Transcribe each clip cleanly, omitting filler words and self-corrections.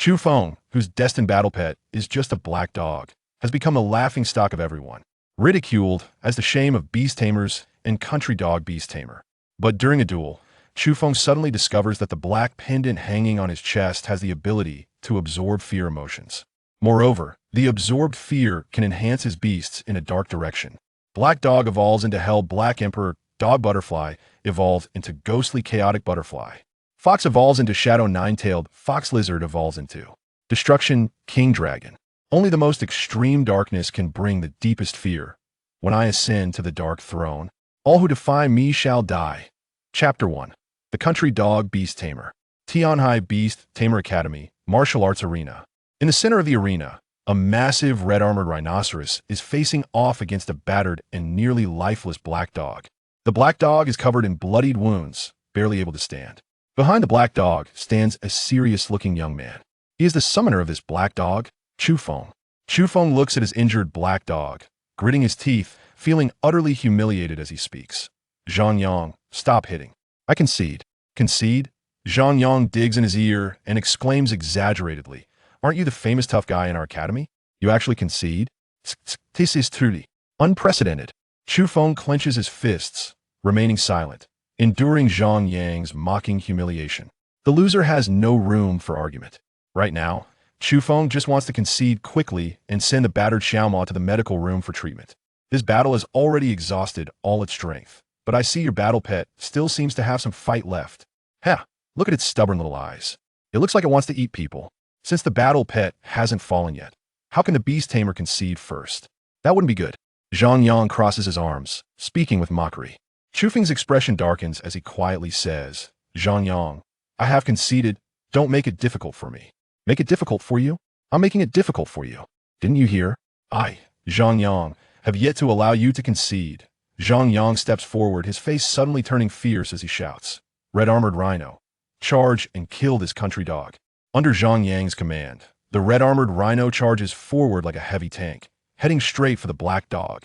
Chu Feng, whose destined battle pet is just a black dog, has become the laughingstock of everyone, ridiculed as the shame of Beast Tamers and country dog Beast Tamer. But during a duel, Chu Feng suddenly discovers that the black pendant hanging on his chest has the ability to absorb fear emotions. Moreover, the absorbed fear can enhance his beasts in a dark direction. Black Dog evolves into Hell. Black Emperor Dog Butterfly evolves into Ghostly Chaotic Butterfly. Fox evolves into Shadow Nine-Tailed. Fox Lizard evolves into Destruction King Dragon. Only the most extreme darkness can bring the deepest fear. When I ascend to the dark throne, all who defy me shall die. Chapter 1. The Country Dog Beast Tamer. Tianhai Beast Tamer Academy, Martial Arts Arena. In the center of the arena, a massive red-armored rhinoceros is facing off against a battered and nearly lifeless black dog. The black dog is covered in bloodied wounds, barely able to stand. Behind the black dog stands a serious-looking young man. He is the summoner of this black dog, Chu Feng. Chu Feng looks at his injured black dog, gritting his teeth, feeling utterly humiliated as he speaks. Zhang Yang, stop hitting. I concede. Concede? Zhang Yang digs in his ear and exclaims exaggeratedly, aren't you the famous tough guy in our academy? You actually concede? This is truly unprecedented. Chu Feng clenches his fists, remaining silent, enduring Zhang Yang's mocking humiliation. The loser has no room for argument. Right now, Chu Feng just wants to concede quickly and send the battered Xiao Mo to the medical room for treatment. This battle has already exhausted all its strength, but I see your battle pet still seems to have some fight left. Heh, look at its stubborn little eyes. It looks like it wants to eat people. Since the battle pet hasn't fallen yet, how can the Beast Tamer concede first? That wouldn't be good. Zhang Yang crosses his arms, speaking with mockery. Chu Feng's expression darkens as he quietly says, Zhang Yang, I have conceded. Don't make it difficult for me. Make it difficult for you? I'm making it difficult for you. Didn't you hear? I, Zhang Yang, have yet to allow you to concede. Zhang Yang steps forward, his face suddenly turning fierce as he shouts, Red-armored rhino, charge and kill this country dog. Under Zhang Yang's command, the red-armored rhino charges forward like a heavy tank, heading straight for the black dog.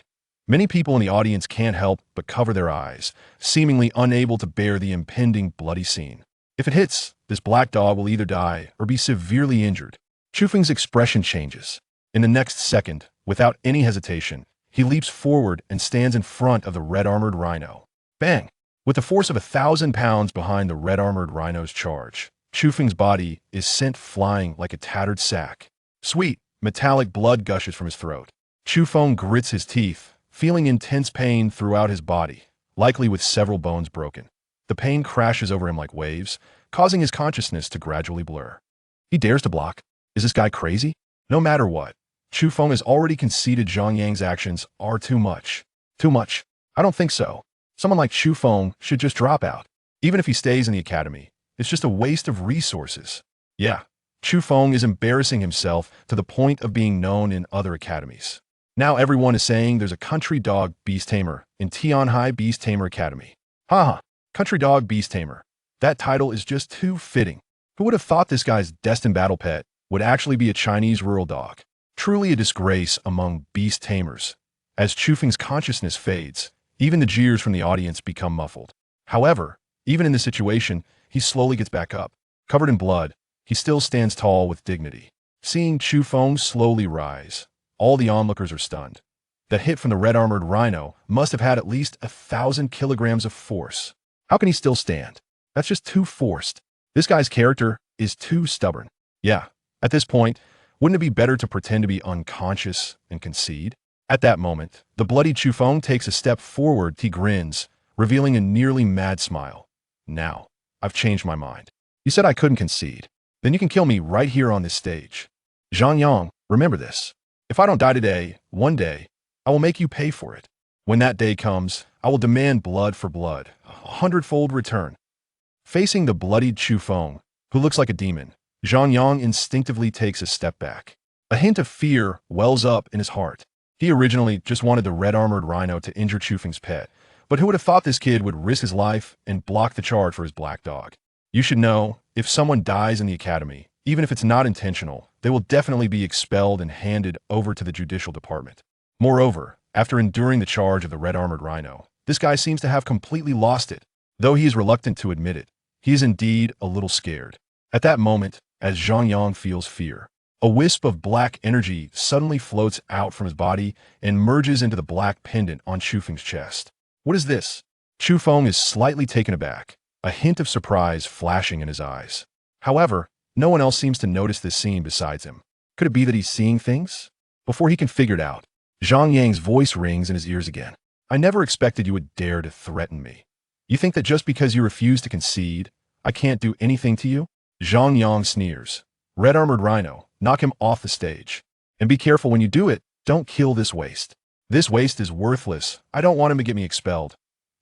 Many people in the audience can't help but cover their eyes, seemingly unable to bear the impending bloody scene. If it hits, this black dog will either die or be severely injured. Chu Feng's expression changes. In the next second, without any hesitation, he leaps forward and stands in front of the red-armored rhino. Bang! With the force of 1,000 pounds behind the red-armored rhino's charge, Chu Feng's body is sent flying like a tattered sack. Sweet, metallic blood gushes from his throat. Chu Feng grits his teeth, feeling intense pain throughout his body, likely with several bones broken. The pain crashes over him like waves, causing his consciousness to gradually blur. He dares to block. Is this guy crazy? No matter what, Chu Feng has already conceded Zhang Yang's actions are too much. Too much? I don't think so. Someone like Chu Feng should just drop out. Even if he stays in the academy, it's just a waste of resources. Yeah, Chu Feng is embarrassing himself to the point of being known in other academies. Now everyone is saying there's a country dog Beast Tamer in Tianhai Beast Tamer Academy. Haha, country dog Beast Tamer. That title is just too fitting. Who would have thought this guy's destined battle pet would actually be a Chinese rural dog? Truly a disgrace among Beast Tamers. As Chu Feng's consciousness fades, even the jeers from the audience become muffled. However, even in this situation, he slowly gets back up. Covered in blood, he still stands tall with dignity. Seeing Chu Feng slowly rise, all the onlookers are stunned. The hit from the red-armored rhino must have had at least 1,000 kilograms of force. How can he still stand? That's just too forced. This guy's character is too stubborn. Yeah, at this point, wouldn't it be better to pretend to be unconscious and concede? At that moment, the bloody Chu Feng takes a step forward. He grins, revealing a nearly mad smile. Now, I've changed my mind. You said I couldn't concede. Then you can kill me right here on this stage. Zhang Yang, remember this. If I don't die today, one day, I will make you pay for it. When that day comes, I will demand blood for blood, a 100-fold return. Facing the bloodied Chu Feng, who looks like a demon, Zhang Yang instinctively takes a step back. A hint of fear wells up in his heart. He originally just wanted the red-armored rhino to injure Chu Feng's pet, but who would have thought this kid would risk his life and block the charge for his black dog? You should know, if someone dies in the academy, even if it's not intentional, they will definitely be expelled and handed over to the judicial department. Moreover, after enduring the charge of the red-armored rhino, this guy seems to have completely lost it. Though he is reluctant to admit it, he is indeed a little scared. At that moment, as Zhang Yang feels fear. A wisp of black energy suddenly floats out from his body and merges into the black pendant on Chu Feng's chest. What is this? Chu Feng is slightly taken aback, a hint of surprise flashing in his eyes. However, no one else seems to notice this scene besides him. Could it be that he's seeing things? Before he can figure it out, Zhang Yang's voice rings in his ears again. I never expected you would dare to threaten me. You think that just because you refuse to concede, I can't do anything to you? Zhang Yang sneers. Red Armored Rhino, knock him off the stage. And be careful when you do it, don't kill this waste. This waste is worthless. I don't want him to get me expelled.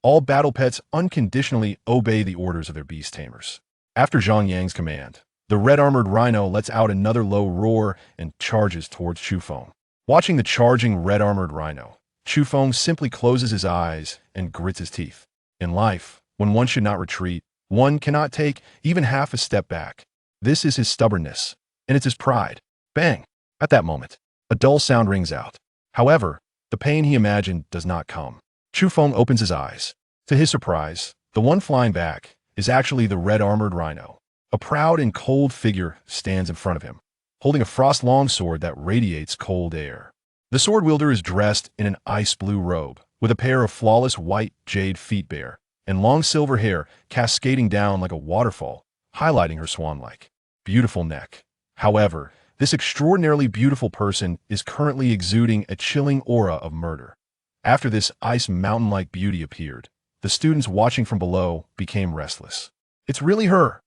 All battle pets unconditionally obey the orders of their Beast Tamers. After Zhang Yang's command, the Red Armored Rhino lets out another low roar and charges towards Chu Feng. Watching the charging Red Armored Rhino, Chu Feng simply closes his eyes and grits his teeth. In life, when one should not retreat, one cannot take even half a step back. This is his stubbornness, and it's his pride. Bang! At that moment, a dull sound rings out. However, the pain he imagined does not come. Chu Feng opens his eyes. To his surprise, the one flying back is actually the Red Armored Rhino. A proud and cold figure stands in front of him, holding a frost longsword that radiates cold air. The sword wielder is dressed in an ice blue robe, with a pair of flawless white jade feet bare, and long silver hair cascading down like a waterfall, highlighting her swan-like, beautiful neck. However, this extraordinarily beautiful person is currently exuding a chilling aura of murder. After this ice mountain-like beauty appeared, the students watching from below became restless. It's really her!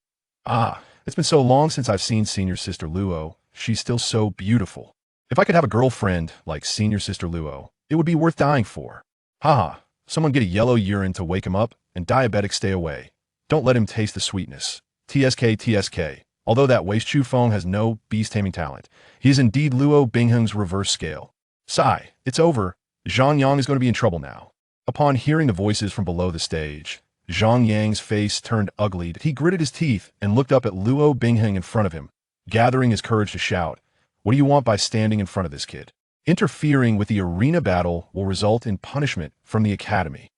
Ah, it's been so long since I've seen Senior Sister Luo. She's still so beautiful. If I could have a girlfriend like Senior Sister Luo, it would be worth dying for. Haha, someone get a yellow urine to wake him up, and diabetic stay away. Don't let him taste the sweetness. TSK TSK. Although that waste Chu Feng has no beast taming talent, he is indeed Luo Bingheng's reverse scale. Sigh, it's over. Zhang Yang is going to be in trouble now. Upon hearing the voices from below the stage, Zhang Yang's face turned ugly. He gritted his teeth and looked up at Luo Bingheng in front of him, gathering his courage to shout, "What do you want by standing in front of this kid? Interfering with the arena battle will result in punishment from the academy."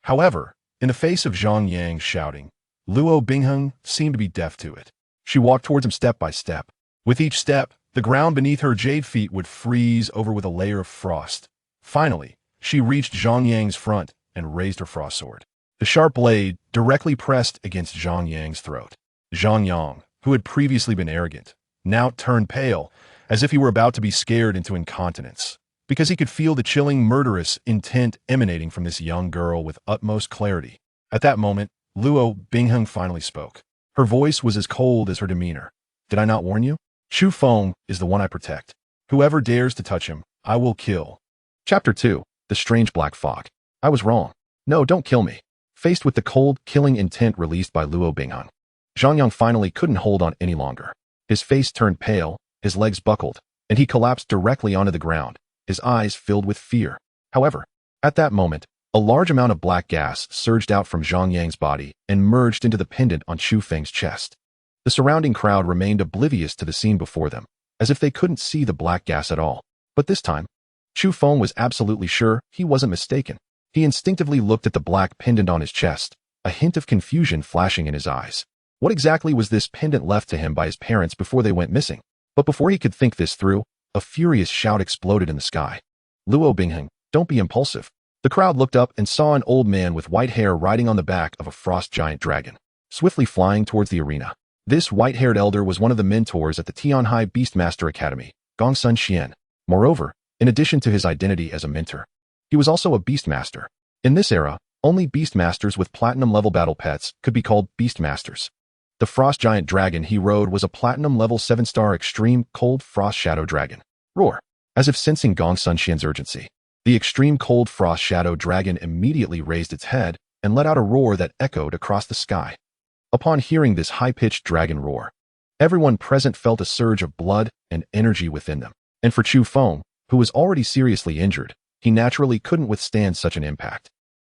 However, in the face of Zhang Yang's shouting, Luo Bingheng seemed to be deaf to it. She walked towards him step by step. With each step, the ground beneath her jade feet would freeze over with a layer of frost. Finally, she reached Zhang Yang's front and raised her frost sword. The sharp blade directly pressed against Zhang Yang's throat. Zhang Yang, who had previously been arrogant, now turned pale, as if he were about to be scared into incontinence, because he could feel the chilling murderous intent emanating from this young girl with utmost clarity. At that moment, Luo Bingheng finally spoke. Her voice was as cold as her demeanor. Did I not warn you? Chu Feng is the one I protect. Whoever dares to touch him, I will kill. Chapter 2. The Strange Black Fog. I was wrong. No, don't kill me. Faced with the cold, killing intent released by Luo Bingheng, Zhang Yang finally couldn't hold on any longer. His face turned pale, his legs buckled, and he collapsed directly onto the ground, his eyes filled with fear. However, at that moment, a large amount of black gas surged out from Zhang Yang's body and merged into the pendant on Chu Feng's chest. The surrounding crowd remained oblivious to the scene before them, as if they couldn't see the black gas at all. But this time, Chu Feng was absolutely sure he wasn't mistaken. He instinctively looked at the black pendant on his chest, a hint of confusion flashing in his eyes. What exactly was this pendant left to him by his parents before they went missing? But before he could think this through, a furious shout exploded in the sky. Luo Bingheng, don't be impulsive. The crowd looked up and saw an old man with white hair riding on the back of a frost giant dragon, swiftly flying towards the arena. This white-haired elder was one of the mentors at the Tianhai Beastmaster Academy, Gongsun Xian. Moreover, in addition to his identity as a mentor, he was also a Beastmaster. In this era, only Beastmasters with Platinum-level battle pets could be called Beastmasters. The frost giant dragon he rode was a Platinum-level 7-star Extreme Cold Frost Shadow Dragon. Roar! As if sensing Gongsun Xian's urgency, the Extreme Cold Frost Shadow Dragon immediately raised its head and let out a roar that echoed across the sky. Upon hearing this high-pitched dragon roar, everyone present felt a surge of blood and energy within them. And for Chu Feng, who was already seriously injured, he naturally couldn't withstand such an impact.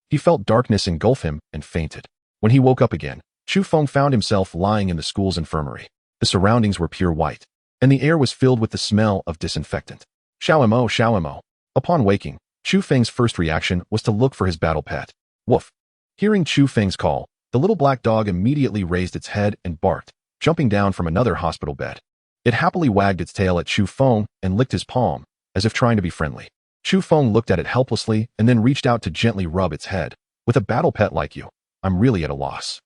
He felt darkness engulf him and fainted. When he woke up again, Chu Feng found himself lying in the school's infirmary. The surroundings were pure white, and the air was filled with the smell of disinfectant. Xiao Mo, Xiao Mo. Upon waking, Chu Feng's first reaction was to look for his battle pet. Woof. Hearing Chu Feng's call, the little black dog immediately raised its head and barked, jumping down from another hospital bed. It happily wagged its tail at Chu Feng and licked his palm, as if trying to be friendly. Chu Feng looked at it helplessly and then reached out to gently rub its head. With a battle pet like you, I'm really at a loss.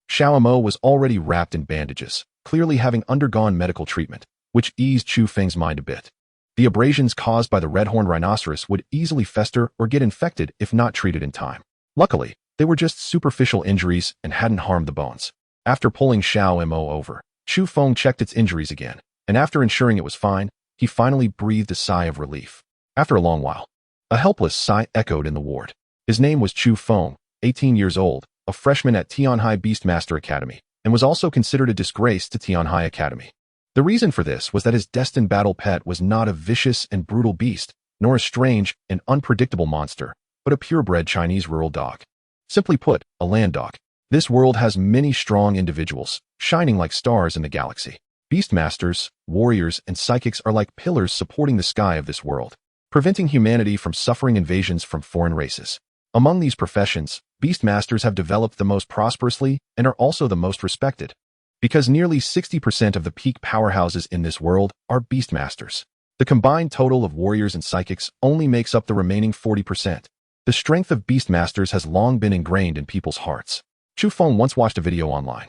Xiao Mo was already wrapped in bandages, clearly having undergone medical treatment, which eased Chu Feng's mind a bit. The abrasions caused by the red-horned rhinoceros would easily fester or get infected if not treated in time. Luckily, they were just superficial injuries and hadn't harmed the bones. After pulling Xiao Mo over, Chu Feng checked its injuries again, and after ensuring it was fine, he finally breathed a sigh of relief. After a long while, a helpless sigh echoed in the ward. His name was Chu Feng, 18 years old, a freshman at Tianhai Beastmaster Academy, and was also considered a disgrace to Tianhai Academy. The reason for this was that his destined battle pet was not a vicious and brutal beast, nor a strange and unpredictable monster, but a purebred Chinese rural dog. Simply put, a land dog. This world has many strong individuals, shining like stars in the galaxy. Beastmasters, warriors, and psychics are like pillars supporting the sky of this world, preventing humanity from suffering invasions from foreign races. Among these professions, Beastmasters have developed the most prosperously and are also the most respected, because nearly 60% of the peak powerhouses in this world are Beastmasters. The combined total of warriors and psychics only makes up the remaining 40%. The strength of Beastmasters has long been ingrained in people's hearts. Chu Feng once watched a video online.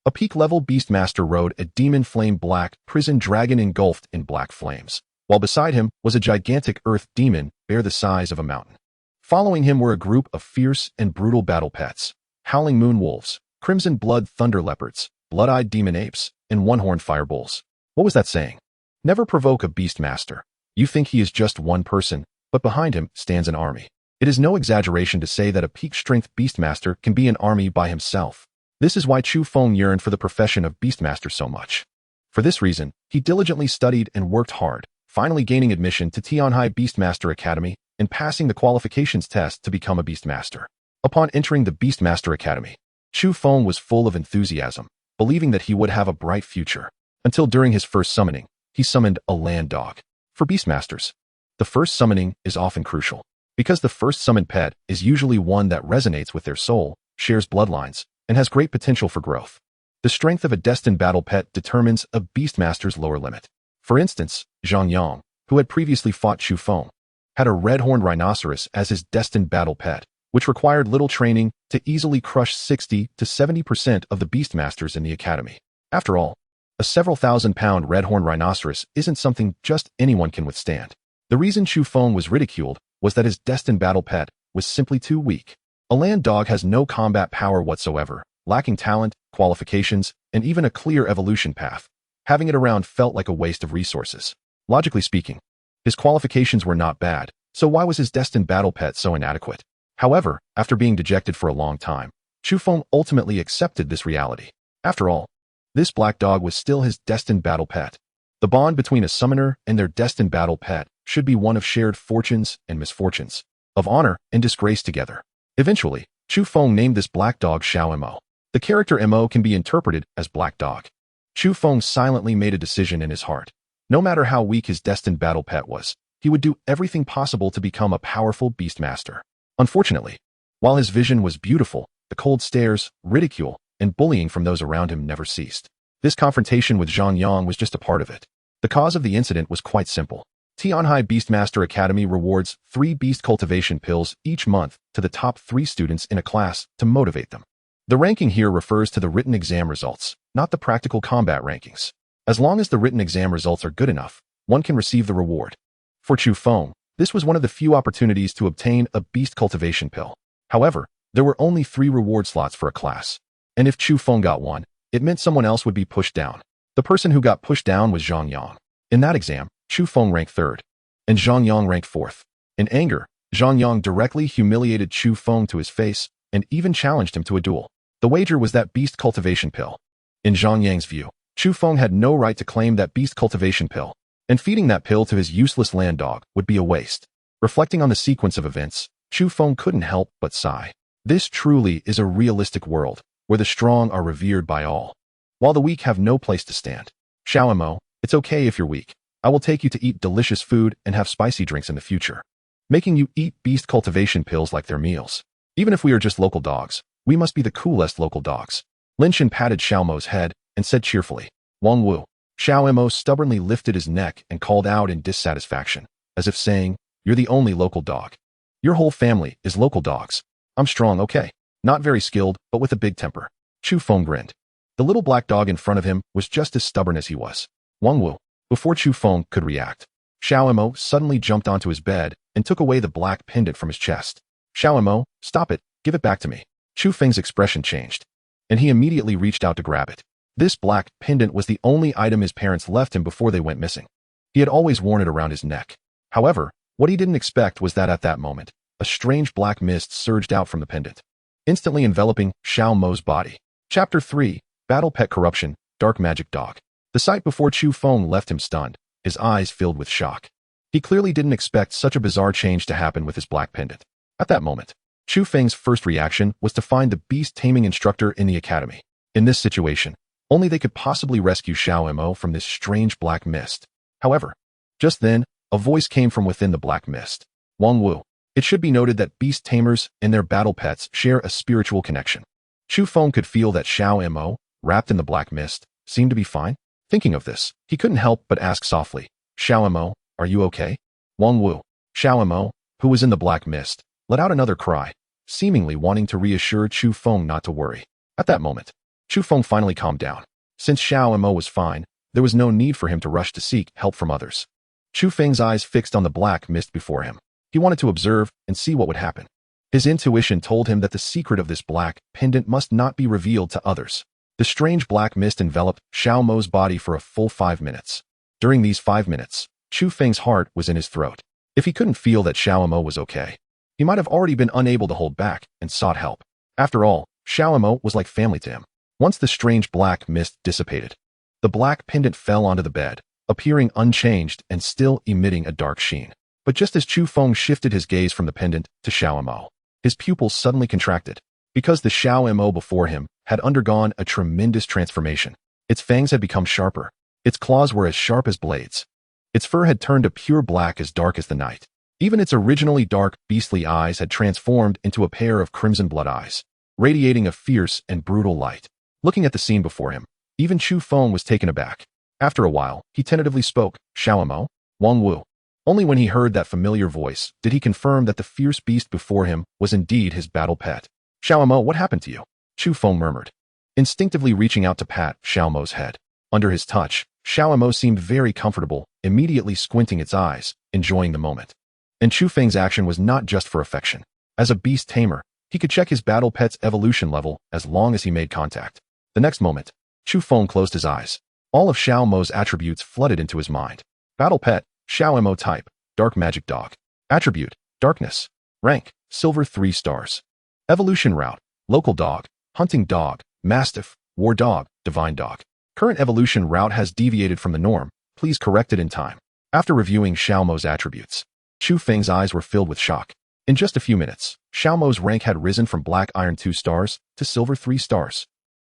A peak-level Beastmaster rode a demon flame-black prison dragon engulfed in black flames, while beside him was a gigantic earth demon bear the size of a mountain. Following him were a group of fierce and brutal battle pets, howling moon wolves, crimson blood thunder leopards, blood-eyed demon apes, and one-horned fire bulls. What was that saying? Never provoke a Beastmaster. You think he is just one person, but behind him stands an army. It is no exaggeration to say that a peak-strength Beastmaster can be an army by himself. This is why Chu Feng yearned for the profession of Beastmaster so much. For this reason, he diligently studied and worked hard, finally gaining admission to Tianhai Beastmaster Academy and passing the qualifications test to become a Beastmaster. Upon entering the Beastmaster Academy, Chu Feng was full of enthusiasm, believing that he would have a bright future. Until during his first summoning, he summoned a land dog. For Beastmasters, the first summoning is often crucial, because the first summoned pet is usually one that resonates with their soul, shares bloodlines, and has great potential for growth. The strength of a destined battle pet determines a Beastmaster's lower limit. For instance, Zhang Yang, who had previously fought Chu Feng, had a red-horned rhinoceros as his destined battle pet, which required little training to easily crush 60 to 70% of the Beastmasters in the academy. After all, a several thousand-pound red-horned rhinoceros isn't something just anyone can withstand. The reason Chu Feng was ridiculed was that his destined battle pet was simply too weak. A land dog has no combat power whatsoever, lacking talent, qualifications, and even a clear evolution path. Having it around felt like a waste of resources. Logically speaking, his qualifications were not bad, so why was his destined battle pet so inadequate? However, after being dejected for a long time, Chu Feng ultimately accepted this reality. After all, this black dog was still his destined battle pet. The bond between a summoner and their destined battle pet should be one of shared fortunes and misfortunes, of honor and disgrace together. Eventually, Chu Feng named this black dog Xiao Mo. The character Mo can be interpreted as black dog. Chu Feng silently made a decision in his heart. No matter how weak his destined battle pet was, he would do everything possible to become a powerful Beastmaster. Unfortunately, while his vision was beautiful, the cold stares, ridicule, and bullying from those around him never ceased. This confrontation with Zhang Yang was just a part of it. The cause of the incident was quite simple. Tianhai Beastmaster Academy rewards 3 beast cultivation pills each month to the top 3 students in a class to motivate them. The ranking here refers to the written exam results, not the practical combat rankings. As long as the written exam results are good enough, one can receive the reward. For Chu Feng, this was one of the few opportunities to obtain a beast cultivation pill. However, there were only 3 reward slots for a class. And if Chu Feng got one, it meant someone else would be pushed down. The person who got pushed down was Zhang Yang. In that exam, Chu Feng ranked 3rd, and Zhang Yang ranked 4th. In anger, Zhang Yang directly humiliated Chu Feng to his face and even challenged him to a duel. The wager was that beast cultivation pill. In Zhang Yang's view, Chu Feng had no right to claim that beast cultivation pill, and feeding that pill to his useless land dog would be a waste. Reflecting on the sequence of events, Chu Feng couldn't help but sigh. This truly is a realistic world, where the strong are revered by all, while the weak have no place to stand. Xiao Mo, it's okay if you're weak. I will take you to eat delicious food and have spicy drinks in the future, making you eat beast cultivation pills like their meals. Even if we are just local dogs, we must be the coolest local dogs. Lin Shen patted Xiao Mo's head, and said cheerfully, "Wang Wu." Xiao Mo stubbornly lifted his neck and called out in dissatisfaction, as if saying, "You're the only local dog. Your whole family is local dogs. I'm strong, okay. Not very skilled, but with a big temper." Chu Feng grinned. The little black dog in front of him was just as stubborn as he was. Wang Wu. Before Chu Feng could react, Xiao Mo suddenly jumped onto his bed and took away the black pendant from his chest. "Xiao Mo, stop it, give it back to me." Chu Feng's expression changed, and he immediately reached out to grab it. This black pendant was the only item his parents left him before they went missing. He had always worn it around his neck. However, what he didn't expect was that at that moment, a strange black mist surged out from the pendant, instantly enveloping Xiao Mo's body. Chapter 3, Battle Pet Corruption, Dark Magic Dog. The sight before Chu Feng left him stunned, his eyes filled with shock. He clearly didn't expect such a bizarre change to happen with his black pendant. At that moment, Chu Feng's first reaction was to find the beast taming instructor in the academy. In this situation, only they could possibly rescue Xiao Mo from this strange black mist. However, just then, a voice came from within the black mist. "Wang Wu." It should be noted that beast tamers and their battle pets share a spiritual connection. Chu Feng could feel that Xiao Mo, wrapped in the black mist, seemed to be fine. Thinking of this, he couldn't help but ask softly, "Xiao Mo, are you okay?" Wang Wu. Xiao Mo, who was in the black mist, let out another cry, seemingly wanting to reassure Chu Feng not to worry. At that moment, Chu Feng finally calmed down. Since Xiao Mo was fine, there was no need for him to rush to seek help from others. Chu Feng's eyes fixed on the black mist before him. He wanted to observe and see what would happen. His intuition told him that the secret of this black pendant must not be revealed to others. The strange black mist enveloped Xiao Mo's body for a full 5 minutes. During these 5 minutes, Chu Feng's heart was in his throat. If he couldn't feel that Xiao Mo was okay, he might have already been unable to hold back and sought help. After all, Xiao Mo was like family to him. Once the strange black mist dissipated, the black pendant fell onto the bed, appearing unchanged and still emitting a dark sheen. But just as Chu Feng shifted his gaze from the pendant to Xiao Mo, his pupils suddenly contracted, because the Xiao Mo before him had undergone a tremendous transformation. Its fangs had become sharper. Its claws were as sharp as blades. Its fur had turned a pure black as dark as the night. Even its originally dark, beastly eyes had transformed into a pair of crimson blood eyes, radiating a fierce and brutal light. Looking at the scene before him, even Chu Feng was taken aback. After a while, he tentatively spoke, "Xiao Mo, Wang Wu." Only when he heard that familiar voice did he confirm that the fierce beast before him was indeed his battle pet. "Xiao Mo, what happened to you?" Chu Feng murmured, instinctively reaching out to pat Xiao Mo's head. Under his touch, Xiao Mo seemed very comfortable, immediately squinting its eyes, enjoying the moment. And Chu Feng's action was not just for affection. As a beast tamer, he could check his battle pet's evolution level as long as he made contact. The next moment, Chu Feng closed his eyes. All of Xiao Mo's attributes flooded into his mind. Battle pet, Xiao Mo type, dark magic dog. Attribute, darkness. Rank, silver 3 stars. Evolution route, local dog, hunting dog, mastiff, war dog, divine dog. Current evolution route has deviated from the norm. Please correct it in time. After reviewing Xiao Mo's attributes, Chu Feng's eyes were filled with shock. In just a few minutes, Xiao Mo's rank had risen from black iron 2 stars to silver 3 stars.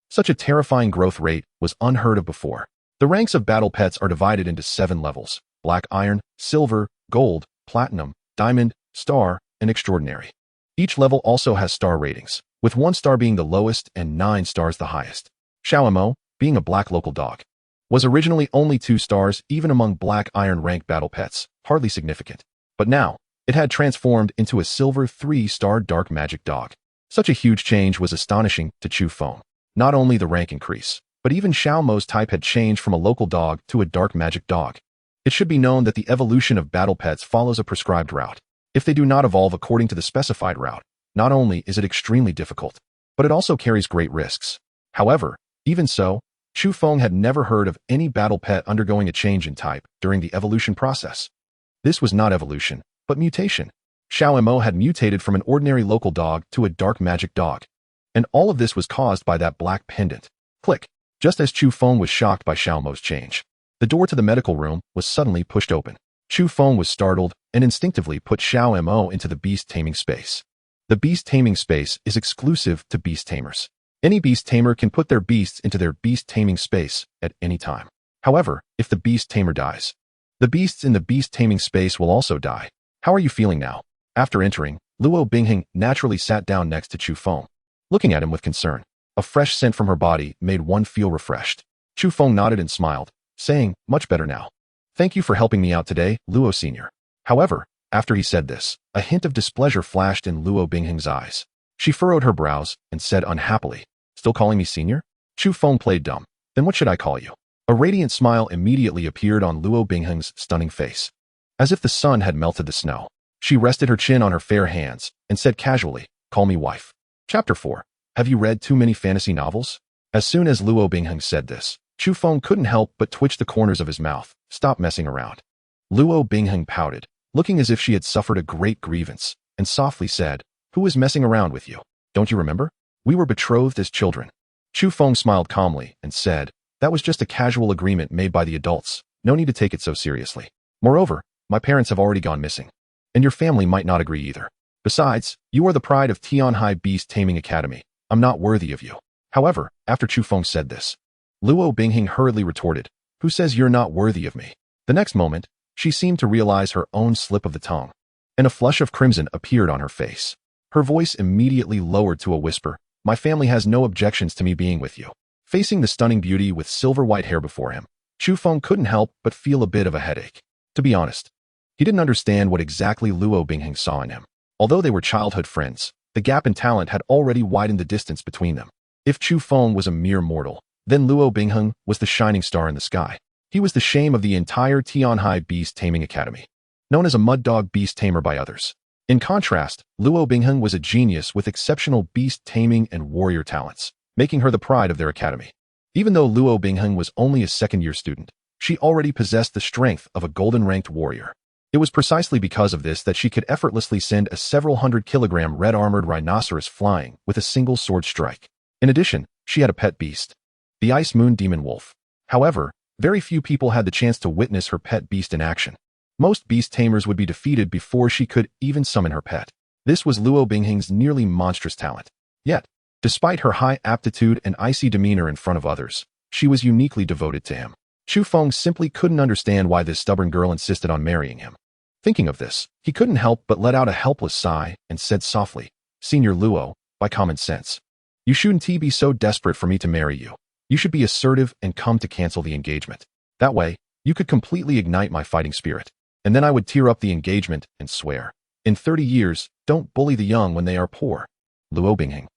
Such a terrifying growth rate was unheard of before. The ranks of battle pets are divided into 7 levels: black iron, silver, gold, platinum, diamond, star, and extraordinary. Each level also has star ratings, with 1 star being the lowest and 9 stars the highest. Xiao Mo, being a black local dog, was originally only 2 stars even among black iron rank battle pets, hardly significant. But now, it had transformed into a silver 3-star dark magic dog. Such a huge change was astonishing to Chu Feng. Not only the rank increase, but even Xiao Mo's type had changed from a local dog to a dark magic dog. It should be known that the evolution of battle pets follows a prescribed route. If they do not evolve according to the specified route, not only is it extremely difficult, but it also carries great risks. However, even so, Chu Feng had never heard of any battle pet undergoing a change in type during the evolution process. This was not evolution, but mutation. Xiao Mo had mutated from an ordinary local dog to a dark magic dog. And all of this was caused by that black pendant. Click. Just as Chu Feng was shocked by Xiao Mo's change, the door to the medical room was suddenly pushed open. Chu Feng was startled and instinctively put Xiao Mo into the beast taming space. The beast taming space is exclusive to beast tamers. Any beast tamer can put their beasts into their beast taming space at any time. However, if the beast tamer dies, the beasts in the beast taming space will also die. How are you feeling now? After entering, Luo Bingheng naturally sat down next to Chu Feng, looking at him with concern. A fresh scent from her body made one feel refreshed. Chu Feng nodded and smiled, saying, "Much better now. Thank you for helping me out today, Luo Sr." However, after he said this, a hint of displeasure flashed in Luo Bingheng's eyes. She furrowed her brows and said unhappily, "Still calling me senior?" Chu Feng played dumb. "Then what should I call you?" A radiant smile immediately appeared on Luo Bingheng's stunning face. As if the sun had melted the snow, she rested her chin on her fair hands and said casually, "Call me wife." Chapter 4. Have you read too many fantasy novels? As soon as Luo Bingheng said this, Chu Feng couldn't help but twitch the corners of his mouth. "Stop messing around." Luo Bingheng pouted, looking as if she had suffered a great grievance, and softly said, "Who is messing around with you? Don't you remember? We were betrothed as children." Chu Feng smiled calmly and said, "That was just a casual agreement made by the adults. No need to take it so seriously. Moreover, my parents have already gone missing. And your family might not agree either. Besides, you are the pride of Tianhai Beast Taming Academy. I'm not worthy of you." However, after Chu Feng said this, Luo Bingheng hurriedly retorted, "Who says you're not worthy of me?" The next moment, she seemed to realize her own slip of the tongue, and a flush of crimson appeared on her face. Her voice immediately lowered to a whisper, "My family has no objections to me being with you." Facing the stunning beauty with silver white hair before him, Chu Feng couldn't help but feel a bit of a headache. To be honest, he didn't understand what exactly Luo Bingheng saw in him. Although they were childhood friends, the gap in talent had already widened the distance between them. If Chu Feng was a mere mortal, then Luo Bingheng was the shining star in the sky. He was the shame of the entire Tianhai Beast Taming Academy, known as a mud dog beast tamer by others. In contrast, Luo Bingheng was a genius with exceptional beast taming and warrior talents, making her the pride of their academy. Even though Luo Bingheng was only a second-year student, she already possessed the strength of a golden-ranked warrior. It was precisely because of this that she could effortlessly send a several hundred-kilogram red-armored rhinoceros flying with a single sword strike. In addition, she had a pet beast, the Ice Moon Demon Wolf. However, very few people had the chance to witness her pet beast in action. Most beast tamers would be defeated before she could even summon her pet. This was Luo Bingheng's nearly monstrous talent. Yet, despite her high aptitude and icy demeanor in front of others, she was uniquely devoted to him. Chu Feng simply couldn't understand why this stubborn girl insisted on marrying him. Thinking of this, he couldn't help but let out a helpless sigh and said softly, "Senior Luo, by common sense, you shouldn't be so desperate for me to marry you. You should be assertive and come to cancel the engagement. That way, you could completely ignite my fighting spirit. And then I would tear up the engagement and swear, in 30 years, don't bully the young when they are poor." Luo Bingheng.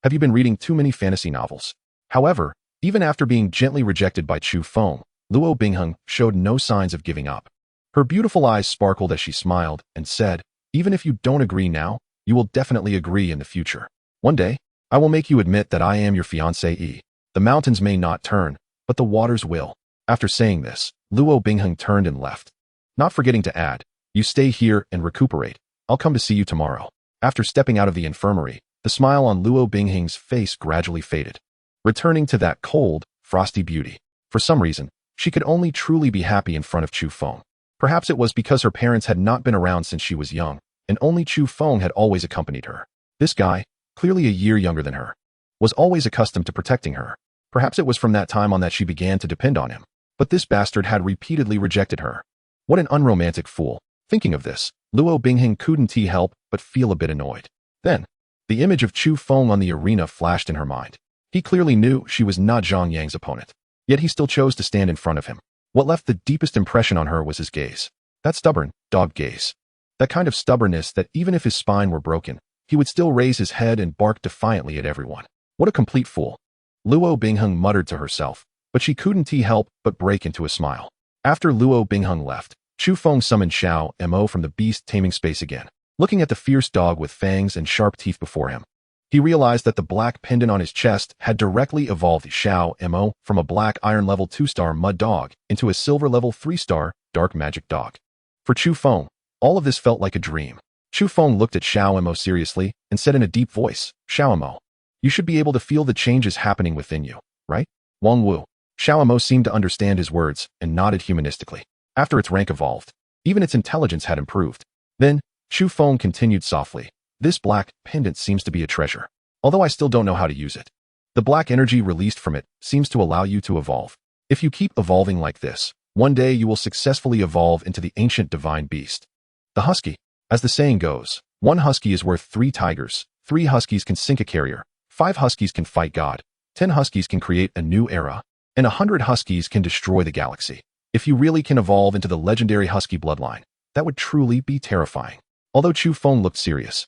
Have you been reading too many fantasy novels? However, even after being gently rejected by Chu Feng, Luo Bingheng showed no signs of giving up. Her beautiful eyes sparkled as she smiled and said, "Even if you don't agree now, you will definitely agree in the future. One day, I will make you admit that I am your fiancée. The mountains may not turn, but the waters will." After saying this, Luo Bingheng turned and left, not forgetting to add, "You stay here and recuperate. I'll come to see you tomorrow." After stepping out of the infirmary, the smile on Luo Bingheng's face gradually faded, returning to that cold, frosty beauty. For some reason, she could only truly be happy in front of Chu Feng. Perhaps it was because her parents had not been around since she was young, and only Chu Feng had always accompanied her. This guy, clearly a year younger than her, was always accustomed to protecting her. Perhaps it was from that time on that she began to depend on him. But this bastard had repeatedly rejected her. What an unromantic fool. Thinking of this, Luo Bingheng couldn't help but feel a bit annoyed. Then, the image of Chu Feng on the arena flashed in her mind. He clearly knew she was not Zhang Yang's opponent, yet he still chose to stand in front of him. What left the deepest impression on her was his gaze. That stubborn, dog gaze. That kind of stubbornness that even if his spine were broken, he would still raise his head and bark defiantly at everyone. What a complete fool. Luo Bingheng muttered to herself, but she couldn't help but break into a smile. After Luo Bingheng left, Chu Feng summoned Xiao Mo from the beast taming space again. Looking at the fierce dog with fangs and sharp teeth before him, he realized that the black pendant on his chest had directly evolved Xiao Mo from a black iron level 2-star mud dog into a silver level 3-star dark magic dog. For Chu Feng, all of this felt like a dream. Chu Feng looked at Xiao Mo seriously and said in a deep voice, "Xiao Mo, you should be able to feel the changes happening within you, right?" Wang Wu. Xiao Mo seemed to understand his words and nodded humanistically. After its rank evolved, even its intelligence had improved. Then, Chu Feng continued softly, "This black pendant seems to be a treasure, although I still don't know how to use it. The black energy released from it seems to allow you to evolve. If you keep evolving like this, one day you will successfully evolve into the ancient divine beast. The husky. As the saying goes, one husky is worth 3 tigers, 3 huskies can sink a carrier, 5 huskies can fight God, 10 huskies can create a new era." and 100 huskies can destroy the galaxy. If you really can evolve into the legendary husky bloodline, that would truly be terrifying. Although Chu Feng looked serious,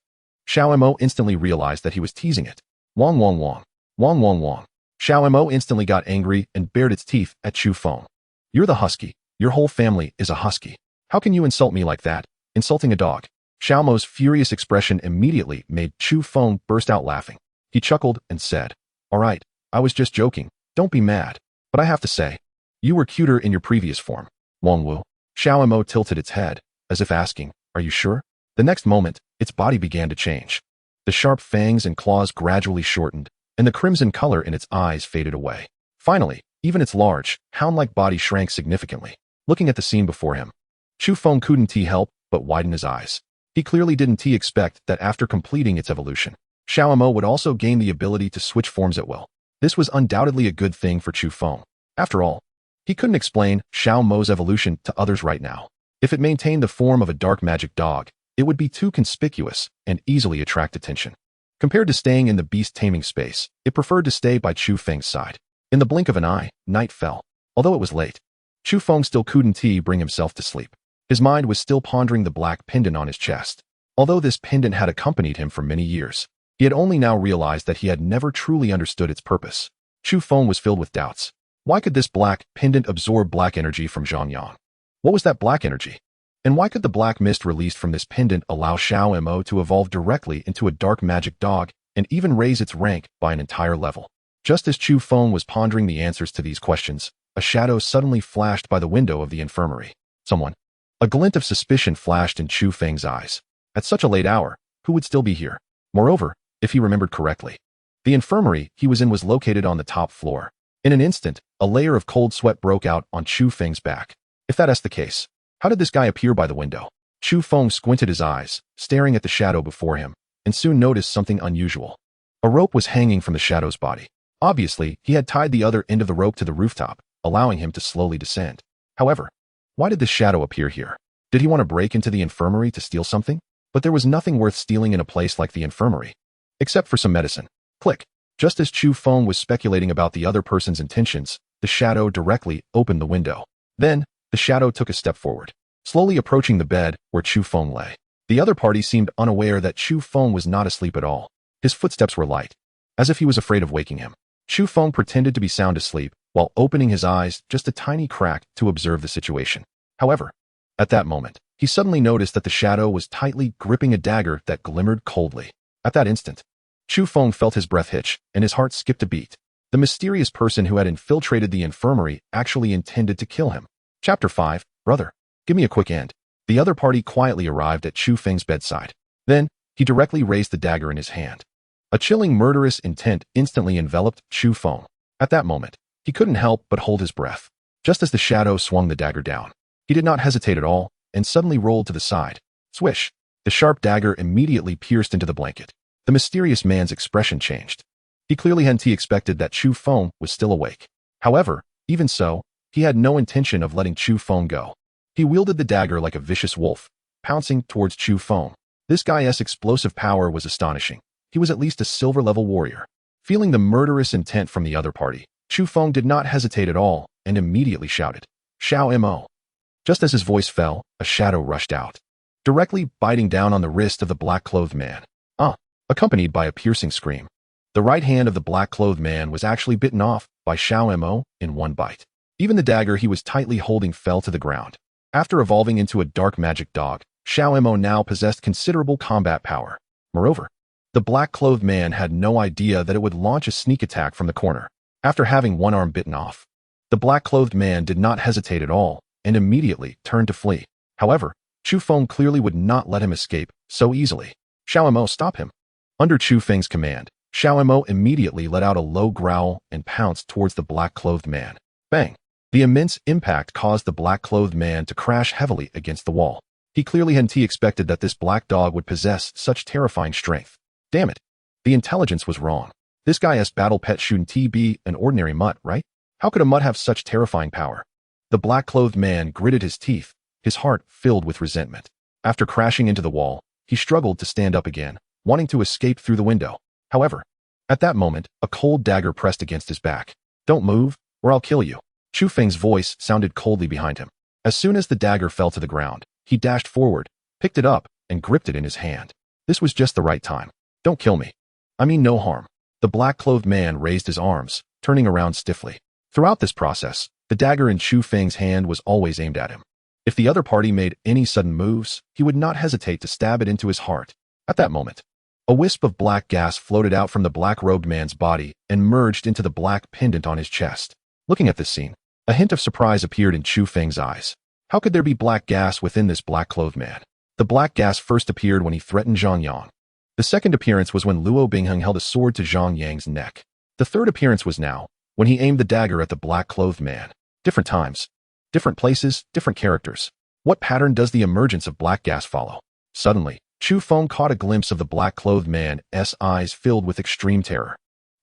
Xiao Mo instantly realized that he was teasing it. Wong wong wong. Wong wong wong. Xiao Mo instantly got angry and bared its teeth at Chu Feng. You're the husky. Your whole family is a husky. How can you insult me like that? Insulting a dog. Xiao Mo's furious expression immediately made Chu Feng burst out laughing. He chuckled and said, "All right, I was just joking. Don't be mad. But I have to say, you were cuter in your previous form." Wong Wu. Xiao Mo tilted its head, as if asking, "Are you sure?" The next moment, its body began to change. The sharp fangs and claws gradually shortened, and the crimson color in its eyes faded away. Finally, even its large, hound-like body shrank significantly. Looking at the scene before him, Chu Feng couldn't help but widen his eyes. He clearly didn't expect that after completing its evolution, Xiao Mo would also gain the ability to switch forms at will. This was undoubtedly a good thing for Chu Feng. After all, he couldn't explain Xiao Mo's evolution to others right now. If it maintained the form of a dark magic dog, it would be too conspicuous and easily attract attention. Compared to staying in the beast taming space, it preferred to stay by Chu Feng's side. In the blink of an eye, night fell. Although it was late, Chu Feng still couldn't bring himself to sleep. His mind was still pondering the black pendant on his chest. Although this pendant had accompanied him for many years, he had only now realized that he had never truly understood its purpose. Chu Feng was filled with doubts. Why could this black pendant absorb black energy from Zhongyang? What was that black energy? And why could the black mist released from this pendant allow Xiao Mo to evolve directly into a dark magic dog and even raise its rank by an entire level? Just as Chu Feng was pondering the answers to these questions, a shadow suddenly flashed by the window of the infirmary. Someone. A glint of suspicion flashed in Chu Feng's eyes. At such a late hour, who would still be here? Moreover, if he remembered correctly, the infirmary he was in was located on the top floor. In an instant, a layer of cold sweat broke out on Chu Feng's back. If that's the case, how did this guy appear by the window? Chu Feng squinted his eyes, staring at the shadow before him, and soon noticed something unusual. A rope was hanging from the shadow's body. Obviously, he had tied the other end of the rope to the rooftop, allowing him to slowly descend. However, why did this shadow appear here? Did he want to break into the infirmary to steal something? But there was nothing worth stealing in a place like the infirmary. Except for some medicine. Click. Just as Chu Feng was speculating about the other person's intentions, the shadow directly opened the window. Then, the shadow took a step forward, slowly approaching the bed where Chu Feng lay. The other party seemed unaware that Chu Feng was not asleep at all. His footsteps were light, as if he was afraid of waking him. Chu Feng pretended to be sound asleep, while opening his eyes just a tiny crack to observe the situation. However, at that moment, he suddenly noticed that the shadow was tightly gripping a dagger that glimmered coldly. At that instant, Chu Feng felt his breath hitch, and his heart skipped a beat. The mysterious person who had infiltrated the infirmary actually intended to kill him. Chapter 5, Brother, give me a quick end. The other party quietly arrived at Chu Feng's bedside. Then, he directly raised the dagger in his hand. A chilling murderous intent instantly enveloped Chu Feng. At that moment, he couldn't help but hold his breath. Just as the shadow swung the dagger down, he did not hesitate at all, and suddenly rolled to the side. Swish! The sharp dagger immediately pierced into the blanket. The mysterious man's expression changed. He clearly hadn't expected that Chu Feng was still awake. However, even so, he had no intention of letting Chu Feng go. He wielded the dagger like a vicious wolf, pouncing towards Chu Feng. This guy's explosive power was astonishing. He was at least a silver-level warrior. Feeling the murderous intent from the other party, Chu Feng did not hesitate at all and immediately shouted, "Xiao Mo." Just as his voice fell, a shadow rushed out, directly biting down on the wrist of the black-clothed man, accompanied by a piercing scream. The right hand of the black-clothed man was actually bitten off by Xiao Mo in one bite. Even the dagger he was tightly holding fell to the ground. After evolving into a dark magic dog, Xiao Mo now possessed considerable combat power. Moreover, the black-clothed man had no idea that it would launch a sneak attack from the corner. After having one arm bitten off, the black-clothed man did not hesitate at all and immediately turned to flee. However, Chu Feng clearly would not let him escape so easily. Xiao Mo, stop him. Under Chu Feng's command, Xiao Mo immediately let out a low growl and pounced towards the black-clothed man. Bang! The immense impact caused the black-clothed man to crash heavily against the wall. He clearly hadn't expected that this black dog would possess such terrifying strength. Damn it. The intelligence was wrong. This guy's battle pet shouldn't be an ordinary mutt, right? How could a mutt have such terrifying power? The black-clothed man gritted his teeth, his heart filled with resentment. After crashing into the wall, he struggled to stand up again, wanting to escape through the window. However, at that moment, a cold dagger pressed against his back. Don't move, or I'll kill you. Chu Feng's voice sounded coldly behind him. As soon as the dagger fell to the ground, he dashed forward, picked it up, and gripped it in his hand. This was just the right time. Don't kill me. I mean no harm. The black-clothed man raised his arms, turning around stiffly. Throughout this process, the dagger in Chu Feng's hand was always aimed at him. If the other party made any sudden moves, he would not hesitate to stab it into his heart. At that moment, a wisp of black gas floated out from the black-robed man's body and merged into the black pendant on his chest. Looking at this scene, a hint of surprise appeared in Chu Feng's eyes. How could there be black gas within this black-clothed man? The black gas first appeared when he threatened Zhang Yang. The second appearance was when Luo Bingheng held a sword to Zhang Yang's neck. The third appearance was now, when he aimed the dagger at the black-clothed man. Different times, different places, different characters. What pattern does the emergence of black gas follow? Suddenly, Chu Feng caught a glimpse of the black-clothed man's eyes filled with extreme terror.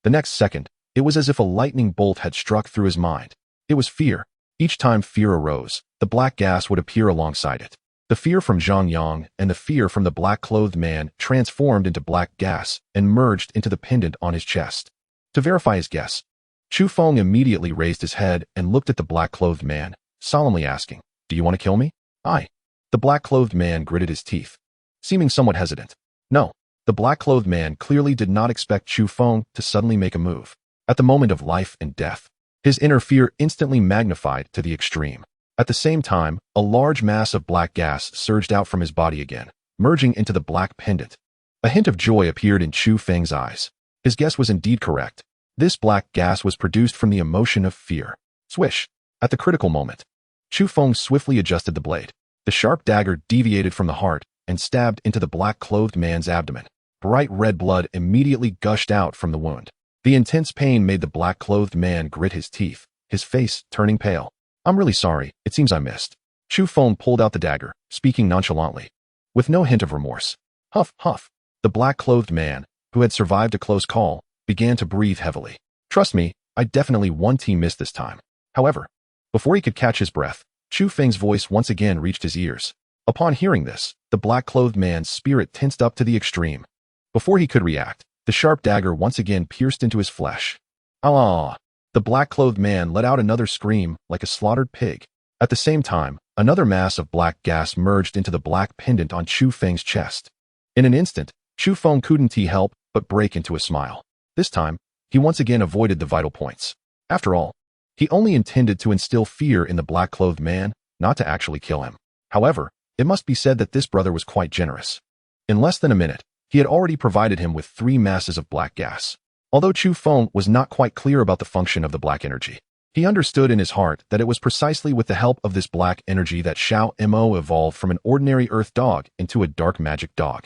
The next second, it was as if a lightning bolt had struck through his mind. It was fear. Each time fear arose, the black gas would appear alongside it. The fear from Zhang Yang and the fear from the black-clothed man transformed into black gas and merged into the pendant on his chest. To verify his guess, Chu Feng immediately raised his head and looked at the black-clothed man, solemnly asking, "Do you want to kill me?" "Aye." The black-clothed man gritted his teeth, seeming somewhat hesitant. No, the black-clothed man clearly did not expect Chu Feng to suddenly make a move. At the moment of life and death, his inner fear instantly magnified to the extreme. At the same time, a large mass of black gas surged out from his body again, merging into the black pendant. A hint of joy appeared in Chu Feng's eyes. His guess was indeed correct. This black gas was produced from the emotion of fear. Swish! At the critical moment, Chu Feng swiftly adjusted the blade. The sharp dagger deviated from the heart and stabbed into the black-clothed man's abdomen. Bright red blood immediately gushed out from the wound. The intense pain made the black-clothed man grit his teeth, his face turning pale. "I'm really sorry, it seems I missed." Chu Feng pulled out the dagger, speaking nonchalantly, with no hint of remorse. Huff, huff. The black-clothed man, who had survived a close call, began to breathe heavily. "Trust me, I definitely won't miss this time." However, before he could catch his breath, Chu Feng's voice once again reached his ears. Upon hearing this, the black-clothed man's spirit tensed up to the extreme. Before he could react, the sharp dagger once again pierced into his flesh. Ah! The black-clothed man let out another scream like a slaughtered pig. At the same time, another mass of black gas merged into the black pendant on Chu Feng's chest. In an instant, Chu Feng couldn't help but break into a smile. This time, he once again avoided the vital points. After all, he only intended to instill fear in the black-clothed man, not to actually kill him. However, it must be said that this brother was quite generous. In less than a minute, he had already provided him with 3 masses of black gas. Although Chu Feng was not quite clear about the function of the black energy, he understood in his heart that it was precisely with the help of this black energy that Xiao Mo evolved from an ordinary earth dog into a dark magic dog.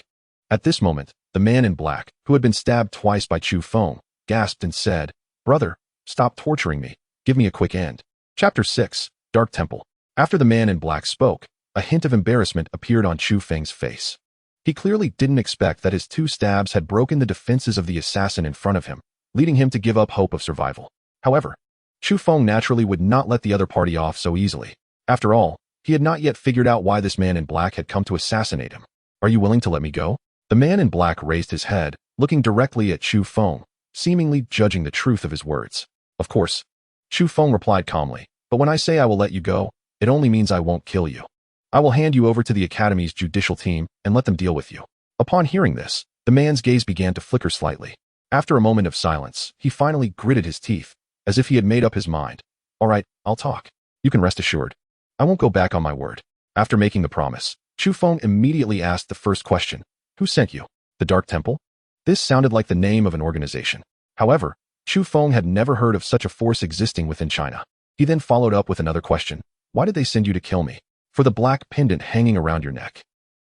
At this moment, the man in black, who had been stabbed twice by Chu Feng, gasped and said, "Brother, stop torturing me. Give me a quick end." Chapter 6, Dark Temple. After the man in black spoke, a hint of embarrassment appeared on Chu Feng's face. He clearly didn't expect that his 2 stabs had broken the defenses of the assassin in front of him, leading him to give up hope of survival. However, Chu Feng naturally would not let the other party off so easily. After all, he had not yet figured out why this man in black had come to assassinate him. "Are you willing to let me go?" The man in black raised his head, looking directly at Chu Feng, seemingly judging the truth of his words. "Of course." Chu Feng replied calmly, "But when I say I will let you go, it only means I won't kill you. I will hand you over to the Academy's judicial team and let them deal with you." Upon hearing this, the man's gaze began to flicker slightly. After a moment of silence, he finally gritted his teeth, as if he had made up his mind. "All right, I'll talk. You can rest assured. I won't go back on my word." After making the promise, Chu Feng immediately asked the first question. "Who sent you? The Dark Temple?" This sounded like the name of an organization. However, Chu Feng had never heard of such a force existing within China. He then followed up with another question. "Why did they send you to kill me?" "For the black pendant hanging around your neck."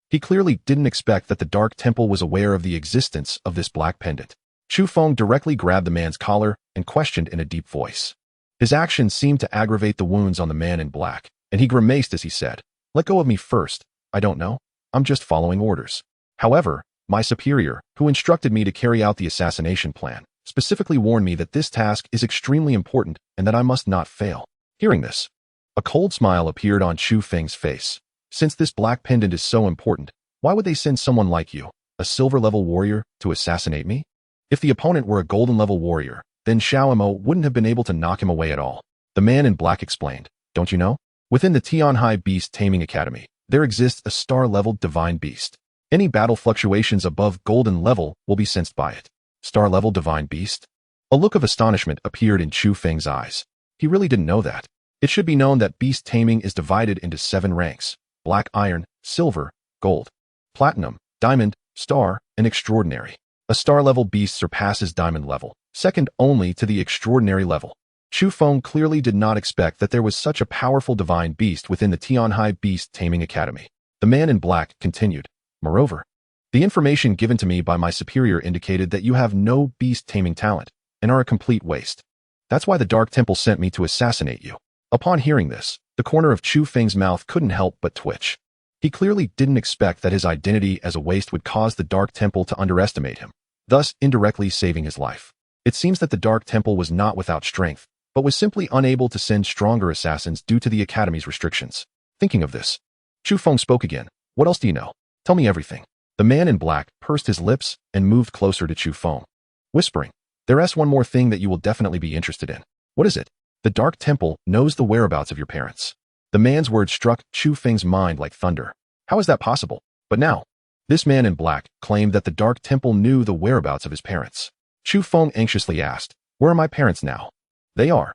He clearly didn't expect that the Dark Temple was aware of the existence of this black pendant. Chu Feng directly grabbed the man's collar and questioned in a deep voice. His actions seemed to aggravate the wounds on the man in black, and he grimaced as he said, "Let go of me first. I don't know. I'm just following orders. However, my superior, who instructed me to carry out the assassination plan, specifically warned me that this task is extremely important and that I must not fail." Hearing this, a cold smile appeared on Chu Feng's face. "Since this black pendant is so important, why would they send someone like you, a silver-level warrior, to assassinate me? If the opponent were a golden-level warrior, then Xiao Mo wouldn't have been able to knock him away at all. The man in black explained. Don't you know? Within the Tianhai Beast Taming Academy, there exists a star-level divine beast. Any battle fluctuations above golden level will be sensed by it. Star-level divine beast? A look of astonishment appeared in Chu Feng's eyes. He really didn't know that. It should be known that beast taming is divided into 7 ranks: black iron, silver, gold, platinum, diamond, star, and extraordinary. A star-level beast surpasses diamond level, second only to the extraordinary level. Chu Feng clearly did not expect that there was such a powerful divine beast within the Tianhai Beast Taming Academy. The man in black continued. Moreover, the information given to me by my superior indicated that you have no beast taming talent and are a complete waste. That's why the Dark Temple sent me to assassinate you. Upon hearing this, the corner of Chu Feng's mouth couldn't help but twitch. He clearly didn't expect that his identity as a waste would cause the Dark Temple to underestimate him, thus indirectly saving his life. It seems that the Dark Temple was not without strength, but was simply unable to send stronger assassins due to the Academy's restrictions. Thinking of this, Chu Feng spoke again. What else do you know? Tell me everything. The man in black pursed his lips and moved closer to Chu Feng, whispering, There's one more thing that you will definitely be interested in. What is it? The Dark Temple knows the whereabouts of your parents. The man's words struck Chu Feng's mind like thunder. How is that possible? But now, this man in black claimed that the Dark Temple knew the whereabouts of his parents. Chu Feng anxiously asked, Where are my parents now? They are.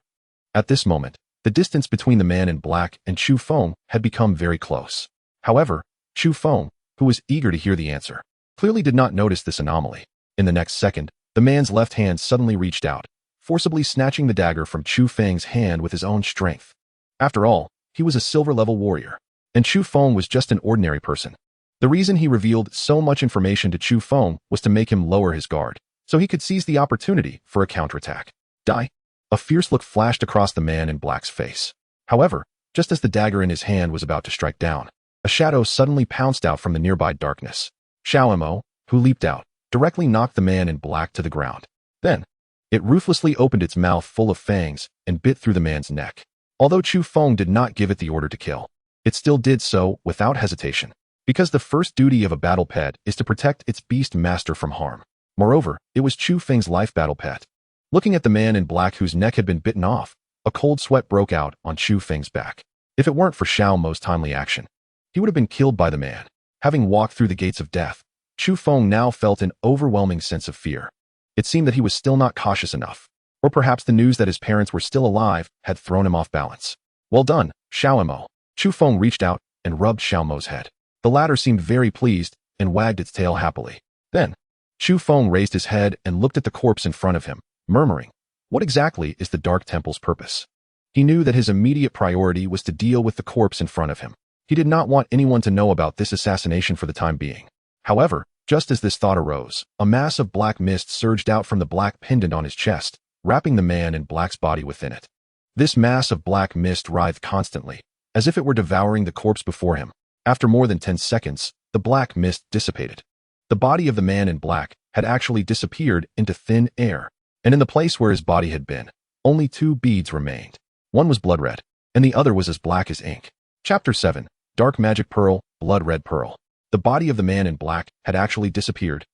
At this moment, the distance between the man in black and Chu Feng had become very close. However, Chu Feng, who was eager to hear the answer, clearly did not notice this anomaly. In the next second, the man's left hand suddenly reached out, forcibly snatching the dagger from Chu Feng's hand with his own strength. After all, he was a silver-level warrior, and Chu Feng was just an ordinary person. The reason he revealed so much information to Chu Feng was to make him lower his guard, so he could seize the opportunity for a counterattack. Die! A fierce look flashed across the man in black's face. However, just as the dagger in his hand was about to strike down, a shadow suddenly pounced out from the nearby darkness. Xiao Mo, who leaped out, directly knocked the man in black to the ground. Then, it ruthlessly opened its mouth full of fangs and bit through the man's neck. Although Chu Feng did not give it the order to kill, it still did so without hesitation, because the first duty of a battle pet is to protect its beast master from harm. Moreover, it was Chu Feng's life battle pet. Looking at the man in black whose neck had been bitten off, a cold sweat broke out on Chu Feng's back. If it weren't for Xiao Mo's timely action, he would have been killed by the man. Having walked through the gates of death, Chu Feng now felt an overwhelming sense of fear. It seemed that he was still not cautious enough, or perhaps the news that his parents were still alive had thrown him off balance. Well done, Xiao Mo. Chu Feng reached out and rubbed Xiao Mo's head. The latter seemed very pleased and wagged its tail happily. Then, Chu Feng raised his head and looked at the corpse in front of him, murmuring, What exactly is the Dark Temple's purpose? He knew that his immediate priority was to deal with the corpse in front of him. He did not want anyone to know about this assassination for the time being. However, just as this thought arose, a mass of black mist surged out from the black pendant on his chest, wrapping the man in black's body within it. This mass of black mist writhed constantly, as if it were devouring the corpse before him. After more than 10 seconds, the black mist dissipated. The body of the man in black had actually disappeared into thin air, and in the place where his body had been, only 2 beads remained. One was blood red, and the other was as black as ink. Chapter 7, Dark Magic Pearl, Blood Red Pearl. The body of the man in black had actually disappeared.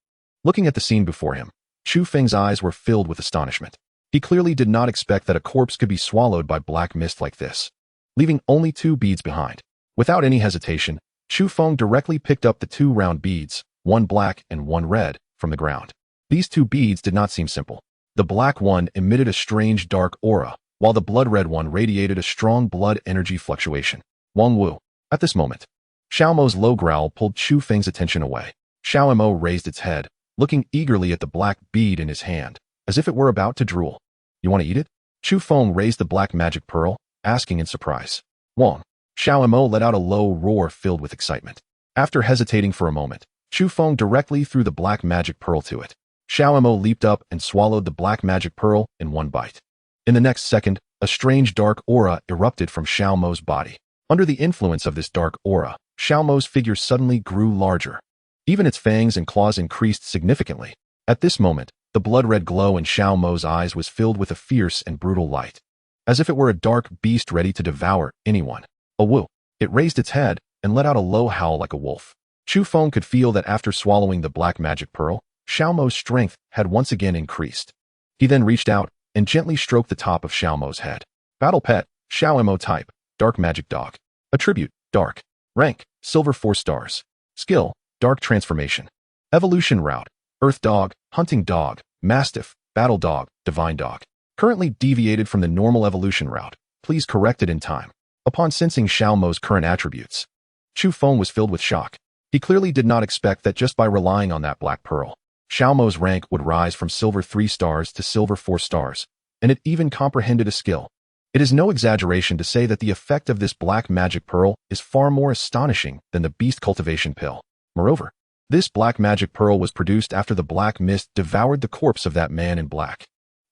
Looking at the scene before him, Chu Feng's eyes were filled with astonishment. He clearly did not expect that a corpse could be swallowed by black mist like this, leaving only 2 beads behind. Without any hesitation, Chu Feng directly picked up the 2 round beads, one black and one red, from the ground. These 2 beads did not seem simple. The black one emitted a strange dark aura, while the blood red one radiated a strong blood energy fluctuation. Wang Wu. At this moment, Xiao Mo's low growl pulled Chu Feng's attention away. Xiao Mo raised its head, looking eagerly at the black bead in his hand, as if it were about to drool. You want to eat it? Chu Feng raised the black magic pearl, asking in surprise. Wang. Xiao Mo let out a low roar filled with excitement. After hesitating for a moment, Chu Feng directly threw the black magic pearl to it. Xiao Mo leaped up and swallowed the black magic pearl in one bite. In the next second, a strange dark aura erupted from Xiao Mo's body. Under the influence of this dark aura, Xiao Mo's figure suddenly grew larger. Even its fangs and claws increased significantly. At this moment, the blood-red glow in Xiao Mo's eyes was filled with a fierce and brutal light, as if it were a dark beast ready to devour anyone. A woo! It raised its head and let out a low howl like a wolf. Chu Feng could feel that after swallowing the black magic pearl, Xiao Mo's strength had once again increased. He then reached out and gently stroked the top of Xiao Mo's head. Battle Pet, Xiao Mo type, Dark Magic Dog. Attribute, Dark. Rank, Silver 4 stars. Skill, Dark Transformation. Evolution Route, Earth Dog, Hunting Dog, Mastiff, Battle Dog, Divine Dog. Currently deviated from the normal evolution route. Please correct it in time. Upon sensing Xiao Mo's current attributes, Chu Feng was filled with shock. He clearly did not expect that just by relying on that black pearl, Xiao Mo's rank would rise from Silver 3 stars to Silver 4 stars, and it even comprehended a skill. It is no exaggeration to say that the effect of this black magic pearl is far more astonishing than the beast cultivation pill. Moreover, this black magic pearl was produced after the black mist devoured the corpse of that man in black.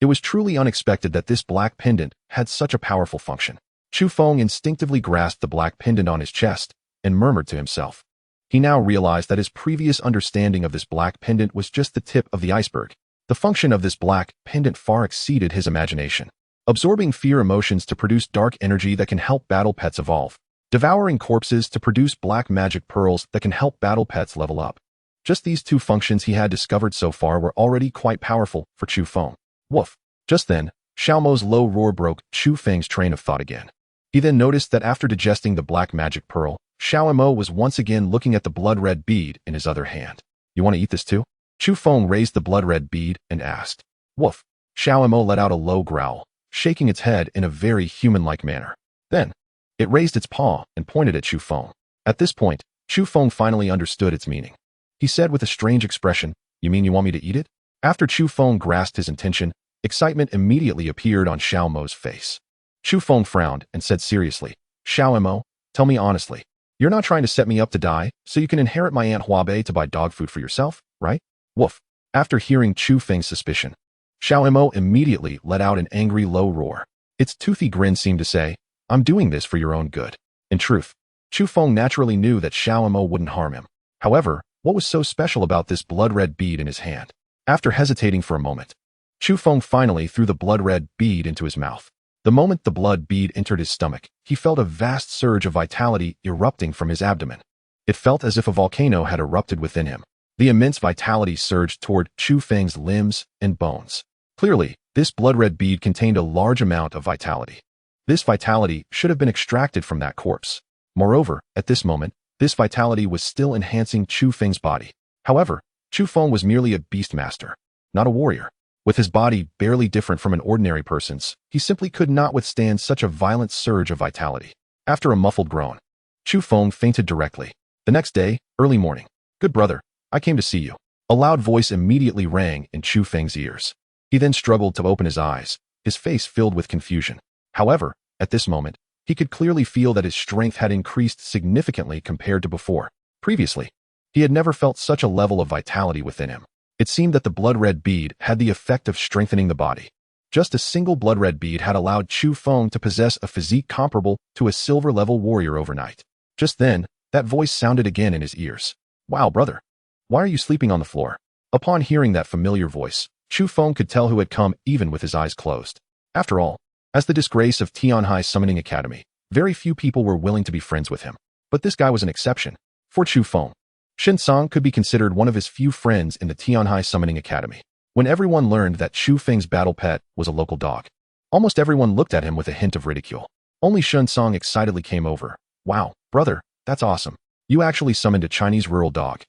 It was truly unexpected that this black pendant had such a powerful function. Chu Feng instinctively grasped the black pendant on his chest and murmured to himself. He now realized that his previous understanding of this black pendant was just the tip of the iceberg. The function of this black pendant far exceeded his imagination. Absorbing fear emotions to produce dark energy that can help battle pets evolve. Devouring corpses to produce black magic pearls that can help battle pets level up. Just these two functions he had discovered so far were already quite powerful for Chu Feng. Woof. Just then, Xiao Mo's low roar broke Chu Feng's train of thought again. He then noticed that after digesting the black magic pearl, Xiao Mo was once again looking at the blood-red bead in his other hand. You want to eat this too? Chu Feng raised the blood-red bead and asked. Woof. Xiao Mo let out a low growl, shaking its head in a very human-like manner. Then, it raised its paw and pointed at Chu Feng. At this point, Chu Feng finally understood its meaning. He said with a strange expression, "You mean you want me to eat it?" After Chu Feng grasped his intention, excitement immediately appeared on Xiao Mo's face. Chu Feng frowned and said seriously, "Xiao Mo, tell me honestly, you're not trying to set me up to die so you can inherit my Aunt Huabei to buy dog food for yourself, right?" Woof. After hearing Chu Feng's suspicion, Xiao Mo immediately let out an angry low roar. Its toothy grin seemed to say, "I'm doing this for your own good." In truth, Chu Feng naturally knew that Xiao Mo wouldn't harm him. However, what was so special about this blood-red bead in his hand? After hesitating for a moment, Chu Feng finally threw the blood-red bead into his mouth. The moment the blood bead entered his stomach, he felt a vast surge of vitality erupting from his abdomen. It felt as if a volcano had erupted within him. The immense vitality surged toward Chu Feng's limbs and bones. Clearly, this blood-red bead contained a large amount of vitality. This vitality should have been extracted from that corpse. Moreover, at this moment, this vitality was still enhancing Chu Feng's body. However, Chu Feng was merely a beast master, not a warrior. With his body barely different from an ordinary person's, he simply could not withstand such a violent surge of vitality. After a muffled groan, Chu Feng fainted directly. The next day, early morning. "Good brother, I came to see you." A loud voice immediately rang in Chu Feng's ears. He then struggled to open his eyes, his face filled with confusion. However, at this moment, he could clearly feel that his strength had increased significantly compared to before. Previously, he had never felt such a level of vitality within him. It seemed that the blood-red bead had the effect of strengthening the body. Just a single blood-red bead had allowed Chu Feng to possess a physique comparable to a silver-level warrior overnight. Just then, that voice sounded again in his ears. "Wow, brother. Why are you sleeping on the floor?" Upon hearing that familiar voice, Chu Feng could tell who had come even with his eyes closed. After all, as the disgrace of Tianhai Summoning Academy, very few people were willing to be friends with him. But this guy was an exception. For Chu Feng, Shinsong could be considered one of his few friends in the Tianhai Summoning Academy. When everyone learned that Chu Feng's battle pet was a local dog, almost everyone looked at him with a hint of ridicule. Only Shinsong excitedly came over. "Wow, brother, that's awesome. You actually summoned a Chinese rural dog.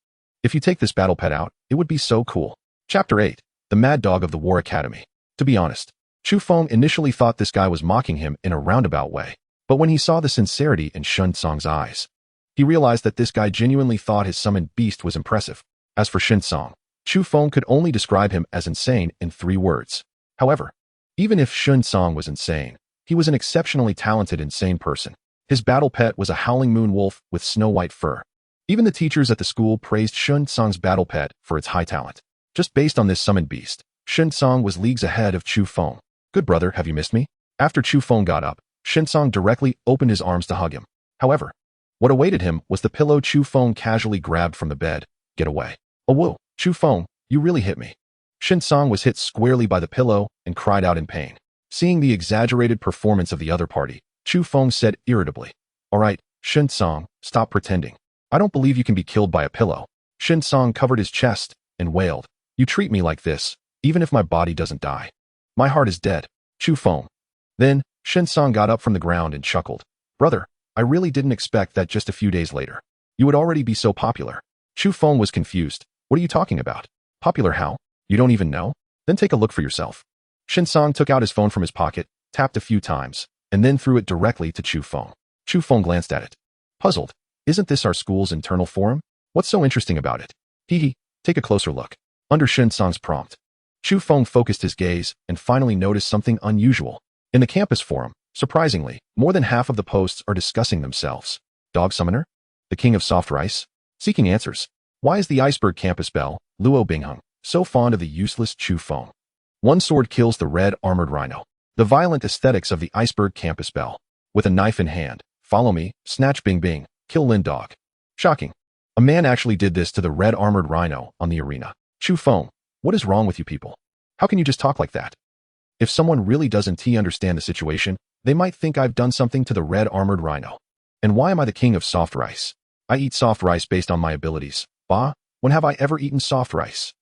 If you take this battle pet out, it would be so cool." Chapter 8. The Mad Dog of the War Academy. To be honest, Chu Feng initially thought this guy was mocking him in a roundabout way. But when he saw the sincerity in Shinsong's eyes, he realized that this guy genuinely thought his summoned beast was impressive. As for Shinsong, Chu Feng could only describe him as insane in 3 words. However, even if Shinsong was insane, he was an exceptionally talented insane person. His battle pet was a howling moon wolf with snow-white fur. Even the teachers at the school praised Shinsong's battle pet for its high talent. Just based on this summoned beast, Shinsong was leagues ahead of Chu Feng. "Good brother, have you missed me?" After Chu Feng got up, Shinsong directly opened his arms to hug him. However, what awaited him was the pillow Chu Feng casually grabbed from the bed. "Get away." "Oh whoa, Chu Feng, you really hit me." Shinsong was hit squarely by the pillow and cried out in pain. Seeing the exaggerated performance of the other party, Chu Feng said irritably, "All right, Shinsong, stop pretending. I don't believe you can be killed by a pillow." Shinsong covered his chest and wailed, "You treat me like this, even if my body doesn't die. My heart is dead." Chu Feng. Then, Shen Song got up from the ground and chuckled. Brother, I really didn't expect that just a few days later you would already be so popular. Chu Feng was confused. What are you talking about? Popular how? You don't even know? Then take a look for yourself. Shen Song took out his phone from his pocket, tapped a few times, and then threw it directly to Chu Feng. Chu Feng glanced at it. Puzzled. Isn't this our school's internal forum? What's so interesting about it? Hee, take a closer look. Under Shen Song's prompt, Chu Feng focused his gaze and finally noticed something unusual. In the campus forum, surprisingly, more than half of the posts are discussing themselves. Dog Summoner? The King of Soft Rice? Seeking answers. Why is the Iceberg Campus Belle, Luo Bingheng, so fond of the useless Chu Feng? One sword kills the red armored rhino. The violent aesthetics of the Iceberg Campus Belle. With a knife in hand, follow me, snatch Bing Bing, kill Lin Dog. Shocking. A man actually did this to the red armored rhino on the arena. Chu Feng, what is wrong with you people? How can you just talk like that? If someone really doesn't understand the situation, they might think I've done something to the red armored rhino. And why am I the king of soft rice? I eat soft rice based on my abilities. Bah, when have I ever eaten soft rice?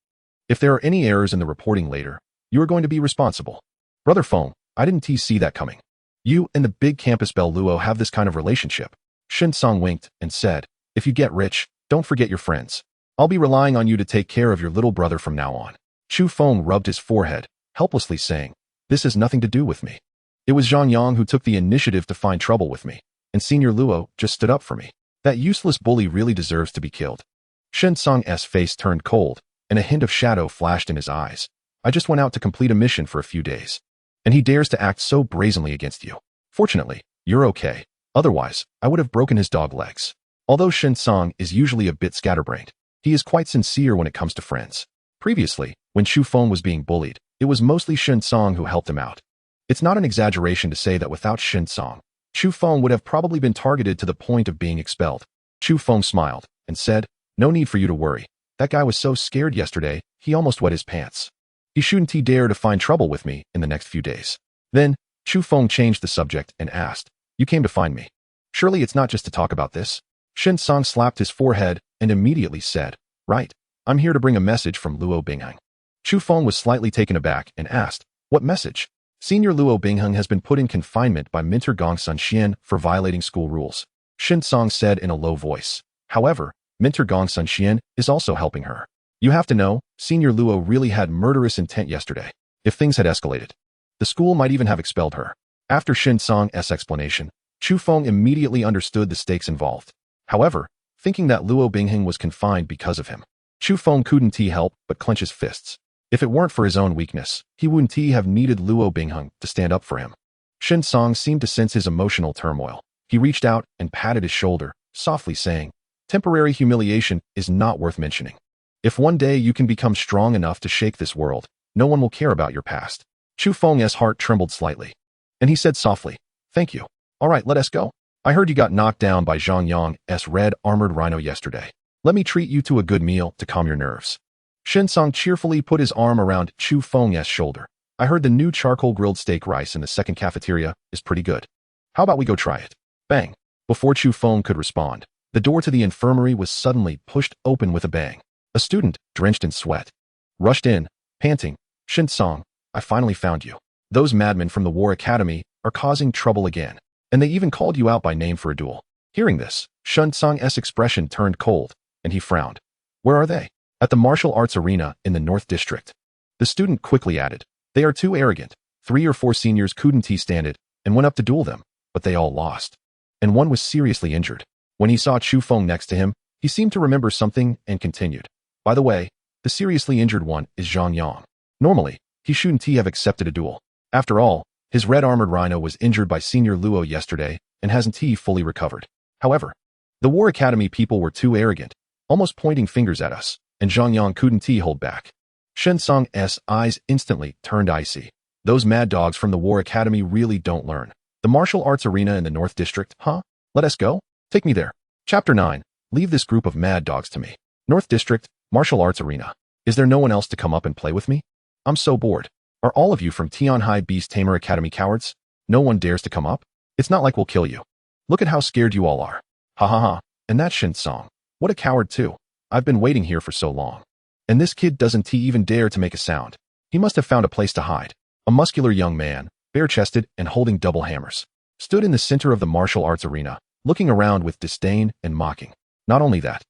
If there are any errors in the reporting later, you are going to be responsible. Brother Feng, I didn't see that coming. You and the big campus Belle Luo have this kind of relationship. Shen Song winked and said, if you get rich, don't forget your friends. I'll be relying on you to take care of your little brother from now on. Chu Feng rubbed his forehead, helplessly saying, this has nothing to do with me. It was Zhang Yang who took the initiative to find trouble with me, and Senior Luo just stood up for me. That useless bully really deserves to be killed. Shen Song's face turned cold, and a hint of shadow flashed in his eyes. I just went out to complete a mission for a few days. And he dares to act so brazenly against you. Fortunately, you're okay. Otherwise, I would have broken his dog legs. Although Shen Song is usually a bit scatterbrained, he is quite sincere when it comes to friends. Previously, when Chu Feng was being bullied, it was mostly Shen Song who helped him out. It's not an exaggeration to say that without Shen Song, Chu Feng would have probably been targeted to the point of being expelled. Chu Feng smiled and said, no need for you to worry. That guy was so scared yesterday, he almost wet his pants. He shouldn't dare to find trouble with me in the next few days. Then, Chu Feng changed the subject and asked, you came to find me. Surely it's not just to talk about this? Shen Song slapped his forehead and immediately said, right, I'm here to bring a message from Luo Bingheng. Chu Feng was slightly taken aback and asked, what message? Senior Luo Bingheng has been put in confinement by Minter Gongsun Xian for violating school rules. Shen Song said in a low voice. However, Minter Gongsun Xian is also helping her. You have to know, Senior Luo really had murderous intent yesterday. If things had escalated, the school might even have expelled her. After Shen Song's explanation, Chu Feng immediately understood the stakes involved. However, thinking that Luo Bingheng was confined because of him, Chu Feng couldn't help but clench his fists. If it weren't for his own weakness, he wouldn't have needed Luo Bingheng to stand up for him. Shen Song seemed to sense his emotional turmoil. He reached out and patted his shoulder, softly saying, temporary humiliation is not worth mentioning. If one day you can become strong enough to shake this world, no one will care about your past. Chu Feng's heart trembled slightly, and he said softly, thank you. All right, let us go. I heard you got knocked down by Zhang Yang's red armored rhino yesterday. Let me treat you to a good meal to calm your nerves. Shen Song cheerfully put his arm around Chu Feng's shoulder. I heard the new charcoal grilled steak rice in the second cafeteria is pretty good. How about we go try it? Bang. Before Chu Feng could respond, the door to the infirmary was suddenly pushed open with a bang. A student, drenched in sweat, rushed in, panting, Shen Song, I finally found you. Those madmen from the War Academy are causing trouble again, and they even called you out by name for a duel. Hearing this, Shen Song's expression turned cold, and he frowned. Where are they? At the martial arts arena in the North District. The student quickly added, they are too arrogant. 3 or 4 seniors couldn't stand it and went up to duel them, but they all lost. And one was seriously injured. When he saw Chu Feng next to him, he seemed to remember something and continued. By the way, the seriously injured one is Zhang Yang. Normally, he shouldn't have accepted a duel. After all, his red armored rhino was injured by Senior Luo yesterday and hasn't fully recovered. However, the War Academy people were too arrogant, almost pointing fingers at us, and Zhang Yang couldn't hold back. Shen Song's eyes instantly turned icy. Those mad dogs from the War Academy really don't learn. The martial arts arena in the North District, huh? Let us go? Take me there. Chapter 9. Leave this group of mad dogs to me. North District, martial arts arena. Is there no one else to come up and play with me? I'm so bored. Are all of you from Tianhai Beast Tamer Academy cowards? No one dares to come up? It's not like we'll kill you. Look at how scared you all are. Ha ha ha. And that Shen Song. What a coward too. I've been waiting here for so long. And this kid doesn't even dare to make a sound. He must have found a place to hide. A muscular young man, bare-chested and holding double hammers, stood in the center of the martial arts arena, looking around with disdain and mocking. Not only that,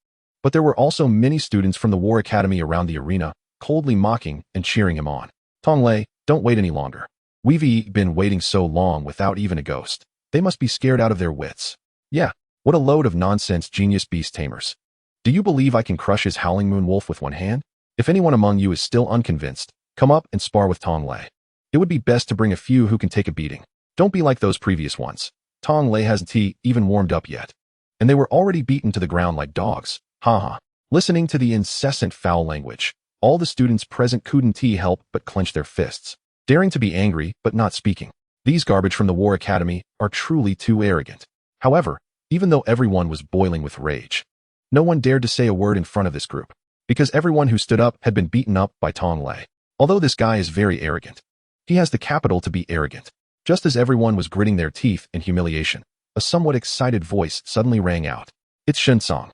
but there were also many students from the War Academy around the arena, coldly mocking and cheering him on. Tonglei, don't wait any longer. We've been waiting so long without even a ghost. They must be scared out of their wits. Yeah, what a load of nonsense, genius Beast Tamers. Do you believe I can crush his Howling Moon Wolf with one hand? If anyone among you is still unconvinced, come up and spar with Tonglei. It would be best to bring a few who can take a beating. Don't be like those previous ones. Tonglei hasn't even warmed up yet. And they were already beaten to the ground like dogs. Haha. Listening to the incessant foul language, all the students present couldn't help but clench their fists, daring to be angry but not speaking. These garbage from the War Academy are truly too arrogant. However, even though everyone was boiling with rage, no one dared to say a word in front of this group, because everyone who stood up had been beaten up by Tonglei. Although this guy is very arrogant, he has the capital to be arrogant. Just as everyone was gritting their teeth in humiliation, a somewhat excited voice suddenly rang out. It's Shinsong.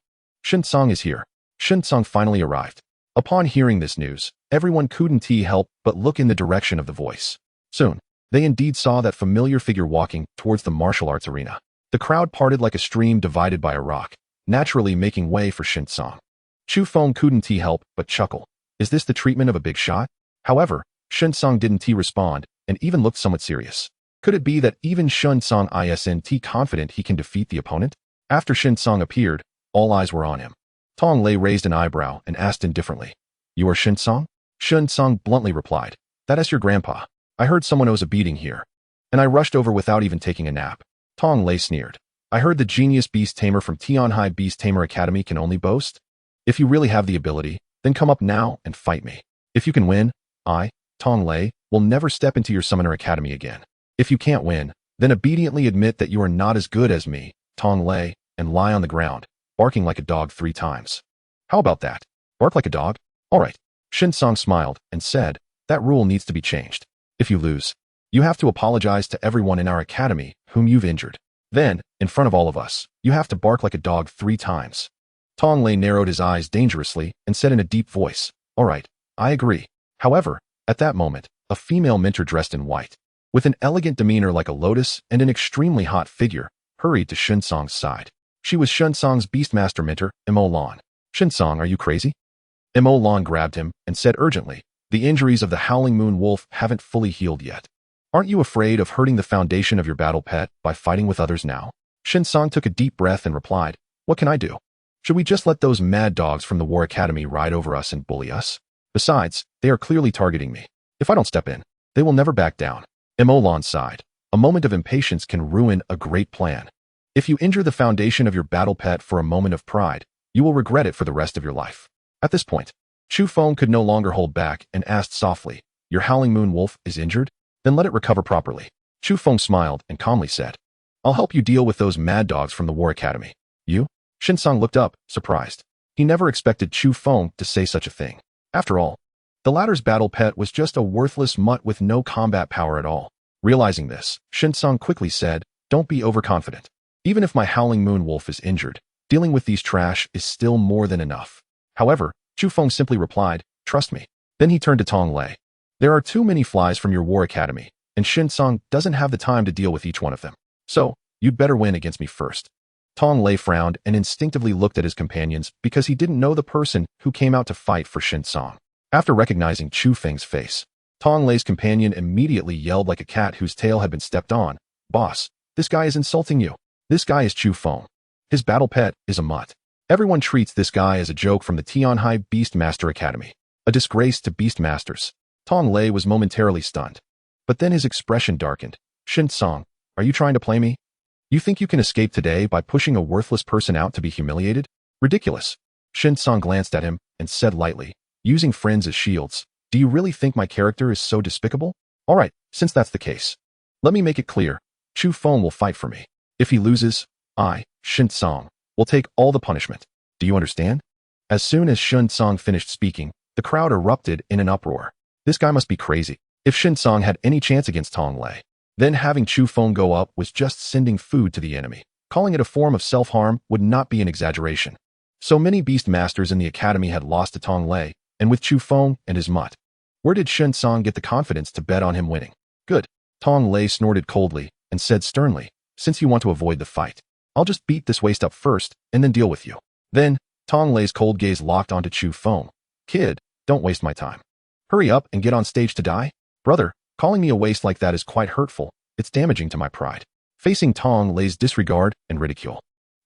Shinsong is here. Shinsong finally arrived. Upon hearing this news, everyone couldn't help but look in the direction of the voice. Soon, they indeed saw that familiar figure walking towards the martial arts arena. The crowd parted like a stream divided by a rock, naturally making way for Shinsong. Chu Feng couldn't help but chuckle. Is this the treatment of a big shot? However, Shinsong didn't respond and even looked somewhat serious. Could it be that even Shinsong isn't confident he can defeat the opponent? After Shinsong appeared, all eyes were on him. Tonglei raised an eyebrow and asked indifferently, "You are Shinsong?" Shinsong bluntly replied, "That is your grandpa. I heard someone owes a beating here, and I rushed over without even taking a nap." Tonglei sneered. "I heard the genius Beast Tamer from Tianhai Beast Tamer Academy can only boast? If you really have the ability, then come up now and fight me. If you can win, I, Tonglei, will never step into your Summoner Academy again. If you can't win, then obediently admit that you are not as good as me, Tonglei, and lie on the ground, barking like a dog 3 times. How about that? Bark like a dog? All right." Shinsong smiled and said, "That rule needs to be changed. If you lose, you have to apologize to everyone in our academy whom you've injured. Then, in front of all of us, you have to bark like a dog 3 times. Tonglei narrowed his eyes dangerously and said in a deep voice, "All right, I agree." However, at that moment, a female mentor dressed in white, with an elegant demeanor like a lotus and an extremely hot figure, hurried to Shinsong's side. She was Shinsong's Beastmaster mentor, Imolan. "Shinsong, are you crazy?" Imolan grabbed him and said urgently, "The injuries of the Howling Moon Wolf haven't fully healed yet. Aren't you afraid of hurting the foundation of your battle pet by fighting with others now?" Shinsong took a deep breath and replied, "What can I do? Should we just let those mad dogs from the War Academy ride over us and bully us? Besides, they are clearly targeting me. If I don't step in, they will never back down." Imolan sighed. A moment of impatience can ruin a great plan. If you injure the foundation of your battle pet for a moment of pride, you will regret it for the rest of your life. At this point, Chu Feng could no longer hold back and asked softly, "Your Howling Moon Wolf is injured? Then let it recover properly." Chu Feng smiled and calmly said, "I'll help you deal with those mad dogs from the War Academy." "You?" Shinsong looked up, surprised. He never expected Chu Feng to say such a thing. After all, the latter's battle pet was just a worthless mutt with no combat power at all. Realizing this, Shinsong quickly said, "Don't be overconfident. Even if my Howling Moon Wolf is injured, dealing with these trash is still more than enough." However, Chu Feng simply replied, "Trust me." Then he turned to Tonglei. "There are too many flies from your War Academy, and Shinsong doesn't have the time to deal with each one of them. So, you'd better win against me first." Tonglei frowned and instinctively looked at his companions because he didn't know the person who came out to fight for Shinsong. After recognizing Chu Feng's face, Tonglei's companion immediately yelled like a cat whose tail had been stepped on, "Boss, this guy is insulting you. This guy is Chu Feng. His battle pet is a mutt. Everyone treats this guy as a joke from the Tianhai Beastmaster Academy. A disgrace to Beastmasters." Tonglei was momentarily stunned. But then his expression darkened. "Shinsong, are you trying to play me? You think you can escape today by pushing a worthless person out to be humiliated? Ridiculous." Shinsong glanced at him and said lightly, "Using friends as shields, do you really think my character is so despicable? All right, since that's the case, let me make it clear. Chu Feng will fight for me. If he loses, I, Shinsong, will take all the punishment. Do you understand?" As soon as Shinsong finished speaking, the crowd erupted in an uproar. This guy must be crazy. If Shinsong had any chance against Tonglei, then having Chu Feng go up was just sending food to the enemy. Calling it a form of self-harm would not be an exaggeration. So many beast masters in the academy had lost to Tonglei, and with Chu Feng and his mutt, where did Shinsong get the confidence to bet on him winning? Good. Tong Lei snorted coldly and said sternly, since you want to avoid the fight, I'll just beat this waste up first and then deal with you. Then, Tong Lei's cold gaze locked onto Chu Feng. Kid, don't waste my time. Hurry up and get on stage to die? Brother, calling me a waste like that is quite hurtful. It's damaging to my pride. Facing Tong Lei's disregard and ridicule,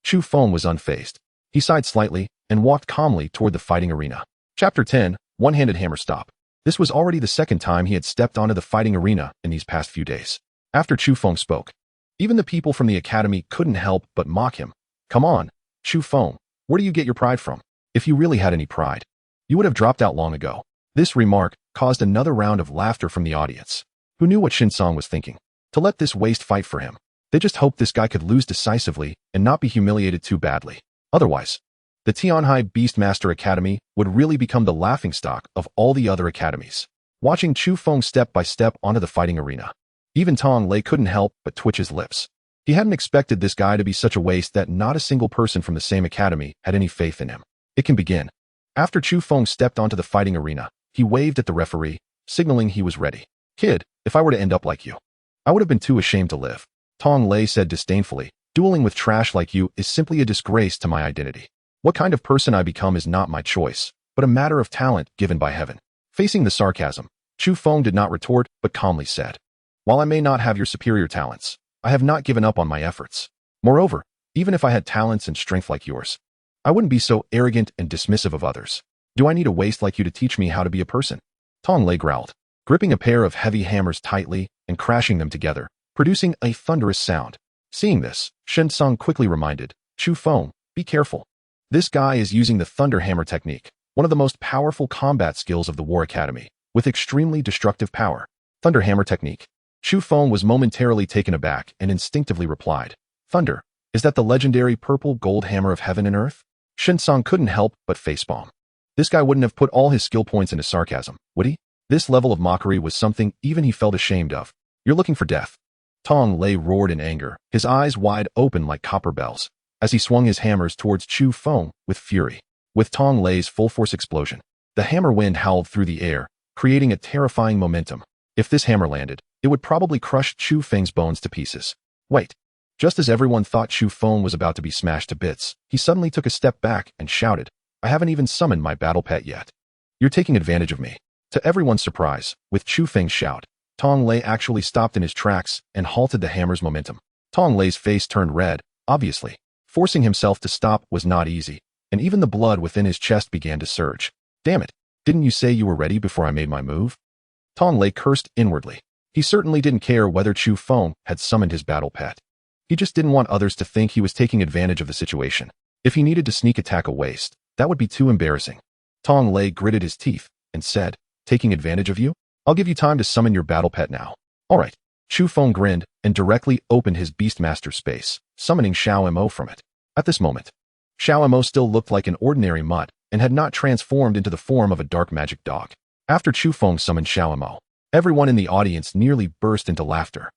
Chu Feng was unfazed. He sighed slightly and walked calmly toward the fighting arena. Chapter 10, One-Handed Hammer Stop. This was already the second time he had stepped onto the fighting arena in these past few days. After Chu Feng spoke, even the people from the academy couldn't help but mock him. Come on, Chu Feng, where do you get your pride from? If you really had any pride, you would have dropped out long ago. This remark caused another round of laughter from the audience, who knew what Shinsong was thinking. To let this waste fight for him. They just hoped this guy could lose decisively and not be humiliated too badly. Otherwise, the Tianhai Beastmaster Academy would really become the laughingstock of all the other academies. Watching Chu Feng step by step onto the fighting arena, even Tong Lei couldn't help but twitch his lips. He hadn't expected this guy to be such a waste that not a single person from the same academy had any faith in him. It can begin. After Chu Feng stepped onto the fighting arena, he waved at the referee, signaling he was ready. Kid, if I were to end up like you, I would have been too ashamed to live. Tong Lei said disdainfully, dueling with trash like you is simply a disgrace to my identity. What kind of person I become is not my choice, but a matter of talent given by heaven. Facing the sarcasm, Chu Feng did not retort, but calmly said, while I may not have your superior talents, I have not given up on my efforts. Moreover, even if I had talents and strength like yours, I wouldn't be so arrogant and dismissive of others. Do I need a waste like you to teach me how to be a person? Tong Lei growled, gripping a pair of heavy hammers tightly and crashing them together, producing a thunderous sound. Seeing this, Shinsong quickly reminded, Chu Feng, be careful. This guy is using the Thunder Hammer technique, one of the most powerful combat skills of the War Academy, with extremely destructive power. Thunder Hammer technique. Chu Feng was momentarily taken aback and instinctively replied, Thunder, is that the legendary purple gold hammer of heaven and earth? Shinsong couldn't help but facepalm. This guy wouldn't have put all his skill points into sarcasm, would he? This level of mockery was something even he felt ashamed of. You're looking for death. Tong Lei roared in anger, his eyes wide open like copper bells, as he swung his hammers towards Chu Feng with fury. With Tong Lei's full-force explosion, the hammer wind howled through the air, creating a terrifying momentum. If this hammer landed, it would probably crush Chu Feng's bones to pieces. Wait. Just as everyone thought Chu Feng was about to be smashed to bits, he suddenly took a step back and shouted, I haven't even summoned my battle pet yet. You're taking advantage of me. To everyone's surprise, with Chu Feng's shout, Tong Lei actually stopped in his tracks and halted the hammer's momentum. Tong Lei's face turned red, obviously. Forcing himself to stop was not easy, and even the blood within his chest began to surge. Damn it, didn't you say you were ready before I made my move? Tong Lei cursed inwardly. He certainly didn't care whether Chu Feng had summoned his battle pet. He just didn't want others to think he was taking advantage of the situation. If he needed to sneak attack a waste, that would be too embarrassing. Tong Lei gritted his teeth and said, taking advantage of you? I'll give you time to summon your battle pet now. All right. Chu Feng grinned and directly opened his Beastmaster space, summoning Xiao Mo from it. At this moment, Xiao Mo still looked like an ordinary mutt and had not transformed into the form of a dark magic dog. After Chu Feng summoned Xiao Mo, everyone in the audience nearly burst into laughter.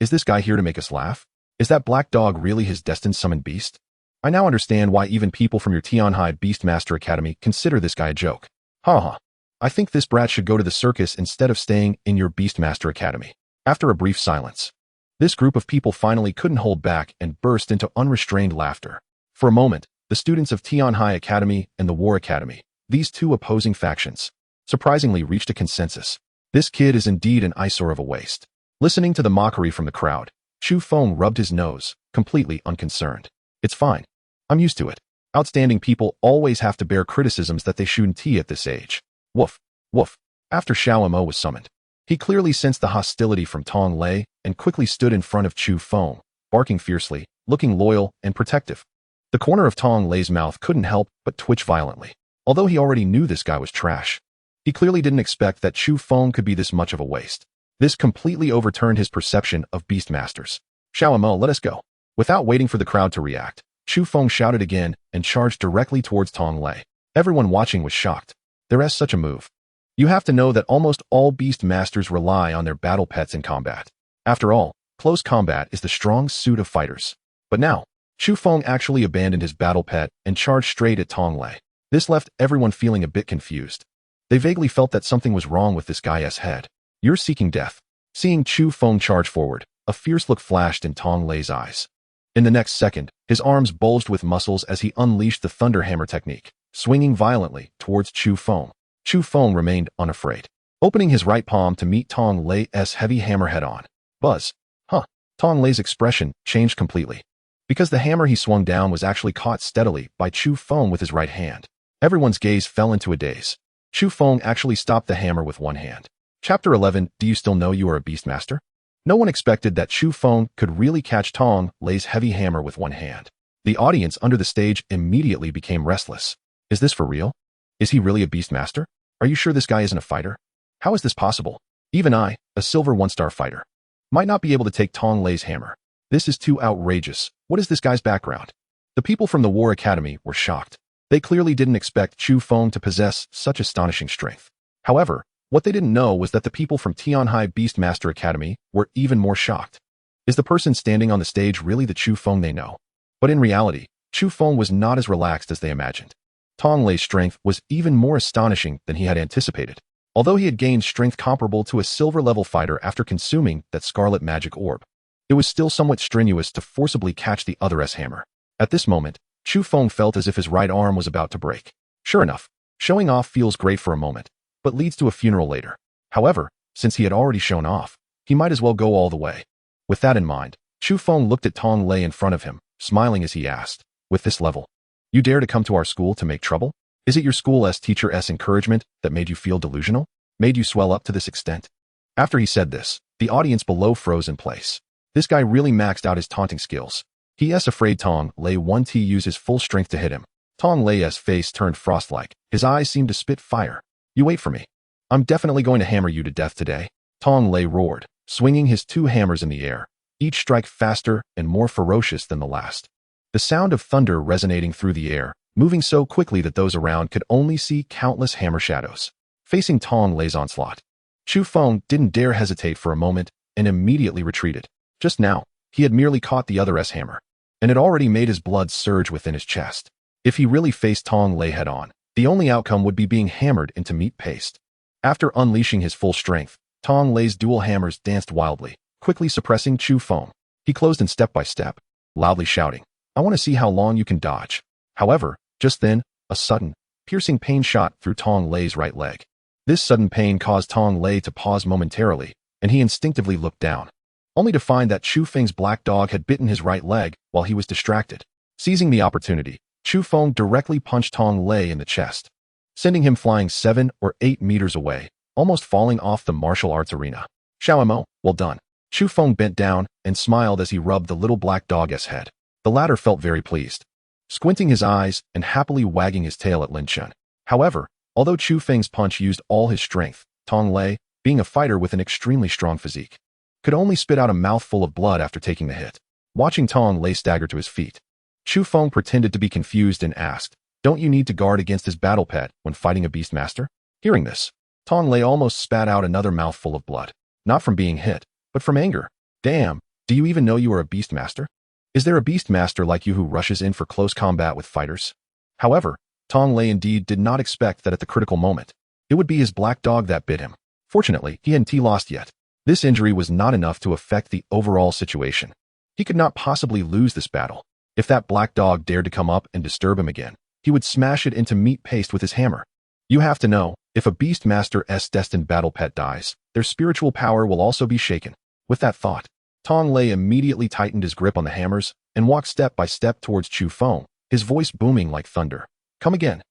Is this guy here to make us laugh? Is that black dog really his destined summoned beast? I now understand why even people from your Tianhai Beastmaster Academy consider this guy a joke. Ha. I think this brat should go to the circus instead of staying in your Beastmaster Academy. After a brief silence, this group of people finally couldn't hold back and burst into unrestrained laughter. For a moment, the students of Tianhai Academy and the War Academy, these two opposing factions, surprisingly reached a consensus. This kid is indeed an eyesore of a waste. Listening to the mockery from the crowd, Chu Feng rubbed his nose, completely unconcerned. It's fine. I'm used to it. Outstanding people always have to bear criticisms that they shouldn't at this age. Woof. Woof. After Xiao Mo was summoned, he clearly sensed the hostility from Tong Lei and quickly stood in front of Chu Feng, barking fiercely, looking loyal and protective. The corner of Tong Lei's mouth couldn't help but twitch violently. Although he already knew this guy was trash, he clearly didn't expect that Chu Feng could be this much of a waste. This completely overturned his perception of Beastmasters. Xiao Mo, let us go. Without waiting for the crowd to react, Chu Feng shouted again and charged directly towards Tong Lei. Everyone watching was shocked. There is such a move. You have to know that almost all Beastmasters rely on their battle pets in combat. After all, close combat is the strong suit of fighters. But now, Chu Feng actually abandoned his battle pet and charged straight at Tong Lei. This left everyone feeling a bit confused. They vaguely felt that something was wrong with this guy's head. You're seeking death. Seeing Chu Feng charge forward, a fierce look flashed in Tong Lei's eyes. In the next second, his arms bulged with muscles as he unleashed the Thunder Hammer technique, swinging violently towards Chu Feng. Chu Feng remained unafraid, opening his right palm to meet Tong Lei's heavy hammer head-on. Buzz. Huh. Tong Lei's expression changed completely, because the hammer he swung down was actually caught steadily by Chu Feng with his right hand. Everyone's gaze fell into a daze. Chu Feng actually stopped the hammer with one hand. Chapter 11. Do you still know you are a Beastmaster? No one expected that Chu Feng could really catch Tong Lei's heavy hammer with one hand. The audience under the stage immediately became restless. Is this for real? Is he really a Beastmaster? Are you sure this guy isn't a fighter? How is this possible? Even I, a silver one-star fighter, might not be able to take Tong Lei's hammer. This is too outrageous. What is this guy's background? The people from the War Academy were shocked. They clearly didn't expect Chu Feng to possess such astonishing strength. However, what they didn't know was that the people from Tianhai Beastmaster Academy were even more shocked. Is the person standing on the stage really the Chu Feng they know? But in reality, Chu Feng was not as relaxed as they imagined. Tong Lei's strength was even more astonishing than he had anticipated. Although he had gained strength comparable to a silver-level fighter after consuming that scarlet magic orb, it was still somewhat strenuous to forcibly catch the other's hammer. At this moment, Chu Feng felt as if his right arm was about to break. Sure enough, showing off feels great for a moment, but leads to a funeral later. However, since he had already shown off, he might as well go all the way. With that in mind, Chu Feng looked at Tong Lei in front of him, smiling as he asked, with this level, you dare to come to our school to make trouble? Is it your school's teacher's encouragement that made you feel delusional? Made you swell up to this extent? After he said this, the audience below froze in place. This guy really maxed out his taunting skills. He*s afraid Tong Lei wanted to use his full strength to hit him. Tong Lei's face turned frost-like. His eyes seemed to spit fire. You wait for me. I'm definitely going to hammer you to death today. Tong Lei roared, swinging his two hammers in the air, each strike faster and more ferocious than the last. The sound of thunder resonating through the air, moving so quickly that those around could only see countless hammer shadows. Facing Tong Lei's onslaught, Chu Feng didn't dare hesitate for a moment and immediately retreated. Just now, he had merely caught the other's hammer, and it already made his blood surge within his chest. If he really faced Tong Lei head-on, the only outcome would be being hammered into meat paste. After unleashing his full strength, Tong Lei's dual hammers danced wildly, quickly suppressing Chu Feng. He closed in step by step, loudly shouting, I want to see how long you can dodge. However, just then, a sudden, piercing pain shot through Tong Lei's right leg. This sudden pain caused Tong Lei to pause momentarily, and he instinctively looked down, only to find that Chu Feng's black dog had bitten his right leg while he was distracted. Seizing the opportunity, Chu Feng directly punched Tong Lei in the chest, sending him flying 7 or 8 meters away, almost falling off the martial arts arena. Xiao Mo, well done. Chu Feng bent down and smiled as he rubbed the little black dog's head. The latter felt very pleased, squinting his eyes and happily wagging his tail at Lin Chun. However, although Chu Feng's punch used all his strength, Tong Lei, being a fighter with an extremely strong physique, could only spit out a mouthful of blood after taking the hit. Watching Tong Lei stagger to his feet, Chu Feng pretended to be confused and asked, don't you need to guard against his battle pet when fighting a Beastmaster? Hearing this, Tong Lei almost spat out another mouthful of blood, not from being hit, but from anger. Damn, do you even know you are a Beastmaster? Is there a Beastmaster like you who rushes in for close combat with fighters? However, Tong Lei indeed did not expect that at the critical moment, it would be his black dog that bit him. Fortunately, he hadn't lost yet. This injury was not enough to affect the overall situation. He could not possibly lose this battle. If that black dog dared to come up and disturb him again, he would smash it into meat paste with his hammer. You have to know, if a Beastmaster's destined battle pet dies, their spiritual power will also be shaken. With that thought, Tong Lei immediately tightened his grip on the hammers and walked step by step towards Chu Feng, his voice booming like thunder. Come again.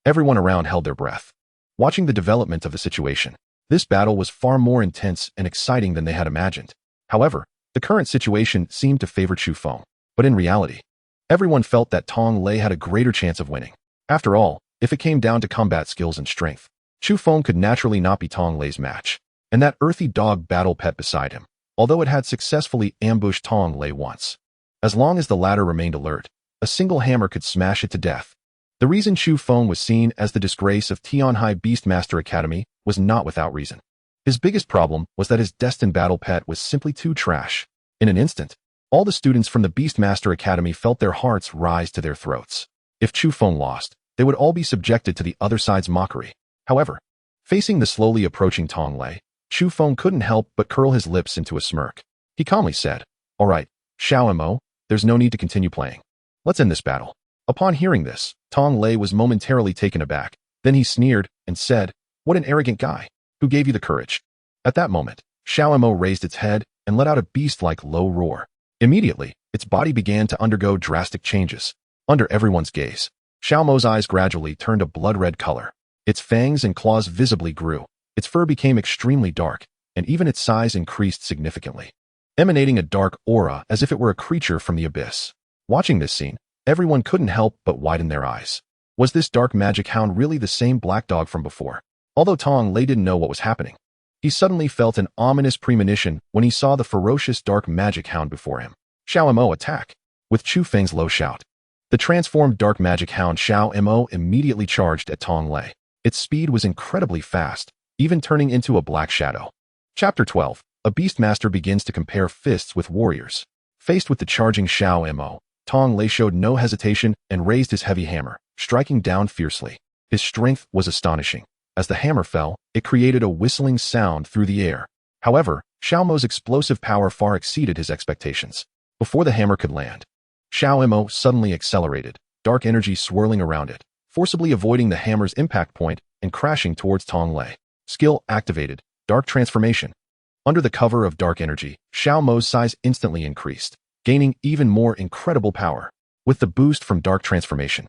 Everyone around held their breath, watching the development of the situation. This battle was far more intense and exciting than they had imagined. However, the current situation seemed to favor Chu Feng, but in reality, everyone felt that Tong Lei had a greater chance of winning. After all, if it came down to combat skills and strength, Chu Feng could naturally not be Tong Lei's match. And that earthy dog battle pet beside him, although it had successfully ambushed Tong Lei once, as long as the latter remained alert, a single hammer could smash it to death. The reason Chu Feng was seen as the disgrace of Tianhai Beastmaster Academy was not without reason. His biggest problem was that his destined battle pet was simply too trash. In an instant, all the students from the Beastmaster Academy felt their hearts rise to their throats. If Chu Feng lost, they would all be subjected to the other side's mockery. However, facing the slowly approaching Tong Lei, Chu Feng couldn't help but curl his lips into a smirk. He calmly said, "All right, Xiao Mo, there's no need to continue playing. Let's end this battle." Upon hearing this, Tong Lei was momentarily taken aback. Then he sneered and said, "What an arrogant guy. Who gave you the courage?" At that moment, Xiao Mo raised its head and let out a beast-like low roar. Immediately, its body began to undergo drastic changes. Under everyone's gaze, Xiao Mo's eyes gradually turned a blood-red color. Its fangs and claws visibly grew. Its fur became extremely dark, and even its size increased significantly, emanating a dark aura as if it were a creature from the abyss. Watching this scene, everyone couldn't help but widen their eyes. Was this dark magic hound really the same black dog from before? Although Tong Lei didn't know what was happening, he suddenly felt an ominous premonition when he saw the ferocious dark magic hound before him. Xiao Mo attack! With Chu Feng's low shout, the transformed dark magic hound Xiao Mo immediately charged at Tong Lei. Its speed was incredibly fast, even turning into a black shadow. Chapter 12. A Beastmaster begins to compare fists with warriors. Faced with the charging Xiao Mo, Tong Lei showed no hesitation and raised his heavy hammer, striking down fiercely. His strength was astonishing. As the hammer fell, it created a whistling sound through the air. However, Xiao Mo's explosive power far exceeded his expectations. Before the hammer could land, Xiao Mo suddenly accelerated, dark energy swirling around it, forcibly avoiding the hammer's impact point and crashing towards Tong Lei. Skill activated, Dark Transformation. Under the cover of dark energy, Xiao Mo's size instantly increased, gaining even more incredible power. With the boost from Dark Transformation,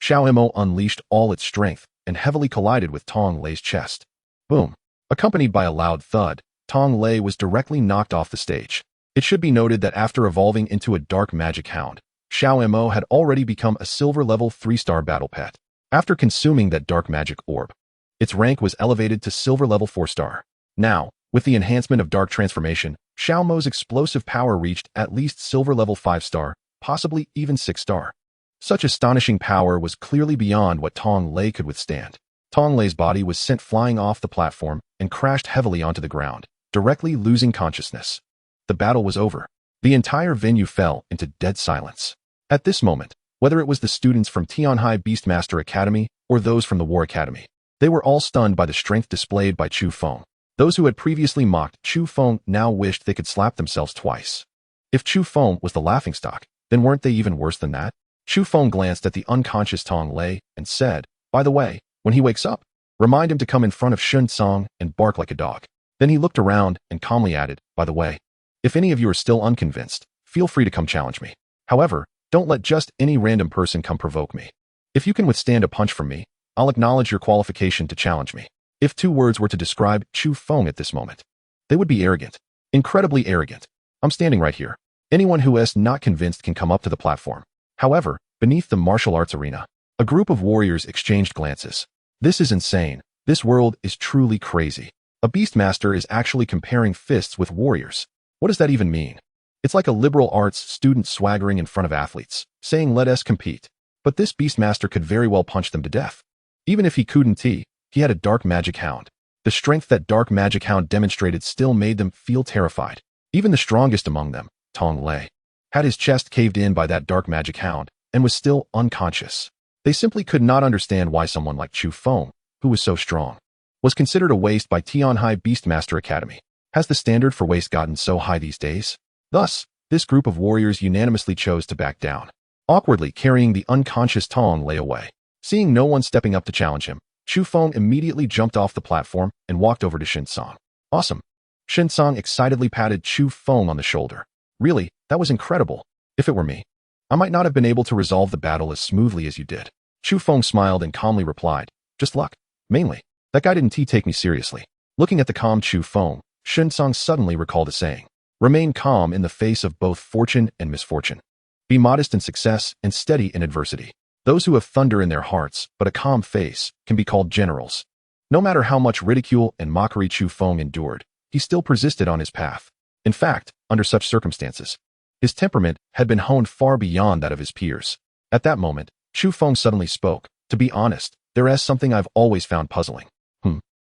Xiao Mo unleashed all its strength and heavily collided with Tong Lei's chest. Boom! Accompanied by a loud thud, Tong Lei was directly knocked off the stage. It should be noted that after evolving into a dark magic hound, Xiao Mo had already become a silver level 3-star battle pet. After consuming that dark magic orb, its rank was elevated to silver level 4-star. Now, with the enhancement of Dark Transformation, Xiao Mo's explosive power reached at least silver level 5-star, possibly even 6-star. Such astonishing power was clearly beyond what Tong Lei could withstand. Tong Lei's body was sent flying off the platform and crashed heavily onto the ground, directly losing consciousness. The battle was over. The entire venue fell into dead silence. At this moment, whether it was the students from Tianhai Beastmaster Academy or those from the War Academy, they were all stunned by the strength displayed by Chu Feng. Those who had previously mocked Chu Feng now wished they could slap themselves twice. If Chu Feng was the laughingstock, then weren't they even worse than that? Chu Feng glanced at the unconscious Tong Lei and said, "By the way, when he wakes up, remind him to come in front of Shun Song and bark like a dog." Then he looked around and calmly added, "By the way, if any of you are still unconvinced, feel free to come challenge me. However, don't let just any random person come provoke me. If you can withstand a punch from me, I'll acknowledge your qualification to challenge me." If 2 words were to describe Chu Feng at this moment, they would be arrogant. Incredibly arrogant. I'm standing right here. Anyone who is not convinced can come up to the platform. However, beneath the martial arts arena, a group of warriors exchanged glances. This is insane. This world is truly crazy. A Beastmaster is actually comparing fists with warriors. What does that even mean? It's like a liberal arts student swaggering in front of athletes, saying let us compete. But this Beastmaster could very well punch them to death. Even if he couldn't, he had a dark magic hound. The strength that dark magic hound demonstrated still made them feel terrified. Even the strongest among them, Tong Lei, had his chest caved in by that dark magic hound and was still unconscious. They simply could not understand why someone like Chu Feng, who was so strong, was considered a waste by Tianhai Beastmaster Academy. Has the standard for waste gotten so high these days? Thus, this group of warriors unanimously chose to back down, awkwardly carrying the unconscious Tong Lei away. Seeing no one stepping up to challenge him, Chu Feng immediately jumped off the platform and walked over to Shin Song. "Awesome." Shin Song excitedly patted Chu Feng on the shoulder. "Really, that was incredible. If it were me, I might not have been able to resolve the battle as smoothly as you did." Chu Feng smiled and calmly replied, "Just luck. Mainly, that guy didn't take me seriously." Looking at the calm Chu Feng, Shin Song suddenly recalled a saying: "Remain calm in the face of both fortune and misfortune. Be modest in success and steady in adversity. Those who have thunder in their hearts but a calm face can be called generals." No matter how much ridicule and mockery Chu Feng endured, he still persisted on his path. In fact, under such circumstances, his temperament had been honed far beyond that of his peers. At that moment, Chu Feng suddenly spoke. "To be honest, there is something I've always found puzzling.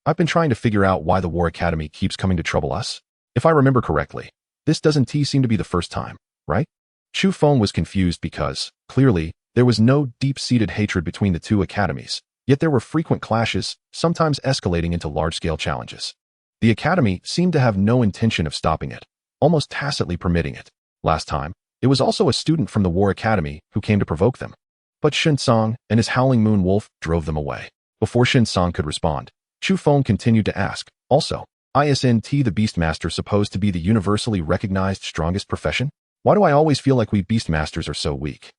I've been trying to figure out why the War Academy keeps coming to trouble us. If I remember correctly, this doesn't seem to be the first time, right?" Chu Feng was confused because, clearly, there was no deep-seated hatred between the 2 academies, yet there were frequent clashes, sometimes escalating into large-scale challenges. The academy seemed to have no intention of stopping it, almost tacitly permitting it. Last time, it was also a student from the War Academy who came to provoke them. But Shinsong and his Howling Moon Wolf drove them away. Before Shinsong could respond, Chu Feng continued to ask, also, isn't the Beastmaster supposed to be the universally recognized strongest profession? Why do I always feel like we Beastmasters are so weak?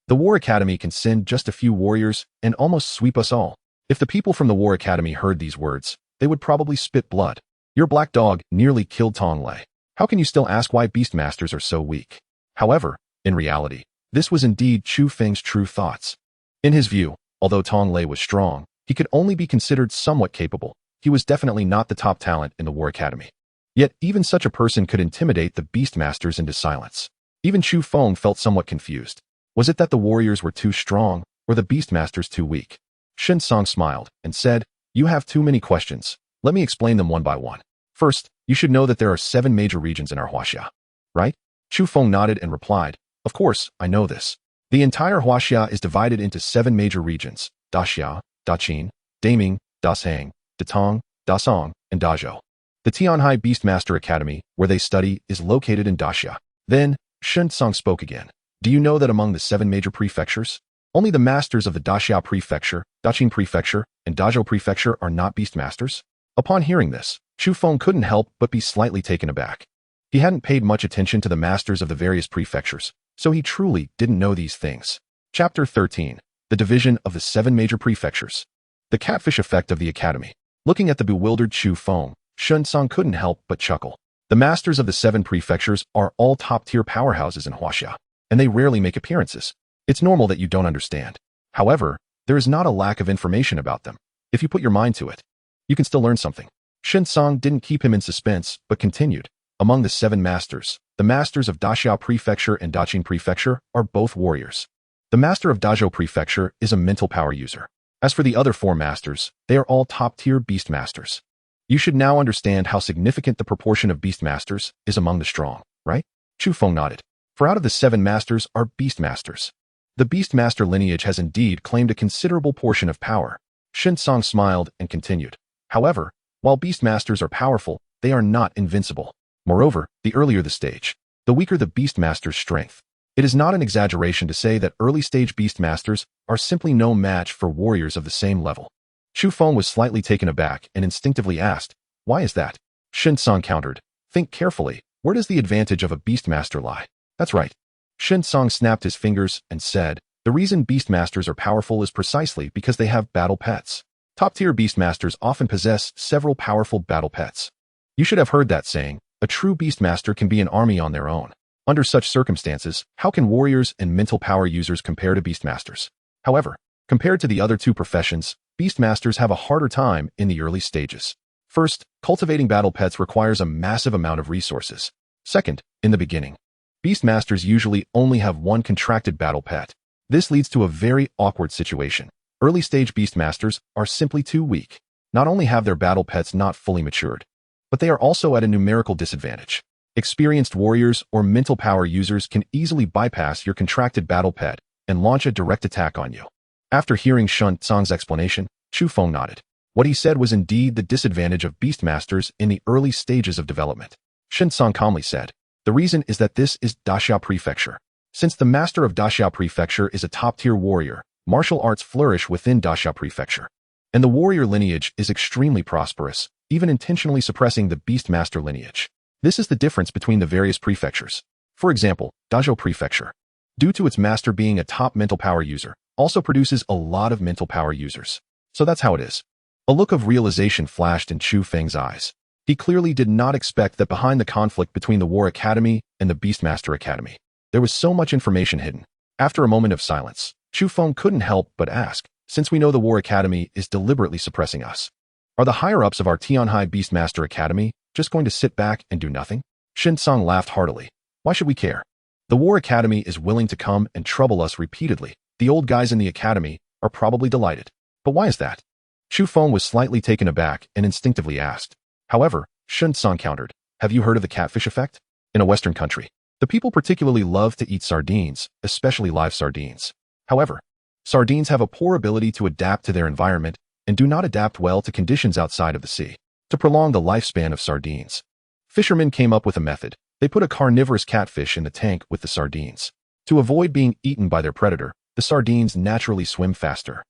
The War Academy can send just a few warriors and almost sweep us all. If the people from the War Academy heard these words, they would probably spit blood. Your black dog nearly killed Tong Lei. How can you still ask why Beastmasters are so weak? However, in reality, this was indeed Chu Feng's true thoughts. In his view, although Tong Lei was strong, he could only be considered somewhat capable. He was definitely not the top talent in the War Academy. Yet, even such a person could intimidate the Beastmasters into silence. Even Chu Feng felt somewhat confused. Was it that the warriors were too strong, or the Beastmasters too weak? Shinsong smiled and said, "You have too many questions. Let me explain them one by one. First, you should know that there are 7 major regions in our Huaxia. Right?" Chu Feng nodded and replied, "Of course, I know this. The entire Huaxia is divided into 7 major regions: Daxia, Daqin, Daming, Dashang, Datong, Dasong, and Dazhou. The Tianhai Beastmaster Academy, where they study, is located in Daxia." Then, Shinsong spoke again. "Do you know that among the 7 major prefectures, only the masters of the Daxia Prefecture, Daqin Prefecture, and Dazhou Prefecture are not Beastmasters?" Upon hearing this, Chu Feng couldn't help but be slightly taken aback. He hadn't paid much attention to the masters of the various prefectures, so he truly didn't know these things. Chapter 13. The Division of the 7 Major Prefectures. The catfish effect of the academy. Looking at the bewildered Chu Feng, Shinsong couldn't help but chuckle. The masters of the 7 prefectures are all top-tier powerhouses in Huaxia, and they rarely make appearances. It's normal that you don't understand. However, there is not a lack of information about them. If you put your mind to it, you can still learn something. Shinsong didn't keep him in suspense, but continued. Among the 7 masters, the masters of Daxia Prefecture and Daqin Prefecture are both warriors. The master of Dazhou Prefecture is a mental power user. As for the other 4 masters, they are all top-tier Beastmasters. You should now understand how significant the proportion of Beastmasters is among the strong, right? Chu Feng nodded. For out of the 7 masters are Beastmasters. The Beastmaster lineage has indeed claimed a considerable portion of power. Shinsong smiled and continued. However, while Beastmasters are powerful, they are not invincible. Moreover, the earlier the stage, the weaker the Beastmaster's strength. It is not an exaggeration to say that early-stage Beastmasters are simply no match for warriors of the same level. Chu Feng was slightly taken aback and instinctively asked, "Why is that?" Shinsong countered, "Think carefully, where does the advantage of a Beastmaster lie?" "That's right." Shinsong snapped his fingers and said, "The reason Beastmasters are powerful is precisely because they have battle pets. Top-tier Beastmasters often possess several powerful battle pets. You should have heard that saying, a true Beastmaster can be an army on their own. Under such circumstances, how can warriors and mental power users compare to Beastmasters? However, compared to the other 2 professions, Beastmasters have a harder time in the early stages. First, cultivating battle pets requires a massive amount of resources. Second, in the beginning, Beastmasters usually only have 1 contracted battle pet. This leads to a very awkward situation. Early-stage Beastmasters are simply too weak. Not only have their battle pets not fully matured, but they are also at a numerical disadvantage. Experienced warriors or mental power users can easily bypass your contracted battle pet and launch a direct attack on you. After hearing Shinsong's explanation, Chu Feng nodded. What he said was indeed the disadvantage of Beastmasters in the early stages of development. Shinsong calmly said, "The reason is that this is Daxia Prefecture. Since the master of Daxia Prefecture is a top-tier warrior, martial arts flourish within Daxia Prefecture. And the warrior lineage is extremely prosperous, even intentionally suppressing the Beastmaster lineage. This is the difference between the various prefectures. For example, Dazhou Prefecture, due to its master being a top mental power user, also produces a lot of mental power users. So that's how it is." A look of realization flashed in Chu Feng's eyes. He clearly did not expect that behind the conflict between the War Academy and the Beastmaster Academy, there was so much information hidden. After a moment of silence, Chu Feng couldn't help but ask, "Since we know the War Academy is deliberately suppressing us, are the higher-ups of our Tianhai Beastmaster Academy just going to sit back and do nothing?" Shinsong laughed heartily. "Why should we care? The War Academy is willing to come and trouble us repeatedly. The old guys in the academy are probably delighted. But why is that?" Chu Feng was slightly taken aback and instinctively asked. However, Shinsong countered, "Have you heard of the catfish effect? In a Western country, the people particularly love to eat sardines, especially live sardines. However, sardines have a poor ability to adapt to their environment and do not adapt well to conditions outside of the sea. to prolong the lifespan of sardines. Fishermen came up with a method. They put a carnivorous catfish in the tank with the sardines. To avoid being eaten by their predator, the sardines naturally swim faster,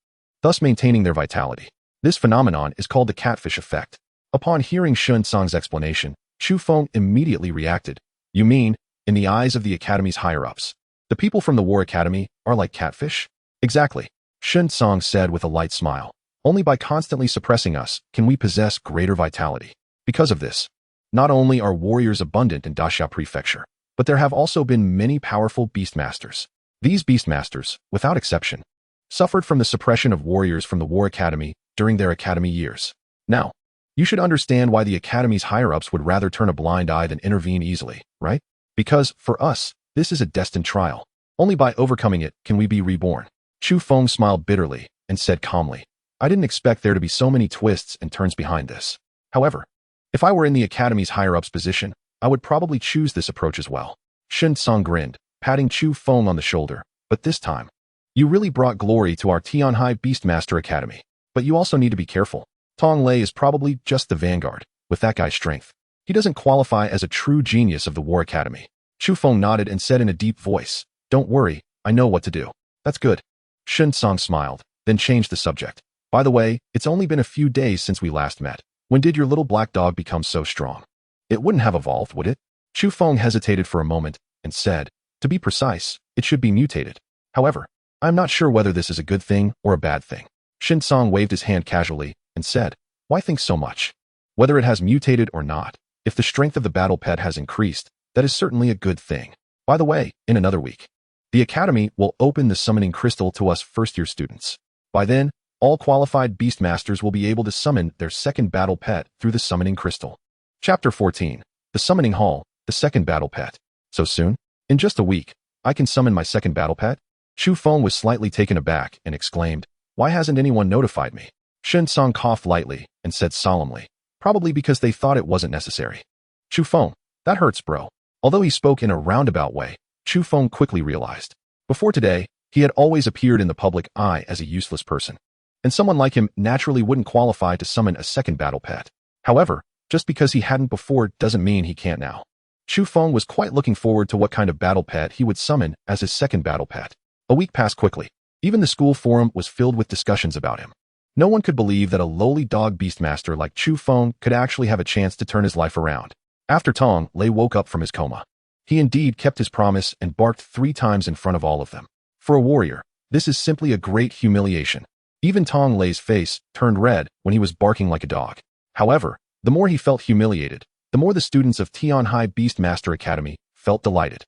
thus maintaining their vitality. This phenomenon is called the catfish effect. Upon hearing Shun Song's explanation, Chu Feng immediately reacted. You mean, in the eyes of the Academy's higher-ups, the people from the War Academy are like catfish? Exactly, Shun Song said with a light smile. Only by constantly suppressing us can we possess greater vitality. Because of this, not only are warriors abundant in Daxia Prefecture, but there have also been many powerful beastmasters. These beastmasters, without exception, suffered from the suppression of warriors from the War Academy during their academy years. Now, you should understand why the Academy's higher-ups would rather turn a blind eye than intervene easily, right? Because, for us, this is a destined trial. Only by overcoming it can we be reborn. Chu Feng smiled bitterly and said calmly, I didn't expect there to be so many twists and turns behind this. However, if I were in the Academy's higher-ups position, I would probably choose this approach as well. Shen Song grinned, patting Chu Feng on the shoulder. But this time, you really brought glory to our Tianhai Beastmaster Academy. But you also need to be careful. Tong Lei is probably just the vanguard. With that guy's strength, he doesn't qualify as a true genius of the War Academy. Chu Feng nodded and said in a deep voice, Don't worry, I know what to do. That's good. Shen Song smiled, then changed the subject. By the way, it's only been a few days since we last met. When did your little black dog become so strong? It wouldn't have evolved, would it? Chu Feng hesitated for a moment and said, To be precise, it should be mutated. However, I'm not sure whether this is a good thing or a bad thing. Shen Song waved his hand casually and said, Why think so much? Whether it has mutated or not, if the strength of the battle pet has increased, that is certainly a good thing. By the way, in another week, the Academy will open the summoning crystal to us first-year students. By then, all qualified Beastmasters will be able to summon their second battle pet through the summoning crystal. Chapter 14. The Summoning Hall, the second battle pet. So soon? In just a week, I can summon my second battle pet? Chu Feng was slightly taken aback and exclaimed, Why hasn't anyone notified me? Shen Song coughed lightly and said solemnly, Probably because they thought it wasn't necessary. Chu Feng, that hurts, bro. Although he spoke in a roundabout way, Chu Feng quickly realized. Before today, he had always appeared in the public eye as a useless person, and someone like him naturally wouldn't qualify to summon a second battle pet. However, just because he hadn't before doesn't mean he can't now. Chu Feng was quite looking forward to what kind of battle pet he would summon as his second battle pet. A week passed quickly. Even the school forum was filled with discussions about him. No one could believe that a lowly dog beastmaster like Chu Feng could actually have a chance to turn his life around. After Tong Lei woke up from his coma, he indeed kept his promise and barked 3 times in front of all of them. For a warrior, this is simply a great humiliation. Even Tong Lei's face turned red when he was barking like a dog. However, the more he felt humiliated, the more the students of Tianhai Beastmaster Academy felt delighted.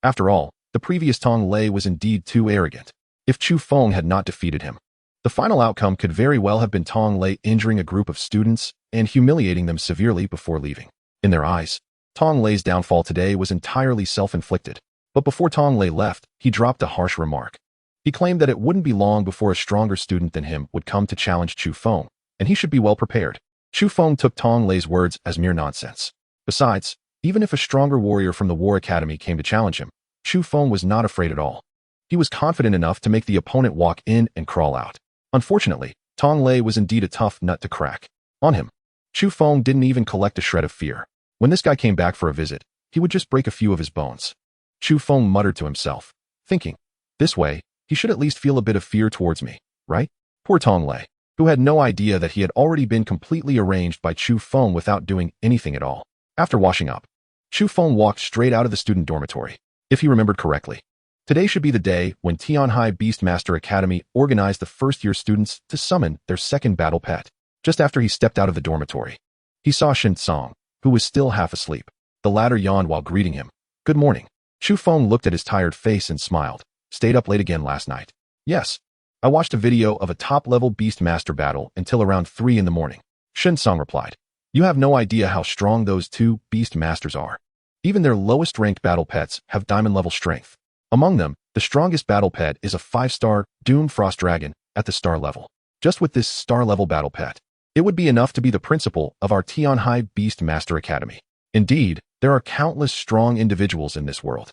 After all, the previous Tong Lei was indeed too arrogant. If Chu Feng had not defeated him, the final outcome could very well have been Tong Lei injuring a group of students and humiliating them severely before leaving. In their eyes, Tong Lei's downfall today was entirely self-inflicted. But before Tong Lei left, he dropped a harsh remark. He claimed that it wouldn't be long before a stronger student than him would come to challenge Chu Feng, and he should be well prepared. Chu Feng took Tong Lei's words as mere nonsense. Besides, even if a stronger warrior from the War Academy came to challenge him, Chu Feng was not afraid at all. He was confident enough to make the opponent walk in and crawl out. Unfortunately, Tong Lei was indeed a tough nut to crack. On him, Chu Feng didn't even collect a shred of fear. When this guy came back for a visit, he would just break a few of his bones. Chu Feng muttered to himself, thinking, This way, he should at least feel a bit of fear towards me, right? Poor Tong Lei, who had no idea that he had already been completely arranged by Chu Feng without doing anything at all. After washing up, Chu Feng walked straight out of the student dormitory. If he remembered correctly, today should be the day when Tianhai Beastmaster Academy organized the first-year students to summon their second battle pet. Just after he stepped out of the dormitory, he saw Shen Song, who was still half asleep. The latter yawned while greeting him. Good morning. Chu Feng looked at his tired face and smiled. Stayed up late again last night. Yes. I watched a video of a top-level Beastmaster battle until around 3 in the morning. Shen Song replied. You have no idea how strong those 2 Beastmasters are. Even their lowest-ranked battle pets have diamond-level strength. Among them, the strongest battle pet is a 5-star Doom Frost Dragon at the star level. Just with this star-level battle pet, it would be enough to be the principal of our Tianhai Beastmaster Academy. Indeed, there are countless strong individuals in this world.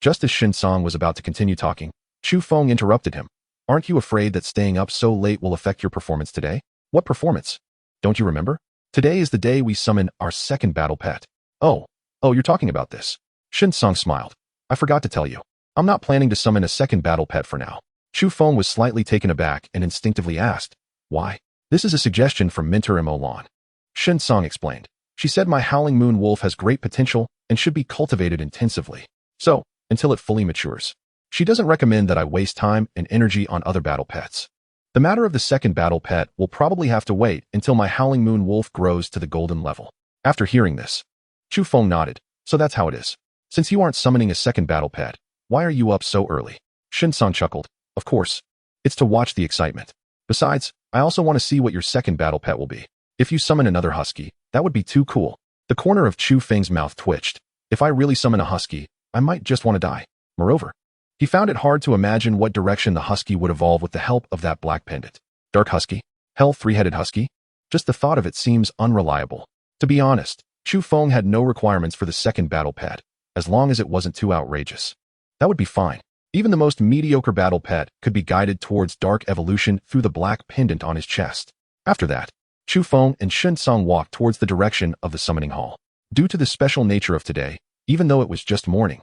Just as Shen Song was about to continue talking, Chu Feng interrupted him. Aren't you afraid that staying up so late will affect your performance today? What performance? Don't you remember? Today is the day we summon our second battle pet. Oh, you're talking about this. Song smiled. I forgot to tell you. I'm not planning to summon a second battle pet for now. Chu Feng was slightly taken aback and instinctively asked, why? This is a suggestion from Mentor Molan. Song explained. She said my Howling Moon Wolf has great potential and should be cultivated intensively. So, until it fully matures. She doesn't recommend that I waste time and energy on other battle pets. The matter of the second battle pet will probably have to wait until my Howling Moon Wolf grows to the golden level. After hearing this, Chu Feng nodded. So that's how it is. Since you aren't summoning a second battle pet, why are you up so early? Song chuckled. Of course. It's to watch the excitement. Besides, I also want to see what your second battle pet will be. If you summon another husky, that would be too cool. The corner of Chu Feng's mouth twitched. If I really summon a husky, I might just want to die. Moreover, he found it hard to imagine what direction the husky would evolve with the help of that black pendant. Dark husky? Hell, three-headed husky? Just the thought of it seems unreliable. To be honest, Chu Feng had no requirements for the second battle pet, as long as it wasn't too outrageous. That would be fine. Even the most mediocre battle pet could be guided towards dark evolution through the black pendant on his chest. After that, Chu Feng and Song walked towards the direction of the summoning hall. Due to the special nature of today, even though it was just morning,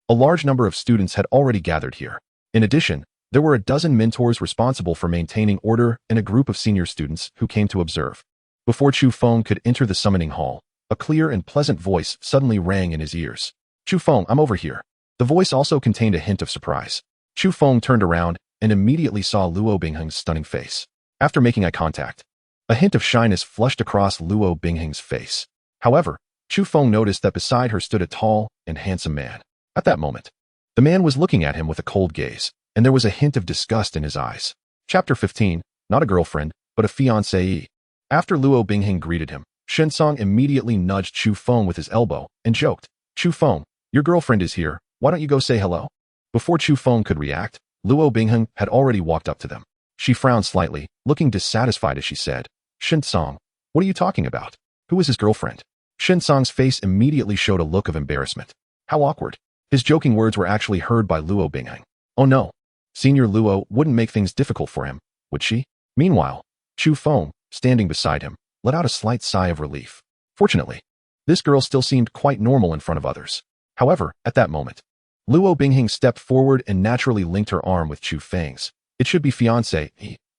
a large number of students had already gathered here. In addition, there were a dozen mentors responsible for maintaining order and a group of senior students who came to observe. Before Chu Feng could enter the summoning hall, a clear and pleasant voice suddenly rang in his ears. Chu Feng, I'm over here. The voice also contained a hint of surprise. Chu Feng turned around and immediately saw Luo Bingheng's stunning face. After making eye contact, a hint of shyness flushed across Luo Bingheng's face. However, Chu Feng noticed that beside her stood a tall and handsome man. At that moment, the man was looking at him with a cold gaze, and there was a hint of disgust in his eyes. Chapter 15, not a girlfriend, but a fiancée. After Luo Bingheng greeted him, Song immediately nudged Chu Feng with his elbow and joked, Chu Feng, your girlfriend is here, why don't you go say hello? Before Chu Feng could react, Luo Bingheng had already walked up to them. She frowned slightly, looking dissatisfied as she said, Song, what are you talking about? Who is his girlfriend? Song's face immediately showed a look of embarrassment. How awkward. His joking words were actually heard by Luo Bingheng. Oh no. Senior Luo wouldn't make things difficult for him, would she? Meanwhile, Chu Feng, standing beside him, let out a slight sigh of relief. Fortunately, this girl still seemed quite normal in front of others. However, at that moment, Luo Bingheng stepped forward and naturally linked her arm with Chu Feng's. It should be fiancé.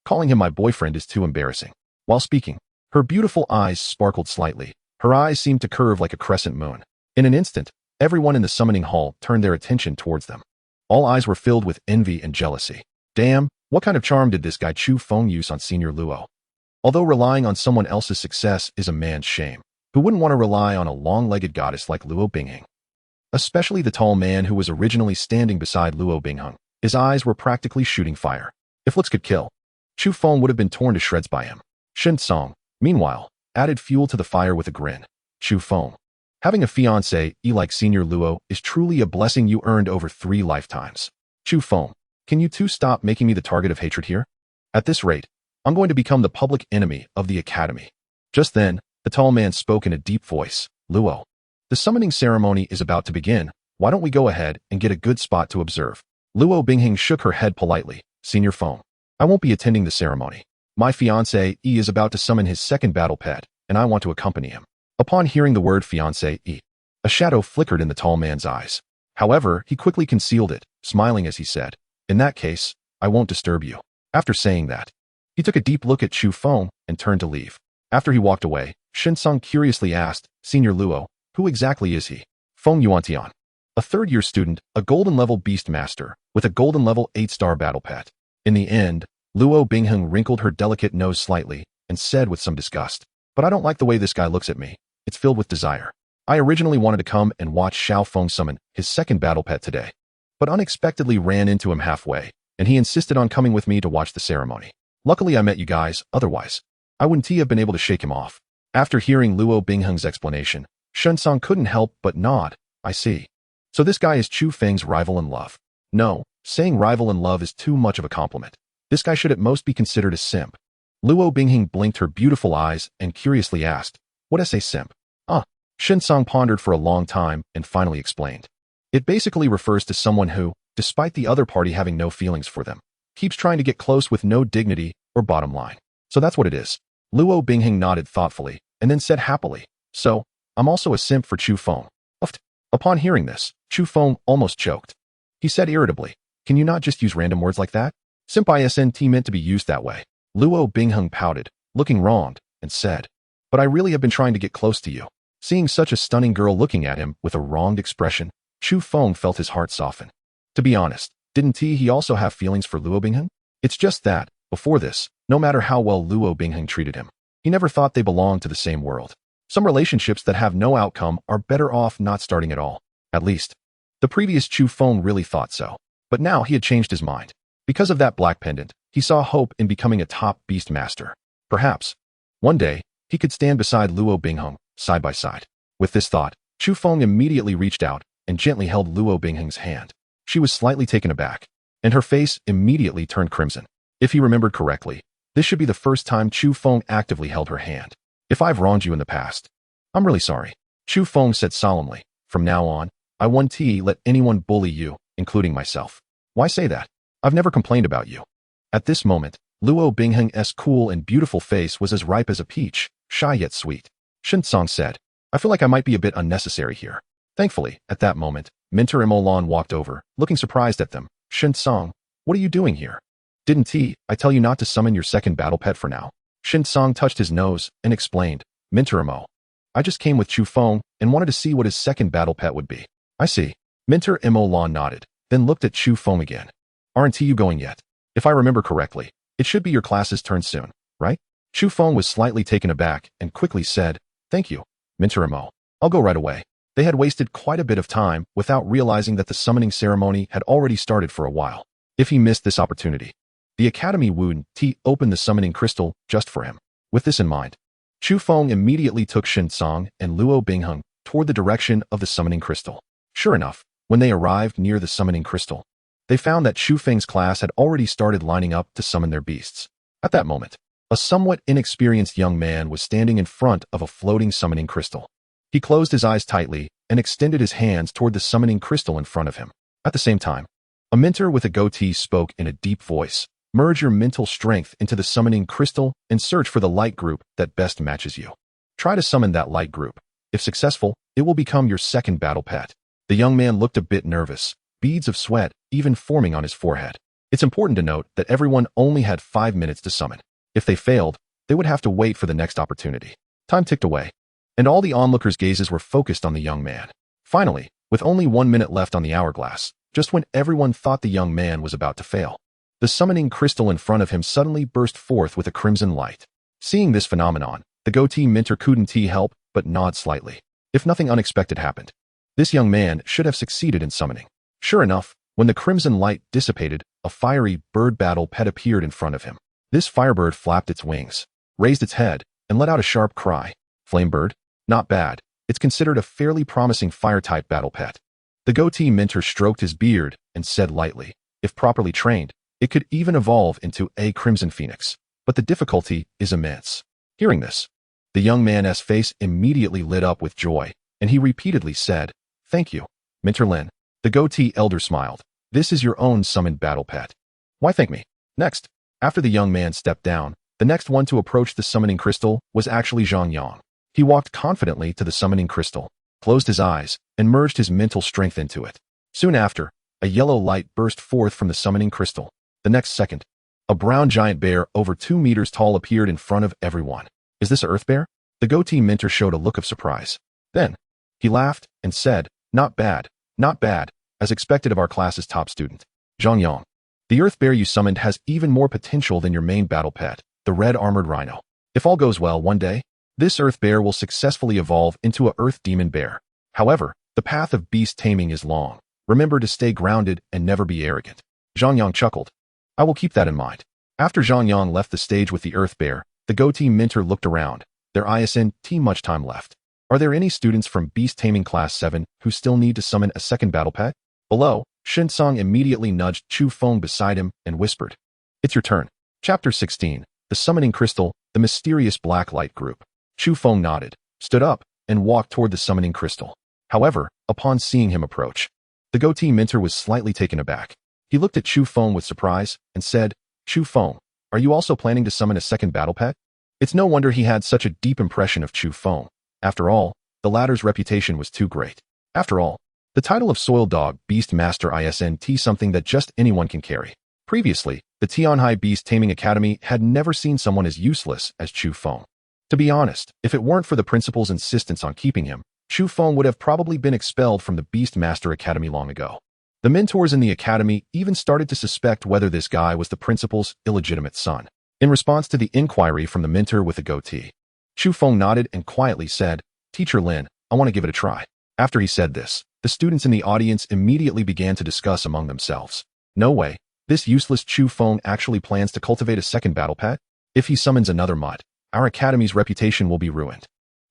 Calling him my boyfriend is too embarrassing. While speaking, her beautiful eyes sparkled slightly. Her eyes seemed to curve like a crescent moon. In an instant, everyone in the summoning hall turned their attention towards them. All eyes were filled with envy and jealousy. Damn, what kind of charm did this guy Chu Feng use on Senior Luo? Although relying on someone else's success is a man's shame, who wouldn't want to rely on a long-legged goddess like Luo Bingheng? Especially the tall man who was originally standing beside Luo Bingheng. His eyes were practically shooting fire. If looks could kill, Chu Feng would have been torn to shreds by him. Song, meanwhile, added fuel to the fire with a grin. Chu Feng, having a fiancé like Senior Luo is truly a blessing you earned over 3 lifetimes. Chu Feng, can you two stop making me the target of hatred here? At this rate, I'm going to become the public enemy of the academy. Just then, the tall man spoke in a deep voice. Luo, the summoning ceremony is about to begin. Why don't we go ahead and get a good spot to observe? Luo Bingheng shook her head politely. Senior Feng, I won't be attending the ceremony. My fiancé is about to summon his second battle pet, and I want to accompany him. Upon hearing the word fiancé, a shadow flickered in the tall man's eyes. However, he quickly concealed it, smiling as he said, in that case, I won't disturb you. After saying that, he took a deep look at Chu Feng and turned to leave. After he walked away, Song curiously asked, Senior Luo, who exactly is he? Feng Yuantian, a third-year student, a golden-level beast master, with a golden-level 8-star battle pet. In the end, Luo Bingheng wrinkled her delicate nose slightly and said with some disgust, but I don't like the way this guy looks at me. It's filled with desire. I originally wanted to come and watch Xiao Feng summon his second battle pet today, but unexpectedly ran into him halfway, and he insisted on coming with me to watch the ceremony. Luckily I met you guys, otherwise, I wouldn't have been able to shake him off. After hearing Luo Bingheng's explanation, Song couldn't help but nod. I see. So this guy is Chu Feng's rival in love. No, saying rival in love is too much of a compliment. This guy should at most be considered a simp. Luo Bingheng blinked her beautiful eyes and curiously asked, what is a simp? Song pondered for a long time and finally explained. It basically refers to someone who, despite the other party having no feelings for them, keeps trying to get close with no dignity or bottom line. So that's what it is. Luo Bingheng nodded thoughtfully and then said happily, "So, I'm also a simp for Chu Feng." Upon hearing this, Chu Feng almost choked. He said irritably, "Can you not just use random words like that? Simp isn't meant to be used that way." Luo Bingheng pouted, looking wronged, and said, "But I really have been trying to get close to you." Seeing such a stunning girl looking at him with a wronged expression, Chu Feng felt his heart soften. To be honest, didn't he also have feelings for Luo Bingheng? It's just that, before this, no matter how well Luo Bingheng treated him, he never thought they belonged to the same world. Some relationships that have no outcome are better off not starting at all. At least, the previous Chu Feng really thought so. But now he had changed his mind. Because of that black pendant, he saw hope in becoming a top beast master. Perhaps, one day, he could stand beside Luo Bingheng, side by side. With this thought, Chu Feng immediately reached out and gently held Luo Bingheng's hand. She was slightly taken aback, and her face immediately turned crimson. If he remembered correctly, this should be the first time Chu Feng actively held her hand. "If I've wronged you in the past, I'm really sorry," Chu Feng said solemnly. "From now on, I won't let anyone bully you, including myself." "Why say that? I've never complained about you." At this moment, Luo Bingheng's cool and beautiful face was as ripe as a peach, shy yet sweet. Shinsong said, "I feel like I might be a bit unnecessary here." Thankfully, at that moment, Mentor Imolan walked over, looking surprised at them. "Shinsong, what are you doing here? Didn't I tell you not to summon your second battle pet for now?" Shinsong touched his nose and explained, "Mentor Imo, I just came with Chu Feng and wanted to see what his second battle pet would be." "I see." Mentor Imolan nodded, then looked at Chu Feng again. "Aren't you going yet? If I remember correctly, it should be your class's turn soon, right?" Chu Feng was slightly taken aback and quickly said, "Thank you, Mentor Imo. I'll go right away." They had wasted quite a bit of time without realizing that the summoning ceremony had already started for a while. If he missed this opportunity, the Academy Wuden opened the summoning crystal just for him. With this in mind, Chu Feng immediately took Shinsong and Luo Bingheng toward the direction of the summoning crystal. Sure enough, when they arrived near the summoning crystal, they found that Chu Feng's class had already started lining up to summon their beasts. At that moment, a somewhat inexperienced young man was standing in front of a floating summoning crystal. He closed his eyes tightly and extended his hands toward the summoning crystal in front of him. At the same time, a mentor with a goatee spoke in a deep voice. "Merge your mental strength into the summoning crystal and search for the light group that best matches you. Try to summon that light group. If successful, it will become your second battle pet." The young man looked a bit nervous, beads of sweat even forming on his forehead. It's important to note that everyone only had 5 minutes to summon. If they failed, they would have to wait for the next opportunity. Time ticked away, and all the onlookers' gazes were focused on the young man. Finally, with only 1 minute left on the hourglass, just when everyone thought the young man was about to fail, the summoning crystal in front of him suddenly burst forth with a crimson light. Seeing this phenomenon, the goatee mentor couldn't help but nod slightly. If nothing unexpected happened, this young man should have succeeded in summoning. Sure enough, when the crimson light dissipated, a fiery bird battle pet appeared in front of him. This firebird flapped its wings, raised its head, and let out a sharp cry. Flamebird? Not bad. It's considered a fairly promising fire-type battle pet. The goatee mentor stroked his beard and said lightly, "If properly trained, it could even evolve into a crimson phoenix, but the difficulty is immense." Hearing this, the young man's face immediately lit up with joy, and he repeatedly said, "Thank you, Mentor Lin." The goatee elder smiled. "This is your own summoned battle pet. Why thank me?" Next, after the young man stepped down, the next one to approach the summoning crystal was actually Zhang Yang. He walked confidently to the summoning crystal, closed his eyes, and merged his mental strength into it. Soon after, a yellow light burst forth from the summoning crystal. The next second, a brown giant bear over 2 meters tall appeared in front of everyone. "Is this an earth bear?" The goatee mentor showed a look of surprise. Then, he laughed and said, not bad, as expected of our class's top student. Zhang Yang, the earth bear you summoned has even more potential than your main battle pet, the red armored rhino. If all goes well one day, this earth bear will successfully evolve into a earth demon bear. However, the path of beast taming is long. Remember to stay grounded and never be arrogant." Zhang Yang chuckled. "I will keep that in mind." After Zhang Yang left the stage with the earth bear, the goatee mentor looked around. There isn't much time left. Are there any students from Beast Taming Class 7 who still need to summon a second battle pet? Below, Shinsong immediately nudged Chu Feng beside him and whispered, "It's your turn." Chapter 16, The Summoning Crystal, the Mysterious Black Light Group. Chu Feng nodded, stood up, and walked toward the summoning crystal. However, upon seeing him approach, the goatee mentor was slightly taken aback. He looked at Chu Feng with surprise and said, "Chu Feng, are you also planning to summon a second battle pet?" It's no wonder he had such a deep impression of Chu Feng. After all, the latter's reputation was too great. After all, the title of Soil Dog Beast Master isn't something that just anyone can carry. Previously, the Tianhai Beast Taming Academy had never seen someone as useless as Chu Feng. To be honest, if it weren't for the principal's insistence on keeping him, Chu Feng would have probably been expelled from the Beast Master Academy long ago. The mentors in the academy even started to suspect whether this guy was the principal's illegitimate son. In response to the inquiry from the mentor with the goatee, Chu Feng nodded and quietly said, "Teacher Lin, I want to give it a try." After he said this, the students in the audience immediately began to discuss among themselves. No way, this useless Chu Feng actually plans to cultivate a second battle pet? If he summons another mutt, our academy's reputation will be ruined.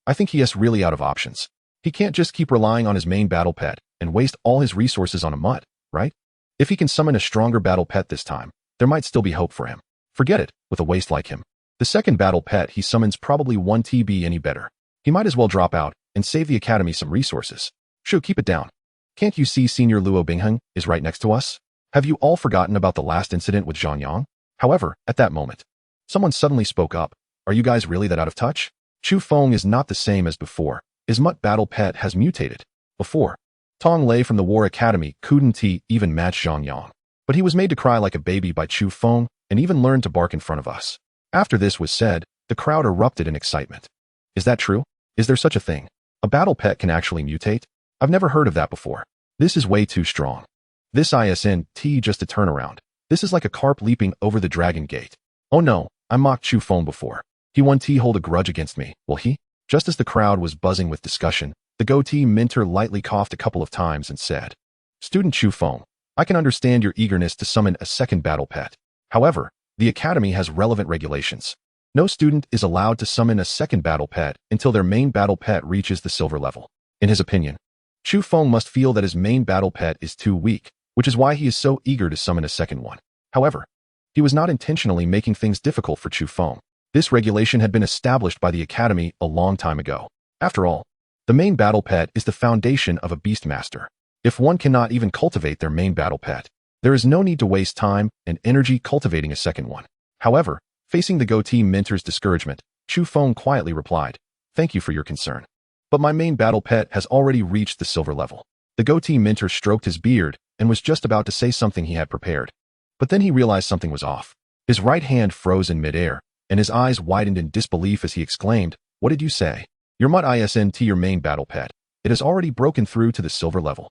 I think he is really out of options. He can't just keep relying on his main battle pet and waste all his resources on a mutt, right? If he can summon a stronger battle pet this time, there might still be hope for him. Forget it, with a waste like him. The second battle pet he summons probably won't be any better. He might as well drop out and save the academy some resources. Shu, keep it down. Can't you see Senior Luo Bingheng is right next to us? Have you all forgotten about the last incident with Zhang Yang? However, at that moment, someone suddenly spoke up. Are you guys really that out of touch? Chu Feng is not the same as before. His mutt battle pet has mutated. Before, Tong Lei from the War Academy couldn't even match Zhang Yang. But he was made to cry like a baby by Chu Feng and even learned to bark in front of us. After this was said, the crowd erupted in excitement. Is that true? Is there such a thing? A battle pet can actually mutate? I've never heard of that before. This is way too strong. This isn't just a turnaround. This is like a carp leaping over the dragon gate. Oh no, I mocked Chu Feng before. He won't hold a grudge against me, will he? Just as the crowd was buzzing with discussion, the goatee mentor lightly coughed a couple of times and said, "Student Chu Feng, I can understand your eagerness to summon a second battle pet. However, the academy has relevant regulations. No student is allowed to summon a second battle pet until their main battle pet reaches the silver level." In his opinion, Chu Feng must feel that his main battle pet is too weak, which is why he is so eager to summon a second one. However, he was not intentionally making things difficult for Chu Feng. This regulation had been established by the academy a long time ago. After all, the main battle pet is the foundation of a beast master. If one cannot even cultivate their main battle pet, there is no need to waste time and energy cultivating a second one. However, facing the goatee mentor's discouragement, Chu Feng quietly replied, "Thank you for your concern. But my main battle pet has already reached the silver level." The goatee mentor stroked his beard and was just about to say something he had prepared. But then he realized something was off. His right hand froze in midair, and his eyes widened in disbelief as he exclaimed, "What did you say? Your mutt isn't your main battle pet. It has already broken through to the silver level."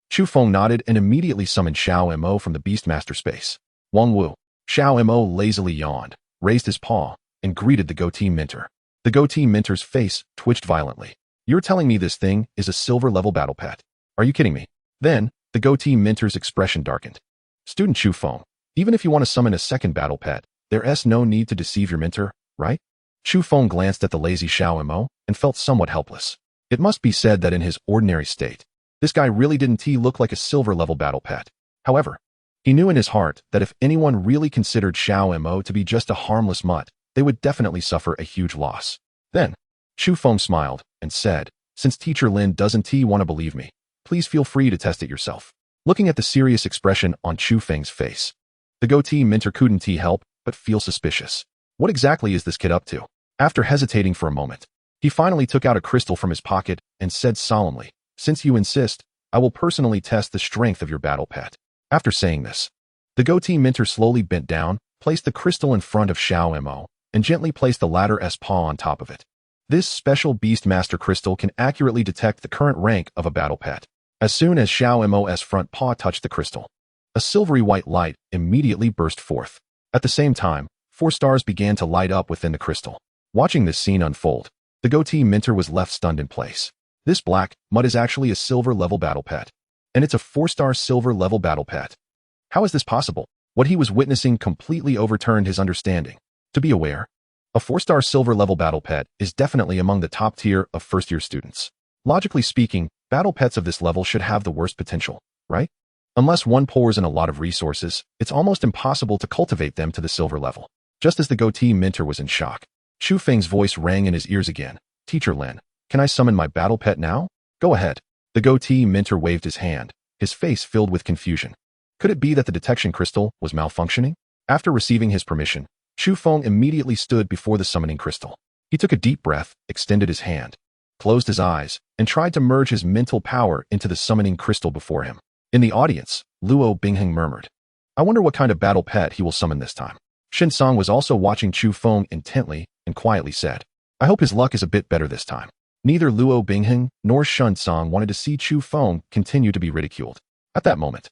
Chu Feng nodded and immediately summoned Xiao Mo from the Beastmaster space. Wang Wu. Xiao Mo lazily yawned, raised his paw, and greeted the goatee mentor. The goatee mentor's face twitched violently. "You're telling me this thing is a silver-level battle pet? Are you kidding me?" Then, the goatee mentor's expression darkened. "Student Chu Feng, even if you want to summon a second battle pet, there's no need to deceive your mentor, right?" Chu Feng glanced at the lazy Xiao Mo and felt somewhat helpless. It must be said that in his ordinary state, this guy really didn't look like a silver-level battle pet. However, he knew in his heart that if anyone really considered Xiao Mo to be just a harmless mutt, they would definitely suffer a huge loss. Then, Chu Feng smiled and said, "Since Teacher Lin doesn't want to believe me, please feel free to test it yourself." Looking at the serious expression on Chu Feng's face, the goatee mentor couldn't help but feel suspicious. What exactly is this kid up to? After hesitating for a moment, he finally took out a crystal from his pocket and said solemnly, "Since you insist, I will personally test the strength of your battle pet." After saying this, the goatee mentor slowly bent down, placed the crystal in front of Xiao Mo, and gently placed the latter's paw on top of it. This special Beastmaster crystal can accurately detect the current rank of a battle pet. As soon as Xiao Mo's front paw touched the crystal, a silvery white light immediately burst forth. At the same time, 4 stars began to light up within the crystal. Watching this scene unfold, the goatee mentor was left stunned in place. This black mutt is actually a silver-level battle pet. And it's a 4-star silver-level battle pet. How is this possible? What he was witnessing completely overturned his understanding. To be aware, a 4-star silver-level battle pet is definitely among the top tier of first-year students. Logically speaking, battle pets of this level should have the worst potential, right? Unless one pours in a lot of resources, it's almost impossible to cultivate them to the silver level. Just as the goatee mentor was in shock, Chu Feng's voice rang in his ears again. "Teacher Lin, can I summon my battle pet now?" "Go ahead." The goatee mentor waved his hand, his face filled with confusion. Could it be that the detection crystal was malfunctioning? After receiving his permission, Chu Feng immediately stood before the summoning crystal. He took a deep breath, extended his hand, closed his eyes, and tried to merge his mental power into the summoning crystal before him. In the audience, Luo Bingheng murmured, "I wonder what kind of battle pet he will summon this time." Shinsong was also watching Chu Feng intently and quietly said, "I hope his luck is a bit better this time." Neither Luo Bingheng nor Shinsong wanted to see Chu Feng continue to be ridiculed. At that moment,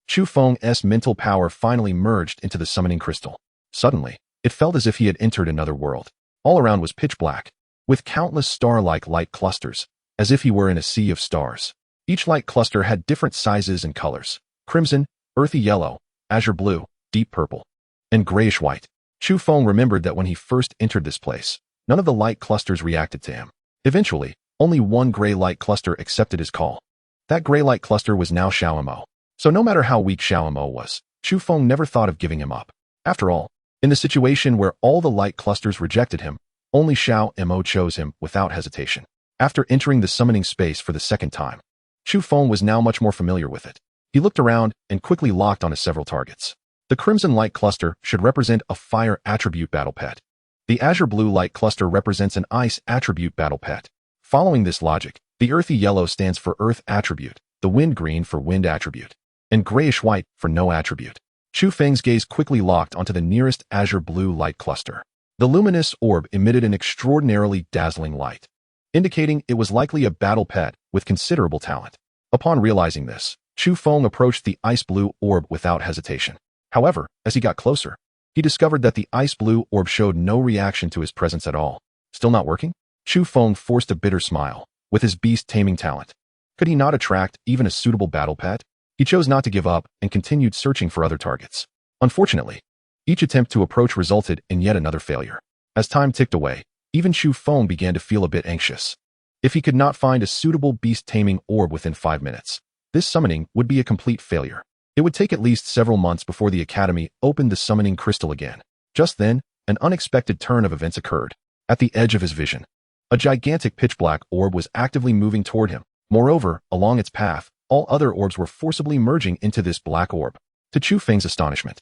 Chu Feng's mental power finally merged into the summoning crystal. Suddenly, it felt as if he had entered another world. All around was pitch black, with countless star-like light clusters, as if he were in a sea of stars. Each light cluster had different sizes and colors: crimson, earthy yellow, azure blue, deep purple, and grayish white. Chu Feng remembered that when he first entered this place, none of the light clusters reacted to him. Eventually, only one gray light cluster accepted his call. That gray light cluster was now Xiao Mo. So no matter how weak Xiao Mo was, Chu Feng never thought of giving him up. After all, in the situation where all the light clusters rejected him, only Xiao Mo chose him without hesitation. After entering the summoning space for the second time, Chu Feng was now much more familiar with it. He looked around and quickly locked onto several targets. The crimson light cluster should represent a fire attribute battle pet. The azure blue light cluster represents an ice attribute battle pet. Following this logic, the earthy yellow stands for earth attribute, the wind green for wind attribute, and grayish white for no attribute. Chu Feng's gaze quickly locked onto the nearest azure blue light cluster. The luminous orb emitted an extraordinarily dazzling light, indicating it was likely a battle pet with considerable talent. Upon realizing this, Chu Feng approached the ice blue orb without hesitation. However, as he got closer, he discovered that the ice blue orb showed no reaction to his presence at all. Still not working? Chu Feng forced a bitter smile. With his beast taming talent, could he not attract even a suitable battle pet? He chose not to give up and continued searching for other targets. Unfortunately, each attempt to approach resulted in yet another failure. As time ticked away, even Chu Feng began to feel a bit anxious. If he could not find a suitable beast taming orb within 5 minutes, this summoning would be a complete failure. It would take at least several months before the Academy opened the summoning crystal again. Just then, an unexpected turn of events occurred. At the edge of his vision, a gigantic pitch-black orb was actively moving toward him. Moreover, along its path, all other orbs were forcibly merging into this black orb. To Chu Feng's astonishment,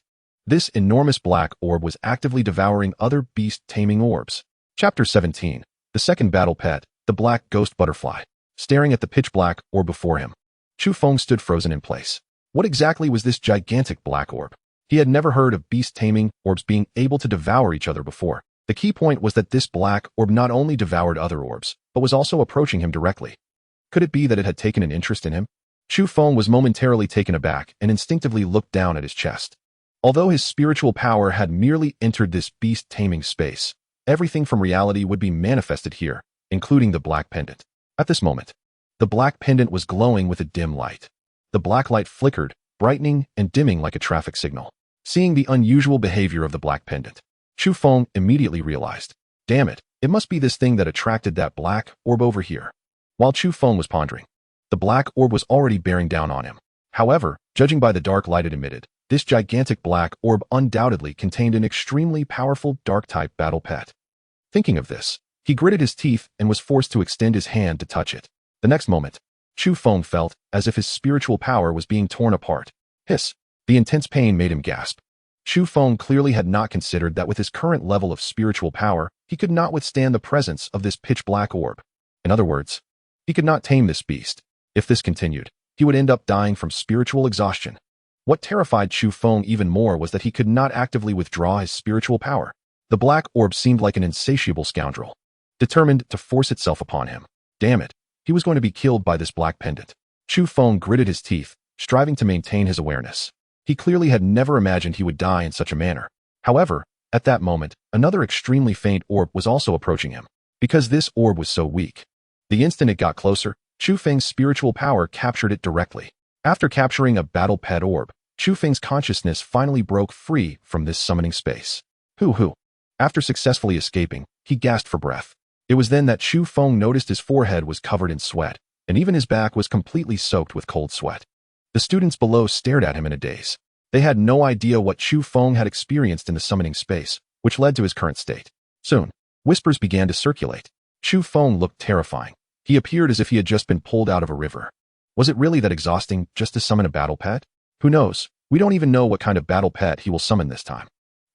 this enormous black orb was actively devouring other beast-taming orbs. Chapter 17. The second battle pet, the black ghost butterfly. Staring at the pitch-black orb before him, Chu Feng stood frozen in place. What exactly was this gigantic black orb? He had never heard of beast-taming orbs being able to devour each other before. The key point was that this black orb not only devoured other orbs, but was also approaching him directly. Could it be that it had taken an interest in him? Chu Feng was momentarily taken aback and instinctively looked down at his chest. Although his spiritual power had merely entered this beast-taming space, everything from reality would be manifested here, including the black pendant. At this moment, the black pendant was glowing with a dim light. The black light flickered, brightening and dimming like a traffic signal. Seeing the unusual behavior of the black pendant, Chu Feng immediately realized, damn it, it must be this thing that attracted that black orb over here. While Chu Feng was pondering, the black orb was already bearing down on him. However, judging by the dark light it emitted, this gigantic black orb undoubtedly contained an extremely powerful dark-type battle pet. Thinking of this, he gritted his teeth and was forced to extend his hand to touch it. The next moment, Chu Feng felt as if his spiritual power was being torn apart. Hiss! The intense pain made him gasp. Chu Feng clearly had not considered that with his current level of spiritual power, he could not withstand the presence of this pitch-black orb. In other words, he could not tame this beast. If this continued, he would end up dying from spiritual exhaustion. What terrified Chu Feng even more was that he could not actively withdraw his spiritual power. The black orb seemed like an insatiable scoundrel, determined to force itself upon him. Damn it, he was going to be killed by this black pendant. Chu Feng gritted his teeth, striving to maintain his awareness. He clearly had never imagined he would die in such a manner. However, at that moment, another extremely faint orb was also approaching him. Because this orb was so weak, the instant it got closer, Chu Feng's spiritual power captured it directly. After capturing a battle pet orb, Chu Feng's consciousness finally broke free from this summoning space. Hoo. After successfully escaping, he gasped for breath. It was then that Chu Feng noticed his forehead was covered in sweat, and even his back was completely soaked with cold sweat. The students below stared at him in a daze. They had no idea what Chu Feng had experienced in the summoning space, which led to his current state. Soon, whispers began to circulate. Chu Feng looked terrifying. He appeared as if he had just been pulled out of a river. Was it really that exhausting just to summon a battle pet? Who knows? We don't even know what kind of battle pet he will summon this time.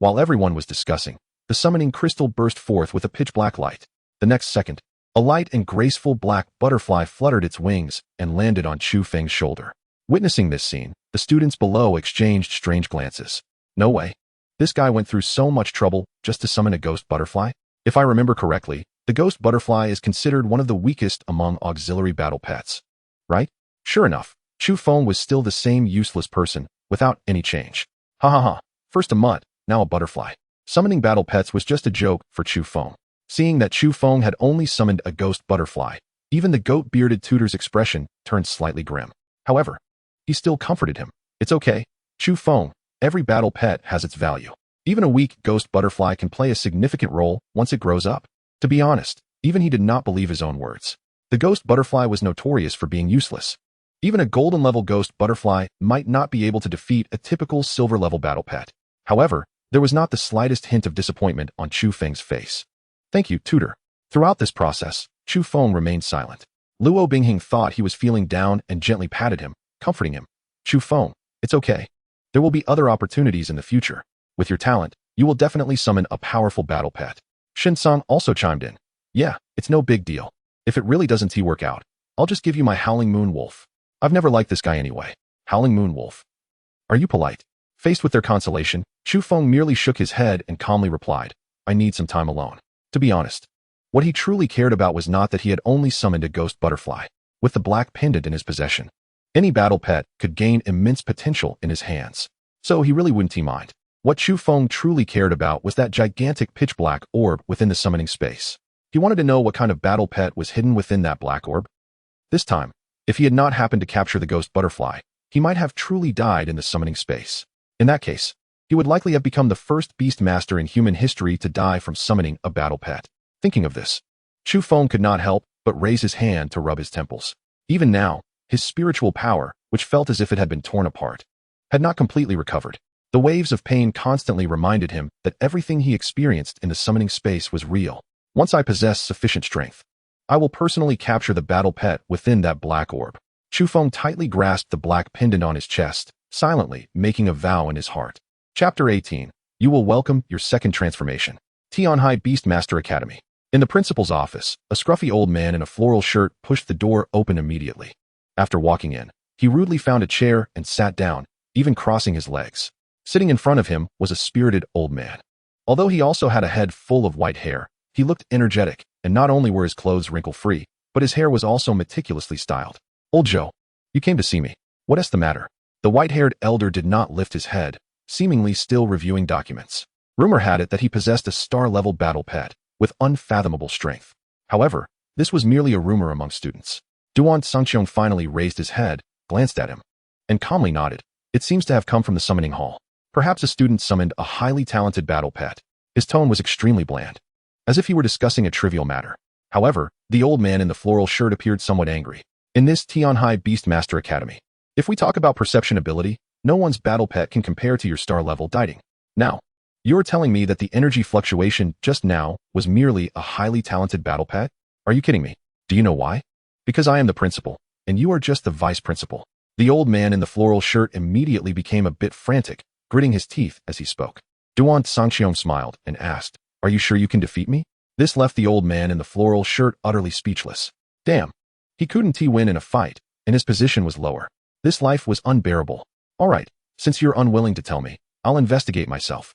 While everyone was discussing, the summoning crystal burst forth with a pitch-black light. The next second, a light and graceful black butterfly fluttered its wings and landed on Chu Feng's shoulder. Witnessing this scene, the students below exchanged strange glances. No way. This guy went through so much trouble just to summon a ghost butterfly? If I remember correctly, the ghost butterfly is considered one of the weakest among auxiliary battle pets. Right? Sure enough, Chu Feng was still the same useless person, without any change. Ha ha ha. First a mutt, now a butterfly. Summoning battle pets was just a joke for Chu Feng. Seeing that Chu Feng had only summoned a ghost butterfly, even the goat-bearded tutor's expression turned slightly grim. However, he still comforted him. It's okay, Chu Feng, every battle pet has its value. Even a weak ghost butterfly can play a significant role once it grows up. To be honest, even he did not believe his own words. The ghost butterfly was notorious for being useless. Even a golden-level ghost butterfly might not be able to defeat a typical silver-level battle pet. However, there was not the slightest hint of disappointment on Chu Feng's face. Thank you, tutor. Throughout this process, Chu Feng remained silent. Luo Bingheng thought he was feeling down and gently patted him, comforting him. Chu Feng, it's okay. There will be other opportunities in the future. With your talent, you will definitely summon a powerful battle pet. Shinsong also chimed in. Yeah, it's no big deal. If it really doesn't work out, I'll just give you my Howling Moon Wolf. I've never liked this guy anyway. Howling Moon Wolf. Are you polite? Faced with their consolation, Chu Feng merely shook his head and calmly replied, I need some time alone. To be honest, what he truly cared about was not that he had only summoned a ghost butterfly. With the black pendant in his possession, any battle pet could gain immense potential in his hands. So he really wouldn't mind. What Chu Feng truly cared about was that gigantic pitch-black orb within the summoning space. He wanted to know what kind of battle pet was hidden within that black orb. This time, if he had not happened to capture the ghost butterfly, he might have truly died in the summoning space. In that case, he would likely have become the first beast master in human history to die from summoning a battle pet. Thinking of this, Chu Feng could not help but raise his hand to rub his temples. Even now, his spiritual power, which felt as if it had been torn apart, had not completely recovered. The waves of pain constantly reminded him that everything he experienced in the summoning space was real. Once I possess sufficient strength, I will personally capture the battle pet within that black orb. Chu Feng tightly grasped the black pendant on his chest, silently making a vow in his heart. Chapter 18. You will welcome your second transformation. Tianhai Beastmaster Academy. In the principal's office, a scruffy old man in a floral shirt pushed the door open immediately. After walking in, he rudely found a chair and sat down, even crossing his legs. Sitting in front of him was a spirited old man. Although he also had a head full of white hair, he looked energetic, and not only were his clothes wrinkle-free, but his hair was also meticulously styled. Old Joe, you came to see me. What is the matter? The white-haired elder did not lift his head, seemingly still reviewing documents. Rumor had it that he possessed a star-level battle pet with unfathomable strength. However, this was merely a rumor among students. Duan Sangqiong finally raised his head, glanced at him, and calmly nodded. It seems to have come from the summoning hall. Perhaps a student summoned a highly talented battle pet. His tone was extremely bland, as if he were discussing a trivial matter. However, the old man in the floral shirt appeared somewhat angry. In this Tianhai Beastmaster Academy, if we talk about perception ability, no one's battle pet can compare to your star-level Diding. Now, you're telling me that the energy fluctuation just now was merely a highly talented battle pet? Are you kidding me? Do you know why? Because I am the principal, and you are just the vice principal. The old man in the floral shirt immediately became a bit frantic, gritting his teeth as he spoke. Duan Sangqiong smiled and asked, Are you sure you can defeat me? This left the old man in the floral shirt utterly speechless. Damn. He couldn't win in a fight, and his position was lower. This life was unbearable. Alright, since you're unwilling to tell me, I'll investigate myself.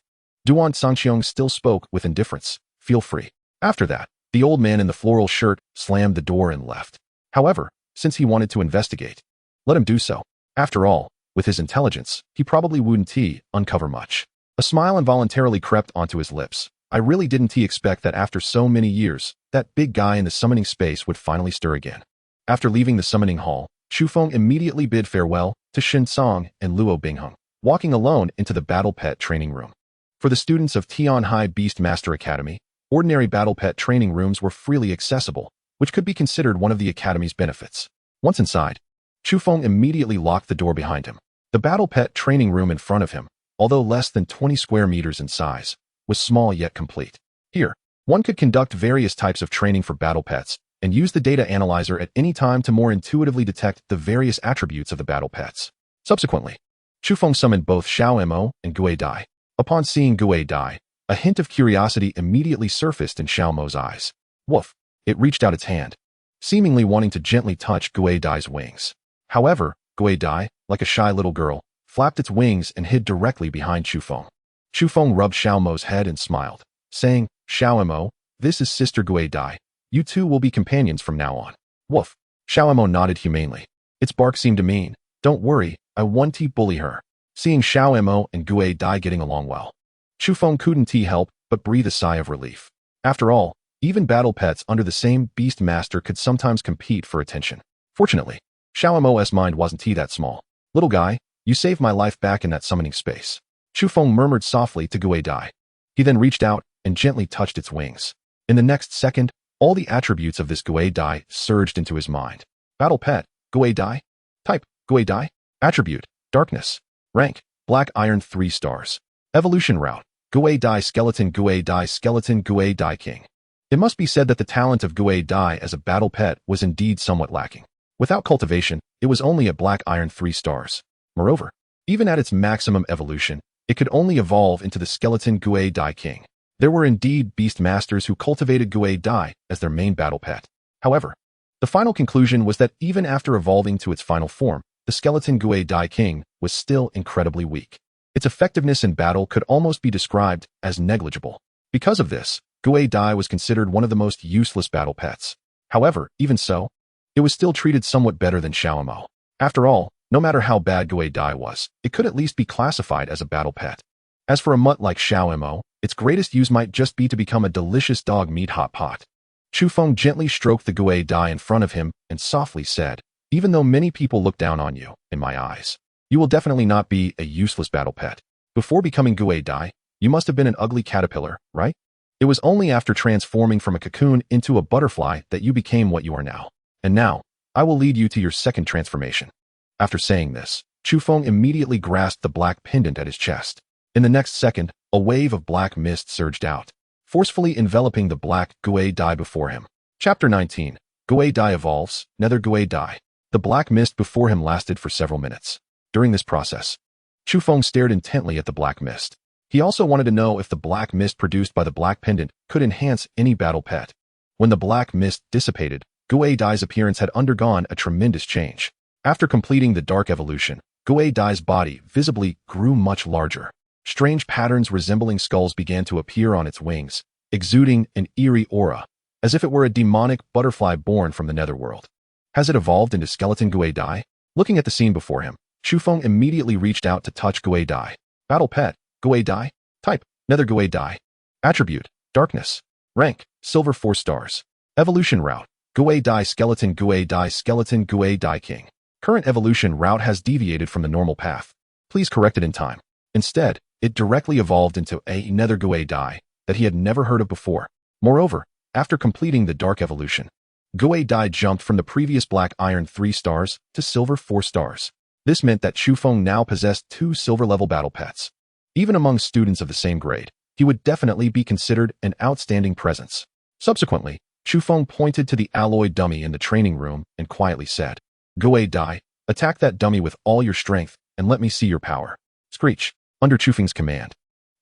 Duan Sangqiong still spoke with indifference. Feel free. After that, the old man in the floral shirt slammed the door and left. However, since he wanted to investigate, let him do so. After all, with his intelligence, he probably wouldn't uncover much. A smile involuntarily crept onto his lips. I really didn't expect that after so many years, that big guy in the summoning space would finally stir again. After leaving the summoning hall, Chu Feng immediately bid farewell to Shin Song and Luo Bingheng, walking alone into the battle pet training room. For the students of Tianhai Beastmaster Academy, ordinary battle pet training rooms were freely accessible, which could be considered one of the academy's benefits. Once inside, Chu Feng immediately locked the door behind him. The battle pet training room in front of him, although less than 20 square meters in size, was small yet complete. Here, one could conduct various types of training for battle pets and use the data analyzer at any time to more intuitively detect the various attributes of the battle pets. Subsequently, Chu Feng summoned both Xiao Mo and Gui Dai. Upon seeing Gue die, a hint of curiosity immediately surfaced in Xiao Mo's eyes. Woof! It reached out its hand, seemingly wanting to gently touch Gue Dai's wings. However, Gue Dai, like a shy little girl, flapped its wings and hid directly behind Chu Feng. Chu Feng rubbed Xiao Mo's head and smiled, saying, Xiao Mo, this is Sister Gue Dai. You two will be companions from now on. Woof! Xiao Mo nodded humanely. Its bark seemed to mean, don't worry, I won't bully her. Seeing Xiao Mo and Gue Dai getting along well, Chu Feng couldn't help but breathe a sigh of relief. After all, even battle pets under the same beast master could sometimes compete for attention. Fortunately, Xiao Mo's mind wasn't that small. Little guy, you saved my life back in that summoning space. Chu Feng murmured softly to Gue Dai. He then reached out and gently touched its wings. In the next second, all the attributes of this Gue Dai surged into his mind. Battle pet, Gue Dai. Type, Gue Dai. Attribute, darkness. Rank, black iron 3 stars. Evolution route, Gue Dai skeleton Gue Dai skeleton Gue Dai king. It must be said that the talent of Gue Dai as a battle pet was indeed somewhat lacking. Without cultivation, it was only a black iron 3 stars. Moreover, even at its maximum evolution, it could only evolve into the skeleton Gue Dai king. There were indeed beast masters who cultivated Gue Dai as their main battle pet. However, the final conclusion was that even after evolving to its final form, the skeleton Gue Dai king was still incredibly weak. Its effectiveness in battle could almost be described as negligible. Because of this, Gue Dai was considered one of the most useless battle pets. However, even so, it was still treated somewhat better than Xiao Mo. After all, no matter how bad Gue Dai was, it could at least be classified as a battle pet. As for a mutt like Xiao Mo, its greatest use might just be to become a delicious dog meat hot pot. Chu Feng gently stroked the Gue Dai in front of him and softly said, even though many people look down on you, in my eyes, you will definitely not be a useless battle pet. Before becoming Gue Dai, you must have been an ugly caterpillar, right? It was only after transforming from a cocoon into a butterfly that you became what you are now. And now, I will lead you to your second transformation. After saying this, Chu Feng immediately grasped the black pendant at his chest. In the next second, a wave of black mist surged out, forcefully enveloping the black Gue Dai before him. Chapter 19. Gue Dai evolves, Nether Gue Dai. The black mist before him lasted for several minutes. During this process, Chu Feng stared intently at the black mist. He also wanted to know if the black mist produced by the black pendant could enhance any battle pet. When the black mist dissipated, Gue Dai's appearance had undergone a tremendous change. After completing the dark evolution, Gue Dai's body visibly grew much larger. Strange patterns resembling skulls began to appear on its wings, exuding an eerie aura, as if it were a demonic butterfly born from the netherworld. Has it evolved into skeleton Gue Dai? Looking at the scene before him, Chu Feng immediately reached out to touch Gue Dai. Battle pet, Gue Dai. Type, Nether Gue Dai. Attribute, darkness. Rank, silver 4 stars. Evolution route, Gue Dai skeleton Gue Dai skeleton Gue Dai king. Current evolution route has deviated from the normal path. Please correct it in time. Instead, it directly evolved into a Nether Gue Dai that he had never heard of before. Moreover, after completing the dark evolution, Gue Dai jumped from the previous black iron 3 stars to silver 4 stars. This meant that Chu Feng now possessed 2 silver-level battle pets. Even among students of the same grade, he would definitely be considered an outstanding presence. Subsequently, Chu Feng pointed to the alloy dummy in the training room and quietly said, Gue Dai, attack that dummy with all your strength and let me see your power. Screech, under Chu Feng's command.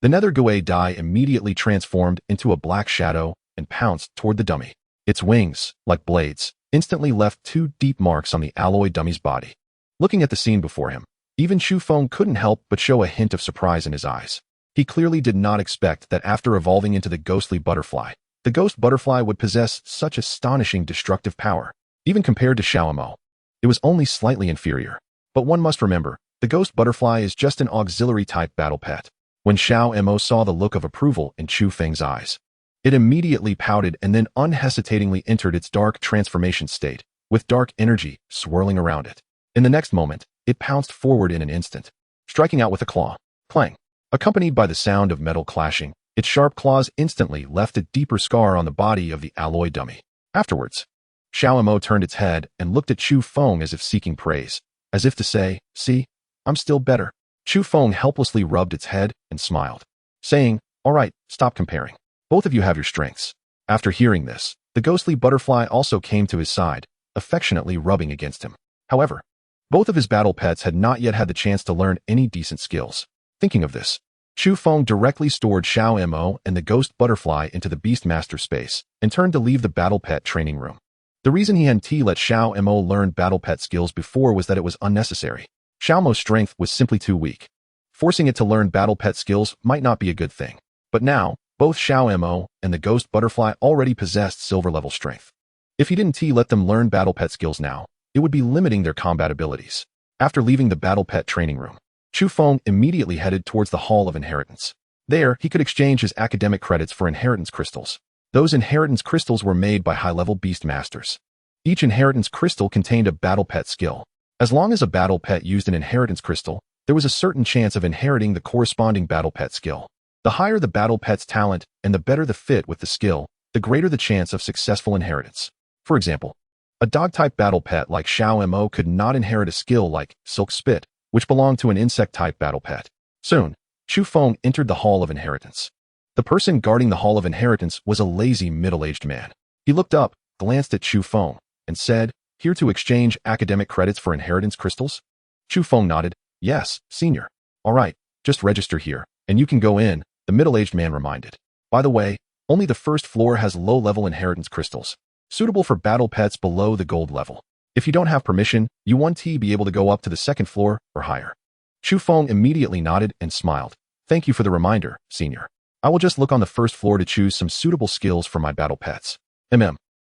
The Nether Gue Dai immediately transformed into a black shadow and pounced toward the dummy. Its wings, like blades, instantly left 2 deep marks on the alloy dummy's body. Looking at the scene before him, even Chu Feng couldn't help but show a hint of surprise in his eyes. He clearly did not expect that after evolving into the ghostly butterfly, the ghost butterfly would possess such astonishing destructive power. Even compared to Xiao Mo, it was only slightly inferior. But one must remember, the ghost butterfly is just an auxiliary-type battle pet. When Xiao Mo saw the look of approval in Chu Feng's eyes, it immediately pouted and then unhesitatingly entered its dark transformation state, with dark energy swirling around it. In the next moment, it pounced forward in an instant, striking out with a claw. Clang! Accompanied by the sound of metal clashing, its sharp claws instantly left a deeper scar on the body of the alloy dummy. Afterwards, Xiao Mo turned its head and looked at Chu Feng as if seeking praise, as if to say, see, I'm still better. Chu Feng helplessly rubbed its head and smiled, saying, all right, stop comparing. Both of you have your strengths. After hearing this, the ghostly butterfly also came to his side, affectionately rubbing against him. However, both of his battle pets had not yet had the chance to learn any decent skills. Thinking of this, Chu Feng directly stored Xiao Mo and the ghost butterfly into the Beastmaster space and turned to leave the battle pet training room. The reason he hadn't let Xiao Mo learn battle pet skills before was that it was unnecessary. Xiao Mo's strength was simply too weak. Forcing it to learn battle pet skills might not be a good thing. But now, both Xiao Mo and the ghost butterfly already possessed silver-level strength. If he didn't let them learn battle pet skills now, it would be limiting their combat abilities. After leaving the battle pet training room, Chu Feng immediately headed towards the Hall of Inheritance. There, he could exchange his academic credits for inheritance crystals. Those inheritance crystals were made by high-level beast masters. Each inheritance crystal contained a battle pet skill. As long as a battle pet used an inheritance crystal, there was a certain chance of inheriting the corresponding battle pet skill. The higher the battle pet's talent and the better the fit with the skill, the greater the chance of successful inheritance. For example, a dog-type battle pet like Xiao Mo could not inherit a skill like Silk Spit, which belonged to an insect-type battle pet. Soon, Chu Feng entered the Hall of Inheritance. The person guarding the Hall of Inheritance was a lazy, middle-aged man. He looked up, glanced at Chu Feng, and said, "Here to exchange academic credits for inheritance crystals?" Chu Feng nodded. "Yes, senior." "All right, just register here, and you can go in," the middle-aged man reminded. "By the way, only the first floor has low-level inheritance crystals, suitable for battle pets below the gold level. If you don't have permission, you won't be able to go up to the second floor or higher." Chu Feng immediately nodded and smiled. "Thank you for the reminder, senior. I will just look on the first floor to choose some suitable skills for my battle pets."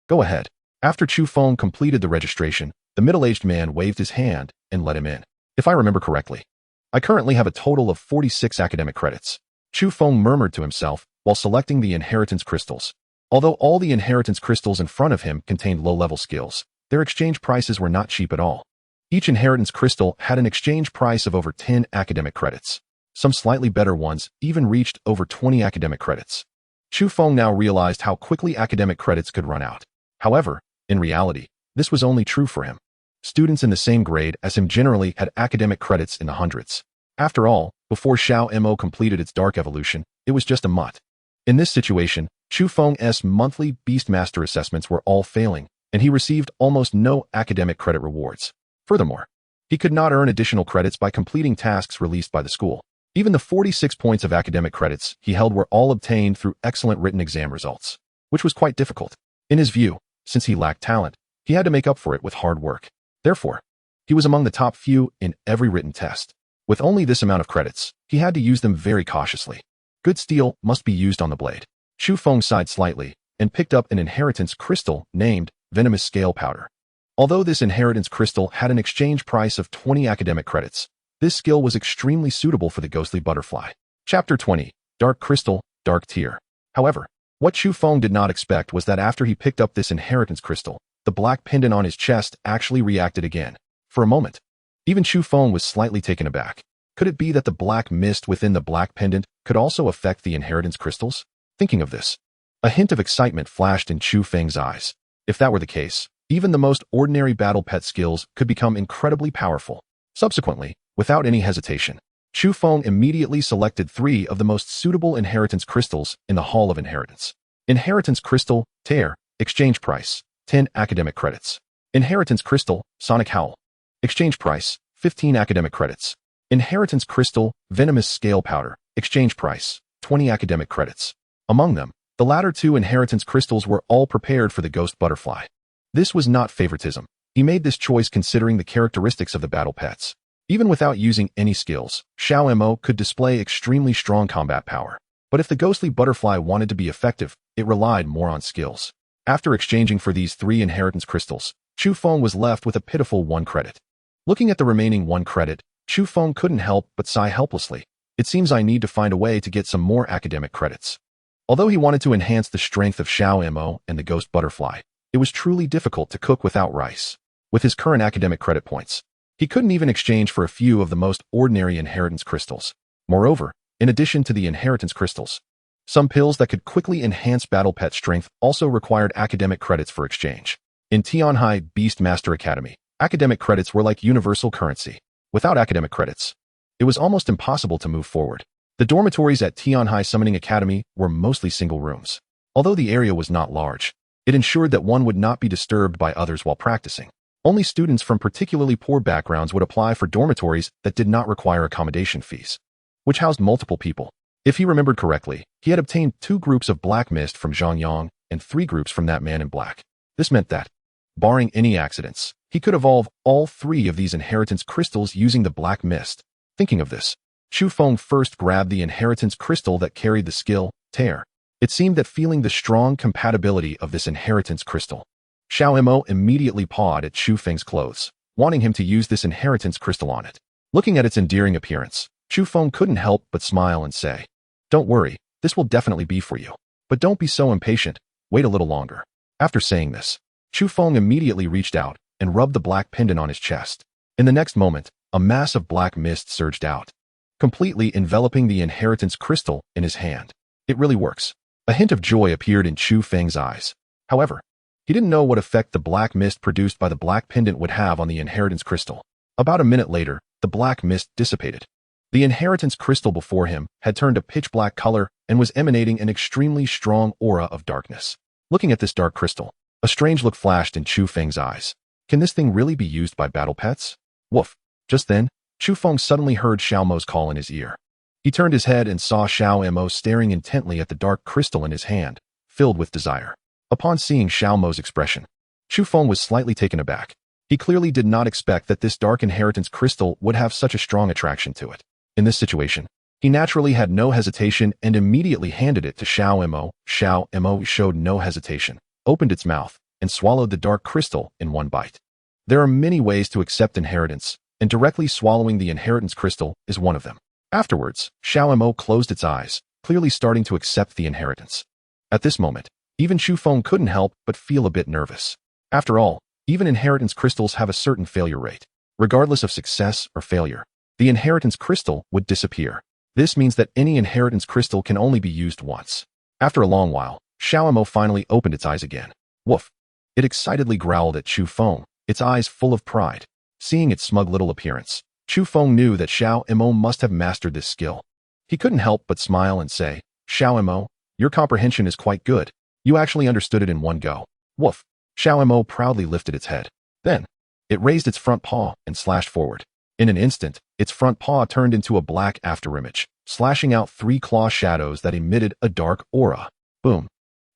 Go ahead." After Chu Feng completed the registration, the middle-aged man waved his hand and let him in. "If I remember correctly, I currently have a total of 46 academic credits." Chu Feng murmured to himself while selecting the inheritance crystals. Although all the inheritance crystals in front of him contained low-level skills, their exchange prices were not cheap at all. Each inheritance crystal had an exchange price of over 10 academic credits. Some slightly better ones even reached over 20 academic credits. Chu Feng now realized how quickly academic credits could run out. However, in reality, this was only true for him. Students in the same grade as him generally had academic credits in the hundreds. After all, before Xiao Mo completed its dark evolution, it was just a mutt. In this situation, Chu Feng's monthly Beastmaster assessments were all failing, and he received almost no academic credit rewards. Furthermore, he could not earn additional credits by completing tasks released by the school. Even the 46 points of academic credits he held were all obtained through excellent written exam results, which was quite difficult. In his view, since he lacked talent, he had to make up for it with hard work. Therefore, he was among the top few in every written test. With only this amount of credits, he had to use them very cautiously. Good steel must be used on the blade. Chu Feng sighed slightly and picked up an inheritance crystal named Venomous Scale Powder. Although this inheritance crystal had an exchange price of 20 academic credits, this skill was extremely suitable for the ghostly butterfly. Chapter 20, Dark Crystal, Dark Tear. However, what Chu Feng did not expect was that after he picked up this inheritance crystal, the black pendant on his chest actually reacted again. For a moment, even Chu Feng was slightly taken aback. Could it be that the black mist within the black pendant could also affect the inheritance crystals? Thinking of this, a hint of excitement flashed in Chu Feng's eyes. If that were the case, even the most ordinary battle pet skills could become incredibly powerful. Subsequently, without any hesitation, Chu Feng immediately selected 3 of the most suitable inheritance crystals in the Hall of Inheritance. Inheritance Crystal, Tear, exchange price, 10 academic credits. Inheritance Crystal, Sonic Howl, exchange price, 15 academic credits. Inheritance Crystal, Venomous Scale Powder, exchange price, 20 academic credits. Among them, the latter 2 inheritance crystals were all prepared for the ghost butterfly. This was not favoritism. He made this choice considering the characteristics of the battle pets. Even without using any skills, Xiao Mo could display extremely strong combat power. But if the ghostly butterfly wanted to be effective, it relied more on skills. After exchanging for these 3 inheritance crystals, Chu Feng was left with a pitiful 1 credit. Looking at the remaining 1 credit, Chu Feng couldn't help but sigh helplessly. It seems I need to find a way to get some more academic credits. Although he wanted to enhance the strength of Xiao Mo and the ghost butterfly, it was truly difficult to cook without rice. With his current academic credit points, he couldn't even exchange for a few of the most ordinary inheritance crystals. Moreover, in addition to the inheritance crystals, some pills that could quickly enhance battle pet strength also required academic credits for exchange. In Tianhai Beastmaster Academy, academic credits were like universal currency. Without academic credits, it was almost impossible to move forward. The dormitories at Tianhai Summoning Academy were mostly single rooms. Although the area was not large, it ensured that one would not be disturbed by others while practicing. Only students from particularly poor backgrounds would apply for dormitories that did not require accommodation fees, which housed multiple people. If he remembered correctly, he had obtained 2 groups of black mist from Zhang Yang and 3 groups from that man in black. This meant that, barring any accidents, he could evolve all 3 of these inheritance crystals using the black mist. Thinking of this, Chu Feng first grabbed the inheritance crystal that carried the skill, Tear. It seemed that feeling the strong compatibility of this inheritance crystal, Xiao Mo immediately pawed at Chu Feng's clothes, wanting him to use this inheritance crystal on it. Looking at its endearing appearance, Chu Feng couldn't help but smile and say, "Don't worry, this will definitely be for you. But don't be so impatient, wait a little longer." After saying this, Chu Feng immediately reached out and rubbed the black pendant on his chest. In the next moment, a mass of black mist surged out, completely enveloping the inheritance crystal in his hand. It really works. A hint of joy appeared in Chu Feng's eyes. However, he didn't know what effect the black mist produced by the black pendant would have on the inheritance crystal. About a minute later, the black mist dissipated. The inheritance crystal before him had turned a pitch-black color and was emanating an extremely strong aura of darkness. Looking at this dark crystal, a strange look flashed in Chu Feng's eyes. Can this thing really be used by battle pets? Woof. Just then, Chu Feng suddenly heard Xiao Mo's call in his ear. He turned his head and saw Xiao Mo staring intently at the dark crystal in his hand, filled with desire. Upon seeing Xiao Mo's expression, Chu Feng was slightly taken aback. He clearly did not expect that this dark inheritance crystal would have such a strong attraction to it. In this situation, he naturally had no hesitation and immediately handed it to Xiao Mo. Xiao Mo showed no hesitation, opened its mouth, and swallowed the dark crystal in one bite. There are many ways to accept inheritance, and directly swallowing the inheritance crystal is one of them. Afterwards, Xiao Mo closed its eyes, clearly starting to accept the inheritance. At this moment, even Chu Feng couldn't help but feel a bit nervous. After all, even inheritance crystals have a certain failure rate. Regardless of success or failure, the inheritance crystal would disappear. This means that any inheritance crystal can only be used once. After a long while, Xiao Mo finally opened its eyes again. Woof! It excitedly growled at Chu Feng, its eyes full of pride. Seeing its smug little appearance, Chu Feng knew that Xiao Mo must have mastered this skill. He couldn't help but smile and say, "Xiao Mo, your comprehension is quite good. You actually understood it in one go." Woof! Xiao Mo proudly lifted its head. Then, it raised its front paw and slashed forward. In an instant, its front paw turned into a black afterimage, slashing out 3 claw shadows that emitted a dark aura. Boom!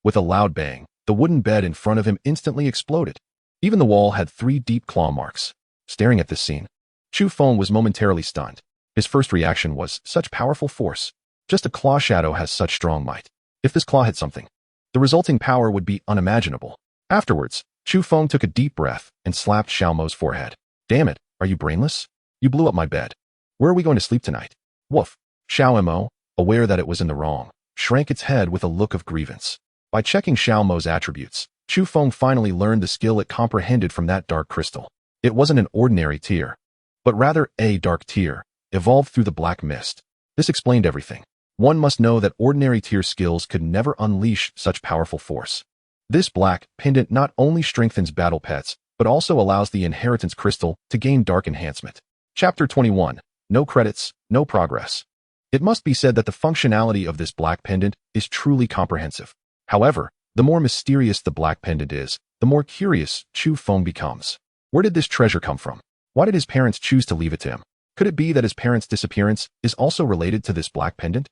With a loud bang, the wooden bed in front of him instantly exploded. Even the wall had 3 deep claw marks. Staring at this scene, Chu Feng was momentarily stunned. His first reaction was, such powerful force. Just a claw shadow has such strong might. If this claw hit something, the resulting power would be unimaginable. Afterwards, Chu Feng took a deep breath and slapped Xiao Mo's forehead. "Damn it, are you brainless? You blew up my bed. Where are we going to sleep tonight?" Woof! Xiao Mo, aware that it was in the wrong, shrank its head with a look of grievance. By checking Xiao Mo's attributes, Chu Feng finally learned the skill it comprehended from that dark crystal. It wasn't an ordinary tear, but rather a dark tear, evolved through the black mist. This explained everything. One must know that ordinary tear skills could never unleash such powerful force. This black pendant not only strengthens battle pets, but also allows the inheritance crystal to gain dark enhancement. Chapter 21. No credits, no progress. It must be said that the functionality of this black pendant is truly comprehensive. However, the more mysterious the black pendant is, the more curious Chu Feng becomes. Where did this treasure come from? Why did his parents choose to leave it to him? Could it be that his parents' disappearance is also related to this black pendant?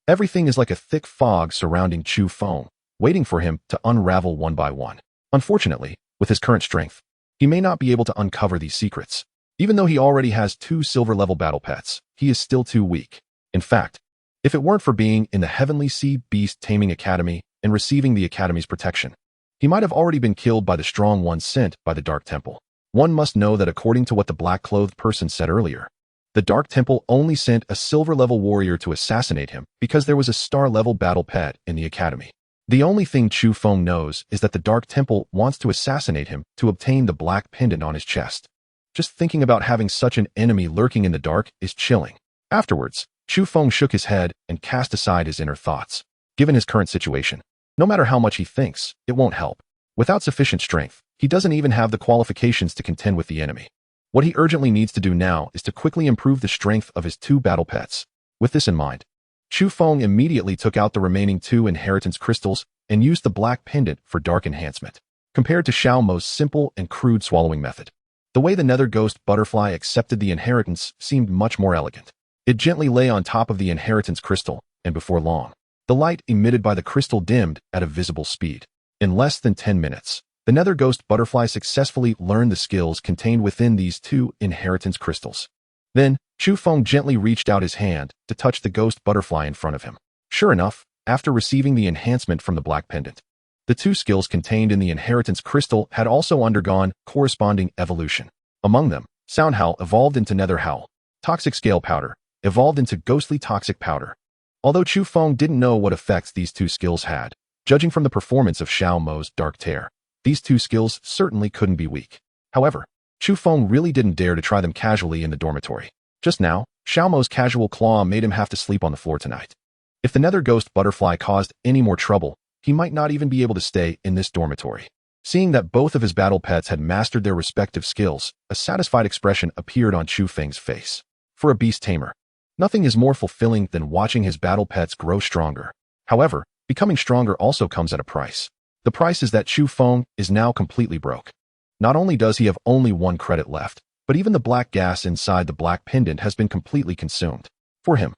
Everything is like a thick fog surrounding Chu Feng, waiting for him to unravel one by one. Unfortunately, with his current strength, he may not be able to uncover these secrets. Even though he already has 2 silver-level battle pets, he is still too weak. In fact, if it weren't for being in the Heavenly Sea Beast Taming Academy and receiving the Academy's protection, he might have already been killed by the strong one sent by the Dark Temple. One must know that according to what the black-clothed person said earlier, the Dark Temple only sent a silver-level warrior to assassinate him because there was a star-level battle pet in the Academy. The only thing Chu Feng knows is that the Dark Temple wants to assassinate him to obtain the black pendant on his chest. Just thinking about having such an enemy lurking in the dark is chilling. Afterwards, Chu Feng shook his head and cast aside his inner thoughts. Given his current situation, no matter how much he thinks, it won't help. Without sufficient strength, he doesn't even have the qualifications to contend with the enemy. What he urgently needs to do now is to quickly improve the strength of his 2 battle pets. With this in mind, Chu Feng immediately took out the remaining 2 inheritance crystals and used the black pendant for dark enhancement. Compared to Xiao Mo's simple and crude swallowing method, the way the nether ghost butterfly accepted the inheritance seemed much more elegant. It gently lay on top of the inheritance crystal, and before long, the light emitted by the crystal dimmed at a visible speed. In less than 10 minutes, the Nether Ghost Butterfly successfully learned the skills contained within these two inheritance crystals. Then, Chu Feng gently reached out his hand to touch the ghost butterfly in front of him. Sure enough, after receiving the enhancement from the black pendant, the two skills contained in the inheritance crystal had also undergone corresponding evolution. Among them, Sound Howl evolved into Nether Howl. Toxic Scale Powder evolved into Ghostly Toxic Powder. Although Chu Feng didn't know what effects these two skills had, judging from the performance of Xiao Mo's Dark Tear, these two skills certainly couldn't be weak. However, Chu Feng really didn't dare to try them casually in the dormitory. Just now, Xiao Mo's casual claw made him have to sleep on the floor tonight. If the Nether Ghost Butterfly caused any more trouble, he might not even be able to stay in this dormitory. Seeing that both of his battle pets had mastered their respective skills, a satisfied expression appeared on Chu Feng's face. For a Beast Tamer, nothing is more fulfilling than watching his battle pets grow stronger. However, becoming stronger also comes at a price. The price is that Chu Feng is now completely broke. Not only does he have only one credit left, but even the black gas inside the black pendant has been completely consumed. For him,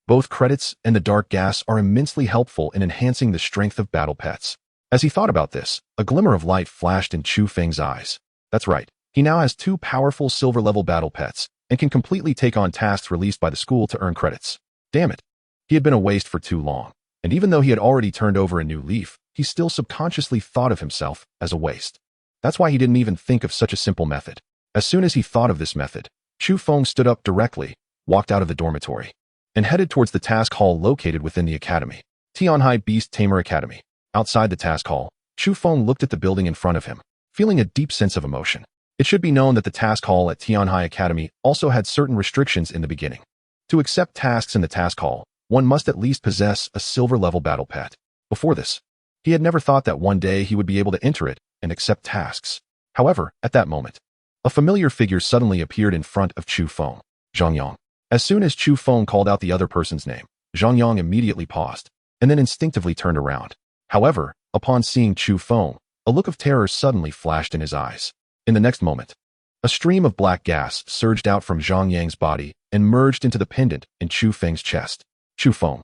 both credits and the dark gas are immensely helpful in enhancing the strength of battle pets. As he thought about this, a glimmer of light flashed in Chu Feng's eyes. That's right, he now has two powerful silver-level battle pets and can completely take on tasks released by the school to earn credits. Damn it. He had been a waste for too long, and even though he had already turned over a new leaf, he still subconsciously thought of himself as a waste. That's why he didn't even think of such a simple method. As soon as he thought of this method, Chu Feng stood up directly, walked out of the dormitory, and headed towards the task hall located within the academy. Tianhai Beast Tamer Academy. Outside the task hall, Chu Feng looked at the building in front of him, feeling a deep sense of emotion. It should be known that the task hall at Tianhai Academy also had certain restrictions in the beginning. To accept tasks in the task hall, one must at least possess a silver-level battle pet. Before this, he had never thought that one day he would be able to enter it and accept tasks. However, at that moment, a familiar figure suddenly appeared in front of Chu Feng. Zhang Yang. As soon as Chu Feng called out the other person's name, Zhang Yang immediately paused, and then instinctively turned around. However, upon seeing Chu Feng, a look of terror suddenly flashed in his eyes. In the next moment, a stream of black gas surged out from Zhang Yang's body and merged into the pendant in Chu Feng's chest. Chu Feng,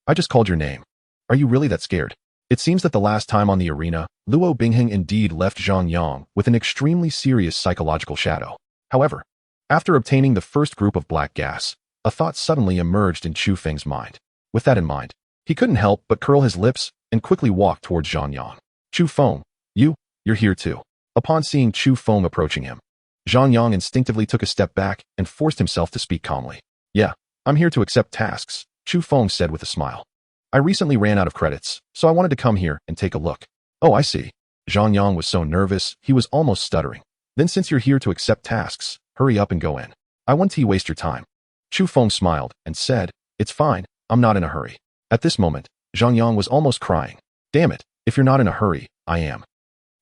I just called your name. Are you really that scared? It seems that the last time on the arena, Luo Bingheng indeed left Zhang Yang with an extremely serious psychological shadow. However, after obtaining the first group of black gas, a thought suddenly emerged in Chu Feng's mind. With that in mind, he couldn't help but curl his lips and quickly walk towards Zhang Yang. Chu Feng, you're here too. Upon seeing Chu Feng approaching him, Zhang Yang instinctively took a step back and forced himself to speak calmly. Yeah, I'm here to accept tasks, Chu Feng said with a smile. I recently ran out of credits, so I wanted to come here and take a look. Oh, I see. Zhang Yang was so nervous, he was almost stuttering. Then since you're here to accept tasks, hurry up and go in. I won't waste your time. Chu Feng smiled and said, It's fine, I'm not in a hurry. At this moment, Zhang Yang was almost crying. Damn it, if you're not in a hurry, I am.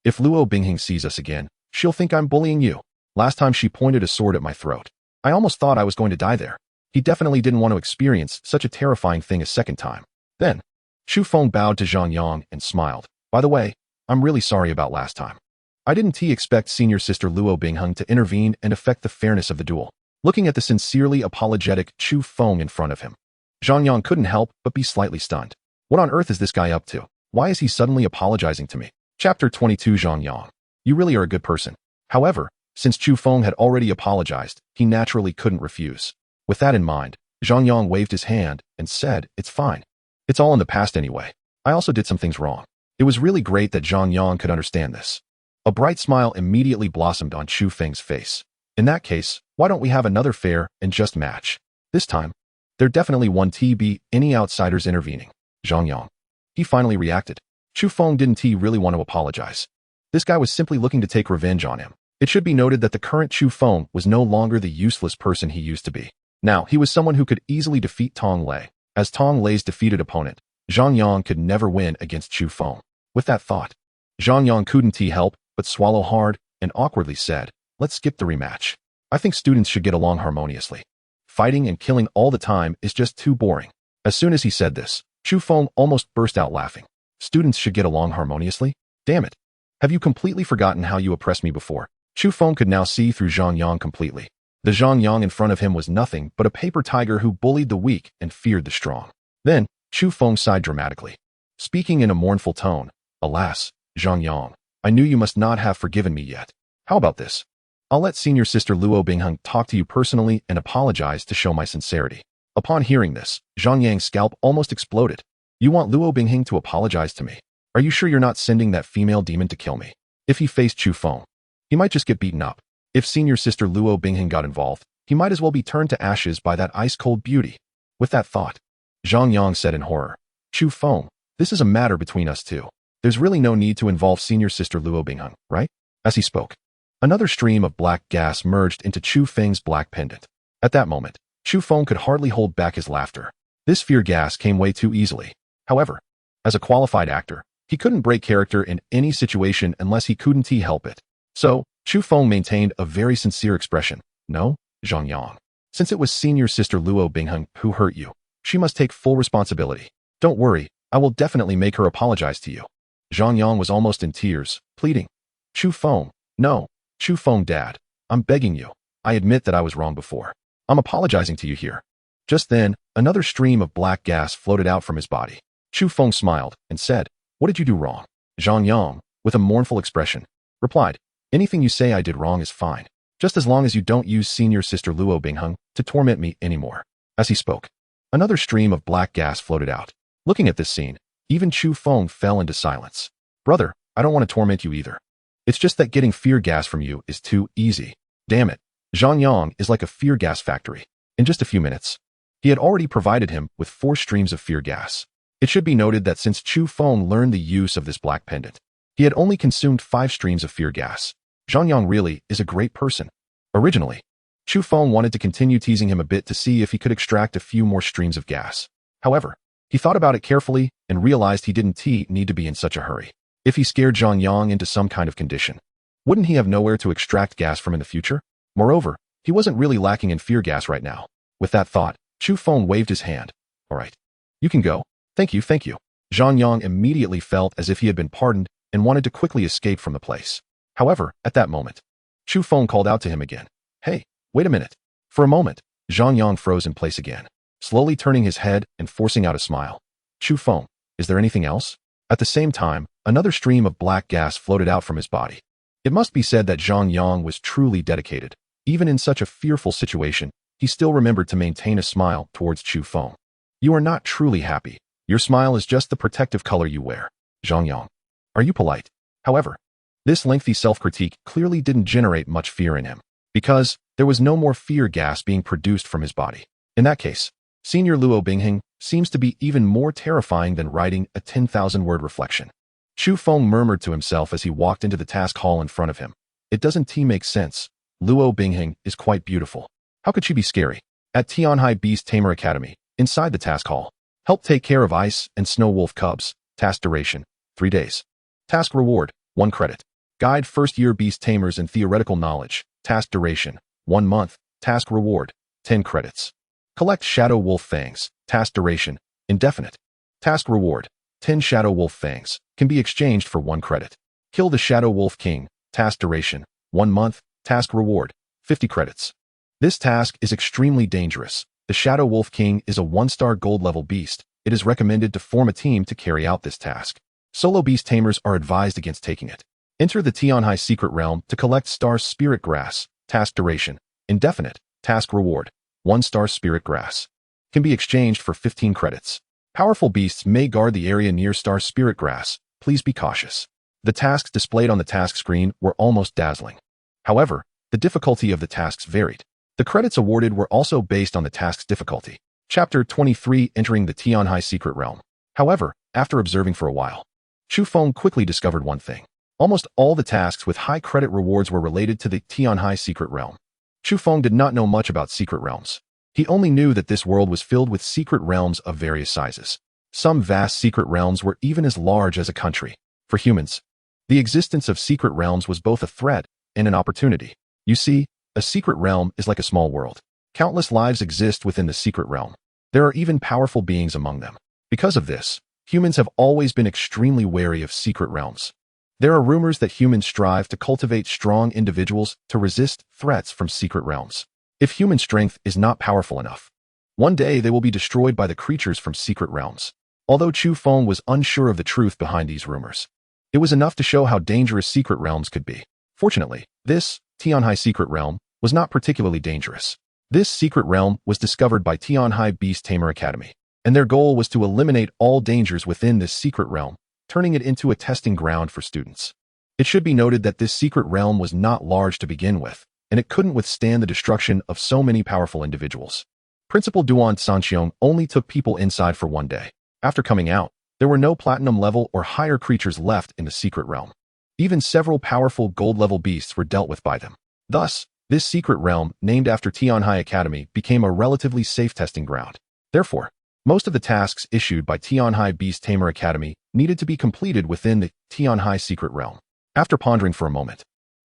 If Luo Bingheng sees us again, she'll think I'm bullying you. Last time she pointed a sword at my throat. I almost thought I was going to die there. He definitely didn't want to experience such a terrifying thing a second time. Then, Chu Feng bowed to Zhang Yang and smiled. By the way, I'm really sorry about last time. I didn't expect senior sister Luo Bingheng to intervene and affect the fairness of the duel. Looking at the sincerely apologetic Chu Feng in front of him, Zhang Yang couldn't help but be slightly stunned. What on earth is this guy up to? Why is he suddenly apologizing to me? Chapter 22 Zhang Yang. You really are a good person. However, since Chu Feng had already apologized, he naturally couldn't refuse. With that in mind, Zhang Yang waved his hand and said, It's fine. It's all in the past anyway. I also did some things wrong. It was really great that Zhang Yang could understand this. A bright smile immediately blossomed on Chu Feng's face. In that case, why don't we have another fair and just match? This time, there definitely won't be any outsiders intervening. Zhang Yang. He finally reacted. Chu Feng didn't really want to apologize. This guy was simply looking to take revenge on him. It should be noted that the current Chu Feng was no longer the useless person he used to be. Now, he was someone who could easily defeat Tong Lei. As Tong Lei's defeated opponent, Zhang Yang could never win against Chu Feng. With that thought, Zhang Yang couldn't help but swallow hard and awkwardly said, Let's skip the rematch. I think students should get along harmoniously. Fighting and killing all the time is just too boring. As soon as he said this, Chu Feng almost burst out laughing. Students should get along harmoniously? Damn it. Have you completely forgotten how you oppressed me before? Chu Feng could now see through Zhang Yang completely. The Zhang Yang in front of him was nothing but a paper tiger who bullied the weak and feared the strong. Then, Chu Feng sighed dramatically, speaking in a mournful tone. Alas, Zhang Yang, I knew you must not have forgiven me yet. How about this? I'll let senior sister Luo Bingheng talk to you personally and apologize to show my sincerity. Upon hearing this, Zhang Yang's scalp almost exploded. You want Luo Bingheng to apologize to me? Are you sure you're not sending that female demon to kill me? If he faced Chu Feng, he might just get beaten up. If senior sister Luo Bingheng got involved, he might as well be turned to ashes by that ice-cold beauty. With that thought, Zhang Yang said in horror, Chu Feng, this is a matter between us two. There's really no need to involve senior sister Luo Bingheng, right? As he spoke, another stream of black gas merged into Chu Feng's black pendant. At that moment, Chu Feng could hardly hold back his laughter. This fear gas came way too easily. However, as a qualified actor, he couldn't break character in any situation unless he couldn't help it. So, Chu Feng maintained a very sincere expression. No, Zhang Yang. Since it was senior sister Luo Bingheng who hurt you, she must take full responsibility. Don't worry, I will definitely make her apologize to you. Zhang Yang was almost in tears, pleading. Chu Feng, no, Chu Feng dad, I'm begging you. I admit that I was wrong before. I'm apologizing to you here. Just then, another stream of black gas floated out from his body. Chu Feng smiled and said, What did you do wrong? Zhang Yang, with a mournful expression, replied, Anything you say I did wrong is fine, just as long as you don't use senior sister Luo Bingheng to torment me anymore. As he spoke, another stream of black gas floated out. Looking at this scene, even Chu Feng fell into silence. Brother, I don't want to torment you either. It's just that getting fear gas from you is too easy. Damn it. Zhang Yang is like a fear gas factory. In just a few minutes, he had already provided him with 4 streams of fear gas. It should be noted that since Chu Feng learned the use of this black pendant, he had only consumed 5 streams of fear gas. Zhang Yang really is a great person. Originally, Chu Feng wanted to continue teasing him a bit to see if he could extract a few more streams of gas. However, he thought about it carefully and realized he didn't need to be in such a hurry. If he scared Zhang Yang into some kind of condition, wouldn't he have nowhere to extract gas from in the future? Moreover, he wasn't really lacking in fear gas right now. With that thought, Chu Feng waved his hand. All right. You can go. Thank you, thank you. Zhang Yang immediately felt as if he had been pardoned and wanted to quickly escape from the place. However, at that moment, Chu Feng called out to him again. Hey, wait a minute. For a moment, Zhang Yang froze in place again, slowly turning his head and forcing out a smile. Chu Feng, is there anything else? At the same time, another stream of black gas floated out from his body. It must be said that Zhang Yang was truly dedicated. Even in such a fearful situation, he still remembered to maintain a smile towards Chu Feng. You are not truly happy. Your smile is just the protective color you wear. Zhang Yang. Are you polite? However, this lengthy self-critique clearly didn't generate much fear in him, because there was no more fear gas being produced from his body. In that case, Senior Luo Bingheng seems to be even more terrifying than writing a 10,000-word reflection. Chu Feng murmured to himself as he walked into the task hall in front of him. It doesn't make sense. Luo Bingheng is quite beautiful. How could she be scary? At Tianhai Beast Tamer Academy, inside the task hall. Help take care of ice and snow wolf cubs. Task duration, 3 days. Task reward, 1 credit. Guide first-year Beast Tamers in theoretical knowledge. Task duration, 1 month. Task reward, 10 credits. Collect Shadow Wolf Fangs. Task duration, indefinite. Task reward, 10 Shadow Wolf Fangs. Can be exchanged for 1 credit. Kill the Shadow Wolf King. Task duration, 1 month. Task reward, 50 credits. This task is extremely dangerous. The Shadow Wolf King is a 1-star gold-level beast. It is recommended to form a team to carry out this task. Solo Beast Tamers are advised against taking it. Enter the Tianhai Secret Realm to collect Star Spirit Grass. Task duration, indefinite. Task reward, 1 Star Spirit Grass. Can be exchanged for 15 credits. Powerful beasts may guard the area near Star Spirit Grass. Please be cautious. The tasks displayed on the task screen were almost dazzling. However, the difficulty of the tasks varied. The credits awarded were also based on the task's difficulty. Chapter 23, Entering the Tianhai Secret Realm. However, after observing for a while, Chu Feng quickly discovered one thing. Almost all the tasks with high credit rewards were related to the Tianhai Secret Realm. Chu Feng did not know much about secret realms. He only knew that this world was filled with secret realms of various sizes. Some vast secret realms were even as large as a country. For humans, the existence of secret realms was both a threat and an opportunity. You see, a secret realm is like a small world. Countless lives exist within the secret realm. There are even powerful beings among them. Because of this, humans have always been extremely wary of secret realms. There are rumors that humans strive to cultivate strong individuals to resist threats from secret realms. If human strength is not powerful enough, one day they will be destroyed by the creatures from secret realms. Although Chu Feng was unsure of the truth behind these rumors, it was enough to show how dangerous secret realms could be. Fortunately, this Tianhai secret realm was not particularly dangerous. This secret realm was discovered by Tianhai Beast Tamer Academy, and their goal was to eliminate all dangers within this secret realm, turning it into a testing ground for students. It should be noted that this secret realm was not large to begin with, and it couldn't withstand the destruction of so many powerful individuals. Principal Duan Sanxiong only took people inside for one day. After coming out, there were no platinum level or higher creatures left in the secret realm. Even several powerful gold level beasts were dealt with by them. Thus, this secret realm, named after Tianhai Academy, became a relatively safe testing ground. Therefore, most of the tasks issued by Tianhai Beast Tamer Academy needed to be completed within the Tianhai secret realm. After pondering for a moment,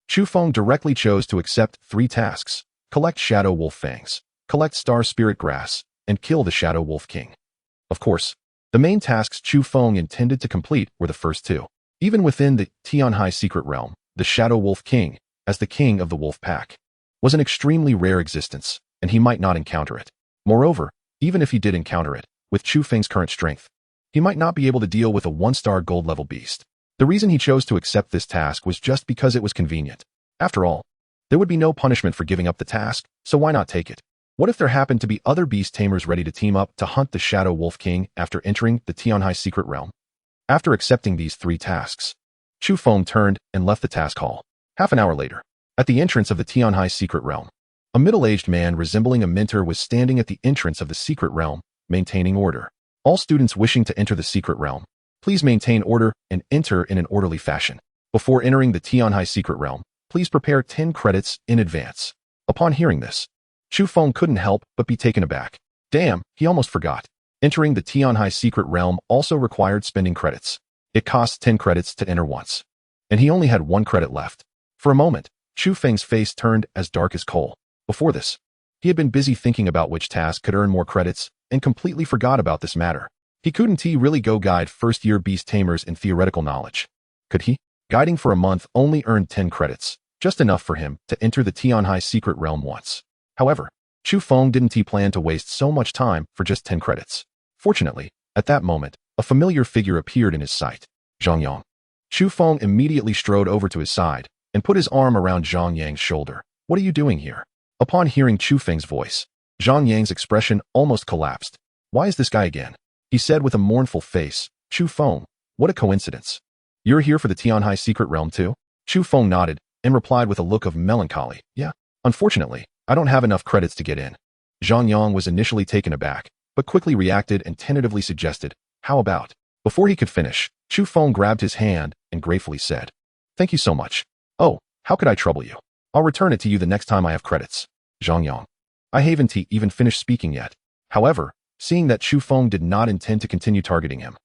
Chu Feng directly chose to accept 3 tasks: collect Shadow Wolf Fangs, collect Star Spirit Grass, and kill the Shadow Wolf King. Of course, the main tasks Chu Feng intended to complete were the first 2. Even within the Tianhai secret realm, the Shadow Wolf King, as the king of the wolf pack, was an extremely rare existence, and he might not encounter it. Moreover, even if he did encounter it, with Chu Feng's current strength, he might not be able to deal with a 1-star gold level beast. The reason he chose to accept this task was just because it was convenient. After all, there would be no punishment for giving up the task, so why not take it? What if there happened to be other beast tamers ready to team up to hunt the Shadow Wolf King after entering the Tianhai secret realm? After accepting these 3 tasks, Chu Feng turned and left the task hall. Half an hour later, at the entrance of the Tianhai secret realm, a middle-aged man resembling a mentor was standing at the entrance of the secret realm, maintaining order. All students wishing to enter the secret realm, please maintain order and enter in an orderly fashion. Before entering the Tianhai secret realm, please prepare 10 credits in advance. Upon hearing this, Chu Feng couldn't help but be taken aback. Damn, he almost forgot. Entering the Tianhai secret realm also required spending credits. It costs 10 credits to enter once, and he only had 1 credit left. For a moment, Chu Feng's face turned as dark as coal. Before this, he had been busy thinking about which task could earn more credits and completely forgot about this matter. He couldn't really go guide first-year beast tamers in theoretical knowledge. Could he? Guiding for a month only earned 10 credits, just enough for him to enter the Tianhai secret realm once. However, Chu Feng didn't plan to waste so much time for just 10 credits. Fortunately, at that moment, a familiar figure appeared in his sight. Zhang Yang. Chu Feng immediately strode over to his side and put his arm around Zhang Yang's shoulder. What are you doing here? Upon hearing Chu Feng's voice, Zhang Yang's expression almost collapsed. Why is this guy again? He said with a mournful face. Chu Feng, what a coincidence. You're here for the Tianhai secret realm too? Chu Feng nodded and replied with a look of melancholy. Yeah. Unfortunately, I don't have enough credits to get in. Zhang Yang was initially taken aback, but quickly reacted and tentatively suggested, how about? Before he could finish, Chu Feng grabbed his hand and gratefully said, thank you so much. Oh, how could I trouble you? I'll return it to you the next time I have credits. Zhang Yang. I haven't even finished speaking yet. However, seeing that Chu Feng did not intend to continue targeting him,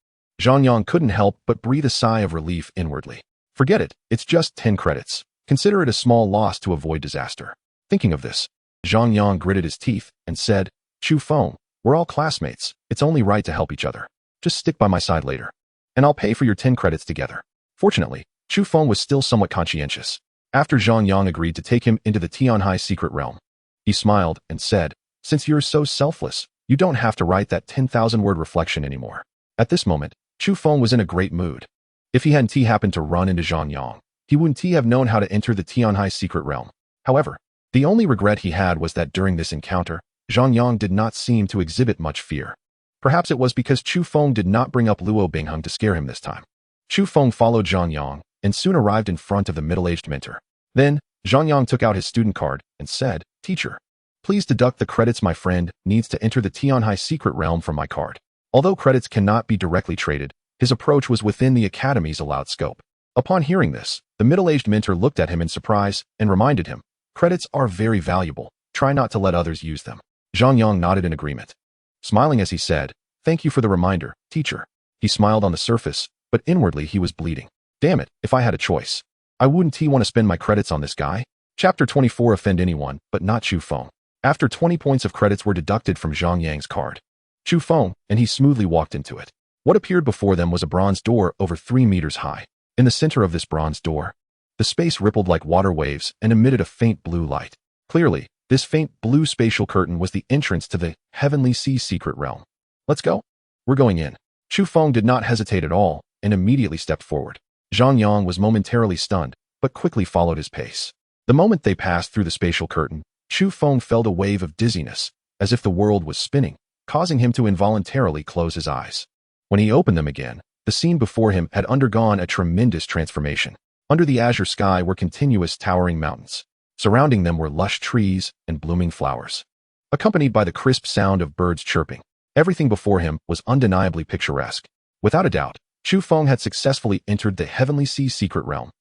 Zhang Yang couldn't help but breathe a sigh of relief inwardly. Forget it, it's just 10 credits. Consider it a small loss to avoid disaster. Thinking of this, Zhang Yang gritted his teeth and said, Chu Feng, we're all classmates. It's only right to help each other. Just stick by my side later, and I'll pay for your 10 credits together. Fortunately, Chu Feng was still somewhat conscientious. After Zhang Yang agreed to take him into the Tianhai secret realm, he smiled and said, since you're so selfless, you don't have to write that 10,000-word reflection anymore. At this moment, Chu Feng was in a great mood. If he hadn't happened to run into Zhang Yang, he wouldn't have known how to enter the Tianhai secret realm. However, the only regret he had was that during this encounter, Zhang Yang did not seem to exhibit much fear. Perhaps it was because Chu Feng did not bring up Luo Bingheng to scare him this time. Chu Feng followed Zhang Yang and soon arrived in front of the middle-aged mentor. Then, Zhang Yang took out his student card and said, Teacher, please deduct the credits my friend needs to enter the Tianhai secret realm from my card. Although credits cannot be directly traded, his approach was within the academy's allowed scope. Upon hearing this, the middle-aged mentor looked at him in surprise and reminded him, credits are very valuable. Try not to let others use them. Zhang Yang nodded in agreement, smiling as he said, thank you for the reminder, teacher. He smiled on the surface, but inwardly he was bleeding. Damn it, if I had a choice, I wouldn't want to spend my credits on this guy. Chapter 24 Offend anyone, but not Chu Feng. After 20 points of credits were deducted from Zhang Yang's card, Chu Feng and he smoothly walked into it. What appeared before them was a bronze door over 3 meters high. In the center of this bronze door, the space rippled like water waves and emitted a faint blue light. Clearly, this faint blue spatial curtain was the entrance to the Heavenly Sea secret realm. Let's go. We're going in. Chu Feng did not hesitate at all and immediately stepped forward. Zhang Yang was momentarily stunned, but quickly followed his pace. The moment they passed through the spatial curtain, Chu Feng felt a wave of dizziness, as if the world was spinning, causing him to involuntarily close his eyes. When he opened them again, the scene before him had undergone a tremendous transformation. Under the azure sky were continuous towering mountains. Surrounding them were lush trees and blooming flowers, accompanied by the crisp sound of birds chirping. Everything before him was undeniably picturesque. Without a doubt, Chu Feng had successfully entered the Heavenly Sea secret realm.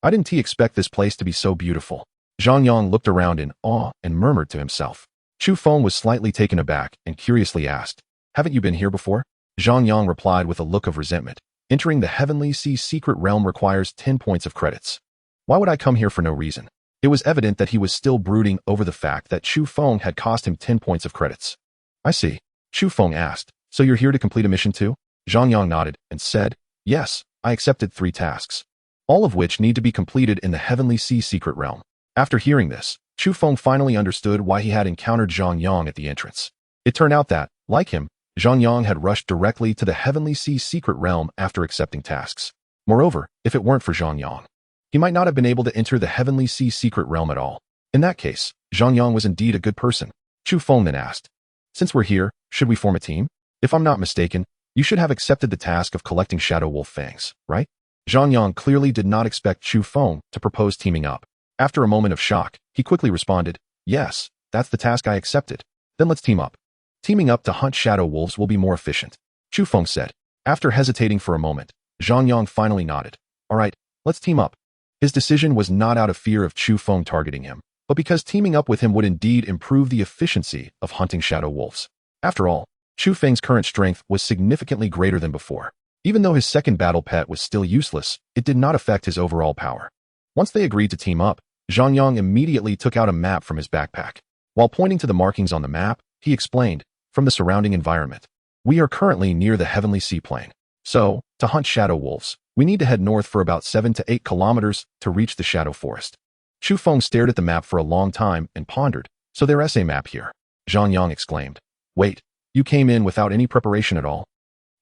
I didn't expect this place to be so beautiful. Zhang Yang looked around in awe and murmured to himself. Chu Feng was slightly taken aback and curiously asked, "Haven't you been here before?" Zhang Yang replied with a look of resentment. "Entering the Heavenly Sea secret realm requires 10 points of credits. Why would I come here for no reason?" It was evident that he was still brooding over the fact that Chu Feng had cost him 10 points of credits. "I see." Chu Feng asked, "So you're here to complete a mission too?" Zhang Yang nodded and said, "Yes, I accepted 3 tasks, all of which need to be completed in the Heavenly Sea secret realm." After hearing this, Chu Feng finally understood why he had encountered Zhang Yang at the entrance. It turned out that, like him, Zhang Yang had rushed directly to the Heavenly Sea secret realm after accepting tasks. Moreover, if it weren't for Zhang Yang, he might not have been able to enter the Heavenly Sea secret realm at all. In that case, Zhang Yang was indeed a good person. Chu Feng then asked, "Since we're here, should we form a team? If I'm not mistaken, you should have accepted the task of collecting Shadow Wolf fangs, right?" Zhang Yang clearly did not expect Chu Feng to propose teaming up. After a moment of shock, he quickly responded, "Yes, that's the task I accepted. Then let's team up. Teaming up to hunt shadow wolves will be more efficient," Chu Feng said. After hesitating for a moment, Zhang Yang finally nodded. "All right, let's team up." His decision was not out of fear of Chu Feng targeting him, but because teaming up with him would indeed improve the efficiency of hunting shadow wolves. After all, Chu Feng's current strength was significantly greater than before. Even though his second battle pet was still useless, it did not affect his overall power. Once they agreed to team up, Zhang Yang immediately took out a map from his backpack. While pointing to the markings on the map, he explained, "From the surrounding environment, we are currently near the Heavenly Sea Plain. So, to hunt shadow wolves, we need to head north for about 7 to 8 kilometers to reach the Shadow Forest." Chu Feng stared at the map for a long time and pondered. "So there's a map here?" Zhang Yang exclaimed. "Wait, you came in without any preparation at all?"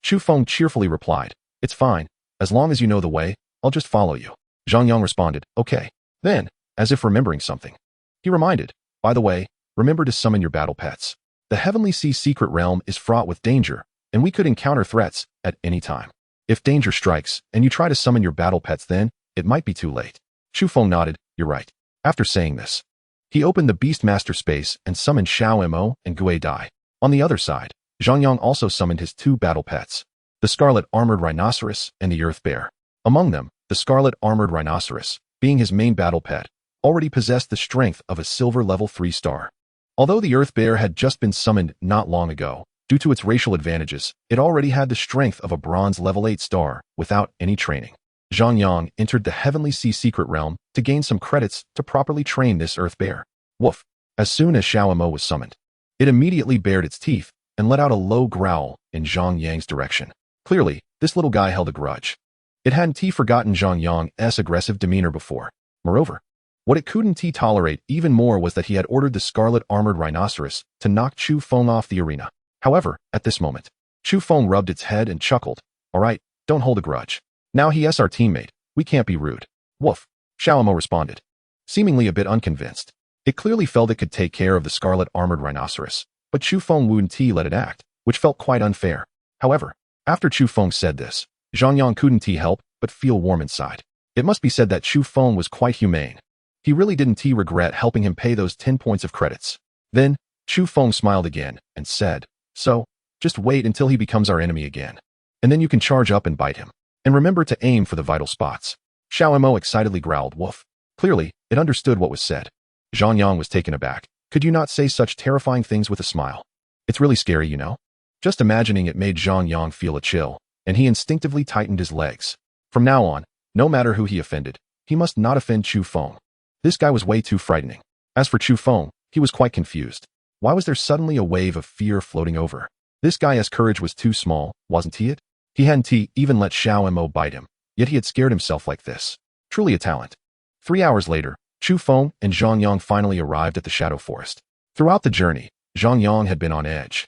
Chu Feng cheerfully replied, "It's fine. As long as you know the way, I'll just follow you." Zhang Yang responded, "Okay." Then, as if remembering something, he reminded, "By the way, remember to summon your battle pets. The Heavenly Sea secret realm is fraught with danger, and we could encounter threats at any time. If danger strikes and you try to summon your battle pets then, it might be too late." Chu Feng nodded, "You're right." After saying this, he opened the Beastmaster space and summoned Xiao Mo and Gui Dai. On the other side, Zhang Yang also summoned his 2 battle pets, the Scarlet Armored Rhinoceros and the Earth Bear. Among them, the Scarlet Armored Rhinoceros, being his main battle pet, already possessed the strength of a silver level 3 star. Although the Earth Bear had just been summoned not long ago, due to its racial advantages, it already had the strength of a bronze level 8 star without any training. Zhang Yang entered the Heavenly Sea secret realm to gain some credits to properly train this Earth Bear. Woof! As soon as Xiao Mo was summoned, it immediately bared its teeth and let out a low growl in Zhang Yang's direction. Clearly, this little guy held a grudge. It hadn't forgotten Zhang Yang's aggressive demeanor before. Moreover, what it couldn't tolerate even more was that he had ordered the Scarlet Armored Rhinoceros to knock Chu Feng off the arena. However, at this moment, Chu Feng rubbed its head and chuckled. "All right, don't hold a grudge. Now he's our teammate. We can't be rude." "Woof," Xiao Mo responded, seemingly a bit unconvinced. It clearly felt it could take care of the Scarlet Armored Rhinoceros, but Chu Feng wouldn't let it act, which felt quite unfair. However, after Chu Feng said this, Zhang Yang couldn't help but feel warm inside. It must be said that Chu Feng was quite humane. He really didn't regret helping him pay those 10 points of credits. Then, Chu Feng smiled again and said, "So, just wait until he becomes our enemy again. And then you can charge up and bite him. And remember to aim for the vital spots." Xiao Mo excitedly growled, "Woof." Clearly, it understood what was said. Zhang Yang was taken aback. "Could you not say such terrifying things with a smile? It's really scary, you know?" Just imagining it made Zhang Yang feel a chill, and he instinctively tightened his legs. From now on, no matter who he offended, he must not offend Chu Feng. This guy was way too frightening. As for Chu Feng, he was quite confused. Why was there suddenly a wave of fear floating over? This guy's courage was too small, wasn't it? He hadn't even let Xiao Mo bite him, yet he had scared himself like this. Truly a talent. 3 hours later, Chu Feng and Zhang Yang finally arrived at the Shadow Forest. Throughout the journey, Zhang Yang had been on edge,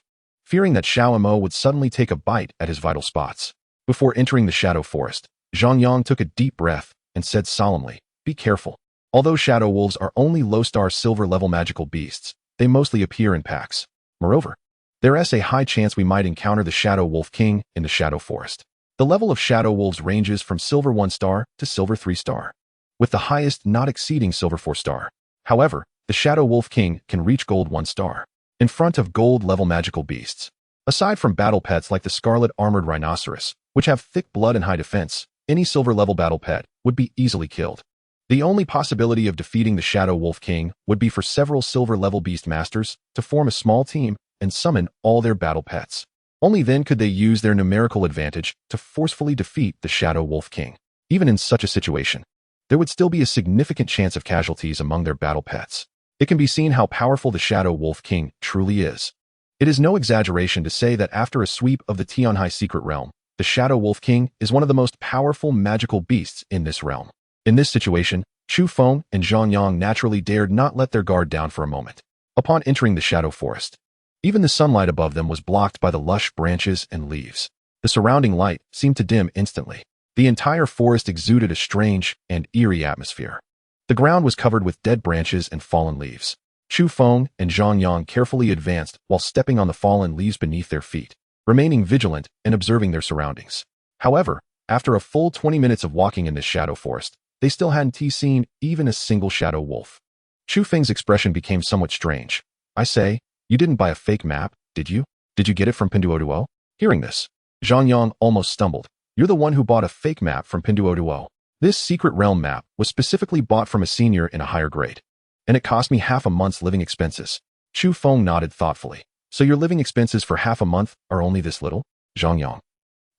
fearing that Xiao Mo would suddenly take a bite at his vital spots. Before entering the shadow forest, Zhang Yang took a deep breath and said solemnly, "Be careful. Although shadow wolves are only low-star silver-level magical beasts, they mostly appear in packs. Moreover, there is a high chance we might encounter the Shadow Wolf King in the shadow forest. The level of shadow wolves ranges from silver 1-star to silver 3-star, with the highest not exceeding silver 4-star. However, the Shadow Wolf King can reach gold 1-star, in front of gold-level magical beasts. Aside from battle pets like the Scarlet Armored Rhinoceros, which have thick blood and high defense, any silver-level battle pet would be easily killed. The only possibility of defeating the Shadow Wolf King would be for several silver-level beast masters to form a small team and summon all their battle pets. Only then could they use their numerical advantage to forcefully defeat the Shadow Wolf King. Even in such a situation, there would still be a significant chance of casualties among their battle pets. It can be seen how powerful the Shadow Wolf King truly is. It is no exaggeration to say that after a sweep of the Tianhai Secret Realm, the Shadow Wolf King is one of the most powerful magical beasts in this realm. In this situation, Chu Feng and Zhang Yang naturally dared not let their guard down for a moment. Upon entering the shadow forest, even the sunlight above them was blocked by the lush branches and leaves. The surrounding light seemed to dim instantly. The entire forest exuded a strange and eerie atmosphere. The ground was covered with dead branches and fallen leaves. Chu Feng and Zhang Yang carefully advanced while stepping on the fallen leaves beneath their feet, remaining vigilant and observing their surroundings. However, after a full 20 minutes of walking in this shadow forest, they still hadn't seen even a single shadow wolf. Chu Feng's expression became somewhat strange. "I say, you didn't buy a fake map, did you? Did you get it from Pinduoduo?" Hearing this, Zhang Yang almost stumbled. "You're the one who bought a fake map from Pinduoduo. This secret realm map was specifically bought from a senior in a higher grade, and it cost me half a month's living expenses." Chu Feng nodded thoughtfully. "So your living expenses for half a month are only this little?" Zhang Yang.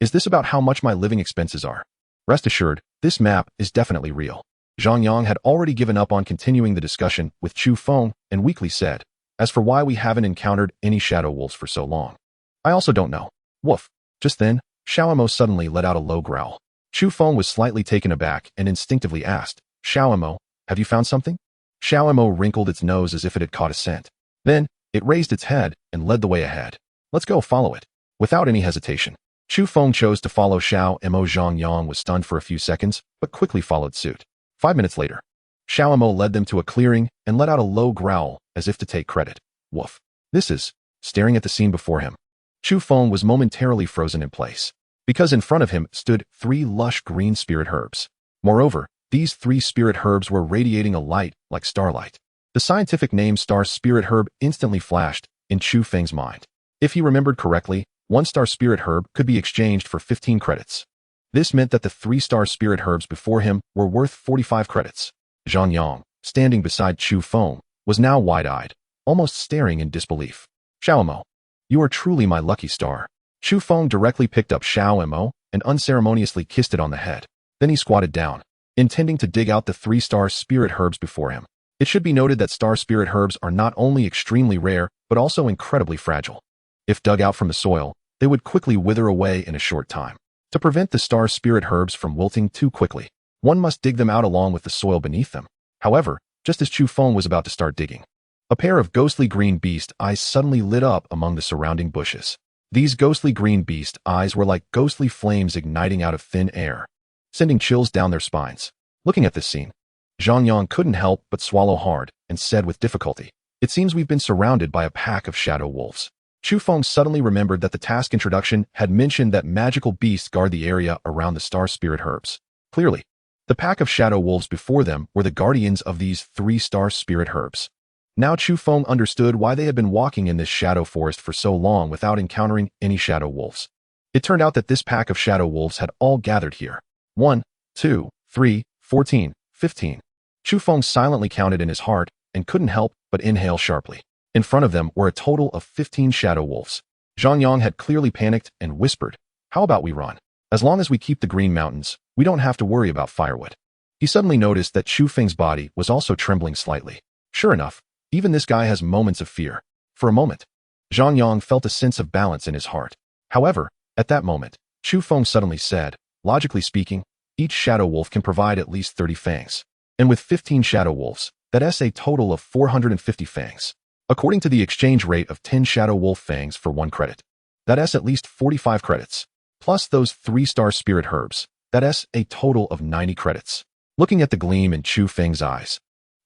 "Is this about how much my living expenses are? Rest assured, this map is definitely real." Zhang Yang had already given up on continuing the discussion with Chu Feng and weakly said, "As for why we haven't encountered any shadow wolves for so long, I also don't know." Woof. Just then, Xiao Mo suddenly let out a low growl. Chu Feng was slightly taken aback and instinctively asked, "Xiao Mo, have you found something?" Xiao Mo wrinkled its nose as if it had caught a scent. Then, it raised its head and led the way ahead. "Let's go follow it." Without any hesitation, Chu Feng chose to follow Xiao Mo. Zhang Yang was stunned for a few seconds, but quickly followed suit. 5 minutes later, Xiao Mo led them to a clearing and let out a low growl as if to take credit. Woof. This is, staring at the scene before him, Chu Feng was momentarily frozen in place, because in front of him stood 3 lush green spirit herbs. Moreover, these 3 spirit herbs were radiating a light like starlight. The scientific name Star Spirit Herb instantly flashed in Chu Feng's mind. If he remembered correctly, 1-star spirit herb could be exchanged for 15 credits. This meant that the 3-star spirit herbs before him were worth 45 credits. Zhang Yang, standing beside Chu Feng, was now wide-eyed, almost staring in disbelief. "Xiao Mo, you are truly my lucky star." Chu Feng directly picked up Xiao Mo and unceremoniously kissed it on the head. Then he squatted down, intending to dig out the 3-star spirit herbs before him. It should be noted that star spirit herbs are not only extremely rare, but also incredibly fragile. If dug out from the soil, they would quickly wither away in a short time. To prevent the star spirit herbs from wilting too quickly, one must dig them out along with the soil beneath them. However, just as Chu Feng was about to start digging, a pair of ghostly green beast eyes suddenly lit up among the surrounding bushes. These ghostly green beast eyes were like ghostly flames igniting out of thin air, sending chills down their spines. Looking at this scene, Zhang Yang couldn't help but swallow hard and said with difficulty, "It seems we've been surrounded by a pack of shadow wolves." Chu Feng suddenly remembered that the task introduction had mentioned that magical beasts guard the area around the star spirit herbs. Clearly, the pack of shadow wolves before them were the guardians of these 3-star spirit herbs. Now Chu Feng understood why they had been walking in this shadow forest for so long without encountering any shadow wolves. It turned out that this pack of shadow wolves had all gathered here. 1, 2, 3, 14, 15. Chu Feng silently counted in his heart and couldn't help but inhale sharply. In front of them were a total of 15 shadow wolves. Zhang Yang had clearly panicked and whispered, "How about we run? As long as we keep the green mountains, we don't have to worry about firewood." He suddenly noticed that Chu Feng's body was also trembling slightly. Sure enough, even this guy has moments of fear. For a moment, Zhang Yang felt a sense of balance in his heart. However, at that moment, Chu Feng suddenly said, "Logically speaking, each shadow wolf can provide at least 30 fangs. And with 15 shadow wolves, that's a total of 450 fangs. According to the exchange rate of 10 shadow wolf fangs for 1 credit. That's at least 45 credits. Plus those 3-star spirit herbs. That's a total of 90 credits. Looking at the gleam in Chu Feng's eyes,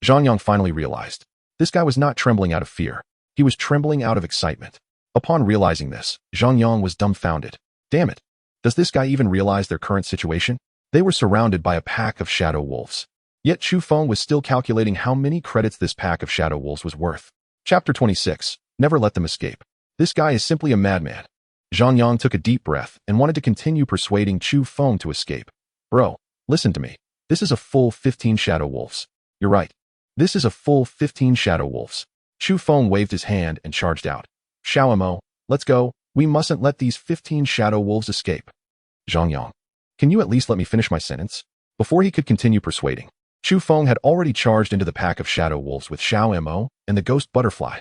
Zhang Yang finally realized. This guy was not trembling out of fear. He was trembling out of excitement. Upon realizing this, Zhang Yang was dumbfounded. Damn it. Does this guy even realize their current situation? They were surrounded by a pack of shadow wolves. Yet Chu Feng was still calculating how many credits this pack of shadow wolves was worth. Chapter 26. Never let them escape. This guy is simply a madman. Zhang Yang took a deep breath and wanted to continue persuading Chu Feng to escape. Bro, listen to me. This is a full 15 shadow wolves. You're right. This is a full 15 shadow wolves. Chu Feng waved his hand and charged out. Xiao Mo, let's go. We mustn't let these 15 shadow wolves escape. Zhang Yang, can you at least let me finish my sentence? Before he could continue persuading, Chu Feng had already charged into the pack of shadow wolves with Xiao Mo and the ghost butterfly.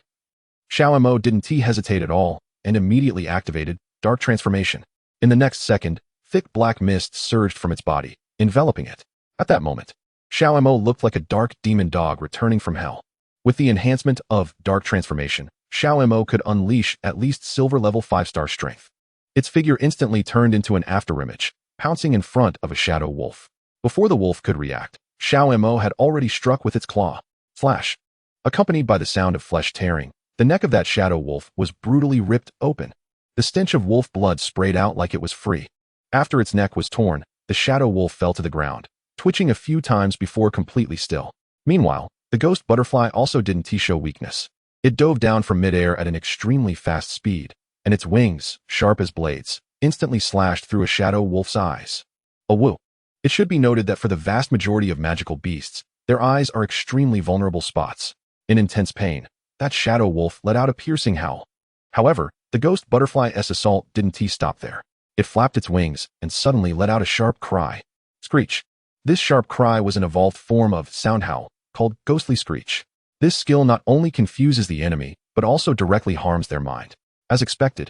Xiao Mo didn't hesitate at all and immediately activated dark transformation. In the next second, thick black mist surged from its body, enveloping it. At that moment, Xiao Mo looked like a dark demon dog returning from hell. With the enhancement of dark transformation, Xiao Mo could unleash at least silver level 5-star strength. Its figure instantly turned into an afterimage, pouncing in front of a shadow wolf. Before the wolf could react, Xiao Mo had already struck with its claw. Flash. Accompanied by the sound of flesh tearing, the neck of that shadow wolf was brutally ripped open. The stench of wolf blood sprayed out like it was free. After its neck was torn, the shadow wolf fell to the ground, twitching a few times before completely still. Meanwhile, the ghost butterfly also didn't show weakness. It dove down from midair at an extremely fast speed, and its wings, sharp as blades, instantly slashed through a shadow wolf's eyes. A woo. It should be noted that for the vast majority of magical beasts, their eyes are extremely vulnerable spots. In intense pain, that shadow wolf let out a piercing howl. However, the ghost butterfly's assault didn't stop there. It flapped its wings and suddenly let out a sharp cry. Screech. This sharp cry was an evolved form of sound howl, called ghostly screech. This skill not only confuses the enemy, but also directly harms their mind. As expected,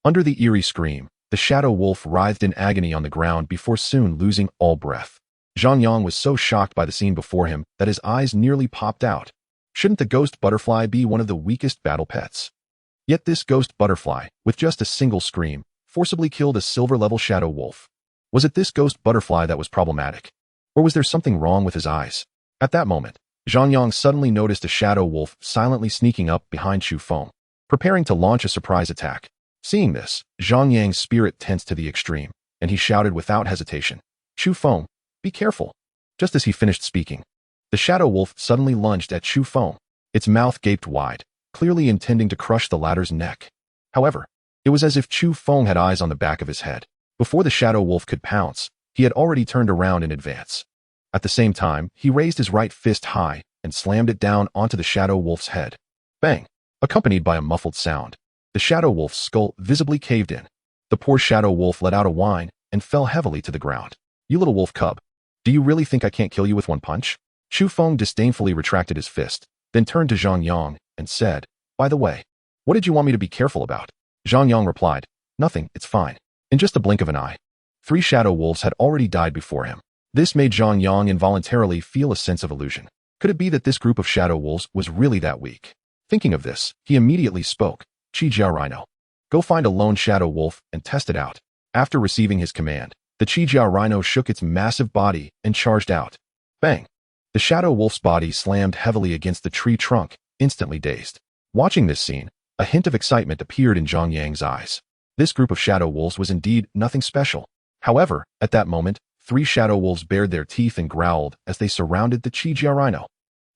under the eerie scream, the shadow wolf writhed in agony on the ground before soon losing all breath. Zhang Yang was so shocked by the scene before him that his eyes nearly popped out. Shouldn't the ghost butterfly be one of the weakest battle pets? Yet this ghost butterfly, with just a single scream, forcibly killed a silver-level shadow wolf. Was it this ghost butterfly that was problematic? Or was there something wrong with his eyes? At that moment, Zhang Yang suddenly noticed a shadow wolf silently sneaking up behind Chu Feng, preparing to launch a surprise attack. Seeing this, Zhang Yang's spirit tensed to the extreme, and he shouted without hesitation, Chu Feng, be careful. Just as he finished speaking, the shadow wolf suddenly lunged at Chu Feng. Its mouth gaped wide, clearly intending to crush the latter's neck. However, it was as if Chu Feng had eyes on the back of his head. Before the shadow wolf could pounce, he had already turned around in advance. At the same time, he raised his right fist high and slammed it down onto the shadow wolf's head. Bang! Accompanied by a muffled sound, the shadow wolf's skull visibly caved in. The poor shadow wolf let out a whine and fell heavily to the ground. You little wolf cub, do you really think I can't kill you with one punch? Chu Feng disdainfully retracted his fist, then turned to Zhang Yang and said, by the way, what did you want me to be careful about? Zhang Yang replied, nothing, it's fine. In just a blink of an eye, 3 shadow wolves had already died before him. This made Zhang Yang involuntarily feel a sense of illusion. Could it be that this group of shadow wolves was really that weak? Thinking of this, he immediately spoke, Qijia Rhino. Go find a lone shadow wolf and test it out. After receiving his command, the Qijia Rhino shook its massive body and charged out. Bang! The shadow wolf's body slammed heavily against the tree trunk, instantly dazed. Watching this scene, a hint of excitement appeared in Zhang Yang's eyes. This group of shadow wolves was indeed nothing special. However, at that moment, 3 shadow wolves bared their teeth and growled as they surrounded the Qijia Rhino.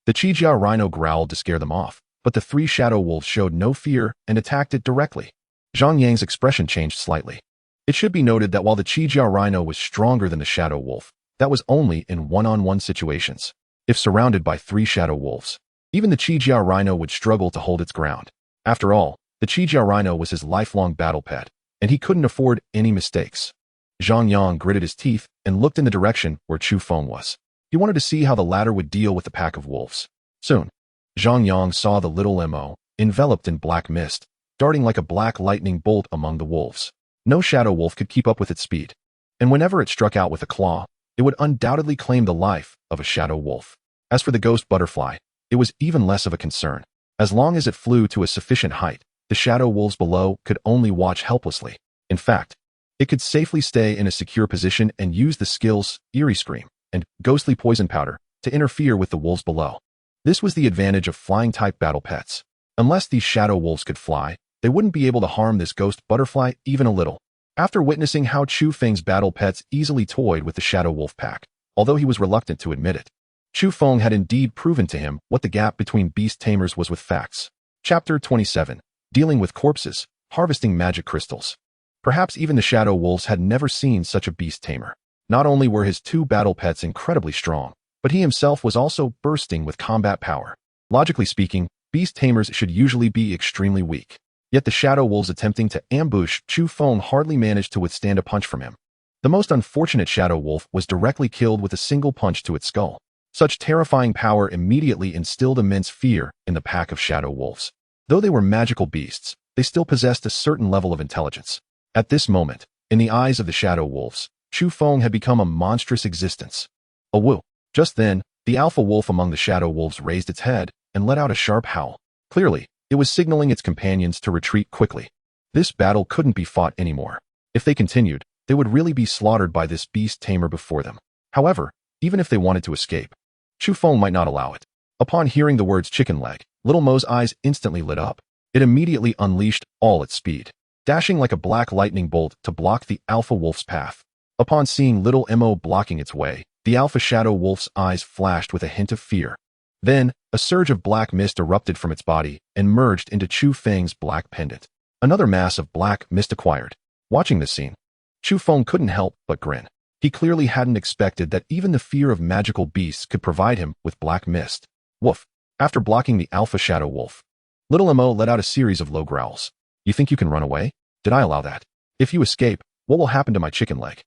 The Qijia Rhino growled to scare them off, but the 3 shadow wolves showed no fear and attacked it directly. Zhang Yang's expression changed slightly. It should be noted that while the Qijia Rhino was stronger than the shadow wolf, that was only in one-on-one situations. If surrounded by 3 shadow wolves, even the Qijia Rhino would struggle to hold its ground. After all, the Qijia Rhino was his lifelong battle pet, and he couldn't afford any mistakes. Zhang Yang gritted his teeth and looked in the direction where Chu Feng was. He wanted to see how the latter would deal with the pack of wolves. Soon, Zhang Yang saw the little Mo, enveloped in black mist, darting like a black lightning bolt among the wolves. No shadow wolf could keep up with its speed, and whenever it struck out with a claw, it would undoubtedly claim the life of a shadow wolf. As for the ghost butterfly, it was even less of a concern. As long as it flew to a sufficient height, the shadow wolves below could only watch helplessly. In fact, it could safely stay in a secure position and use the skills Eerie Scream and Ghostly Poison Powder to interfere with the wolves below. This was the advantage of flying-type battle pets. Unless these shadow wolves could fly, they wouldn't be able to harm this ghost butterfly even a little. After witnessing how Chu Feng's battle pets easily toyed with the shadow wolf pack, although he was reluctant to admit it, Chu Feng had indeed proven to him what the gap between Beast Tamers was with facts. Chapter 27. Dealing with Corpses, Harvesting Magic Crystals. Perhaps even the shadow wolves had never seen such a beast tamer. Not only were his two battle pets incredibly strong, but he himself was also bursting with combat power. Logically speaking, beast tamers should usually be extremely weak. Yet the shadow wolves attempting to ambush Chu Feng hardly managed to withstand a punch from him. The most unfortunate shadow wolf was directly killed with a single punch to its skull. Such terrifying power immediately instilled immense fear in the pack of shadow wolves. Though they were magical beasts, they still possessed a certain level of intelligence. At this moment, in the eyes of the shadow wolves, Chu Feng had become a monstrous existence. A woo. Just then, the alpha wolf among the shadow wolves raised its head and let out a sharp howl. Clearly, it was signaling its companions to retreat quickly. This battle couldn't be fought anymore. If they continued, they would really be slaughtered by this beast tamer before them. However, even if they wanted to escape, Chu Feng might not allow it. Upon hearing the words chicken leg, Little Mo's eyes instantly lit up. It immediately unleashed all its speed, dashing like a black lightning bolt to block the alpha wolf's path. Upon seeing Little Mo blocking its way, the alpha shadow wolf's eyes flashed with a hint of fear. Then, a surge of black mist erupted from its body and merged into Chu Feng's black pendant. Another mass of black mist acquired. Watching this scene, Chu Feng couldn't help but grin. He clearly hadn't expected that even the fear of magical beasts could provide him with black mist. Woof. After blocking the alpha shadow wolf, Little Mo let out a series of low growls. You think you can run away? Did I allow that? If you escape, what will happen to my chicken leg?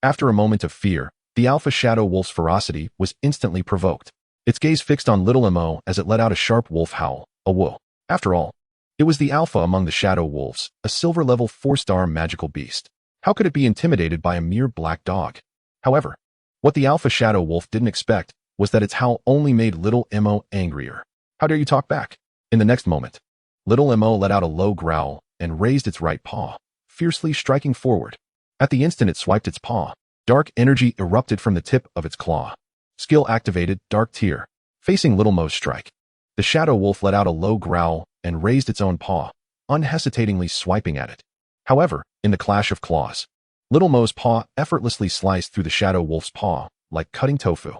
After a moment of fear, the alpha shadow wolf's ferocity was instantly provoked. Its gaze fixed on Little Mo as it let out a sharp wolf howl, a woo. After all, it was the alpha among the shadow wolves, a silver-level 4-star magical beast. How could it be intimidated by a mere black dog? However, what the alpha shadow wolf didn't expect was that its howl only made Little Mo angrier. How dare you talk back? In the next moment, Little Mo let out a low growl and raised its right paw, fiercely striking forward. At the instant it swiped its paw, dark energy erupted from the tip of its claw. Skill activated, Dark Tear. Facing Little Mo's strike, the shadow wolf let out a low growl and raised its own paw, unhesitatingly swiping at it. However, in the clash of claws, Little Mo's paw effortlessly sliced through the shadow wolf's paw, like cutting tofu.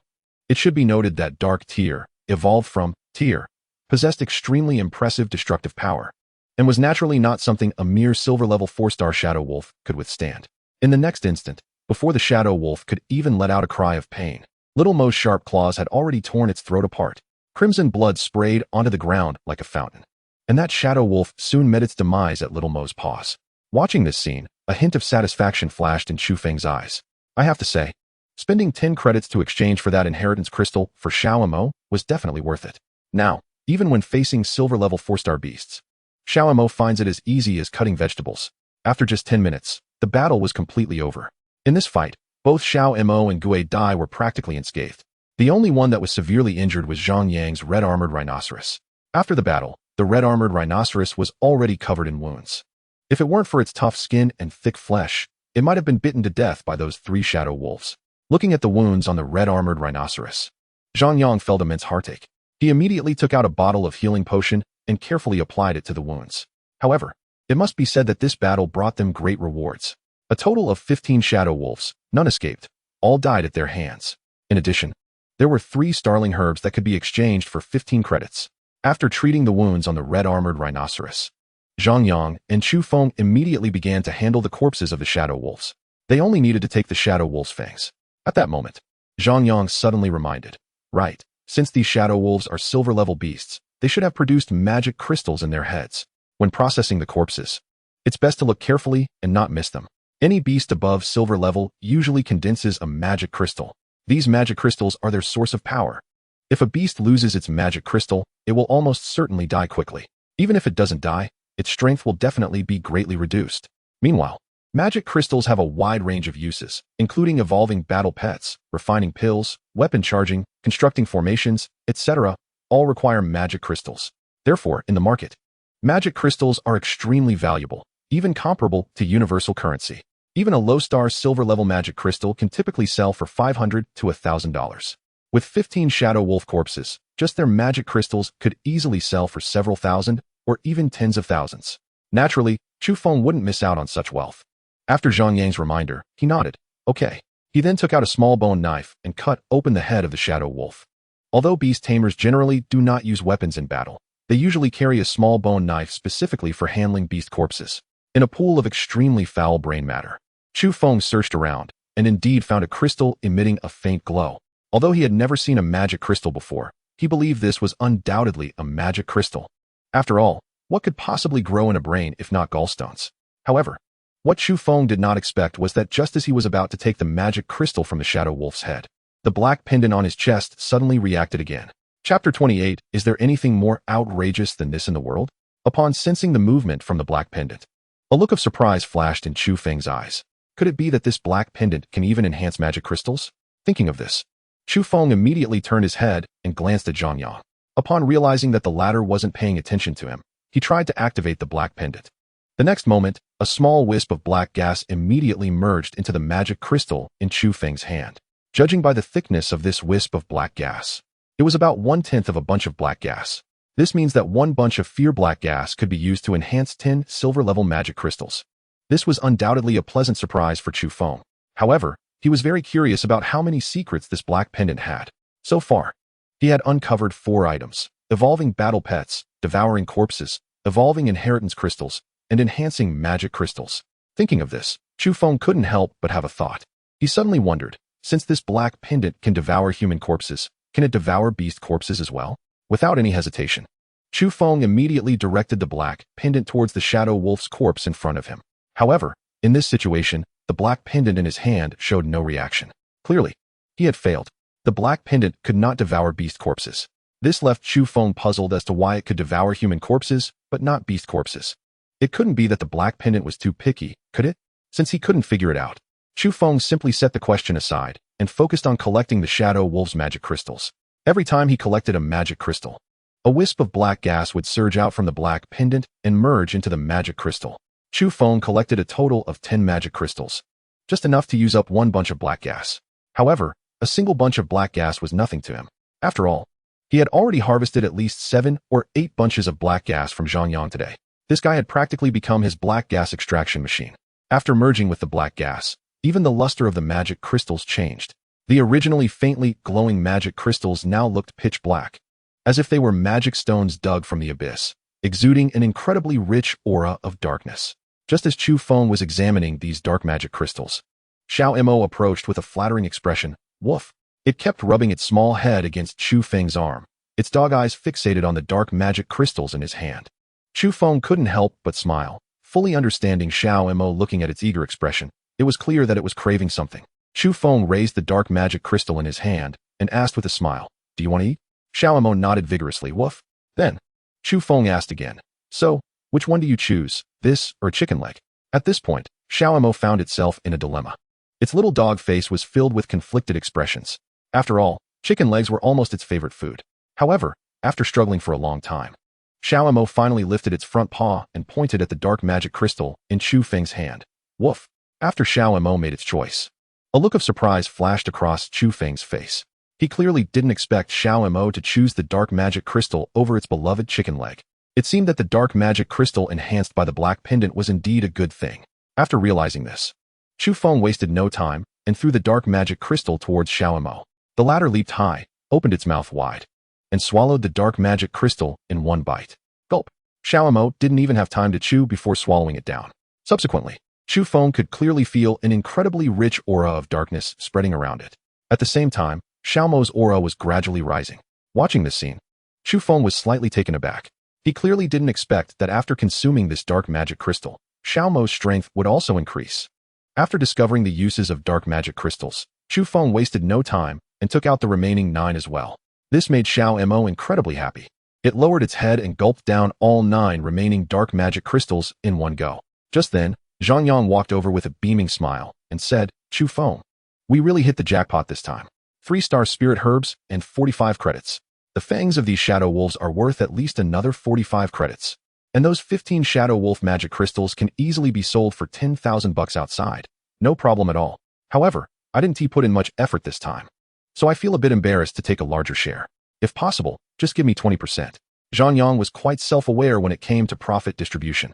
It should be noted that Dark Tear, evolved from Tear, possessed extremely impressive destructive power, and was naturally not something a mere silver-level 4-star shadow wolf could withstand. In the next instant, before the shadow wolf could even let out a cry of pain, Little Mo's sharp claws had already torn its throat apart. Crimson blood sprayed onto the ground like a fountain, and that shadow wolf soon met its demise at Little Mo's paws. Watching this scene, a hint of satisfaction flashed in Chu Feng's eyes. I have to say, spending 10 credits to exchange for that inheritance crystal for Xiao Mo was definitely worth it. Now, even when facing silver-level 4-star beasts, Xiao Mo finds it as easy as cutting vegetables. After just 10 minutes, the battle was completely over. In this fight, both Xiao Mo and Gui Dai were practically unscathed. The only one that was severely injured was Zhang Yang's red-armored rhinoceros. After the battle, the red-armored rhinoceros was already covered in wounds. If it weren't for its tough skin and thick flesh, it might have been bitten to death by those 3 shadow wolves. Looking at the wounds on the red-armored rhinoceros, Zhang Yang felt immense heartache. He immediately took out a bottle of healing potion and carefully applied it to the wounds. However, it must be said that this battle brought them great rewards. A total of 15 shadow wolves, none escaped, all died at their hands. In addition, there were 3 starling herbs that could be exchanged for 15 credits. After treating the wounds on the red-armored rhinoceros, Zhang Yang and Chu Feng immediately began to handle the corpses of the shadow wolves. They only needed to take the shadow wolf's fangs. At that moment, Zhang Yang suddenly reminded, right, since these shadow wolves are silver-level beasts, they should have produced magic crystals in their heads. When processing the corpses, it's best to look carefully and not miss them. Any beast above silver level usually condenses a magic crystal. These magic crystals are their source of power. If a beast loses its magic crystal, it will almost certainly die quickly. Even if it doesn't die, its strength will definitely be greatly reduced. Meanwhile, magic crystals have a wide range of uses, including evolving battle pets, refining pills, weapon charging, constructing formations, etc. All require magic crystals. Therefore, in the market, Magic crystals are extremely valuable, even comparable to universal currency. Even a low-star silver-level magic crystal can typically sell for $500 to $1,000. With 15 Shadow Wolf corpses, just their magic crystals could easily sell for several thousand or even tens of thousands. Naturally, Chu Feng wouldn't miss out on such wealth. After Zhang Yang's reminder, he nodded. Okay. He then took out a small bone knife and cut open the head of the Shadow Wolf. Although Beast Tamers generally do not use weapons in battle, they usually carry a small bone knife specifically for handling beast corpses. In a pool of extremely foul brain matter, Chu Feng searched around and indeed found a crystal emitting a faint glow. Although he had never seen a magic crystal before, he believed this was undoubtedly a magic crystal. After all, what could possibly grow in a brain if not gallstones? However, what Chu Feng did not expect was that just as he was about to take the magic crystal from the Shadow Wolf's head, the black pendant on his chest suddenly reacted again. Chapter 28. Is there anything more outrageous than this in the world? Upon sensing the movement from the black pendant, a look of surprise flashed in Chu Feng's eyes. Could it be that this black pendant can even enhance magic crystals? Thinking of this, Chu Feng immediately turned his head and glanced at Zhang Yang. Upon realizing that the latter wasn't paying attention to him, he tried to activate the black pendant. The next moment, a small wisp of black gas immediately merged into the magic crystal in Chu Feng's hand. Judging by the thickness of this wisp of black gas, it was about 1/10 of a bunch of black gas. This means that one bunch of fear black gas could be used to enhance 10 silver-level magic crystals. This was undoubtedly a pleasant surprise for Chu Feng. However, he was very curious about how many secrets this black pendant had. So far, he had uncovered 4 items: evolving battle pets, devouring corpses, evolving inheritance crystals, and enhancing magic crystals. Thinking of this, Chu Feng couldn't help but have a thought. He suddenly wondered, since this black pendant can devour human corpses, can it devour beast corpses as well? Without any hesitation, Chu Feng immediately directed the black pendant towards the Shadow Wolf's corpse in front of him. However, in this situation, the black pendant in his hand showed no reaction. Clearly, he had failed. The black pendant could not devour beast corpses. This left Chu Feng puzzled as to why it could devour human corpses, but not beast corpses. It couldn't be that the black pendant was too picky, could it? Since he couldn't figure it out, Chu Feng simply set the question aside and focused on collecting the Shadow Wolf's magic crystals. Every time he collected a magic crystal, a wisp of black gas would surge out from the black pendant and merge into the magic crystal. Chu Feng collected a total of 10 magic crystals, just enough to use up one bunch of black gas. However, a single bunch of black gas was nothing to him. After all, he had already harvested at least 7 or 8 bunches of black gas from Zhang Yang today. This guy had practically become his black gas extraction machine. After merging with the black gas, even the luster of the magic crystals changed. The originally faintly glowing magic crystals now looked pitch black, as if they were magic stones dug from the abyss, exuding an incredibly rich aura of darkness. Just as Chu Feng was examining these dark magic crystals, Xiao Mo approached with a flattering expression. Woof! It kept rubbing its small head against Chu Feng's arm, its dog eyes fixated on the dark magic crystals in his hand. Chu Feng couldn't help but smile, fully understanding Xiao Mo looking at its eager expression. It was clear that it was craving something. Chu Feng raised the dark magic crystal in his hand and asked with a smile, "Do you want to eat?" Xiao Mo nodded vigorously. Woof. Then, Chu Feng asked again, "So, which one do you choose, this or a chicken leg?" At this point, Xiao Mo found itself in a dilemma. Its little dog face was filled with conflicted expressions. After all, chicken legs were almost its favorite food. However, after struggling for a long time, Xiao Mo finally lifted its front paw and pointed at the dark magic crystal in Chu Feng's hand. Woof. After Xiao Mo made its choice, a look of surprise flashed across Chu Feng's face. He clearly didn't expect Xiao Mo to choose the dark magic crystal over its beloved chicken leg. It seemed that the dark magic crystal enhanced by the black pendant was indeed a good thing. After realizing this, Chu Feng wasted no time and threw the dark magic crystal towards Xiao Mo. The latter leaped high, opened its mouth wide, and swallowed the dark magic crystal in one bite. Gulp! Xiao Mo didn't even have time to chew before swallowing it down. Subsequently, Chu Feng could clearly feel an incredibly rich aura of darkness spreading around it. At the same time, Xiao Mo's aura was gradually rising. Watching this scene, Chu Feng was slightly taken aback. He clearly didn't expect that after consuming this dark magic crystal, Xiao Mo's strength would also increase. After discovering the uses of dark magic crystals, Chu Feng wasted no time and took out the remaining 9 as well. This made Xiao Mo incredibly happy. It lowered its head and gulped down all 9 remaining dark magic crystals in one go. Just then, Zhang Yang walked over with a beaming smile and said, "Chu Feng, we really hit the jackpot this time. 3-star spirit herbs and 45 credits. The fangs of these shadow wolves are worth at least another 45 credits." And those 15 Shadow Wolf magic crystals can easily be sold for 10,000 bucks outside. No problem at all. However, I didn't put in much effort this time. So I feel a bit embarrassed to take a larger share. If possible, just give me 20%. Zhang Yang was quite self-aware when it came to profit distribution.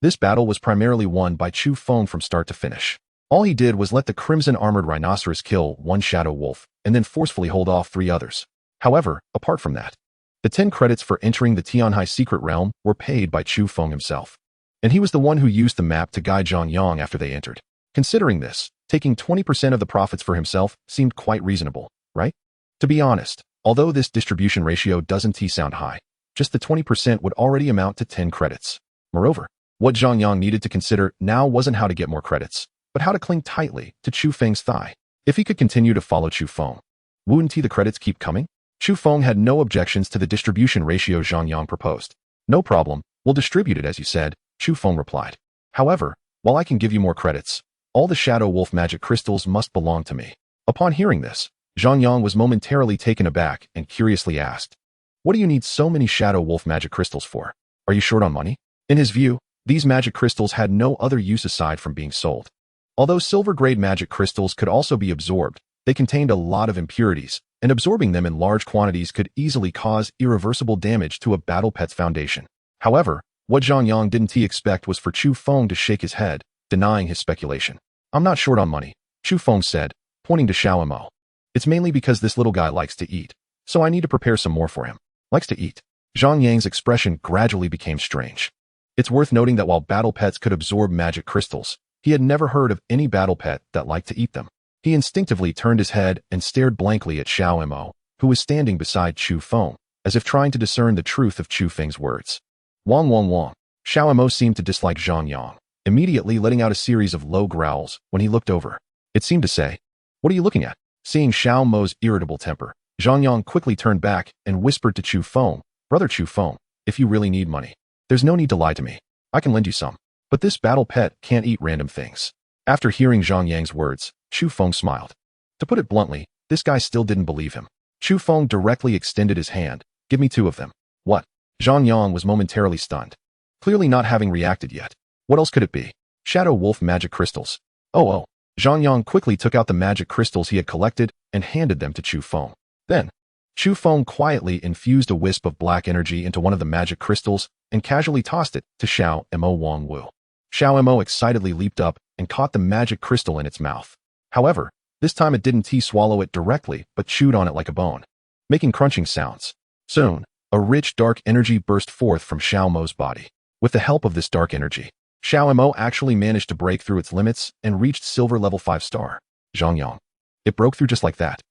This battle was primarily won by Chu Feng from start to finish. All he did was let the Crimson Armored Rhinoceros kill one Shadow Wolf and then forcefully hold off 3 others. However, apart from that, the 10 credits for entering the Tianhai Secret Realm were paid by Chu Feng himself. And he was the one who used the map to guide Zhang Yang after they entered. Considering this, taking 20% of the profits for himself seemed quite reasonable, right? To be honest, although this distribution ratio doesn't sound high, just the 20% would already amount to 10 credits. Moreover, what Zhang Yang needed to consider now wasn't how to get more credits, but how to cling tightly to Chu Feng's thigh. If he could continue to follow Chu Feng, wouldn't the credits keep coming? Chu Feng had no objections to the distribution ratio Zhang Yang proposed. No problem, we'll distribute it as you said, Chu Feng replied. However, while I can give you more credits, all the Shadow Wolf magic crystals must belong to me. Upon hearing this, Zhang Yang was momentarily taken aback and curiously asked, "What do you need so many Shadow Wolf magic crystals for? Are you short on money?" In his view, these magic crystals had no other use aside from being sold. Although silver-grade magic crystals could also be absorbed, they contained a lot of impurities, and absorbing them in large quantities could easily cause irreversible damage to a battle pet's foundation. However, what Zhang Yang didn't expect was for Chu Feng to shake his head, denying his speculation. "I'm not short on money," Chu Feng said, pointing to Xiao Mo. "It's mainly because this little guy likes to eat, so I need to prepare some more for him." Likes to eat. Zhang Yang's expression gradually became strange. It's worth noting that while battle pets could absorb magic crystals, he had never heard of any battle pet that liked to eat them. He instinctively turned his head and stared blankly at Xiao Mo, who was standing beside Chu Feng, as if trying to discern the truth of Chu Feng's words. Wong Wong Wong. Xiao Mo seemed to dislike Zhang Yang, immediately letting out a series of low growls when he looked over. It seemed to say, "What are you looking at?" Seeing Xiao Mo's irritable temper, Zhang Yang quickly turned back and whispered to Chu Feng, "Brother Chu Feng, if you really need money, there's no need to lie to me. I can lend you some. But this battle pet can't eat random things." After hearing Zhang Yang's words, Chu Feng smiled. To put it bluntly, this guy still didn't believe him. Chu Feng directly extended his hand. "Give me 2 of them." "What?" Zhang Yang was momentarily stunned, clearly not having reacted yet. What else could it be? Shadow Wolf magic crystals. Oh. Zhang Yang quickly took out the magic crystals he had collected and handed them to Chu Feng. Then, Chu Feng quietly infused a wisp of black energy into one of the magic crystals and casually tossed it to Xiao Mo Wang Wu. Xiao Mo excitedly leaped up and caught the magic crystal in its mouth. However, this time it didn't swallow it directly, but chewed on it like a bone, making crunching sounds. Soon, a rich dark energy burst forth from Xiao Mo's body. With the help of this dark energy, Xiao Mo actually managed to break through its limits and reached silver level 5-star. Zhang Yang. It broke through just like that.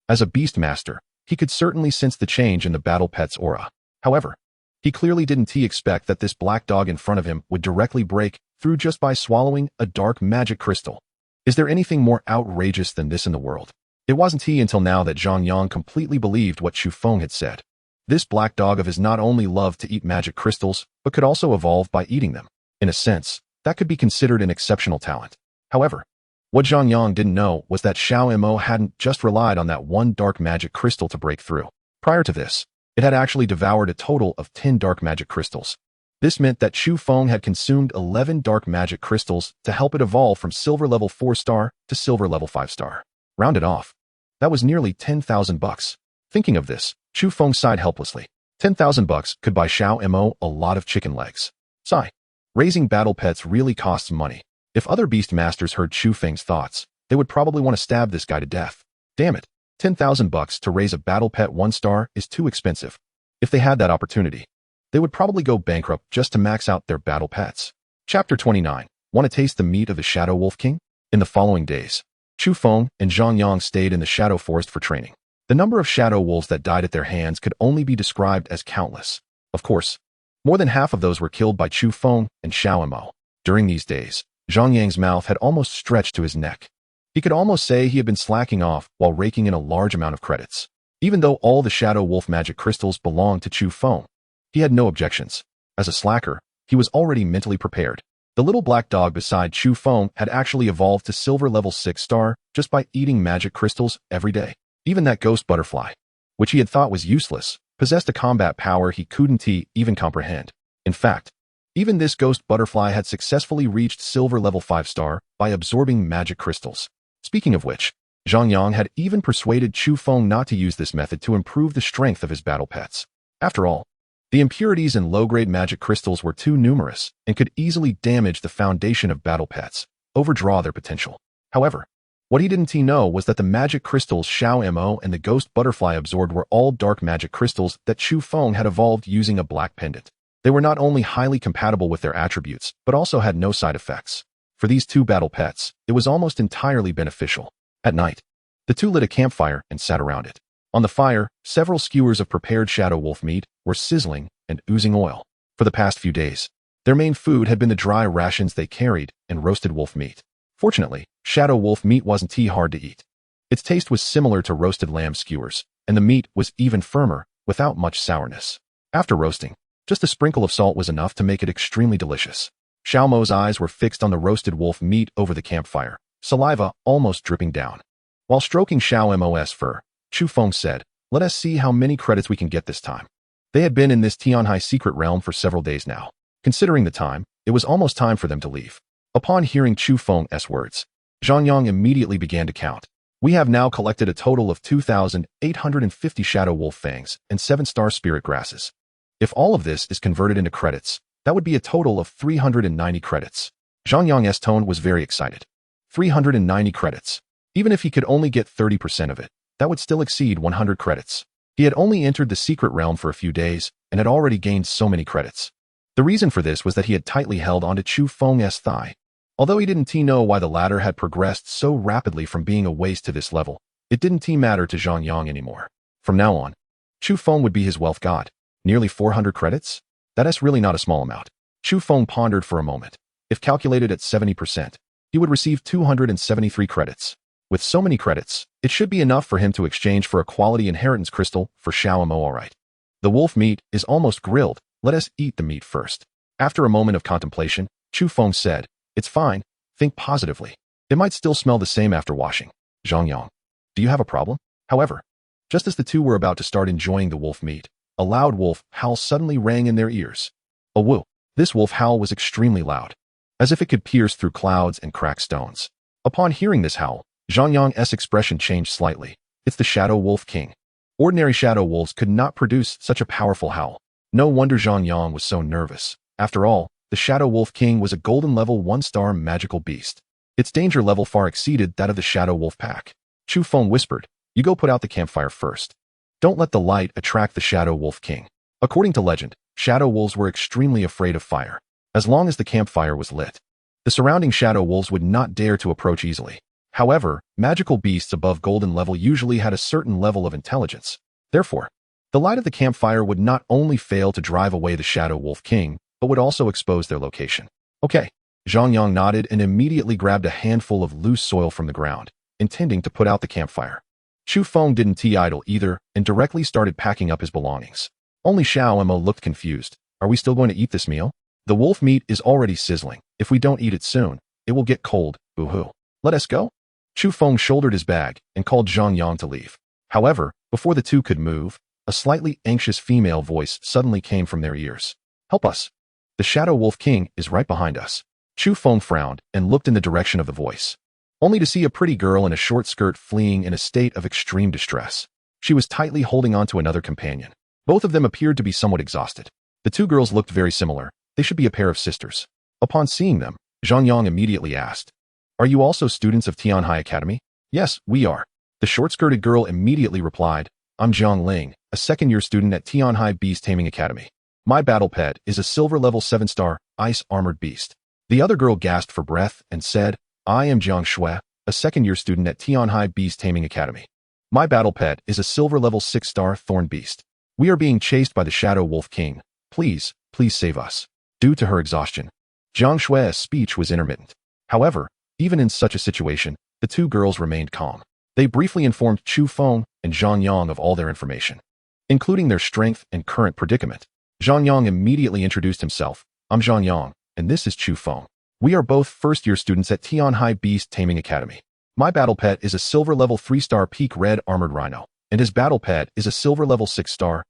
As a beast master, he could certainly sense the change in the battle pet's aura. However, he clearly didn't expect that this black dog in front of him would directly break through just by swallowing a dark magic crystal. Is there anything more outrageous than this in the world? It wasn't until now that Zhang Yang completely believed what Chu Feng had said. This black dog of his not only loved to eat magic crystals, but could also evolve by eating them. In a sense, that could be considered an exceptional talent. However, what Zhang Yang didn't know was that Xiao Mo hadn't just relied on that one dark magic crystal to break through. Prior to this, it had actually devoured a total of 10 dark magic crystals. This meant that Chu Feng had consumed 11 dark magic crystals to help it evolve from silver level 4-star to silver level 5-star. Rounded off, that was nearly 10,000 bucks. Thinking of this, Chu Feng sighed helplessly. 10,000 bucks could buy Xiao Mo a lot of chicken legs. Sigh. Raising battle pets really costs money. If other beast masters heard Chu Feng's thoughts, they would probably want to stab this guy to death. Damn it. 10,000 bucks to raise a battle pet 1-star is too expensive. If they had that opportunity, they would probably go bankrupt just to max out their battle pets. Chapter 29. Want to taste the meat of the Shadow Wolf King? In the following days, Chu Feng and Zhang Yang stayed in the Shadow Forest for training. The number of shadow wolves that died at their hands could only be described as countless. Of course, more than half of those were killed by Chu Feng and Xiao Mo. During these days, Zhang Yang's mouth had almost stretched to his neck. He could almost say he had been slacking off while raking in a large amount of credits. Even though all the Shadow Wolf magic crystals belonged to Chu Feng, he had no objections. As a slacker, he was already mentally prepared. The little black dog beside Chu Feng had actually evolved to silver level 6-star just by eating magic crystals every day. Even that ghost butterfly, which he had thought was useless, possessed a combat power he couldn't even comprehend. In fact, Even this ghost butterfly had successfully reached silver level 5-star by absorbing magic crystals. Speaking of which, Zhang Yang had even persuaded Chu Feng not to use this method to improve the strength of his battle pets. After all, the impurities in low-grade magic crystals were too numerous and could easily damage the foundation of battle pets, overdraw their potential. However, what he didn't know was that the magic crystals Xiao Mo and the ghost butterfly absorbed were all dark magic crystals that Chu Feng had evolved using a black pendant. They were not only highly compatible with their attributes, but also had no side effects. For these two battle pets, it was almost entirely beneficial. At night, the two lit a campfire and sat around it. On the fire, several skewers of prepared shadow wolf meat were sizzling and oozing oil. For the past few days, their main food had been the dry rations they carried and roasted wolf meat. Fortunately, shadow wolf meat wasn't too hard to eat. Its taste was similar to roasted lamb skewers, and the meat was even firmer, without much sourness. After roasting, just a sprinkle of salt was enough to make it extremely delicious. Xiao Mo's eyes were fixed on the roasted wolf meat over the campfire, saliva almost dripping down. While stroking Xiao Mo's fur, Chu Feng said, "Let us see how many credits we can get this time." They had been in this Tianhai secret realm for several days now. Considering the time, it was almost time for them to leave. Upon hearing Chu Feng's words, Zhang Yang immediately began to count. "We have now collected a total of 2,850 shadow wolf fangs and 7-star spirit grasses. If all of this is converted into credits, that would be a total of 390 credits. Zhang Yang's tone was very excited. 390 credits. Even if he could only get 30% of it, that would still exceed 100 credits. He had only entered the secret realm for a few days and had already gained so many credits. The reason for this was that he had tightly held onto Chu Feng's thigh. Although he didn't know why the latter had progressed so rapidly from being a waste to this level, it didn't matter to Zhang Yang anymore. From now on, Chu Feng would be his wealth god. Nearly 400 credits? That is really not a small amount. Chu Feng pondered for a moment. If calculated at 70%, he would receive 273 credits. With so many credits, it should be enough for him to exchange for a quality inheritance crystal for Xiao Mo. Alright. The wolf meat is almost grilled. Let us eat the meat first. After a moment of contemplation, Chu Feng said, "It's fine. Think positively. It might still smell the same after washing." Zhang Yang, do you have a problem? However, just as the two were about to start enjoying the wolf meat, a loud wolf howl suddenly rang in their ears. A woo. This wolf howl was extremely loud, as if it could pierce through clouds and crack stones. Upon hearing this howl, Zhang Yang's expression changed slightly. It's the Shadow Wolf King. Ordinary shadow wolves could not produce such a powerful howl. No wonder Zhang Yang was so nervous. After all, the Shadow Wolf King was a golden level 1-star magical beast. Its danger level far exceeded that of the Shadow Wolf pack. Chu Feng whispered, "You go put out the campfire first. Don't let the light attract the Shadow Wolf King." According to legend, shadow wolves were extremely afraid of fire. As long as the campfire was lit, the surrounding shadow wolves would not dare to approach easily. However, magical beasts above golden level usually had a certain level of intelligence. Therefore, the light of the campfire would not only fail to drive away the Shadow Wolf King, but would also expose their location. Okay. Zhang Yang nodded and immediately grabbed a handful of loose soil from the ground, intending to put out the campfire. Chu Feng didn't idle either and directly started packing up his belongings. Only Xiao Mo looked confused. "Are we still going to eat this meal? The wolf meat is already sizzling. If we don't eat it soon, it will get cold. Boo-hoo. Let us go." Chu Feng shouldered his bag and called Zhang Yang to leave. However, before the two could move, a slightly anxious female voice suddenly came from their ears. "Help us. The Shadow Wolf King is right behind us." Chu Feng frowned and looked in the direction of the voice, only to see a pretty girl in a short skirt fleeing in a state of extreme distress. She was tightly holding on to another companion. Both of them appeared to be somewhat exhausted. The two girls looked very similar. They should be a pair of sisters. Upon seeing them, Zhang Yang immediately asked, "Are you also students of Tianhai Academy?" "Yes, we are." The short-skirted girl immediately replied, "I'm Jiang Ling, a second-year student at Tianhai Beast Taming Academy. My battle pet is a silver level 7-star, ice-armored beast." The other girl gasped for breath and said, "I am Jiang Shui, a second-year student at Tianhai Beast Taming Academy. My battle pet is a silver level 6-star thorn beast. We are being chased by the Shadow Wolf King. Please save us." Due to her exhaustion, Jiang Shui's speech was intermittent. However, even in such a situation, the two girls remained calm. They briefly informed Chu Feng and Zhang Yang of all their information, including their strength and current predicament. Zhang Yang immediately introduced himself. "I'm Zhang Yang, and this is Chu Feng. We are both first-year students at Tianhai Beast Taming Academy. My battle pet is a silver level 3-star peak red armored rhino, and his battle pet is a silver level 6-star,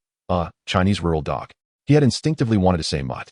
Chinese rural dog." He had instinctively wanted to say mutt.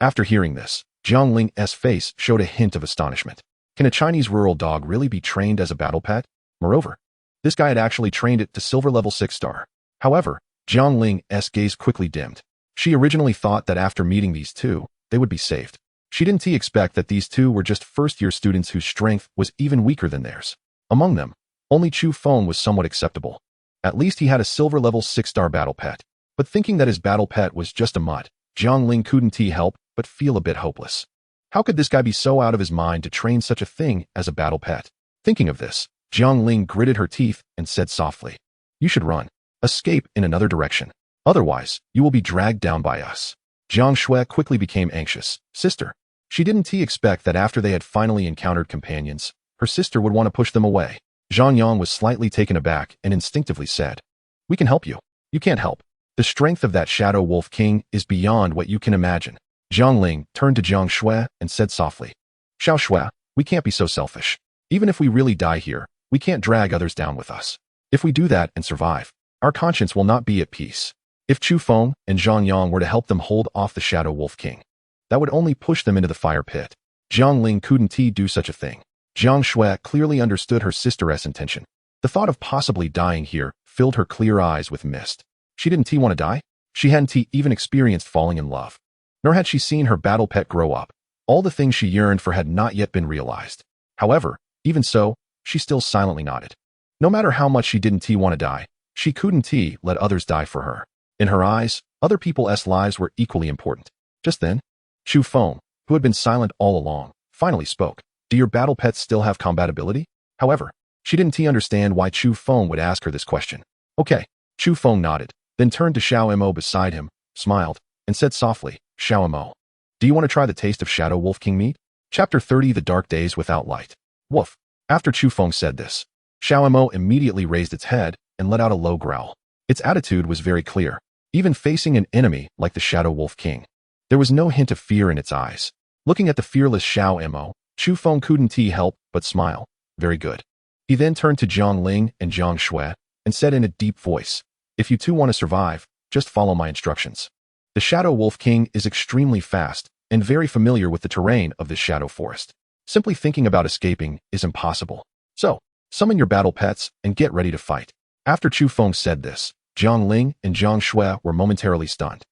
After hearing this, Jiang Ling's face showed a hint of astonishment. Can a Chinese rural dog really be trained as a battle pet? Moreover, this guy had actually trained it to silver level 6-star. However, Jiang Ling's gaze quickly dimmed. She originally thought that after meeting these two, they would be saved. She didn't expect that these two were just first-year students whose strength was even weaker than theirs. Among them, only Chu Feng was somewhat acceptable. At least he had a silver level 6-star battle pet. But thinking that his battle pet was just a mutt, Jiang Ling couldn't help but feel a bit hopeless. How could this guy be so out of his mind to train such a thing as a battle pet? Thinking of this, Jiang Ling gritted her teeth and said softly, "You should run. Escape in another direction. Otherwise, you will be dragged down by us." Jiang Shui quickly became anxious. Sister. She didn't expect that after they had finally encountered companions, her sister would want to push them away. Zhang Yang was slightly taken aback and instinctively said, "We can help you. You can't help. The strength of that Shadow Wolf King is beyond what you can imagine." Jiang Ling turned to Jiang Shui and said softly, "Xiao Shui, we can't be so selfish. Even if we really die here, we can't drag others down with us. If we do that and survive, our conscience will not be at peace. If Chu Feng and Zhang Yang were to help them hold off the Shadow Wolf King, that would only push them into the fire pit." Jiang Ling couldn't do such a thing. Jiang Shui clearly understood her sister's intention. The thought of possibly dying here filled her clear eyes with mist. She didn't want to die. She hadn't even experienced falling in love. Nor had she seen her battle pet grow up. All the things she yearned for had not yet been realized. However, even so, she still silently nodded. No matter how much she didn't want to die, she couldn't let others die for her. In her eyes, other people's lives were equally important. Just then, Chu Feng, who had been silent all along, finally spoke. "Do your battle pets still have combatability?" However, she didn't understand why Chu Feng would ask her this question. "Okay." Chu Feng nodded, then turned to Xiao Mo beside him, smiled, and said softly, "Xiao Mo, do you want to try the taste of Shadow Wolf King meat?" Chapter 30 The Dark Days Without Light. Woof. After Chu Feng said this, Xiao Mo immediately raised its head and let out a low growl. Its attitude was very clear. Even facing an enemy like the Shadow Wolf King, there was no hint of fear in its eyes. Looking at the fearless Xiao Mo, Chu Feng couldn't help but smile. Very good. He then turned to Jiang Ling and Jiang Shui and said in a deep voice, "If you two want to survive, just follow my instructions." The Shadow Wolf King is extremely fast and very familiar with the terrain of this shadow forest. Simply thinking about escaping is impossible. So, summon your battle pets and get ready to fight. After Chu Feng said this, Jiang Ling and Jiang Shui were momentarily stunned.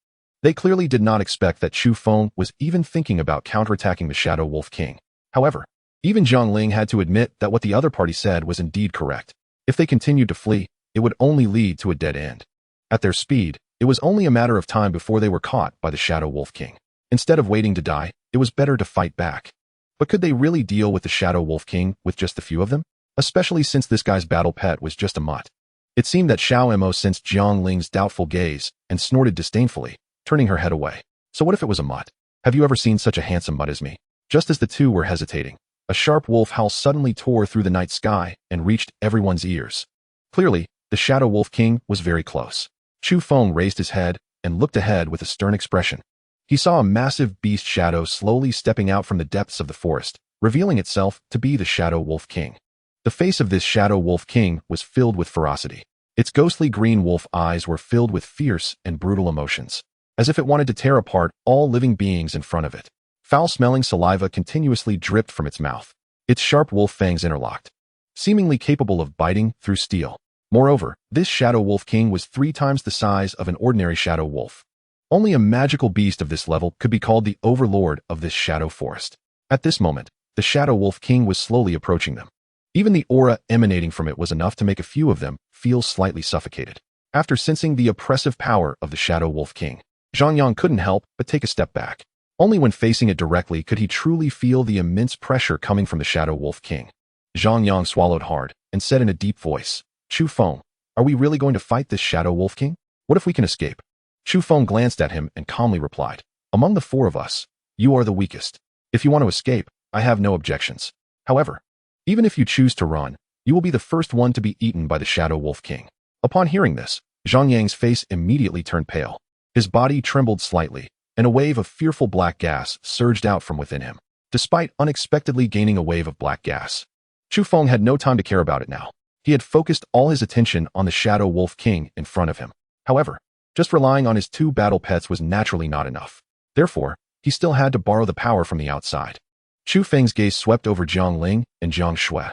They clearly did not expect that Chu Feng was even thinking about counterattacking the Shadow Wolf King. However, even Jiang Ling had to admit that what the other party said was indeed correct. If they continued to flee, it would only lead to a dead end. At their speed, it was only a matter of time before they were caught by the Shadow Wolf King. Instead of waiting to die, it was better to fight back. But could they really deal with the Shadow Wolf King with just a few of them? Especially since this guy's battle pet was just a mutt. It seemed that Xiao Mo sensed Jiang Ling's doubtful gaze and snorted disdainfully, turning her head away. "So what if it was a mutt? Have you ever seen such a handsome mutt as me?" Just as the two were hesitating, a sharp wolf howl suddenly tore through the night sky and reached everyone's ears. Clearly, the Shadow Wolf King was very close. Chu Feng raised his head and looked ahead with a stern expression. He saw a massive beast shadow slowly stepping out from the depths of the forest, revealing itself to be the Shadow Wolf King. The face of this Shadow Wolf King was filled with ferocity. Its ghostly green wolf eyes were filled with fierce and brutal emotions, as if it wanted to tear apart all living beings in front of it. Foul-smelling saliva continuously dripped from its mouth. Its sharp wolf fangs interlocked, seemingly capable of biting through steel. Moreover, this Shadow Wolf King was 3 times the size of an ordinary shadow wolf. Only a magical beast of this level could be called the overlord of this shadow forest. At this moment, the Shadow Wolf King was slowly approaching them. Even the aura emanating from it was enough to make a few of them feel slightly suffocated. After sensing the oppressive power of the Shadow Wolf King, Zhang Yang couldn't help but take a step back. Only when facing it directly could he truly feel the immense pressure coming from the Shadow Wolf King. Zhang Yang swallowed hard and said in a deep voice, "Chu Feng, are we really going to fight this Shadow Wolf King? What if we can escape?" Chu Feng glanced at him and calmly replied, "Among the 4 of us, you are the weakest. If you want to escape, I have no objections. However, even if you choose to run, you will be the first one to be eaten by the Shadow Wolf King." Upon hearing this, Zhang Yang's face immediately turned pale. His body trembled slightly, and a wave of fearful black gas surged out from within him. Despite unexpectedly gaining a wave of black gas, Chu Feng had no time to care about it now. He had focused all his attention on the Shadow Wolf King in front of him. However, just relying on his 2 battle pets was naturally not enough. Therefore, he still had to borrow the power from the outside. Chu Feng's gaze swept over Jiang Ling and Jiang Shui,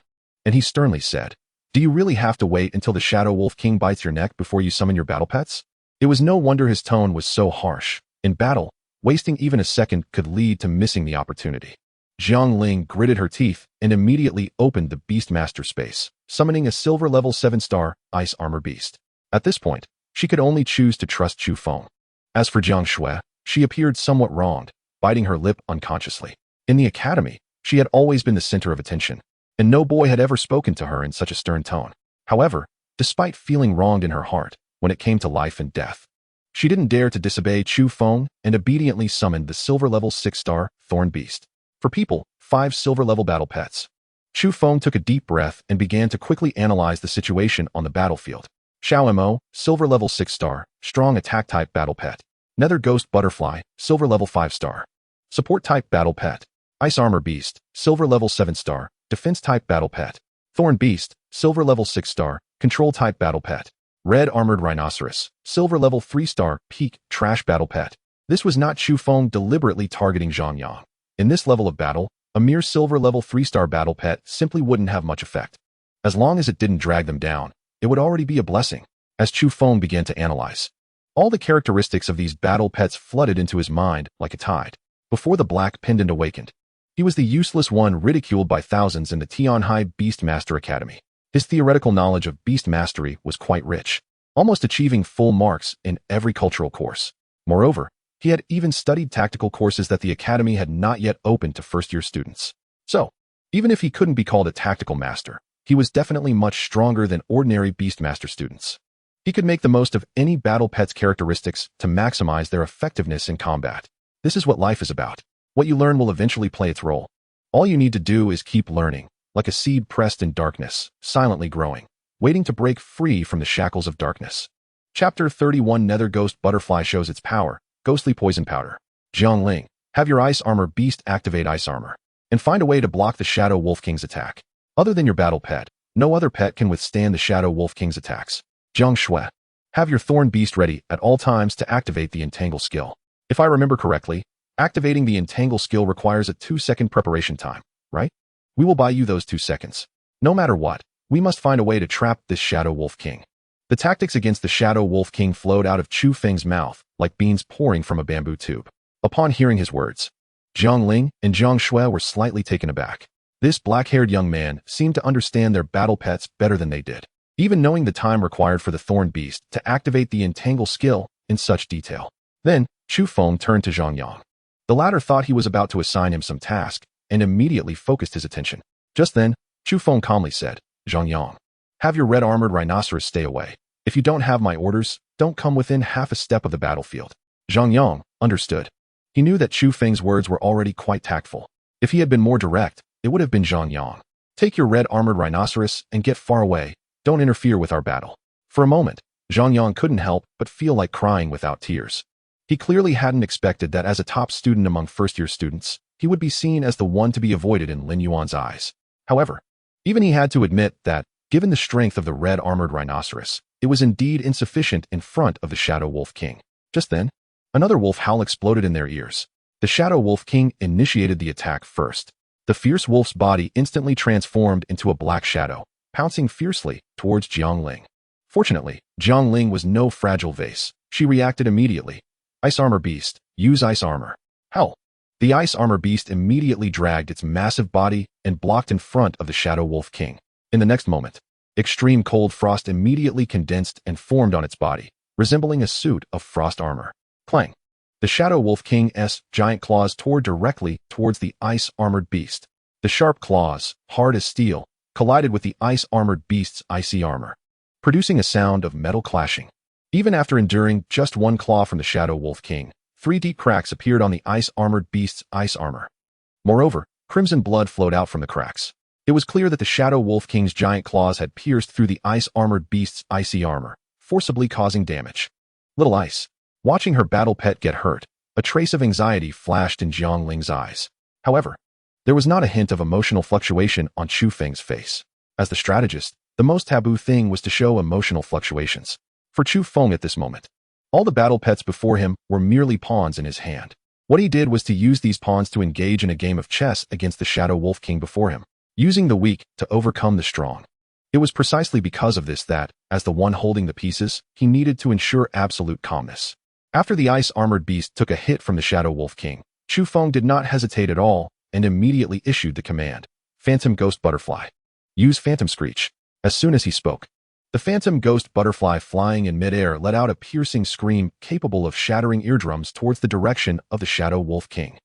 and he sternly said, "Do you really have to wait until the Shadow Wolf King bites your neck before you summon your battle pets?" It was no wonder his tone was so harsh. In battle, wasting even a second could lead to missing the opportunity. Jiang Ling gritted her teeth and immediately opened the Beastmaster space, summoning a silver level 7-star ice armor beast. At this point, she could only choose to trust Chu Feng. As for Jiang Shui, she appeared somewhat wronged, biting her lip unconsciously. In the academy, she had always been the center of attention, and no boy had ever spoken to her in such a stern tone. However, despite feeling wronged in her heart, when it came to life and death, she didn't dare to disobey Chu Feng and obediently summoned the silver level 6-star Thorn Beast. For people, 5 silver level battle pets. Chu Feng took a deep breath and began to quickly analyze the situation on the battlefield. Xiao Mo, silver level 6-star, strong attack type battle pet. Nether Ghost Butterfly, silver level 5-star. Support type battle pet. Ice Armor Beast, silver level 7-star, defense type battle pet. Thorn Beast, silver level 6-star, control type battle pet. Red Armored Rhinoceros, silver level 3-star, peak, trash battle pet. This was not Chu Feng deliberately targeting Zhang Yang. In this level of battle, a mere silver level 3-star battle pet simply wouldn't have much effect. As long as it didn't drag them down, it would already be a blessing. As Chu Feng began to analyze, all the characteristics of these battle pets flooded into his mind like a tide. Before the black pendant awakened, he was the useless one ridiculed by thousands in the Tianhai Beastmaster Academy. His theoretical knowledge of beast mastery was quite rich, almost achieving full marks in every cultural course. Moreover, he had even studied tactical courses that the academy had not yet opened to first-year students. So, even if he couldn't be called a tactical master, he was definitely much stronger than ordinary Beastmaster students. He could make the most of any battle pet's characteristics to maximize their effectiveness in combat. This is what life is about. What you learn will eventually play its role. All you need to do is keep learning, like a seed pressed in darkness, silently growing, waiting to break free from the shackles of darkness. Chapter 31 Nether Ghost Butterfly shows its power. Ghostly Poison Powder. Jiang Ling, have your Ice Armor Beast activate Ice Armor, and find a way to block the Shadow Wolf King's attack. Other than your battle pet, no other pet can withstand the Shadow Wolf King's attacks. Jiang Shui, have your Thorn Beast ready at all times to activate the Entangle skill. If I remember correctly, activating the Entangle skill requires a 2-second preparation time, right? We will buy you those 2 seconds. No matter what, we must find a way to trap this Shadow Wolf King. The tactics against the Shadow Wolf King flowed out of Chu Feng's mouth like beans pouring from a bamboo tube. Upon hearing his words, Jiang Ling and Jiang Shui were slightly taken aback. This black-haired young man seemed to understand their battle pets better than they did, even knowing the time required for the Thorn Beast to activate the Entangle skill in such detail. Then, Chu Feng turned to Zhang Yang. The latter thought he was about to assign him some task and immediately focused his attention. Just then, Chu Feng calmly said, "Zhang Yang, have your red armored rhinoceros stay away. If you don't have my orders, don't come within half a step of the battlefield." Zhang Yang understood. He knew that Chu Feng's words were already quite tactful. If he had been more direct, it would have been Zhang Yang. Take your red armored rhinoceros and get far away. Don't interfere with our battle. For a moment, Zhang Yang couldn't help but feel like crying without tears. He clearly hadn't expected that as a top student among first-year students, he would be seen as the one to be avoided in Lin Yuan's eyes. However, even he had to admit that, given the strength of the red armored rhinoceros, it was indeed insufficient in front of the Shadow Wolf King. Just then, another wolf howl exploded in their ears. The Shadow Wolf King initiated the attack first. The fierce wolf's body instantly transformed into a black shadow, pouncing fiercely towards Jiang Ling. Fortunately, Jiang Ling was no fragile vase. She reacted immediately. Ice Armor Beast, use Ice Armor. Howl. The Ice Armor Beast immediately dragged its massive body and blocked in front of the Shadow Wolf King. In the next moment, extreme cold frost immediately condensed and formed on its body, resembling a suit of frost armor. Clang! The Shadow Wolf King's giant claws tore directly towards the ice-armored beast. The sharp claws, hard as steel, collided with the ice-armored beast's icy armor, producing a sound of metal clashing. Even after enduring just one claw from the Shadow Wolf King, 3 deep cracks appeared on the ice-armored beast's ice armor. Moreover, crimson blood flowed out from the cracks. It was clear that the Shadow Wolf King's giant claws had pierced through the ice-armored beast's icy armor, forcibly causing damage. Little Ice, watching her battle pet get hurt, a trace of anxiety flashed in Jiang Ling's eyes. However, there was not a hint of emotional fluctuation on Chu Feng's face. As the strategist, the most taboo thing was to show emotional fluctuations. For Chu Feng at this moment, all the battle pets before him were merely pawns in his hand. What he did was to use these pawns to engage in a game of chess against the Shadow Wolf King before him, using the weak to overcome the strong. It was precisely because of this that, as the one holding the pieces, he needed to ensure absolute calmness. After the ice-armored beast took a hit from the Shadow Wolf King, Chu Feng did not hesitate at all and immediately issued the command, Phantom Ghost Butterfly. Use Phantom Screech. As soon as he spoke, the Phantom Ghost Butterfly flying in midair let out a piercing scream capable of shattering eardrums towards the direction of the Shadow Wolf King.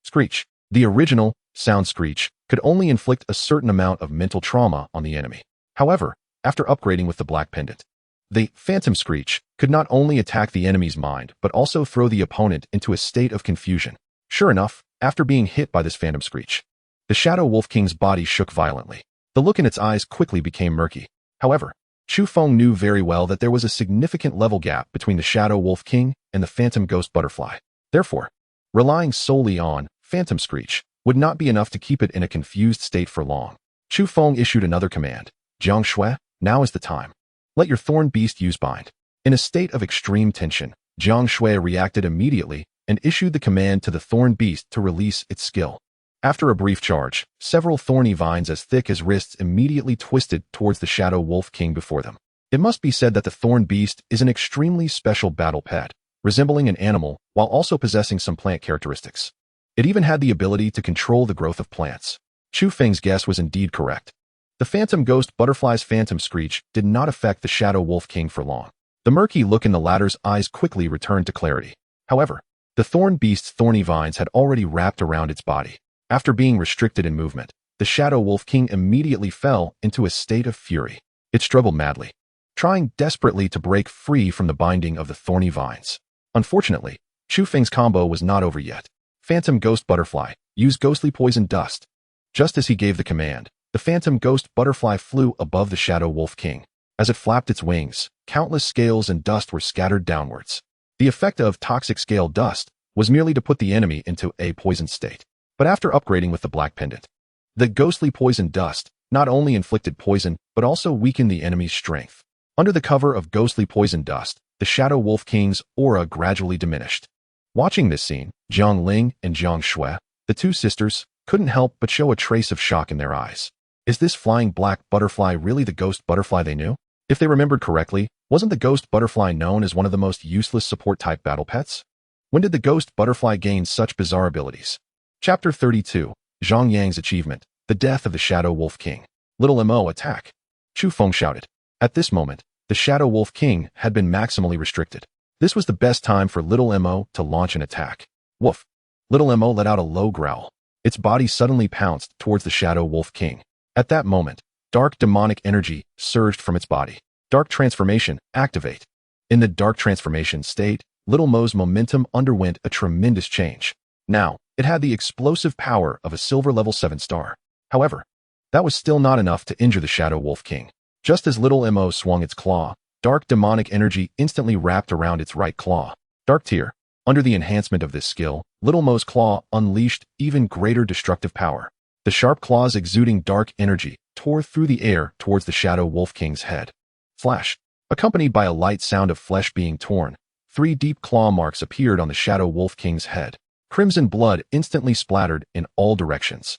Screech. The original, sound Screech, could only inflict a certain amount of mental trauma on the enemy. However, after upgrading with the Black Pendant, the Phantom Screech could not only attack the enemy's mind but also throw the opponent into a state of confusion. Sure enough, after being hit by this Phantom Screech, the Shadow Wolf King's body shook violently. The look in its eyes quickly became murky. However, Chu Feng knew very well that there was a significant level gap between the Shadow Wolf King and the Phantom Ghost Butterfly. Therefore, relying solely on Phantom Screech would not be enough to keep it in a confused state for long. Chu Feng issued another command. Jiang Shui, now is the time. Let your Thorn Beast use Bind. In a state of extreme tension, Jiang Shui reacted immediately and issued the command to the Thorn Beast to release its skill. After a brief charge, several thorny vines as thick as wrists immediately twisted towards the Shadow Wolf King before them. It must be said that the Thorn Beast is an extremely special battle pet, resembling an animal while also possessing some plant characteristics. It even had the ability to control the growth of plants. Chu Feng's guess was indeed correct. The Phantom Ghost Butterfly's Phantom Screech did not affect the Shadow Wolf King for long. The murky look in the latter's eyes quickly returned to clarity. However, the Thorn Beast's thorny vines had already wrapped around its body. After being restricted in movement, the Shadow Wolf King immediately fell into a state of fury. It struggled madly, trying desperately to break free from the binding of the thorny vines. Unfortunately, Chu Feng's combo was not over yet. Phantom Ghost Butterfly used Ghostly Poison Dust. Just as he gave the command, the Phantom Ghost Butterfly flew above the Shadow Wolf King. As it flapped its wings, countless scales and dust were scattered downwards. The effect of toxic scale dust was merely to put the enemy into a poisoned state. But after upgrading with the Black Pendant, the Ghostly Poison Dust not only inflicted poison but also weakened the enemy's strength. Under the cover of Ghostly Poison Dust, the Shadow Wolf King's aura gradually diminished. Watching this scene, Jiang Ling and Jiang Shui, the two sisters, couldn't help but show a trace of shock in their eyes. Is this flying black butterfly really the ghost butterfly they knew? If they remembered correctly, wasn't the ghost butterfly known as one of the most useless support-type battle pets? When did the ghost butterfly gain such bizarre abilities? Chapter 32, Zhang Yang's Achievement, The Death of the Shadow Wolf King. Little Mo attack. Chu Feng shouted. At this moment, the Shadow Wolf King had been maximally restricted. This was the best time for Little Mo to launch an attack. Woof. Little Mo let out a low growl. Its body suddenly pounced towards the Shadow Wolf King. At that moment, dark demonic energy surged from its body. Dark Transformation, activate. In the Dark Transformation state, Little Mo's momentum underwent a tremendous change. Now, it had the explosive power of a silver level 7 star. However, that was still not enough to injure the Shadow Wolf King. Just as Little Mo swung its claw, dark demonic energy instantly wrapped around its right claw. Dark Tier. Under the enhancement of this skill, Little Mo's claw unleashed even greater destructive power. The sharp claws exuding dark energy tore through the air towards the Shadow Wolf King's head. Flash. Accompanied by a light sound of flesh being torn, 3 deep claw marks appeared on the Shadow Wolf King's head. Crimson blood instantly splattered in all directions.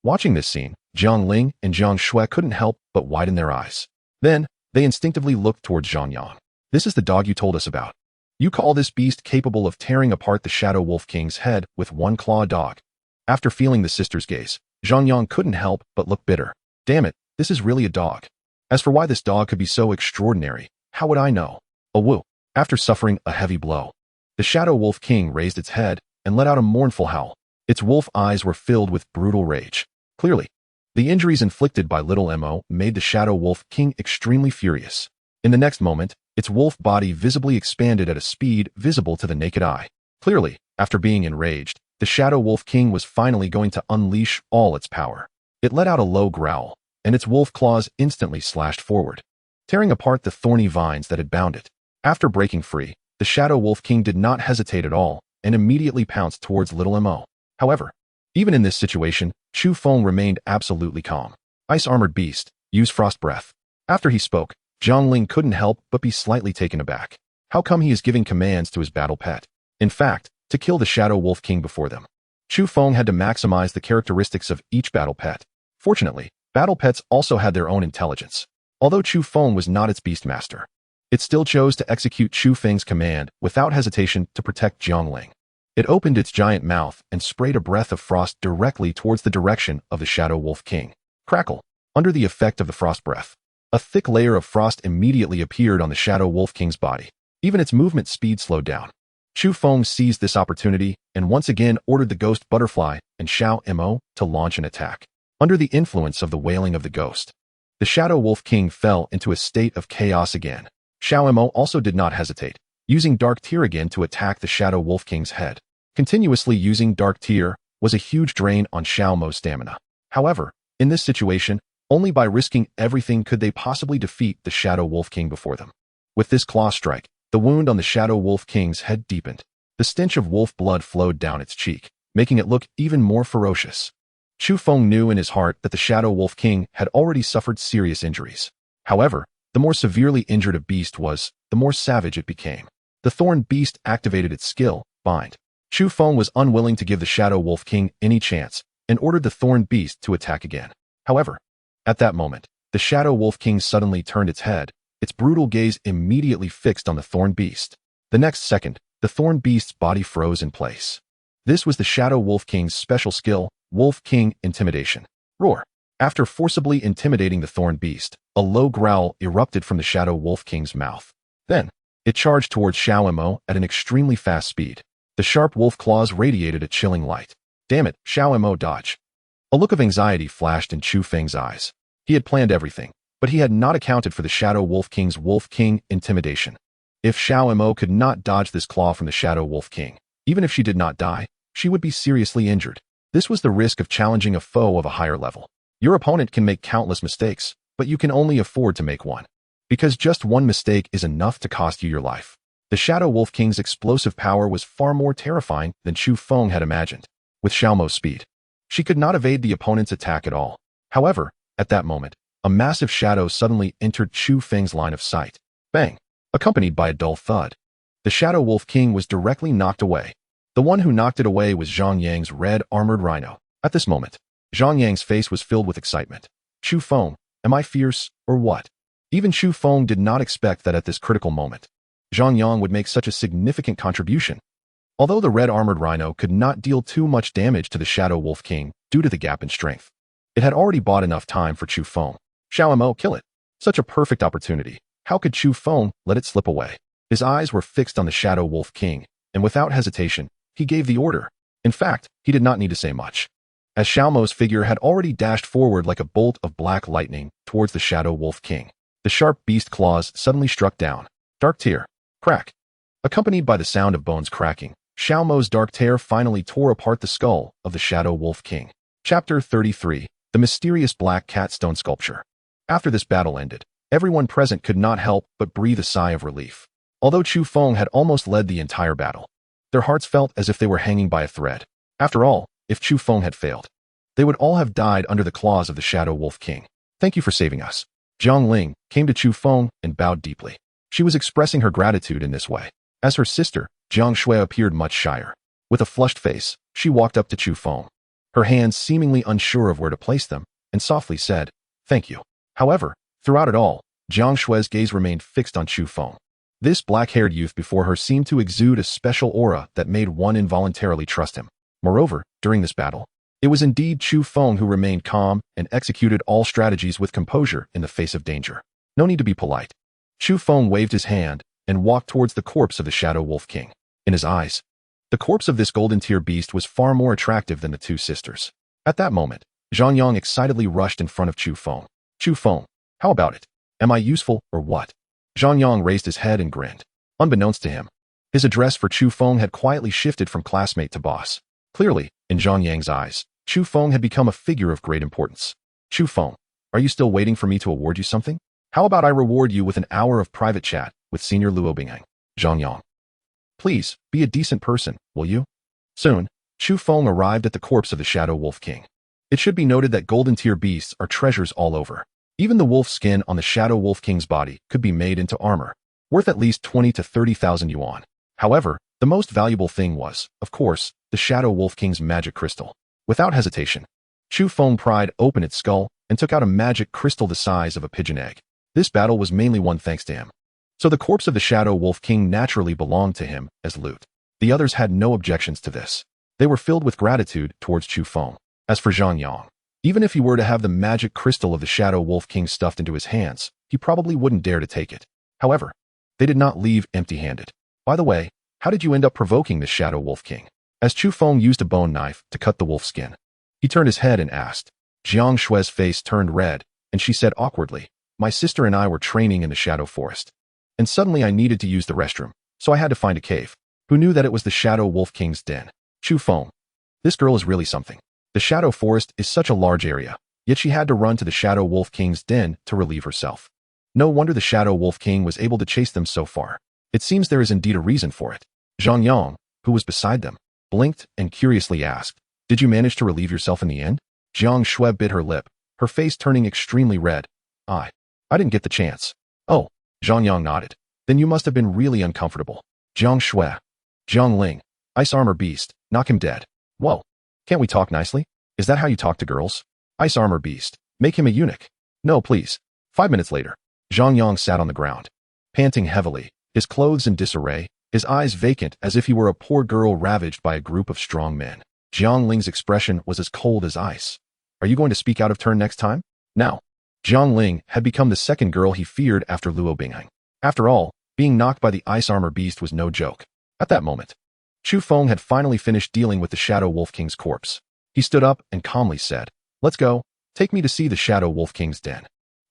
Watching this scene, Jiang Ling and Jiang Shui couldn't help but widen their eyes. Then, they instinctively looked towards Zhang Yang. This is the dog you told us about. You call this beast capable of tearing apart the Shadow Wolf King's head with one claw dog. After feeling the sister's gaze, Zhang Yang couldn't help but look bitter. Damn it, this is really a dog. As for why this dog could be so extraordinary, how would I know? Oh woo. After suffering a heavy blow, the Shadow Wolf King raised its head and let out a mournful howl. Its wolf eyes were filled with brutal rage. Clearly, the injuries inflicted by Little Mo made the Shadow Wolf King extremely furious. In the next moment, its wolf body visibly expanded at a speed visible to the naked eye. Clearly, after being enraged, the Shadow Wolf King was finally going to unleash all its power. It let out a low growl, and its wolf claws instantly slashed forward, tearing apart the thorny vines that had bound it. After breaking free, the Shadow Wolf King did not hesitate at all and immediately pounced towards Little Mo. However, even in this situation, Chu Feng remained absolutely calm. Ice-armored beast, use Frost Breath. After he spoke, Jiang Ling couldn't help but be slightly taken aback. How come he is giving commands to his battle pet? In fact, to kill the Shadow Wolf King before them. Chu Feng had to maximize the characteristics of each battle pet. Fortunately, battle pets also had their own intelligence. Although Chu Feng was not its beastmaster, it still chose to execute Chu Feng's command without hesitation to protect Jiangling. It opened its giant mouth and sprayed a breath of frost directly towards the direction of the Shadow Wolf King. Crackle. Under the effect of the frost breath, a thick layer of frost immediately appeared on the Shadow Wolf King's body. Even its movement speed slowed down. Chu Feng seized this opportunity and once again ordered the ghost butterfly and Xiao Mo to launch an attack. Under the influence of the wailing of the ghost, the Shadow Wolf King fell into a state of chaos again. Xiao Mo also did not hesitate, using Dark Tear again to attack the Shadow Wolf King's head. Continuously using Dark Tear was a huge drain on Xiao Mo's stamina. However, in this situation, only by risking everything could they possibly defeat the Shadow Wolf King before them. With this claw strike, the wound on the Shadow Wolf King's head deepened. The stench of wolf blood flowed down its cheek, making it look even more ferocious. Chu Feng knew in his heart that the Shadow Wolf King had already suffered serious injuries. However, the more severely injured a beast was, the more savage it became. The Thorn Beast activated its skill, Bind. Chu Feng was unwilling to give the Shadow Wolf King any chance and ordered the Thorn Beast to attack again. However, at that moment, the Shadow Wolf King suddenly turned its head, its brutal gaze immediately fixed on the Thorn Beast. The next second, the Thorn Beast's body froze in place. This was the Shadow Wolf King's special skill, Wolf King Intimidation. Roar. After forcibly intimidating the Thorn Beast, a low growl erupted from the Shadow Wolf King's mouth. Then, it charged towards Xiao Mo at an extremely fast speed. The sharp wolf claws radiated a chilling light. Damn it, Xiao Mo dodge. A look of anxiety flashed in Chu Feng's eyes. He had planned everything, but he had not accounted for the Shadow Wolf King's Wolf King Intimidation. If Xiao Mo could not dodge this claw from the Shadow Wolf King, even if she did not die, she would be seriously injured. This was the risk of challenging a foe of a higher level. Your opponent can make countless mistakes, but you can only afford to make one. Because just one mistake is enough to cost you your life. The Shadow Wolf King's explosive power was far more terrifying than Chu Feng had imagined. With Xiao Mo's speed, she could not evade the opponent's attack at all. However, at that moment, a massive shadow suddenly entered Chu Feng's line of sight. Bang! Accompanied by a dull thud. The Shadow Wolf King was directly knocked away. The one who knocked it away was Zhang Yang's red armored rhino. At this moment, Zhang Yang's face was filled with excitement. Chu Feng, am I fierce, or what? Even Chu Feng did not expect that at this critical moment, Zhang Yang would make such a significant contribution. Although the red armored rhino could not deal too much damage to the Shadow Wolf King due to the gap in strength, it had already bought enough time for Chu Feng. Xiao Mo, kill it. Such a perfect opportunity. How could Chu Feng let it slip away? His eyes were fixed on the Shadow Wolf King, and without hesitation, he gave the order. In fact, he did not need to say much, as Xiao Mo's figure had already dashed forward like a bolt of black lightning towards the Shadow Wolf King. The sharp beast claws suddenly struck down. Dark Tear. Crack. Accompanied by the sound of bones cracking, Xiao Mo's Dark Tear finally tore apart the skull of the Shadow Wolf King. Chapter 33. The Mysterious Black Cat Stone Sculpture. After this battle ended, everyone present could not help but breathe a sigh of relief. Although Chu Feng had almost led the entire battle, their hearts felt as if they were hanging by a thread. After all, if Chu Feng had failed, they would all have died under the claws of the Shadow Wolf King. Thank you for saving us. Jiang Ling came to Chu Feng and bowed deeply. She was expressing her gratitude in this way. As her sister, Jiang Shui appeared much shyer. With a flushed face, she walked up to Chu Feng, her hands seemingly unsure of where to place them, and softly said, "Thank you." However, throughout it all, Jiang Shui's gaze remained fixed on Chu Feng. This black-haired youth before her seemed to exude a special aura that made one involuntarily trust him. Moreover, during this battle, it was indeed Chu Feng who remained calm and executed all strategies with composure in the face of danger. No need to be polite. Chu Feng waved his hand and walked towards the corpse of the Shadow Wolf King. In his eyes, the corpse of this golden tier beast was far more attractive than the two sisters. At that moment, Zhang Yang excitedly rushed in front of Chu Feng. Chu Feng, how about it? Am I useful, or what? Zhang Yang raised his head and grinned. Unbeknownst to him, his address for Chu Feng had quietly shifted from classmate to boss. Clearly, in Zhang Yang's eyes, Chu Feng had become a figure of great importance. Chu Feng, are you still waiting for me to award you something? How about I reward you with an hour of private chat with Senior Luo Binghang? Zhang Yang. Please, be a decent person, will you? Soon, Chu Feng arrived at the corpse of the Shadow Wolf King. It should be noted that golden tier beasts are treasures all over. Even the wolf skin on the Shadow Wolf King's body could be made into armor, worth at least 20 to 30,000 yuan. However, The most valuable thing was, of course, the Shadow Wolf King's magic crystal. Without hesitation, Chu Feng pried open its skull and took out a magic crystal the size of a pigeon egg. This battle was mainly won thanks to him. So the corpse of the Shadow Wolf King naturally belonged to him as loot. The others had no objections to this. They were filled with gratitude towards Chu Feng. As for Zhang Yang, even if he were to have the magic crystal of the Shadow Wolf King stuffed into his hands, he probably wouldn't dare to take it. However, they did not leave empty-handed. By the way, how did you end up provoking the Shadow Wolf King? As Chu Feng used a bone knife to cut the wolf's skin, he turned his head and asked. Jiang Shue's face turned red, and she said awkwardly, "My sister and I were training in the Shadow Forest. And suddenly I needed to use the restroom, so I had to find a cave. Who knew that it was the Shadow Wolf King's den?" Chu Feng. This girl is really something. The Shadow Forest is such a large area, yet she had to run to the Shadow Wolf King's den to relieve herself. No wonder the Shadow Wolf King was able to chase them so far. It seems there is indeed a reason for it. Zhang Yang, who was beside them, blinked and curiously asked, "Did you manage to relieve yourself in the end?" Jiang Shui bit her lip, her face turning extremely red. I didn't get the chance." "Oh," Zhang Yang nodded. "Then you must have been really uncomfortable." Jiang Shui. "Jiang Ling, Ice Armor Beast, knock him dead." "Whoa. Can't we talk nicely? Is that how you talk to girls?" "Ice Armor Beast, make him a eunuch." "No, please." 5 minutes later, Zhang Yang sat on the ground, panting heavily, his clothes in disarray, his eyes vacant as if he were a poor girl ravaged by a group of strong men. Jiang Ling's expression was as cold as ice. "Are you going to speak out of turn next time?" Now, Jiang Ling had become the second girl he feared after Luo Bingheng. After all, being knocked by the Ice Armor Beast was no joke. At that moment, Chu Feng had finally finished dealing with the Shadow Wolf King's corpse. He stood up and calmly said, "Let's go. Take me to see the Shadow Wolf King's den."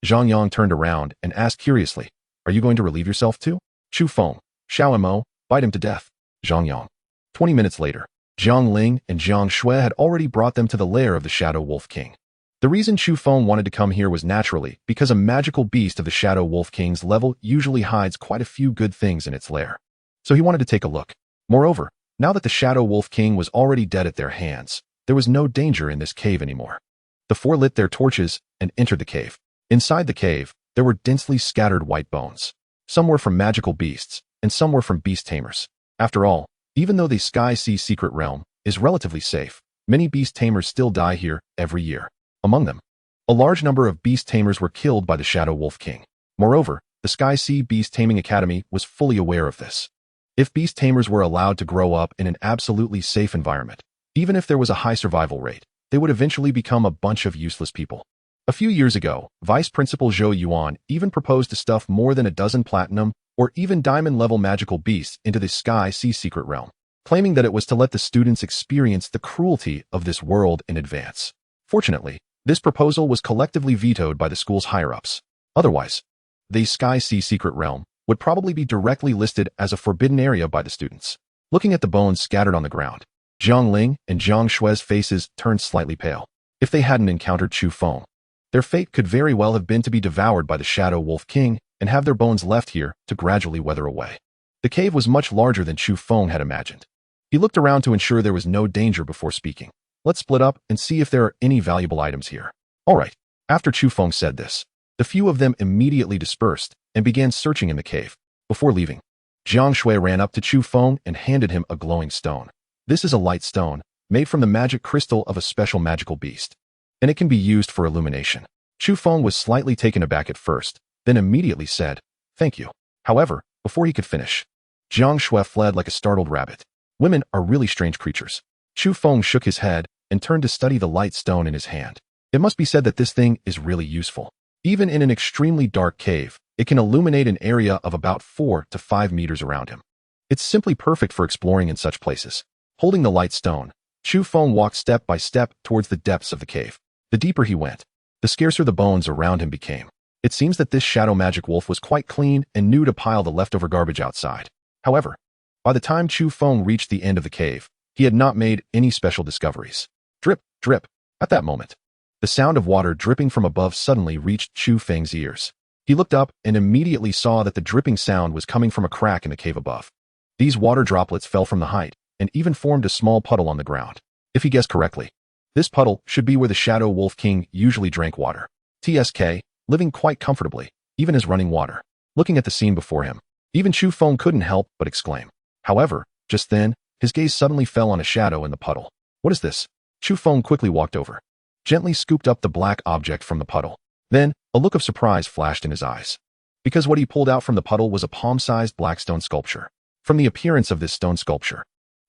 Zhang Yang turned around and asked curiously, "Are you going to relieve yourself too?" Chu Feng. "Xiao Mo, bite him to death." Zhang Yang. 20 minutes later, Jiang Ling and Jiang Shui had already brought them to the lair of the Shadow Wolf King. The reason Chu Feng wanted to come here was naturally because a magical beast of the Shadow Wolf King's level usually hides quite a few good things in its lair. So he wanted to take a look. Moreover, now that the Shadow Wolf King was already dead at their hands, there was no danger in this cave anymore. The four lit their torches and entered the cave. Inside the cave, there were densely scattered white bones. Some were from magical beasts, and some were from Beast Tamers. After all, even though the Sky Sea Secret Realm is relatively safe, many Beast Tamers still die here every year. Among them, a large number of Beast Tamers were killed by the Shadow Wolf King. Moreover, the Sky Sea Beast Taming Academy was fully aware of this. If Beast Tamers were allowed to grow up in an absolutely safe environment, even if there was a high survival rate, they would eventually become a bunch of useless people. A few years ago, Vice Principal Zhou Yuan even proposed to stuff more than a dozen platinum or even diamond-level magical beasts into the Sky Sea Secret Realm, claiming that it was to let the students experience the cruelty of this world in advance. Fortunately, this proposal was collectively vetoed by the school's higher-ups. Otherwise, the Sky Sea Secret Realm would probably be directly listed as a forbidden area by the students. Looking at the bones scattered on the ground, Jiang Ling and Jiang Shui's faces turned slightly pale. If they hadn't encountered Chu Feng, their fate could very well have been to be devoured by the Shadow Wolf King and have their bones left here to gradually wither away. The cave was much larger than Chu Feng had imagined. He looked around to ensure there was no danger before speaking. "Let's split up and see if there are any valuable items here." "All right." After Chu Feng said this, the few of them immediately dispersed and began searching in the cave. Before leaving, Jiang Shui ran up to Chu Feng and handed him a glowing stone. This is a light stone, made from the magic crystal of a special magical beast, and it can be used for illumination. Chu Feng was slightly taken aback at first, then immediately said, "Thank you." However, before he could finish, Jiang Shui fled like a startled rabbit. Women are really strange creatures. Chu Feng shook his head and turned to study the light stone in his hand. It must be said that this thing is really useful. Even in an extremely dark cave, it can illuminate an area of about 4 to 5 meters around him. It's simply perfect for exploring in such places. Holding the light stone, Chu Feng walked step by step towards the depths of the cave. The deeper he went, the scarcer the bones around him became. It seems that this shadow magic wolf was quite clean and knew to pile the leftover garbage outside. However, by the time Chu Feng reached the end of the cave, he had not made any special discoveries. Drip, drip. At that moment, the sound of water dripping from above suddenly reached Chu Feng's ears. He looked up and immediately saw that the dripping sound was coming from a crack in the cave above. These water droplets fell from the height and even formed a small puddle on the ground. If he guessed correctly, this puddle should be where the Shadow Wolf King usually drank water. TSK, living quite comfortably, even as running water. Looking at the scene before him, even Chu Feng couldn't help but exclaim. However, Just then, his gaze suddenly fell on a shadow in the puddle. What is this? Chu Feng quickly walked over, gently scooped up the black object from the puddle. Then, a look of surprise flashed in his eyes, because what he pulled out from the puddle was a palm-sized black stone sculpture. From the appearance of this stone sculpture,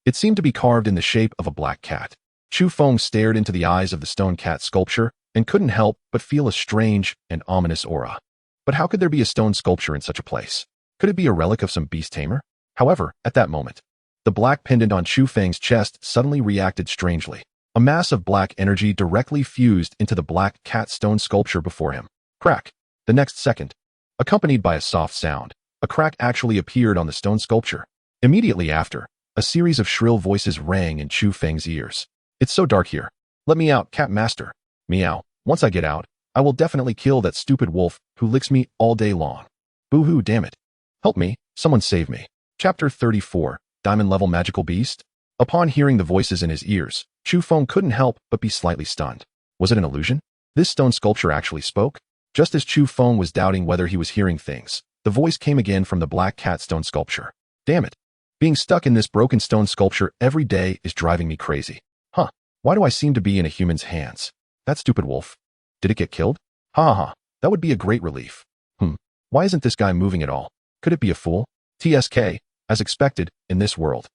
it seemed to be carved in the shape of a black cat. Chu Feng stared into the eyes of the stone cat sculpture and couldn't help but feel a strange and ominous aura. But how could there be a stone sculpture in such a place? Could it be a relic of some beast tamer? However, at that moment, the black pendant on Chu Feng's chest suddenly reacted strangely. A mass of black energy directly fused into the black cat stone sculpture before him. Crack! The next second, accompanied by a soft sound, a crack actually appeared on the stone sculpture. Immediately after, a series of shrill voices rang in Chu Feng's ears. It's so dark here. Let me out, cat master. Meow. Once I get out, I will definitely kill that stupid wolf who licks me all day long. Boo-hoo, damn it. Help me, someone save me. Chapter 34, Diamond Level Magical Beast? Upon hearing the voices in his ears, Chu Feng couldn't help but be slightly stunned. Was it an illusion? This stone sculpture actually spoke? Just as Chu Feng was doubting whether he was hearing things, the voice came again from the black cat stone sculpture. Damn it. Being stuck in this broken stone sculpture every day is driving me crazy. Huh. Why do I seem to be in a human's hands? That stupid wolf. Did it get killed? Ha ha ha. That would be a great relief. Why isn't this guy moving at all? Could it be a fool? TSK, as expected, in this world.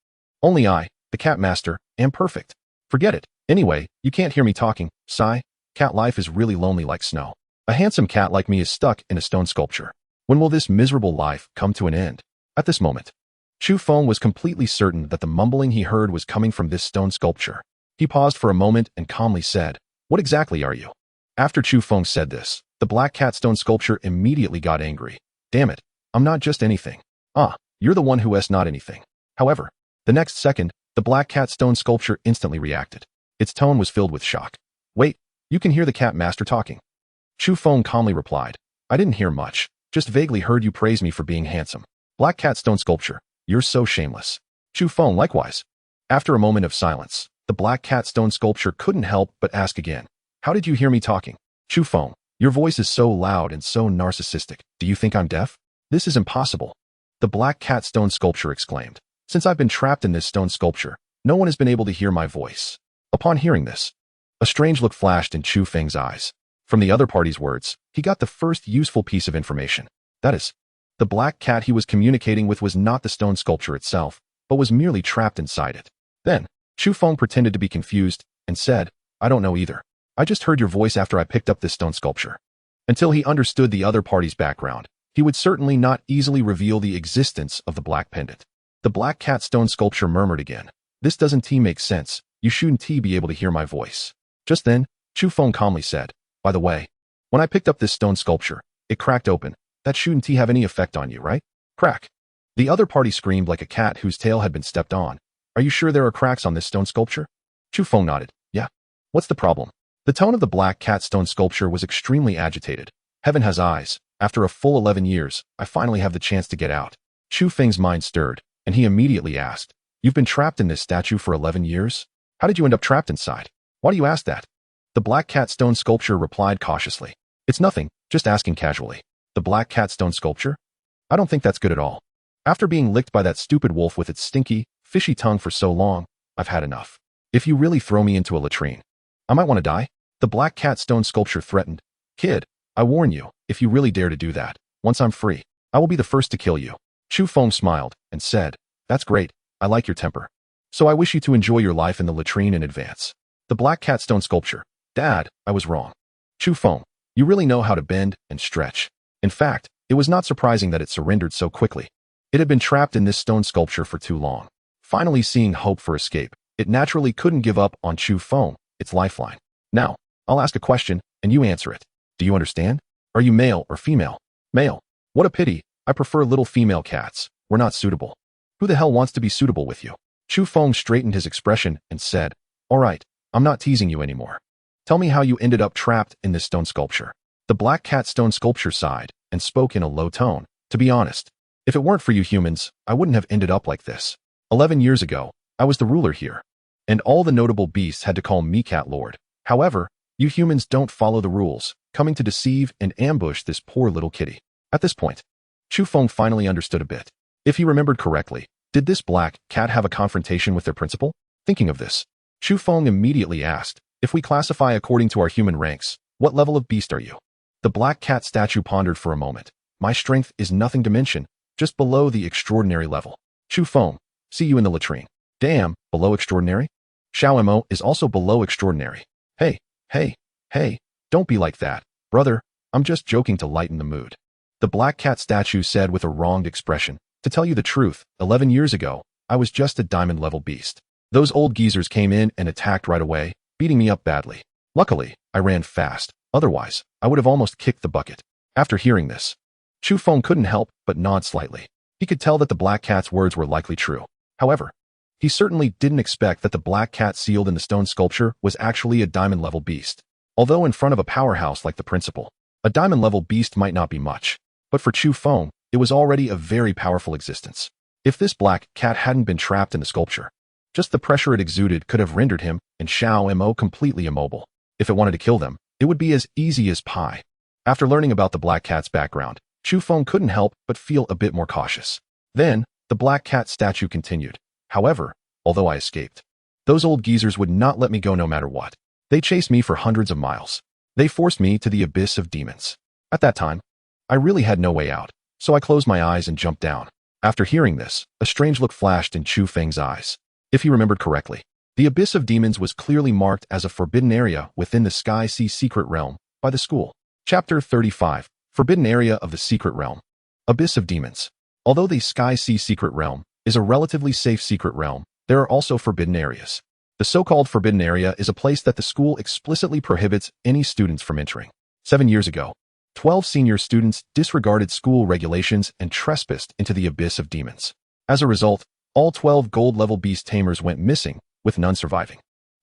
Only I, the cat master, am perfect. Forget it. Anyway, you can't hear me talking. Sigh. Cat life is really lonely like snow. A handsome cat like me is stuck in a stone sculpture. When will this miserable life come to an end? At this moment, Chu Feng was completely certain that the mumbling he heard was coming from this stone sculpture. He paused for a moment and calmly said, "What exactly are you?" After Chu Feng said this, the black cat stone sculpture immediately got angry. Damn it, I'm not just anything. Ah, you're the one who is not anything. However, the next second, the black cat stone sculpture instantly reacted. Its tone was filled with shock. Wait, you can hear the cat master talking. Chu Feng calmly replied, I didn't hear much, just vaguely heard you praise me for being handsome. Black cat stone sculpture, you're so shameless. Chu Feng likewise. After a moment of silence, the black cat stone sculpture couldn't help but ask again. How did you hear me talking? Chu Feng, your voice is so loud and so narcissistic. Do you think I'm deaf? This is impossible. The black cat stone sculpture exclaimed. Since I've been trapped in this stone sculpture, no one has been able to hear my voice. Upon hearing this, a strange look flashed in Chu Feng's eyes. From the other party's words, he got the first useful piece of information. That is, the black cat he was communicating with was not the stone sculpture itself, but was merely trapped inside it. Then, Chu Feng pretended to be confused and said, I don't know either. I just heard your voice after I picked up this stone sculpture. Until he understood the other party's background, he would certainly not easily reveal the existence of the black pendant. The black cat stone sculpture murmured again. This doesn't make sense. You shouldn't be able to hear my voice. Just then, Chu Feng calmly said, by the way, when I picked up this stone sculpture, it cracked open. That shouldn't have any effect on you, right? Crack. The other party screamed like a cat whose tail had been stepped on. Are you sure there are cracks on this stone sculpture? Chu Feng nodded. Yeah. What's the problem? The tone of the black cat stone sculpture was extremely agitated. Heaven has eyes. After a full 11 years, I finally have the chance to get out. Chu Feng's mind stirred, and he immediately asked, You've been trapped in this statue for 11 years? How did you end up trapped inside? Why do you ask that? The black cat stone sculpture replied cautiously. It's nothing, just asking casually. The black cat stone sculpture? I don't think that's good at all. After being licked by that stupid wolf with its stinky, fishy tongue for so long, I've had enough. If you really throw me into a latrine, I might want to die. The black cat stone sculpture threatened. Kid, I warn you, if you really dare to do that, once I'm free, I will be the first to kill you. Chu Feng smiled and said, That's great, I like your temper. So I wish you to enjoy your life in the latrine in advance. The black cat stone sculpture. Dad, I was wrong. Chu Feng, you really know how to bend and stretch. In fact, it was not surprising that it surrendered so quickly. It had been trapped in this stone sculpture for too long. Finally seeing hope for escape, it naturally couldn't give up on Chu Feng, its lifeline. Now, I'll ask a question, and you answer it. Do you understand? Are you male or female? Male. What a pity, I prefer little female cats. We're not suitable. Who the hell wants to be suitable with you? Chu Feng straightened his expression and said, All right, I'm not teasing you anymore. Tell me how you ended up trapped in this stone sculpture. The black cat stone sculpture sighed and spoke in a low tone. To be honest, if it weren't for you humans, I wouldn't have ended up like this. 11 years ago, I was the ruler here, and all the notable beasts had to call me Cat Lord. However, you humans don't follow the rules, coming to deceive and ambush this poor little kitty. At this point, Chu Feng finally understood a bit. If he remembered correctly, Did this black cat have a confrontation with their principal? Thinking of this, Chu Feng immediately asked, if we classify according to our human ranks, what level of beast are you? The black cat statue pondered for a moment. My strength is nothing to mention, just below the extraordinary level. Chu Feng, see you in the latrine. Damn, below extraordinary? Xiao Mo is also below extraordinary. Hey, don't be like that, brother, I'm just joking to lighten the mood. The black cat statue said with a wronged expression, to tell you the truth, 11 years ago, I was just a diamond level beast. Those old geezers came in and attacked right away, beating me up badly. Luckily, I ran fast, otherwise, I would have almost kicked the bucket. After hearing this, Chu Feng couldn't help but nod slightly. He could tell that the black cat's words were likely true. However, he certainly didn't expect that the black cat sealed in the stone sculpture was actually a diamond level beast. Although in front of a powerhouse like the principal, a diamond level beast might not be much, but for Chu Feng, it was already a very powerful existence. If this black cat hadn't been trapped in the sculpture, just the pressure it exuded could have rendered him and Xiao Mo completely immobile. If it wanted to kill them, it would be as easy as pie. After learning about the black cat's background, Chu Feng couldn't help but feel a bit more cautious. Then, the black cat statue continued. However, although I escaped, those old geezers would not let me go no matter what. They chased me for hundreds of miles. They forced me to the abyss of demons. At that time, I really had no way out, so I closed my eyes and jumped down. After hearing this, a strange look flashed in Chu Feng's eyes. If he remembered correctly, the abyss of demons was clearly marked as a forbidden area within the Sky Sea Secret Realm by the school. Chapter 35, Forbidden Area of the Secret Realm. Abyss of Demons. Although the Sky Sea Secret Realm is a relatively safe secret realm, there are also forbidden areas. The so-called forbidden area is a place that the school explicitly prohibits any students from entering. 7 years ago, 12 senior students disregarded school regulations and trespassed into the abyss of demons. As a result, all 12 gold-level Beast Tamers went missing, with none surviving.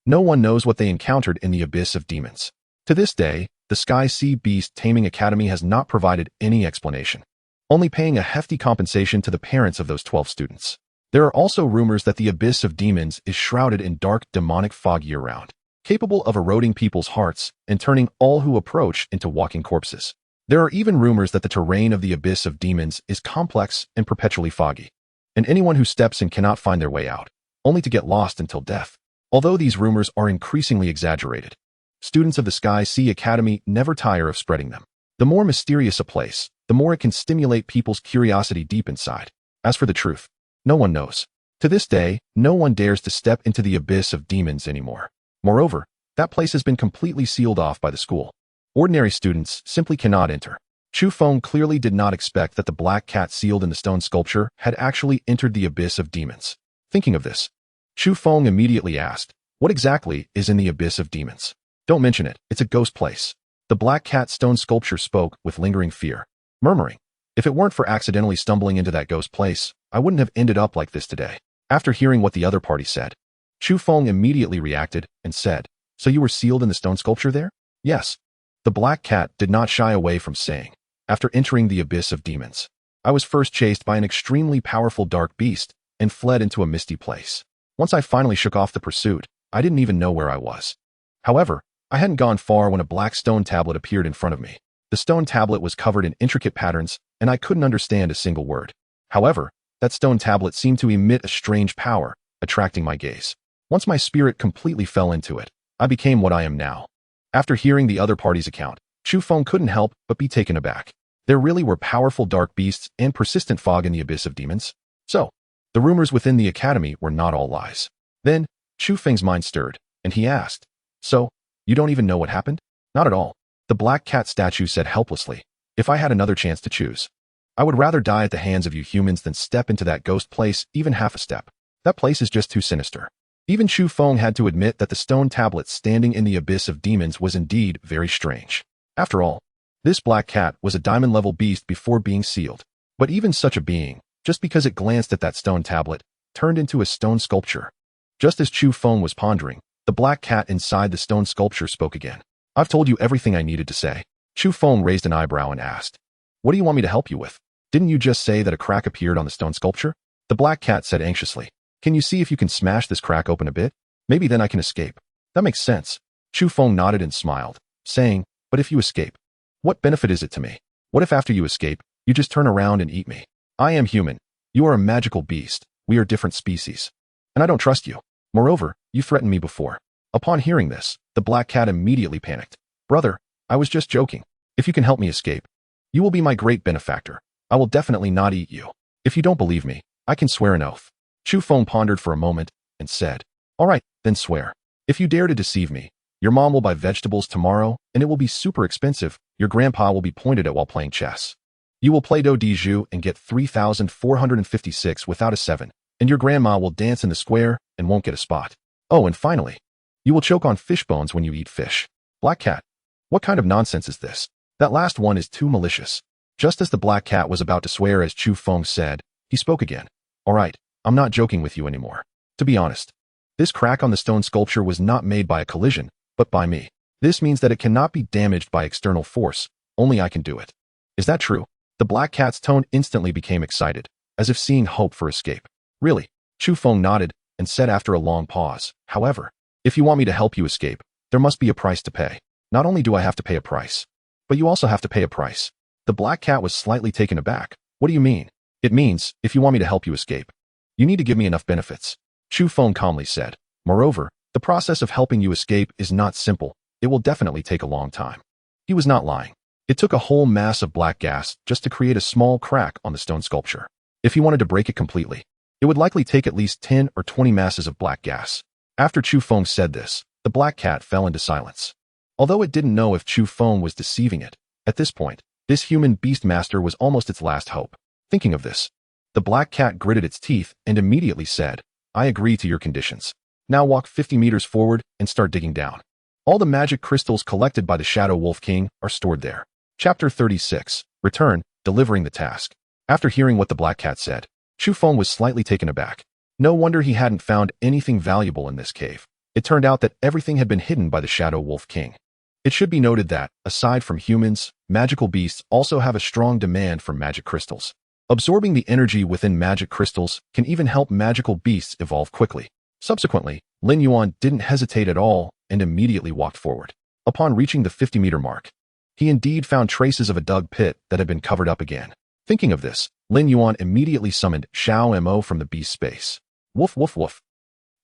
No one knows what they encountered in the abyss of demons. To this day, the Sky Sea Beast Taming Academy has not provided any explanation, only paying a hefty compensation to the parents of those 12 students. There are also rumors that the abyss of demons is shrouded in dark demonic fog year-round, capable of eroding people's hearts and turning all who approach into walking corpses. There are even rumors that the terrain of the abyss of demons is complex and perpetually foggy, and anyone who steps in cannot find their way out, only to get lost until death. Although these rumors are increasingly exaggerated, students of the Sky Sea Academy never tire of spreading them. The more mysterious a place, the more it can stimulate people's curiosity deep inside. As for the truth, no one knows. To this day, no one dares to step into the abyss of demons anymore. Moreover, that place has been completely sealed off by the school. Ordinary students simply cannot enter. Chu Feng clearly did not expect that the black cat sealed in the stone sculpture had actually entered the abyss of demons. Thinking of this, Chu Feng immediately asked, what exactly is in the abyss of demons? Don't mention it, it's a ghost place. The black cat stone sculpture spoke with lingering fear, murmuring, if it weren't for accidentally stumbling into that ghost place, I wouldn't have ended up like this today. After hearing what the other party said, Chu Feng immediately reacted and said, so you were sealed in the stone sculpture there? Yes. The black cat did not shy away from saying, after entering the abyss of demons, I was first chased by an extremely powerful dark beast and fled into a misty place. Once I finally shook off the pursuit, I didn't even know where I was. However, I hadn't gone far when a black stone tablet appeared in front of me. The stone tablet was covered in intricate patterns, and I couldn't understand a single word. However, that stone tablet seemed to emit a strange power, attracting my gaze. Once my spirit completely fell into it, I became what I am now. After hearing the other party's account, Chu Feng couldn't help but be taken aback. There really were powerful dark beasts and persistent fog in the abyss of demons. So, the rumors within the academy were not all lies. Then, Chu Feng's mind stirred, and he asked, so, you don't even know what happened? Not at all. The black cat statue said helplessly, if I had another chance to choose, I would rather die at the hands of you humans than step into that ghost place even half a step. That place is just too sinister. Even Chu Feng had to admit that the stone tablet standing in the abyss of demons was indeed very strange. After all, this black cat was a diamond-level beast before being sealed. But even such a being, just because it glanced at that stone tablet, turned into a stone sculpture. Just as Chu Feng was pondering, the black cat inside the stone sculpture spoke again. I've told you everything I needed to say. Chu Feng raised an eyebrow and asked, what do you want me to help you with? Didn't you just say that a crack appeared on the stone sculpture? The black cat said anxiously, can you see if you can smash this crack open a bit? Maybe then I can escape. That makes sense. Chu Feng nodded and smiled, saying, but if you escape, what benefit is it to me? What if after you escape, you just turn around and eat me? I am human. You are a magical beast. We are different species. And I don't trust you. Moreover, you threatened me before. Upon hearing this, the black cat immediately panicked. Brother, I was just joking. If you can help me escape, you will be my great benefactor. I will definitely not eat you. If you don't believe me, I can swear an oath. Chu Feng pondered for a moment and said, all right, then swear. If you dare to deceive me, your mom will buy vegetables tomorrow and it will be super expensive. Your grandpa will be pointed at while playing chess. You will play do Diju and get 3,456 without a 7, and your grandma will dance in the square and won't get a spot. Oh, and finally, you will choke on fish bones when you eat fish. Black cat. What kind of nonsense is this? That last one is too malicious. Just as the black cat was about to swear as Chu Feng said, he spoke again. All right, I'm not joking with you anymore. To be honest, this crack on the stone sculpture was not made by a collision, but by me. This means that it cannot be damaged by external force. Only I can do it. Is that true? The black cat's tone instantly became excited, as if seeing hope for escape. Really? Chu Feng nodded and said after a long pause, however, if you want me to help you escape, there must be a price to pay. Not only do I have to pay a price, but you also have to pay a price. The black cat was slightly taken aback. What do you mean? It means, if you want me to help you escape, you need to give me enough benefits. Chu Feng calmly said. Moreover, the process of helping you escape is not simple. It will definitely take a long time. He was not lying. It took a whole mass of black gas just to create a small crack on the stone sculpture. If he wanted to break it completely, it would likely take at least 10 or 20 masses of black gas. After Chu Feng said this, the black cat fell into silence. Although it didn't know if Chu Feng was deceiving it, at this point, this human beast master was almost its last hope. Thinking of this, the black cat gritted its teeth and immediately said, I agree to your conditions. Now walk 50 meters forward and start digging down. All the magic crystals collected by the Shadow Wolf King are stored there. Chapter 36. Return, delivering the task. After hearing what the black cat said, Chu Feng was slightly taken aback. No wonder he hadn't found anything valuable in this cave. It turned out that everything had been hidden by the Shadow Wolf King. It should be noted that, aside from humans, magical beasts also have a strong demand for magic crystals. Absorbing the energy within magic crystals can even help magical beasts evolve quickly. Subsequently, Lin Yuan didn't hesitate at all and immediately walked forward. Upon reaching the 50-meter mark, he indeed found traces of a dug pit that had been covered up again. Thinking of this, Lin Yuan immediately summoned Xiao Mo from the beast space. Woof woof woof.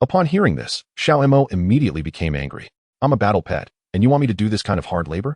Upon hearing this, Xiao Mo immediately became angry. I'm a battle pet, and you want me to do this kind of hard labor?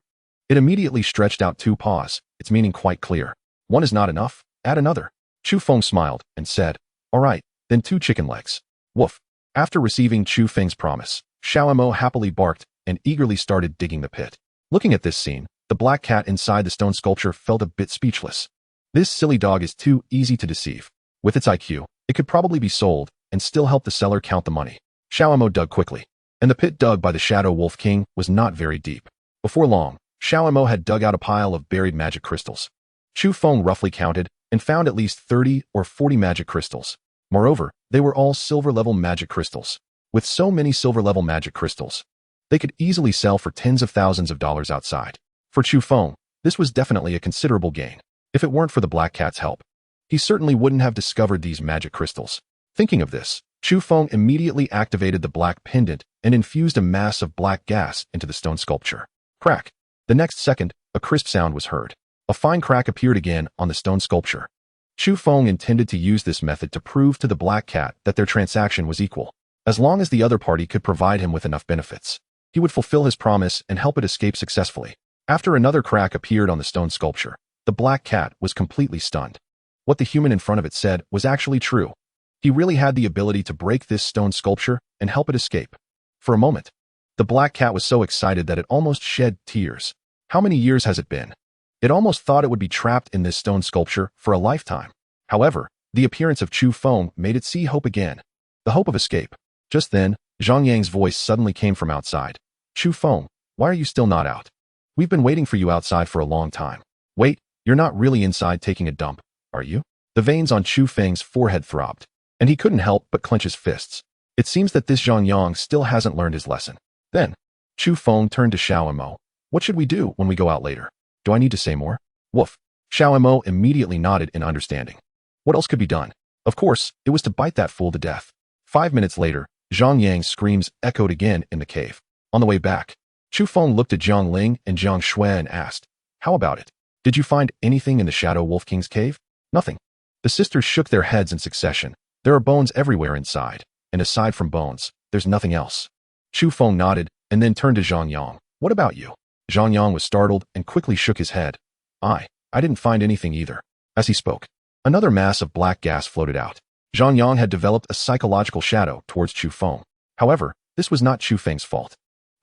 It immediately stretched out 2 paws, its meaning quite clear. One is not enough, add another. Chu Feng smiled and said, all right, then 2 chicken legs. Woof. After receiving Chu Feng's promise, Xiao Mo happily barked and eagerly started digging the pit. Looking at this scene, the black cat inside the stone sculpture felt a bit speechless. This silly dog is too easy to deceive. With its IQ, it could probably be sold and still help the seller count the money. Xiao Mo dug quickly, and the pit dug by the Shadow Wolf King was not very deep. Before long, Xiao Mo had dug out a pile of buried magic crystals. Chu Feng roughly counted and found at least 30 or 40 magic crystals. Moreover, they were all silver-level magic crystals. With so many silver-level magic crystals, they could easily sell for tens of thousands of dollars outside. For Chu Feng, this was definitely a considerable gain. If it weren't for the black cat's help, he certainly wouldn't have discovered these magic crystals. Thinking of this, Chu Feng immediately activated the black pendant and infused a mass of black gas into the stone sculpture. Crack. The next second, a crisp sound was heard. A fine crack appeared again on the stone sculpture. Chu Feng intended to use this method to prove to the black cat that their transaction was equal. As long as the other party could provide him with enough benefits, he would fulfill his promise and help it escape successfully. After another crack appeared on the stone sculpture, the black cat was completely stunned. What the human in front of it said was actually true. He really had the ability to break this stone sculpture and help it escape. For a moment, the black cat was so excited that it almost shed tears. How many years has it been? It almost thought it would be trapped in this stone sculpture for a lifetime. However, the appearance of Chu Feng made it see hope again. The hope of escape. Just then, Zhang Yang's voice suddenly came from outside. Chu Feng, why are you still not out? We've been waiting for you outside for a long time. Wait, you're not really inside taking a dump, are you? The veins on Chu Feng's forehead throbbed, and he couldn't help but clench his fists. It seems that this Zhang Yang still hasn't learned his lesson. Then, Chu Feng turned to Xiao Mo. What should we do when we go out later? Do I need to say more? Woof. Xiao Mo immediately nodded in understanding. What else could be done? Of course, it was to bite that fool to death. 5 minutes later, Zhang Yang's screams echoed again in the cave. On the way back, Chu Feng looked at Jiang Ling and Jiang Shui and asked, how about it? Did you find anything in the Shadow Wolf King's cave? Nothing. The sisters shook their heads in succession, There are bones everywhere inside, and aside from bones, there's nothing else. Chu Feng nodded and then turned to Zhang Yang. What about you? Zhang Yang was startled and quickly shook his head. I didn't find anything either. As he spoke, another mass of black gas floated out. Zhang Yang had developed a psychological shadow towards Chu Feng. However, this was not Chu Feng's fault.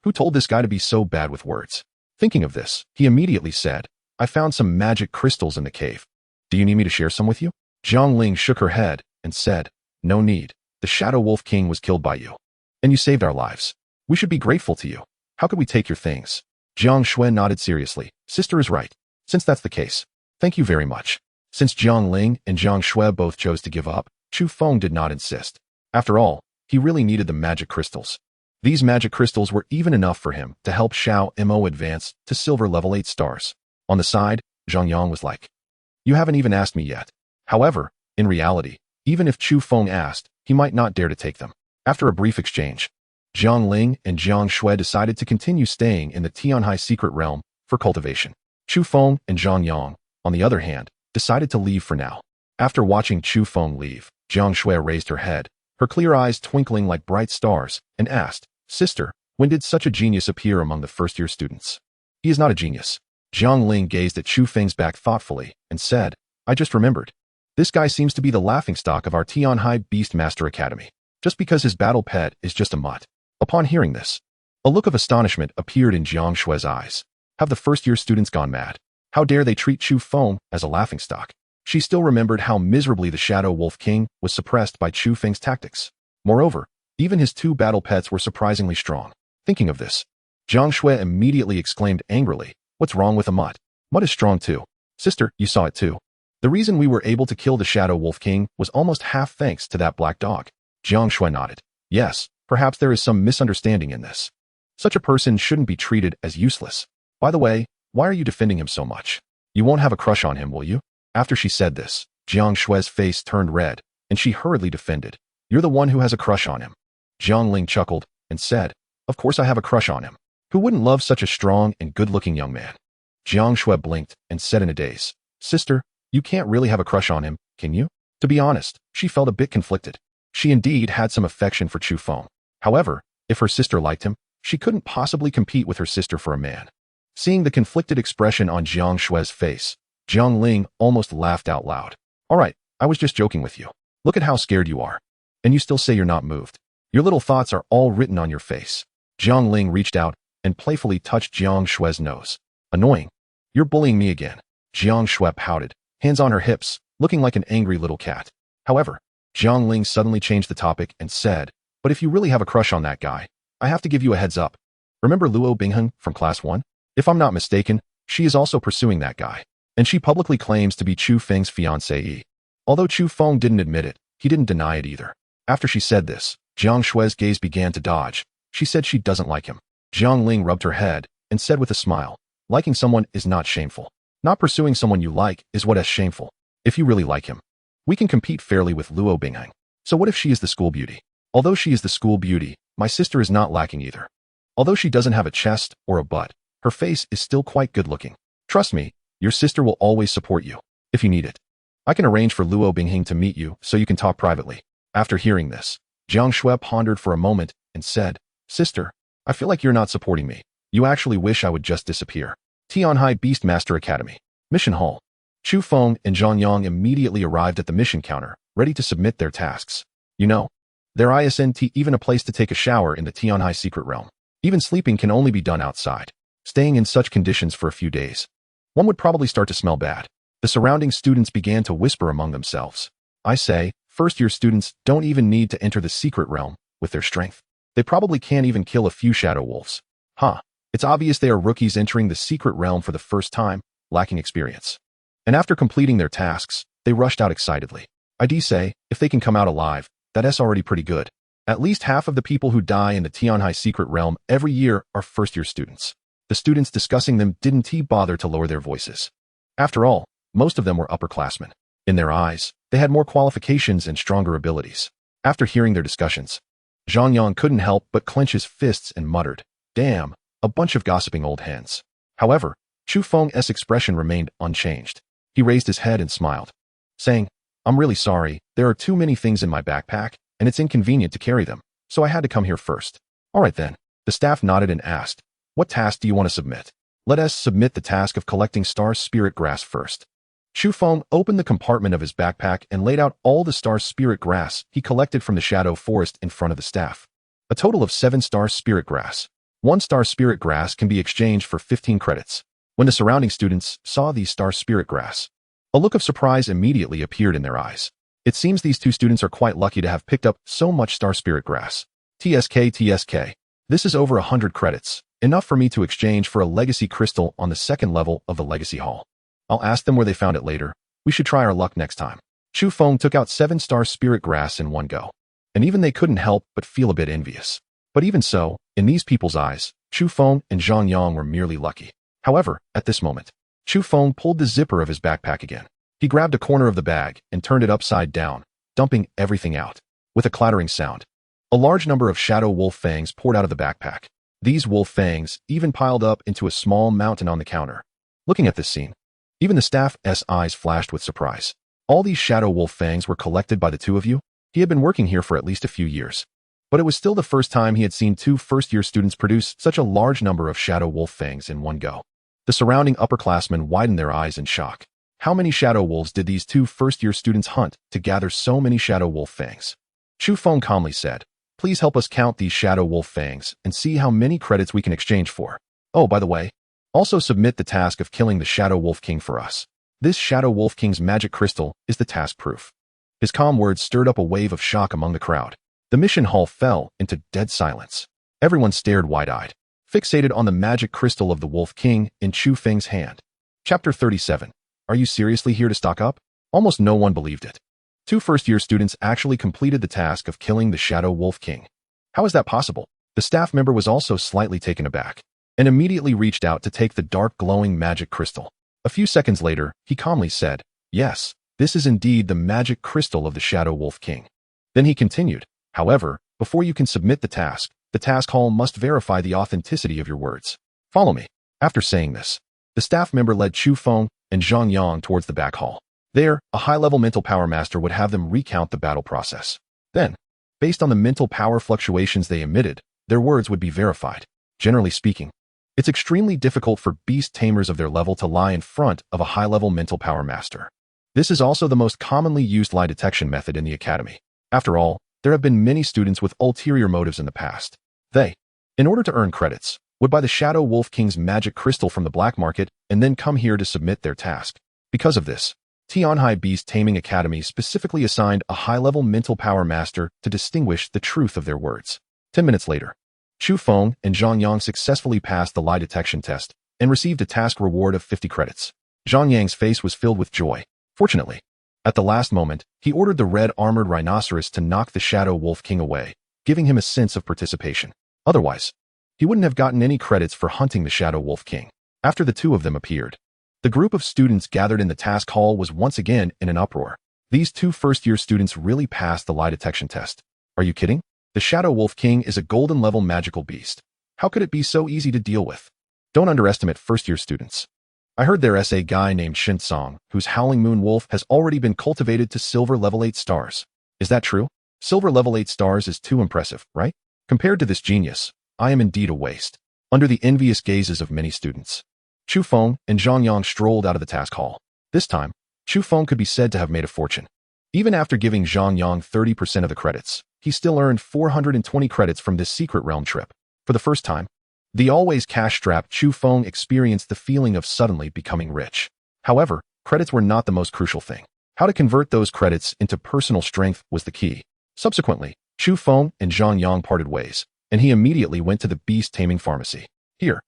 Who told this guy to be so bad with words? Thinking of this, he immediately said, I found some magic crystals in the cave. Do you need me to share some with you? Jiang Ling shook her head and said, No need. The Shadow Wolf King was killed by you. And you saved our lives. We should be grateful to you. How could we take your things? Jiang Shui nodded seriously. Sister is right. Since that's the case, thank you very much. Since Jiang Ling and Jiang Shui both chose to give up, Chu Feng did not insist. After all, he really needed the magic crystals. These magic crystals were even enough for him to help Xiao Mo advance to silver level 8 stars. On the side, Zhang Yang was like, You haven't even asked me yet. However, in reality, even if Chu Feng asked, he might not dare to take them. After a brief exchange, Jiang Ling and Jiang Shui decided to continue staying in the Tianhai secret realm for cultivation. Chu Feng and Zhang Yang, on the other hand, decided to leave for now. After watching Chu Feng leave, Jiang Shui raised her head, her clear eyes twinkling like bright stars, and asked, Sister, when did such a genius appear among the first-year students? He is not a genius. Jiang Ling gazed at Chu Feng's back thoughtfully and said, I just remembered. This guy seems to be the laughingstock of our Tianhai Beast Master Academy, just because his battle pet is just a mutt. Upon hearing this, a look of astonishment appeared in Jiang Shui's eyes. Have the first-year students gone mad? How dare they treat Chu Feng as a laughingstock? She still remembered how miserably the Shadow Wolf King was suppressed by Chu Feng's tactics. Moreover, even his 2 battle pets were surprisingly strong. Thinking of this, Jiang Shui immediately exclaimed angrily, What's wrong with a mutt? Mutt is strong too. Sister, you saw it too. The reason we were able to kill the Shadow Wolf King was almost half thanks to that black dog. Jiang Shui nodded. Yes, perhaps there is some misunderstanding in this. Such a person shouldn't be treated as useless. By the way, why are you defending him so much? You won't have a crush on him, will you? After she said this, Jiang Shui's face turned red, and she hurriedly defended. You're the one who has a crush on him. Jiang Ling chuckled and said, Of course I have a crush on him. Who wouldn't love such a strong and good-looking young man? Jiang Shui blinked and said in a daze, Sister, you can't really have a crush on him, can you? To be honest, she felt a bit conflicted. She indeed had some affection for Chu Feng. However, if her sister liked him, she couldn't possibly compete with her sister for a man. Seeing the conflicted expression on Jiang Shui's face, Jiang Ling almost laughed out loud. All right, I was just joking with you. Look at how scared you are. And you still say you're not moved. Your little thoughts are all written on your face. Jiang Ling reached out and playfully touched Jiang Shui's nose. Annoying. You're bullying me again. Jiang Shui pouted, hands on her hips, looking like an angry little cat. However, Jiang Ling suddenly changed the topic and said, But if you really have a crush on that guy, I have to give you a heads up. Remember Luo Bingheng from class 1? If I'm not mistaken, she is also pursuing that guy. And she publicly claims to be Chu Feng's fiancée. Although Chu Feng didn't admit it, he didn't deny it either. After she said this, Jiang Shui's gaze began to dodge. She said she doesn't like him. Jiang Ling rubbed her head and said with a smile, Liking someone is not shameful. Not pursuing someone you like is what is shameful. If you really like him, we can compete fairly with Luo Bingheng. So what if she is the school beauty? Although she is the school beauty, my sister is not lacking either. Although she doesn't have a chest or a butt, her face is still quite good looking. Trust me, your sister will always support you, if you need it. I can arrange for Luo Bingheng to meet you so you can talk privately. After hearing this, Jiang Shui pondered for a moment and said, Sister, I feel like you're not supporting me. You actually wish I would just disappear. Tianhai Beast Master Academy. Mission Hall. Chu Feng and Zhang Yang immediately arrived at the mission counter, ready to submit their tasks. You know, there isn't even a place to take a shower in the Tianhai secret realm. Even sleeping can only be done outside. Staying in such conditions for a few days, one would probably start to smell bad. The surrounding students began to whisper among themselves. I say, first-year students don't even need to enter the secret realm with their strength. They probably can't even kill a few shadow wolves. It's obvious they are rookies entering the secret realm for the first time, lacking experience. And after completing their tasks, they rushed out excitedly. I'd say, if they can come out alive, that's already pretty good. At least half of the people who die in the Tianhai secret realm every year are first-year students. The students discussing them didn't bother to lower their voices. After all, most of them were upperclassmen. In their eyes, they had more qualifications and stronger abilities. After hearing their discussions, Zhang Yang couldn't help but clench his fists and muttered, Damn, a bunch of gossiping old hens. However, Chu Feng's expression remained unchanged. He raised his head and smiled, saying, I'm really sorry, there are too many things in my backpack, and it's inconvenient to carry them, so I had to come here first. Alright then. The staff nodded and asked, what task do you want to submit? Let us submit the task of collecting star spirit grass first. Chu Feng opened the compartment of his backpack and laid out all the star spirit grass he collected from the shadow forest in front of the staff. A total of 7 star spirit grass. 1 star spirit grass can be exchanged for 15 credits. When the surrounding students saw these star spirit grass, a look of surprise immediately appeared in their eyes. It seems these 2 students are quite lucky to have picked up so much star spirit grass. TSK. This is over 100 credits, enough for me to exchange for a legacy crystal on the 2nd level of the legacy hall. I'll ask them where they found it later. We should try our luck next time. Chu Feng took out 7 star spirit grass in one go. And even they couldn't help but feel a bit envious. But even so, in these people's eyes, Chu Feng and Zhang Yang were merely lucky. However, at this moment, Chu Feng pulled the zipper of his backpack again. He grabbed a corner of the bag and turned it upside down, dumping everything out. With a clattering sound, a large number of shadow wolf fangs poured out of the backpack. These wolf fangs even piled up into a small mountain on the counter. Looking at this scene, even the staff's eyes flashed with surprise. All these shadow wolf fangs were collected by the 2 of you? He had been working here for at least a few years. But it was still the first time he had seen 2 first-year students produce such a large number of shadow wolf fangs in one go. The surrounding upperclassmen widened their eyes in shock. How many shadow wolves did these 2 first-year students hunt to gather so many shadow wolf fangs? Chu Feng calmly said, please help us count these shadow wolf fangs and see how many credits we can exchange for. Oh, by the way, also submit the task of killing the Shadow Wolf King for us. This Shadow Wolf King's magic crystal is the task proof. His calm words stirred up a wave of shock among the crowd. The mission hall fell into dead silence. Everyone stared wide-eyed, fixated on the magic crystal of the Wolf King in Chu Feng's hand. Chapter 37. Are you seriously here to stock up? Almost no one believed it. 2 first-year students actually completed the task of killing the Shadow Wolf King. How is that possible? The staff member was also slightly taken aback, and immediately reached out to take the dark glowing magic crystal. A few seconds later, he calmly said, yes, this is indeed the magic crystal of the Shadow Wolf King. Then he continued, however, before you can submit the task hall must verify the authenticity of your words. Follow me. After saying this, the staff member led Chu Feng and Zhang Yang towards the back hall. There, a high-level mental power master would have them recount the battle process. Then, based on the mental power fluctuations they emitted, their words would be verified. Generally speaking, it's extremely difficult for beast tamers of their level to lie in front of a high-level mental power master. This is also the most commonly used lie detection method in the academy. After all, there have been many students with ulterior motives in the past. They, in order to earn credits, would buy the Shadow Wolf King's magic crystal from the black market and then come here to submit their task. Because of this, Tianhai Beast Taming Academy specifically assigned a high-level mental power master to distinguish the truth of their words. 10 minutes later, Chu Feng and Zhang Yang successfully passed the lie detection test and received a task reward of 50 credits. Zhang Yang's face was filled with joy. Fortunately, at the last moment, he ordered the red armored rhinoceros to knock the Shadow Wolf King away, giving him a sense of participation. Otherwise, he wouldn't have gotten any credits for hunting the Shadow Wolf King. After the 2 of them appeared, the group of students gathered in the task hall was once again in an uproar. These 2 first-year students really passed the lie detection test. Are you kidding? The Shadow Wolf King is a golden-level magical beast. How could it be so easy to deal with? Don't underestimate first-year students. I heard there's a guy named Shin Song, whose Howling Moon Wolf has already been cultivated to silver level 8 stars. Is that true? Silver level 8 stars is too impressive, right? Compared to this genius, I am indeed a waste. Under the envious gazes of many students, Chu Feng and Zhang Yang strolled out of the task hall. This time, Chu Feng could be said to have made a fortune. Even after giving Zhang Yang 30% of the credits, he still earned 420 credits from this secret realm trip. For the first time, the always cash-strapped Chu Feng experienced the feeling of suddenly becoming rich. However, credits were not the most crucial thing. How to convert those credits into personal strength was the key. Subsequently, Chu Feng and Zhang Yang parted ways, and he immediately went to the Beast Taming pharmacy. Here,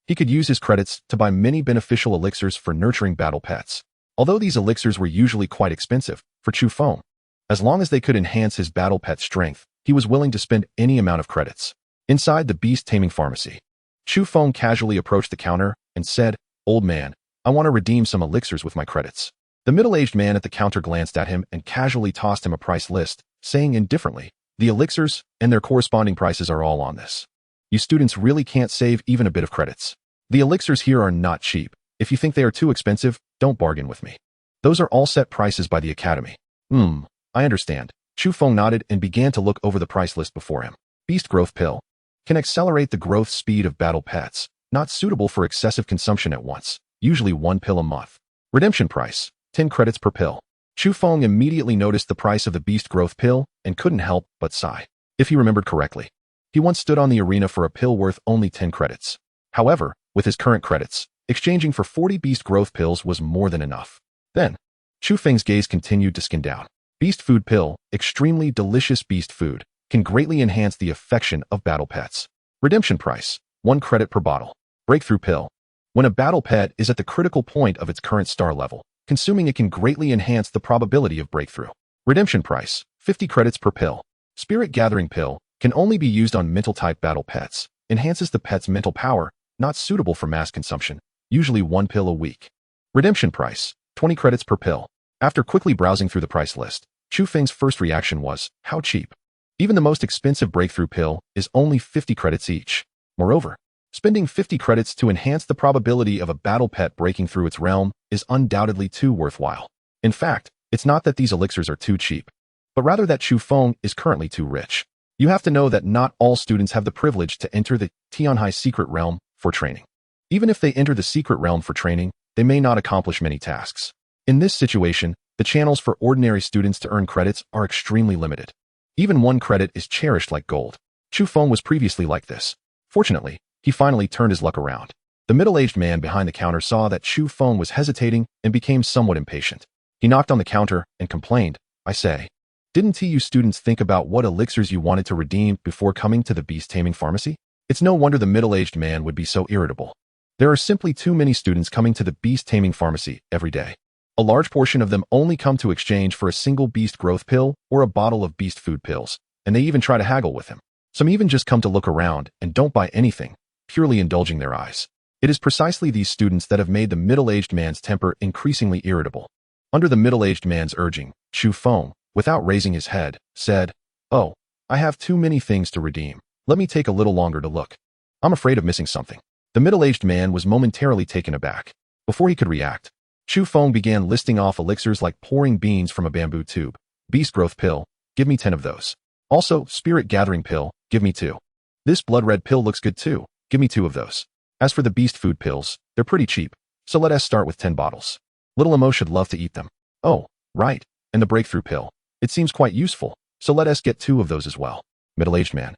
he could use his credits to buy many beneficial elixirs for nurturing battle pets. Although these elixirs were usually quite expensive, for Chu Feng, as long as they could enhance his battle pet strength, he was willing to spend any amount of credits. Inside the Beast Taming pharmacy, Chu Feng casually approached the counter and said, "Old man, I want to redeem some elixirs with my credits." The middle-aged man at the counter glanced at him and casually tossed him a price list, saying indifferently, "The elixirs and their corresponding prices are all on this. You students really can't save even a bit of credits. The elixirs here are not cheap. If you think they are too expensive, don't bargain with me. Those are all set prices by the academy." I understand. Chu Feng nodded and began to look over the price list before him. Beast Growth Pill. Can accelerate the growth speed of battle pets. Not suitable for excessive consumption at once. Usually 1 pill a month. Redemption price. 10 credits per pill. Chu Feng immediately noticed the price of the Beast Growth Pill and couldn't help but sigh. If he remembered correctly, he once stood on the arena for a pill worth only 10 credits. However, with his current credits, exchanging for 40 Beast Growth Pills was more than enough. Then, Chu Feng's gaze continued to skin down. Beast Food Pill, extremely delicious beast food, can greatly enhance the affection of battle pets. Redemption price, 1 credit per bottle. Breakthrough Pill. When a battle pet is at the critical point of its current star level, consuming it can greatly enhance the probability of breakthrough. Redemption price, 50 credits per pill. Spirit Gathering Pill, can only be used on mental-type battle pets. Enhances the pet's mental power, not suitable for mass consumption, usually 1 pill a week. Redemption price, 20 credits per pill. After quickly browsing through the price list, Chu Feng's first reaction was, how cheap. Even the most expensive breakthrough pill is only 50 credits each. Moreover, spending 50 credits to enhance the probability of a battle pet breaking through its realm is undoubtedly too worthwhile. In fact, it's not that these elixirs are too cheap, but rather that Chu Feng is currently too rich. You have to know that not all students have the privilege to enter the Tianhai secret realm for training. Even if they enter the secret realm for training, they may not accomplish many tasks. In this situation, the channels for ordinary students to earn credits are extremely limited. Even 1 credit is cherished like gold. Chu Feng was previously like this. Fortunately, he finally turned his luck around. The middle-aged man behind the counter saw that Chu Feng was hesitating and became somewhat impatient. He knocked on the counter and complained, I say, didn't you students think about what elixirs you wanted to redeem before coming to the Beast Taming pharmacy? It's no wonder the middle-aged man would be so irritable. There are simply too many students coming to the Beast Taming pharmacy every day. A large portion of them only come to exchange for a single Beast Growth Pill or a bottle of Beast Food Pills, and they even try to haggle with him. Some even just come to look around and don't buy anything, purely indulging their eyes. It is precisely these students that have made the middle-aged man's temper increasingly irritable. Under the middle-aged man's urging, Chu Feng, without raising his head, said, oh, I have too many things to redeem. Let me take a little longer to look. I'm afraid of missing something. The middle-aged man was momentarily taken aback. Before he could react, Chu Feng began listing off elixirs like pouring beans from a bamboo tube. Beast Growth Pill, give me 10 of those. Also, Spirit Gathering Pill, give me 2. This Blood Red Pill looks good too, give me 2 of those. As for the Beast Food Pills, they're pretty cheap, so let us start with 10 bottles. Little Emo should love to eat them. Oh, right, and the Breakthrough Pill. It seems quite useful, so let us get 2 of those as well. Middle-aged man.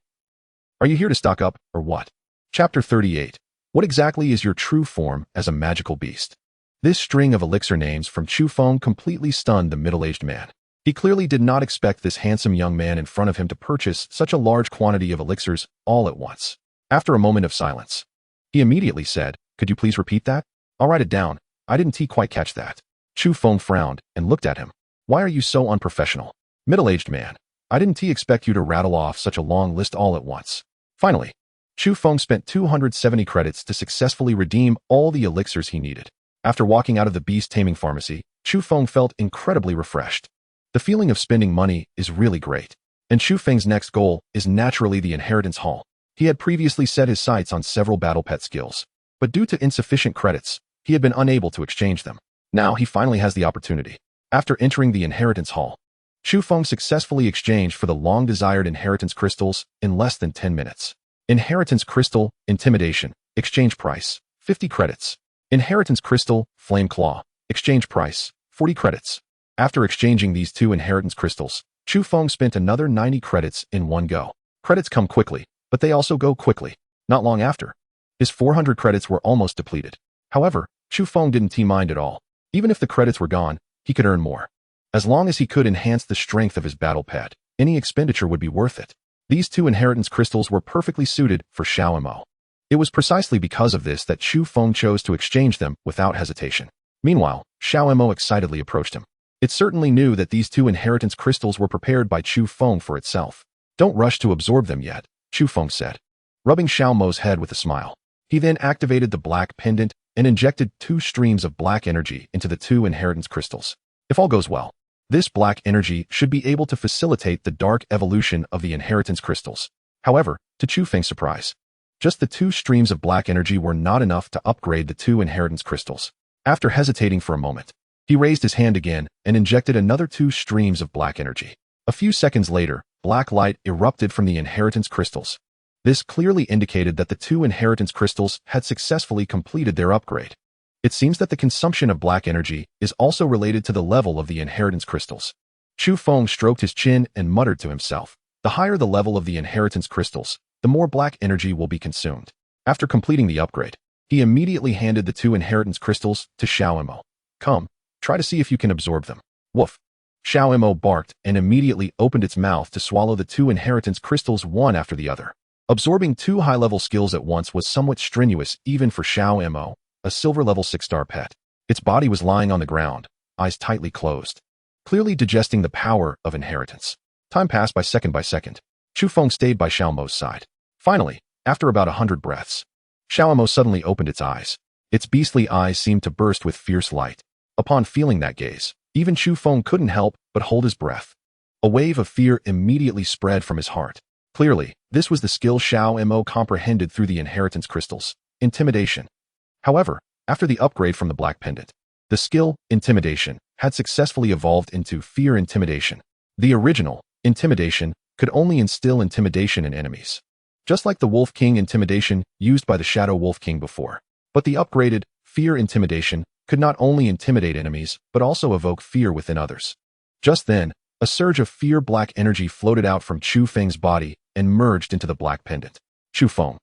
Are you here to stock up, or what? Chapter 38. What exactly is your true form as a magical beast? This string of elixir names from Chu Feng completely stunned the middle-aged man. He clearly did not expect this handsome young man in front of him to purchase such a large quantity of elixirs all at once. After a moment of silence, he immediately said, could you please repeat that? I'll write it down. I didn't quite catch that. Chu Feng frowned and looked at him. Why are you so unprofessional? Middle-aged man, I didn't expect you to rattle off such a long list all at once. Finally, Chu Feng spent 270 credits to successfully redeem all the elixirs he needed. After walking out of the Beast Taming pharmacy, Chu Feng felt incredibly refreshed. The feeling of spending money is really great. And Chu Feng's next goal is naturally the inheritance hall. He had previously set his sights on several battle pet skills, but due to insufficient credits, he had been unable to exchange them. Now he finally has the opportunity. After entering the inheritance hall, Chu Feng successfully exchanged for the long-desired inheritance crystals in less than 10 minutes. Inheritance Crystal, Intimidation, exchange price, 50 credits. Inheritance Crystal, Flame Claw, exchange price, 40 credits. After exchanging these 2 inheritance crystals, Chu Feng spent another 90 credits in one go. Credits come quickly, but they also go quickly. Not long after, his 400 credits were almost depleted. However, Chu Feng didn't mind at all. Even if the credits were gone, he could earn more. As long as he could enhance the strength of his battle pet, any expenditure would be worth it. These 2 inheritance crystals were perfectly suited for Xiao Mo. It was precisely because of this that Chu Feng chose to exchange them without hesitation. Meanwhile, Xiao Mo excitedly approached him. It certainly knew that these 2 inheritance crystals were prepared by Chu Feng for itself. Don't rush to absorb them yet, Chu Feng said, rubbing Xiao Mo's head with a smile. He then activated the black pendant and injected 2 streams of black energy into the 2 inheritance crystals. If all goes well, this black energy should be able to facilitate the dark evolution of the inheritance crystals. However, to Chu Feng's surprise, just the 2 streams of black energy were not enough to upgrade the 2 inheritance crystals. After hesitating for a moment, He raised his hand again and injected another 2 streams of black energy. A few seconds later, black light erupted from the inheritance crystals. This clearly indicated that the 2 inheritance crystals had successfully completed their upgrade. It seems that the consumption of black energy is also related to the level of the inheritance crystals. Chu Feng stroked his chin and muttered to himself, the higher the level of the inheritance crystals, the more black energy will be consumed. After completing the upgrade, he immediately handed the 2 inheritance crystals to Xiao Mo. Come, try to see if you can absorb them. Woof. Xiao Mo barked and immediately opened its mouth to swallow the 2 inheritance crystals one after the other. Absorbing 2 high-level skills at once was somewhat strenuous even for Xiao Mo, a silver-level 6-star pet. Its body was lying on the ground, eyes tightly closed, clearly digesting the power of inheritance. Time passed by second. Chu Feng stayed by Xiao Mo's side. Finally, after about 100 breaths, Xiao Mo suddenly opened its eyes. Its beastly eyes seemed to burst with fierce light. Upon feeling that gaze, even Chu Feng couldn't help but hold his breath. A wave of fear immediately spread from his heart. Clearly, this was the skill Xiao Mo comprehended through the inheritance crystals, intimidation. However, after the upgrade from the black pendant, the skill, intimidation, had successfully evolved into fear intimidation. The original, intimidation, could only instill intimidation in enemies, just like the Wolf King intimidation used by the Shadow Wolf King before. But the upgraded, fear intimidation, could not only intimidate enemies, but also evoke fear within others. Just then, a surge of fear black energy floated out from Chu Feng's body and merged into the black pendant. Chu Feng.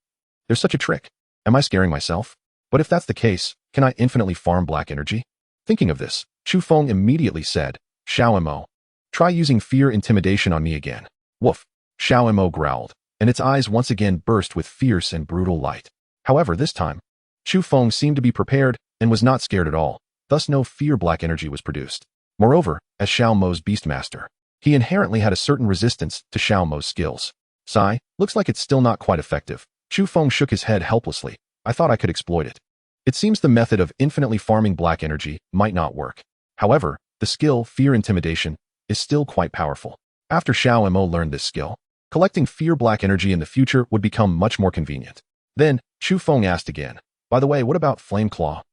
There's such a trick. Am I scaring myself? But if that's the case, can I infinitely farm black energy? Thinking of this, Chu Feng immediately said, Xiao Mo, try using fear intimidation on me again. Woof. Xiao Mo growled, and its eyes once again burst with fierce and brutal light. However, this time, Chu Feng seemed to be prepared and was not scared at all, thus no fear black energy was produced. Moreover, as Xiao Mo's Beastmaster, he inherently had a certain resistance to Xiao Mo's skills. Sigh, looks like it's still not quite effective. Chu Feng shook his head helplessly. I thought I could exploit it. It seems the method of infinitely farming black energy might not work. However, the skill, fear intimidation, is still quite powerful. After Xiao Mo learned this skill, collecting fear black energy in the future would become much more convenient. Then, Chu Feng asked again, by the way, what about Flame Claw?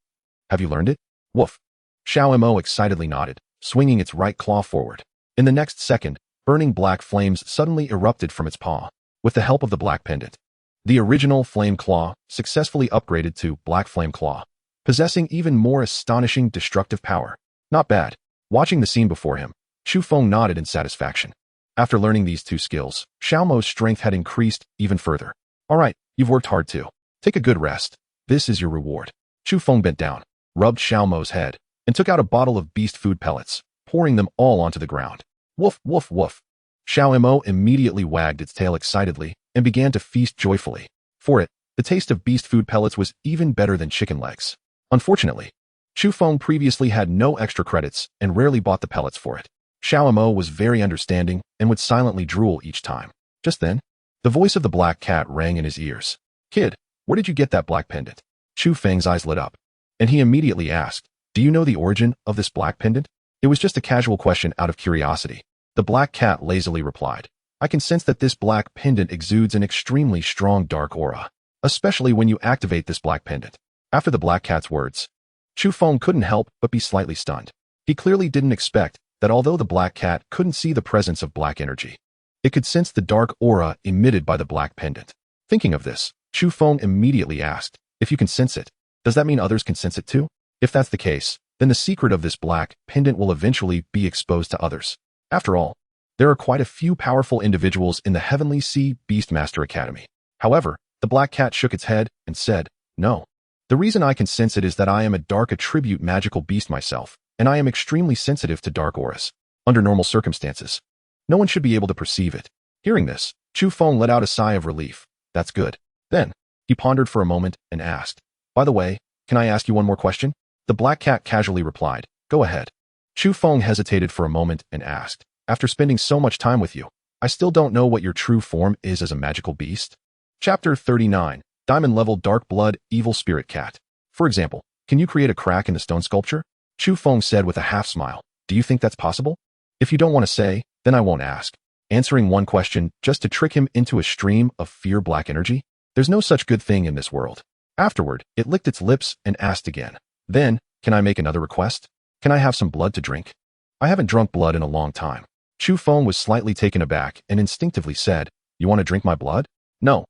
Have you learned it? Woof. Xiao Mo excitedly nodded, swinging its right claw forward. In the next second, burning black flames suddenly erupted from its paw. With the help of the black pendant, the original Flame Claw successfully upgraded to Black Flame Claw, possessing even more astonishing destructive power. Not bad. Watching the scene before him, Chu Feng nodded in satisfaction. After learning these 2 skills, Xiao Mo's strength had increased even further. Alright, you've worked hard too. Take a good rest. This is your reward. Chu Feng bent down, rubbed Xiao Mo's head, and took out a bottle of beast food pellets, pouring them all onto the ground. Woof, woof, woof. Xiao Mo immediately wagged its tail excitedly and began to feast joyfully. For it, the taste of beast food pellets was even better than chicken legs. Unfortunately, Chu Feng previously had no extra credits and rarely bought the pellets for it. Xiao Mo was very understanding and would silently drool each time. Just then, the voice of the black cat rang in his ears. Kid, where did you get that black pendant? Chu Feng's eyes lit up, and he immediately asked, do you know the origin of this black pendant? It was just a casual question out of curiosity. The black cat lazily replied, I can sense that this black pendant exudes an extremely strong dark aura, especially when you activate this black pendant. After the black cat's words, Chu Feng couldn't help but be slightly stunned. He clearly didn't expect that although the black cat couldn't see the presence of black energy, it could sense the dark aura emitted by the black pendant. Thinking of this, Chu Feng immediately asked, if you can sense it, does that mean others can sense it too? If that's the case, then the secret of this black pendant will eventually be exposed to others. After all, there are quite a few powerful individuals in the Heavenly Sea Beastmaster Academy. However, the black cat shook its head and said, no. The reason I can sense it is that I am a dark attribute magical beast myself, and I am extremely sensitive to dark auras. Under normal circumstances, no one should be able to perceive it. Hearing this, Chu Feng let out a sigh of relief. That's good. Then, he pondered for a moment and asked, by the way, can I ask you one more question? The black cat casually replied, go ahead. Chu Feng hesitated for a moment and asked, after spending so much time with you, I still don't know what your true form is as a magical beast. Chapter 39, Diamond Level Dark Blood Evil Spirit Cat. For example, can you create a crack in the stone sculpture? Chu Feng said with a half smile, do you think that's possible? If you don't want to say, then I won't ask. Answering one question just to trick him into a stream of fear black energy? There's no such good thing in this world. Afterward, it licked its lips and asked again, then, can I make another request? Can I have some blood to drink? I haven't drunk blood in a long time. Chu Feng was slightly taken aback and instinctively said, You want to drink my blood? No,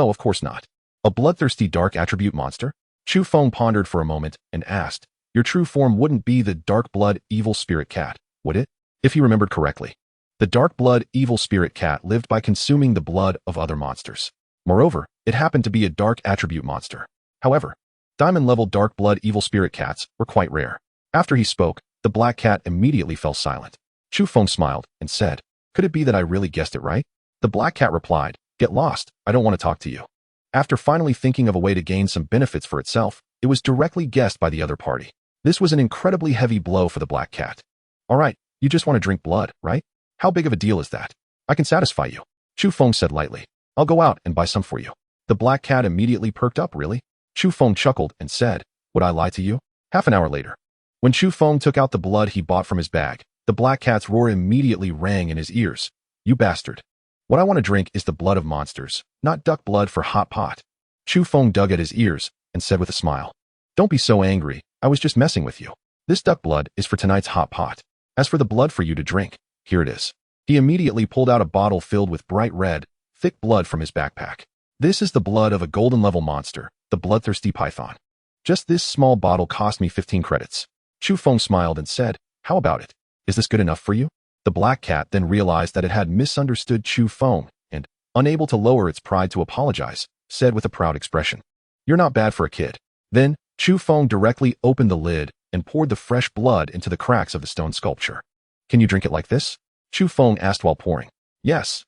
of course not. A bloodthirsty dark attribute monster? Chu Feng pondered for a moment and asked, Your true form wouldn't be the dark blood evil spirit cat, would it? If he remembered correctly. The dark blood evil spirit cat lived by consuming the blood of other monsters. Moreover, it happened to be a dark attribute monster. However, diamond-level dark blood evil spirit cats were quite rare. After he spoke, the black cat immediately fell silent. Chu Feng smiled and said, Could it be that I really guessed it right? The black cat replied, Get lost, I don't want to talk to you. After finally thinking of a way to gain some benefits for itself, it was directly guessed by the other party. This was an incredibly heavy blow for the black cat. Alright, you just want to drink blood, right? How big of a deal is that? I can satisfy you. Chu Feng said lightly. I'll go out and buy some for you. The black cat immediately perked up, really? Chu Feng chuckled and said, Would I lie to you? Half an hour later. When Chu Feng took out the blood he bought from his bag, the black cat's roar immediately rang in his ears. You bastard. What I want to drink is the blood of monsters, not duck blood for hot pot. Chu Feng dug at his ears and said with a smile. Don't be so angry, I was just messing with you. This duck blood is for tonight's hot pot. As for the blood for you to drink, here it is. He immediately pulled out a bottle filled with bright red, thick blood from his backpack. This is the blood of a golden-level monster, the bloodthirsty python. Just this small bottle cost me 15 credits. Chu Feng smiled and said, How about it? Is this good enough for you? The black cat then realized that it had misunderstood Chu Feng and, unable to lower its pride to apologize, said with a proud expression, You're not bad for a kid. Then, Chu Feng directly opened the lid and poured the fresh blood into the cracks of the stone sculpture. Can you drink it like this? Chu Feng asked while pouring. Yes,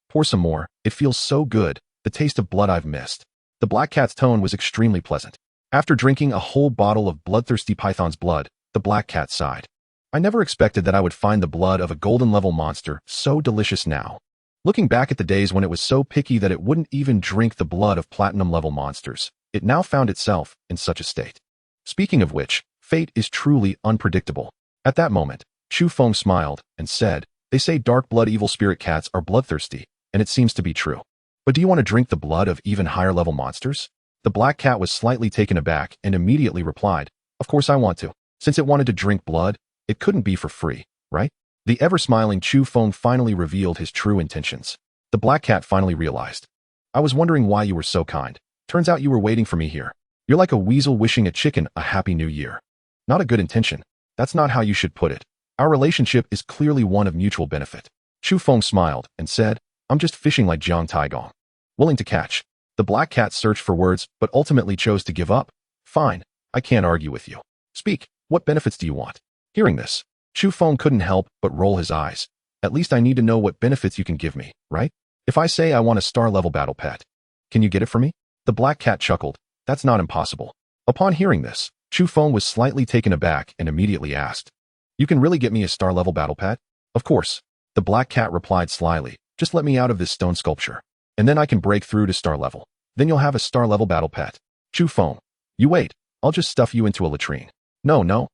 pour some more, it feels so good, the taste of blood I've missed. The black cat's tone was extremely pleasant. After drinking a whole bottle of bloodthirsty python's blood, the black cat sighed. I never expected that I would find the blood of a golden-level monster so delicious now. Looking back at the days when it was so picky that it wouldn't even drink the blood of platinum-level monsters, it now found itself in such a state. Speaking of which, fate is truly unpredictable. At that moment, Chu Feng smiled and said, They say dark blood evil spirit cats are bloodthirsty, and it seems to be true. But do you want to drink the blood of even higher-level monsters? The black cat was slightly taken aback and immediately replied, Of course I want to. Since it wanted to drink blood, it couldn't be for free, right? The ever-smiling Chu Feng finally revealed his true intentions. The black cat finally realized. I was wondering why you were so kind. Turns out you were waiting for me here. You're like a weasel wishing a chicken a happy new year. Not a good intention. That's not how you should put it. Our relationship is clearly one of mutual benefit. Chu Feng smiled and said, I'm just fishing like Jiang Taigong. Willing to catch. The black cat searched for words but ultimately chose to give up. Fine, I can't argue with you. Speak, what benefits do you want? Hearing this, Chu Feng couldn't help but roll his eyes. At least I need to know what benefits you can give me, right? If I say I want a star-level battle pet, can you get it for me? The black cat chuckled. That's not impossible. Upon hearing this, Chu Feng was slightly taken aback and immediately asked, You can really get me a star-level battle pet? Of course. The black cat replied slyly, Just let me out of this stone sculpture, and then I can break through to star level. Then you'll have a star-level battle pet. Chu Feng, you wait, I'll just stuff you into a latrine. No.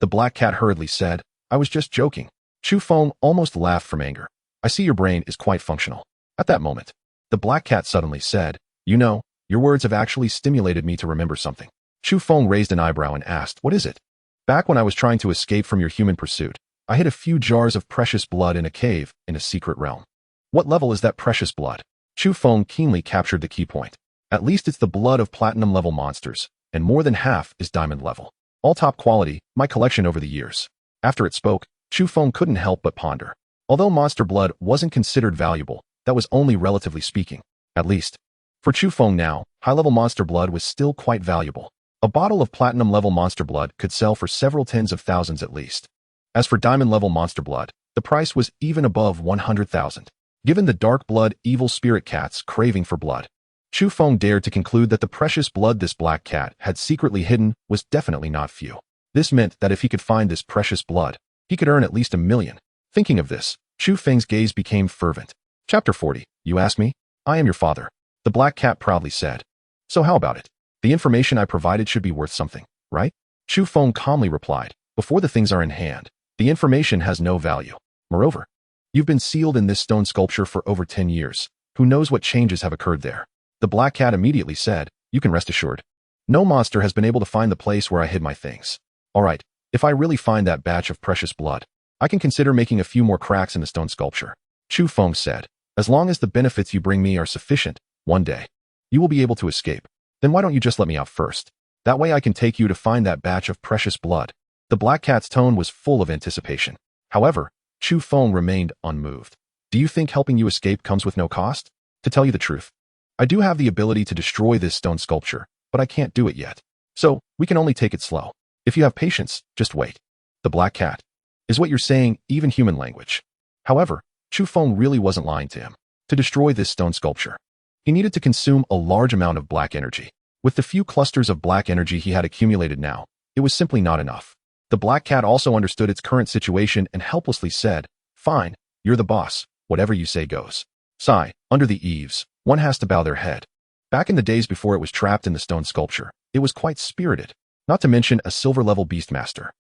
The black cat hurriedly said, I was just joking. Chu Feng almost laughed from anger. I see your brain is quite functional. At that moment, the black cat suddenly said, You know, your words have actually stimulated me to remember something. Chu Feng raised an eyebrow and asked, What is it? Back when I was trying to escape from your human pursuit, I hid a few jars of precious blood in a cave in a secret realm. What level is that precious blood? Chu Feng keenly captured the key point. At least it's the blood of platinum-level monsters, and more than half is diamond level. All top quality, my collection over the years. After it spoke, Chu Feng couldn't help but ponder. Although monster blood wasn't considered valuable, that was only relatively speaking. At least. For Chu Feng now, high-level monster blood was still quite valuable. A bottle of platinum-level monster blood could sell for several tens of thousands at least. As for diamond-level monster blood, the price was even above 100,000. Given the dark blood evil spirit cat's craving for blood, Chu Feng dared to conclude that the precious blood this black cat had secretly hidden was definitely not few. This meant that if he could find this precious blood, he could earn at least 1 million. Thinking of this, Chu Feng's gaze became fervent. Chapter 40. You ask me? I am your father. The black cat proudly said. So how about it? The information I provided should be worth something, right? Chu Feng calmly replied. Before the things are in hand, the information has no value. Moreover, you've been sealed in this stone sculpture for over 10 years. Who knows what changes have occurred there? The black cat immediately said, You can rest assured. No monster has been able to find the place where I hid my things. Alright, if I really find that batch of precious blood, I can consider making a few more cracks in the stone sculpture. Chu Feng said, as long as the benefits you bring me are sufficient, one day, you will be able to escape. Then why don't you just let me out first? That way I can take you to find that batch of precious blood. The black cat's tone was full of anticipation. However, Chu Feng remained unmoved. Do you think helping you escape comes with no cost? To tell you the truth, I do have the ability to destroy this stone sculpture, but I can't do it yet. So, we can only take it slow. If you have patience, just wait. The black cat. Is what you're saying even human language? However, Chu Feng really wasn't lying to him. To destroy this stone sculpture, he needed to consume a large amount of black energy. With the few clusters of black energy he had accumulated now, it was simply not enough. The black cat also understood its current situation and helplessly said, "Fine, you're the boss, whatever you say goes." Sigh, under the eaves, one has to bow their head. Back in the days before it was trapped in the stone sculpture, it was quite spirited, not to mention a silver-level beastmaster.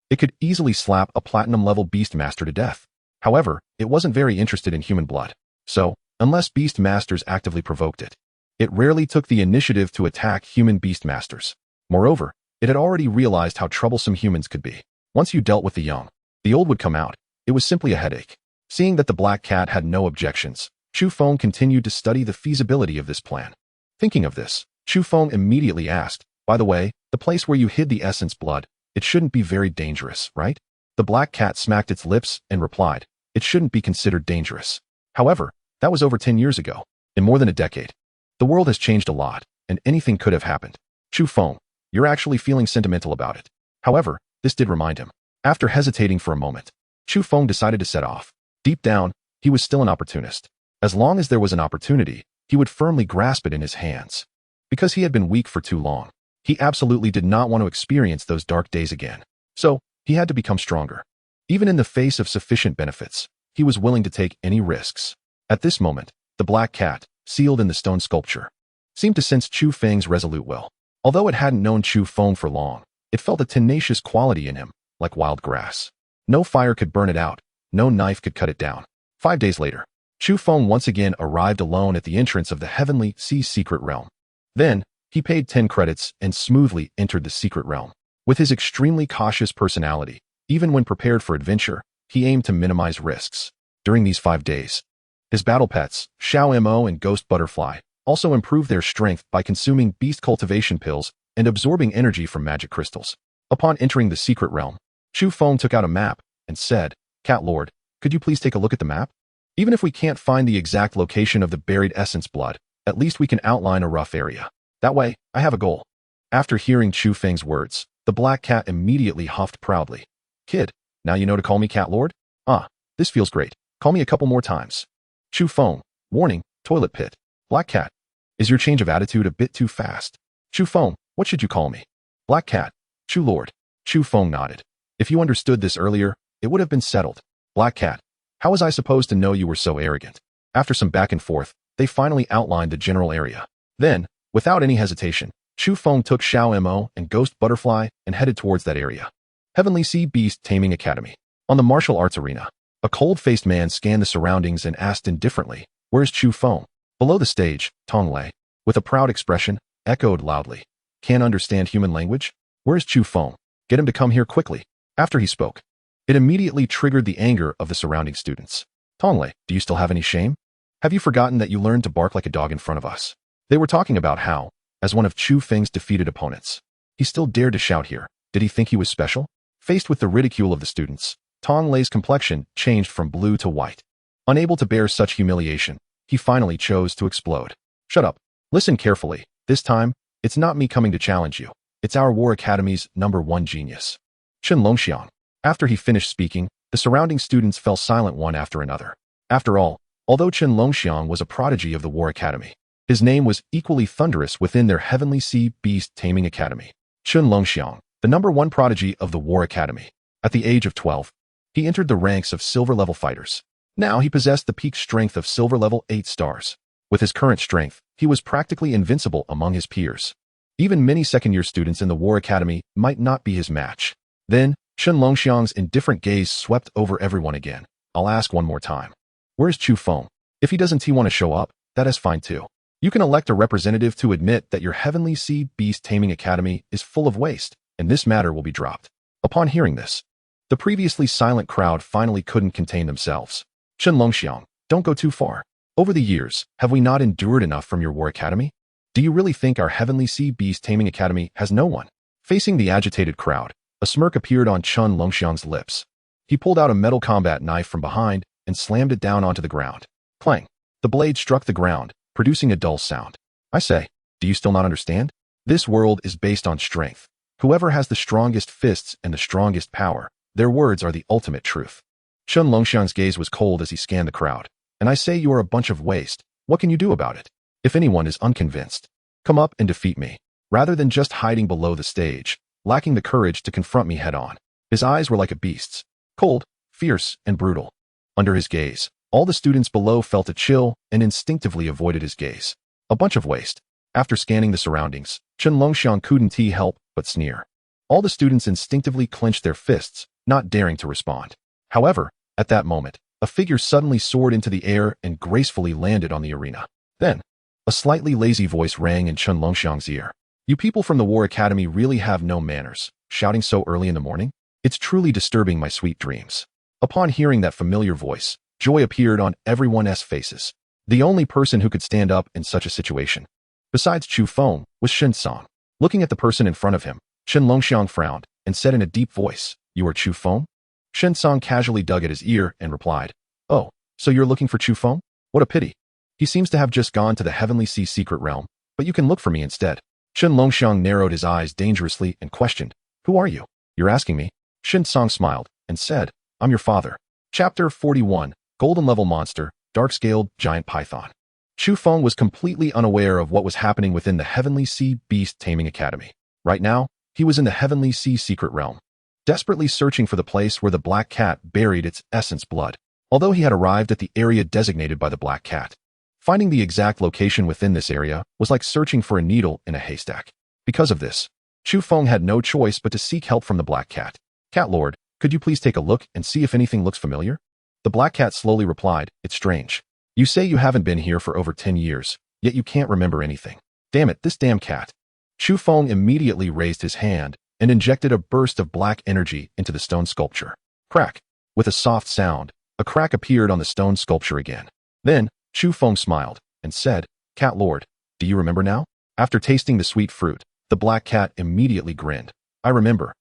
It could easily slap a platinum-level beastmaster to death. However, it wasn't very interested in human blood. So, unless beastmasters actively provoked it, it rarely took the initiative to attack human beastmasters. Moreover, it had already realized how troublesome humans could be. Once you dealt with the young, the old would come out. It was simply a headache. Seeing that the black cat had no objections, Chu Feng continued to study the feasibility of this plan. Thinking of this, Chu Feng immediately asked, "By the way, the place where you hid the essence blood, it shouldn't be very dangerous, right?" The black cat smacked its lips and replied, "It shouldn't be considered dangerous." However, that was over 10 years ago. In more than a decade, the world has changed a lot, and anything could have happened. Chu Feng, you're actually feeling sentimental about it. However, this did remind him. After hesitating for a moment, Chu Feng decided to set off. Deep down, he was still an opportunist. As long as there was an opportunity, he would firmly grasp it in his hands. Because he had been weak for too long, he absolutely did not want to experience those dark days again. So, he had to become stronger. Even in the face of sufficient benefits, he was willing to take any risks. At this moment, the black cat, sealed in the stone sculpture, seemed to sense Chu Feng's resolute will. Although it hadn't known Chu Feng for long, it felt a tenacious quality in him, like wild grass. No fire could burn it out, no knife could cut it down. 5 days later, Chu Feng once again arrived alone at the entrance of the Heavenly Sea's secret realm. Then, he paid 10 credits and smoothly entered the secret realm. With his extremely cautious personality, even when prepared for adventure, he aimed to minimize risks. During these 5 days, his battle pets, Xiao Mo and Ghost Butterfly, also improved their strength by consuming beast cultivation pills and absorbing energy from magic crystals. Upon entering the secret realm, Chu Feng took out a map and said, "Cat Lord, could you please take a look at the map? Even if we can't find the exact location of the buried essence blood, at least we can outline a rough area. That way, I have a goal." After hearing Chu Feng's words, the black cat immediately huffed proudly. "Kid, now you know to call me Cat Lord? Ah, this feels great. Call me a couple more times." Chu Feng, warning, toilet pit. Black cat, is your change of attitude a bit too fast? Chu Feng, what should you call me? Black cat, Chu Lord. Chu Feng nodded. If you understood this earlier, it would have been settled. Black cat, how was I supposed to know you were so arrogant? After some back and forth, they finally outlined the general area. Then, without any hesitation, Chu Feng took Xiao Mo and Ghost Butterfly and headed towards that area. Heavenly Sea Beast Taming Academy. On the martial arts arena, a cold-faced man scanned the surroundings and asked indifferently, "Where's Chu Feng?" Below the stage, Tong Lei, with a proud expression, echoed loudly, "Can't understand human language? Where's Chu Feng? Get him to come here quickly." After he spoke, it immediately triggered the anger of the surrounding students. "Tong Lei, do you still have any shame? Have you forgotten that you learned to bark like a dog in front of us?" They were talking about how, as one of Chu Feng's defeated opponents, he still dared to shout here. Did he think he was special? Faced with the ridicule of the students, Tong Lei's complexion changed from blue to white. Unable to bear such humiliation, he finally chose to explode. "Shut up. Listen carefully. This time, it's not me coming to challenge you. It's our War Academy's #1 genius, Chen Longxiang." After he finished speaking, the surrounding students fell silent one after another. After all, although Chen Longxiang was a prodigy of the War Academy, his name was equally thunderous within their Heavenly Sea Beast Taming Academy. Chen Longxiang, the #1 prodigy of the War Academy. At the age of 12, he entered the ranks of silver-level fighters. Now he possessed the peak strength of silver-level 8 stars. With his current strength, he was practically invincible among his peers. Even many second-year students in the War Academy might not be his match. Then, Chen Longxiang's indifferent gaze swept over everyone again. "I'll ask one more time. Where's Chu Feng? If he doesn't want to show up, that is fine too. You can elect a representative to admit that your Heavenly Sea Beast Taming Academy is full of waste, and this matter will be dropped." Upon hearing this, the previously silent crowd finally couldn't contain themselves. Shenlongxiang, don't go too far. Over the years, have we not endured enough from your war academy? Do you really think our Heavenly Sea Beast Taming Academy has no one? Facing the agitated crowd, a smirk appeared on Chun Longxiang's lips. He pulled out a metal combat knife from behind and slammed it down onto the ground. Clang! The blade struck the ground, producing a dull sound. I say, do you still not understand? This world is based on strength. Whoever has the strongest fists and the strongest power, their words are the ultimate truth. Chun Longxiang's gaze was cold as he scanned the crowd. And I say you are a bunch of waste. What can you do about it? If anyone is unconvinced, come up and defeat me, rather than just hiding below the stage, lacking the courage to confront me head-on. His eyes were like a beast's, cold, fierce, and brutal. Under his gaze, all the students below felt a chill and instinctively avoided his gaze. A bunch of waste. After scanning the surroundings, Chun Longxiang couldn't help but sneer. All the students instinctively clenched their fists, not daring to respond. However, at that moment, a figure suddenly soared into the air and gracefully landed on the arena. Then, a slightly lazy voice rang in Chun Longxiang's ear. You people from the War Academy really have no manners, shouting so early in the morning? It's truly disturbing my sweet dreams. Upon hearing that familiar voice, joy appeared on everyone's faces. The only person who could stand up in such a situation, besides Chu Feng, was Shen Song. Looking at the person in front of him, Chun Longxiang frowned and said in a deep voice, You are Chu Feng? Shen Song casually dug at his ear and replied, Oh, so you're looking for Chu Feng? What a pity. He seems to have just gone to the Heavenly Sea secret realm, but you can look for me instead. Chun Longxiang narrowed his eyes dangerously and questioned, Who are you? You're asking me? Shen Song smiled and said, I'm your father. Chapter 41, Golden Level Monster, Dark-Scaled Giant Python. Chu Feng was completely unaware of what was happening within the Heavenly Sea Beast Taming Academy. Right now, he was in the Heavenly Sea secret realm, desperately searching for the place where the black cat buried its essence blood. Although he had arrived at the area designated by the black cat, finding the exact location within this area was like searching for a needle in a haystack. Because of this, Chu Feng had no choice but to seek help from the black cat. Cat Lord, could you please take a look and see if anything looks familiar? The black cat slowly replied, It's strange. You say you haven't been here for over 10 years, yet you can't remember anything. Damn it, this damn cat. Chu Feng immediately raised his hand and injected a burst of black energy into the stone sculpture. Crack. With a soft sound, a crack appeared on the stone sculpture again. Then, Chu Feng smiled and said, Cat Lord, do you remember now? After tasting the sweet fruit, the black cat immediately grinned. I remember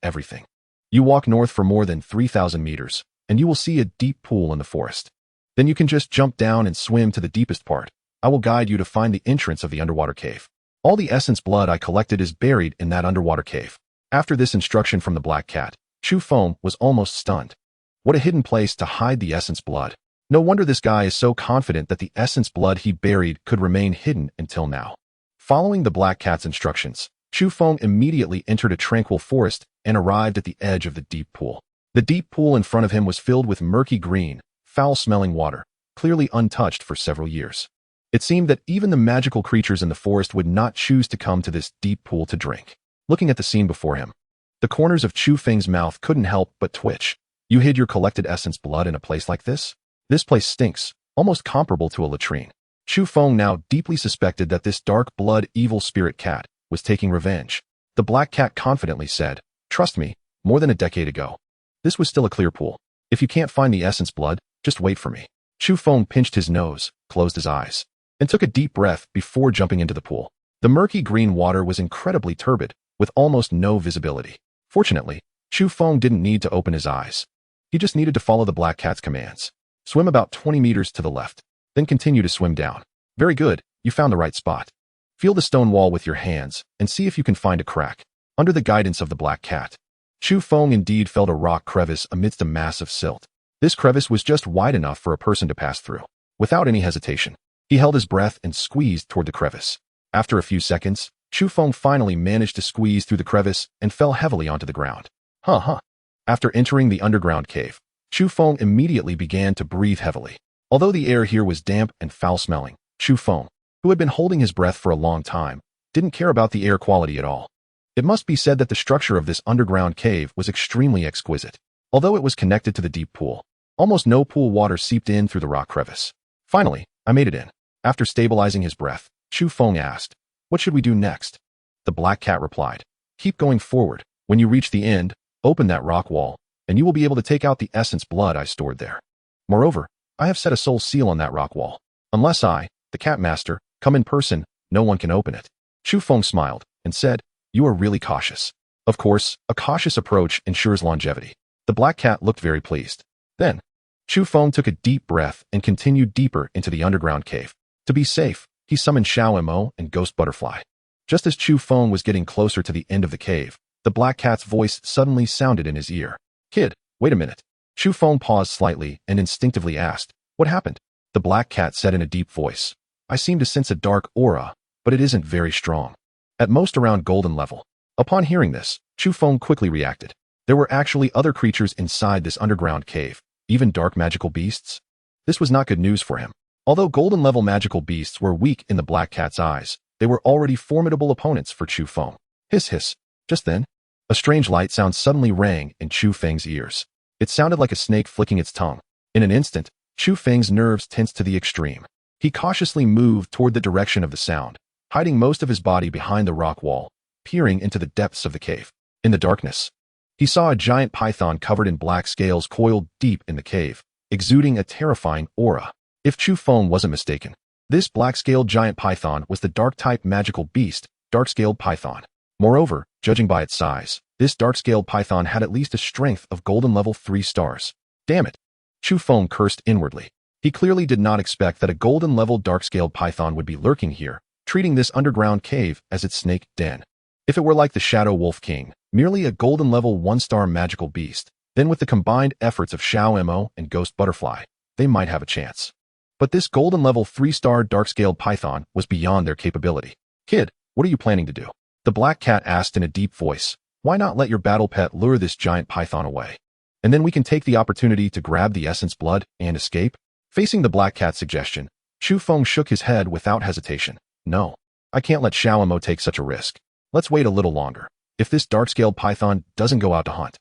everything. You walk north for more than 3,000 meters, and you will see a deep pool in the forest. Then you can just jump down and swim to the deepest part. I will guide you to find the entrance of the underwater cave. All the essence blood I collected is buried in that underwater cave. After this instruction from the black cat, Chu Feng was almost stunned. What a hidden place to hide the essence blood. No wonder this guy is so confident that the essence blood he buried could remain hidden until now. Following the black cat's instructions, Chu Feng immediately entered a tranquil forest and arrived at the edge of the deep pool. The deep pool in front of him was filled with murky green, foul-smelling water, clearly untouched for several years. It seemed that even the magical creatures in the forest would not choose to come to this deep pool to drink. Looking at the scene before him, the corners of Chu Feng's mouth couldn't help but twitch. You hid your collected essence blood in a place like this? This place stinks, almost comparable to a latrine. Chu Feng now deeply suspected that this dark blood evil spirit cat was taking revenge. The black cat confidently said, Trust me, more than a decade ago, this was still a clear pool. If you can't find the essence blood, just wait for me. Chu Feng pinched his nose, closed his eyes, and took a deep breath before jumping into the pool. The murky green water was incredibly turbid, with almost no visibility. Fortunately, Chu Feng didn't need to open his eyes. He just needed to follow the black cat's commands. Swim about 20 meters to the left, then continue to swim down. Very good, you found the right spot. Feel the stone wall with your hands and see if you can find a crack. Under the guidance of the black cat, Chu Feng indeed felt a rock crevice amidst a mass of silt. This crevice was just wide enough for a person to pass through. Without any hesitation, he held his breath and squeezed toward the crevice. After a few seconds, Chu Feng finally managed to squeeze through the crevice and fell heavily onto the ground. After entering the underground cave, Chu Feng immediately began to breathe heavily. Although the air here was damp and foul-smelling, Chu Feng, who had been holding his breath for a long time, didn't care about the air quality at all. It must be said that the structure of this underground cave was extremely exquisite. Although it was connected to the deep pool, almost no pool water seeped in through the rock crevice. Finally, I made it in. After stabilizing his breath, Chu Feng asked, What should we do next? The black cat replied, Keep going forward. When you reach the end, open that rock wall, and you will be able to take out the essence blood I stored there. Moreover, I have set a soul seal on that rock wall. Unless I, the cat master, come in person, no one can open it. Chu Feng smiled and said, "You are really cautious." Of course, a cautious approach ensures longevity. The black cat looked very pleased. Then, Chu Feng took a deep breath and continued deeper into the underground cave. To be safe, he summoned Xiao Mo and Ghost Butterfly. Just as Chu Feng was getting closer to the end of the cave, the black cat's voice suddenly sounded in his ear. "Kid, wait a minute." Chu Feng paused slightly and instinctively asked, "What happened?" The black cat said in a deep voice, "I seem to sense a dark aura, but it isn't very strong. At most around golden level." Upon hearing this, Chu Feng quickly reacted. There were actually other creatures inside this underground cave, even dark magical beasts. This was not good news for him. Although golden level magical beasts were weak in the black cat's eyes, they were already formidable opponents for Chu Feng. Hiss hiss. Just then, a strange light sound suddenly rang in Chu Feng's ears. It sounded like a snake flicking its tongue. In an instant, Chu Feng's nerves tensed to the extreme. He cautiously moved toward the direction of the sound, hiding most of his body behind the rock wall, peering into the depths of the cave. In the darkness, he saw a giant python covered in black scales coiled deep in the cave, exuding a terrifying aura. If Chu Feng wasn't mistaken, this black-scaled giant python was the dark-type magical beast, dark-scaled python. Moreover, judging by its size, this dark-scaled python had at least a strength of golden level 3 stars. Damn it! Chu Feng cursed inwardly. He clearly did not expect that a golden level dark-scaled python would be lurking here, treating this underground cave as its snake den. If it were like the Shadow Wolf King, merely a golden level 1-star magical beast, then with the combined efforts of Xiao Mo and Ghost Butterfly, they might have a chance. But this golden level 3-star dark-scaled python was beyond their capability. "Kid, what are you planning to do?" The black cat asked in a deep voice. "Why not let your battle pet lure this giant python away? And then we can take the opportunity to grab the essence blood and escape?" Facing the black cat's suggestion, Chu Feng shook his head without hesitation. "No, I can't let Xiao Mo take such a risk. Let's wait a little longer. If this dark-scaled python doesn't go out to hunt,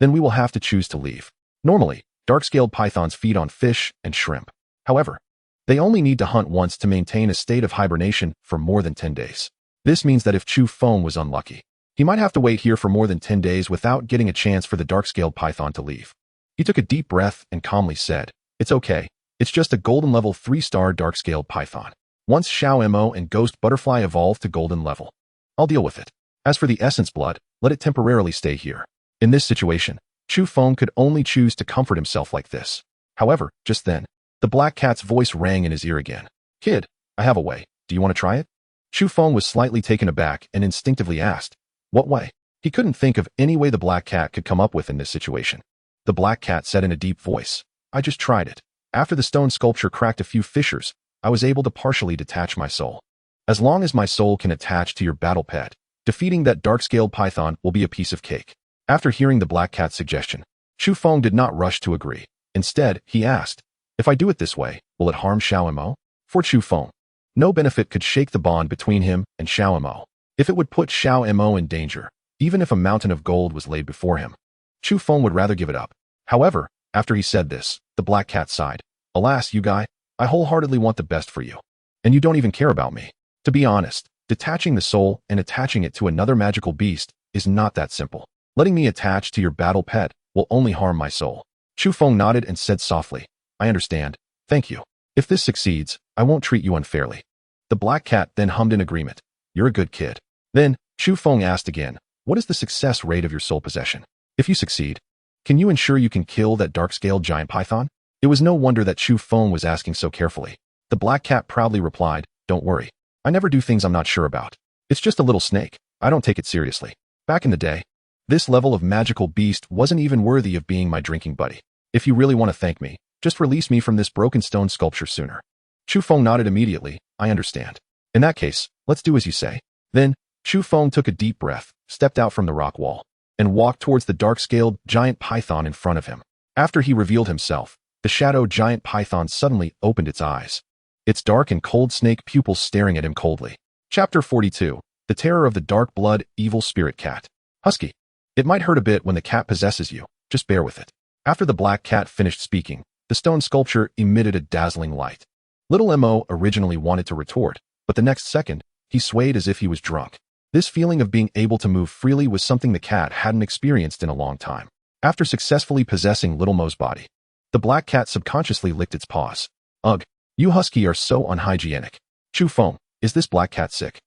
then we will have to choose to leave." Normally, dark-scaled pythons feed on fish and shrimp. However, they only need to hunt once to maintain a state of hibernation for more than 10 days. This means that if Chu Feng was unlucky, he might have to wait here for more than 10 days without getting a chance for the dark-scaled python to leave. He took a deep breath and calmly said, "It's okay. It's just a golden level 3-star dark-scaled python. Once Xiao Mo and Ghost Butterfly evolve to golden level, I'll deal with it. As for the essence blood, let it temporarily stay here." In this situation, Chu Feng could only choose to comfort himself like this. However, just then, the black cat's voice rang in his ear again. "Kid, I have a way. Do you want to try it?" Chu Feng was slightly taken aback and instinctively asked, "What way?" He couldn't think of any way the black cat could come up with in this situation. The black cat said in a deep voice, "I just tried it. After the stone sculpture cracked a few fissures, I was able to partially detach my soul. As long as my soul can attach to your battle pet, defeating that dark-scaled python will be a piece of cake." After hearing the black cat's suggestion, Chu Feng did not rush to agree. Instead, he asked, "If I do it this way, will it harm Xiao Mo?" For Chu Feng, no benefit could shake the bond between him and Xiao Mo. If it would put Xiao Mo in danger, even if a mountain of gold was laid before him, Chu Feng would rather give it up. However, after he said this, the black cat sighed. "Alas, you guy, I wholeheartedly want the best for you. And you don't even care about me. To be honest, detaching the soul and attaching it to another magical beast is not that simple. Letting me attach to your battle pet will only harm my soul." Chu Feng nodded and said softly, "I understand. Thank you. If this succeeds, I won't treat you unfairly." The black cat then hummed in agreement. "You're a good kid." Then, Chu Feng asked again, "What is the success rate of your soul possession? If you succeed, can you ensure you can kill that dark-scaled giant python?" It was no wonder that Chu Feng was asking so carefully. The black cat proudly replied, "Don't worry. I never do things I'm not sure about. It's just a little snake. I don't take it seriously. Back in the day, this level of magical beast wasn't even worthy of being my drinking buddy. If you really want to thank me, just release me from this broken stone sculpture sooner." Chu Feng nodded immediately. "I understand. In that case, let's do as you say." Then, Chu Feng took a deep breath, stepped out from the rock wall, and walked towards the dark-scaled giant python in front of him. After he revealed himself, the shadow giant python suddenly opened its eyes, its dark and cold snake pupils staring at him coldly. Chapter 42. The Terror of the Dark Blood Evil Spirit Cat. "Husky, it might hurt a bit when the cat possesses you. Just bear with it." After the black cat finished speaking, the stone sculpture emitted a dazzling light. Little Mo originally wanted to retort, but the next second, he swayed as if he was drunk. This feeling of being able to move freely was something the cat hadn't experienced in a long time. After successfully possessing Little Mo's body, the black cat subconsciously licked its paws. Ugh, you husky are so unhygienic. Chu Feng, is this black cat sick?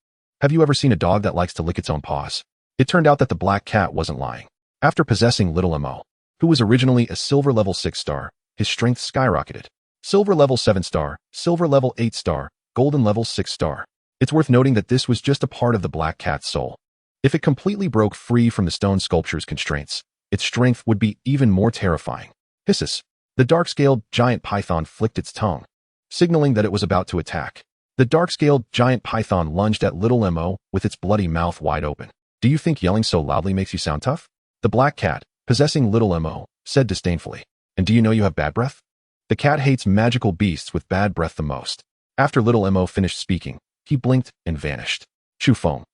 Have you ever seen a dog that likes to lick its own paws? It turned out that the black cat wasn't lying. After possessing Little Mo, who was originally a silver level 6 star, his strength skyrocketed. Silver level 7 star, silver level 8 star, golden level 6 star. It's worth noting that this was just a part of the black cat's soul. If it completely broke free from the stone sculpture's constraints, its strength would be even more terrifying. Hisses. The dark-scaled giant python flicked its tongue, signaling that it was about to attack. The dark-scaled giant python lunged at Little Mo with its bloody mouth wide open. Do you think yelling so loudly makes you sound tough? The black cat, possessing Little Mo, said disdainfully. And do you know you have bad breath? The cat hates magical beasts with bad breath the most. After Little Mo finished speaking, he blinked and vanished. Chu Feng.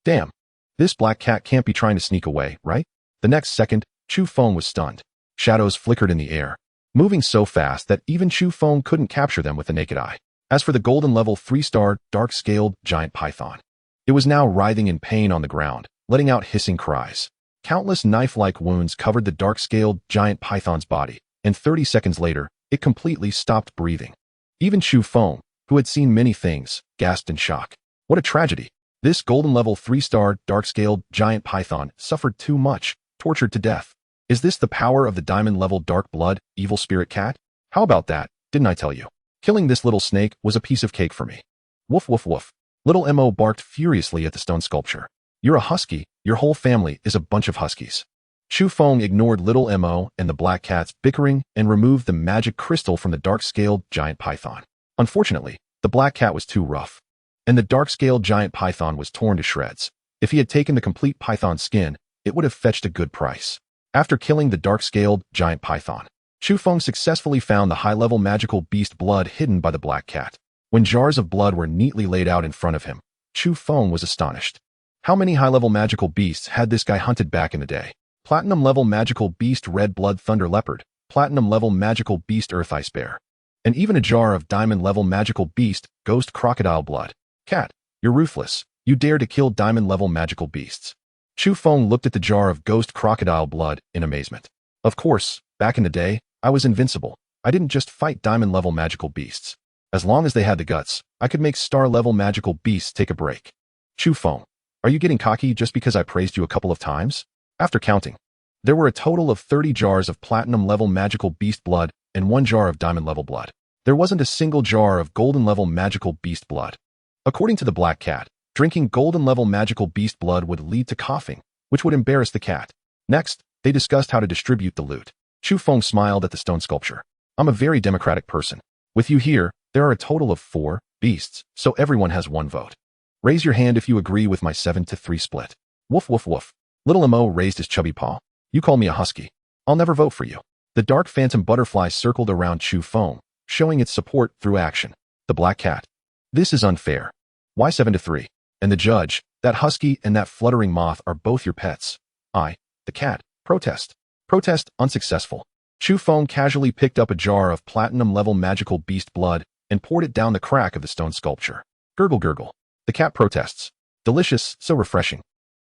Damn. This black cat can't be trying to sneak away, right? The next second, Chu Feng was stunned. Shadows flickered in the air, moving so fast that even Chu Feng couldn't capture them with the naked eye. As for the golden level 3-star, dark-scaled giant python, it was now writhing in pain on the ground, letting out hissing cries. Countless knife-like wounds covered the dark-scaled giant python's body, and 30 seconds later, it completely stopped breathing. Even Chu Feng, who had seen many things, gasped in shock. What a tragedy. This golden level 3-star, dark-scaled giant python suffered too much, tortured to death. Is this the power of the diamond level dark blood, evil spirit cat? How about that, didn't I tell you? Killing this little snake was a piece of cake for me. Woof woof woof. Little Mo barked furiously at the stone sculpture. You're a husky, your whole family is a bunch of huskies. Chu Feng ignored Little Mo and the black cat's bickering and removed the magic crystal from the dark-scaled giant python. Unfortunately, the black cat was too rough, and the dark-scaled giant python was torn to shreds. If he had taken the complete python skin, it would have fetched a good price. After killing the dark-scaled giant python, Chu Feng successfully found the high-level magical beast blood hidden by the black cat. When jars of blood were neatly laid out in front of him, Chu Feng was astonished. How many high-level magical beasts had this guy hunted back in the day? Platinum-level magical beast red blood thunder leopard, platinum-level magical beast earth ice bear, and even a jar of diamond-level magical beast ghost crocodile blood. Cat, you're ruthless. You dare to kill diamond-level magical beasts. Chu Feng looked at the jar of ghost crocodile blood in amazement. Of course, back in the day, I was invincible. I didn't just fight diamond-level magical beasts. As long as they had the guts, I could make star-level magical beasts take a break. Chu Feng, are you getting cocky just because I praised you a couple of times? After counting, there were a total of 30 jars of platinum-level magical beast blood and 1 jar of diamond-level blood. There wasn't a single jar of golden-level magical beast blood. According to the black cat, drinking golden-level magical beast blood would lead to coughing, which would embarrass the cat. Next, they discussed how to distribute the loot. Chu Feng smiled at the stone sculpture. I'm a very democratic person. With you here, there are a total of 4 beasts, so everyone has 1 vote. Raise your hand if you agree with my 7-3 split. Woof woof woof. Little Mo raised his chubby paw. You call me a husky. I'll never vote for you. The dark phantom butterfly circled around Chu Feng, showing its support through action. The black cat. This is unfair. Why 7-3? And the judge, that husky and that fluttering moth are both your pets. I, the cat, protest. Protest unsuccessful. Chu Feng casually picked up a jar of platinum-level magical beast blood and poured it down the crack of the stone sculpture. Gurgle gurgle. The cat protests. Delicious, so refreshing.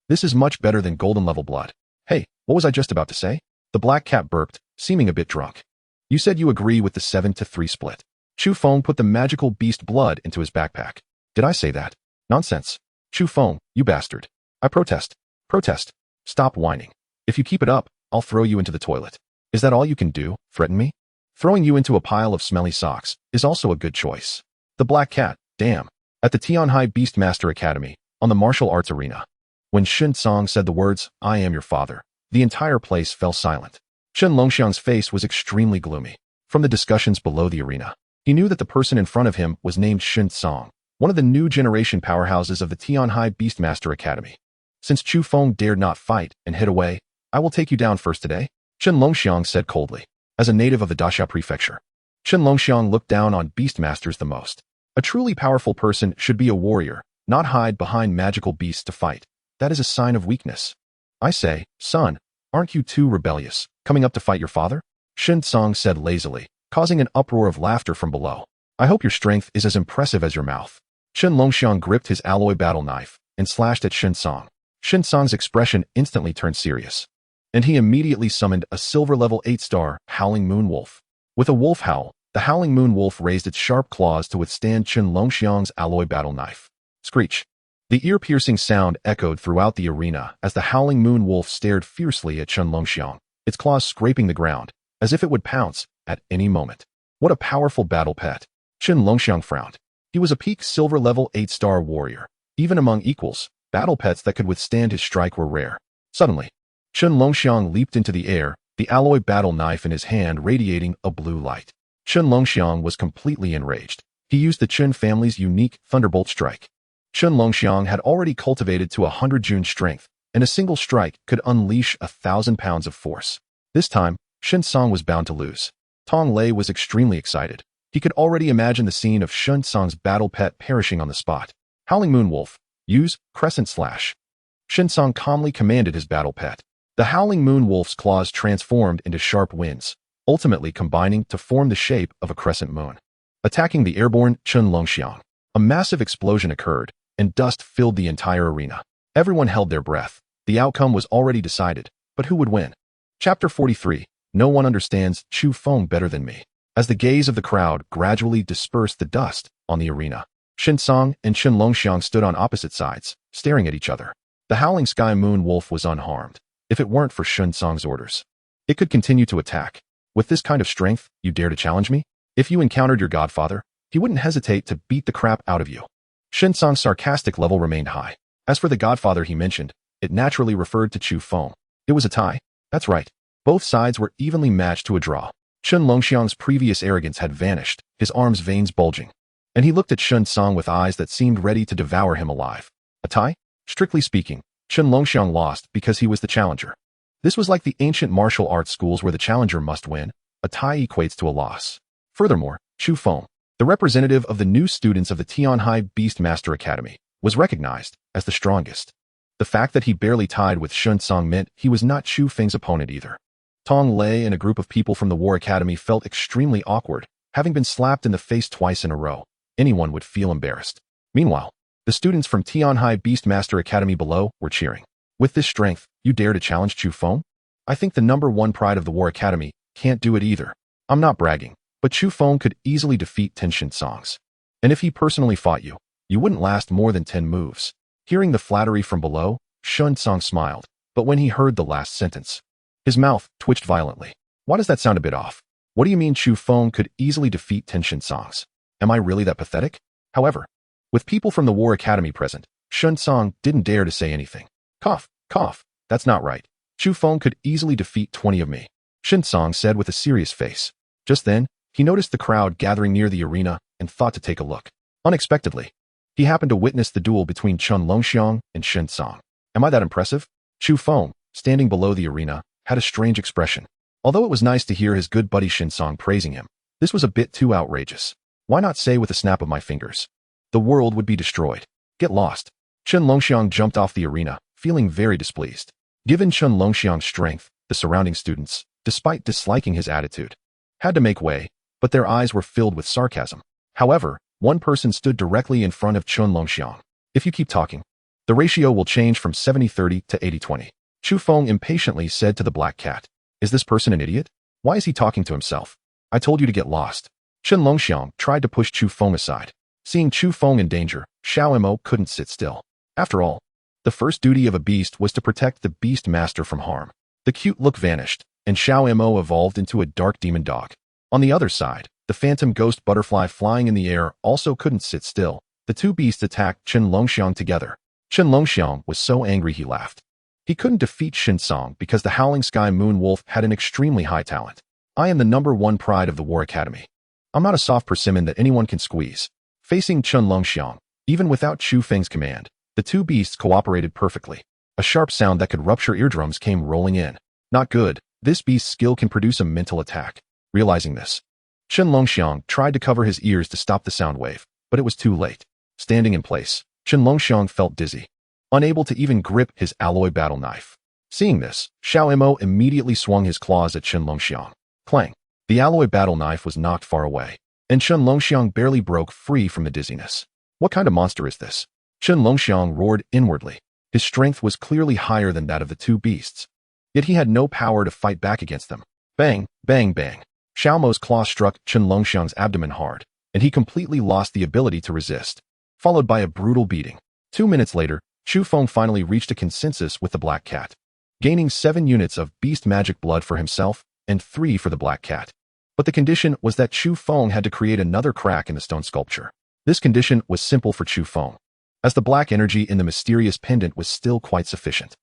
This is much better than golden-level blood. Hey, what was I just about to say? The black cat burped, seeming a bit drunk. You said you agree with the 7-3 split. Chu Feng put the magical beast blood into his backpack. Did I say that? Nonsense. Chu Feng, you bastard. I protest. Protest. Stop whining. If you keep it up, I'll throw you into the toilet. Is that all you can do? Threaten me? Throwing you into a pile of smelly socks is also a good choice. The black cat, damn. At the Tianhai Beastmaster Academy, on the martial arts arena. When Shen Song said the words, I am your father, the entire place fell silent. Shen Longxiang's face was extremely gloomy. From the discussions below the arena, he knew that the person in front of him was named Shen Song, one of the new generation powerhouses of the Tianhai Beastmaster Academy. Since Chu Feng dared not fight and hid away, I will take you down first today, Shen Longxiang said coldly. As a native of the Dashia Prefecture, Shen Longxiang looked down on Beastmasters the most. A truly powerful person should be a warrior, not hide behind magical beasts to fight. That is a sign of weakness. I say, son, aren't you too rebellious, coming up to fight your father? Shen Song said lazily, causing an uproar of laughter from below. I hope your strength is as impressive as your mouth. Shen Longxiang gripped his alloy battle knife and slashed at Shen Song. Shen Song's expression instantly turned serious, and he immediately summoned a silver level 8-star Howling Moon Wolf. With a wolf howl, the Howling Moon Wolf raised its sharp claws to withstand Chen Longxiang's alloy battle knife. Screech. The ear-piercing sound echoed throughout the arena as the Howling Moon Wolf stared fiercely at Chen Longxiang, its claws scraping the ground, as if it would pounce at any moment. What a powerful battle pet. Chen Longxiang frowned. He was a peak silver level 8-star warrior. Even among equals, battle pets that could withstand his strike were rare. Suddenly, Chen Longxiang leaped into the air, the alloy battle knife in his hand radiating a blue light. Chen Longxiang was completely enraged. He used the Chen family's unique Thunderbolt strike. Chen Longxiang had already cultivated to 100 June strength, and a single strike could unleash 1,000 pounds of force. This time, Shen Song was bound to lose. Tong Lei was extremely excited. He could already imagine the scene of Shen Song's battle pet perishing on the spot. Howling Moon Wolf, use Crescent Slash. Shen Song calmly commanded his battle pet. The Howling Moon Wolf's claws transformed into sharp winds, ultimately combining to form the shape of a crescent moon. Attacking the airborne Chen Longxiang, a massive explosion occurred, and dust filled the entire arena. Everyone held their breath. The outcome was already decided, but who would win? Chapter 43. No one understands Chu Feng better than me. As the gaze of the crowd gradually dispersed the dust on the arena, Shen Song and Chen Longxiang stood on opposite sides, staring at each other. The Howling Sky Moon Wolf was unharmed. If it weren't for Shen Song's orders, it could continue to attack. With this kind of strength, you dare to challenge me? If you encountered your godfather, he wouldn't hesitate to beat the crap out of you. Shen Song's sarcastic level remained high. As for the godfather he mentioned, it naturally referred to Chu Feng. It was a tie. That's right. Both sides were evenly matched to a draw. Chen Longxiang's previous arrogance had vanished, his arms' veins bulging, and he looked at Shen Song with eyes that seemed ready to devour him alive. A tie? Strictly speaking, Chen Longxiang lost because he was the challenger. This was like the ancient martial arts schools where the challenger must win. A tie equates to a loss. Furthermore, Chu Feng, the representative of the new students of the Tianhai Beast Master Academy, was recognized as the strongest. The fact that he barely tied with Shen Song meant he was not Chu Feng's opponent either. Tong Lei and a group of people from the War Academy felt extremely awkward, having been slapped in the face twice in a row. Anyone would feel embarrassed. Meanwhile, the students from Tianhai Beast Master Academy below were cheering. With this strength, you dare to challenge Chu Feng? I think the #1 pride of the War Academy can't do it either. I'm not bragging, but Chu Feng could easily defeat 10 Shen Songs. And if he personally fought you, you wouldn't last more than 10 moves. Hearing the flattery from below, Shen Song smiled, but when he heard the last sentence, his mouth twitched violently. Why does that sound a bit off? What do you mean Chu Feng could easily defeat 10 Shen Songs? Am I really that pathetic? However, with people from the War Academy present, Shen Song didn't dare to say anything. Cough, cough, that's not right. Chu Feng could easily defeat 20 of me, Shen Song said with a serious face. Just then, he noticed the crowd gathering near the arena and thought to take a look. Unexpectedly, he happened to witness the duel between Chen Longxiang and Shen Song. Am I that impressive? Chu Feng, standing below the arena, had a strange expression. Although it was nice to hear his good buddy Shen Song praising him, this was a bit too outrageous. Why not say with a snap of my fingers? The world would be destroyed. Get lost. Chen Longxiang jumped off the arena, feeling very displeased. Given Chen Longxiang's strength, the surrounding students, despite disliking his attitude, had to make way, but their eyes were filled with sarcasm. However, one person stood directly in front of Chen Longxiang. If you keep talking, the ratio will change from 70-30 to 80-20. Chu Feng impatiently said to the black cat. Is this person an idiot? Why is he talking to himself? I told you to get lost. Chen Longxiang tried to push Chu Feng aside. Seeing Chu Feng in danger, Xiao Mo couldn't sit still. After all, the first duty of a beast was to protect the beast master from harm. The cute look vanished, and Xiao Mo evolved into a dark demon dog. On the other side, the phantom ghost butterfly flying in the air also couldn't sit still. The two beasts attacked Chen Longxiang together. Chen Longxiang was so angry he laughed. He couldn't defeat Shen Song because the Howling Sky Moon Wolf had an extremely high talent. I am the #1 pride of the War Academy. I'm not a soft persimmon that anyone can squeeze. Facing Chen Longxiang, even without Chu Feng's command, the two beasts cooperated perfectly. A sharp sound that could rupture eardrums came rolling in. Not good. This beast's skill can produce a mental attack. Realizing this, Chen Longxiang tried to cover his ears to stop the sound wave, but it was too late. Standing in place, Chen Longxiang felt dizzy, unable to even grip his alloy battle knife. Seeing this, Xiao Mo immediately swung his claws at Chen Longxiang. Clang! The alloy battle knife was knocked far away, and Chen Longxiang barely broke free from the dizziness. What kind of monster is this? Chen Longxiang roared inwardly. His strength was clearly higher than that of the two beasts. Yet he had no power to fight back against them. Bang, bang, bang. Xiao Mo's claw struck Chen Longxiang's abdomen hard, and he completely lost the ability to resist, followed by a brutal beating. 2 minutes later, Chu Feng finally reached a consensus with the Black Cat, gaining 7 units of beast magic blood for himself and 3 for the Black Cat. But the condition was that Chu Feng had to create another crack in the stone sculpture. This condition was simple for Chu Feng, as the black energy in the mysterious pendant was still quite sufficient.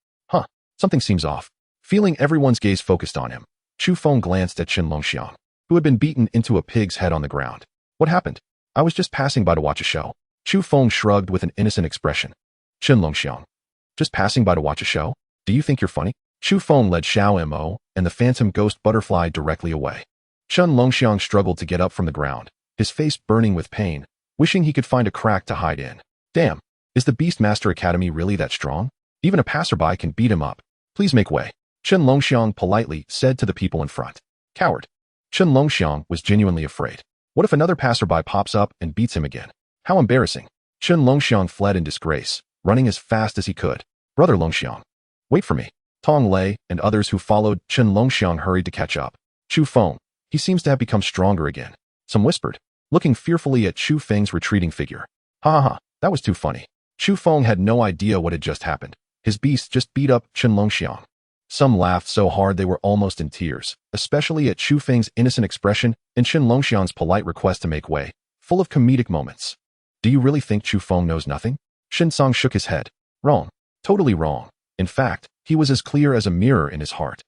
Something seems off. Feeling everyone's gaze focused on him, Chu Feng glanced at Chen Longxiang, who had been beaten into a pig's head on the ground. What happened? I was just passing by to watch a show. Chu Feng shrugged with an innocent expression. Chen Longxiang. Just passing by to watch a show? Do you think you're funny? Chu Feng led Xiao Mo and the phantom ghost butterfly directly away. Chen Longxiang struggled to get up from the ground, his face burning with pain, wishing he could find a crack to hide in. Damn, is the Beastmaster Academy really that strong? Even a passerby can beat him up. Please make way. Chen Longxiang politely said to the people in front. Coward. Chen Longxiang was genuinely afraid. What if another passerby pops up and beats him again? How embarrassing. Chen Longxiang fled in disgrace, running as fast as he could. Brother Longxiang. Wait for me. Tong Lei and others who followed Chen Longxiang hurried to catch up. Chu Feng. He seems to have become stronger again. Some whispered, looking fearfully at Chu Feng's retreating figure. Ha, that was too funny. Chu Feng had no idea what had just happened. His beast just beat up Chen Longxiang. Some laughed so hard they were almost in tears, especially at Chu Feng's innocent expression and Chen Longxiang's polite request to make way, full of comedic moments. Do you really think Chu Feng knows nothing? Shen Song shook his head. Wrong. Totally wrong. In fact, he was as clear as a mirror in his heart.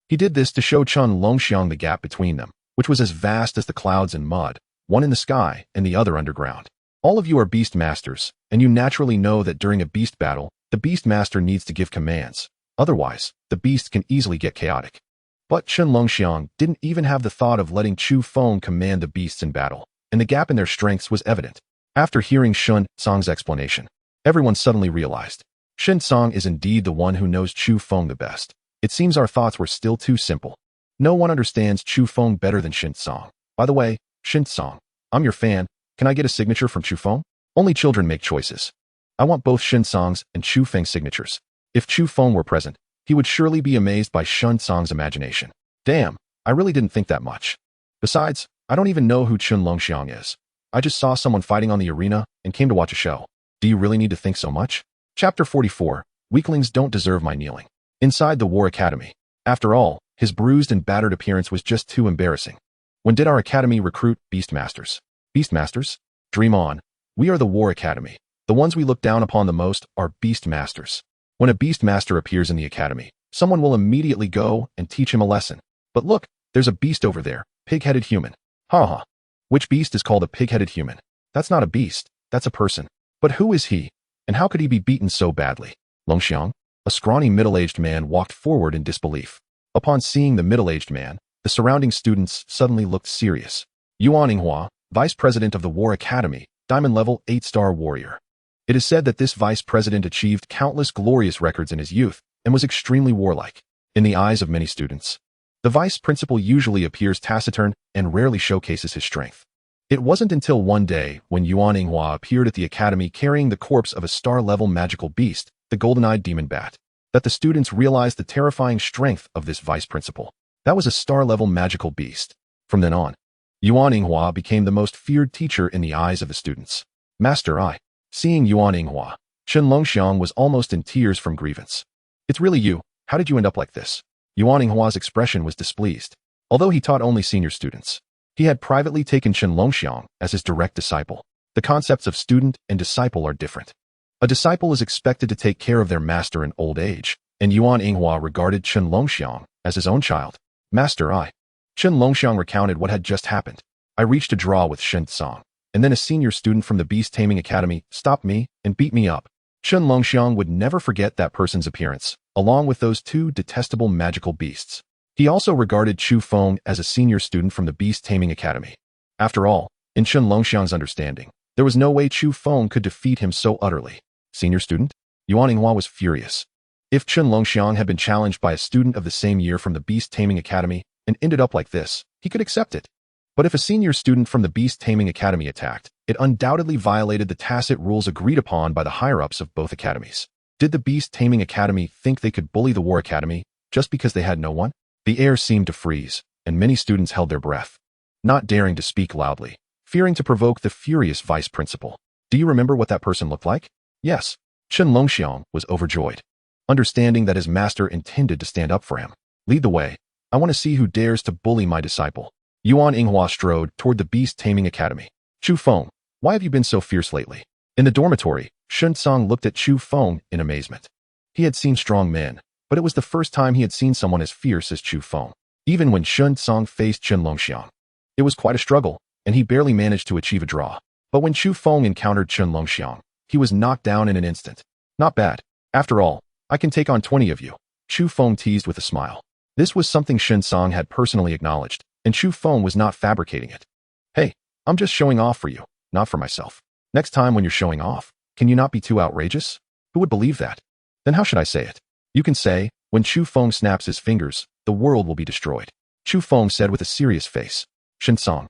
He did this to show Chen Longxiang the gap between them, which was as vast as the clouds and mud, one in the sky and the other underground. All of you are beast masters, and you naturally know that during a beast battle, the beast master needs to give commands. Otherwise, the beast can easily get chaotic. But Chen Longxiang didn't even have the thought of letting Chu Feng command the beasts in battle, and the gap in their strengths was evident. After hearing Shen Song's explanation, everyone suddenly realized, Shen Song is indeed the one who knows Chu Feng the best. It seems our thoughts were still too simple. No one understands Chu Feng better than Shen Song. By the way, Shen Song, I'm your fan. Can I get a signature from Chu Feng? Only children make choices. I want both Shen Song's and Chu Feng's signatures. If Chu Feng were present, he would surely be amazed by Shen Song's imagination. Damn, I really didn't think that much. Besides, I don't even know who Chen Longxiang is. I just saw someone fighting on the arena and came to watch a show. Do you really need to think so much? Chapter 44. Weaklings don't deserve my kneeling. Inside the War Academy. After all, his bruised and battered appearance was just too embarrassing. When did our academy recruit Beastmasters? Beastmasters? Dream on. We are the War Academy. The ones we look down upon the most are Beastmasters. When a Beastmaster appears in the academy, someone will immediately go and teach him a lesson. But look, there's a beast over there, pig-headed human. Ha. Which beast is called a pig-headed human? That's not a beast, that's a person. But who is he? And how could he be beaten so badly? Longxiang? A scrawny middle-aged man walked forward in disbelief. Upon seeing the middle-aged man, the surrounding students suddenly looked serious. Yuan Yinghua, Vice President of the War Academy, Diamond Level 8-star warrior. It is said that this Vice President achieved countless glorious records in his youth and was extremely warlike. In the eyes of many students, the Vice Principal usually appears taciturn and rarely showcases his strength. It wasn't until one day when Yuan Yinghua appeared at the academy carrying the corpse of a star-level magical beast, the golden-eyed demon bat, that the students realized the terrifying strength of this Vice Principal. That was a star-level magical beast. From then on, Yuan Yinghua became the most feared teacher in the eyes of the students. Master I. Seeing Yuan Yinghua, Chen Longxiang was almost in tears from grievance. It's really you. How did you end up like this? Yuan Yinghua's expression was displeased. Although he taught only senior students, he had privately taken Chen Longxiang as his direct disciple. The concepts of student and disciple are different. A disciple is expected to take care of their master in old age, and Yuan Yinghua regarded Chen Longxiang as his own child. Master I. Chen Longxiang recounted what had just happened. I reached a draw with Shen Song, and then a senior student from the Beast Taming Academy stopped me and beat me up. Chen Longxiang would never forget that person's appearance, along with those two detestable magical beasts. He also regarded Chu Feng as a senior student from the Beast Taming Academy. After all, in Chen Longxiang's understanding, there was no way Chu Feng could defeat him so utterly. Senior student? Yuan Yinghua was furious. If Chen Longxiang had been challenged by a student of the same year from the Beast Taming Academy and ended up like this, he could accept it. But if a senior student from the Beast Taming Academy attacked, it undoubtedly violated the tacit rules agreed upon by the higher-ups of both academies. Did the Beast Taming Academy think they could bully the War Academy just because they had no one? The air seemed to freeze, and many students held their breath, not daring to speak loudly, fearing to provoke the furious vice principal. Do you remember what that person looked like? Yes. Chen Longxiang was overjoyed, understanding that his master intended to stand up for him. Lead the way. I want to see who dares to bully my disciple. Yuan Yinghua strode toward the Beast Taming Academy. Chu Feng, why have you been so fierce lately? In the dormitory, Shun Tsang looked at Chu Feng in amazement. He had seen strong men, but it was the first time he had seen someone as fierce as Chu Feng. Even when Shun Tsang faced Chen Longxiang, it was quite a struggle, and he barely managed to achieve a draw. But when Chu Feng encountered Chen Longxiang, he was knocked down in an instant. Not bad. After all, I can take on 20 of you. Chu Feng teased with a smile. This was something Shun Tsang had personally acknowledged, and Chu Feng was not fabricating it. Hey, I'm just showing off for you, not for myself. Next time when you're showing off, can you not be too outrageous? Who would believe that? Then how should I say it? You can say, when Chu Feng snaps his fingers, the world will be destroyed. Chu Feng said with a serious face. Shin Tsang,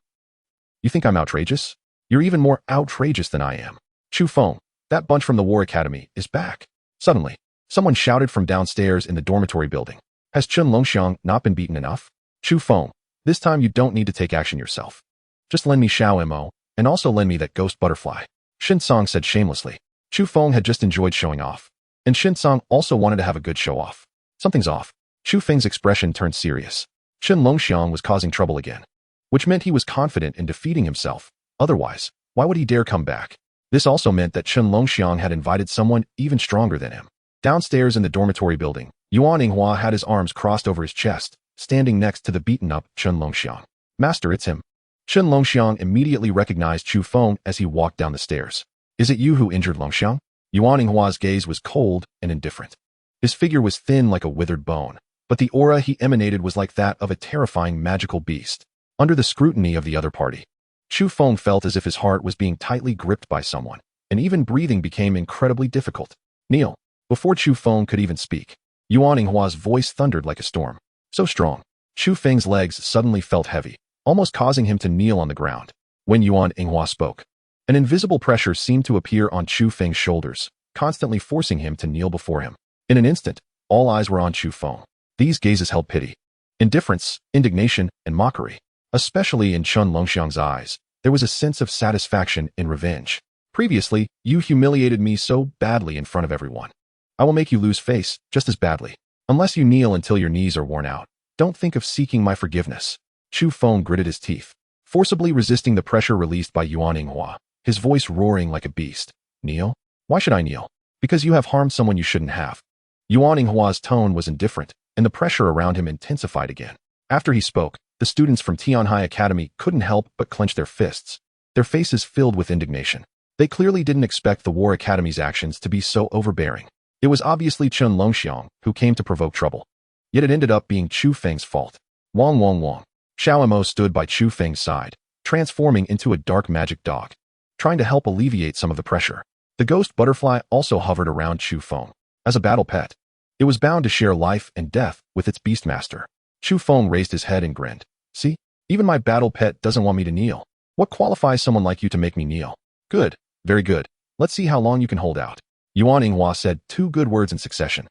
you think I'm outrageous? You're even more outrageous than I am. Chu Feng, that bunch from the War Academy is back. Suddenly, someone shouted from downstairs in the dormitory building. Has Chen Longxiang not been beaten enough? Chu Feng, this time you don't need to take action yourself. Just lend me Xiao Mo, and also lend me that ghost butterfly. Shin Tsang said shamelessly. Chu Feng had just enjoyed showing off, and Shin Tsang also wanted to have a good show-off. Something's off. Chu Feng's expression turned serious. Chen Longxiang was causing trouble again, which meant he was confident in defeating himself. Otherwise, why would he dare come back? This also meant that Chen Longxiang had invited someone even stronger than him. Downstairs in the dormitory building, Yuan Yinghua had his arms crossed over his chest, standing next to the beaten-up Chen Longxiang. Master, it's him. Chen Longxiang immediately recognized Chu Feng as he walked down the stairs. Is it you who injured Longxiang? Yuan Yinghua's gaze was cold and indifferent. His figure was thin like a withered bone, but the aura he emanated was like that of a terrifying magical beast. Under the scrutiny of the other party, Chu Feng felt as if his heart was being tightly gripped by someone, and even breathing became incredibly difficult. Kneel. Before Chu Feng could even speak, Yuan Yinghua's voice thundered like a storm. So strong, Chu Feng's legs suddenly felt heavy, almost causing him to kneel on the ground. When Yuan Yinghua spoke, an invisible pressure seemed to appear on Chu Feng's shoulders, constantly forcing him to kneel before him. In an instant, all eyes were on Chu Feng. These gazes held pity, indifference, indignation, and mockery. Especially in Chen Longxiang's eyes, there was a sense of satisfaction in revenge. Previously, you humiliated me so badly in front of everyone. I will make you lose face just as badly. Unless you kneel until your knees are worn out, don't think of seeking my forgiveness. Chu Feng gritted his teeth, forcibly resisting the pressure released by Yuan Yinghua, his voice roaring like a beast. Kneel? Why should I kneel? Because you have harmed someone you shouldn't have. Yuan Yinghua's tone was indifferent, and the pressure around him intensified again. After he spoke, the students from Tianhai Academy couldn't help but clench their fists, their faces filled with indignation. They clearly didn't expect the War Academy's actions to be so overbearing. It was obviously Chen Longxiang who came to provoke trouble. Yet it ended up being Chu Feng's fault. Wong Wong Wong. Xiao Mo stood by Chu Feng's side, transforming into a dark magic dog, trying to help alleviate some of the pressure. The ghost butterfly also hovered around Chu Feng. As a battle pet, it was bound to share life and death with its beastmaster. Chu Feng raised his head and grinned. See, even my battle pet doesn't want me to kneel. What qualifies someone like you to make me kneel? Good, very good. Let's see how long you can hold out. Yuan Yinghua said 2 good words in succession,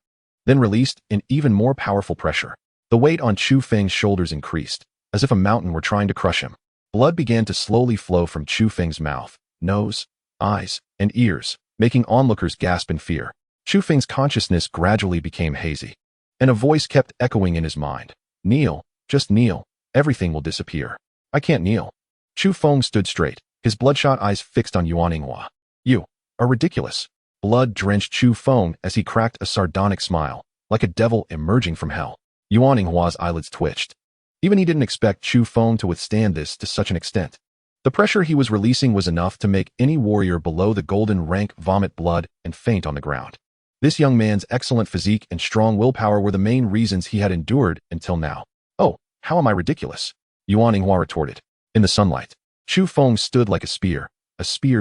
then released an even more powerful pressure. The weight on Chu Feng's shoulders increased, as if a mountain were trying to crush him. Blood began to slowly flow from Chu Feng's mouth, nose, eyes, and ears, making onlookers gasp in fear. Chu Feng's consciousness gradually became hazy, and a voice kept echoing in his mind. Kneel, just kneel, everything will disappear. I can't kneel. Chu Feng stood straight, his bloodshot eyes fixed on Yuan Yinghua. You are ridiculous. Blood drenched Chu Feng as he cracked a sardonic smile, like a devil emerging from hell. Yuan Yinghua's eyelids twitched. Even he didn't expect Chu Feng to withstand this to such an extent. The pressure he was releasing was enough to make any warrior below the golden rank vomit blood and faint on the ground. This young man's excellent physique and strong willpower were the main reasons he had endured until now. Oh, how am I ridiculous? Yuan Yinghua retorted. In the sunlight, Chu Feng stood like a spear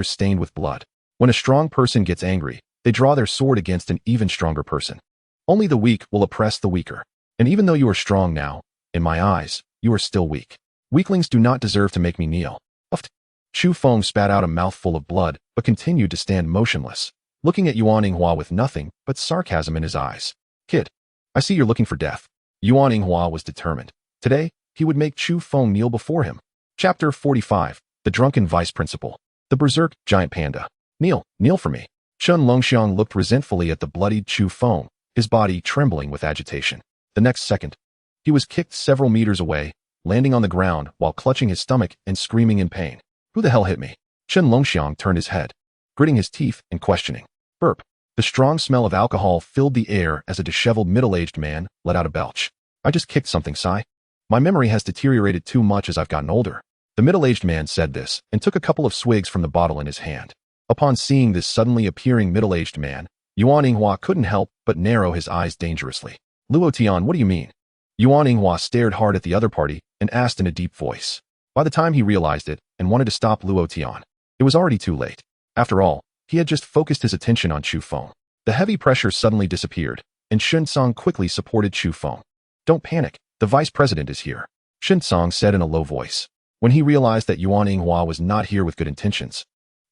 stained with blood. When a strong person gets angry, they draw their sword against an even stronger person. Only the weak will oppress the weaker. And even though you are strong now, in my eyes, you are still weak. Weaklings do not deserve to make me kneel. Uffed. Chu Feng spat out a mouthful of blood, but continued to stand motionless, looking at Yuan Yinghua with nothing but sarcasm in his eyes. Kid, I see you're looking for death. Yuan Yinghua was determined. Today, he would make Chu Feng kneel before him. Chapter 45. The Drunken Vice Principal. The Berserk Giant Panda. Kneel for me. Chen Longxiang looked resentfully at the bloodied Chu Feng, his body trembling with agitation. The next second, he was kicked several meters away, landing on the ground while clutching his stomach and screaming in pain. Who the hell hit me? Chen Longxiang turned his head, gritting his teeth and questioning. Burp. The strong smell of alcohol filled the air as a disheveled middle-aged man let out a belch. I just kicked something, Sai. My memory has deteriorated too much as I've gotten older. The middle-aged man said this and took a couple of swigs from the bottle in his hand. Upon seeing this suddenly appearing middle-aged man, Yuan Yinghua couldn't help but narrow his eyes dangerously. Luo Tian, what do you mean? Yuan Yinghua stared hard at the other party and asked in a deep voice. By the time he realized it and wanted to stop Luo Tian, it was already too late. After all, he had just focused his attention on Chu Feng. The heavy pressure suddenly disappeared, and Shinsong quickly supported Chu Feng. Don't panic, the vice president is here, Shinsong said in a low voice. When he realized that Yuan Yinghua was not here with good intentions,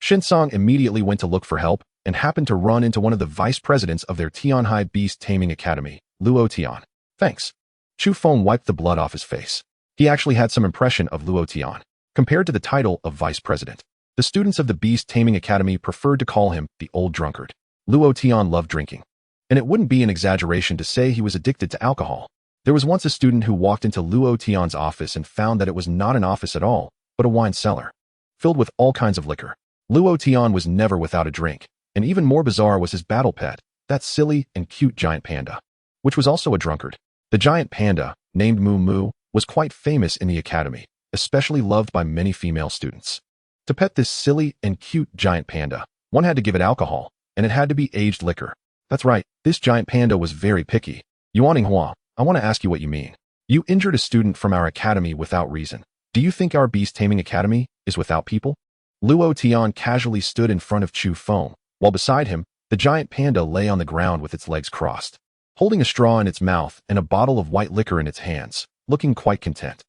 Shinsong immediately went to look for help and happened to run into one of the vice presidents of their Tianhai Beast Taming Academy, Luo Tian. Thanks. Chu Feng wiped the blood off his face. He actually had some impression of Luo Tian. Compared to the title of vice president, the students of the Beast Taming Academy preferred to call him the old drunkard. Luo Tian loved drinking, and it wouldn't be an exaggeration to say he was addicted to alcohol. There was once a student who walked into Luo Tian's office and found that it was not an office at all, but a wine cellar, filled with all kinds of liquor. Luo Tian was never without a drink, and even more bizarre was his battle pet, that silly and cute giant panda, which was also a drunkard. The giant panda, named Moo Moo, was quite famous in the academy, especially loved by many female students. To pet this silly and cute giant panda, one had to give it alcohol, and it had to be aged liquor. That's right, this giant panda was very picky. Yuan Yinghua, I want to ask you what you mean. You injured a student from our academy without reason. Do you think our Beast Taming Academy is without people? Luo Tian casually stood in front of Chu Feng, while beside him, the giant panda lay on the ground with its legs crossed, holding a straw in its mouth and a bottle of white liquor in its hands, looking quite content.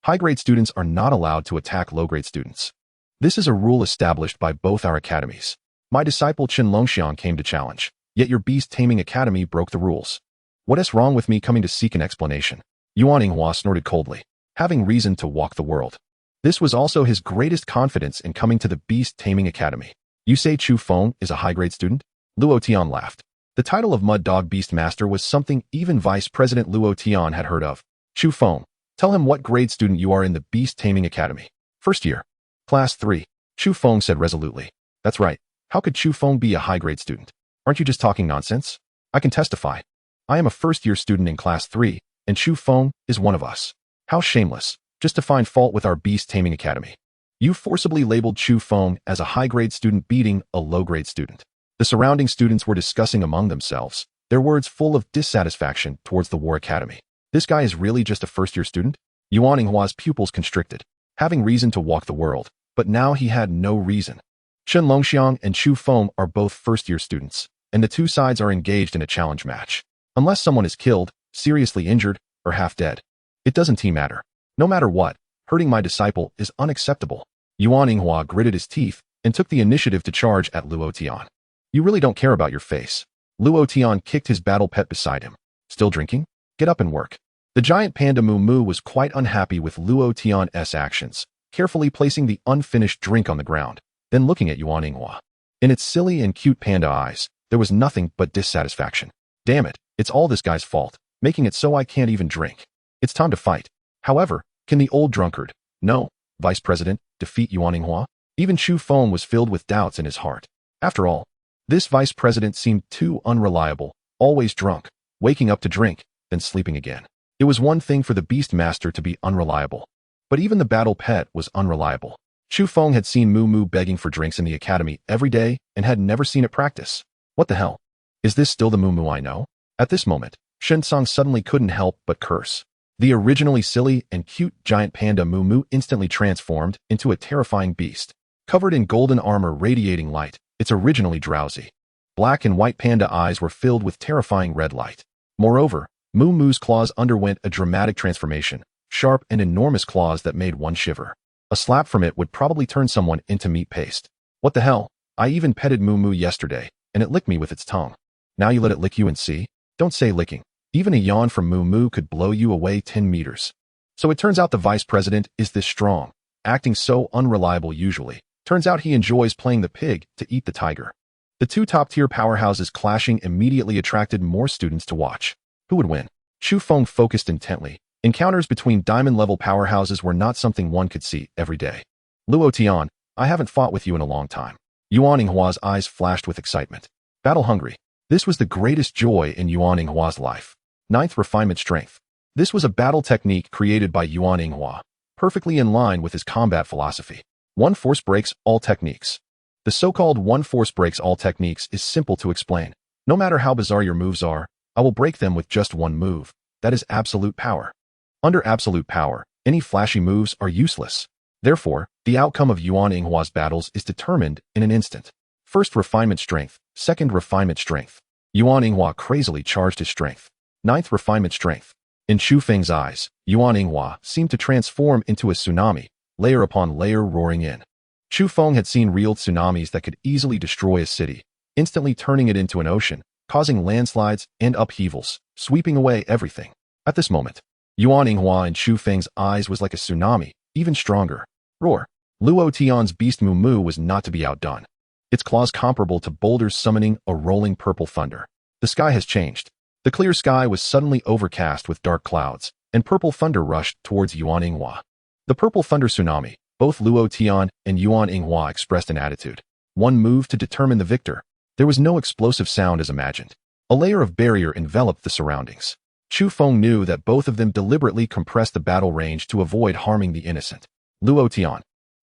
High-grade students are not allowed to attack low-grade students. This is a rule established by both our academies. My disciple Chen Longxiang came to challenge, yet your Beast Taming Academy broke the rules. What is wrong with me coming to seek an explanation? Yuan Yinghua snorted coldly, having reason to walk the world. This was also his greatest confidence in coming to the Beast Taming Academy. You say Chu Feng is a high-grade student? Luo Tian laughed. The title of Mud Dog Beast Master was something even Vice President Luo Tian had heard of. Chu Feng, tell him what grade student you are in the Beast Taming Academy. First year. Class 3. Chu Feng said resolutely. That's right. How could Chu Feng be a high-grade student? Aren't you just talking nonsense? I can testify. I am a first-year student in Class 3, and Chu Feng is one of us. How shameless, just to find fault with our Beast Taming Academy. You forcibly labeled Chu Feng as a high-grade student beating a low-grade student. The surrounding students were discussing among themselves, their words full of dissatisfaction towards the War Academy. This guy is really just a first-year student? Yuan Yinghua's pupils constricted, having reason to walk the world, but now he had no reason. Chen Longxiang and Chu Feng are both first-year students, and the two sides are engaged in a challenge match. Unless someone is killed, seriously injured, or half dead, it doesn't matter. No matter what, hurting my disciple is unacceptable. Yuan Yinghua gritted his teeth and took the initiative to charge at Luo Tian. You really don't care about your face. Luo Tian kicked his battle pet beside him. Still drinking? Get up and work. The giant panda Moo Moo was quite unhappy with Luo Tian's actions, carefully placing the unfinished drink on the ground, then looking at Yuan Yinghua. In its silly and cute panda eyes, there was nothing but dissatisfaction. Damn it, it's all this guy's fault, making it so I can't even drink. It's time to fight. However, can the old drunkard, no, Vice President, defeat Yuan Yinghua? Even Chu Feng was filled with doubts in his heart. After all, this vice president seemed too unreliable, always drunk, waking up to drink, then sleeping again. It was one thing for the Beast Master to be unreliable, but even the battle pet was unreliable. Chu Feng had seen Moo Moo begging for drinks in the academy every day and had never seen it practice. What the hell? Is this still the Moo Moo I know? At this moment, Shinsong suddenly couldn't help but curse. The originally silly and cute giant panda Moo Moo instantly transformed into a terrifying beast. Covered in golden armor radiating light, it's originally drowsy. Black and white panda eyes were filled with terrifying red light. Moreover, Moo Moo's claws underwent a dramatic transformation, sharp and enormous claws that made one shiver. A slap from it would probably turn someone into meat paste. What the hell? I even petted Moo Moo yesterday, and it licked me with its tongue. Now you let it lick you and see? Don't say licking. Even a yawn from Moo Moo could blow you away 10 meters. So it turns out the vice president is this strong, acting so unreliable usually. Turns out he enjoys playing the pig to eat the tiger. The two top-tier powerhouses clashing immediately attracted more students to watch. Who would win? Chu Feng focused intently. Encounters between diamond-level powerhouses were not something one could see every day. Luo Tian, I haven't fought with you in a long time. Yuan Yinghua's eyes flashed with excitement. Battle-hungry. This was the greatest joy in Yuan Yinghua's life. 9th Refinement Strength. This was a battle technique created by Yuan Yinghua, perfectly in line with his combat philosophy. One force breaks all techniques. The so-called one force breaks all techniques is simple to explain. No matter how bizarre your moves are, I will break them with just one move. That is absolute power. Under absolute power, any flashy moves are useless. Therefore, the outcome of Yuan Yinghua's battles is determined in an instant. 1st Refinement Strength, 2nd Refinement Strength. Yuan Yinghua crazily charged his strength. 9th Refinement Strength. In Chu Feng's eyes, Yuan Yinghua seemed to transform into a tsunami, layer upon layer roaring in. Chu Feng had seen real tsunamis that could easily destroy a city, instantly turning it into an ocean, causing landslides and upheavals, sweeping away everything. At this moment, Yuan Yinghua in Chu Feng's eyes was like a tsunami, even stronger. Roar. Luo Tian's beast Moo Moo was not to be outdone. Its claws comparable to boulders summoning a rolling purple thunder. The sky has changed. The clear sky was suddenly overcast with dark clouds, and purple thunder rushed towards Yuan Yinghua. The purple thunder tsunami, both Luo Tian and Yuan Yinghua expressed an attitude. One move to determine the victor. There was no explosive sound as imagined. A layer of barrier enveloped the surroundings. Chu Feng knew that both of them deliberately compressed the battle range to avoid harming the innocent. Luo Tian.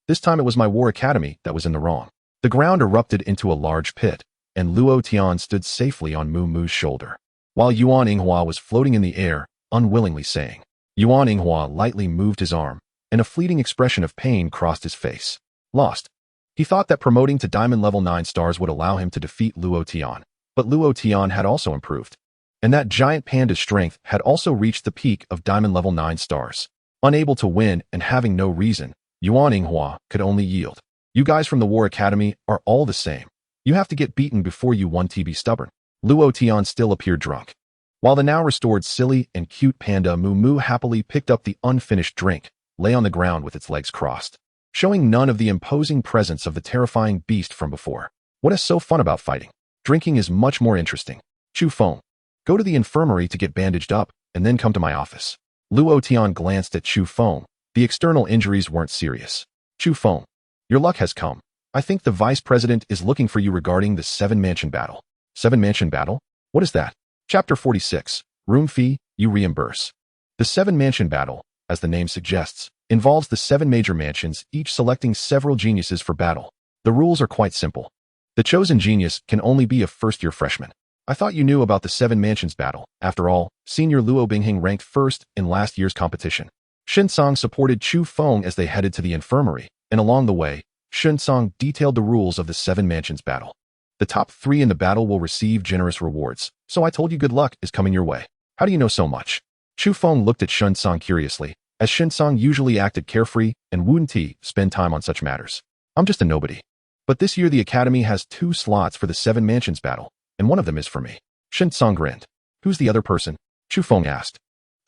This time it was my war academy that was in the wrong. The ground erupted into a large pit, and Luo Tian stood safely on Moo Moo's shoulder, while Yuan Yinghua was floating in the air, unwillingly saying. Yuan Yinghua lightly moved his arm, and a fleeting expression of pain crossed his face. Lost. He thought that promoting to Diamond Level 9 stars would allow him to defeat Luo Tian, but Luo Tian had also improved. And that giant panda's strength had also reached the peak of Diamond Level 9 stars. Unable to win and having no reason, Yuan Yinghua could only yield. You guys from the War Academy are all the same. You have to get beaten before you want to be stubborn. Luo Tian still appeared drunk. While the now restored silly and cute panda Moo Moo happily picked up the unfinished drink, lay on the ground with its legs crossed, showing none of the imposing presence of the terrifying beast from before. What is so fun about fighting? Drinking is much more interesting. Chu Feng. Go to the infirmary to get bandaged up, and then come to my office. Luo Tian glanced at Chu Feng. The external injuries weren't serious. Chu Feng. Your luck has come. I think the vice president is looking for you regarding the 7-mansion battle. 7-mansion battle? What is that? Chapter 46. Room fee, you reimburse. The 7-mansion battle, as the name suggests, involves the 7 major mansions, each selecting several geniuses for battle. The rules are quite simple. The chosen genius can only be a first-year freshman. I thought you knew about the 7 mansions battle. After all, senior Luo Bingheng ranked first in last year's competition. Shinsong supported Chu Feng as they headed to the infirmary, and along the way, Shinsong detailed the rules of the 7 mansions battle. The top 3 in the battle will receive generous rewards, so I told you good luck is coming your way. How do you know so much? Chu Feng looked at Shinsong curiously, as Shinsong usually acted carefree and wouldn't spend time on such matters. I'm just a nobody. But this year the academy has 2 slots for the 7 mansions battle, and one of them is for me. Shinsong grinned. Who's the other person? Chu Feng asked.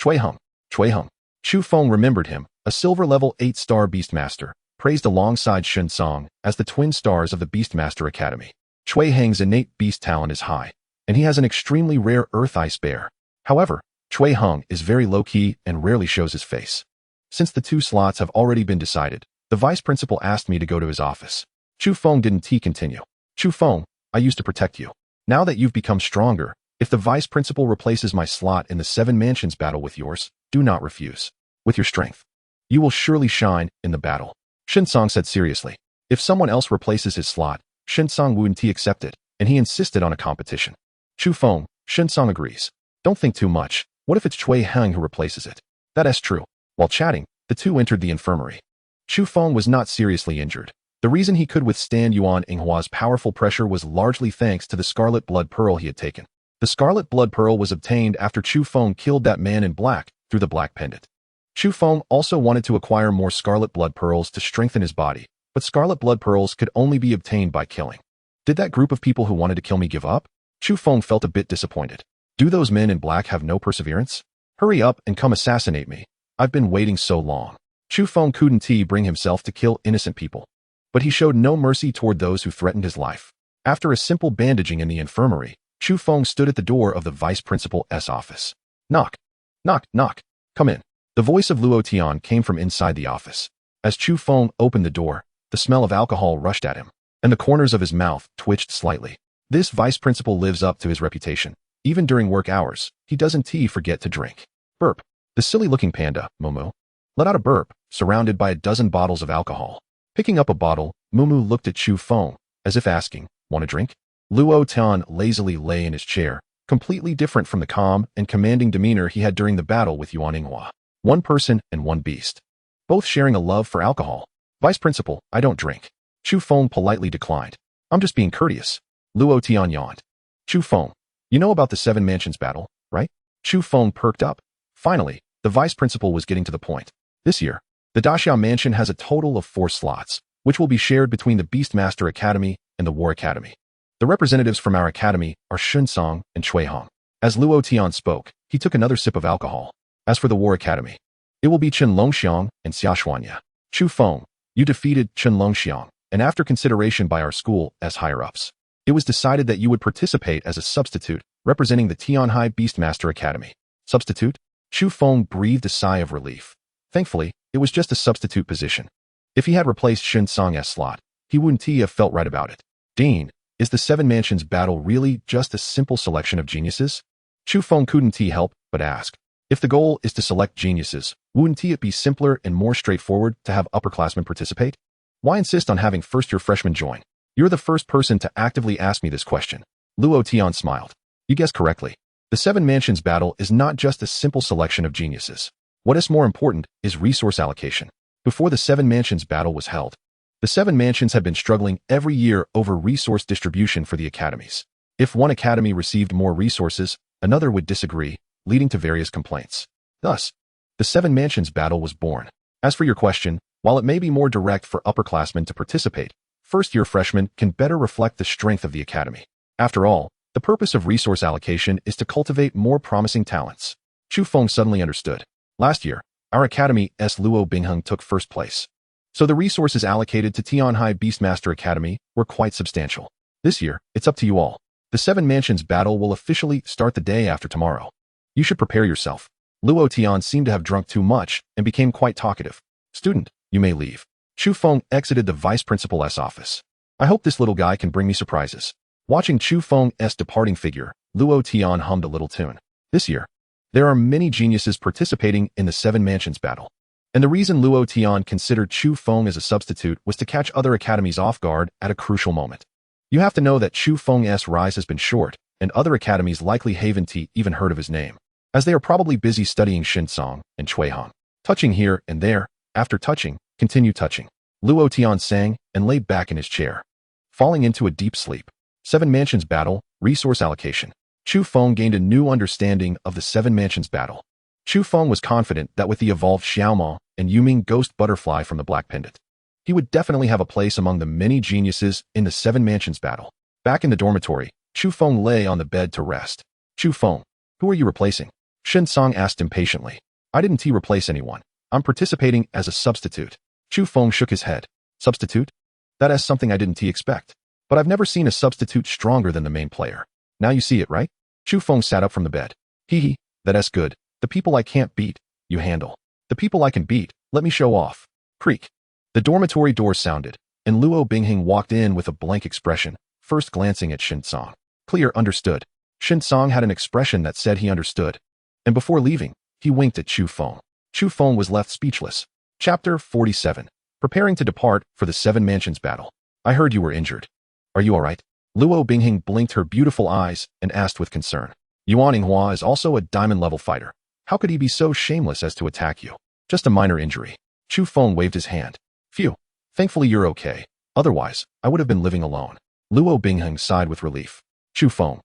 Cui Heng. Cui Heng. Chu Feng remembered him, a silver level 8-star Beastmaster, praised alongside Shinsong as the twin stars of the Beastmaster Academy. Cui Heng's innate beast talent is high, and he has an extremely rare Earth Ice Bear. However, Cui Heng is very low-key and rarely shows his face. Since the 2 slots have already been decided, the vice principal asked me to go to his office. Chu Feng didn't continue. Chu Feng, I used to protect you. Now that you've become stronger, if the vice principal replaces my slot in the 7 mansions battle with yours, do not refuse. With your strength, you will surely shine in the battle. Shinsong said seriously. If someone else replaces his slot, Shinsong wouldn't accept it, and he insisted on a competition. Chu Feng, Shinsong agrees. Don't think too much. What if it's Cui Heng who replaces it? That is true. While chatting, the 2 entered the infirmary. Chu Feng was not seriously injured. The reason he could withstand Yuan Yinghua's powerful pressure was largely thanks to the Scarlet Blood Pearl he had taken. The Scarlet Blood Pearl was obtained after Chu Feng killed that man in black through the black pendant. Chu Feng also wanted to acquire more scarlet blood pearls to strengthen his body, but scarlet blood pearls could only be obtained by killing. Did that group of people who wanted to kill me give up? Chu Feng felt a bit disappointed. Do those men in black have no perseverance? Hurry up and come assassinate me. I've been waiting so long. Chu Feng couldn't bring himself to kill innocent people, but he showed no mercy toward those who threatened his life. After a simple bandaging in the infirmary, Chu Feng stood at the door of the vice principal's office. Knock. Knock, knock. Come in. The voice of Luo Tian came from inside the office. As Chu Feng opened the door, the smell of alcohol rushed at him, and the corners of his mouth twitched slightly. This vice principal lives up to his reputation. Even during work hours, he doesn't forget to drink. Burp. The silly-looking panda, Momo, let out a burp, surrounded by a dozen bottles of alcohol. Picking up a bottle, Mumu looked at Chu Feng, as if asking, want a drink? Luo Tian lazily lay in his chair, completely different from the calm and commanding demeanor he had during the battle with Yuan Yinghua. One person and one beast, both sharing a love for alcohol. Vice Principal, I don't drink. Chu Feng politely declined. I'm just being courteous. Luo Tian yawned. Chu Feng, you know about the Seven Mansions battle, right? Chu Feng perked up. Finally, the vice principal was getting to the point. This year, the Daxiao Mansion has a total of 4 slots, which will be shared between the Beastmaster Academy and the War Academy. The representatives from our academy are Xunsong and Chuihong. As Luo Tian spoke, he took another sip of alcohol. As for the War Academy, it will be Chen Longxiang and Xia Xuanya. Chu Feng, you defeated Chen Longxiang, and after consideration by our school as higher-ups, it was decided that you would participate as a substitute representing the Tianhai Beastmaster Academy. Substitute? Chu Feng breathed a sigh of relief. Thankfully, it was just a substitute position. If he had replaced Xunsong's slot, he wouldn't have felt right about it. Dean, is the Seven Mansions battle really just a simple selection of geniuses? Chu Feng couldn't help but ask. If the goal is to select geniuses, wouldn't it be simpler and more straightforward to have upperclassmen participate? Why insist on having first-year freshmen join? You're the first person to actively ask me this question. Luo Tian smiled. You guessed correctly. The Seven Mansions battle is not just a simple selection of geniuses. What is more important is resource allocation. Before the Seven Mansions battle was held, the Seven Mansions had been struggling every year over resource distribution for the academies. If one academy received more resources, another would disagree, leading to various complaints. Thus, the Seven Mansions battle was born. As for your question, while it may be more direct for upperclassmen to participate, first-year freshmen can better reflect the strength of the academy. After all, the purpose of resource allocation is to cultivate more promising talents. Chu Feng suddenly understood. Last year, our academy's Luo Bingheng took first place. So the resources allocated to Tianhai Beastmaster Academy were quite substantial. This year, it's up to you all. The Seven Mansions battle will officially start the day after tomorrow. You should prepare yourself. Luo Tian seemed to have drunk too much and became quite talkative. Student, you may leave. Chu Feng exited the vice principal's office. I hope this little guy can bring me surprises. Watching Chu Feng's departing figure, Luo Tian hummed a little tune. This year, there are many geniuses participating in the Seven Mansions battle. And the reason Luo Tian considered Chu Feng as a substitute was to catch other academies off guard at a crucial moment. You have to know that Chu Feng's rise has been short, and other academies likely haven't even heard of his name, as they are probably busy studying Xunsong and Chuihong. Touching here and there, after touching, continue touching. Luo Tian sang and lay back in his chair, falling into a deep sleep. Seven Mansions battle, resource allocation. Chu Feng gained a new understanding of the Seven Mansions battle. Chu Feng was confident that with the evolved Xiao Mo and Yuming ghost butterfly from the black pendant, he would definitely have a place among the many geniuses in the Seven Mansions battle. Back in the dormitory, Chu Feng lay on the bed to rest. Chu Feng, who are you replacing? Xunsong asked impatiently. I didn't replace anyone. I'm participating as a substitute. Chu Feng shook his head. Substitute? That is something I didn't expect. But I've never seen a substitute stronger than the main player. Now you see it, right? Chu Feng sat up from the bed. Hee, that's good. The people I can't beat, you handle. The people I can beat, let me show off. Creak. The dormitory door sounded, and Luo Bingheng walked in with a blank expression, first glancing at Xunsong. Clear, understood. Xunsong had an expression that said he understood. And before leaving, he winked at Chu Feng. Chu Feng was left speechless. Chapter 47. Preparing to depart for the Seven Mansions battle. I heard you were injured. Are you alright? Luo Bingheng blinked her beautiful eyes and asked with concern. Yuan Yinghua is also a diamond-level fighter. How could he be so shameless as to attack you? Just a minor injury. Chu Feng waved his hand. Phew. Thankfully you're okay. Otherwise, I would have been living alone. Luo Bingheng sighed with relief. Chu Feng.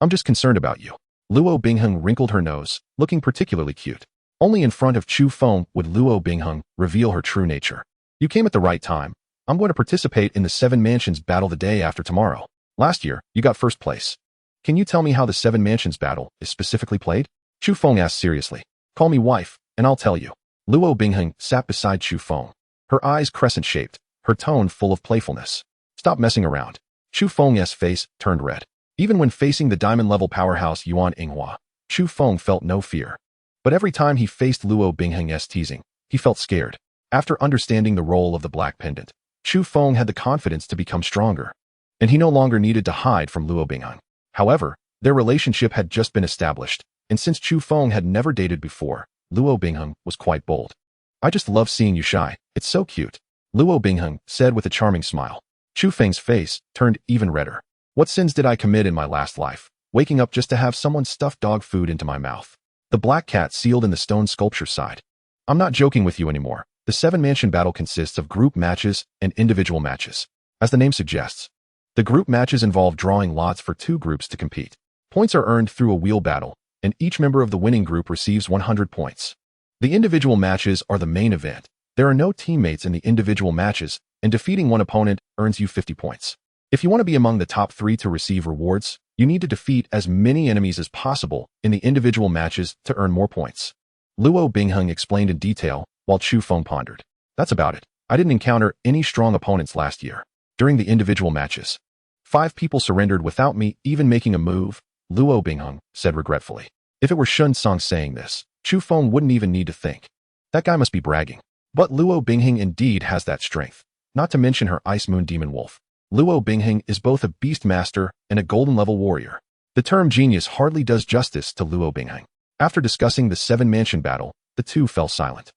I'm just concerned about you. Luo Bingheng wrinkled her nose, looking particularly cute. Only in front of Chu Feng would Luo Bingheng reveal her true nature. You came at the right time. I'm going to participate in the Seven Mansions battle the day after tomorrow. Last year, you got first place. Can you tell me how the Seven Mansions battle is specifically played? Chu Feng asked seriously. Call me wife, and I'll tell you. Luo Bingheng sat beside Chu Feng. Her eyes crescent-shaped, her tone full of playfulness. Stop messing around. Chu Feng's face turned red. Even when facing the diamond-level powerhouse Yuan Yinghua, Chu Feng felt no fear. But every time he faced Luo Bingheng's teasing, he felt scared. After understanding the role of the black pendant, Chu Feng had the confidence to become stronger, and he no longer needed to hide from Luo Bingheng. However, their relationship had just been established, and since Chu Feng had never dated before, Luo Bingheng was quite bold. I just love seeing you shy. It's so cute. Luo Bingheng said with a charming smile. Chu Feng's face turned even redder. What sins did I commit in my last life, waking up just to have someone stuff dog food into my mouth? The black cat sealed in the stone sculpture sighed. I'm not joking with you anymore. The Seven Mansion battle consists of group matches and individual matches. As the name suggests, the group matches involve drawing lots for two groups to compete. Points are earned through a wheel battle, and each member of the winning group receives 100 points. The individual matches are the main event. There are no teammates in the individual matches, and defeating one opponent earns you 50 points. If you want to be among the top 3 to receive rewards, you need to defeat as many enemies as possible in the individual matches to earn more points. Luo Bingheng explained in detail, while Chu Feng pondered. That's about it. I didn't encounter any strong opponents last year. During the individual matches, 5 people surrendered without me even making a move, Luo Bingheng said regretfully. If it were Shun Song saying this, Chu Feng wouldn't even need to think. That guy must be bragging. But Luo Bingheng indeed has that strength, not to mention her Ice Moon Demon Wolf. Luo Bingheng is both a beast master and a golden-level warrior. The term genius hardly does justice to Luo Bingheng. After discussing the Seven Mansion battle, the two fell silent.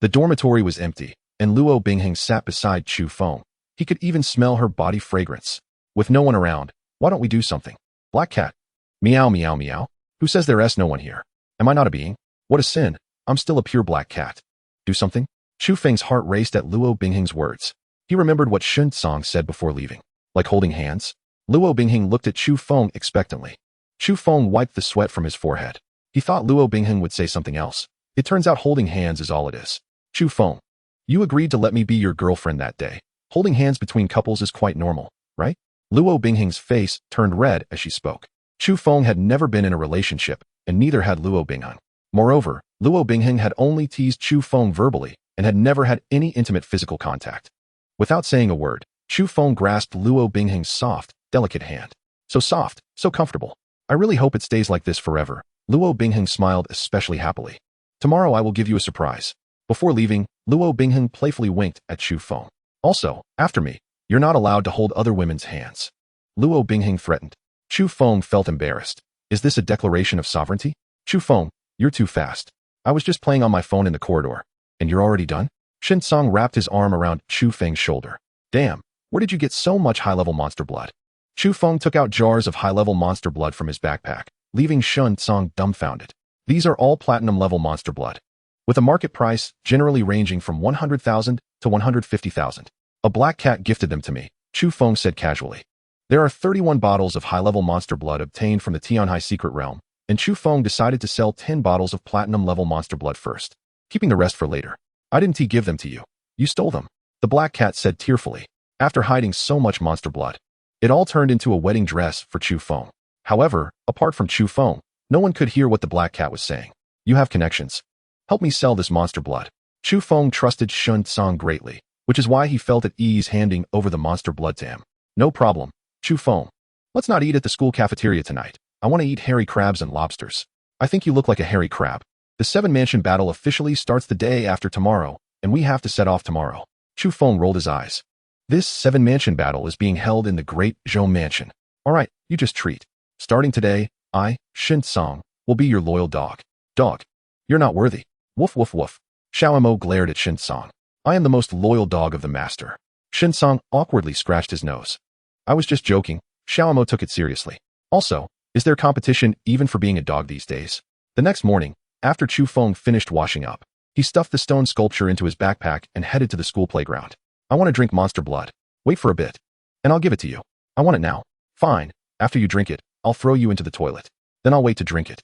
The dormitory was empty, and Luo Bingheng sat beside Chu Feng. He could even smell her body fragrance. With no one around, why don't we do something? Black cat. Meow meow meow. Who says there's no one here? Am I not a being? What a sin. I'm still a pure black cat. Do something? Chu Feng's heart raced at Luo Bingheng's words. He remembered what Shun Song said before leaving. Like holding hands? Luo Bingheng looked at Chu Feng expectantly. Chu Feng wiped the sweat from his forehead. He thought Luo Bingheng would say something else. It turns out holding hands is all it is. Chu Feng, you agreed to let me be your girlfriend that day. Holding hands between couples is quite normal, right? Luo Bingheng's face turned red as she spoke. Chu Feng had never been in a relationship, and neither had Luo Bingheng. Moreover, Luo Bingheng had only teased Chu Feng verbally and had never had any intimate physical contact. Without saying a word, Chu Feng grasped Luo Bingheng's soft, delicate hand. So soft, so comfortable. I really hope it stays like this forever. Luo Bingheng smiled especially happily. Tomorrow I will give you a surprise. Before leaving, Luo Bingheng playfully winked at Chu Feng. Also, after me, you're not allowed to hold other women's hands. Luo Bingheng threatened. Chu Feng felt embarrassed. Is this a declaration of sovereignty? Chu Feng, you're too fast. I was just playing on my phone in the corridor. And you're already done? Shin Song wrapped his arm around Chu Feng's shoulder. Damn, where did you get so much high-level monster blood? Chu Feng took out jars of high-level monster blood from his backpack, leaving Shun Song dumbfounded. These are all platinum-level monster blood, with a market price generally ranging from 100,000 to 150,000. A black cat gifted them to me, Chu Feng said casually. There are 31 bottles of high-level monster blood obtained from the Tianhai secret realm, and Chu Feng decided to sell 10 bottles of platinum-level monster blood first, keeping the rest for later. I didn't give them to you. You stole them, the black cat said tearfully. After hiding so much monster blood, it all turned into a wedding dress for Chu Feng. However, apart from Chu Feng, no one could hear what the black cat was saying. You have connections. Help me sell this monster blood. Chu Feng trusted Shun Song greatly, which is why he felt at ease handing over the monster blood to him. No problem, Chu Feng. Let's not eat at the school cafeteria tonight. I want to eat hairy crabs and lobsters. I think you look like a hairy crab. The Seven Mansion battle officially starts the day after tomorrow, and we have to set off tomorrow. Chu Feng rolled his eyes. This Seven Mansion battle is being held in the Great Zhou Mansion. All right, you just treat. Starting today, I, Shin Song, will be your loyal dog. Dog. You're not worthy. Woof woof woof. Xiao Mo glared at Shin Song. I am the most loyal dog of the master. Shin Song awkwardly scratched his nose. I was just joking. Xiao Mo took it seriously. Also, is there competition even for being a dog these days? The next morning, after Chu Feng finished washing up, he stuffed the stone sculpture into his backpack and headed to the school playground. I want to drink monster blood. Wait for a bit, and I'll give it to you. I want it now. Fine. After you drink it, I'll throw you into the toilet. Then I'll wait to drink it.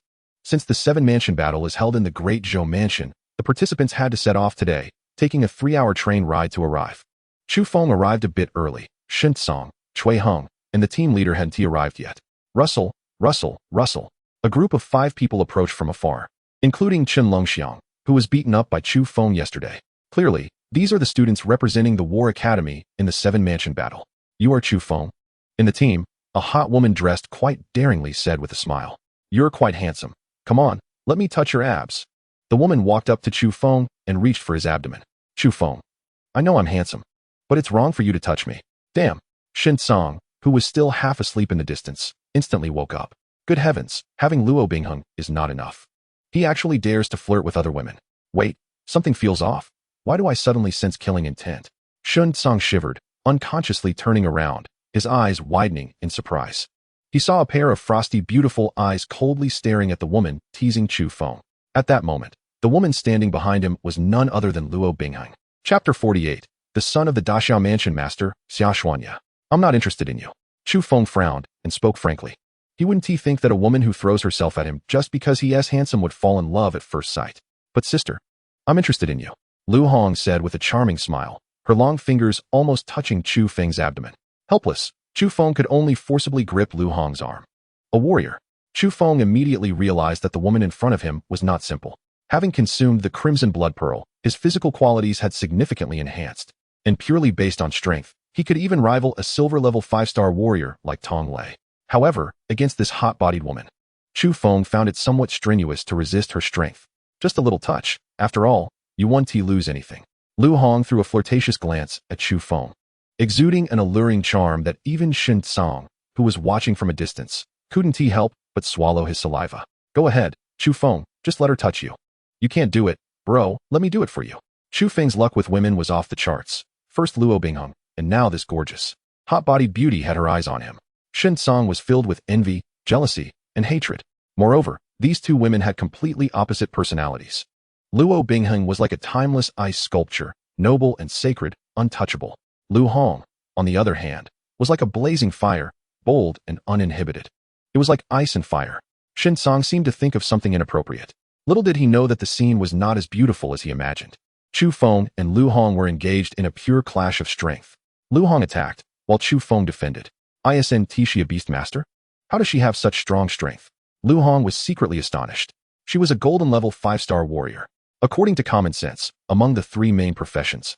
Since the seven-mansion battle is held in the Great Zhou Mansion, the participants had to set off today, taking a 3-hour train ride to arrive. Chu Feng arrived a bit early. Shen Tsang, Cui Heng, and the team leader hadn't arrived yet. Russell. A group of 5 people approached from afar, including Chen Longxiang, who was beaten up by Chu Feng yesterday. Clearly, these are the students representing the War Academy in the seven-mansion battle. You are Chu Feng? In the team, a hot woman dressed quite daringly said with a smile. You're quite handsome. Come on, let me touch your abs. The woman walked up to Chu Feng and reached for his abdomen. Chu Feng, I know I'm handsome, but it's wrong for you to touch me. Damn. Shen Tsang, who was still half asleep in the distance, instantly woke up. Good heavens, having Luo Bingheng is not enough. He actually dares to flirt with other women. Wait, something feels off. Why do I suddenly sense killing intent? Shen Tsang shivered, unconsciously turning around, his eyes widening in surprise. He saw a pair of frosty, beautiful eyes coldly staring at the woman teasing Chu Feng. At that moment, the woman standing behind him was none other than Luo Bingheng. Chapter 48. The son of the Daxiao Mansion Master, Xiao Xuanya. I'm not interested in you. Chu Feng frowned and spoke frankly. Wouldn't he think that a woman who throws herself at him just because he is handsome would fall in love at first sight? But sister, I'm interested in you, Lu Hong said with a charming smile, her long fingers almost touching Chu Feng's abdomen. Helpless, Chu Feng could only forcibly grip Lu Hong's arm. A warrior. Chu Feng immediately realized that the woman in front of him was not simple. Having consumed the crimson blood pearl, his physical qualities had significantly enhanced, and purely based on strength, he could even rival a silver-level 5-star warrior like Tong Lei. However, against this hot-bodied woman, Chu Feng found it somewhat strenuous to resist her strength. Just a little touch. After all, you won't lose anything. Lu Hong threw a flirtatious glance at Chu Feng, exuding an alluring charm that even Shen Tsang, who was watching from a distance, couldn't help but swallow his saliva. Go ahead, Chu Feng, just let her touch you. You can't do it, bro, let me do it for you. Chu Feng's luck with women was off the charts. First Luo Bingheng, and now this gorgeous, hot-bodied beauty had her eyes on him. Shen Tsang was filled with envy, jealousy, and hatred. Moreover, these two women had completely opposite personalities. Luo Bingheng was like a timeless ice sculpture, noble and sacred, untouchable. Lu Hong, on the other hand, was like a blazing fire, bold and uninhibited. It was like ice and fire. Shen Tsang seemed to think of something inappropriate. Little did he know that the scene was not as beautiful as he imagined. Chu Feng and Lu Hong were engaged in a pure clash of strength. Lu Hong attacked, while Chu Feng defended. Isn't she a Beastmaster? How does she have such strong strength? Lu Hong was secretly astonished. She was a golden level 5-star warrior. According to common sense, among the 3 main professions,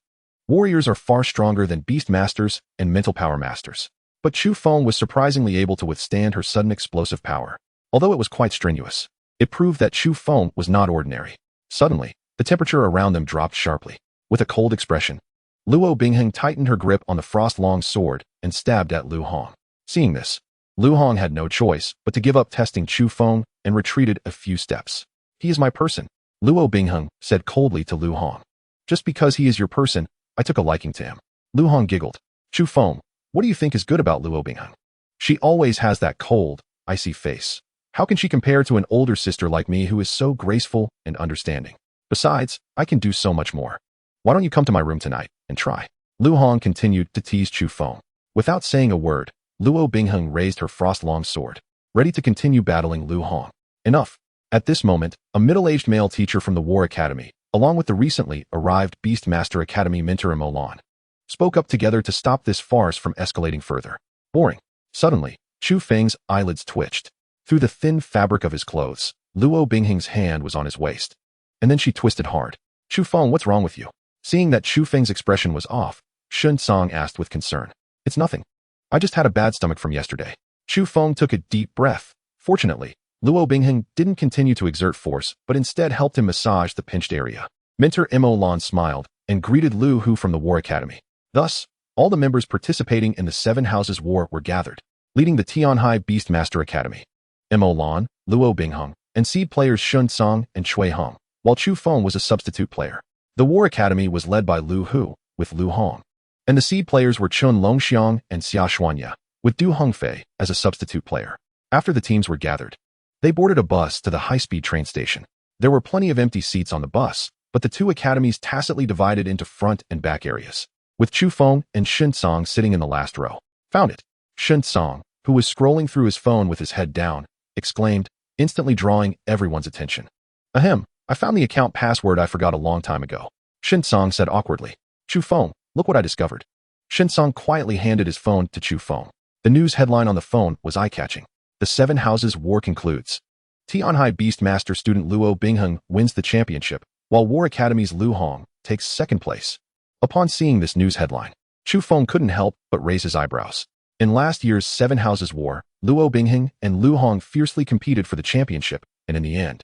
warriors are far stronger than Beastmasters and mental power masters. But Chu Feng was surprisingly able to withstand her sudden explosive power. Although it was quite strenuous, it proved that Chu Feng was not ordinary. Suddenly, the temperature around them dropped sharply. With a cold expression, Luo Bingheng tightened her grip on the frost-long sword and stabbed at Lu Hong. Seeing this, Lu Hong had no choice but to give up testing Chu Feng and retreated a few steps. He is my person, Luo Bingheng said coldly to Lu Hong. Just because he is your person, I took a liking to him. Lu Hong giggled. Chu Feng, what do you think is good about Luo Bingheng? She always has that cold, icy face. How can she compare to an older sister like me who is so graceful and understanding? Besides, I can do so much more. Why don't you come to my room tonight and try? Lu Hong continued to tease Chu Feng. Without saying a word, Luo Bingheng raised her frost-long sword, ready to continue battling Lu Hong. Enough. At this moment, a middle-aged male teacher from the War Academy, along with the recently arrived Beastmaster Academy mentor Molan, spoke up together to stop this farce from escalating further. Boring. Suddenly, Chu Feng's eyelids twitched. Through the thin fabric of his clothes, Luo Bingheng's hand was on his waist. And then she twisted hard. Chu Feng, what's wrong with you? Seeing that Chu Feng's expression was off, Shen Tsang asked with concern. It's nothing. I just had a bad stomach from yesterday. Chu Feng took a deep breath. Fortunately, Luo Bingheng didn't continue to exert force, but instead helped him massage the pinched area. Mentor Mo Lan smiled and greeted Lu Hu from the War Academy. Thus, all the members participating in the Seven Houses War were gathered, leading the Tianhai Beastmaster Academy. Mo Lan, Luo Bingheng, and seed players Shen Tsang and Cui Heng, while Chu Feng was a substitute player. The War Academy was led by Lu Hu, with Lu Hong, and the seed players were Chen Longxiang and Xiao Xuanya, with Du Hongfei as a substitute player. After the teams were gathered, they boarded a bus to the high-speed train station. There were plenty of empty seats on the bus, but the 2 academies tacitly divided into front and back areas, with Chu Feng and Shen Tsang sitting in the last row. Found it. Shen Tsang, who was scrolling through his phone with his head down, exclaimed, instantly drawing everyone's attention. Ahem, I found the account password I forgot a long time ago, Shinsong said awkwardly. Chu Feng, look what I discovered. Shinsong quietly handed his phone to Chu Feng. The news headline on the phone was eye-catching. The Seven Houses War concludes. Tianhai Beastmaster student Luo Bingheng wins the championship, while War Academy's Lu Hong takes second place. Upon seeing this news headline, Chu Feng couldn't help but raise his eyebrows. In last year's Seven Houses War, Luo Bingheng and Lu Hong fiercely competed for the championship, and in the end,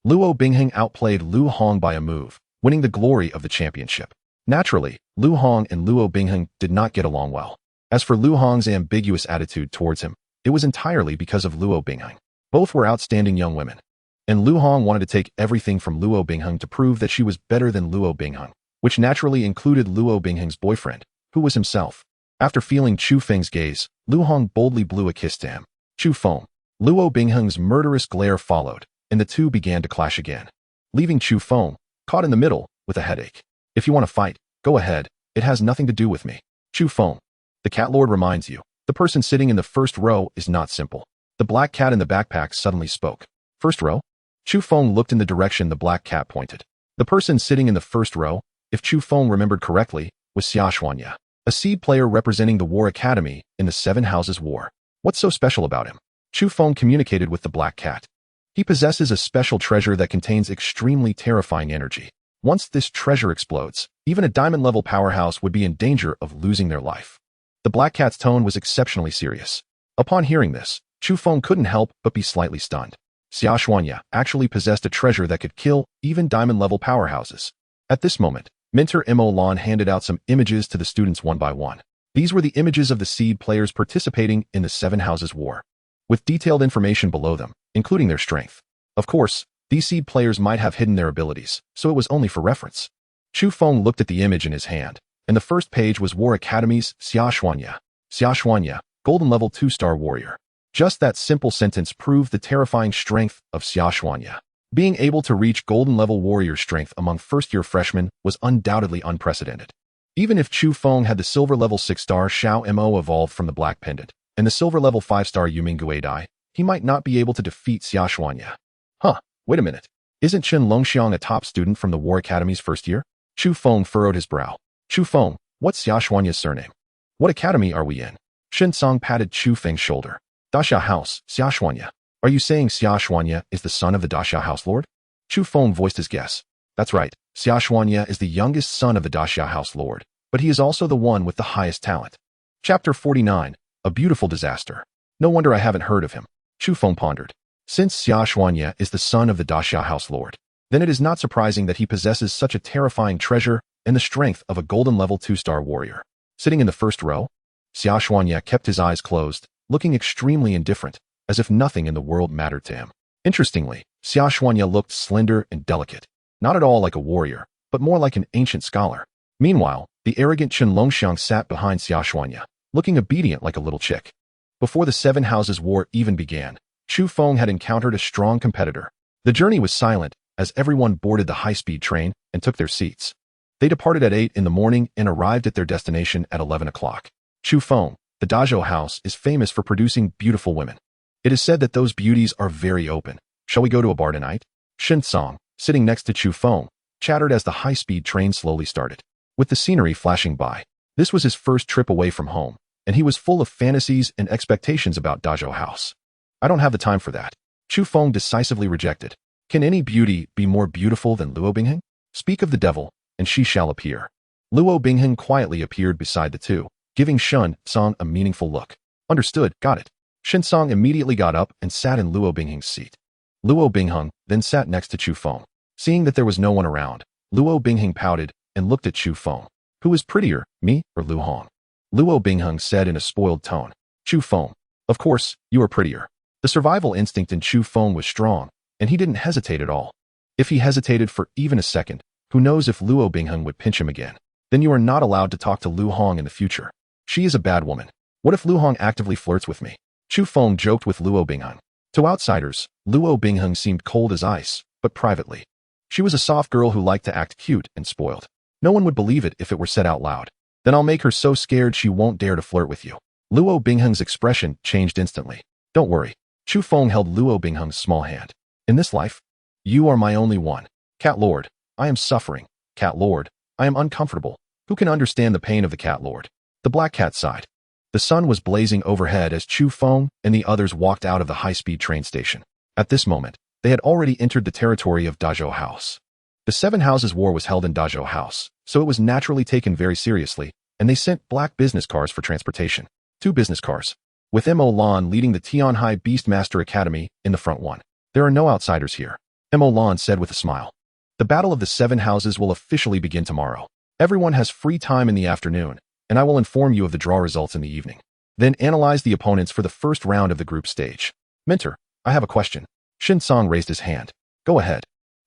Luo Bingheng outplayed Lu Hong by a move, winning the glory of the championship. Naturally, Lu Hong and Luo Bingheng did not get along well. As for Lu Hong's ambiguous attitude towards him, it was entirely because of Luo Bingheng. Both were outstanding young women, and Lu Hong wanted to take everything from Luo Bingheng to prove that she was better than Luo Bingheng, which naturally included Luo Bingheng's boyfriend, who was himself. After feeling Chu Feng's gaze, Lu Hong boldly blew a kiss to him. Chu Feng. Luo Bingheng's murderous glare followed, and the two began to clash again, leaving Chu Feng caught in the middle with a headache. If you want to fight, go ahead, it has nothing to do with me. Chu Feng. The cat lord reminds you, the person sitting in the first row is not simple. The black cat in the backpack suddenly spoke. First row? Chu Feng looked in the direction the black cat pointed. The person sitting in the first row, if Chu Feng remembered correctly, was Xiao, a seed player representing the War Academy in the Seven Houses War. What's so special about him? Chu Feng communicated with the black cat. He possesses a special treasure that contains extremely terrifying energy. Once this treasure explodes, even a diamond-level powerhouse would be in danger of losing their life. The black cat's tone was exceptionally serious. Upon hearing this, Chu Feng couldn't help but be slightly stunned. Xiao actually possessed a treasure that could kill even diamond-level powerhouses. At this moment, Mentor Mo Lan handed out some images to the students one by one. These were the images of the seed players participating in the Seven Houses War, with detailed information below them, including their strength. Of course, these seed players might have hidden their abilities, so it was only for reference. Chu Feng looked at the image in his hand, and the first page was War Academy's Xiao Mo, Golden Level 2-star warrior. Just that simple sentence proved the terrifying strength of Xiao Mo. Being able to reach Golden Level warrior strength among first-year freshmen was undoubtedly unprecedented. Even if Chu Feng had the Silver Level 6-star Xiao Mo evolved from the Black Pendant, and the Silver Level 5-star Yuming Guidai, he might not be able to defeat Xiao Mo. Huh, wait a minute. Isn't Chen Longxiang a top student from the War Academy's first year? Chu Feng furrowed his brow. Chu Feng, what's Xiao Mo's surname? What academy are we in? Shinsong patted Chu Feng's shoulder. Daxia House, Xiao Mo. Are you saying Xiao Mo is the son of the Daxia House Lord? Chu Feng voiced his guess. That's right, Xiao Mo is the youngest son of the Daxia House Lord, but he is also the one with the highest talent. Chapter 49, A Beautiful Disaster. No wonder I haven't heard of him. Chu Feng pondered. Since Xiao Mo is the son of the Daxia House Lord, then it is not surprising that he possesses such a terrifying treasure and the strength of a golden level 2-star warrior. Sitting in the first row, Xiao Mo kept his eyes closed, looking extremely indifferent, as if nothing in the world mattered to him. Interestingly, Xiao Mo looked slender and delicate, not at all like a warrior, but more like an ancient scholar. Meanwhile, the arrogant Chen Longxiang sat behind Xiao Mo, looking obedient like a little chick. Before the Seven Houses War even began, Chu Feng had encountered a strong competitor. The journey was silent, as everyone boarded the high-speed train and took their seats. They departed at 8 in the morning and arrived at their destination at 11 o'clock. Chu Feng, the Dazhou house, is famous for producing beautiful women. It is said that those beauties are very open. Shall we go to a bar tonight? Shinsong, sitting next to Chu Feng, chattered as the high-speed train slowly started. With the scenery flashing by, this was his first trip away from home, and he was full of fantasies and expectations about Dazhou house. I don't have the time for that. Chu Feng decisively rejected. Can any beauty be more beautiful than Luo Bingheng? Speak of the devil, and she shall appear. Luo Bingheng quietly appeared beside the two, giving Shun Song a meaningful look. Understood, got it. Shinsong immediately got up and sat in Luo Bingheng's seat. Luo Bingheng then sat next to Chu Feng. Seeing that there was no one around, Luo Bingheng pouted and looked at Chu Feng. Who is prettier, me or Lu Hong? Luo Bingheng said in a spoiled tone. Chu Feng. Of course, you are prettier. The survival instinct in Chu Feng was strong, and he didn't hesitate at all. If he hesitated for even a second, who knows if Luo Bingheng would pinch him again? Then you are not allowed to talk to Lu Hong in the future. She is a bad woman. What if Lu Hong actively flirts with me? Chu Feng joked with Luo Bingheng. To outsiders, Luo Bingheng seemed cold as ice, but privately, she was a soft girl who liked to act cute and spoiled. No one would believe it if it were said out loud. Then I'll make her so scared she won't dare to flirt with you. Luo Bingheng's expression changed instantly. Don't worry. Chu Feng held Luo Bingheng's small hand. In this life, you are my only one. Cat Lord, I am suffering. Cat Lord, I am uncomfortable. Who can understand the pain of the Cat Lord? The black cat sighed. The sun was blazing overhead as Chu Feng and the others walked out of the high-speed train station. At this moment, they had already entered the territory of Dazhou House. The Seven Houses War was held in Dazhou House, so it was naturally taken very seriously, and they sent black business cars for transportation. 2 business cars, with Mo Lan leading the Tianhai Beastmaster Academy in the front one. There are no outsiders here, Mo Lan said with a smile. The Battle of the Seven Houses will officially begin tomorrow. Everyone has free time in the afternoon, and I will inform you of the draw results in the evening. Then analyze the opponents for the first round of the group stage. Mentor, I have a question. Shin Song raised his hand. Go ahead.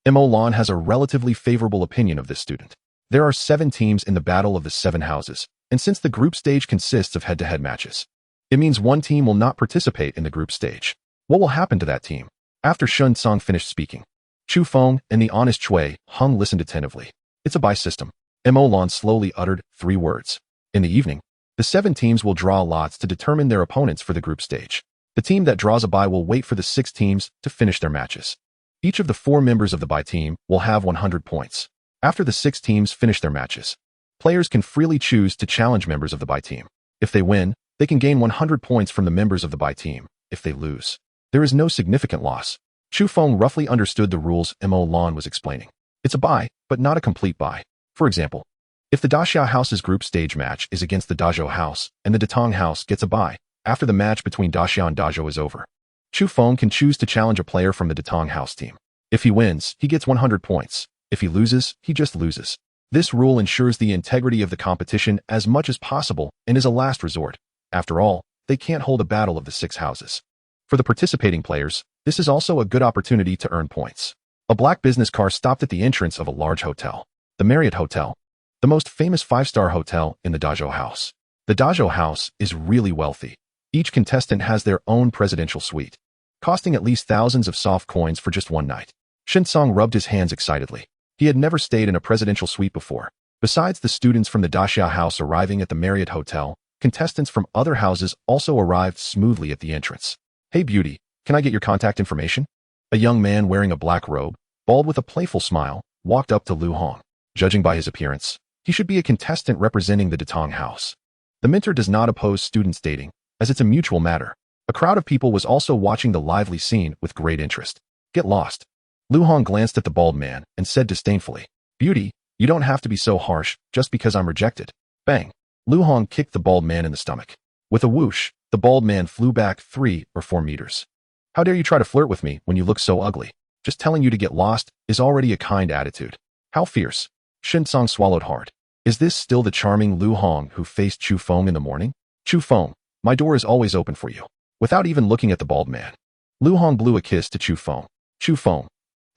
Mo Lan has a relatively favorable opinion of this student. There are 7 teams in the Battle of the Seven Houses, and since the group stage consists of head-to-head matches, it means one team will not participate in the group stage. What will happen to that team? After Shin Song finished speaking, Chu Feng and the honest Chui Hung listened attentively. It's a buy system. Mo Lan slowly uttered 3 words. In the evening, the 7 teams will draw lots to determine their opponents for the group stage. The team that draws a bye will wait for the 6 teams to finish their matches. Each of the 4 members of the bye team will have 100 points. After the 6 teams finish their matches, players can freely choose to challenge members of the bye team. If they win, they can gain 100 points from the members of the bye team. If they lose, there is no significant loss. Chu Feng roughly understood the rules Mo Lan was explaining. It's a bye, but not a complete bye. For example, if the Daxia House's group stage match is against the Dazhou House and the Datong House gets a bye after the match between Daxia and Dazhou is over, Chu Feng can choose to challenge a player from the Datong House team. If he wins, he gets 100 points. If he loses, he just loses. This rule ensures the integrity of the competition as much as possible and is a last resort. After all, they can't hold a battle of the 6 houses. For the participating players, this is also a good opportunity to earn points. A black business car stopped at the entrance of a large hotel, the Marriott Hotel, the most famous 5-star hotel in the Dazhou House. The Dazhou House is really wealthy. Each contestant has their own presidential suite, costing at least thousands of soft coins for just one night. Shin Song rubbed his hands excitedly. He had never stayed in a presidential suite before. Besides the students from the Daxia House arriving at the Marriott Hotel, contestants from other houses also arrived smoothly at the entrance. Hey beauty, can I get your contact information? A young man wearing a black robe, bald with a playful smile, walked up to Lu Hong. Judging by his appearance, he should be a contestant representing the Datong House. The mentor does not oppose students dating, as it's a mutual matter. A crowd of people was also watching the lively scene with great interest. Get lost. Lu Hong glanced at the bald man and said disdainfully, Beauty, you don't have to be so harsh just because I'm rejected. Bang. Lu Hong kicked the bald man in the stomach. With a whoosh, the bald man flew back 3 or 4 meters. How dare you try to flirt with me when you look so ugly? Just telling you to get lost is already a kind attitude. How fierce. Shin Song swallowed hard. Is this still the charming Lu Hong who faced Chu Feng in the morning? Chu Feng, my door is always open for you. Without even looking at the bald man, Lu Hong blew a kiss to Chu Feng. Chu Feng.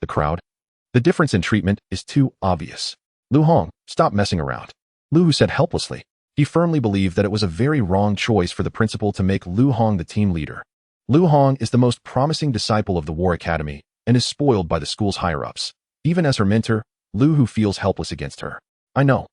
The crowd. The difference in treatment is too obvious. Lu Hong, stop messing around. Lu said helplessly. He firmly believed that it was a very wrong choice for the principal to make Lu Hong the team leader. Lu Hong is the most promising disciple of the War Academy and is spoiled by the school's higher-ups. Even as her mentor, Lu Hu feels helpless against her. I know.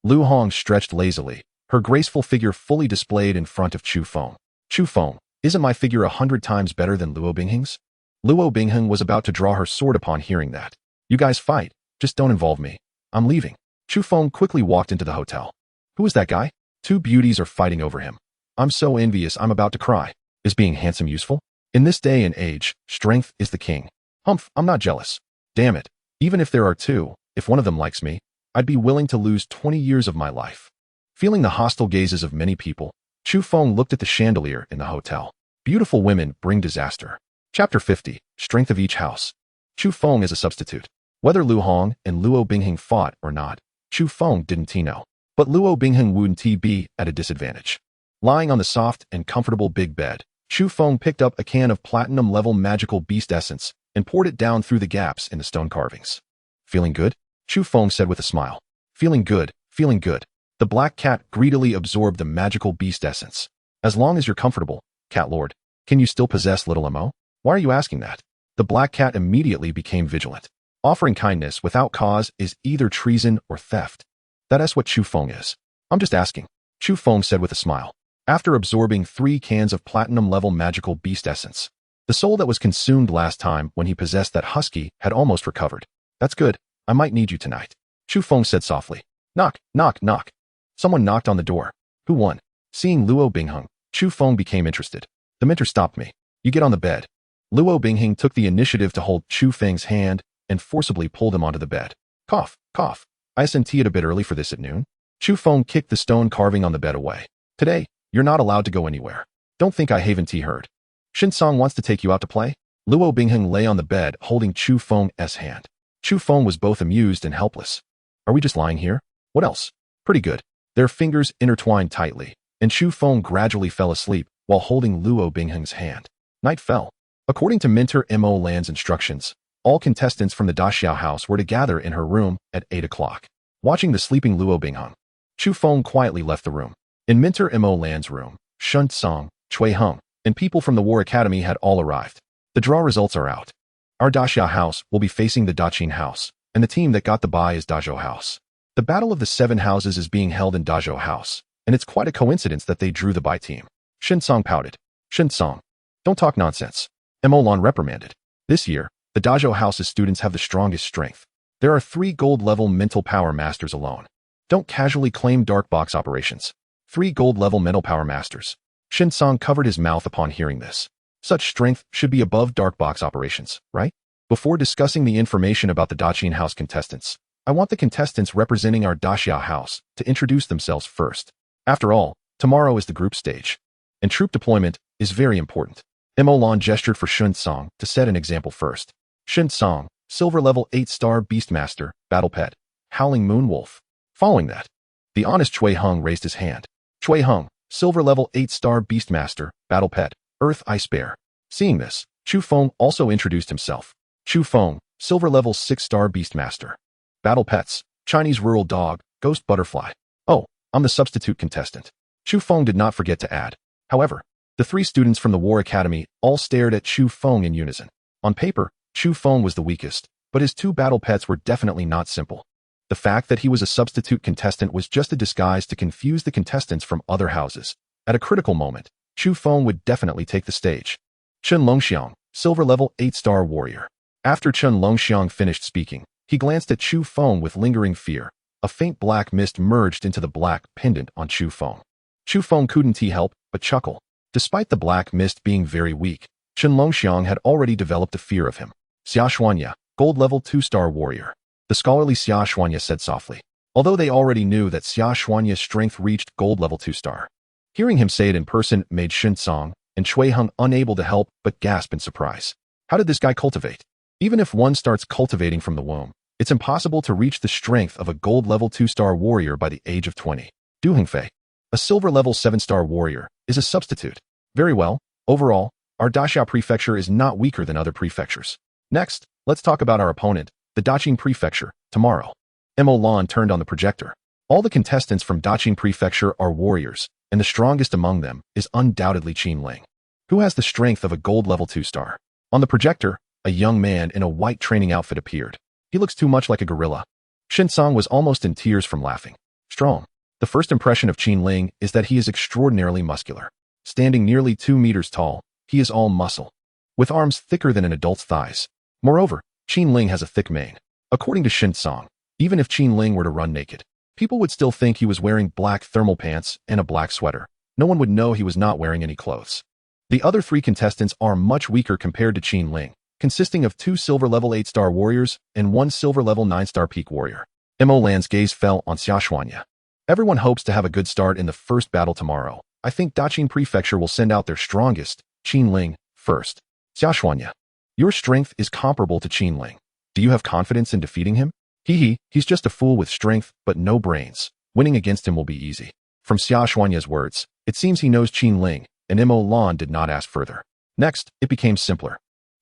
Lu Hong stretched lazily, her graceful figure fully displayed in front of Chu Feng. Chu Feng, isn't my figure 100 times better than Luo Bingheng's? Luo Bingheng was about to draw her sword upon hearing that. You guys fight, just don't involve me. I'm leaving. Chu Feng quickly walked into the hotel. Who is that guy? 2 beauties are fighting over him. I'm so envious I'm about to cry. Is being handsome useful? In this day and age, strength is the king. Humph, I'm not jealous. Damn it. Even if there are 2, if one of them likes me, I'd be willing to lose 20 years of my life. Feeling the hostile gazes of many people, Chu Feng looked at the chandelier in the hotel. Beautiful women bring disaster. Chapter 50, Strength of Each House. Chu Feng is a substitute. Whether Lu Hong and Luo Bingheng fought or not, Chu Feng didn't know. But Luo Bingheng wouldn't be at a disadvantage. Lying on the soft and comfortable big bed, Chu Feng picked up a can of platinum-level magical beast essence and poured it down through the gaps in the stone carvings. Feeling good? Chu Feng said with a smile. Feeling good, feeling good. The black cat greedily absorbed the magical beast essence. As long as you're comfortable, Cat Lord, can you still possess little Mo? Why are you asking that? The black cat immediately became vigilant. Offering kindness without cause is either treason or theft. That's what Chu Feng is. I'm just asking, Chu Feng said with a smile. after absorbing 3 cans of platinum-level magical beast essence. The soul that was consumed last time when he possessed that husky had almost recovered. That's good. I might need you tonight. Chu Feng said softly. Knock, knock, knock. Someone knocked on the door. Who won? Seeing Luo Bingheng, Chu Feng became interested. The mentor stopped me. You get on the bed. Luo Bingheng took the initiative to hold Chu Feng's hand and forcibly pulled him onto the bed. Cough, cough. I sent it a bit early for this at noon. Chu Feng kicked the stone carving on the bed away. Today, you're not allowed to go anywhere. Don't think I haven't heard. Shin Song wants to take you out to play? Luo Bingheng lay on the bed holding Chu Feng's hand. Chu Feng was both amused and helpless. Are we just lying here? What else? Pretty good. Their fingers intertwined tightly, and Chu Feng gradually fell asleep while holding Luo Bingheng's hand. Night fell. According to Mentor Mo Lan's instructions, all contestants from the Daxiao house were to gather in her room at 8 o'clock. Watching the sleeping Luo Bingheng, Chu Feng quietly left the room. In Mentor Mo Lan's room, Shun Song, Cui Heng, and people from the War Academy had all arrived. The draw results are out. Our Daxiao house will be facing the Daqin house, and the team that got the bye is Dazhou house. The battle of the 7 houses is being held in Dazhou house, and it's quite a coincidence that they drew the bye team. Shin Song pouted. Shin Song, don't talk nonsense. Mo Lan reprimanded. This year, the Dazhou house's students have the strongest strength. There are 3 gold-level mental power masters alone. Don't casually claim dark box operations. 3 gold-level mental power masters. Shin Song covered his mouth upon hearing this. Such strength should be above dark box operations, right? Before discussing the information about the Daqin house contestants, I want the contestants representing our Daxiao house to introduce themselves first. After all, tomorrow is the group stage, and troop deployment is very important. Mo Lan gestured for Shun Song to set an example first. Shun Song, silver level 8-star Beastmaster, Battle Pet, Howling Moon Wolf. Following that, the honest Cui Heng raised his hand. Cui Heng, silver level 8-star Beastmaster, Battle Pet, Earth Ice Bear. Seeing this, Chu Feng also introduced himself. Chu Feng, silver level 6-star Beastmaster. Battle Pets, Chinese Rural Dog, Ghost Butterfly. Oh, I'm the substitute contestant. Chu Feng did not forget to add. However, the 3 students from the War Academy all stared at Chu Feng in unison. On paper, Chu Feng was the weakest, but his 2 battle pets were definitely not simple. The fact that he was a substitute contestant was just a disguise to confuse the contestants from other houses. At a critical moment, Chu Feng would definitely take the stage. Chen Longxiang, silver level 8-star warrior. After Chen Longxiang finished speaking, he glanced at Chu Feng with lingering fear. A faint black mist merged into the black pendant on Chu Feng. Chu Feng couldn't help but chuckle. Despite the black mist being very weak, Chen Longxiang had already developed a fear of him. Xia Xuanya, gold level 2-star warrior. The scholarly Xia Xuanya said softly, although they already knew that Xia Xuanya's strength reached gold level 2-star. Hearing him say it in person made Shin Song and Cui Heng unable to help but gasp in surprise. How did this guy cultivate? Even if one starts cultivating from the womb, it's impossible to reach the strength of a gold level 2-star warrior by the age of 20. Du Hengfei, a silver level 7-star warrior, is a substitute. Very well. Overall, our Daxiao prefecture is not weaker than other prefectures. Next, let's talk about our opponent, the Daqin prefecture, tomorrow. Mo Lan turned on the projector. All the contestants from Daqin prefecture are warriors, and the strongest among them is undoubtedly Qin Ling, who has the strength of a gold level 2-star. On the projector, a young man in a white training outfit appeared. He looks too much like a gorilla. Shin Song was almost in tears from laughing. Strong. The first impression of Qin Ling is that he is extraordinarily muscular. Standing nearly 2 meters tall, he is all muscle, with arms thicker than an adult's thighs. Moreover, Qin Ling has a thick mane. According to Shin Song, even if Qin Ling were to run naked, people would still think he was wearing black thermal pants and a black sweater. No one would know he was not wearing any clothes. The other 3 contestants are much weaker compared to Qin Ling, consisting of 2 silver level 8-star warriors and 1 silver level 9-star peak warrior. Mo Lan's gaze fell on Xia Xuanya. Everyone hopes to have a good start in the first battle tomorrow. I think Daqin prefecture will send out their strongest, Qin Ling, first. Xia Xuanya, your strength is comparable to Qin Ling. Do you have confidence in defeating him? He's just a fool with strength but no brains. Winning against him will be easy. From Xia Xuanya's words, it seems he knows Qin Ling, and Mo Lan did not ask further. Next, it became simpler.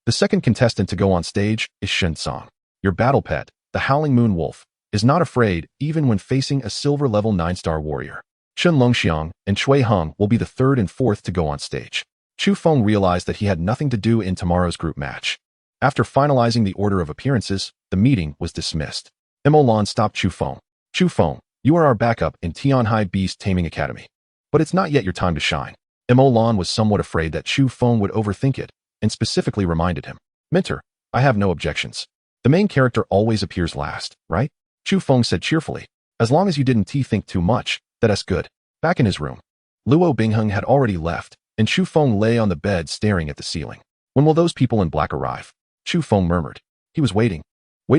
The second contestant to go on stage is Shin Song. Your battle pet, the Howling Moon Wolf, is not afraid even when facing a silver level 9-star warrior. Chen Longxiang and Cui Heng will be the 3rd and 4th to go on stage. Chu Feng realized that he had nothing to do in tomorrow's group match. After finalizing the order of appearances, the meeting was dismissed. Mo Lan stopped Chu Feng. Chu Feng, you are our backup in Tianhai Beast Taming Academy. But it's not yet your time to shine. Mo Lan was somewhat afraid that Chu Feng would overthink it, and specifically reminded him, Mentor, I have no objections. The main character always appears last, right? Chu Feng said cheerfully. As long as you didn't think too much, that's good. Back in his room, Luo Bingheng had already left, and Chu Feng lay on the bed staring at the ceiling. When will those people in black arrive? Chu Feng murmured. He was waiting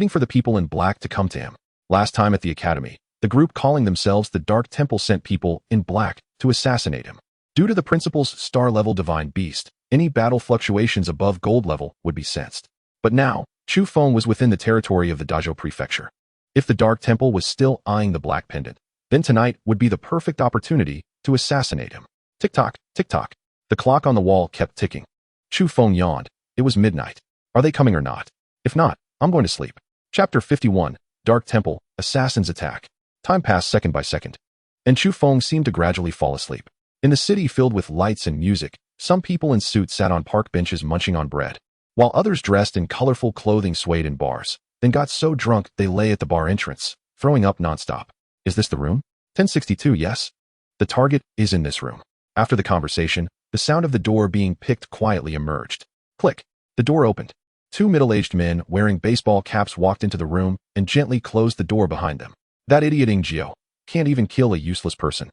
for the people in black to come to him. Last time at the academy, the group calling themselves the Dark Temple sent people in black to assassinate him. Due to the principal's star-level divine beast, any battle fluctuations above gold level would be sensed. But now, Chu Feng was within the territory of the Dazhou Prefecture. If the Dark Temple was still eyeing the black pendant, then tonight would be the perfect opportunity to assassinate him. Tick-tock, tick-tock. The clock on the wall kept ticking. Chu Feng yawned. It was midnight. Are they coming or not? If not, I'm going to sleep. Chapter 51, Dark Temple, Assassin's Attack. Time passed second by second, and Chu Feng seemed to gradually fall asleep. In the city filled with lights and music, some people in suits sat on park benches munching on bread, while others dressed in colorful clothing swayed in bars, then got so drunk they lay at the bar entrance, throwing up nonstop. Is this the room? 1062, yes. The target is in this room. After the conversation, the sound of the door being picked quietly emerged. Click. The door opened. Two middle-aged men wearing baseball caps walked into the room and gently closed the door behind them. That idiot Jio can't even kill a useless person.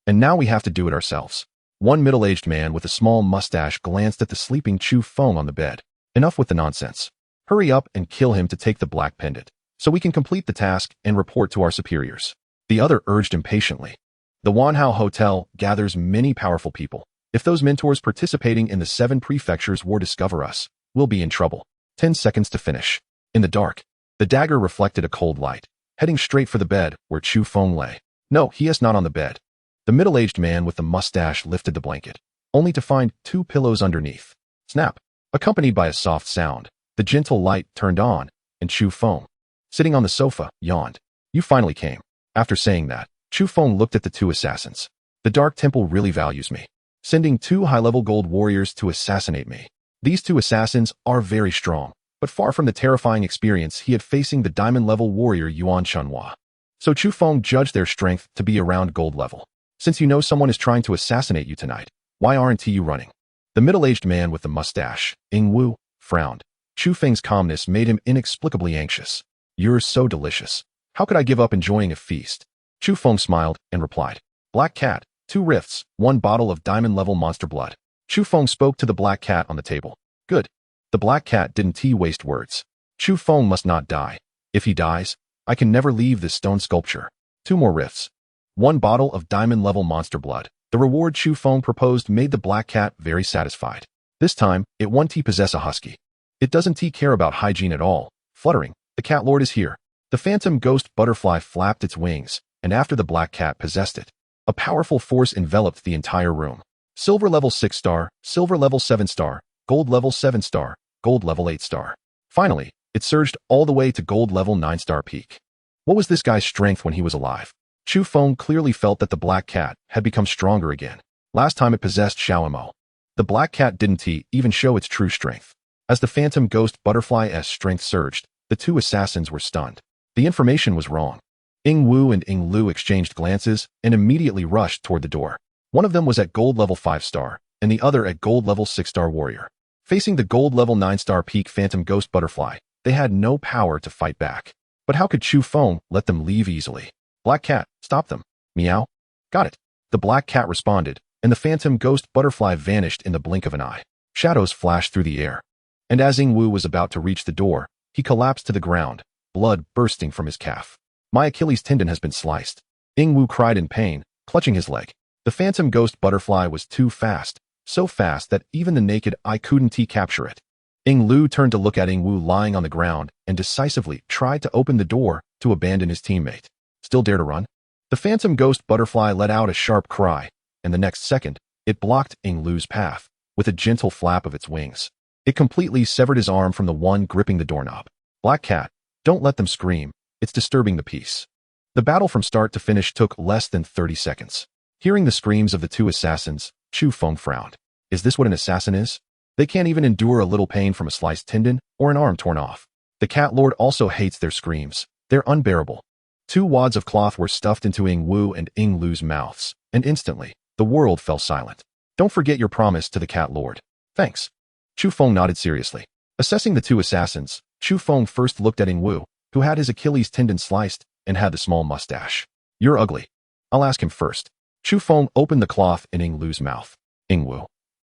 And now we have to do it ourselves. One middle-aged man with a small mustache glanced at the sleeping Chu Feng on the bed. Enough with the nonsense. Hurry up and kill him to take the black pendant, so we can complete the task and report to our superiors. The other urged impatiently. The Wanhao Hotel gathers many powerful people. If those mentors participating in the 7 prefectures war discover us, we'll be in trouble. 10 seconds to finish. In the dark, the dagger reflected a cold light, heading straight for the bed where Chu Feng lay. No, he is not on the bed. The middle-aged man with the mustache lifted the blanket, only to find 2 pillows underneath. Snap! Accompanied by a soft sound, the gentle light turned on, and Chu Feng, sitting on the sofa, yawned. You finally came. After saying that, Chu Feng looked at the 2 assassins. The Dark Temple really values me, sending 2 high-level gold warriors to assassinate me. These 2 assassins are very strong, but far from the terrifying experience he had facing the diamond-level warrior Yuan Chunhua. So Chu Feng judged their strength to be around gold level. Since you know someone is trying to assassinate you tonight, why aren't you running? The middle-aged man with the mustache, Ying Wu, frowned. Chu Feng's calmness made him inexplicably anxious. You're so delicious. How could I give up enjoying a feast? Chu Feng smiled and replied. Black cat, 2 rifts, 1 bottle of diamond-level monster blood. Chu Feng spoke to the black cat on the table. Good. The black cat didn't waste words. Chu Feng must not die. If he dies, I can never leave this stone sculpture. 2 more rifts. 1 bottle of diamond-level monster blood. The reward Chu Feng proposed made the black cat very satisfied. This time, it won't possess a husky. It doesn't care about hygiene at all. Fluttering, the cat lord is here. The phantom ghost butterfly flapped its wings, and after the black cat possessed it, a powerful force enveloped the entire room. Silver level 6 star, silver level 7 star, gold level 7 star, gold level 8 star. Finally, it surged all the way to gold level 9 star peak. What was this guy's strength when he was alive? Chu Feng clearly felt that the black cat had become stronger again. Last time it possessed Xiao Mo. The black cat didn't even show its true strength. As the phantom ghost butterfly's strength surged, the 2 assassins were stunned. The information was wrong. Ying Wu and Ying Lu exchanged glances and immediately rushed toward the door. One of them was at gold level 5 star, and the other at gold level 6 star warrior. Facing the gold level 9 star peak phantom ghost butterfly, they had no power to fight back. But how could Chu Feng let them leave easily? Black cat, stop them. Meow. Got it. The black cat responded, and the phantom ghost butterfly vanished in the blink of an eye. Shadows flashed through the air. And as Ying Wu was about to reach the door, he collapsed to the ground, blood bursting from his calf. My Achilles tendon has been sliced. Ying Wu cried in pain, clutching his leg. The phantom ghost butterfly was too fast, so fast that even the naked eye couldn't capture it. Ying Lu turned to look at Ying Wu lying on the ground and decisively tried to open the door to abandon his teammate. Still dare to run? The phantom ghost butterfly let out a sharp cry, and the next second, it blocked Ying Lu's path with a gentle flap of its wings. It completely severed his arm from the one gripping the doorknob. Black cat, don't let them scream. It's disturbing the peace. The battle from start to finish took less than 30 seconds. Hearing the screams of the 2 assassins, Chu Feng frowned. Is this what an assassin is? They can't even endure a little pain from a sliced tendon or an arm torn off. The cat lord also hates their screams. They're unbearable. 2 wads of cloth were stuffed into Ying Wu and Ying Lu's mouths, and instantly, The world fell silent. Don't forget your promise to the Cat Lord. Thanks. Chu Feng nodded seriously. Assessing the two assassins, Chu Feng first looked at Ying Wu, who had his Achilles tendon sliced and had the small mustache. You're ugly. I'll ask him first. Chu Feng opened the cloth in Ying Lu's mouth. Ying Wu.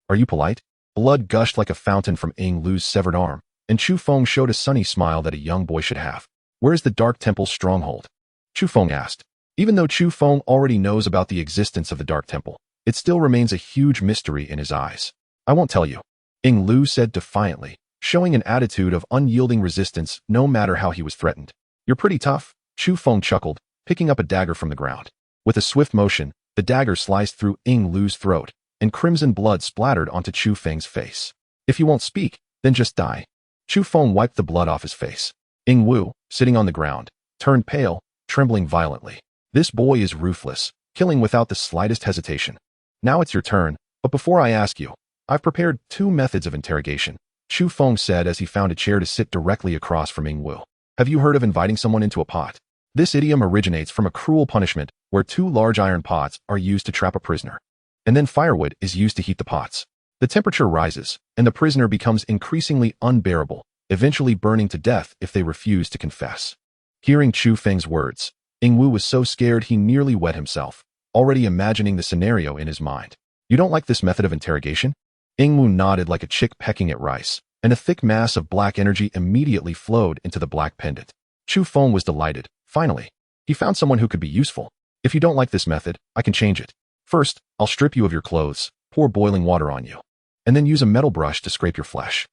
Are you polite? Blood gushed like a fountain from Ying Lu's severed arm, and Chu Feng showed a sunny smile that a young boy should have. Where is the Dark Temple's stronghold? Chu Feng asked. Even though Chu Feng already knows about the existence of the Dark Temple, it still remains a huge mystery in his eyes. I won't tell you. Ying Lu said defiantly, showing an attitude of unyielding resistance no matter how he was threatened. You're pretty tough, Chu Feng chuckled, picking up a dagger from the ground. With a swift motion, the dagger sliced through Ying Lu's throat, and crimson blood splattered onto Chu Feng's face. If you won't speak, then just die. Chu Feng wiped the blood off his face. Ying Wu, sitting on the ground, turned pale, trembling violently. This boy is ruthless, killing without the slightest hesitation. Now it's your turn, but before I ask you, I've prepared 2 methods of interrogation, Chu Feng said as he found a chair to sit directly across from Ying Wu. Have you heard of inviting someone into a pot? This idiom originates from a cruel punishment where 2 large iron pots are used to trap a prisoner. And then firewood is used to heat the pots. The temperature rises, and the prisoner becomes increasingly unbearable, eventually burning to death if they refuse to confess. Hearing Chu Feng's words, Ying Wu was so scared he nearly wet himself, already imagining the scenario in his mind. You don't like this method of interrogation? Ying Wu nodded like a chick pecking at rice, and a thick mass of black energy immediately flowed into the black pendant. Chu Feng was delighted. Finally, he found someone who could be useful. If you don't like this method, I can change it. First, I'll strip you of your clothes, pour boiling water on you, and then use a metal brush to scrape your flesh.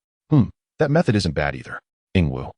That method isn't bad either. Ying Wu.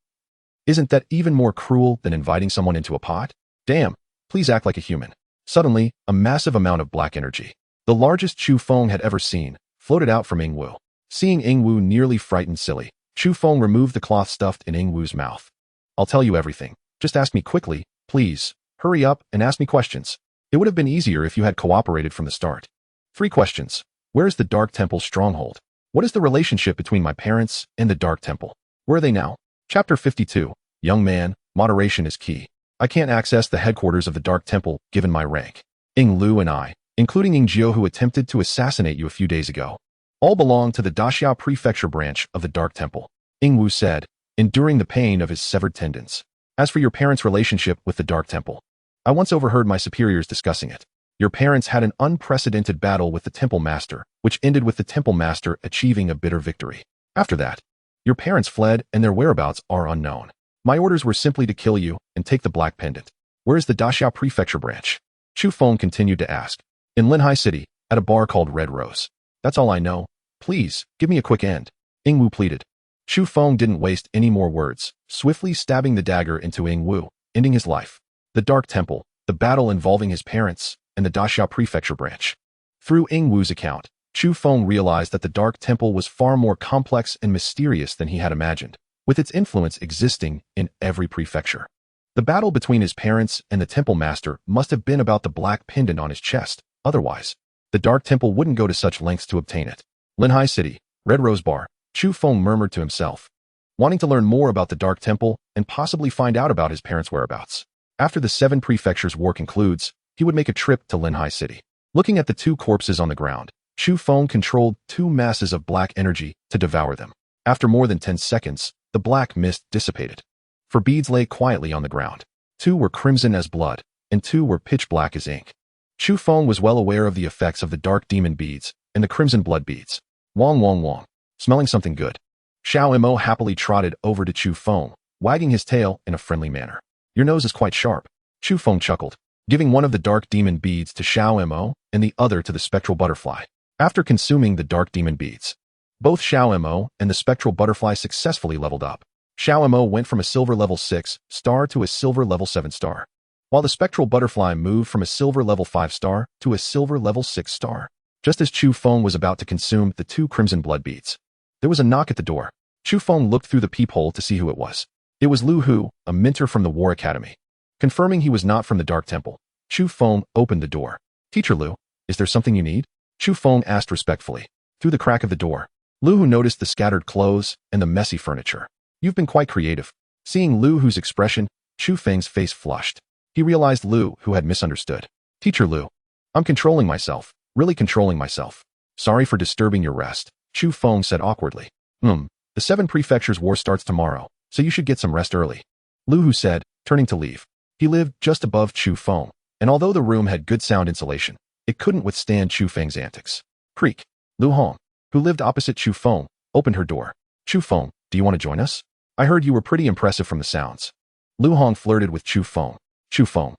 Isn't that even more cruel than inviting someone into a pot? Damn, please act like a human. Suddenly, a massive amount of black energy, the largest Chu Feng had ever seen, floated out from Ying Wu. Seeing Ying Wu nearly frightened silly, Chu Feng removed the cloth stuffed in Ying Wu's mouth. I'll tell you everything. Just ask me quickly, please. Hurry up and ask me questions. It would have been easier if you had cooperated from the start. 3 questions. Where is the Dark Temple's stronghold? What is the relationship between my parents and the Dark Temple? Where are they now? Chapter 52. Young man, moderation is key. I can't access the headquarters of the Dark Temple given my rank. Ying Lu and I, including Ying Jiu who attempted to assassinate you a few days ago, all belong to the Daxiao Prefecture branch of the Dark Temple, Ying Wu said, enduring the pain of his severed tendons. As for your parents' relationship with the Dark Temple, I once overheard my superiors discussing it. Your parents had an unprecedented battle with the Temple Master, which ended with the Temple Master achieving a bitter victory. After that, your parents fled and their whereabouts are unknown. My orders were simply to kill you and take the black pendant. Where is the Daxiao Prefecture branch? Chu Feng continued to ask. In Linhai City, at a bar called Red Rose. That's all I know. Please, give me a quick end. Ying Wu pleaded. Chu Feng didn't waste any more words, swiftly stabbing the dagger into Ying Wu, ending his life. The Dark Temple, the battle involving his parents, and the Daxiao Prefecture branch. Through Ying Wu's account, Chu Feng realized that the Dark Temple was far more complex and mysterious than he had imagined, with its influence existing in every prefecture. The battle between his parents and the Temple Master must have been about the black pendant on his chest. Otherwise, the Dark Temple wouldn't go to such lengths to obtain it. Linhai City, Red Rose Bar, Chu Feng murmured to himself, wanting to learn more about the Dark Temple and possibly find out about his parents' whereabouts. After the 7 prefectures war concludes, he would make a trip to Linhai City. Looking at the 2 corpses on the ground, Chu Feng controlled 2 masses of black energy to devour them. After more than 10 seconds, the black mist dissipated. 4 beads lay quietly on the ground. 2 were crimson as blood, and 2 were pitch black as ink. Chu Feng was well aware of the effects of the dark demon beads and the crimson blood beads. Wong wong wong. Smelling something good. Xiao Mo happily trotted over to Chu Feng, wagging his tail in a friendly manner. Your nose is quite sharp. Chu Feng chuckled, giving one of the dark demon beads to Xiao Mo and the other to the spectral butterfly. After consuming the dark demon beads, both Xiao Mo and the spectral butterfly successfully leveled up. Xiao Mo went from a silver level 6 star to a silver level 7 star, while the spectral butterfly moved from a silver level 5 star to a silver level 6 star. Just as Chu Feng was about to consume the 2 crimson blood beads, there was a knock at the door. Chu Feng looked through the peephole to see who it was. It was Lu Hu, a mentor from the War Academy. Confirming he was not from the Dark Temple, Chu Feng opened the door. Teacher Lu, is there something you need? Chu Feng asked respectfully. Through the crack of the door, Lu Hu noticed the scattered clothes and the messy furniture. You've been quite creative. Seeing Lu Hu's expression, Chu Feng's face flushed. He realized Lu Hu had misunderstood. Teacher Lu, I'm controlling myself. Really controlling myself. Sorry for disturbing your rest, Chu Feng said awkwardly. The 7 Prefectures War starts tomorrow, so you should get some rest early. Lu Hu said, turning to leave. He lived just above Chu Feng, and although the room had good sound insulation, it couldn't withstand Chu Feng's antics. Creak. Lu Hong, who lived opposite Chu Feng, opened her door. Chu Feng, do you want to join us? I heard you were pretty impressive from the sounds. Lu Hong flirted with Chu Feng. Chu Feng.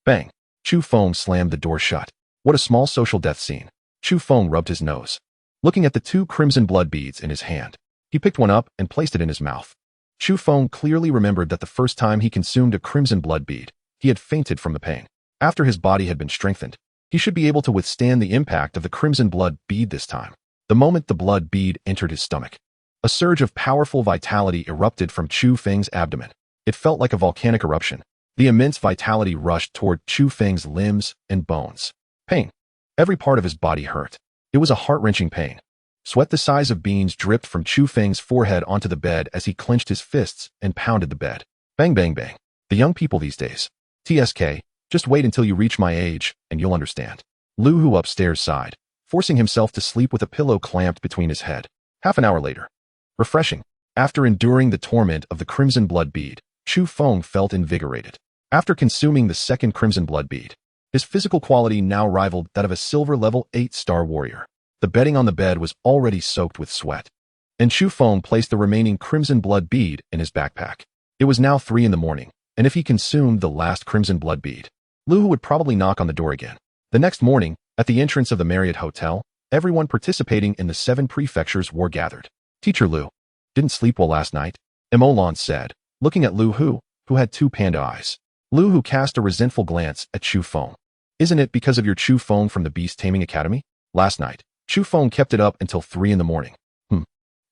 Bang. Chu Feng slammed the door shut. What a small social death scene. Chu Feng rubbed his nose. Looking at the 2 crimson blood beads in his hand, he picked one up and placed it in his mouth. Chu Feng clearly remembered that the first time he consumed a crimson blood bead, he had fainted from the pain. After his body had been strengthened, he should be able to withstand the impact of the crimson blood bead this time. The moment the blood bead entered his stomach, a surge of powerful vitality erupted from Chu Feng's abdomen. It felt like a volcanic eruption. The immense vitality rushed toward Chu Feng's limbs and bones. Pain. Every part of his body hurt. It was a heart-wrenching pain. Sweat the size of beans dripped from Chu Feng's forehead onto the bed as he clenched his fists and pounded the bed. Bang, bang, bang. The young people these days. TSK, just wait until you reach my age, and you'll understand. Lu Hu upstairs sighed, forcing himself to sleep with a pillow clamped between his head. Half an hour later. Refreshing. After enduring the torment of the crimson blood bead, Chu Feng felt invigorated. After consuming the 2nd crimson blood bead, his physical quality now rivaled that of a silver level 8-star warrior. The bedding on the bed was already soaked with sweat, and Chu Feng placed the remaining crimson blood bead in his backpack. It was now 3 in the morning, and if he consumed the last crimson blood bead, Lu Hu would probably knock on the door again. The next morning, at the entrance of the Marriott Hotel, everyone participating in the 7 Prefectures War gathered. Teacher Lu, didn't sleep well last night, Emolan said, looking at Lu Hu, who had 2 panda eyes. Lu Hu cast a resentful glance at Chu Feng. Isn't it because of your Chu Feng from the Beast Taming Academy? Last night, Chu Feng kept it up until 3 in the morning.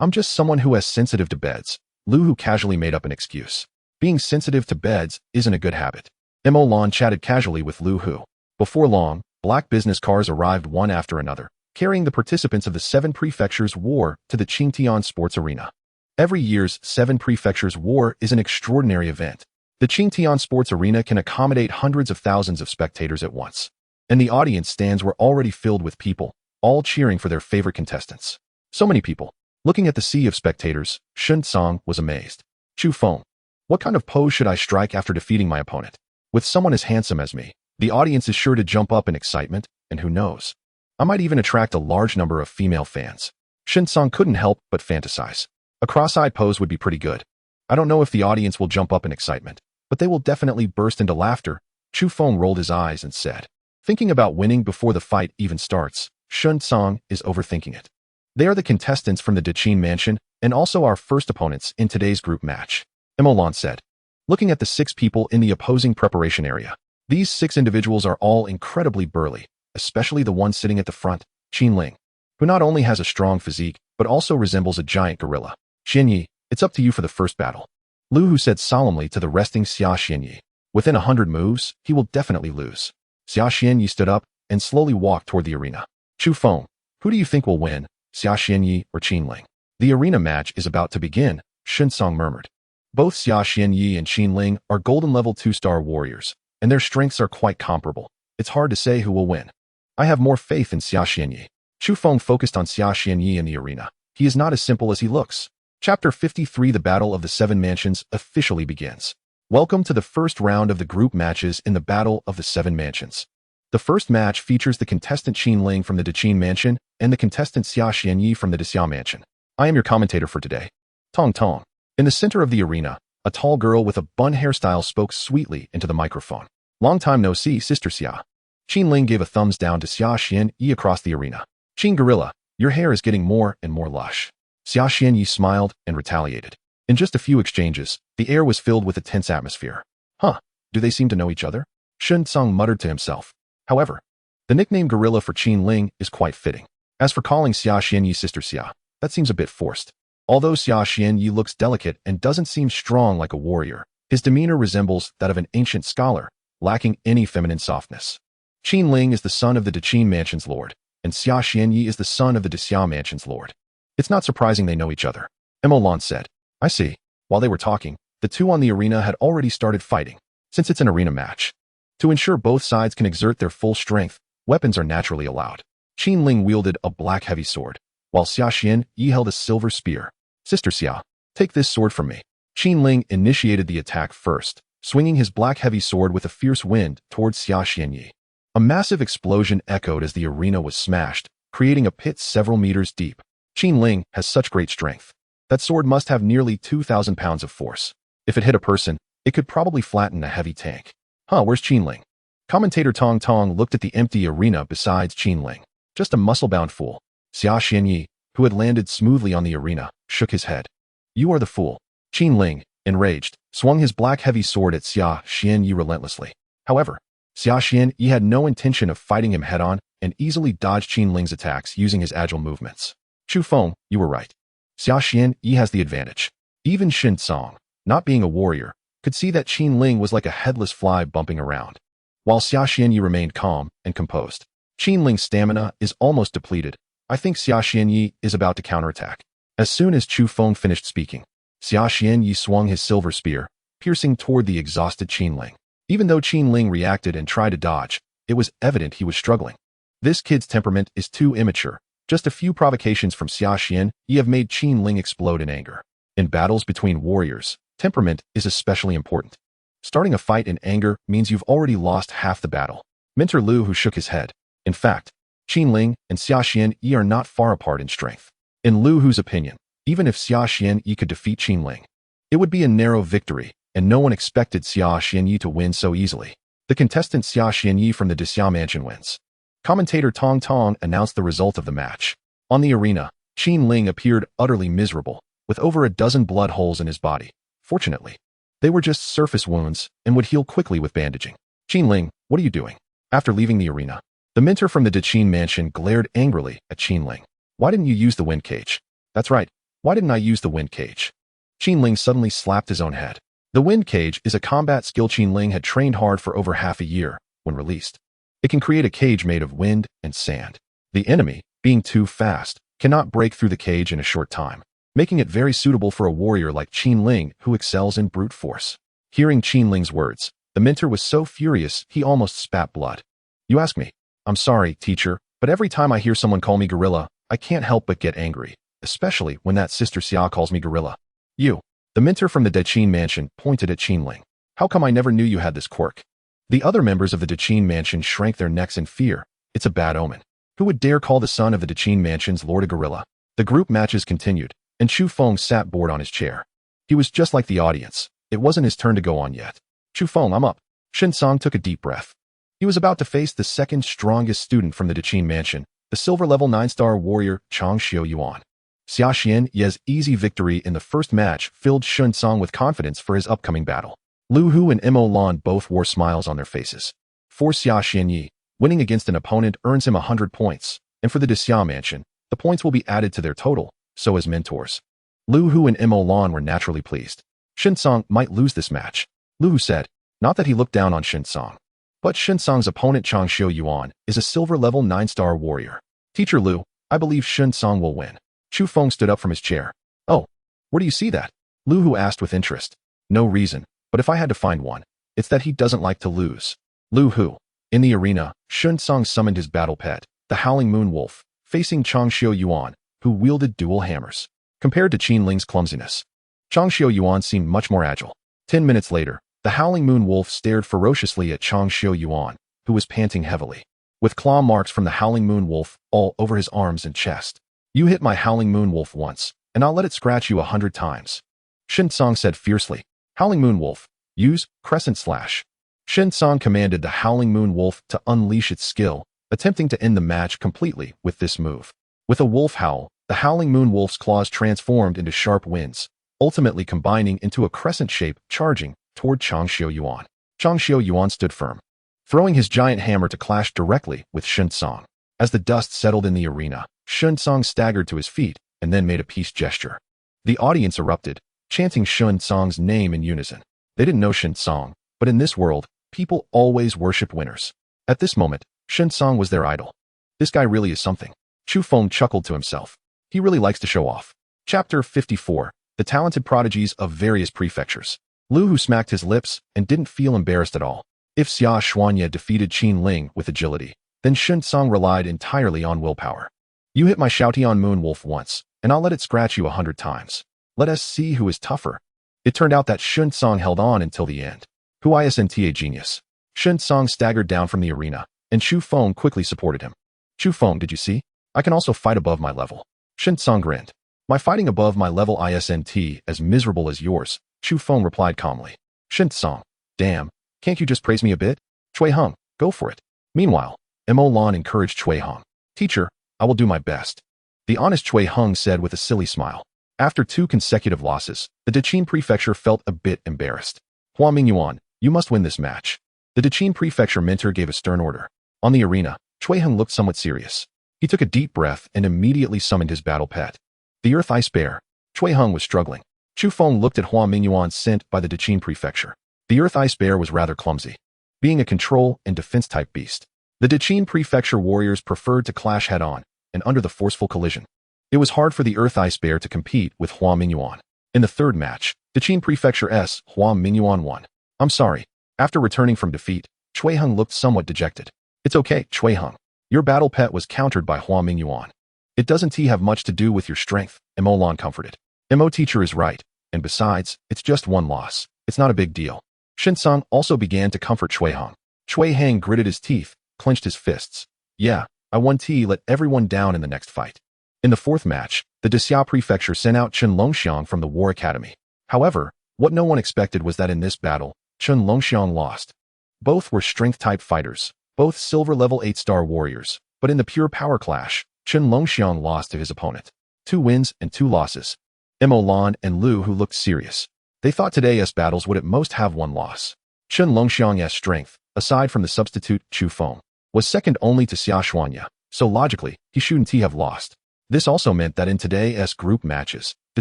I'm just someone who is sensitive to beds. Lu Hu casually made up an excuse. Being sensitive to beds isn't a good habit. Emolan chatted casually with Lu Hu. Before long, black business cars arrived one after another, carrying the participants of the 7 Prefectures War to the Qingtian Sports Arena. Every year's 7 Prefectures War is an extraordinary event. The Qingtian Sports Arena can accommodate hundreds of thousands of spectators at once, and the audience stands were already filled with people, all cheering for their favorite contestants. So many people. Looking at the sea of spectators, Shun Tsang was amazed. Chu Feng, what kind of pose should I strike after defeating my opponent? With someone as handsome as me, the audience is sure to jump up in excitement, and who knows? I might even attract a large number of female fans. Shun Tsang couldn't help but fantasize. A cross-eyed pose would be pretty good. I don't know if the audience will jump up in excitement, but they will definitely burst into laughter. Chu Feng rolled his eyes and said, thinking about winning before the fight even starts, Shun Tsang is overthinking it. They are the contestants from the Digimon Mansion and also our first opponents in today's group match, Emolan said, looking at the 6 people in the opposing preparation area. These 6 individuals are all incredibly burly, especially the one sitting at the front, Qinling, who not only has a strong physique, but also resembles a giant gorilla. Xianyi, it's up to you for the first battle. Lu Hu said solemnly to the resting Xia Xianyi. Within 100 moves, he will definitely lose. Xia Xianyi stood up and slowly walked toward the arena. Chu Feng, who do you think will win, Xia Xianyi or Qinling? The arena match is about to begin, Shun Tsang murmured. Both Xia Xianyi and Qinling are golden level 2-star warriors, and their strengths are quite comparable. It's hard to say who will win. I have more faith in Xia Xianyi. Chu Feng focused on Xia Xianyi in the arena. He is not as simple as he looks. Chapter 53 The Battle of the 7 Mansions officially begins. Welcome to the first round of the group matches in the Battle of the 7 Mansions. The first match features the contestant Qinling from the Digimon Mansion and the contestant Xia Xianyi from the Xiao Mansion. I am your commentator for today. Tong Tong. In the center of the arena, a tall girl with a bun hairstyle spoke sweetly into the microphone. Long time no see, Sister Xia. Qinling gave a thumbs down to Xia Xianyi across the arena. Qin Gorilla, your hair is getting more and more lush. Xia Xianyi smiled and retaliated. In just a few exchanges, the air was filled with a tense atmosphere. Do they seem to know each other? Shun Tsang muttered to himself. However, the nickname Gorilla for Qinling is quite fitting. As for calling Xia Xianyi Sister Xia, that seems a bit forced. Although Xia Xianyi looks delicate and doesn't seem strong like a warrior, his demeanor resembles that of an ancient scholar, lacking any feminine softness. Qinling is the son of the Digimon Mansion's lord, and Xia Xianyi is the son of the Xiao Mansion's lord. It's not surprising they know each other. Emolan said. I see. While they were talking, the 2 on the arena had already started fighting. Since it's an arena match, to ensure both sides can exert their full strength, weapons are naturally allowed. Qin Ling wielded a black heavy sword, while Xia Xianyi held a silver spear. Sister Xia, take this sword from me. Qin Ling initiated the attack first, swinging his black heavy sword with a fierce wind towards Xia Xianyi. A massive explosion echoed as the arena was smashed, creating a pit several meters deep. Qin Ling has such great strength. That sword must have nearly 2,000 pounds of force. If it hit a person, it could probably flatten a heavy tank. Where's Qin Ling? Commentator Tong Tong looked at the empty arena besides Qin Ling. Just a muscle-bound fool. Xia Xianyi, who had landed smoothly on the arena, shook his head. You are the fool. Qin Ling, enraged, swung his black heavy sword at Xia Xianyi relentlessly. However, Xia Xianyi had no intention of fighting him head-on and easily dodged Qin Ling's attacks using his agile movements. Chu Feng, you were right. Xia Xianyi has the advantage. Even Shen Song, not being a warrior, could see that Qin Ling was like a headless fly bumping around. While Xia Xianyi remained calm and composed. Qin Ling's stamina is almost depleted. I think Xia Xianyi is about to counterattack. As soon as Chu Feng finished speaking, Xia Xianyi swung his silver spear, piercing toward the exhausted Qin Ling. Even though Qin Ling reacted and tried to dodge, it was evident he was struggling. This kid's temperament is too immature. Just a few provocations from Xia Xianyi have made Qin Ling explode in anger. In battles between warriors, temperament is especially important. Starting a fight in anger means you've already lost half the battle. Mentor Lu, who shook his head. In fact, Qin Ling and Xia Xianyi are not far apart in strength. In Lu Hu's opinion, even if Xia Xianyi could defeat Qin Ling, it would be a narrow victory, and no one expected Xia Xianyi to win so easily. The contestant Xia Xianyi from the Xiao Mansion wins. Commentator Tong Tong announced the result of the match. On the arena, Qin Ling appeared utterly miserable, with over a dozen blood holes in his body. Fortunately, they were just surface wounds and would heal quickly with bandaging. Qin Ling, what are you doing? After leaving the arena, the mentor from the Digimon Mansion glared angrily at Qin Ling. Why didn't you use the wind cage? That's right. Why didn't I use the wind cage? Qin Ling suddenly slapped his own head. The wind cage is a combat skill Qin Ling had trained hard for over half a year. When released, it can create a cage made of wind and sand. The enemy, being too fast, cannot break through the cage in a short time, making it very suitable for a warrior like Qin Ling who excels in brute force. Hearing Qin Ling's words, the mentor was so furious he almost spat blood. You ask me. I'm sorry, teacher, but every time I hear someone call me gorilla, I can't help but get angry, especially when that Sister Xia calls me gorilla. You. The mentor from the Digimon Mansion pointed at Qin Ling. How come I never knew you had this quirk? The other members of the Digimon Mansion shrank their necks in fear. It's a bad omen. Who would dare call the son of the Digimon Mansion's lord a gorilla? The group matches continued, and Chu Feng sat bored on his chair. He was just like the audience. It wasn't his turn to go on yet. Chu Feng, I'm up. Shen Song took a deep breath. He was about to face the second strongest student from the Digimon Mansion, the silver level 9-star warrior Chang Xiao Yuan. Xia Xianyi's easy victory in the first match filled Shen Song with confidence for his upcoming battle. Lu Hu and Mo Lan both wore smiles on their faces. For Xia Xianyi, winning against an opponent earns him 100 points, and for the Xiao Mansion, the points will be added to their total, so as mentors. Lu Hu and Mo Lan were naturally pleased. Shen Song might lose this match. Lu Hu said, not that he looked down on Shen Song. But Shen Song's opponent Chang Xiao Yuan is a silver level 9-star warrior. Teacher Lu, I believe Shen Song will win. Chu Feng stood up from his chair. Oh, where do you see that? Lu Hu asked with interest. No reason, but if I had to find one, it's that he doesn't like to lose. Lu Hu. In the arena, Shen Song summoned his battle pet, the Howling Moon Wolf, facing Chang Xiao Yuan, who wielded dual hammers. Compared to Qin Ling's clumsiness, Chang Xiao Yuan seemed much more agile. 10 minutes later, the Howling Moon Wolf stared ferociously at Chang Xiao Yuan, who was panting heavily, with claw marks from the Howling Moon Wolf all over his arms and chest. You hit my Howling Moon Wolf once, and I'll let it scratch you 100 times. Shen Song said fiercely. Howling Moon Wolf, use Crescent Slash. Shen Song commanded the Howling Moon Wolf to unleash its skill, attempting to end the match completely with this move. With a wolf howl, the Howling Moon Wolf's claws transformed into sharp winds, ultimately combining into a crescent shape, charging toward Chang Xiao Yuan. Chang Xiao Yuan stood firm, throwing his giant hammer to clash directly with Shen Song. As the dust settled in the arena, Shen Song staggered to his feet and then made a peace gesture. The audience erupted, chanting Shen Song's name in unison. They didn't know Shen Song, but in this world, people always worship winners. At this moment, Shen Song was their idol. This guy really is something. Chu Feng chuckled to himself. He really likes to show off. Chapter 54. The talented prodigies of various prefectures. Lu Hu smacked his lips and didn't feel embarrassed at all. If Xia Xuanya defeated Qin Ling with agility, Then Shen Song relied entirely on willpower. You hit my Shoutian Moon Wolf once, and I'll let it scratch you 100 times. Let us see who is tougher. It turned out that Shen Song held on until the end. Who isn't a genius? Shen Song staggered down from the arena, and Chu Feng quickly supported him. Chu Feng, did you see? I can also fight above my level. Shen Song grinned. My fighting above my level isn't as miserable as yours, Chu Feng replied calmly. Shen Song, damn, can't you just praise me a bit? Chui Heng, go for it. Meanwhile, Mo Lan encouraged Chui Heng. Teacher, I will do my best. The honest Chui Heng said with a silly smile. After 2 consecutive losses, the Daqin Prefecture felt a bit embarrassed. Hua Mingyuan, you must win this match. The Daqin Prefecture mentor gave a stern order. On the arena, Chui Heng looked somewhat serious. He took a deep breath and immediately summoned his battle pet. The Earth Ice Bear. Chui Heng was struggling. Chu Feng looked at Hua Mingyuan sent by the Daqin Prefecture. The Earth Ice Bear was rather clumsy, being a control and defense-type beast. The Daqin Prefecture warriors preferred to clash head-on and under the forceful collision. It was hard for the Earth Ice Bear to compete with Hua Mingyuan. In the third match, Daqin Prefecture's Hua Mingyuan won. I'm sorry. After returning from defeat, Chui Heng looked somewhat dejected. It's okay, Chui Heng. Your battle pet was countered by Hua Mingyuan. It doesn't have much to do with your strength, Mo Lan comforted. Mo teacher is right, and besides, it's just 1 loss. It's not a big deal. Shen Song also began to comfort Chui Heng. Chui Heng gritted his teeth, clenched his fists. Yeah, I won let everyone down in the next fight. In the 4th match, the Dexia Prefecture sent out Chen Longxiang from the War Academy. However, what no one expected was that in this battle, Chen Longxiang lost. Both were strength-type fighters, both silver-level 8-star warriors, but in the pure power clash, Chen Longxiang lost to his opponent. 2 wins and 2 losses. Mo Lan and Lu Hu looked serious. They thought today's battles would at most have 1 loss. Chen Longxiang's strength, aside from the substitute Chu Feng, was second only to Xia Xuanya, so logically, he shouldn't have lost. This also meant that in today's group matches, the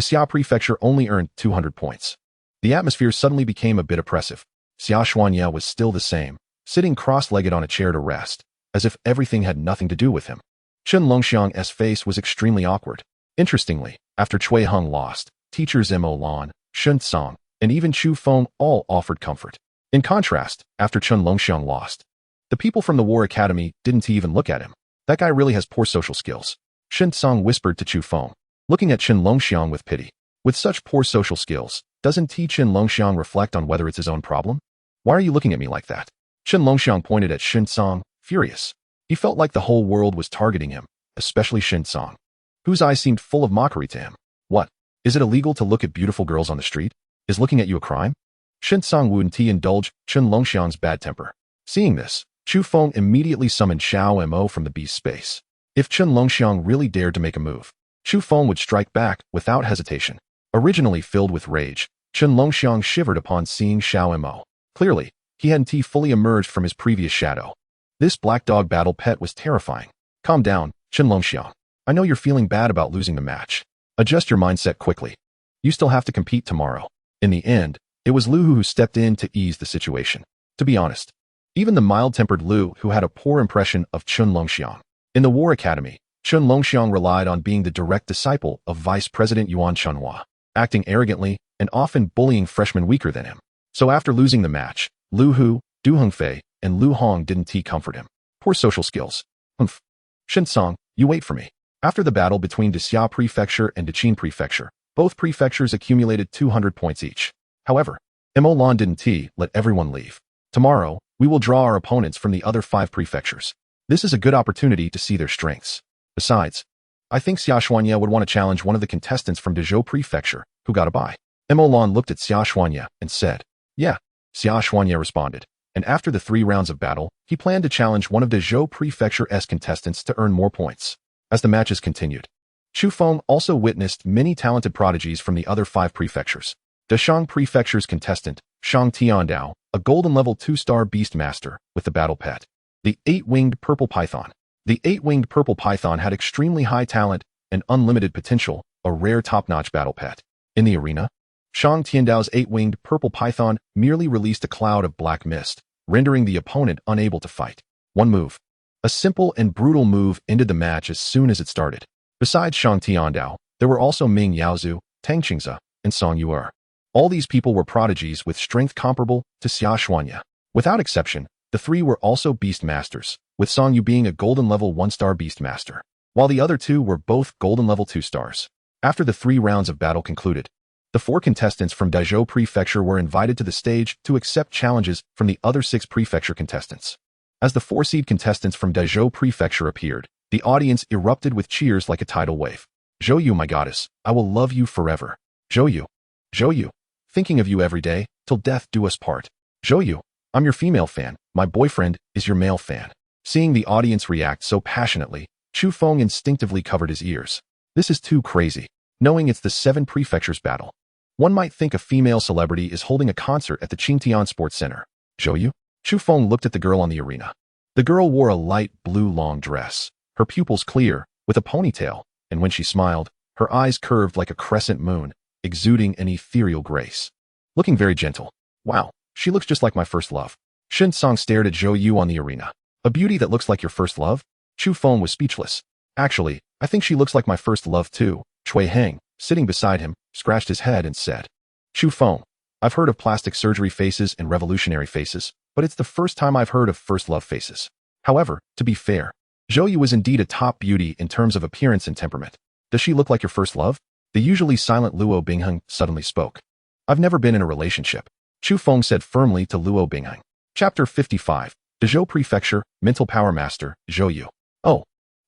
Xia Prefecture only earned 200 points. The atmosphere suddenly became a bit oppressive. Xia Xuanya was still the same, sitting cross-legged on a chair to rest, as if everything had nothing to do with him. Chen Longxiang's face was extremely awkward. Interestingly, after Chui Heng lost, teachers Mo Lan, Shen Song, and even Chu Feng all offered comfort. In contrast, after Chen Longxiang lost, the people from the War Academy didn't even look at him. That guy really has poor social skills. Shen Song whispered to Chu Feng, looking at Chen Longxiang with pity. With such poor social skills, doesn't Chen Longxiang reflect on whether it's his own problem? Why are you looking at me like that? Chen Longxiang pointed at Shen Song, furious. He felt like the whole world was targeting him, especially Shen Song, whose eyes seemed full of mockery to him. What? Is it illegal to look at beautiful girls on the street? Is looking at you a crime? Shen Song wouldn't indulge Chen Longxiang's bad temper. Seeing this, Chu Feng immediately summoned Xiao Mo from the beast space. If Chen Longxiang really dared to make a move, Chu Feng would strike back without hesitation. Originally filled with rage, Chen Longxiang shivered upon seeing Xiao Mo. Clearly, he hadn't fully emerged from his previous shadow. This black dog battle pet was terrifying. Calm down, Chen Longxiang. I know you're feeling bad about losing the match. Adjust your mindset quickly. You still have to compete tomorrow. In the end, it was Lu Hu who stepped in to ease the situation. To be honest, even the mild-tempered Lu Hu had a poor impression of Chen Longxiang. In the War Academy, Chen Longxiang relied on being the direct disciple of Vice President Yuan Chunhua, acting arrogantly and often bullying freshmen weaker than him. So after losing the match, Lu Hu, Du Hongfei, and Lu Hong didn't comfort him. Poor social skills. Humph. Shen Song, you wait for me. After the battle between Dexia Prefecture and Daqin Prefecture, both prefectures accumulated 200 points each. However, Mo Lan didn't let everyone leave. Tomorrow, we will draw our opponents from the other 5 prefectures. This is a good opportunity to see their strengths. Besides, I think Xia Xuanya would want to challenge one of the contestants from Dezhou Prefecture, who got a bye. Mo Lan looked at Xia Xuanya and said, yeah. Xia Xuanya responded, and after the 3 rounds of battle, he planned to challenge one of Dezhou Prefecture's contestants to earn more points. As the matches continued, Chu Feng also witnessed many talented prodigies from the other 5 prefectures. Deshang Prefecture's contestant, Shang Tiandao, a golden level 2-star beast master with the battle pet, the 8-winged purple python. The 8-winged purple python had extremely high talent and unlimited potential, a rare top-notch battle pet. In the arena, Shang Tiandao's 8-winged purple python merely released a cloud of black mist, rendering the opponent unable to fight. One move. A simple and brutal move ended the match as soon as it started. Besides Shang Tiandao, there were also Ming Yaozu, Tang Qingze, and Song Yuer. All these people were prodigies with strength comparable to Xia Xuanya. Without exception, The three were also Beast Masters, with Song Yu being a Golden Level 1-star Beast Master, while the other two were both Golden Level 2 stars. After the 3 rounds of battle concluded, the 4 contestants from Dazhou Prefecture were invited to the stage to accept challenges from the other 6 prefecture contestants. As the 4-seed contestants from Dazhou Prefecture appeared, the audience erupted with cheers like a tidal wave. Zhou Yu, my goddess, I will love you forever. Zhou Yu. Zhou Yu. Thinking of you every day, till death do us part. Zhou Yu. I'm your female fan, my boyfriend is your male fan. Seeing the audience react so passionately, Chu Feng instinctively covered his ears. This is too crazy. Knowing it's the 7 prefectures battle, one might think a female celebrity is holding a concert at the Qingtian Sports Center. Zhou Yu? Chu Feng looked at the girl on the arena. The girl wore a light blue long dress, her pupils clear, with a ponytail, and when she smiled, her eyes curved like a crescent moon, exuding an ethereal grace. Looking very gentle. Wow, she looks just like my first love. Shen Song stared at Zhou Yu on the arena. A beauty that looks like your first love? Chu Feng was speechless. Actually, I think she looks like my first love too. Cui Heng, sitting beside him, scratched his head and said, Chu Feng, I've heard of plastic surgery faces and revolutionary faces, but it's the first time I've heard of first love faces. However, to be fair, Zhou Yu is indeed a top beauty in terms of appearance and temperament. Does she look like your first love? The usually silent Luo Bingheng suddenly spoke. I've never been in a relationship, Chu Feng said firmly to Luo Bingheng. Chapter 55, Dazhou Prefecture, Mental Power Master, Zhou Yu. Oh.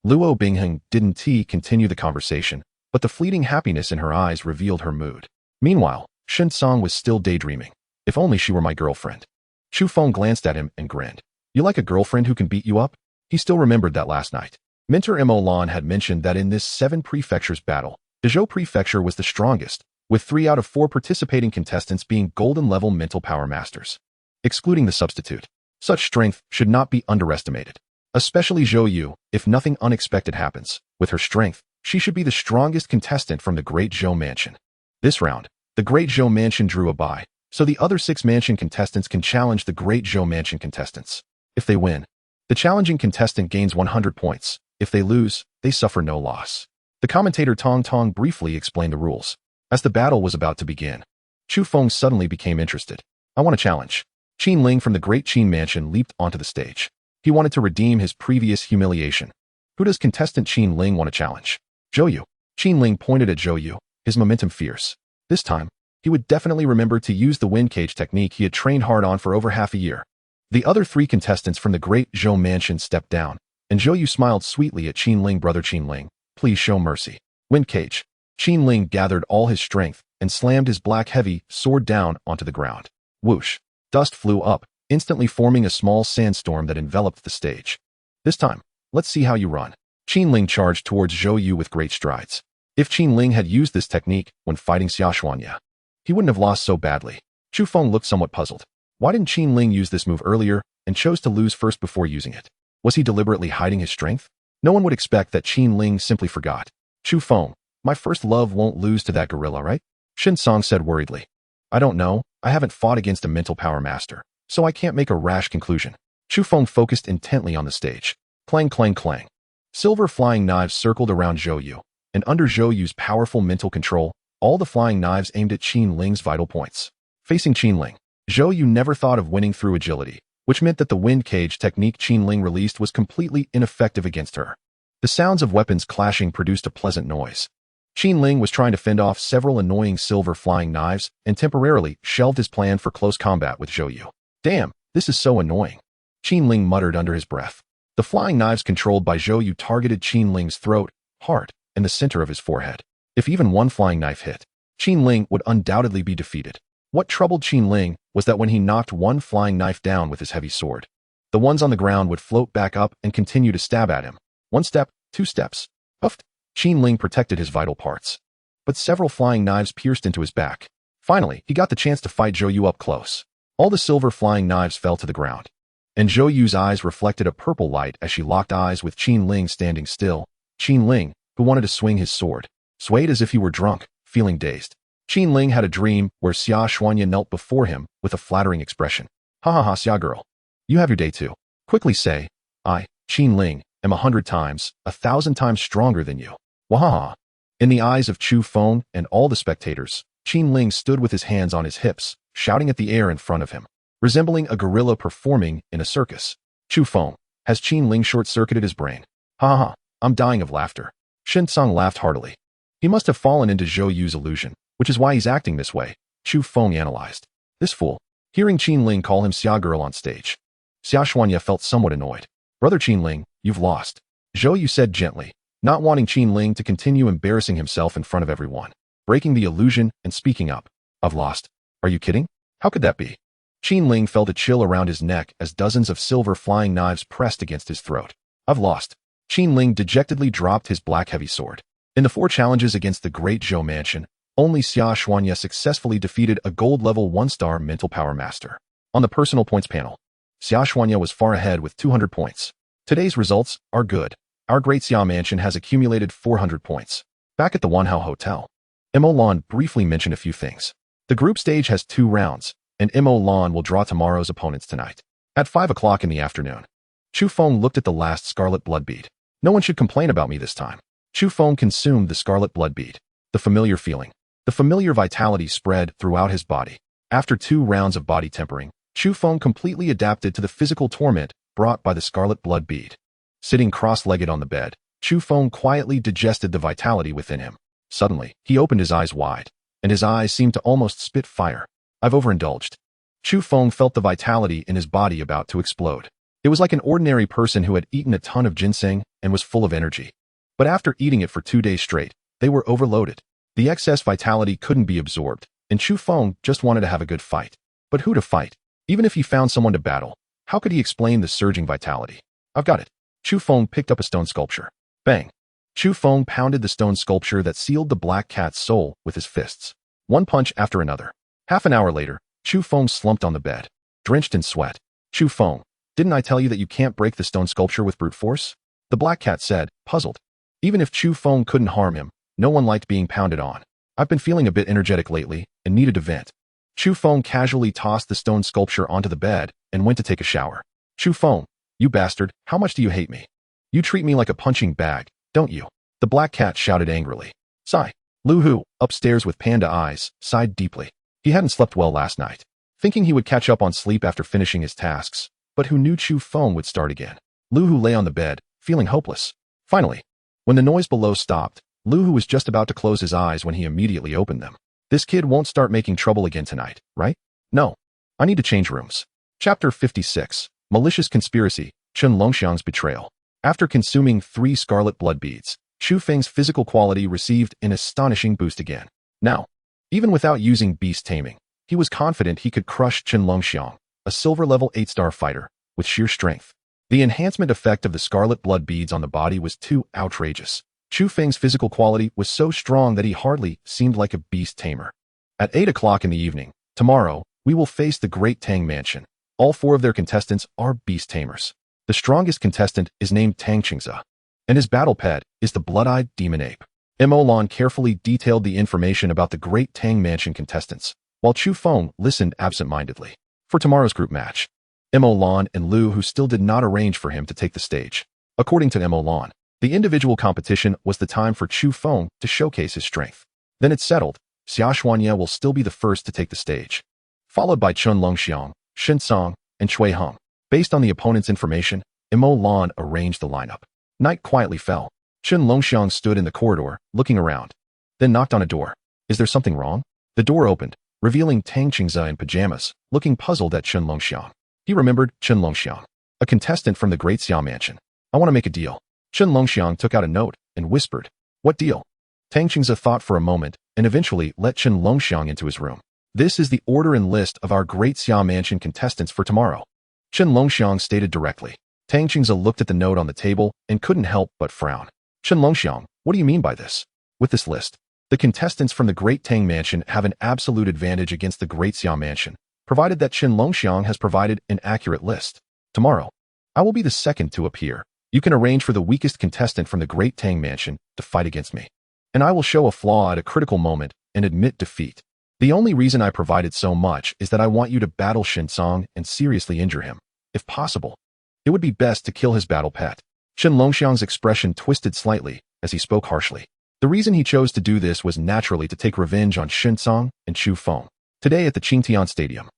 Luo Bingheng didn't continue the conversation, but the fleeting happiness in her eyes revealed her mood. Meanwhile, Shen Song was still daydreaming. If only she were my girlfriend. Chu Feng glanced at him and grinned. You like a girlfriend who can beat you up? He still remembered that last night. Mentor Mo Lan had mentioned that in this 7 prefectures battle, Dazhou Prefecture was the strongest, with 3 out of 4 participating contestants being golden level mental power masters. Excluding the substitute. Such strength should not be underestimated. Especially Zhou Yu, if nothing unexpected happens. With her strength, she should be the strongest contestant from the Great Zhou Mansion. This round, the Great Zhou Mansion drew a bye, so the other 6 mansion contestants can challenge the Great Zhou Mansion contestants. If they win, the challenging contestant gains 100 points. If they lose, they suffer no loss. The commentator Tong Tong briefly explained the rules. As the battle was about to begin, Chu Feng suddenly became interested. I want a challenge. Qin Ling from the Great Qin Mansion leaped onto the stage. He wanted to redeem his previous humiliation. Who does contestant Qin Ling want to challenge? Zhou Yu. Qin Ling pointed at Zhou Yu, his momentum fierce. This time, he would definitely remember to use the wind cage technique he had trained hard on for over half a year. The other 3 contestants from the Great Zhou Mansion stepped down, and Zhou Yu smiled sweetly at Qin Ling. Brother Qin Ling, please show mercy. Wind cage. Qin Ling gathered all his strength and slammed his black heavy sword down onto the ground. Whoosh. Dust flew up, instantly forming a small sandstorm that enveloped the stage. This time, let's see how you run. Qin Ling charged towards Zhou Yu with great strides. If Qin Ling had used this technique when fighting Xiaoshuanya, he wouldn't have lost so badly. Chu Feng looked somewhat puzzled. Why didn't Qin Ling use this move earlier and chose to lose first before using it? Was he deliberately hiding his strength? No one would expect that Qin Ling simply forgot. Chu Feng, my first love won't lose to that gorilla, right? Shen Song said worriedly. I don't know, I haven't fought against a mental power master, so I can't make a rash conclusion. Chu Feng focused intently on the stage. Clang clang clang. Silver flying knives circled around Zhou Yu, and under Zhou Yu's powerful mental control, all the flying knives aimed at Qin Ling's vital points. Facing Qin Ling, Zhou Yu never thought of winning through agility, which meant that the wind cage technique Qin Ling released was completely ineffective against her. The sounds of weapons clashing produced a pleasant noise. Qin Ling was trying to fend off several annoying silver flying knives and temporarily shelved his plan for close combat with Zhou Yu. Damn, this is so annoying. Qin Ling muttered under his breath. The flying knives controlled by Zhou Yu targeted Qin Ling's throat, heart, and the center of his forehead. If even one flying knife hit, Qin Ling would undoubtedly be defeated. What troubled Qin Ling was that when he knocked one flying knife down with his heavy sword, the ones on the ground would float back up and continue to stab at him. 1 step, 2 steps. Puffed. Qin Ling protected his vital parts. But several flying knives pierced into his back. Finally, he got the chance to fight Zhou Yu up close. All the silver flying knives fell to the ground, and Zhou Yu's eyes reflected a purple light as she locked eyes with Qin Ling standing still. Qin Ling, who wanted to swing his sword, swayed as if he were drunk, feeling dazed. Qin Ling had a dream where Xiaoshuanya knelt before him with a flattering expression. Ha ha ha, Xia girl. You have your day too. Quickly say, I, Qin Ling, am 100 times, 1,000 times stronger than you. Wahaha. In the eyes of Chu Feng and all the spectators, Qin Ling stood with his hands on his hips, shouting at the air in front of him. resembling a gorilla performing in a circus. Chu Feng, has Qin Ling short-circuited his brain? Ha ha, I'm dying of laughter. Shen Tsang laughed heartily. He must have fallen into Zhou Yu's illusion, which is why he's acting this way, Chu Feng analyzed. This fool. Hearing Qin Ling call him Xia Girl on stage, Xia Xuanya felt somewhat annoyed. Brother Qin Ling, you've lost, Zhou Yu said gently, not wanting Qin Ling to continue embarrassing himself in front of everyone. Breaking the illusion and speaking up. I've lost. Are you kidding? How could that be? Qin Ling felt a chill around his neck as dozens of silver flying knives pressed against his throat. I've lost. Qin Ling dejectedly dropped his black heavy sword. In the 4 challenges against the Great Zhou Mansion, only Xia Xuanya successfully defeated a gold level 1-star mental power master. On the personal points panel, Xia Xuanya was far ahead with 200 points. Today's results are good. Our Great Xia Mansion has accumulated 400 points. Back at the Wanhao Hotel, Mo Lan briefly mentioned a few things. The group stage has 2 rounds, and Mo Lan will draw tomorrow's opponents tonight. At 5 o'clock in the afternoon, Chu Feng looked at the last scarlet blood bead. No one should complain about me this time. Chu Feng consumed the scarlet blood bead. The familiar feeling. The familiar vitality spread throughout his body. After 2 rounds of body tempering, Chu Feng completely adapted to the physical torment brought by the scarlet blood bead. Sitting cross-legged on the bed, Chu Feng quietly digested the vitality within him. Suddenly, he opened his eyes wide, and his eyes seemed to almost spit fire. I've overindulged. Chu Feng felt the vitality in his body about to explode. It was like an ordinary person who had eaten a ton of ginseng and was full of energy. But after eating it for 2 days straight, they were overloaded. The excess vitality couldn't be absorbed, and Chu Feng just wanted to have a good fight. But who to fight? Even if he found someone to battle, how could he explain the surging vitality? I've got it. Chu Feng picked up a stone sculpture. Bang! Chu Feng pounded the stone sculpture that sealed the black cat's soul with his fists. One punch after another. Half an hour later, Chu Feng slumped on the bed, drenched in sweat. Chu Feng, didn't I tell you that you can't break the stone sculpture with brute force? The black cat said, puzzled. Even if Chu Feng couldn't harm him, no one liked being pounded on. I've been feeling a bit energetic lately and needed a vent. Chu Feng casually tossed the stone sculpture onto the bed and went to take a shower. Chu Feng, you bastard, how much do you hate me? You treat me like a punching bag, don't you? The black cat shouted angrily. Sigh. Lu Hu, upstairs with panda eyes, sighed deeply. He hadn't slept well last night, thinking he would catch up on sleep after finishing his tasks, but who knew Chu Feng would start again. Lu Hu lay on the bed, feeling hopeless. Finally, when the noise below stopped, Lu Hu was just about to close his eyes when he immediately opened them. This kid won't start making trouble again tonight, right? No. I need to change rooms. Chapter 56. Malicious Conspiracy, Chen Longxiang's Betrayal. After consuming 3 scarlet blood beads, Chu Feng's physical quality received an astonishing boost again. Now, even without using Beast Taming, he was confident he could crush Chen Longxiang, a silver-level 8-star fighter, with sheer strength. The enhancement effect of the scarlet blood beads on the body was too outrageous. Chu Feng's physical quality was so strong that he hardly seemed like a beast tamer. At 8 o'clock in the evening, tomorrow, we will face the Great Tang Mansion. All 4 of their contestants are Beast Tamers. The strongest contestant is named Tang Qingze, and his battle pet is the blood-eyed demon ape. Mo Lan carefully detailed the information about the Great Tang Mansion contestants, while Chu Feng listened absent-mindedly. For tomorrow's group match, Mo Lan and Lu Hu still did not arrange for him to take the stage. According to Mo Lan, the individual competition was the time for Chu Feng to showcase his strength. Then it's settled, Xia Xuanya will still be the first to take the stage, followed by Chen Longxiang, Shen Song, and Cui Heng. Based on the opponent's information, Mo Lan arranged the lineup. Night quietly fell. Chen Longxiang stood in the corridor, looking around, then knocked on a door. Is there something wrong? The door opened, revealing Tang Qingze in pajamas, looking puzzled at Chen Longxiang. He remembered Chen Longxiang, a contestant from the Great Xia Mansion. I want to make a deal. Chen Longxiang took out a note and whispered, what deal? Tang Qingze thought for a moment and eventually let Chen Longxiang into his room. This is the order and list of our Great Xia Mansion contestants for tomorrow, Chen Longxiang stated directly. Tang Qingze looked at the note on the table and couldn't help but frown. Chen Longxiang, what do you mean by this? With this list, the contestants from the Great Tang Mansion have an absolute advantage against the Great Xia Mansion, provided that Chen Longxiang has provided an accurate list. Tomorrow, I will be the second to appear. You can arrange for the weakest contestant from the Great Tang Mansion to fight against me, and I will show a flaw at a critical moment and admit defeat. The only reason I provided so much is that I want you to battle Shen Song and seriously injure him. If possible, it would be best to kill his battle pet. Chen Longxiang's expression twisted slightly as he spoke harshly. The reason he chose to do this was naturally to take revenge on Shen Song and Chu Feng. Today at the Qingtian Stadium,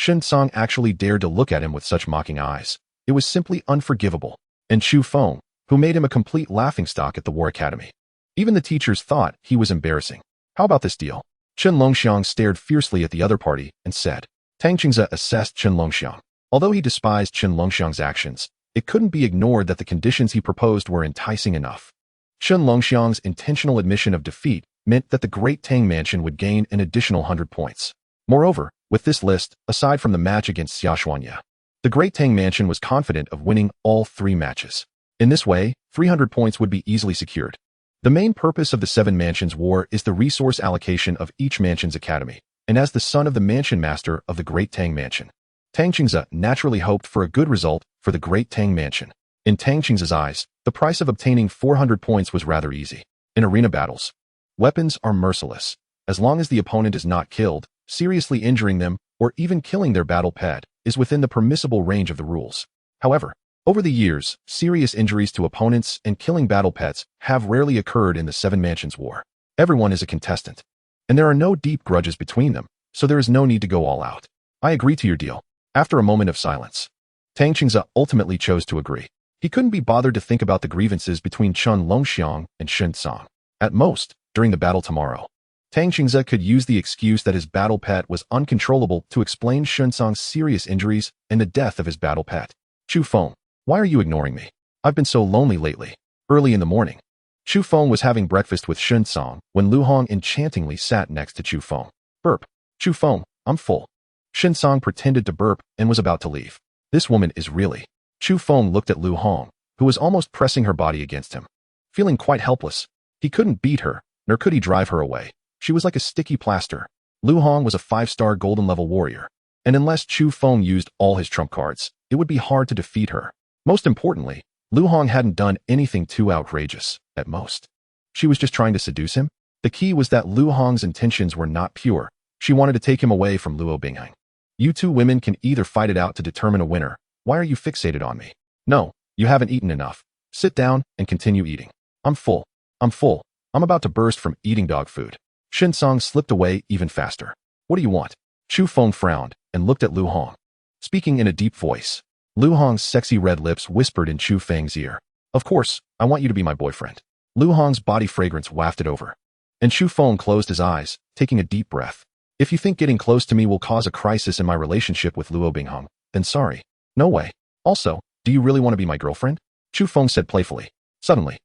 Shen Song actually dared to look at him with such mocking eyes. It was simply unforgivable. And Chu Feng, who made him a complete laughingstock at the War Academy. Even the teachers thought he was embarrassing. How about this deal? Chen Longxiang stared fiercely at the other party and said. Tang Qingze assessed Chen Longxiang. Although he despised Chen Longxiang's actions, it couldn't be ignored that the conditions he proposed were enticing enough. Chen Longxiang's intentional admission of defeat meant that the Great Tang Mansion would gain an additional 100 points. Moreover, with this list, aside from the match against Xiao, the Great Tang Mansion was confident of winning all 3 matches. In this way, 300 points would be easily secured. The main purpose of the 7 Mansions War is the resource allocation of each mansion's academy, and as the son of the Mansion Master of the Great Tang Mansion, Tang Qingze naturally hoped for a good result for the Great Tang Mansion. In Tang Qingze's eyes, the price of obtaining 400 points was rather easy. In arena battles, weapons are merciless. As long as the opponent is not killed, seriously injuring them, or even killing their battle pet is within the permissible range of the rules. However, over the years, serious injuries to opponents and killing battle pets have rarely occurred in the 7 Mansions War. Everyone is a contestant, and there are no deep grudges between them, so there is no need to go all out. I agree to your deal. After a moment of silence, Tang Qingze ultimately chose to agree. He couldn't be bothered to think about the grievances between Chen Longxiang and Shen Song. At most, during the battle tomorrow, Tang Qingze could use the excuse that his battle pet was uncontrollable to explain Shen Song's serious injuries and the death of his battle pet. Chu Feng, why are you ignoring me? I've been so lonely lately. Early in the morning, Chu Feng was having breakfast with Shen Song when Lu Hong enchantingly sat next to Chu Feng. Burp. Chu Feng, I'm full. Shen Song pretended to burp and was about to leave. This woman is really... Chu Feng looked at Lu Hong, who was almost pressing her body against him. Feeling quite helpless, he couldn't beat her, nor could he drive her away. She was like a sticky plaster. Lu Hong was a 5-star golden level warrior, and unless Chu Feng used all his trump cards, it would be hard to defeat her. Most importantly, Lu Hong hadn't done anything too outrageous, at most. She was just trying to seduce him. The key was that Lu Hong's intentions were not pure. She wanted to take him away from Luo Binghang. You two women can either fight it out to determine a winner. Why are you fixated on me? No, you haven't eaten enough. Sit down and continue eating. I'm full. I'm full. I'm about to burst from eating dog food. Shen Song slipped away even faster. What do you want? Chu Feng frowned and looked at Lu Hong. Speaking in a deep voice, Lu Hong's sexy red lips whispered in Chu Feng's ear. Of course, I want you to be my boyfriend. Lu Hong's body fragrance wafted over. And Chu Feng closed his eyes, taking a deep breath. If you think getting close to me will cause a crisis in my relationship with Luo Binghang, then sorry. No way. Also, do you really want to be my girlfriend? Chu Feng said playfully. Suddenly,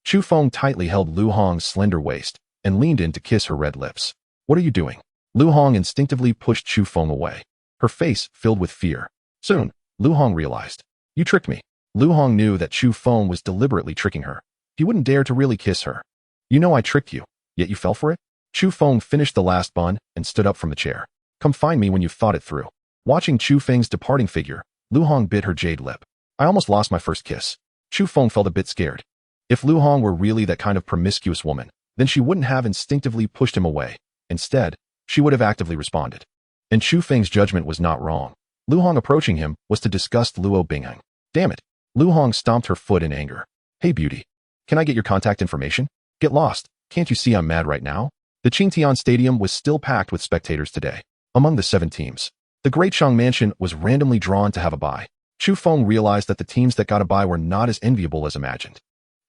Chu Feng tightly held Lu Hong's slender waist and leaned in to kiss her red lips. What are you doing? Lu Hong instinctively pushed Chu Feng away, her face filled with fear. Soon, Lu Hong realized. You tricked me. Lu Hong knew that Chu Feng was deliberately tricking her. He wouldn't dare to really kiss her. You know I tricked you, yet you fell for it? Chu Feng finished the last bun and stood up from the chair. Come find me when you've thought it through. Watching Chu Feng's departing figure, Lu Hong bit her jade lip. I almost lost my first kiss. Chu Feng felt a bit scared. If Lu Hong were really that kind of promiscuous woman, then she wouldn't have instinctively pushed him away. Instead, she would have actively responded. And Chu Feng's judgment was not wrong. Lu Hong approaching him was to disgust Luo Binghang. Damn it. Lu Hong stomped her foot in anger. Hey beauty. Can I get your contact information? Get lost. Can't you see I'm mad right now? The Qingtian Stadium was still packed with spectators today. Among the 7 teams, the Great Shang Mansion was randomly drawn to have a bye. Chu Feng realized that the teams that got a bye were not as enviable as imagined.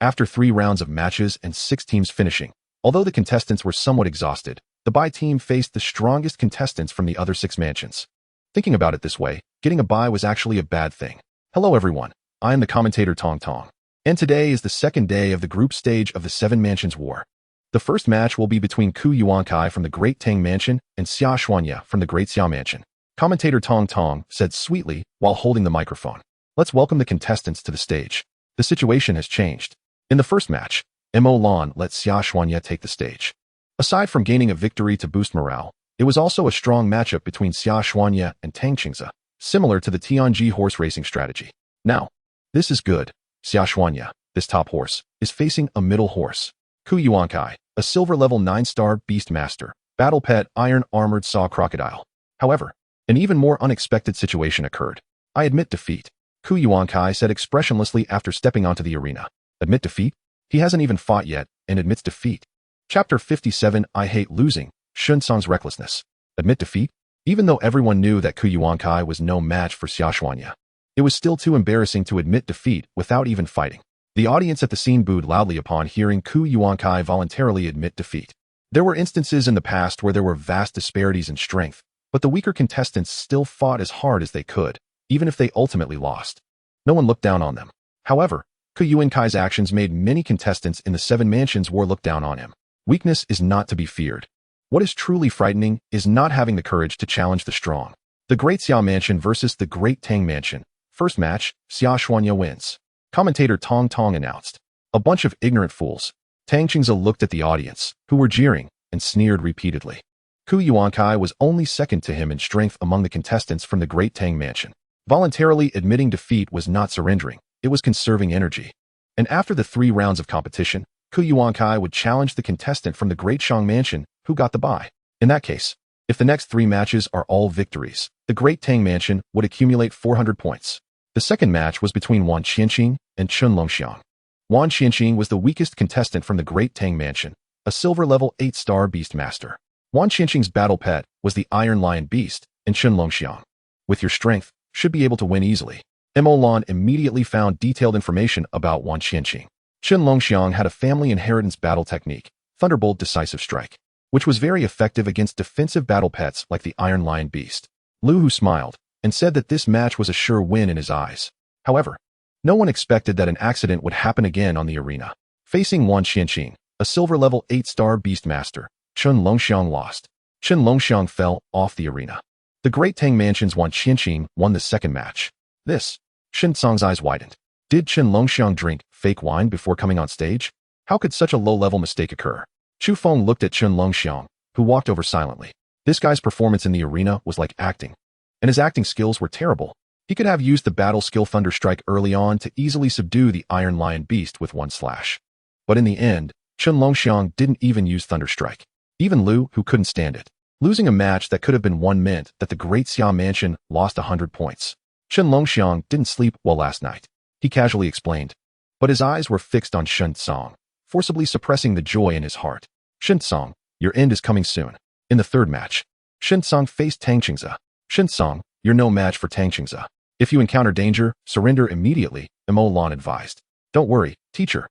After 3 rounds of matches and 6 teams finishing, although the contestants were somewhat exhausted, the bye team faced the strongest contestants from the other 6 mansions. Thinking about it this way, getting a bye was actually a bad thing. Hello everyone, I am the commentator Tong Tong, and today is the second day of the group stage of the 7 Mansions War. The first match will be between Ku Yuankai from the Great Tang Mansion and Xia Xuanya from the Great Xiao Mansion. Commentator Tong Tong said sweetly while holding the microphone. Let's welcome the contestants to the stage. The situation has changed. In the first match, Mo Lan let Xia Xuanya take the stage. Aside from gaining a victory to boost morale, it was also a strong matchup between Xia Xuanya and Tang Qingze, similar to the Tianji horse racing strategy. Now, this is good. Xia Xuanya, this top horse, is facing a middle horse. Ku Yuankai, a silver level 9-star beast master, battle pet iron armored saw crocodile. However, an even more unexpected situation occurred. I admit defeat. Ku Yuankai said expressionlessly after stepping onto the arena. Admit defeat? He hasn't even fought yet, and admits defeat. Chapter 57 I hate losing, Shun Song's recklessness. Admit defeat? Even though everyone knew that Ku Yuankai was no match for Xiao, it was still too embarrassing to admit defeat without even fighting. The audience at the scene booed loudly upon hearing Ku Yuankai voluntarily admit defeat. There were instances in the past where there were vast disparities in strength, but the weaker contestants still fought as hard as they could, even if they ultimately lost. No one looked down on them. However, Ku Yuankai's actions made many contestants in the Seven Mansions War look down on him. Weakness is not to be feared. What is truly frightening is not having the courage to challenge the strong. The Great Xiao Mansion versus the Great Tang Mansion. First match, Xiao wins. Commentator Tong Tong announced. A bunch of ignorant fools. Tang Qingze looked at the audience, who were jeering, and sneered repeatedly. Ku Yuankai was only second to him in strength among the contestants from the Great Tang Mansion. Voluntarily admitting defeat was not surrendering, it was conserving energy. And after the 3 rounds of competition, Ku Yuankai would challenge the contestant from the Great Shang Mansion, who got the bye. In that case, if the next 3 matches are all victories, the Great Tang Mansion would accumulate 400 points. The second match was between Wan Qianqing and Chun Longxiang. Wan Qianqing was the weakest contestant from the Great Tang Mansion, a silver level 8-star beast master. Wan Qianqing's battle pet was the Iron Lion Beast, and Chun Longxiang, with your strength, should be able to win easily. Mo Lan immediately found detailed information about Wan Qianqing. Chun Longxiang had a family inheritance battle technique, Thunderbolt Decisive Strike, which was very effective against defensive battle pets like the Iron Lion Beast. Lu Hu smiled and said that this match was a sure win in his eyes. However, no one expected that an accident would happen again on the arena. Facing Wan Qianqing, a silver level 8-star beast master, Chun Longxiang lost. Chun Longxiang fell off the arena. The Great Tang Mansion's Wan Qianqing won the second match. This, Shen Tsang's eyes widened. Did Chun Longxiang drink fake wine before coming on stage? How could such a low-level mistake occur? Chu Feng looked at Chun Longxiang, who walked over silently. This guy's performance in the arena was like acting, and his acting skills were terrible. He could have used the battle skill Thunder Strike early on to easily subdue the Iron Lion Beast with 1 slash. But in the end, Chun Longxiang didn't even use Thunder Strike. Even Lu, who couldn't stand it. Losing a match that could have been won meant that the Great Xiao Mansion lost 100 points. Chun Longxiang didn't sleep well last night. He casually explained. But his eyes were fixed on Shen Tsang, forcibly suppressing the joy in his heart. Shen Tsang, your end is coming soon. In the third match, Shen Tsang faced Tang Qingze. Shen Tsang, you're no match for Tang Qingze. If you encounter danger, surrender immediately, Mo Lan advised. Don't worry, teacher.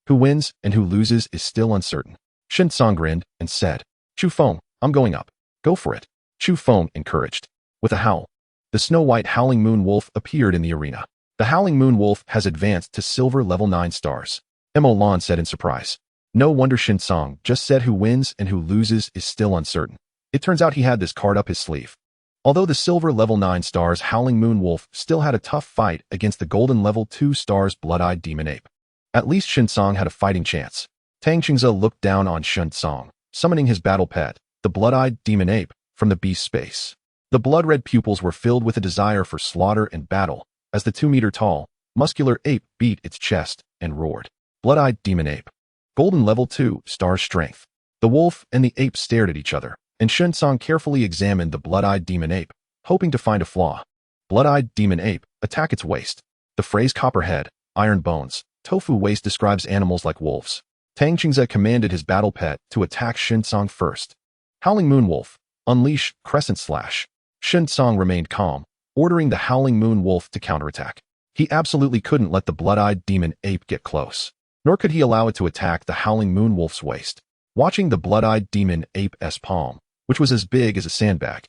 Who wins and who loses is still uncertain. Shen Tsang grinned and said, Chu Feng, I'm going up. Go for it. Chu Feng encouraged. With a howl, the snow-white Howling Moon Wolf appeared in the arena. The Howling Moon Wolf has advanced to silver level 9 stars. Mo Lan said in surprise. No wonder Shen Tsang just said who wins and who loses is still uncertain. It turns out he had this card up his sleeve. Although the silver level 9 stars Howling Moon Wolf still had a tough fight against the golden level 2 stars Blood-Eyed Demon Ape. At least Shen Tsang had a fighting chance. Tang Qingze looked down on Shen Tsang, summoning his battle pet, the Blood-Eyed Demon Ape, from the beast space. The blood-red pupils were filled with a desire for slaughter and battle, as the 2-meter-tall, muscular ape beat its chest and roared. Blood-Eyed Demon Ape. Golden level 2 star strength. The wolf and the ape stared at each other, and Shen Tsang carefully examined the Blood-Eyed Demon Ape, hoping to find a flaw. Blood-Eyed Demon Ape, attack its waist. The phrase copperhead, iron bones, tofu waist describes animals like wolves. Tang Qingze commanded his battle pet to attack Shen Tsang first. Howling Moon Wolf, unleash, crescent slash. Shen Tsang remained calm, ordering the Howling Moon Wolf to counterattack. He absolutely couldn't let the Blood-Eyed Demon Ape get close, nor could he allow it to attack the Howling Moon Wolf's waist. Watching the Blood-Eyed Demon Ape's palm, which was as big as a sandbag,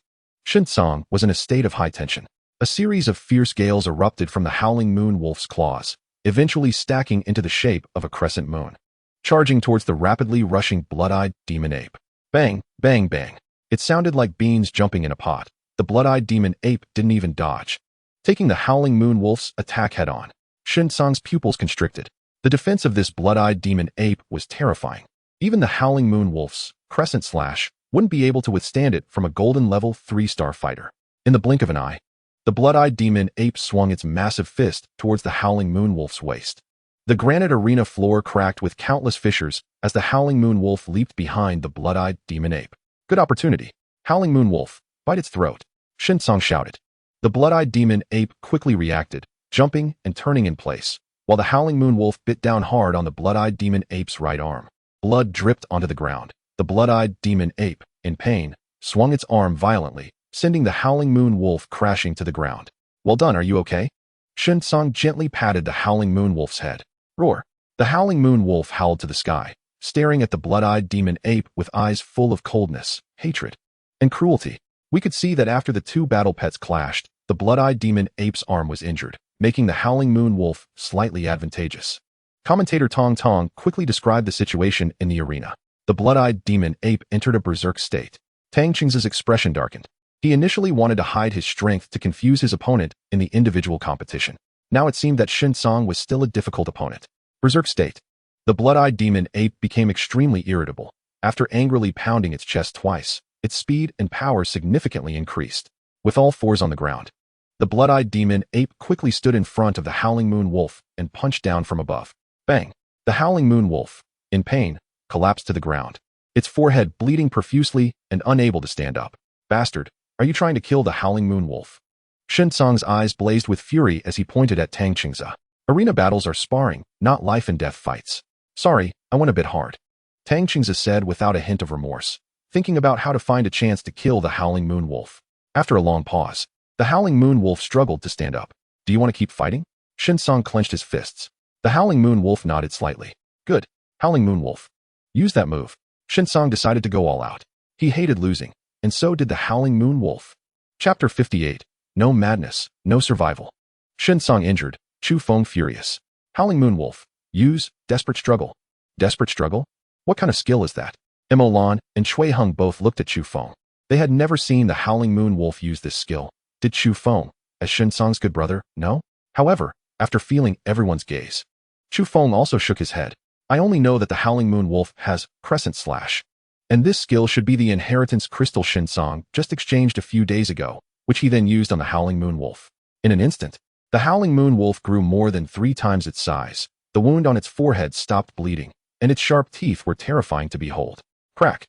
Shen Tsang was in a state of high tension. A series of fierce gales erupted from the Howling Moon Wolf's claws, eventually stacking into the shape of a crescent moon, charging towards the rapidly rushing Blood-Eyed Demon Ape. Bang, bang, bang. It sounded like beans jumping in a pot. The Blood-Eyed Demon Ape didn't even dodge, taking the Howling Moon Wolf's attack head-on. Shen Tsang's pupils constricted. The defense of this Blood-Eyed Demon Ape was terrifying. Even the Howling Moon Wolf's crescent slash wouldn't be able to withstand it from a golden level 3-star fighter. In the blink of an eye, the Blood-Eyed Demon Ape swung its massive fist towards the Howling Moon Wolf's waist. The granite arena floor cracked with countless fissures as the Howling Moon Wolf leaped behind the Blood-Eyed Demon Ape. Good opportunity. Howling Moon Wolf, bite its throat. Shen Tsang shouted. The Blood-Eyed Demon Ape quickly reacted, jumping and turning in place, while the Howling Moon Wolf bit down hard on the Blood-Eyed Demon Ape's right arm. Blood dripped onto the ground. The Blood-Eyed Demon Ape, in pain, swung its arm violently, sending the Howling Moon Wolf crashing to the ground. Well done, are you okay? Shen Song gently patted the Howling Moon Wolf's head. Roar. The Howling Moon Wolf howled to the sky, staring at the blood-eyed demon ape with eyes full of coldness, hatred, and cruelty. We could see that after the two battle pets clashed, the blood-eyed demon ape's arm was injured, making the Howling Moon Wolf slightly advantageous. Commentator Tong Tong quickly described the situation in the arena. The blood-eyed demon ape entered a berserk state. Tang Qing's expression darkened. He initially wanted to hide his strength to confuse his opponent in the individual competition. Now it seemed that Shen Song was still a difficult opponent. Berserk state. The blood-eyed demon ape became extremely irritable. After angrily pounding its chest twice, its speed and power significantly increased. With all fours on the ground, the blood-eyed demon ape quickly stood in front of the Howling Moon Wolf and punched down from above. Bang! The Howling Moon Wolf, in pain, collapsed to the ground, its forehead bleeding profusely and unable to stand up. Bastard, are you trying to kill the Howling Moon Wolf? Shen Song's eyes blazed with fury as he pointed at Tang Qingze. Arena battles are sparring, not life-and-death fights. Sorry, I went a bit hard. Tang Qingze said without a hint of remorse, thinking about how to find a chance to kill the Howling Moon Wolf. After a long pause, the Howling Moon Wolf struggled to stand up. Do you want to keep fighting? Shen Song clenched his fists. The Howling Moon Wolf nodded slightly. Good. Howling Moon Wolf. Use that move. Shen Song decided to go all out. He hated losing, and so did the Howling Moon Wolf. Chapter 58. No madness, no survival. Shen Song injured, Chu Feng furious. Howling Moon Wolf. Use, desperate struggle. Desperate struggle? What kind of skill is that? Mo Lan and Shui Hung both looked at Chu Feng. They had never seen the Howling Moon Wolf use this skill. Did Chu Feng, as Shen Song's good brother, know? However, after feeling everyone's gaze, Chu Feng also shook his head. I only know that the Howling Moon Wolf has Crescent Slash. And this skill should be the inheritance crystal Shen Song just exchanged a few days ago, which he then used on the Howling Moon Wolf. In an instant, the Howling Moon Wolf grew more than 3 times its size. The wound on its forehead stopped bleeding, and its sharp teeth were terrifying to behold. Crack!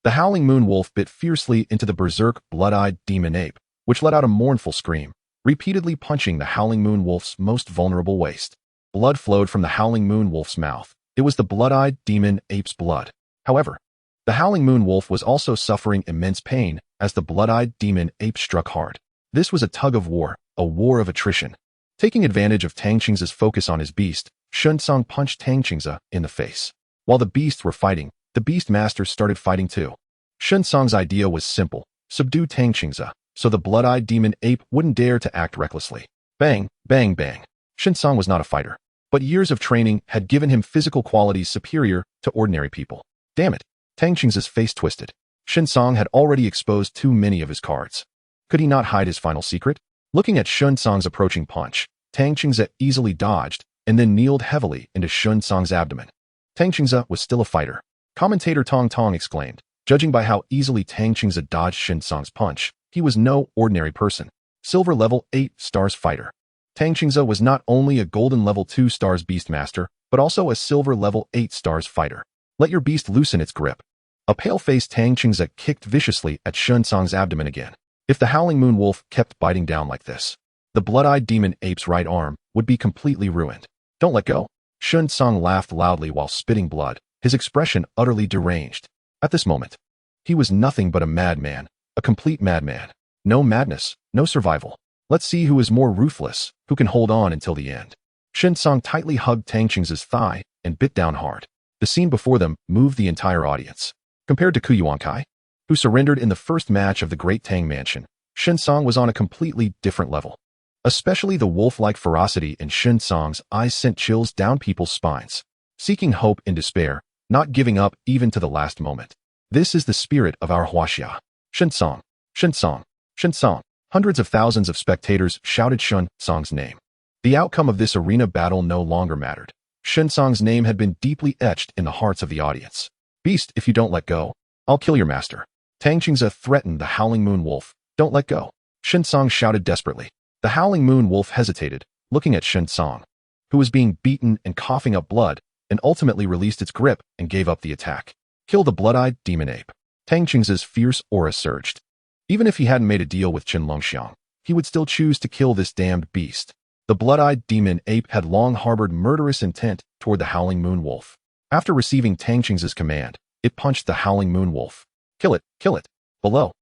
The Howling Moon Wolf bit fiercely into the berserk, blood-eyed demon ape, which let out a mournful scream, repeatedly punching the Howling Moon Wolf's most vulnerable waist. Blood flowed from the Howling Moon Wolf's mouth. It was the blood-eyed demon ape's blood. However, the Howling Moon Wolf was also suffering immense pain as the blood-eyed demon ape struck hard. This was a tug of war, a war of attrition. Taking advantage of Tang Qingze's focus on his beast, Shen Song punched Tang Qingze in the face. While the beasts were fighting, the beast masters started fighting too. Shen Song's idea was simple: subdue Tang Qingze, so the blood-eyed demon ape wouldn't dare to act recklessly. Bang, bang, bang. Shen Song was not a fighter, but years of training had given him physical qualities superior to ordinary people. Damn it. Tang Qingze's face twisted. Shen Song had already exposed too many of his cards. Could he not hide his final secret? Looking at Shen Song's approaching punch, Tang Qingze easily dodged and then kneeled heavily into Shen Song's abdomen. Tang Qingze was still a fighter. Commentator Tong Tong exclaimed. Judging by how easily Tang Qingze dodged Shen Song's punch, he was no ordinary person. Silver level 8 stars fighter. Tang Qingze was not only a golden level 2 stars beastmaster, but also a silver level 8 stars fighter. Let your beast loosen its grip. A pale-faced Tang Qingze kicked viciously at Shen Song's abdomen again. If the Howling Moon Wolf kept biting down like this, the blood-eyed demon ape's right arm would be completely ruined. Don't let go. Shen Song laughed loudly while spitting blood, his expression utterly deranged. At this moment, he was nothing but a madman, a complete madman. No madness, no survival. Let's see who is more ruthless, who can hold on until the end. Shen Song tightly hugged Tang Qingze's thigh and bit down hard. The scene before them moved the entire audience. Compared to Ku Yuankai, who surrendered in the first match of the Great Tang Mansion, Shen Song was on a completely different level. Especially the wolf-like ferocity in Shen Song's eyes sent chills down people's spines. Seeking hope in despair, not giving up even to the last moment. This is the spirit of our Huaxia. Shen Song, Shen Song, Shen Song. Hundreds of thousands of spectators shouted Shen Song's name. The outcome of this arena battle no longer mattered. Shen Song's name had been deeply etched in the hearts of the audience. Beast, if you don't let go, I'll kill your master. Tang Qingze threatened the Howling Moon Wolf. Don't let go. Shen Song shouted desperately. The Howling Moon Wolf hesitated, looking at Shen Song, who was being beaten and coughing up blood, and ultimately released its grip and gave up the attack. Kill the blood-eyed demon ape. Tang Qingze's fierce aura surged. Even if he hadn't made a deal with Qin Longxiang, he would still choose to kill this damned beast. The blood-eyed demon ape had long harbored murderous intent toward the Howling Moon Wolf. After receiving Tang Qingze's command, it punched the Howling Moon Wolf. Kill it, kill it. Below.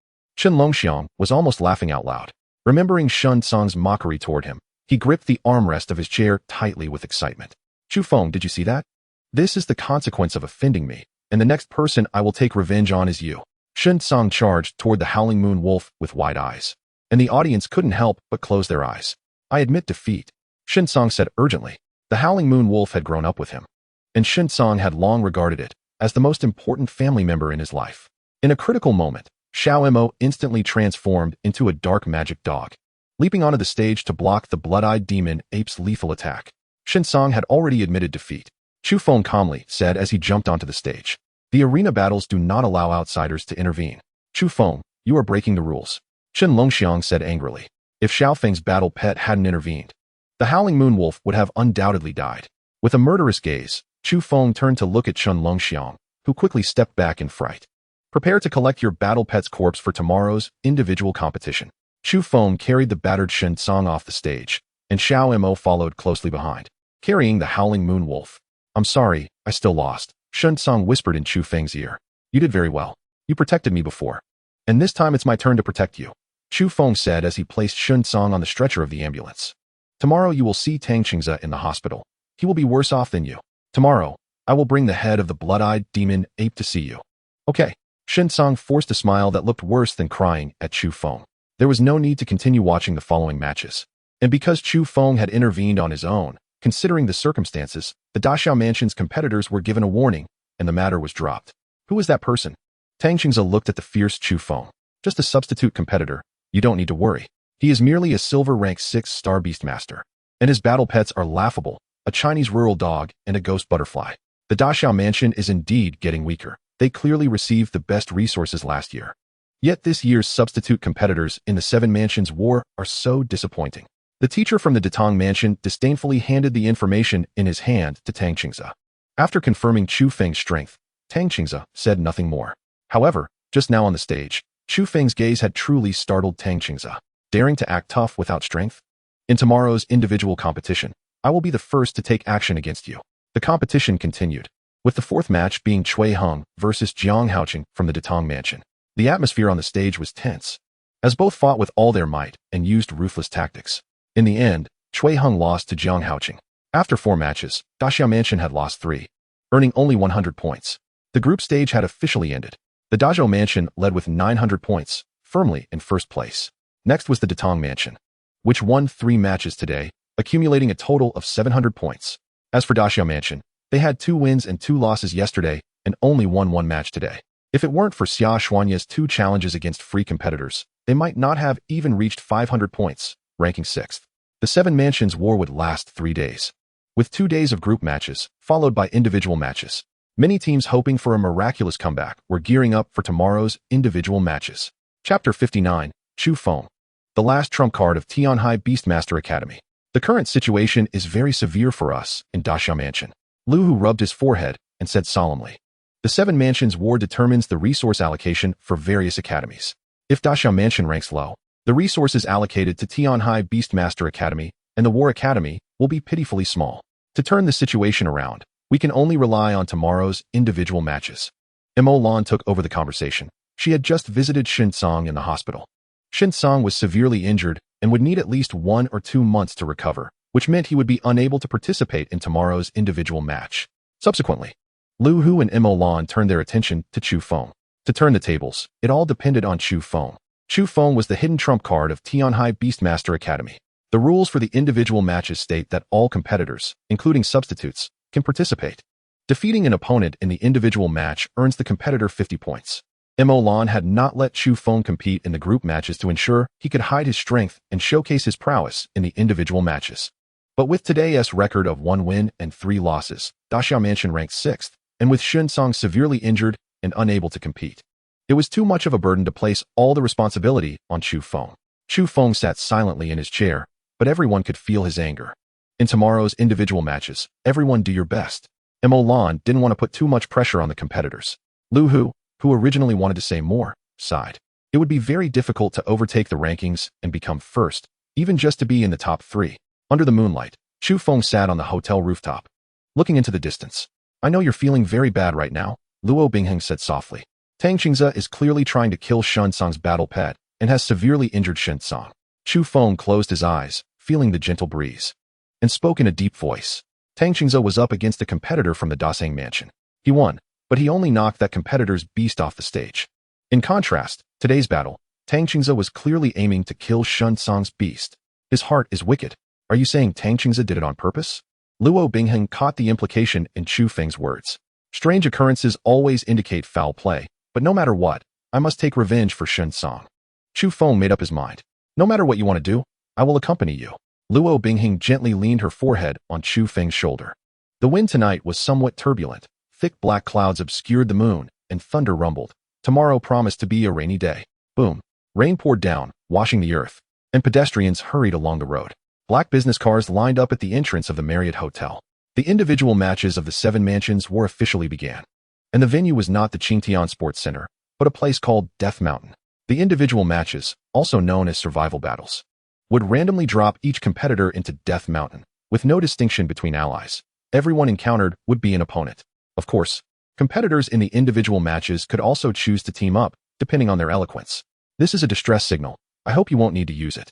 Chen Longxiang was almost laughing out loud. Remembering Shun Tsang's mockery toward him, he gripped the armrest of his chair tightly with excitement. Chu Feng, did you see that? This is the consequence of offending me, and the next person I will take revenge on is you. Shun Tsang charged toward the Howling Moon Wolf with wide eyes, and the audience couldn't help but close their eyes. I admit defeat, Shun Tsang said urgently. The Howling Moon Wolf had grown up with him, and Shun Tsang had long regarded it as the most important family member in his life. In a critical moment, Xiao Mo instantly transformed into a dark magic dog, leaping onto the stage to block the blood-eyed demon ape's lethal attack. Shun Tsang had already admitted defeat. Chu Feng calmly said as he jumped onto the stage. The arena battles do not allow outsiders to intervene. Chu Feng, you are breaking the rules, Chen Longxiang said angrily. If Xiao Feng's battle pet hadn't intervened, the Howling Moon Wolf would have undoubtedly died. With a murderous gaze, Chu Feng turned to look at Chen Longxiang, who quickly stepped back in fright. Prepare to collect your battle pet's corpse for tomorrow's individual competition. Chu Feng carried the battered Shen Tsang off the stage, and Xiao Mo followed closely behind, carrying the Howling Moon Wolf. I'm sorry, I still lost, Shen Tsang whispered in Chu Feng's ear. You did very well. You protected me before. And this time it's my turn to protect you, Chu Feng said as he placed Shen Tsang on the stretcher of the ambulance. Tomorrow you will see Tang Qingze in the hospital. He will be worse off than you. Tomorrow, I will bring the head of the blood-eyed demon ape to see you. Okay. Shen Tsang forced a smile that looked worse than crying at Chu Feng. There was no need to continue watching the following matches. And because Chu Feng had intervened on his own, considering the circumstances, the Daxiao Mansion's competitors were given a warning, and the matter was dropped. Who was that person? Tang Qingze looked at the fierce Chu Feng. Just a substitute competitor. You don't need to worry. He is merely a silver rank 6-star Beastmaster. And his battle pets are laughable, a Chinese rural dog and a ghost butterfly. The Daxiao Mansion is indeed getting weaker. They clearly received the best resources last year. Yet this year's substitute competitors in the Seven Mansions War are so disappointing. The teacher from the Datang Mansion disdainfully handed the information in his hand to Tang Qingze. After confirming Chu Feng's strength, Tang Qingze said nothing more. However, just now on the stage, Chu Feng's gaze had truly startled Tang Qingze. Daring to act tough without strength? In tomorrow's individual competition, I will be the first to take action against you. The competition continued, with the fourth match being Cui Heng versus Jiang Haoqing from the Datang Mansion. The atmosphere on the stage was tense, as both fought with all their might and used ruthless tactics. In the end, Cui Heng lost to Jiang Haoqing. After 4 matches, Daxiao Mansion had lost 3, earning only 100 points. The group stage had officially ended. The Daxiao Mansion led with 900 points, firmly in first place. Next was the Datang Mansion, which won 3 matches today, accumulating a total of 700 points. As for Daxiao Mansion, they had 2 wins and 2 losses yesterday and only won 1 match today. If it weren't for Xia Xuanye's 2 challenges against free competitors, they might not have even reached 500 points, ranking 6th. The Seven Mansions War would last 3 days, with 2 days of group matches, followed by individual matches. Many teams hoping for a miraculous comeback were gearing up for tomorrow's individual matches. Chapter 59, Chu Feng. The last trump card of Tianhai Beastmaster Academy. The current situation is very severe for us in Daxiao Mansion. Lu Hu rubbed his forehead and said solemnly. The Seven Mansions War determines the resource allocation for various academies. If Daxiao Mansion ranks low, the resources allocated to Tianhai Beastmaster Academy and the War Academy will be pitifully small. To turn the situation around, we can only rely on tomorrow's individual matches. Mo Lan took over the conversation. She had just visited Shin Tsang in the hospital. Shin Tsang was severely injured and would need at least 1 or 2 months to recover, which meant he would be unable to participate in tomorrow's individual match. Subsequently, Lu Hu and Mo Lan turned their attention to Chu Feng. To turn the tables, it all depended on Chu Feng. Chu Feng was the hidden trump card of Tianhai Beastmaster Academy. The rules for the individual matches state that all competitors, including substitutes, can participate. Defeating an opponent in the individual match earns the competitor 50 points. Mo Lan had not let Chu Feng compete in the group matches to ensure he could hide his strength and showcase his prowess in the individual matches. But with today's record of 1 win and 3 losses, Daxiao Mansion ranked 6th, and with Shin Tsang severely injured and unable to compete, it was too much of a burden to place all the responsibility on Chu Feng. Chu Feng sat silently in his chair, but everyone could feel his anger. In tomorrow's individual matches, everyone do your best. Mo Lan didn't want to put too much pressure on the competitors. Lu Hu, who originally wanted to say more, sighed. It would be very difficult to overtake the rankings and become first, even just to be in the top 3. Under the moonlight, Chu Feng sat on the hotel rooftop, looking into the distance. I know you're feeling very bad right now, Luo Bingheng said softly. Tang Xingze is clearly trying to kill Shun Song's battle pet and has severely injured Shen Song. Chu Feng closed his eyes, feeling the gentle breeze, and spoke in a deep voice. Tang Xingze was up against a competitor from the Dasang mansion. He won, but he only knocked that competitor's beast off the stage. In contrast, today's battle, Tang Xingze was clearly aiming to kill Shun Song's beast. His heart is wicked. Are you saying Tang Xingze did it on purpose? Luo Bingheng caught the implication in Chu Feng's words. Strange occurrences always indicate foul play, but no matter what, I must take revenge for Shun Song. Chu Feng made up his mind. No matter what you want to do, I will accompany you. Luo Bingheng gently leaned her forehead on Chu Feng's shoulder. The wind tonight was somewhat turbulent. Thick black clouds obscured the moon, and thunder rumbled. Tomorrow promised to be a rainy day. Boom. Rain poured down, washing the earth, and pedestrians hurried along the road. Black business cars lined up at the entrance of the Marriott Hotel. The individual matches of the 7 mansions war officially began. And the venue was not the Qingtian Sports Center, but a place called Death Mountain. The individual matches, also known as survival battles, would randomly drop each competitor into Death Mountain, with no distinction between allies. Everyone encountered would be an opponent. Of course, competitors in the individual matches could also choose to team up, depending on their eloquence. This is a distress signal. I hope you won't need to use it.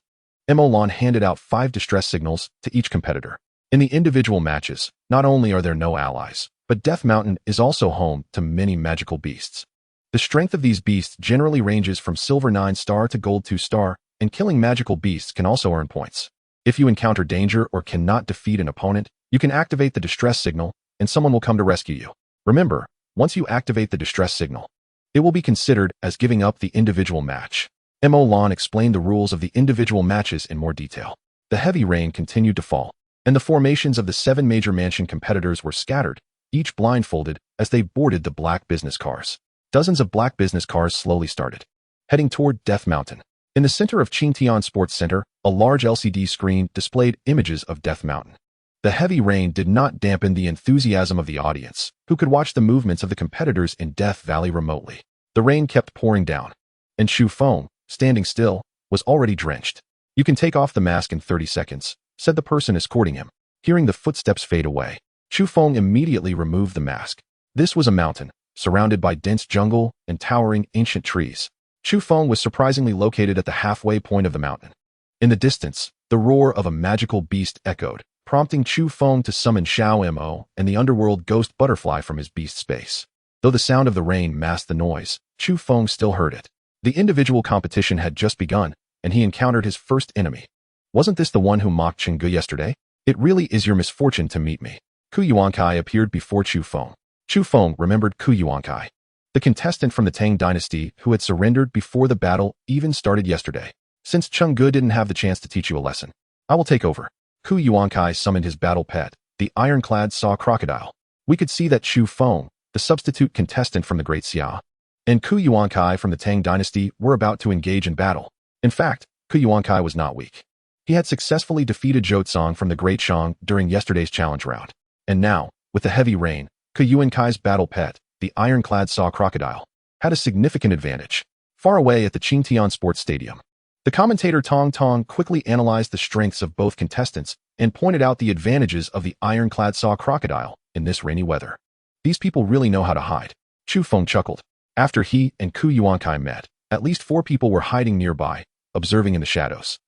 Mo Lan handed out 5 distress signals to each competitor. In the individual matches, not only are there no allies, but Death Mountain is also home to many magical beasts. The strength of these beasts generally ranges from Silver 9-star to Gold 2-star, and killing magical beasts can also earn points. If you encounter danger or cannot defeat an opponent, you can activate the distress signal, and someone will come to rescue you. Remember, once you activate the distress signal, it will be considered as giving up the individual match. Mo Lan explained the rules of the individual matches in more detail. The heavy rain continued to fall, and the formations of the 7 major mansion competitors were scattered, each blindfolded as they boarded the black business cars. Dozens of black business cars slowly started, heading toward Death Mountain. In the center of Qingtian Sports Center, a large LCD screen displayed images of Death Mountain. The heavy rain did not dampen the enthusiasm of the audience, who could watch the movements of the competitors in Death Valley remotely. The rain kept pouring down, and Chu Feng, standing still, was already drenched. You can take off the mask in 30 seconds, said the person escorting him. Hearing the footsteps fade away, Chu Feng immediately removed the mask. This was a mountain, surrounded by dense jungle and towering ancient trees. Chu Feng was surprisingly located at the halfway point of the mountain. In the distance, the roar of a magical beast echoed, prompting Chu Feng to summon Xiao Mo and the underworld ghost butterfly from his beast space. Though the sound of the rain masked the noise, Chu Feng still heard it. The individual competition had just begun, and he encountered his first enemy. Wasn't this the one who mocked Chenggu yesterday? It really is your misfortune to meet me. Ku Yuankai appeared before Chu Feng. Chu Feng remembered Ku Yuankai, the contestant from the Tang dynasty who had surrendered before the battle even started yesterday. Since Chenggu didn't have the chance to teach you a lesson, I will take over. Ku Yuankai summoned his battle pet, the ironclad saw crocodile. We could see that Chu Feng, the substitute contestant from the Great Xia, and Ku Yuankai from the Tang dynasty were about to engage in battle. In fact, Ku Yuankai was not weak. He had successfully defeated Zhou from the Great Shang during yesterday's challenge round. And now, with the heavy rain, Ku Yuankai's battle pet, the ironclad saw crocodile, had a significant advantage. Far away at the Qingtian Sports Stadium, the commentator Tong Tong quickly analyzed the strengths of both contestants and pointed out the advantages of the ironclad saw crocodile in this rainy weather. These people really know how to hide. Chu Feng chuckled. After he and Ku Yuankai met, at least 4 people were hiding nearby, observing in the shadows.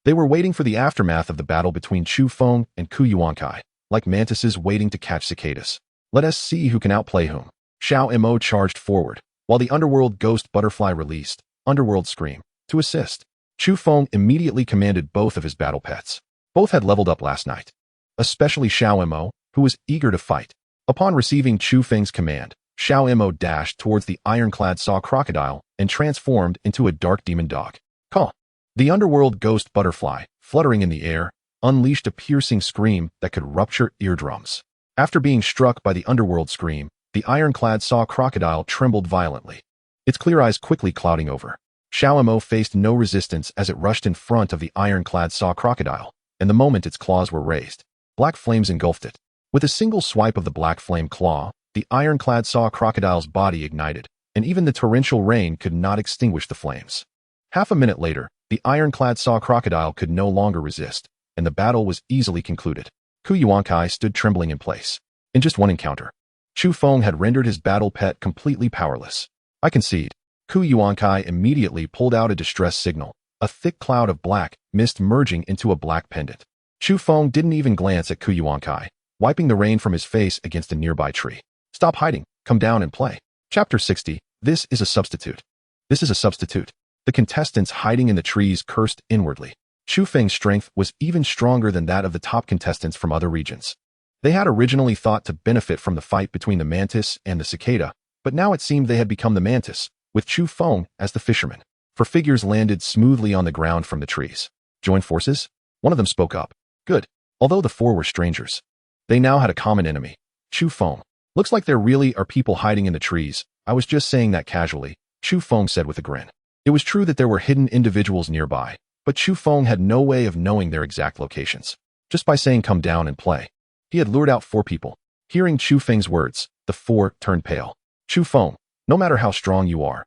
They were waiting for the aftermath of the battle between Chu Feng and Ku Yuankai, like mantises waiting to catch cicadas. Let us see who can outplay whom. Xiao Mo charged forward, while the underworld ghost butterfly released, Underworld Scream, to assist. Chu Feng immediately commanded both of his battle pets. Both had leveled up last night, especially Xiao Mo, who was eager to fight. Upon receiving Chu Feng's command, Xiao Mo dashed towards the ironclad saw crocodile and transformed into a dark demon dog. Caw! The underworld ghost butterfly, fluttering in the air, unleashed a piercing scream that could rupture eardrums. After being struck by the underworld scream, the ironclad saw crocodile trembled violently, its clear eyes quickly clouding over. Xiao Mo faced no resistance as it rushed in front of the ironclad saw crocodile, and the moment its claws were raised, black flames engulfed it. With a single swipe of the black flame claw, the ironclad saw crocodile's body ignited, and even the torrential rain could not extinguish the flames. Half a minute later, the ironclad saw crocodile could no longer resist, and the battle was easily concluded. Ku Yuankai stood trembling in place. In just one encounter, Chu Feng had rendered his battle pet completely powerless. I concede. Ku Yuankai immediately pulled out a distress signal, a thick cloud of black mist merging into a black pendant. Chu Feng didn't even glance at Ku Yuankai, wiping the rain from his face against a nearby tree. Stop hiding, come down and play. Chapter 60. This is a substitute. This is a substitute. The contestants hiding in the trees cursed inwardly. Chu Feng's strength was even stronger than that of the top contestants from other regions. They had originally thought to benefit from the fight between the mantis and the cicada, but now it seemed they had become the mantis, with Chu Feng as the fisherman. For figures landed smoothly on the ground from the trees. Join forces? One of them spoke up. Good. Although the four were strangers, they now had a common enemy. Chu Feng. Looks like there really are people hiding in the trees. I was just saying that casually, Chu Feng said with a grin. It was true that there were hidden individuals nearby, but Chu Feng had no way of knowing their exact locations. Just by saying come down and play, he had lured out 4 people. Hearing Chu Feng's words, the 4 turned pale. Chu Feng, no matter how strong you are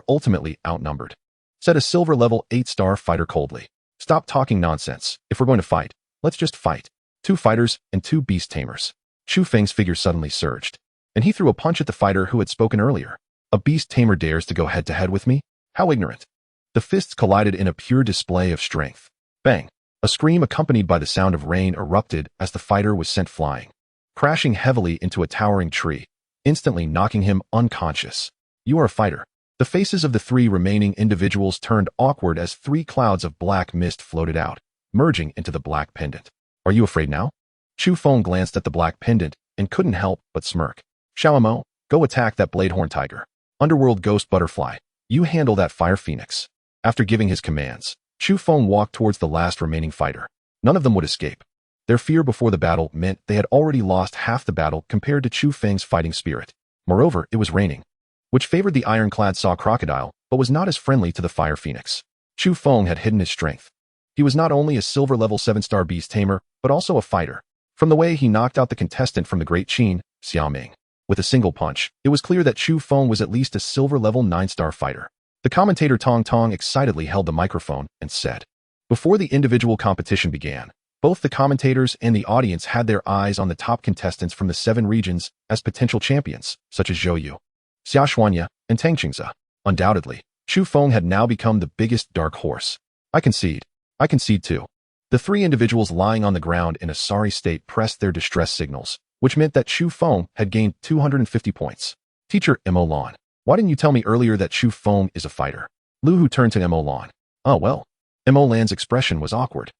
ultimately outnumbered, said a silver level 8-star fighter coldly. Stop talking nonsense. If we're going to fight, let's just fight. 2 fighters and 2 beast tamers. Chu Feng's figure suddenly surged, and he threw a punch at the fighter who had spoken earlier. A beast tamer dares to go head-to-head with me? How ignorant. The fists collided in a pure display of strength. Bang! A scream accompanied by the sound of rain erupted as the fighter was sent flying, crashing heavily into a towering tree, instantly knocking him unconscious. You are a fighter. The faces of the 3 remaining individuals turned awkward as 3 clouds of black mist floated out, merging into the black pendant. Are you afraid now? Chu Feng glanced at the black pendant and couldn't help but smirk. Xiao Mo, go attack that Bladehorn tiger. Underworld ghost butterfly, you handle that fire phoenix. After giving his commands, Chu Feng walked towards the last remaining fighter. None of them would escape. Their fear before the battle meant they had already lost half the battle compared to Chu Feng's fighting spirit. Moreover, it was raining, which favored the ironclad saw crocodile, but was not as friendly to the fire phoenix. Chu Feng had hidden his strength. He was not only a silver level 7-star beast tamer, but also a fighter. From the way he knocked out the contestant from the Great Qin, Xiao Mo, with a single punch, it was clear that Chu Feng was at least a silver level 9-star fighter. The commentator Tong Tong excitedly held the microphone and said, before the individual competition began, both the commentators and the audience had their eyes on the top contestants from the 7 regions as potential champions, such as Zhou Yu, Xia Xuanya, and Tang Qingze. Undoubtedly, Chu Feng had now become the biggest dark horse. I concede too. The 3 individuals lying on the ground in a sorry state pressed their distress signals, which meant that Chu Feng had gained 250 points. Teacher Mo Lan, why didn't you tell me earlier that Chu Feng is a fighter? Lu Hu turned to Mo Lan. Oh well. Mo Lan's expression was awkward.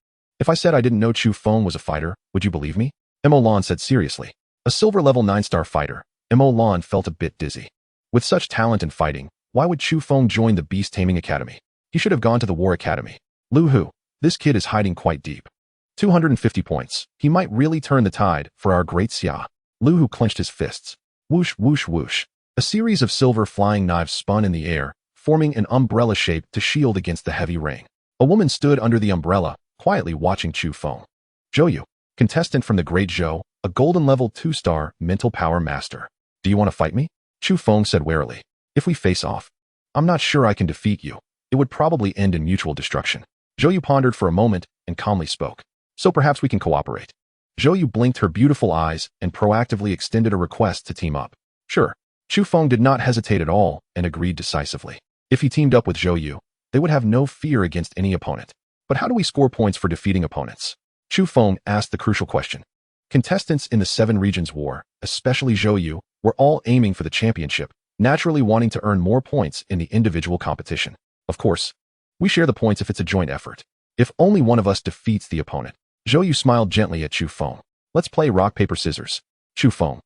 If I said I didn't know Chu Feng was a fighter, would you believe me? Mo Lan said seriously. A silver level 9-star fighter, Mo Lan felt a bit dizzy. With such talent in fighting, why would Chu Feng join the Beast Taming Academy? He should have gone to the War Academy. Lu Hu, this kid is hiding quite deep. 250 points. He might really turn the tide for our great Xia. Lu Hu clenched his fists. Whoosh, whoosh, whoosh. A series of silver flying knives spun in the air, forming an umbrella shape to shield against the heavy rain. A woman stood under the umbrella, quietly watching Chu Feng. Zhou Yu, contestant from the Great Zhou, a golden level 2-star mental power master. Do you want to fight me? Chu Feng said warily. If we face off, I'm not sure I can defeat you. It would probably end in mutual destruction. Zhou Yu pondered for a moment and calmly spoke. So perhaps we can cooperate. Zhou Yu blinked her beautiful eyes and proactively extended a request to team up. Sure. Chu Feng did not hesitate at all and agreed decisively. If he teamed up with Zhou Yu, they would have no fear against any opponent. But how do we score points for defeating opponents? Chu Feng asked the crucial question. Contestants in the 7 regions war, especially Zhou Yu, were all aiming for the championship, naturally wanting to earn more points in the individual competition. Of course, we share the points if it's a joint effort. If only one of us defeats the opponent. Zhou Yu smiled gently at Chu Feng. Let's play rock, paper, scissors. Chu Feng.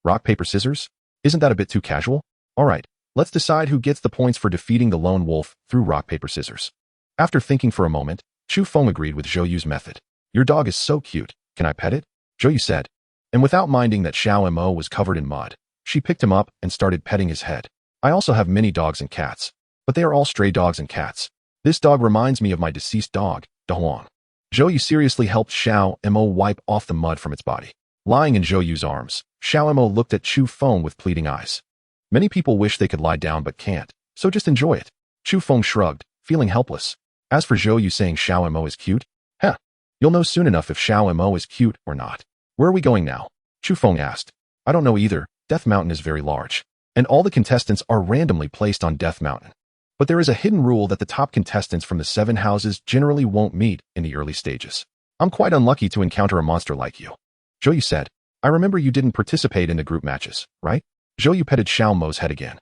Rock, paper, scissors? Isn't that a bit too casual? Alright, let's decide who gets the points for defeating the lone wolf through rock, paper, scissors. After thinking for a moment, Chu Feng agreed with Zhou Yu's method. Your dog is so cute, can I pet it? Zhou Yu said. And without minding that Xiao Mo was covered in mud, she picked him up and started petting his head. I also have many dogs and cats, but they are all stray dogs and cats. This dog reminds me of my deceased dog, Da Huang. Zhou Yu seriously helped Xiao Mo wipe off the mud from its body. Lying in Zhou Yu's arms, Xiao Mo looked at Chu Feng with pleading eyes. Many people wish they could lie down but can't, so just enjoy it. Chu Feng shrugged, feeling helpless. As for Zhou Yu saying Xiao Mo is cute, you'll know soon enough if Xiao Mo is cute or not. Where are we going now? Chu Feng asked. I don't know either. Death Mountain is very large. and all the contestants are randomly placed on Death Mountain. But there is a hidden rule that the top contestants from the 7 houses generally won't meet in the early stages. I'm quite unlucky to encounter a monster like you. Zhou said, I remember you didn't participate in the group matches, right? Zhou petted Xiao Mo's head again.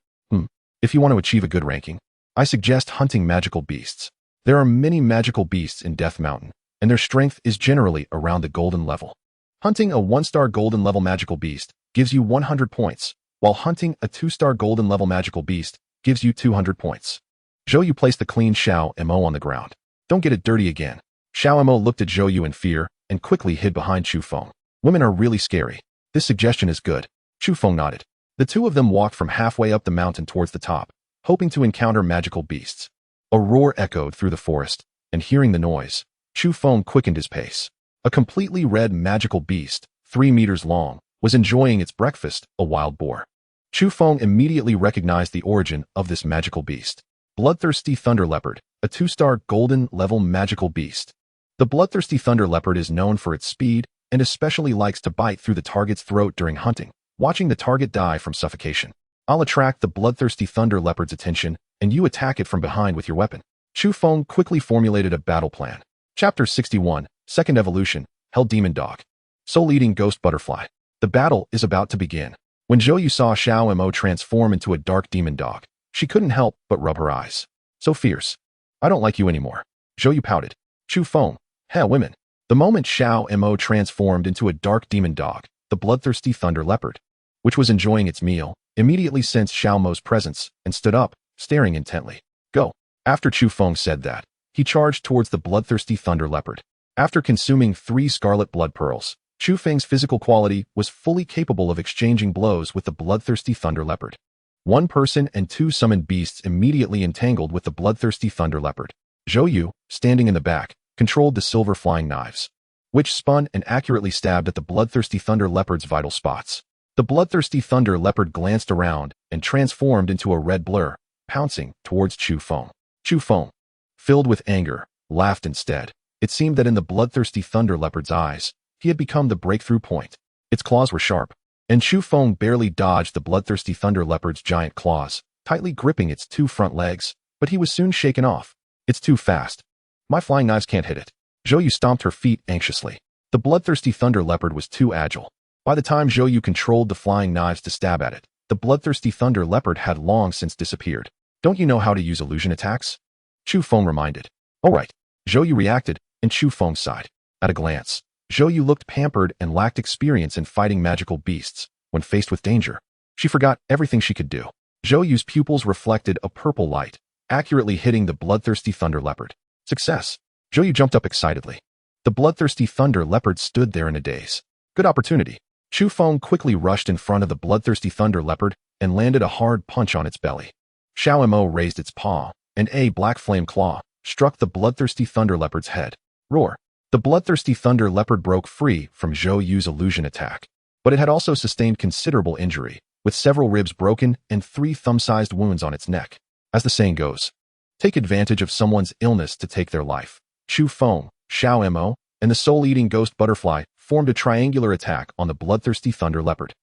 If you want to achieve a good ranking, I suggest hunting magical beasts. There are many magical beasts in Death Mountain, and their strength is generally around the golden level. Hunting a 1-star golden level magical beast gives you 100 points, while hunting a 2-star golden level magical beast gives you 200 points. Zhou placed the clean Xiao Mo on the ground. Don't get it dirty again. Xiao Mo looked at Zhou in fear and quickly hid behind Chu Feng. Women are really scary. This suggestion is good. Chu Feng nodded. The two of them walked from halfway up the mountain towards the top, hoping to encounter magical beasts. A roar echoed through the forest, and hearing the noise, Chu Feng quickened his pace. A completely red magical beast, 3 meters long, was enjoying its breakfast, a wild boar. Chu Feng immediately recognized the origin of this magical beast. Bloodthirsty Thunder Leopard, a 2-star golden level magical beast. The Bloodthirsty Thunder Leopard is known for its speed and especially likes to bite through the target's throat during hunting, watching the target die from suffocation. I'll attract the Bloodthirsty Thunder Leopard's attention, and you attack it from behind with your weapon. Chu Feng quickly formulated a battle plan. Chapter 61, Second Evolution, Hell Demon Dog. Soul-Eating Ghost Butterfly. The battle is about to begin. When Zhou saw Xiao Mo transform into a dark demon dog, she couldn't help but rub her eyes. So fierce. I don't like you anymore. Zhou pouted. Chu Feng. Heh, women. The moment Xiao Mo transformed into a dark demon dog, the Bloodthirsty Thunder Leopard, which was enjoying its meal, immediately sensed Xiao Mo's presence and stood up, staring intently. Go. After Chu Feng said that, he charged towards the Bloodthirsty Thunder Leopard. After consuming 3 scarlet blood pearls, Chu Feng's physical quality was fully capable of exchanging blows with the Bloodthirsty Thunder Leopard. 1 person and 2 summoned beasts immediately entangled with the Bloodthirsty Thunder Leopard. Zhou, standing in the back, controlled the silver flying knives, which spun and accurately stabbed at the Bloodthirsty Thunder Leopard's vital spots. The Bloodthirsty Thunder Leopard glanced around and transformed into a red blur, pouncing towards Chu Feng. Chu Feng, filled with anger, laughed instead. It seemed that in the Bloodthirsty Thunder Leopard's eyes, he had become the breakthrough point. Its claws were sharp, and Chu Feng barely dodged the Bloodthirsty Thunder Leopard's giant claws, tightly gripping its 2 front legs, but he was soon shaken off. It's too fast. My flying knives can't hit it. Zhou stomped her feet anxiously. The Bloodthirsty Thunder Leopard was too agile. By the time Zhou controlled the flying knives to stab at it, the Bloodthirsty Thunder Leopard had long since disappeared. Don't you know how to use illusion attacks? Chu Feng reminded. All right. Zhou reacted, and Chu Feng sighed. At a glance, Zhou looked pampered and lacked experience in fighting magical beasts. When faced with danger, she forgot everything she could do. Zhou's pupils reflected a purple light, accurately hitting the Bloodthirsty Thunder Leopard. Success! Zhou jumped up excitedly. The Bloodthirsty Thunder Leopard stood there in a daze. Good opportunity. Chu Feng quickly rushed in front of the Bloodthirsty Thunder Leopard and landed a hard punch on its belly. Xiao Mo raised its paw, and a black flame claw struck the Bloodthirsty Thunder Leopard's head. Roar! The Bloodthirsty Thunder Leopard broke free from Zhou's illusion attack, but it had also sustained considerable injury, with several ribs broken and 3 thumb-sized wounds on its neck. As the saying goes, take advantage of someone's illness to take their life. Chu Feng, Xiao Mo, and the soul-eating ghost butterfly formed a triangular attack on the Bloodthirsty Thunder Leopard.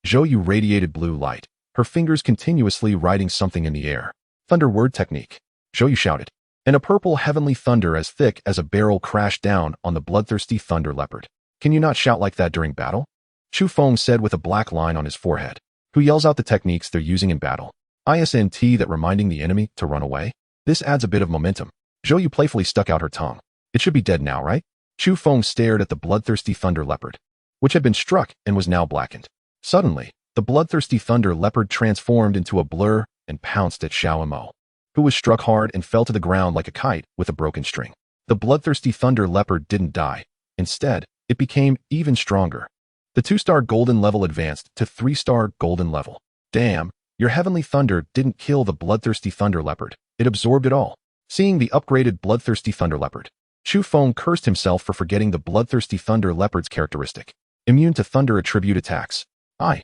Zhou radiated blue light, her fingers continuously writing something in the air. Thunder word technique. Zhou shouted, and a purple heavenly thunder as thick as a barrel crashed down on the Bloodthirsty Thunder Leopard. Can you not shout like that during battle? Chu Feng said with a black line on his forehead. Who yells out the techniques they're using in battle? Isn't that reminding the enemy to run away? This adds a bit of momentum. Zhou playfully stuck out her tongue. It should be dead now, right? Chu Feng stared at the Bloodthirsty Thunder Leopard, which had been struck and was now blackened. Suddenly, the Bloodthirsty Thunder Leopard transformed into a blur and pounced at Xiao Mo, who was struck hard and fell to the ground like a kite with a broken string. The Bloodthirsty Thunder Leopard didn't die. Instead, it became even stronger. The 2-star golden level advanced to 3-star golden level. Damn, your heavenly thunder didn't kill the Bloodthirsty Thunder Leopard. It absorbed it all. Seeing the upgraded Bloodthirsty Thunder Leopard, Chu Feng cursed himself for forgetting the Bloodthirsty Thunder Leopard's characteristic. Immune to thunder attribute attacks. I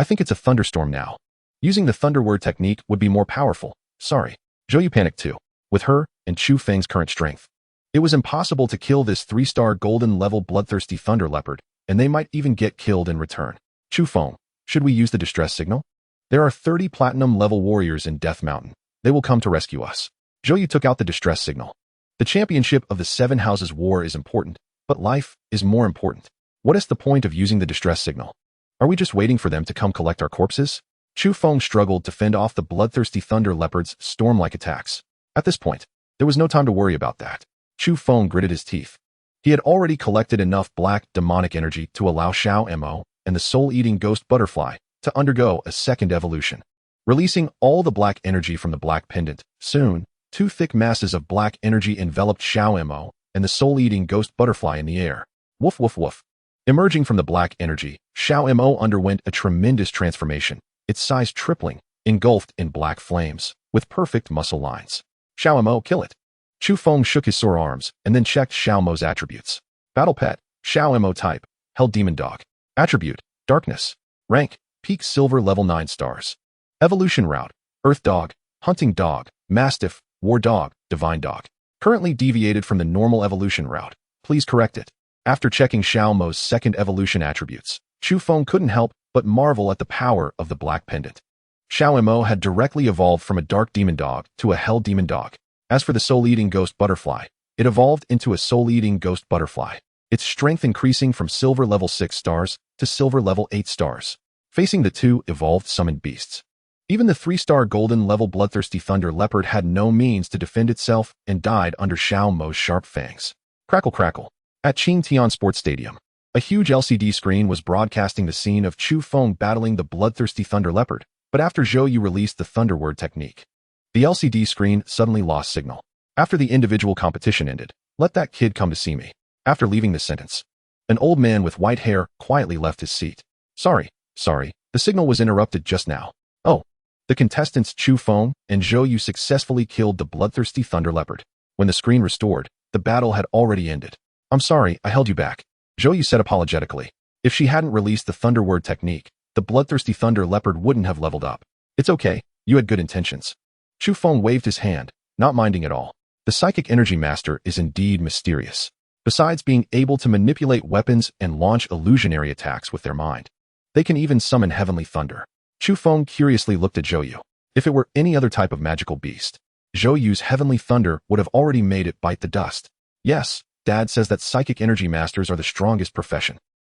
think it's a thunderstorm now. Using the thunder word technique would be more powerful. Sorry. Zhou panicked too. With her and Chu Feng's current strength, it was impossible to kill this 3-star golden level Bloodthirsty Thunder Leopard, and they might even get killed in return. Chu Feng, should we use the distress signal? There are 30 platinum-level warriors in Death Mountain. They will come to rescue us. Zhou Yu took out the distress signal. The championship of the Seven Houses War is important, but life is more important. What is the point of using the distress signal? Are we just waiting for them to come collect our corpses? Chu Feng struggled to fend off the bloodthirsty thunder leopard's storm-like attacks. At this point, there was no time to worry about that. Chu Feng gritted his teeth. He had already collected enough black demonic energy to allow Xiao Mo and the soul-eating ghost butterfly to undergo a second evolution. Releasing all the black energy from the black pendant, soon, two thick masses of black energy enveloped Xiao Mo and the soul-eating ghost butterfly in the air. Woof woof woof. Emerging from the black energy, Xiao Mo underwent a tremendous transformation, its size tripling, engulfed in black flames, with perfect muscle lines. Xiao Mo, kill it. Chu Feng shook his sore arms and then checked Xiao Mo's attributes. Battle Pet, Xiao Mo type, Hell Demon Dog. Attribute, Darkness. Rank, Peak Silver level 9 stars. Evolution Route, Earth Dog, Hunting Dog, Mastiff, War Dog, Divine Dog. Currently deviated from the normal evolution route. Please correct it. After checking Xiao Mo's second evolution attributes, Chu Feng couldn't help but marvel at the power of the black pendant. Xiao Mo had directly evolved from a dark demon dog to a hell demon dog. As for the soul-eating ghost butterfly, it evolved into a soul-eating ghost butterfly, its strength increasing from silver level 6 stars to silver level 8 stars. Facing the two evolved summoned beasts. Even the 3-star golden level bloodthirsty thunder leopard had no means to defend itself and died under Xiao Mo's sharp fangs. Crackle crackle. At Qingtian Sports Stadium, a huge LCD screen was broadcasting the scene of Chu Feng battling the bloodthirsty thunder leopard, but after Zhou Yu released the thunder word technique, the LCD screen suddenly lost signal. After the individual competition ended, let that kid come to see me. After leaving the sentence, an old man with white hair quietly left his seat. Sorry, the signal was interrupted just now. Oh. The contestants Chu Feng and Zhou Yu successfully killed the bloodthirsty thunder leopard. When the screen restored, the battle had already ended. I'm sorry, I held you back, Zhou Yu said apologetically. If she hadn't released the thunder word technique, the bloodthirsty thunder leopard wouldn't have leveled up. It's okay, you had good intentions. Chu Feng waved his hand, not minding at all. The psychic energy master is indeed mysterious. Besides being able to manipulate weapons and launch illusionary attacks with their mind, they can even summon heavenly thunder. Chu Feng curiously looked at Zhou Yu. If it were any other type of magical beast, Zhou Yu's heavenly thunder would have already made it bite the dust. Yes, Dad says that psychic energy masters are the strongest profession.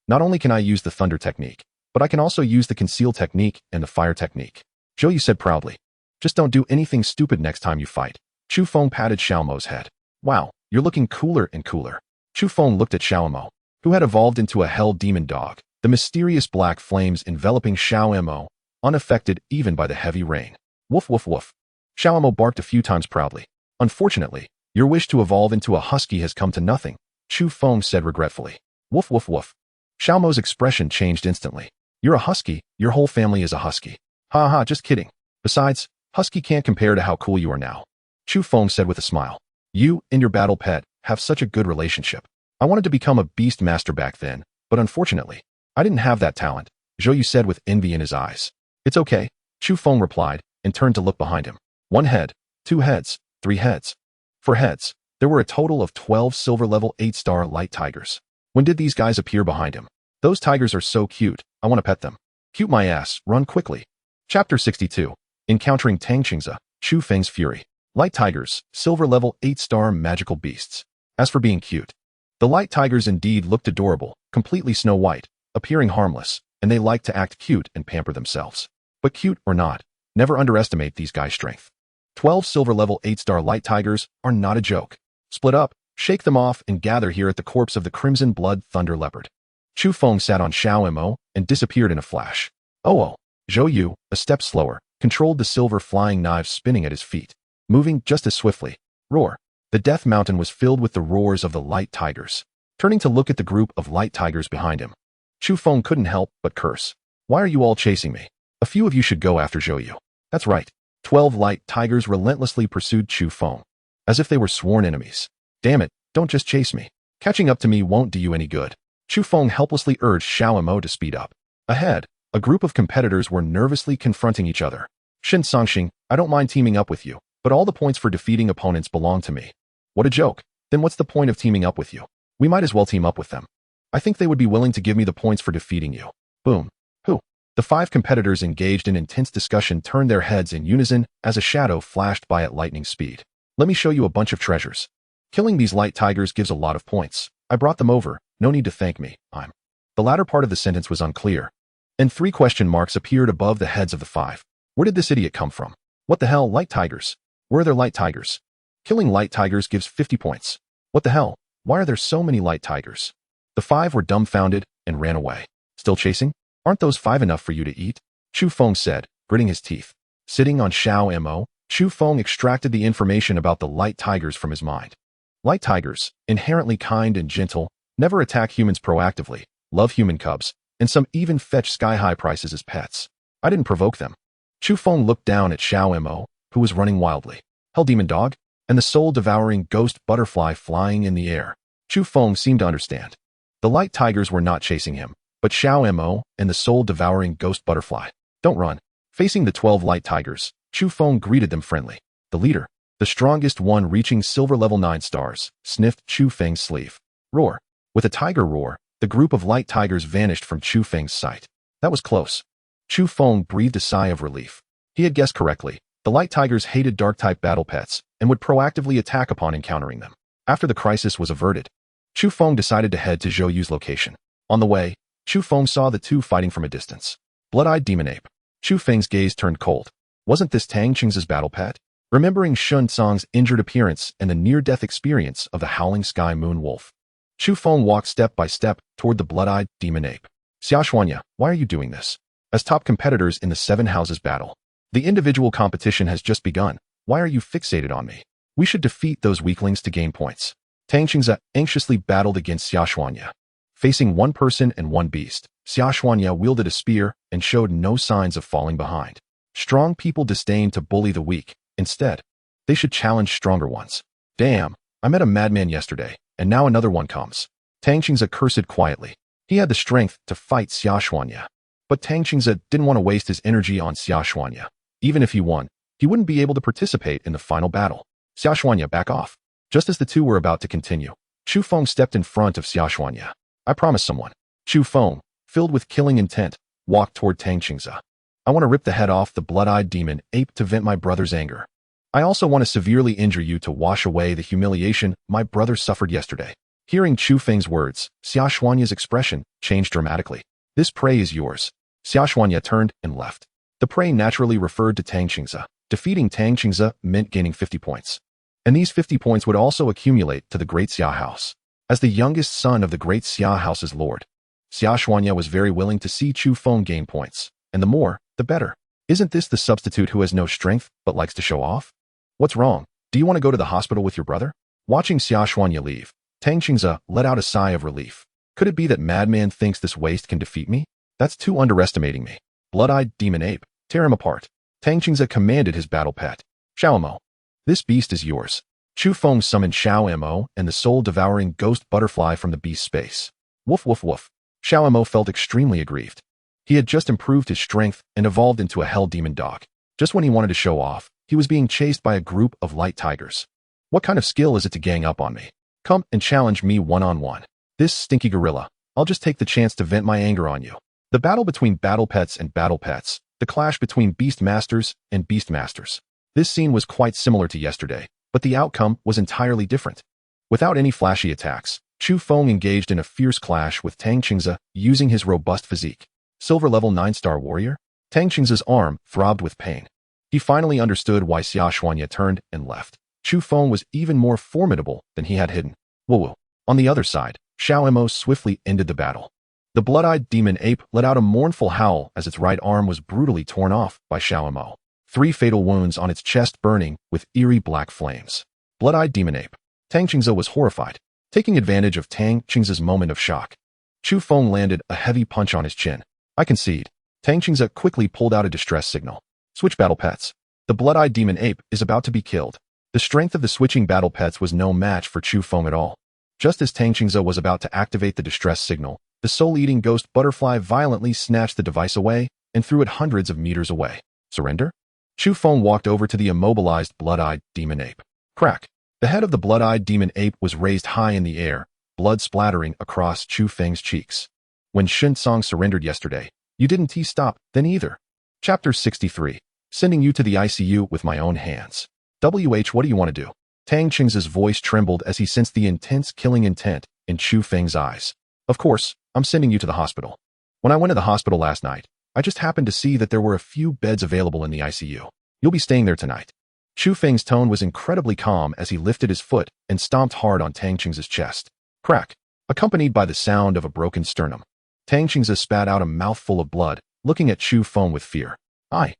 Not only can I use the thunder technique, but I can also use the conceal technique and the fire technique, Zhou Yu said proudly. Just don't do anything stupid next time you fight. Chu Feng patted Xiao Mo's head. Wow, you're looking cooler and cooler. Chu Feng looked at Xiao Mo, who had evolved into a hell demon dog, the mysterious black flames enveloping Xiao Mo, unaffected even by the heavy rain. Woof woof woof. Xiao Mo barked a few times proudly. Unfortunately, your wish to evolve into a husky has come to nothing, Chu Feng said regretfully. Woof woof woof. Xiao Mo's expression changed instantly. You're a husky, your whole family is a husky. Ha ha, just kidding. Besides, husky can't compare to how cool you are now, Chu Feng said with a smile. You and your battle pet have such a good relationship. I wanted to become a beast master back then, but unfortunately, I didn't have that talent, Zhou Yu said with envy in his eyes. It's okay, Chu Feng replied and turned to look behind him. 1 head, 2 heads, 3 heads. For heads, there were a total of 12 silver level 8-star light tigers. When did these guys appear behind him? Those tigers are so cute, I want to pet them. Cute my ass, run quickly. Chapter 62. Encountering Tangqingzi, Chu Feng's Fury. Light tigers, silver level 8-star magical beasts. As for being cute, the light tigers indeed looked adorable, completely snow white, appearing harmless, and they liked to act cute and pamper themselves. But cute or not, never underestimate these guys' strength. 12 silver level 8-star light tigers are not a joke. Split up, shake them off, and gather here at the corpse of the crimson blood thunder leopard. Chu Feng sat on Xiao Mo and disappeared in a flash. Oh, Zhou Yu, a step slower, controlled the silver flying knives spinning at his feet, moving just as swiftly. Roar. The Death Mountain was filled with the roars of the light tigers. Turning to look at the group of light tigers behind him, Chu Feng couldn't help but curse. Why are you all chasing me? A few of you should go after Zhou Yu. That's right. 12 light tigers relentlessly pursued Chu Feng, as if they were sworn enemies. Damn it, don't just chase me. Catching up to me won't do you any good. Chu Feng helplessly urged Xiao Mo to speed up. Ahead, a group of competitors were nervously confronting each other. Shin Songxing, I don't mind teaming up with you, but all the points for defeating opponents belong to me. What a joke. Then what's the point of teaming up with you? We might as well team up with them. I think they would be willing to give me the points for defeating you. Boom. Who? The 5 competitors engaged in intense discussion turned their heads in unison as a shadow flashed by at lightning speed. Let me show you a bunch of treasures. Killing these light tigers gives a lot of points. I brought them over, no need to thank me, I'm. The latter part of the sentence was unclear, and 3 question marks appeared above the heads of the 5. Where did this idiot come from? What the hell, light tigers? Where are there light tigers? Killing light tigers gives 50 points. What the hell? Why are there so many light tigers? The 5 were dumbfounded and ran away. Still chasing? Aren't those 5 enough for you to eat? Chu Feng said, gritting his teeth. Sitting on Xiao Mo, Chu Feng extracted the information about the light tigers from his mind. Light tigers, inherently kind and gentle, never attack humans proactively, love human cubs, and some even fetch sky-high prices as pets. I didn't provoke them. Chu Feng looked down at Xiao Mo, who was running wildly. Hell demon dog? And the soul-devouring ghost butterfly flying in the air. Chu Feng seemed to understand. The light tigers were not chasing him, but Xiao Mo and the soul-devouring ghost butterfly. Don't run. Facing the 12 light tigers, Chu Feng greeted them friendly. The leader, the strongest one reaching silver level 9 stars, sniffed Chu Feng's sleeve. Roar. With a tiger roar, the group of light tigers vanished from Chu Feng's sight. That was close. Chu Feng breathed a sigh of relief. He had guessed correctly. The light tigers hated dark-type battle pets and would proactively attack upon encountering them. After the crisis was averted, Chu Feng decided to head to Zhou Yu's location. On the way, Chu Feng saw the 2 fighting from a distance. Blood-eyed demon ape. Chu Feng's gaze turned cold. Wasn't this Tang Qing's battle pet? Remembering Shun Tsang's injured appearance and the near-death experience of the Howling Sky Moon Wolf, Chu Feng walked step by step toward the blood-eyed demon ape. Xiaoxuanya, why are you doing this? As top competitors in the 7 houses battle, the individual competition has just begun. Why are you fixated on me? We should defeat those weaklings to gain points. Tang Qingza anxiously battled against Xiaoxuanya. Facing 1 person and 1 beast, Xiaoxuanya wielded a spear and showed no signs of falling behind. Strong people disdain to bully the weak. Instead, they should challenge stronger ones. Damn, I met a madman yesterday, and now another one comes. Tang Qingza cursed quietly. He had the strength to fight Xiaoxuanya. But Tang Qingza didn't want to waste his energy on Xiaoxuanya. Even if he won, he wouldn't be able to participate in the final battle. Xiaoxuanya, back off. Just as the 2 were about to continue, Chu Feng stepped in front of Xiaoxuanya. I promised someone. Chu Feng, filled with killing intent, walked toward Tang Qingza. I want to rip the head off the blood-eyed demon ape to vent my brother's anger. I also want to severely injure you to wash away the humiliation my brother suffered yesterday. Hearing Chu Feng's words, Xiaoxuanya's expression changed dramatically. This prey is yours. Xiaoxuanya turned and left. The prey naturally referred to Tang Qingza. Defeating Tang Qingza meant gaining 50 points. And these 50 points would also accumulate to the Great Xia House. As the youngest son of the Great Xia House's lord, Xiaoxuanya was very willing to see Chu Feng gain points. And the more, the better. Isn't this the substitute who has no strength but likes to show off? What's wrong? Do you want to go to the hospital with your brother? Watching Xiaoxuanya leave, Tang Qingza let out a sigh of relief. Could it be that madman thinks this waste can defeat me? That's too underestimating me. Blood-eyed demon ape, tear him apart. Tang Qingza commanded his battle pet. Xiao Mo. This beast is yours. Chu Feng summoned Xiao Mo and the soul-devouring ghost butterfly from the beast space. Woof woof woof. Xiao Mo felt extremely aggrieved. He had just improved his strength and evolved into a hell demon dog. Just when he wanted to show off, he was being chased by a group of light tigers. What kind of skill is it to gang up on me? Come and challenge me one-on-one. This stinky gorilla. I'll just take the chance to vent my anger on you. The battle between battle pets and battle pets. The clash between beast masters and beast masters. This scene was quite similar to yesterday, but the outcome was entirely different. Without any flashy attacks, Chu Feng engaged in a fierce clash with Tang Qingza using his robust physique. Silver level 9-star warrior? Tang Qingza's arm throbbed with pain. He finally understood why Xiaoxuanya turned and left. Chu Feng was even more formidable than he had hidden. Woo-woo. On the other side, Xiao Mo swiftly ended the battle. The blood-eyed demon ape let out a mournful howl as its right arm was brutally torn off by Xiao Mo. 3 fatal wounds on its chest burning with eerie black flames. Blood-eyed demon ape. Tang Qingza was horrified. Taking advantage of Tang Qingza's moment of shock, Chu Feng landed a heavy punch on his chin. I concede. Tang Qingza quickly pulled out a distress signal. Switch battle pets. The blood-eyed demon ape is about to be killed. The strength of the switching battle pets was no match for Chu Feng at all. Just as Tang Qingza was about to activate the distress signal, the soul-eating ghost butterfly violently snatched the device away and threw it hundreds of meters away. Surrender? Chu Feng walked over to the immobilized blood-eyed demon ape. Crack. The head of the blood-eyed demon ape was raised high in the air, blood splattering across Chu Feng's cheeks. When Shun Tsang surrendered yesterday, You didn't stop, then either. Chapter 63. Sending you to the ICU with my own hands. WH, what do you want to do? Tang Qing's voice trembled as he sensed the intense killing intent in Chu Feng's eyes. Of course, I'm sending you to the hospital. When I went to the hospital last night, I just happened to see that there were a few beds available in the ICU. You'll be staying there tonight. Chu Feng's tone was incredibly calm as he lifted his foot and stomped hard on Tang Qing's chest. Crack, accompanied by the sound of a broken sternum. Tang Qing's spat out a mouthful of blood, looking at Chu Feng with fear. I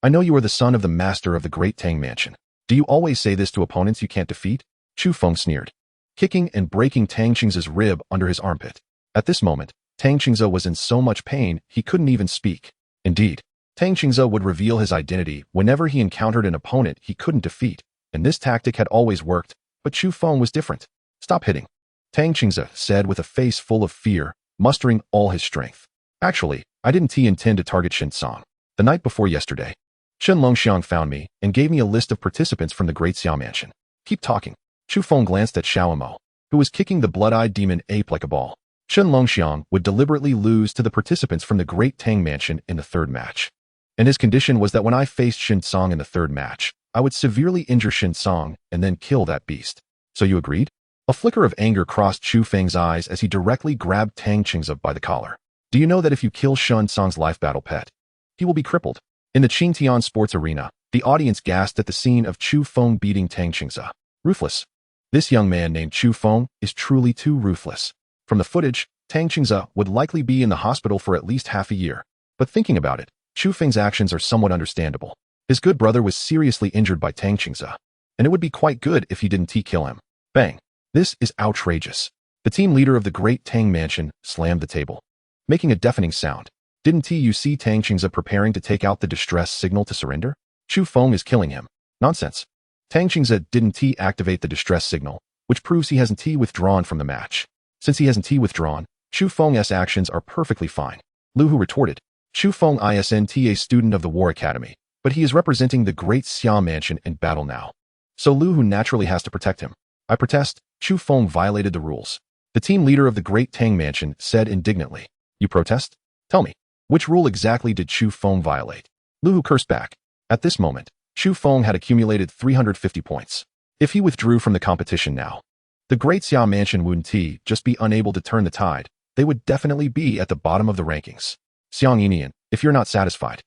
know you are the son of the master of the Great Tang Mansion. Do you always say this to opponents you can't defeat? Chu Feng sneered, kicking and breaking Tang Qing's rib under his armpit. At this moment, Tang Qingze was in so much pain he couldn't even speak. Indeed, Tang Qingze would reveal his identity whenever he encountered an opponent he couldn't defeat, and this tactic had always worked, but Chu Feng was different. Stop hitting, Tang Qingze said with a face full of fear, mustering all his strength. Actually, I didn't intend to target Shen Song. The night before yesterday, Shen Longxiang found me and gave me a list of participants from the Great Xiao Mansion. Keep talking. Chu Feng glanced at Xiao Mo, who was kicking the blood-eyed demon ape like a ball. Shen Longxiang would deliberately lose to the participants from the Great Tang Mansion in the third match. And his condition was that when I faced Shen Song in the third match, I would severely injure Shen Song and then kill that beast. So you agreed? A flicker of anger crossed Chu Feng's eyes as he directly grabbed Tang Qingze by the collar. Do you know that if you kill Shen Song's life battle pet, he will be crippled? In the Qingtian sports arena, the audience gasped at the scene of Chu Feng beating Tang Qingze. Ruthless. This young man named Chu Feng is truly too ruthless. From the footage, Tang Qingze would likely be in the hospital for at least half a year. But thinking about it, Chu Feng's actions are somewhat understandable. His good brother was seriously injured by Tang Qingze, and it would be quite good if he didn't kill him. Bang. This is outrageous. The team leader of the Great Tang Mansion slammed the table, making a deafening sound. Didn't you see Tang Qingze preparing to take out the distress signal to surrender? Chu Feng is killing him. Nonsense. Tang Qingze didn't activate the distress signal, which proves he hasn't withdrawn from the match. Since he hasn't withdrawn, Chu Feng's actions are perfectly fine. Lu Hu retorted. Chu Feng isn't a student of the War Academy, but he is representing the Great Xiao Mansion in battle now. So Lu Hu naturally has to protect him. I protest. Chu Feng violated the rules. The team leader of the Great Tang Mansion said indignantly. You protest? Tell me, which rule exactly did Chu Feng violate? Lu Hu cursed back. At this moment, Chu Feng had accumulated 350 points. If he withdrew from the competition now, the Great Xiao Mansion wouldn't just be unable to turn the tide, they would definitely be at the bottom of the rankings. Xiang Yinian, if you're not satisfied,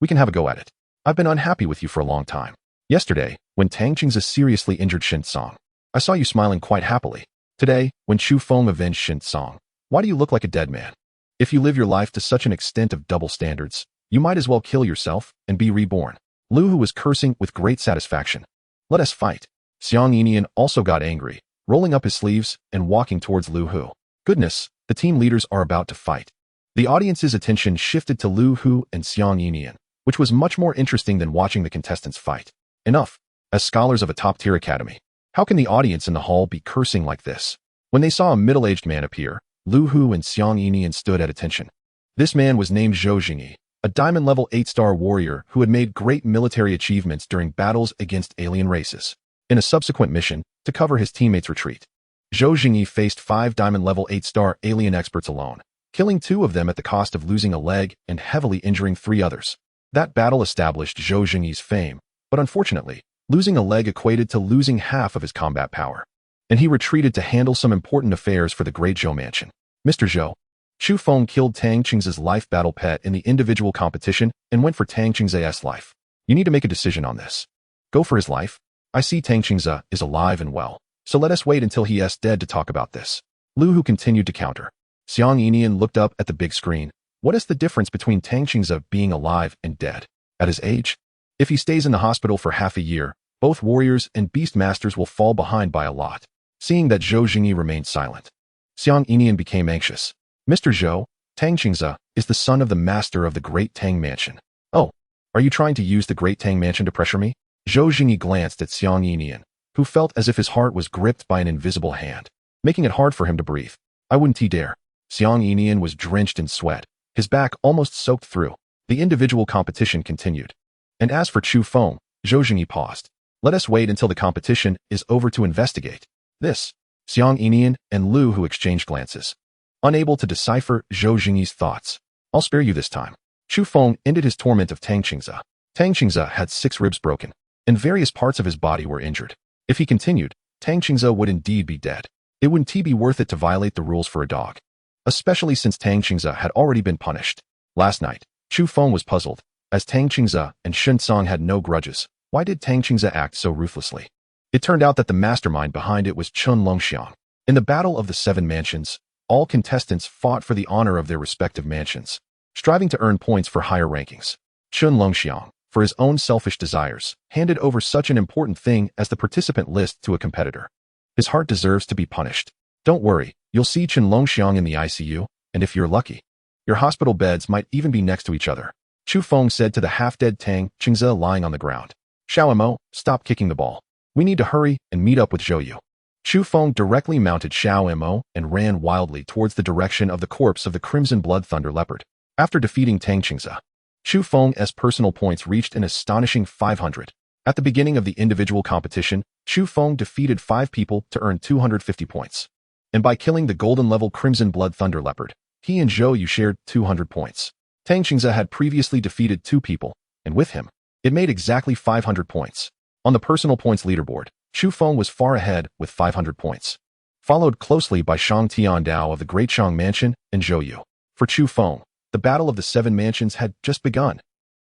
we can have a go at it. I've been unhappy with you for a long time. Yesterday, when Tang Qingze seriously injured Shen Song, I saw you smiling quite happily. Today, when Chu Feng avenged Shen Song, why do you look like a dead man? If you live your life to such an extent of double standards, you might as well kill yourself and be reborn. Lu Hu was cursing with great satisfaction. Let us fight. Xiang Yinian also got angry, rolling up his sleeves and walking towards Lu Hu. Goodness, the team leaders are about to fight. The audience's attention shifted to Lu Hu and Xiang Yinian, which was much more interesting than watching the contestants fight. Enough. As scholars of a top-tier academy, how can the audience in the hall be cursing like this? When they saw a middle-aged man appear, Lu Hu and Xiang Yinian stood at attention. This man was named Zhou Jingyi, a diamond-level 8-star warrior who had made great military achievements during battles against alien races. In a subsequent mission, to cover his teammates' retreat, Zhou Jingyi faced 5 diamond-level 8-star alien experts alone, killing 2 of them at the cost of losing a leg and heavily injuring 3 others. That battle established Zhou Jingyi's fame, but unfortunately, losing a leg equated to losing half of his combat power, and he retreated to handle some important affairs for the Great Zhou Mansion. Mr. Zhou, Chu Feng killed Tang Qingze's life battle pet in the individual competition and went for Tang Qingze's life. You need to make a decision on this. Go for his life? I see Tang Qingze is alive and well, so let us wait until he is dead to talk about this. Lu Hu continued to counter. Xiang Yinian looked up at the big screen. What is the difference between Tang Qingze being alive and dead? At his age? If he stays in the hospital for half a year, both warriors and beast masters will fall behind by a lot. Seeing that Zhou Jingyi remained silent, Xiang Yinian became anxious. Mr. Zhou, Tang Qingze is the son of the master of the Great Tang Mansion. Oh, are you trying to use the Great Tang Mansion to pressure me? Zhou Jingyi glanced at Xiang Yinian, who felt as if his heart was gripped by an invisible hand, making it hard for him to breathe. I wouldn't dare. Xiang Yinian was drenched in sweat, his back almost soaked through. The individual competition continued. And as for Chu Feng, Zhou Jingyi paused. Let us wait until the competition is over to investigate this. Xiang Yinian and Lu Hu exchanged glances, unable to decipher Zhou Jingyi's thoughts. I'll spare you this time. Chu Feng ended his torment of Tang Qingze. Tang Qingze had 6 ribs broken, and various parts of his body were injured. If he continued, Tang Qingze would indeed be dead. It wouldn't be worth it to violate the rules for a dog, especially since Tang Qingze had already been punished. Last night, Chu Feng was puzzled. As Tang Qingze and Shen Song had no grudges, why did Tang Qingze act so ruthlessly? It turned out that the mastermind behind it was Chun Longxiang. In the Battle of the 7 Mansions, all contestants fought for the honor of their respective mansions, striving to earn points for higher rankings. Chun Longxiang, for his own selfish desires, handed over such an important thing as the participant list to a competitor. His heart deserves to be punished. Don't worry, you'll see Chun Longxiang in the ICU, and if you're lucky, your hospital beds might even be next to each other. Chu Feng said to the half-dead Tang Qingze lying on the ground. Xiao Mo, stop kicking the ball. We need to hurry and meet up with Zhou Yu. Chu Feng directly mounted Xiao Mo and ran wildly towards the direction of the corpse of the Crimson Blood Thunder Leopard. After defeating Tang Qingze, Chu Feng's personal points reached an astonishing 500. At the beginning of the individual competition, Chu Feng defeated 5 people to earn 250 points. And by killing the golden level Crimson Blood Thunder Leopard, he and Zhou Yu shared 200 points. Tang Qingze had previously defeated 2 people, and with him, it made exactly 500 points. On the personal points leaderboard, Chu Feng was far ahead with 500 points, followed closely by Shang Tiandao of the Great Shang Mansion and Zhou Yu. For Chu Feng, the Battle of the 7 Mansions had just begun.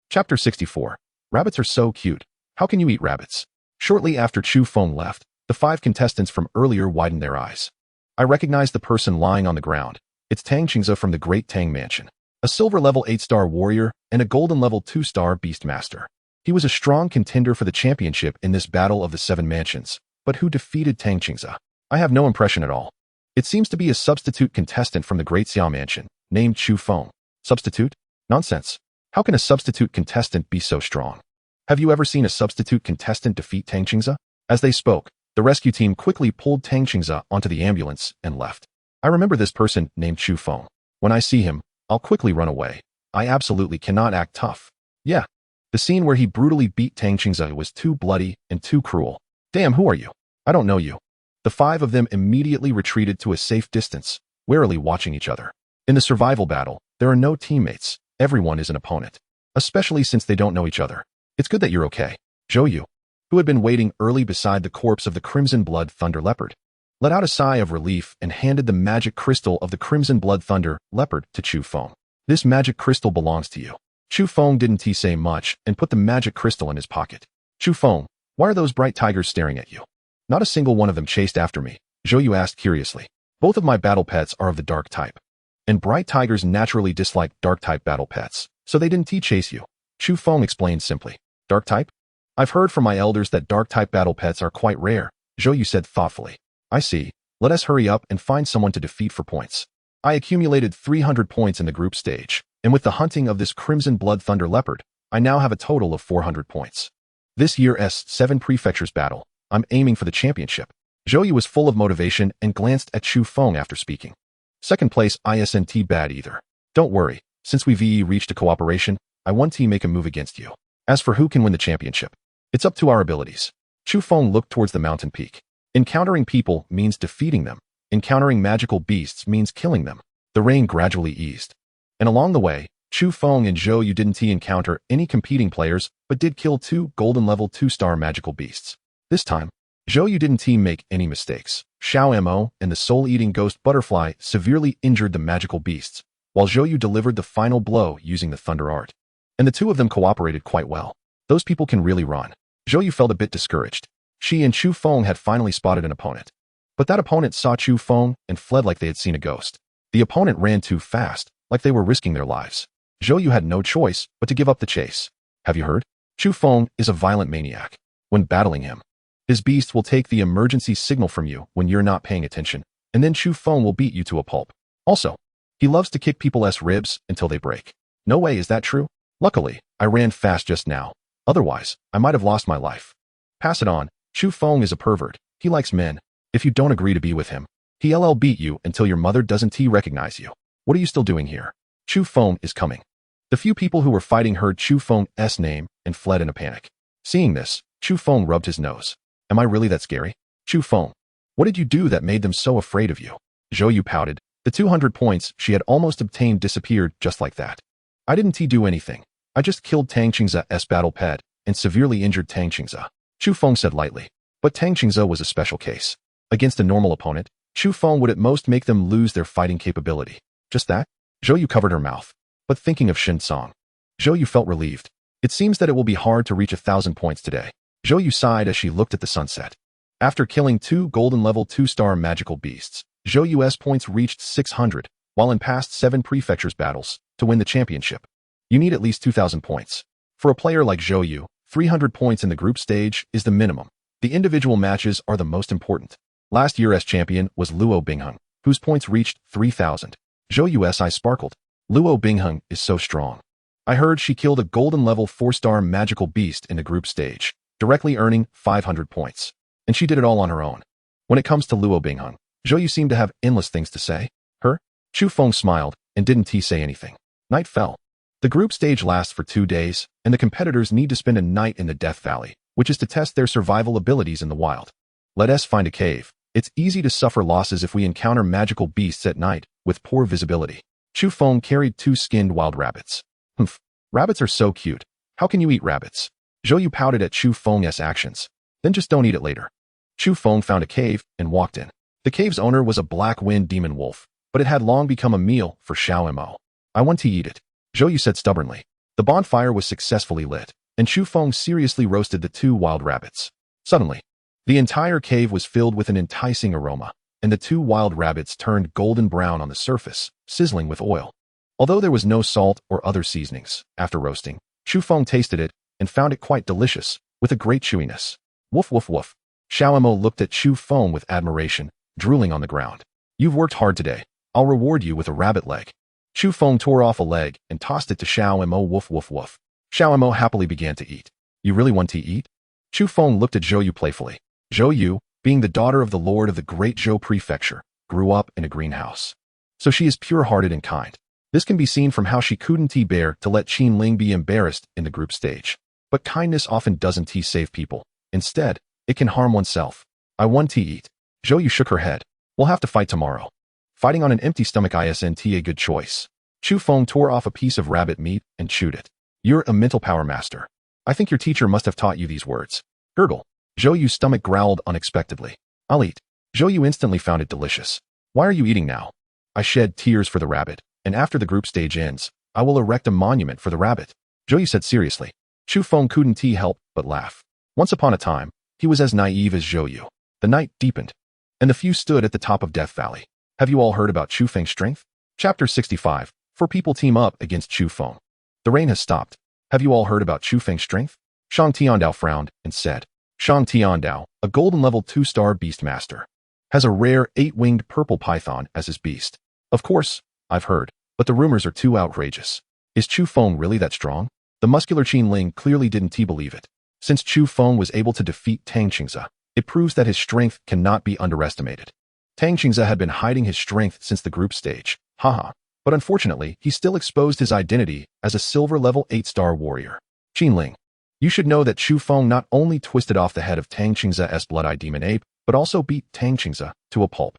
Chapter 64. Rabbits are so cute. How can you eat rabbits? Shortly after Chu Feng left, the 5 contestants from earlier widened their eyes. I recognized the person lying on the ground. It's Tang Qingze from the Great Tang Mansion, a silver level 8-star warrior and a golden level 2-star beast master. He was a strong contender for the championship in this Battle of the 7 Mansions, but who defeated Tang Qingze? I have no impression at all. It seems to be a substitute contestant from the Great Xiao Mansion, named Chu Feng. Substitute? Nonsense. How can a substitute contestant be so strong? Have you ever seen a substitute contestant defeat Tang Qingze? As they spoke, the rescue team quickly pulled Tang Qingze onto the ambulance and left. I remember this person named Chu Feng. When I see him, I'll quickly run away. I absolutely cannot act tough. Yeah. The scene where he brutally beat Tang Qingze was too bloody and too cruel. Damn, who are you? I don't know you. The 5 of them immediately retreated to a safe distance, warily watching each other. In the survival battle, there are no teammates. Everyone is an opponent, especially since they don't know each other. It's good that you're okay. Zhou Yu, who had been waiting early beside the corpse of the Crimson Blood Thunder Leopard, let out a sigh of relief and handed the magic crystal of the Crimson Blood Thunder Leopard to Chu Feng. This magic crystal belongs to you. Chu Feng didn't say much and put the magic crystal in his pocket. Chu Feng, why are those bright tigers staring at you? Not a single one of them chased after me, Zhou Yu asked curiously. Both of my battle pets are of the dark type, and bright tigers naturally dislike dark type battle pets, so they didn't chase you. Chu Feng explained simply. Dark type? I've heard from my elders that dark type battle pets are quite rare, Zhou Yu said thoughtfully. I see. Let us hurry up and find someone to defeat for points. I accumulated 300 points in the group stage, and with the hunting of this Crimson Blood Thunder Leopard, I now have a total of 400 points. This year's 7 Prefectures battle, I'm aiming for the championship. Zhou Yu was full of motivation and glanced at Chu Feng after speaking. Second place isn't bad either. Don't worry, since we've reached a cooperation, I want to make a move against you. As for who can win the championship, it's up to our abilities. Chu Feng looked towards the mountain peak. Encountering people means defeating them. Encountering magical beasts means killing them. The rain gradually eased, and along the way, Chu Feng and Zhou Yu didn't encounter any competing players, but did kill 2 golden level 2-star magical beasts. This time, Zhou Yu didn't make any mistakes. Xiao Mo and the soul-eating ghost butterfly severely injured the magical beasts, while Zhou Yu delivered the final blow using the thunder art. And the 2 of them cooperated quite well. Those people can really run. Zhou Yu felt a bit discouraged. She and Chu Feng had finally spotted an opponent. But that opponent saw Chu Feng and fled like they had seen a ghost. The opponent ran too fast, like they were risking their lives. Zhou Yu had no choice but to give up the chase. Have you heard? Chu Feng is a violent maniac. When battling him, his beast will take the emergency signal from you when you're not paying attention, and then Chu Feng will beat you to a pulp. Also, he loves to kick people's ribs until they break. No way, is that true? Luckily, I ran fast just now. Otherwise, I might have lost my life. Pass it on. Chu Feng is a pervert. He likes men. If you don't agree to be with him, he'll beat you until your mother doesn't recognize you. What are you still doing here? Chu Feng is coming. The few people who were fighting heard Chu Feng's name and fled in a panic. Seeing this, Chu Feng rubbed his nose. Am I really that scary? Chu Feng, what did you do that made them so afraid of you? Zhou Yu pouted. The 200 points she had almost obtained disappeared just like that. I didn't do anything. I just killed Tang Qingza's battle pet and severely injured Tang Qingza, Chu Feng said lightly. But Tang Qingza was a special case. Against a normal opponent, Chu Feng would at most make them lose their fighting capability. Just that? Zhou Yu covered her mouth. But thinking of Shin Song, Zhou Yu felt relieved. It seems that it will be hard to reach 1,000 points today. Zhou Yu sighed as she looked at the sunset. After killing 2 golden level 2-star magical beasts, Zhou Yu's points reached 600, while in past 7 prefectures battles, to win the championship. You need at least 2,000 points. For a player like Zhou Yu, 300 points in the group stage is the minimum. The individual matches are the most important. Last year's champion was Luo Bingheng, whose points reached 3,000. Zhou Yu's eyes sparkled. Luo Bingheng is so strong. I heard she killed a golden level 4-star magical beast in the group stage, directly earning 500 points. And she did it all on her own. When it comes to Luo Bingheng, Zhou Yu seemed to have endless things to say. Her? Chu Feng smiled and didn't say anything. Night fell. The group stage lasts for 2 days, and the competitors need to spend a night in the Death Valley, which is to test their survival abilities in the wild. Let us find a cave. It's easy to suffer losses if we encounter magical beasts at night, with poor visibility. Chu Feng carried 2 skinned wild rabbits. Humph. Rabbits are so cute. How can you eat rabbits? Zhou Yu pouted at Chu Feng's actions. Then just don't eat it later. Chu Feng found a cave and walked in. The cave's owner was a black wind demon wolf, but it had long become a meal for Xiao Mo. I want to eat it, Zhou Yu said stubbornly. The bonfire was successfully lit, and Chu Feng seriously roasted the 2 wild rabbits. Suddenly, the entire cave was filled with an enticing aroma, and the 2 wild rabbits turned golden brown on the surface, sizzling with oil. Although there was no salt or other seasonings, after roasting, Chu Feng tasted it and found it quite delicious, with a great chewiness. Woof woof woof. Xiao Mo looked at Chu Feng with admiration, drooling on the ground. You've worked hard today. I'll reward you with a rabbit leg. Chu Feng tore off a leg and tossed it to Xiao Mo. Woof woof woof. Xiao Mo happily began to eat. You really want to eat? Chu Feng looked at Zhou Yu playfully. Zhou Yu, being the daughter of the lord of the great Zhou prefecture, grew up in a greenhouse. So she is pure-hearted and kind. This can be seen from how she couldn't bear to let Qin Ling be embarrassed in the group stage. But kindness often doesn't save people. Instead, it can harm oneself. I want to eat. Zhou Yu shook her head. We'll have to fight tomorrow. Fighting on an empty stomach isn't a good choice. Chu Feng tore off a piece of rabbit meat and chewed it. You're a mental power master. I think your teacher must have taught you these words. Gurgle. Zhou Yu's stomach growled unexpectedly. I'll eat. Zhou Yu instantly found it delicious. Why are you eating now? I shed tears for the rabbit, and after the group stage ends, I will erect a monument for the rabbit. Zhou Yu said seriously. Chu Feng couldn't help but laugh. Once upon a time, he was as naive as Zhou Yu. The night deepened, and the few stood at the top of Death Valley. Have you all heard about Chu Feng's strength? Chapter 65. 4 people team up against Chu Feng. The rain has stopped. Have you all heard about Chu Feng's strength? Shang Tiandao frowned and said. Shang Tiandao, a golden level 2-star beast master, has a rare 8-winged purple python as his beast. Of course, I've heard, but the rumors are too outrageous. Is Chu Feng really that strong? The muscular Qin Ling clearly didn't believe it. Since Chu Feng was able to defeat Tang Qingza, it proves that his strength cannot be underestimated. Tang Qingza had been hiding his strength since the group stage, haha, but unfortunately, he still exposed his identity as a silver level 8-star warrior. Qin Ling, you should know that Chu Feng not only twisted off the head of Tang Qingza's blood-eyed demon ape, but also beat Tang Qingza to a pulp.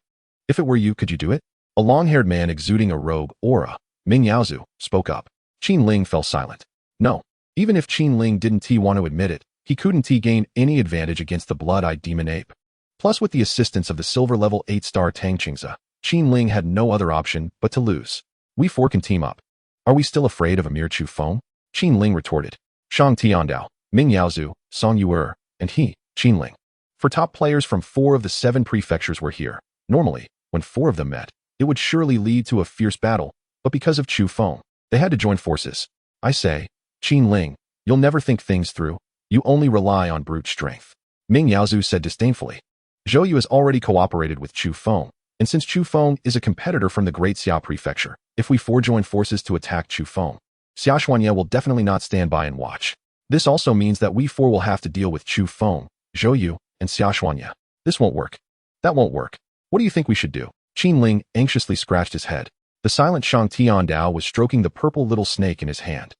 If it were you, could you do it? A long-haired man exuding a rogue aura, Ming Yaozu, spoke up. Qin Ling fell silent. No, even if Qin Ling didn't want to admit it, he couldn't gain any advantage against the blood-eyed demon ape. Plus, with the assistance of the silver level 8-star Tang Qingza, Qin Ling had no other option but to lose. We 4 can team up. Are we still afraid of a mere Chu Feng? Qin Ling retorted. Shang Tiandao, Ming Yaozu, Song Yuer, and he, Qin Ling. For top players from 4 of the 7 prefectures were here. Normally, when 4 of them met, it would surely lead to a fierce battle, but because of Chu Feng, they had to join forces. I say, Qin Ling, you'll never think things through. You only rely on brute strength. Ming Yaozu said disdainfully. Zhou Yu has already cooperated with Chu Feng, and since Chu Feng is a competitor from the Great Xiao Prefecture, if we 4 join forces to attack Chu Feng, Xiao Xuanye will definitely not stand by and watch. This also means that we 4 will have to deal with Chu Feng, Zhou Yu, and Xiao Xuanye. This won't work. That won't work. What do you think we should do? Qin Ling anxiously scratched his head. The silent Shang Tiandao was stroking the purple little snake in his hand.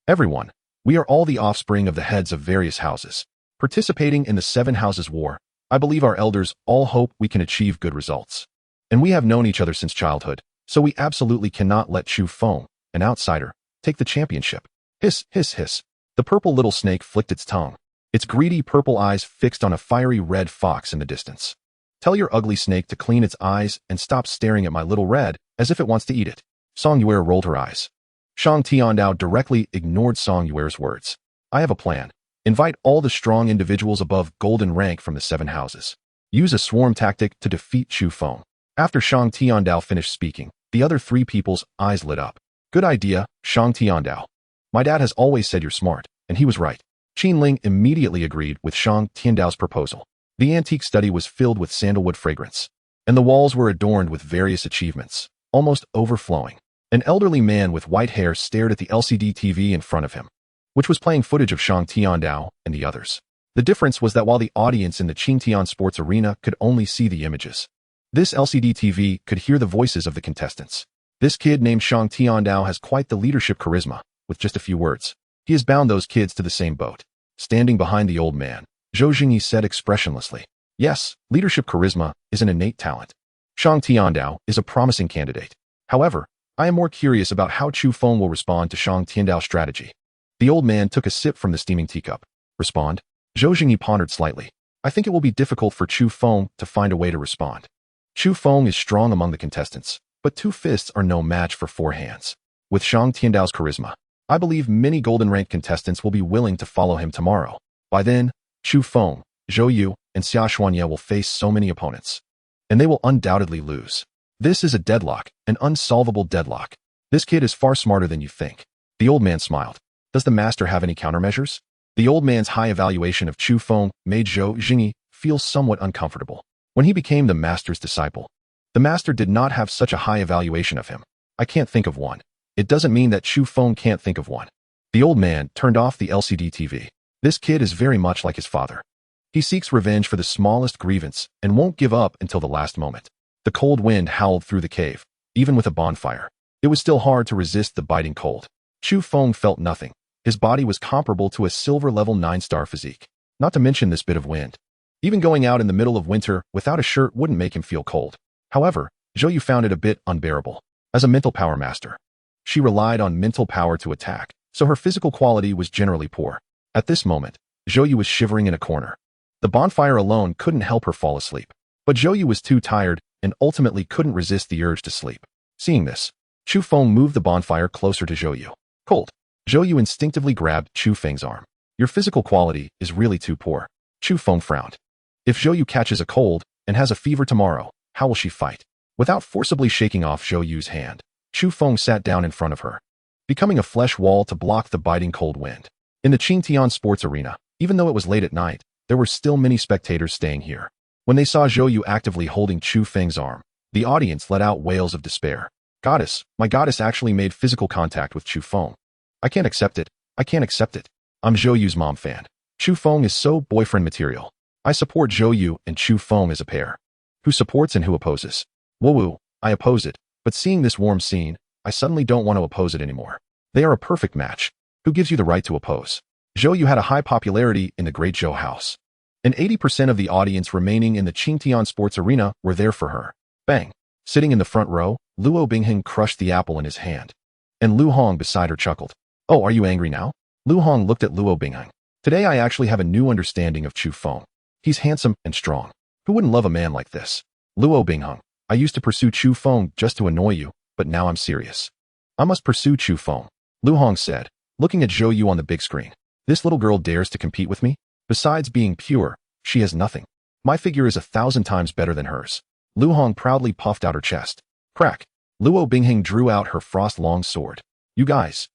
Everyone, we are all the offspring of the heads of various houses. Participating in the 7 Houses War, I believe our elders all hope we can achieve good results. And we have known each other since childhood. So we absolutely cannot let Chu Feng, an outsider, take the championship. Hiss, hiss, hiss. The purple little snake flicked its tongue, its greedy purple eyes fixed on a fiery red fox in the distance. Tell your ugly snake to clean its eyes and stop staring at my little red as if it wants to eat it. Song Yue rolled her eyes. Shang Tiandao directly ignored Song Yue's words. I have a plan. Invite all the strong individuals above golden rank from the 7 houses. Use a swarm tactic to defeat Chu Feng. After Shang Tiandao finished speaking, the other 3 people's eyes lit up. Good idea, Shang Tiandao. My dad has always said you're smart, and he was right. Qin Ling immediately agreed with Shang Tiandao's proposal. The antique study was filled with sandalwood fragrance, and the walls were adorned with various achievements, almost overflowing. An elderly man with white hair stared at the LCD TV in front of him, which was playing footage of Shang Tiandao and the others. The difference was that while the audience in the Qingtian Sports Arena could only see the images, this LCD TV could hear the voices of the contestants. This kid named Shang Tiandao has quite the leadership charisma, with just a few words. He has bound those kids to the same boat. Standing behind the old man, Zhou Jingyi said expressionlessly, yes, leadership charisma is an innate talent. Shang Tiandao is a promising candidate. However, I am more curious about how Chu Feng will respond to Shang Tiandao's strategy. The old man took a sip from the steaming teacup. Respond? Zhou Jingyi pondered slightly. I think it will be difficult for Chu Feng to find a way to respond. Chu Feng is strong among the contestants, but 2 fists are no match for 4 hands. With Shang Tiandao's charisma, I believe many golden rank contestants will be willing to follow him tomorrow. By then, Chu Feng, Zhou Yu, and Xia Xuanye will face so many opponents, and they will undoubtedly lose. This is a deadlock, an unsolvable deadlock. This kid is far smarter than you think. The old man smiled. Does the master have any countermeasures? The old man's high evaluation of Chu Feng made Zhou Jingyi feel somewhat uncomfortable. When he became the master's disciple, the master did not have such a high evaluation of him. I can't think of one. It doesn't mean that Chu Feng can't think of one. The old man turned off the LCD TV. This kid is very much like his father. He seeks revenge for the smallest grievance and won't give up until the last moment. The cold wind howled through the cave, even with a bonfire. It was still hard to resist the biting cold. Chu Feng felt nothing. His body was comparable to a silver level 9-star physique. Not to mention this bit of wind. Even going out in the middle of winter without a shirt wouldn't make him feel cold. However, Zhou Yu found it a bit unbearable. As a mental power master, she relied on mental power to attack, so her physical quality was generally poor. At this moment, Zhou Yu was shivering in a corner. The bonfire alone couldn't help her fall asleep. But Zhou Yu was too tired and ultimately couldn't resist the urge to sleep. Seeing this, Chu Feng moved the bonfire closer to Zhou Yu. Cold. Zhou Yu instinctively grabbed Chu Feng's arm. Your physical quality is really too poor. Chu Feng frowned. If Zhou Yu catches a cold and has a fever tomorrow, how will she fight? Without forcibly shaking off Zhou Yu's hand, Chu Feng sat down in front of her, becoming a flesh wall to block the biting cold wind. In the Qingtian Sports Arena, even though it was late at night, there were still many spectators staying here. When they saw Zhou Yu actively holding Chu Feng's arm, the audience let out wails of despair. Goddess, my goddess actually made physical contact with Chu Feng. I can't accept it. I can't accept it. I'm Zhou Yu's mom fan. Chu Feng is so boyfriend material. I support Zhou Yu and Chu Feng as a pair. Who supports and who opposes? Woo-woo, I oppose it, but seeing this warm scene, I suddenly don't want to oppose it anymore. They are a perfect match. Who gives you the right to oppose? Zhou Yu had a high popularity in the Great Zhou House, and 80% of the audience remaining in the Qingtian Sports Arena were there for her. Bang! Sitting in the front row, Luo Bingheng crushed the apple in his hand, and Lu Hong beside her chuckled. Oh, are you angry now? Lu Hong looked at Luo Bingheng. Today I actually have a new understanding of Chu Feng. He's handsome and strong. Who wouldn't love a man like this? Luo Bingheng, I used to pursue Chu Feng just to annoy you, but now I'm serious. I must pursue Chu Feng, Lu Hong said, looking at Zhou Yu on the big screen. This little girl dares to compete with me? Besides being pure, she has nothing. My figure is 1,000 times better than hers. Lu Hong proudly puffed out her chest. Crack! Luo Bingheng drew out her frost-long sword. You guys.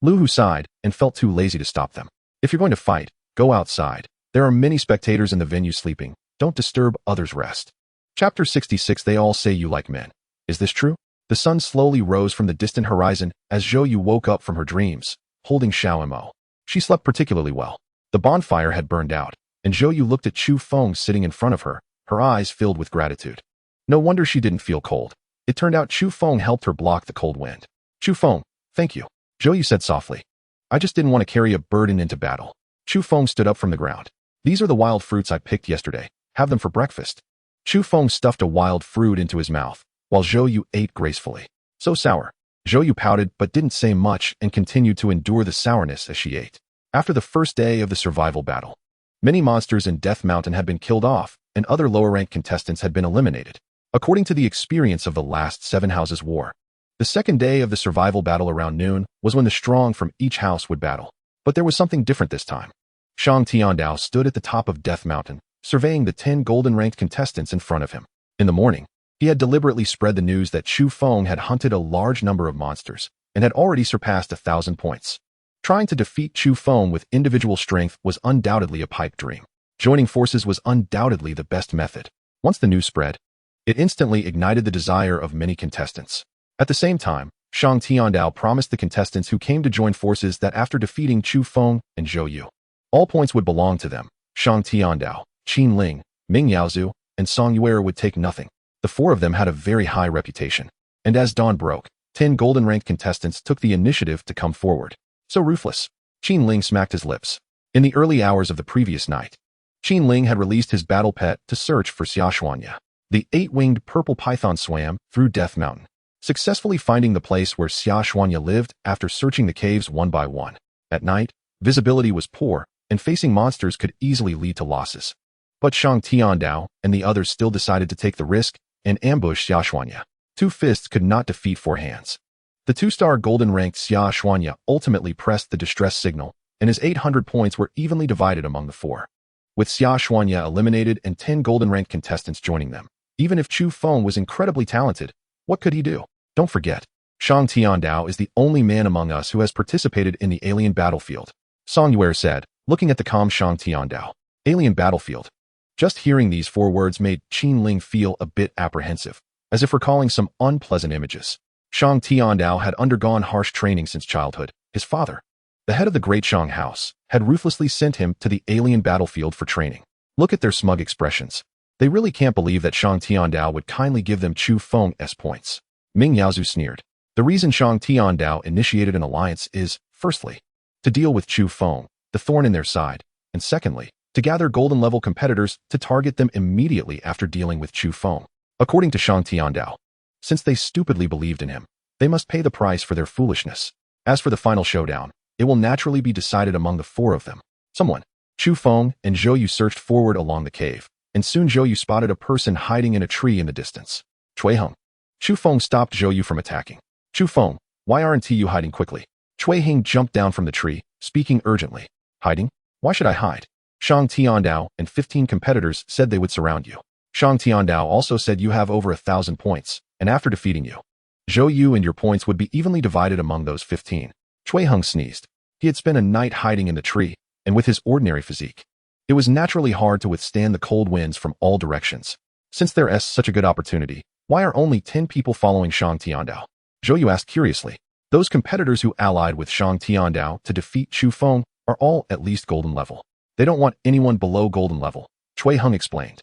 Lu Hu sighed and felt too lazy to stop them. If you're going to fight, go outside. There are many spectators in the venue sleeping. Don't disturb others' rest. Chapter 66. They all say you like men. Is this true? The sun slowly rose from the distant horizon as Zhou Yu woke up from her dreams, holding Xiao Mo. She slept particularly well. The bonfire had burned out, and Zhou Yu looked at Chu Feng sitting in front of her, her eyes filled with gratitude. No wonder she didn't feel cold. It turned out Chu Feng helped her block the cold wind. Chu Feng, thank you, Zhou Yu said softly. I just didn't want to carry a burden into battle. Chu Feng stood up from the ground. These are the wild fruits I picked yesterday. Have them for breakfast. Chu Feng stuffed a wild fruit into his mouth, while Zhou Yu ate gracefully. So sour. Zhou Yu pouted but didn't say much and continued to endure the sourness as she ate. After the first day of the survival battle, many monsters in Death Mountain had been killed off, and other lower-ranked contestants had been eliminated. According to the experience of the last 7 houses war, the second day of the survival battle around noon was when the strong from each house would battle. But there was something different this time. Shang Tiandao stood at the top of Death Mountain, surveying the 10 golden-ranked contestants in front of him. In the morning, he had deliberately spread the news that Chu Feng had hunted a large number of monsters and had already surpassed 1,000 points. Trying to defeat Chu Feng with individual strength was undoubtedly a pipe dream. Joining forces was undoubtedly the best method. Once the news spread, it instantly ignited the desire of many contestants. At the same time, Shang Tiandao promised the contestants who came to join forces that after defeating Chu Feng and Zhou Yu, all points would belong to them. Shang Tiandao, Qin Ling, Ming Yaozu, and Song Yuer would take nothing. The 4 of them had a very high reputation. And as dawn broke, 10 golden-ranked contestants took the initiative to come forward. So ruthless. Qin Ling smacked his lips. In the early hours of the previous night, Qin Ling had released his battle pet to search for Xiaoxuanya. The 8-winged purple python swam through Death Mountain, successfully finding the place where Xiaoxuanya lived after searching the caves one by one. At night, visibility was poor, and facing monsters could easily lead to losses. But Shang Tiandao and the others still decided to take the risk and ambush Xiaoxuanya. 2 fists could not defeat 4 hands. The 2-star golden-ranked Xiaoxuanya ultimately pressed the distress signal, and his 800 points were evenly divided among the 4. With Xiaoxuanya eliminated and 10 golden-ranked contestants joining them, even if Chu Feng was incredibly talented, what could he do? Don't forget, Shang Tiandao is the only man among us who has participated in the alien battlefield. Song Yuer said, looking at the calm Shang Tiandao. Alien battlefield. Just hearing these 4 words made Qin Ling feel a bit apprehensive, as if recalling some unpleasant images. Shang Tiandao had undergone harsh training since childhood. His father, the head of the Great Shang House, had ruthlessly sent him to the alien battlefield for training. Look at their smug expressions. They really can't believe that Shang Tiandao would kindly give them Chu Feng's points. Ming Yaozu sneered. The reason Shang Tiandao initiated an alliance is, firstly, to deal with Chu Feng, the thorn in their side, and secondly, to gather golden-level competitors to target them immediately after dealing with Chu Feng. According to Shang Tiandao, since they stupidly believed in him, they must pay the price for their foolishness. As for the final showdown, it will naturally be decided among the 4 of them. Someone, Chu Feng and Zhou Yu searched forward along the cave, and soon Zhou Yu spotted a person hiding in a tree in the distance. Cui Heng. Chu Feng stopped Zhou Yu from attacking. Chu Feng, why aren't you hiding quickly? Cui Heng jumped down from the tree, speaking urgently. Hiding? Why should I hide? Shang Tiandao and 15 competitors said they would surround you. Shang Tiandao also said you have over 1,000 points, and after defeating you, Zhou Yu and your points would be evenly divided among those 15. Cui Heng sneezed. He had spent a night hiding in the tree, and with his ordinary physique, it was naturally hard to withstand the cold winds from all directions. Since there is such a good opportunity, why are only 10 people following Shang Tiandao? Zhou Yu asked curiously. Those competitors who allied with Shang Tiandao to defeat Chu Feng are all at least golden level. They don't want anyone below golden level, Cui Heng explained.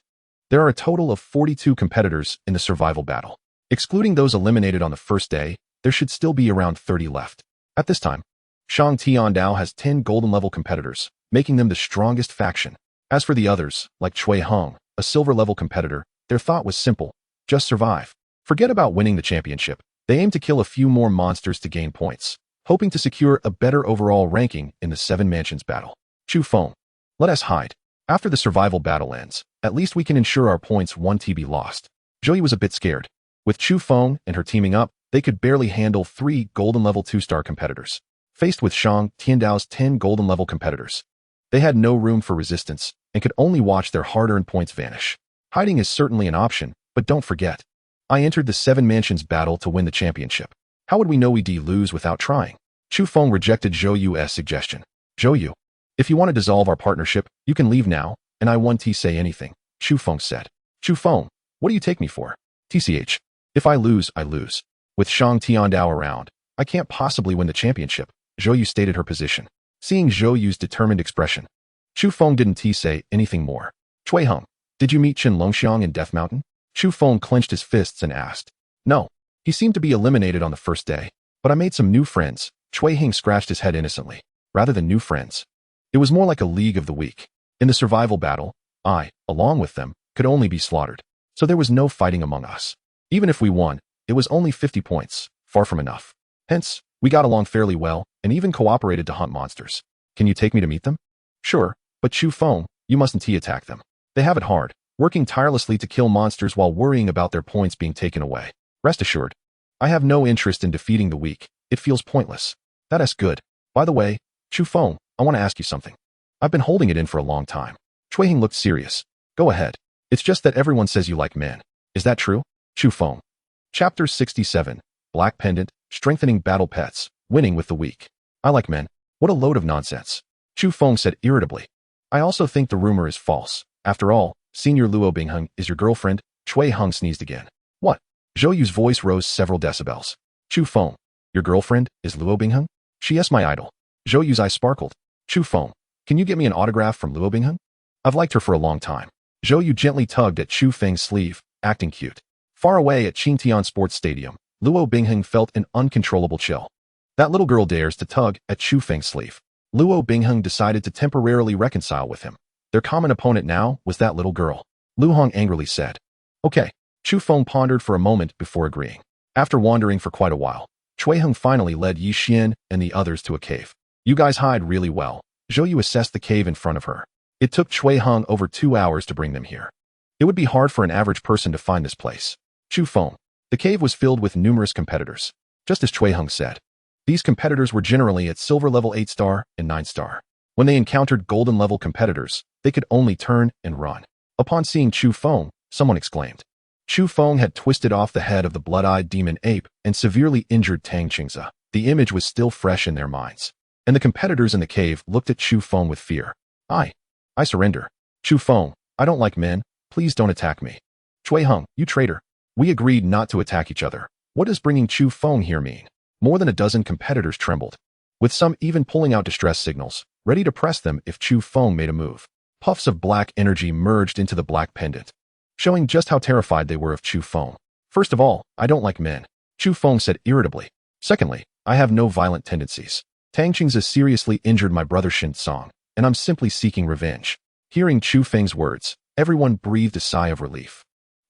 There are a total of 42 competitors in the survival battle. Excluding those eliminated on the first day, there should still be around 30 left. At this time, Shang Tiandao has 10 golden-level competitors, making them the strongest faction. As for the others, like Cui Heng, a silver-level competitor, their thought was simple: just survive. Forget about winning the championship. They aim to kill a few more monsters to gain points, hoping to secure a better overall ranking in the 7 Mansions battle. Chu Feng. Let us hide. After the survival battle ends, at least we can ensure our points won't be lost. Zhou Yu was a bit scared. With Chu Feng and her teaming up, they could barely handle 3 golden-level 2-star competitors. Faced with Shang Tiandao's 10 golden-level competitors, they had no room for resistance and could only watch their hard-earned points vanish. Hiding is certainly an option, but don't forget, I entered the 7 Mansions battle to win the championship. How would we know we'd lose without trying? Chu Feng rejected Zhou Yu's suggestion. Zhou Yu, if you want to dissolve our partnership, you can leave now, and I won't say anything, Chu Feng said. Chu Feng, what do you take me for? TCH. If I lose, I lose. With Shang Tiandao around, I can't possibly win the championship, Zhou Yu stated her position. Seeing Zhou Yu's determined expression, Chu Feng didn't say anything more. Cui Heng, did you meet Chen Longxiang in Death Mountain? Chu Feng clenched his fists and asked. No. He seemed to be eliminated on the first day, but I made some new friends. Cui Heng scratched his head innocently. Rather than new friends, it was more like a league of the weak. In the survival battle, I, along with them, could only be slaughtered. So there was no fighting among us. Even if we won, it was only 50 points, far from enough. Hence, we got along fairly well and even cooperated to hunt monsters. Can you take me to meet them? Sure, but Chu Feng, you mustn't attack them. They have it hard, working tirelessly to kill monsters while worrying about their points being taken away. Rest assured, I have no interest in defeating the weak. It feels pointless. That's good. By the way, Chu Feng, I want to ask you something. I've been holding it in for a long time. Chu Feng looked serious. Go ahead. It's just that everyone says you like men. Is that true? Chu Feng. Chapter 67. Black Pendant, Strengthening Battle Pets, Winning with the Weak. I like men. What a load of nonsense. Chu Feng said irritably. I also think the rumor is false. After all, Senior Luo Bingheng is your girlfriend. Chui Hung sneezed again. What? Zhou Yu's voice rose several decibels. Chu Feng. Your girlfriend is Luo Bingheng? She is my idol. Zhou Yu's eyes sparkled. Chu Feng. Can you get me an autograph from Luo Bingheng? I've liked her for a long time. Zhou Yu gently tugged at Chu Feng's sleeve, acting cute. Far away at Qingtian Sports Stadium, Luo Bingheng felt an uncontrollable chill. That little girl dares to tug at Chu Feng's sleeve. Luo Bingheng decided to temporarily reconcile with him. Their common opponent now was that little girl. Lu Hong angrily said. Okay. Chu Feng pondered for a moment before agreeing. After wandering for quite a while, Chui Hung finally led Yi Xian and the others to a cave. You guys hide really well. Zhou Yu assessed the cave in front of her. It took Chui Hung over 2 hours to bring them here. It would be hard for an average person to find this place. Chu Feng. The cave was filled with numerous competitors. Just as Chui Hung said. These competitors were generally at silver level 8-star and 9-star. When they encountered golden level competitors, they could only turn and run. Upon seeing Chu Feng, someone exclaimed. Chu Feng had twisted off the head of the blood-eyed demon ape and severely injured Tang Qingze. The image was still fresh in their minds. And the competitors in the cave looked at Chu Feng with fear. I surrender. Chu Feng, I don't like men. Please don't attack me. Chui Hung, you traitor. We agreed not to attack each other. What does bringing Chu Feng here mean? More than a dozen competitors trembled, with some even pulling out distress signals, ready to press them if Chu Feng made a move. Puffs of black energy merged into the black pendant, showing just how terrified they were of Chu Feng. First of all, I don't like men, Chu Feng said irritably. Secondly, I have no violent tendencies. Tang Qingze seriously injured my brother Shin Song, and I'm simply seeking revenge. Hearing Chu Feng's words, everyone breathed a sigh of relief.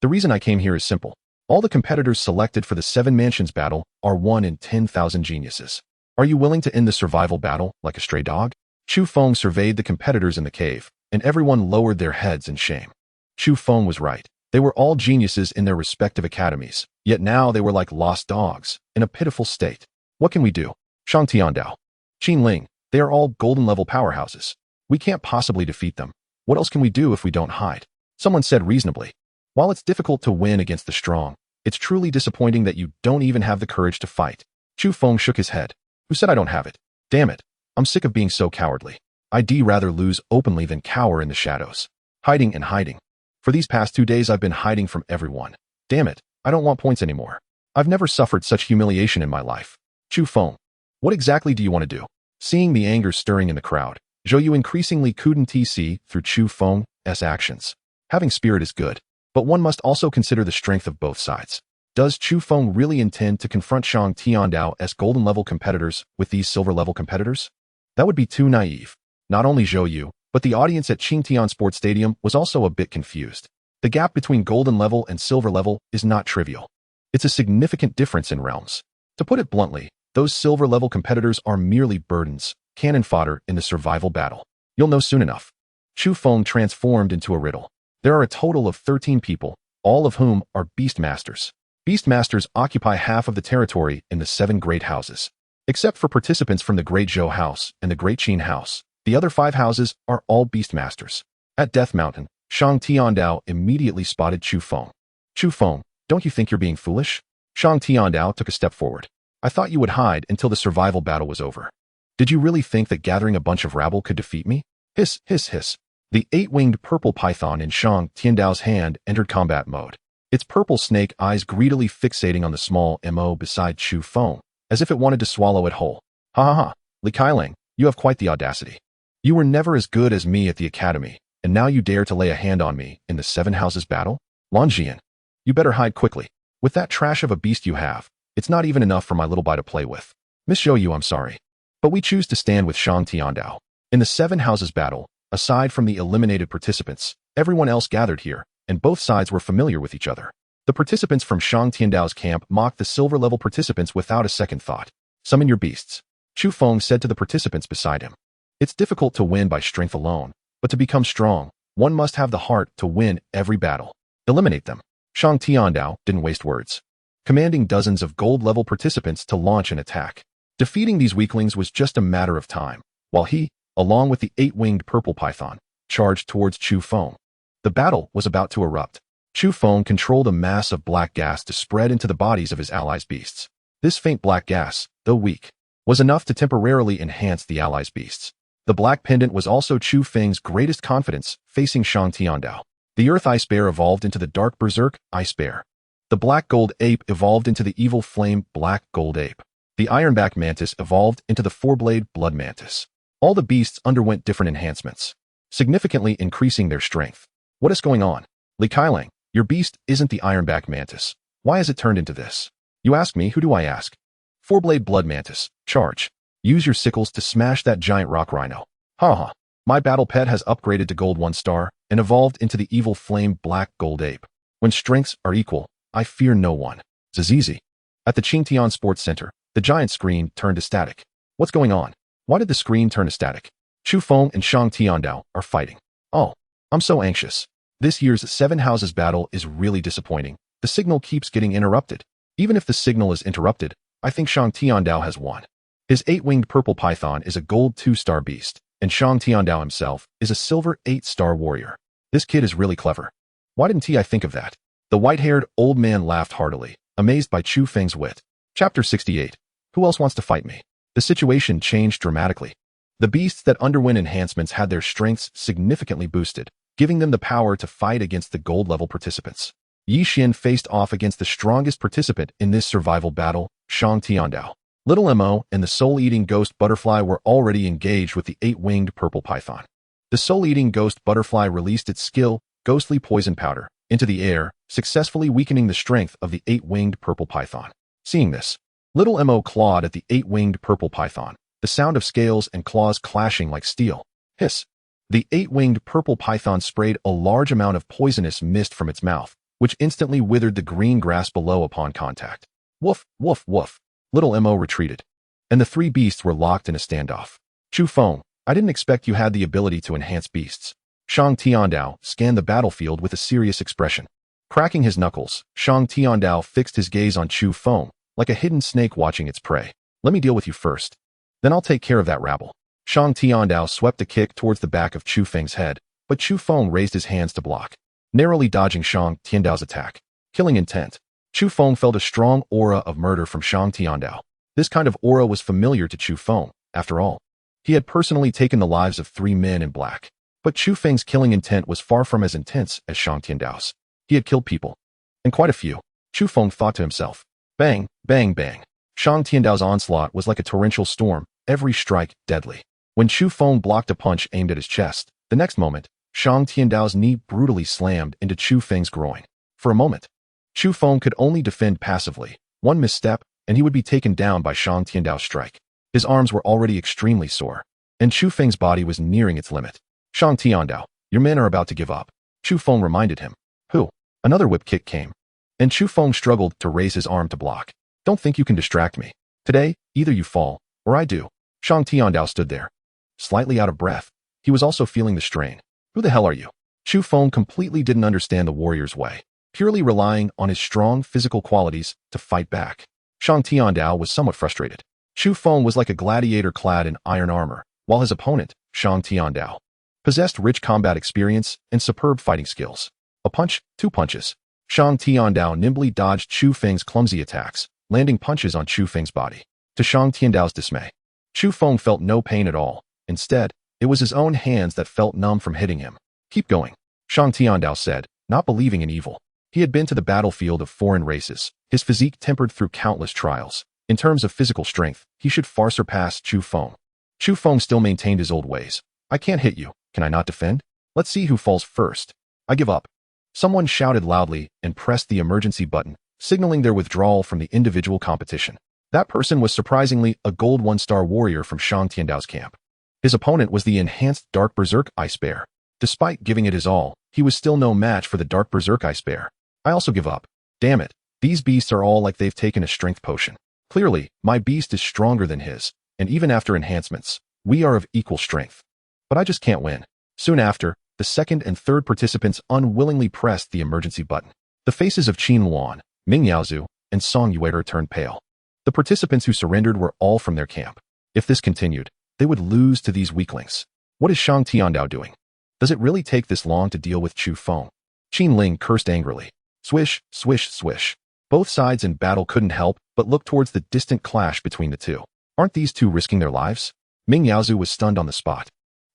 The reason I came here is simple. All the competitors selected for the 7 Mansions battle are 1 in 10,000 geniuses. Are you willing to end the survival battle like a stray dog? Chu Feng surveyed the competitors in the cave, and everyone lowered their heads in shame. Chu Feng was right. They were all geniuses in their respective academies, yet now they were like lost dogs, in a pitiful state. What can we do? Shang Tiandao. Qin Ling, they are all golden level powerhouses. We can't possibly defeat them. What else can we do if we don't hide? Someone said reasonably. While it's difficult to win against the strong, it's truly disappointing that you don't even have the courage to fight. Chu Feng shook his head. Who said I don't have it? Damn it. I'm sick of being so cowardly. I'd rather lose openly than cower in the shadows. Hiding and hiding. For these past 2 days I've been hiding from everyone. Damn it. I don't want points anymore. I've never suffered such humiliation in my life. Chu Feng. What exactly do you want to do? Seeing the anger stirring in the crowd, Zhou Yu increasingly couldn't see through Chu Feng's actions. Having spirit is good, but one must also consider the strength of both sides. Does Chu Feng really intend to confront Shang Tiandao as golden level competitors with these silver level competitors? That would be too naive. Not only Zhou Yu, but the audience at Qingtian Sports Stadium was also a bit confused. The gap between golden level and silver level is not trivial. It's a significant difference in realms. To put it bluntly, those silver level competitors are merely burdens, cannon fodder in the survival battle. You'll know soon enough. Chu Feng transformed into a riddle. There are a total of 13 people, all of whom are Beast Masters. Beast Masters occupy half of the territory in the 7 great houses. Except for participants from the Great Zhou House and the Great Qin House, the other 5 houses are all Beast Masters. At Death Mountain, Shang Tiandao immediately spotted Chu Feng. Chu Feng, don't you think you're being foolish? Shang Tiandao took a step forward. I thought you would hide until the survival battle was over. Did you really think that gathering a bunch of rabble could defeat me? Hiss, hiss, hiss. The 8-winged purple python in Shang Tiandao's hand entered combat mode. Its purple snake eyes greedily fixating on the small Mo beside Chu Feng, as if it wanted to swallow it whole. Ha ha ha, Li Kailang, you have quite the audacity. You were never as good as me at the academy, and now you dare to lay a hand on me in the 7 houses battle? Lanjian, you better hide quickly. With that trash of a beast you have, it's not even enough for my little boy to play with. Miss Zhou Yu, I'm sorry, but we choose to stand with Shang Tiandao. In the 7 houses battle, aside from the eliminated participants, everyone else gathered here, and both sides were familiar with each other. The participants from Shang Tiandao's camp mocked the silver-level participants without a second thought. Summon your beasts. Chu Feng said to the participants beside him. It's difficult to win by strength alone, but to become strong, one must have the heart to win every battle. Eliminate them. Shang Tiandao didn't waste words, commanding dozens of gold-level participants to launch an attack. Defeating these weaklings was just a matter of time, while he, along with the 8-winged purple python, charged towards Chu Feng. The battle was about to erupt. Chu Feng controlled a mass of black gas to spread into the bodies of his allies' beasts. This faint black gas, though weak, was enough to temporarily enhance the allies' beasts. The black pendant was also Chu Feng's greatest confidence facing Shang Tiandao. The Earth Ice Bear evolved into the Dark Berserk Ice Bear. The Black Gold Ape evolved into the Evil Flame Black Gold Ape. The Ironback Mantis evolved into the Four-Blade Blood Mantis. All the beasts underwent different enhancements, significantly increasing their strength. What is going on? Li Kailang, your beast isn't the Ironback Mantis. Why has it turned into this? You ask me, who do I ask? Four-Blade Blood Mantis, charge. Use your sickles to smash that giant rock rhino. Haha. My battle pet has upgraded to Gold 1 star and evolved into the Evil Flame Black Gold Ape. When strengths are equal, I fear no one. Zizizi. At the Qingtian Sports Center, the giant screen turned to static. What's going on? Why did the screen turn to static? Chu Feng and Shang Tiandao are fighting. Oh, I'm so anxious. This year's Seven Houses battle is really disappointing. The signal keeps getting interrupted. Even if the signal is interrupted, I think Shang Tiandao has won. His 8-winged purple python is a gold 2-star beast, and Shang Tiandao himself is a silver 8-star warrior. This kid is really clever. Why didn't I think of that? The white-haired old man laughed heartily, amazed by Chu Feng's wit. Chapter 68. Who else wants to fight me? The situation changed dramatically. The beasts that underwent enhancements had their strengths significantly boosted, giving them the power to fight against the gold-level participants. Yi Xin faced off against the strongest participant in this survival battle, Shang Tiandao. Little Mo and the soul-eating ghost butterfly were already engaged with the 8-winged purple python. The soul-eating ghost butterfly released its skill, Ghostly Poison Powder, into the air, successfully weakening the strength of the 8-winged purple python. Seeing this, Little Mo clawed at the 8-winged purple python, the sound of scales and claws clashing like steel. Hiss! The 8-winged purple python sprayed a large amount of poisonous mist from its mouth, which instantly withered the green grass below upon contact. Woof, woof, woof. Little Mo retreated, and the three beasts were locked in a standoff. Chu Feng, I didn't expect you had the ability to enhance beasts. Shang Tiandao scanned the battlefield with a serious expression. Cracking his knuckles, Shang Tiandao fixed his gaze on Chu Feng, like a hidden snake watching its prey. Let me deal with you first. Then I'll take care of that rabble. Shang Tiandao swept a kick towards the back of Chu Feng's head, but Chu Feng raised his hands to block, narrowly dodging Shang Tiandao's attack. Killing intent. Chu Feng felt a strong aura of murder from Shang Tiandao. This kind of aura was familiar to Chu Feng, after all. He had personally taken the lives of 3 men in black. But Chu Feng's killing intent was far from as intense as Shang Tiandao's. He had killed people, and quite a few. Chu Feng thought to himself. Bang, bang, bang. Shang Tiandao's onslaught was like a torrential storm, every strike deadly. When Chu Feng blocked a punch aimed at his chest, the next moment, Shang Tiandao's knee brutally slammed into Chu Feng's groin. For a moment, Chu Feng could only defend passively. One misstep, and he would be taken down by Shang Tiandao's strike. His arms were already extremely sore, and Chu Feng's body was nearing its limit. Shang Tiandao, your men are about to give up. Chu Feng reminded him. Who? Another whip kick came, and Chu Feng struggled to raise his arm to block. Don't think you can distract me. Today, either you fall, or I do. Shang Tiandao stood there, slightly out of breath. He was also feeling the strain. Who the hell are you? Chu Feng completely didn't understand the warrior's way, purely relying on his strong physical qualities to fight back. Shang Tiandao was somewhat frustrated. Chu Feng was like a gladiator clad in iron armor, while his opponent, Shang Tiandao, possessed rich combat experience and superb fighting skills. A punch, 2 punches. Shang Tiandao nimbly dodged Chu Feng's clumsy attacks, landing punches on Chu Feng's body. To Shang Tiandao's dismay, Chu Feng felt no pain at all. Instead, it was his own hands that felt numb from hitting him. Keep going, Shang Tiandao said, not believing in evil. He had been to the battlefield of foreign races, his physique tempered through countless trials. In terms of physical strength, he should far surpass Chu Feng. Chu Feng still maintained his old ways. I can't hit you, can I not defend? Let's see who falls first. I give up. Someone shouted loudly and pressed the emergency button, signaling their withdrawal from the individual competition. That person was surprisingly a gold 1-star warrior from Shang Tiandao's camp. His opponent was the enhanced Dark Berserk Ice Bear. Despite giving it his all, he was still no match for the Dark Berserk Ice Bear. I also give up. Damn it, these beasts are all like they've taken a strength potion. Clearly, my beast is stronger than his, and even after enhancements, we are of equal strength. But I just can't win. Soon after, the second and third participants unwillingly pressed the emergency button. The faces of Qin Luan, Ming Yaozu, and Song Yue'er turned pale. The participants who surrendered were all from their camp. If this continued, they would lose to these weaklings. What is Shang Tiandao doing? Does it really take this long to deal with Chu Feng? Qin Ling cursed angrily. Swish, swish, swish. Both sides in battle couldn't help but look towards the distant clash between the two. Aren't these two risking their lives? Ming Yaozu was stunned on the spot.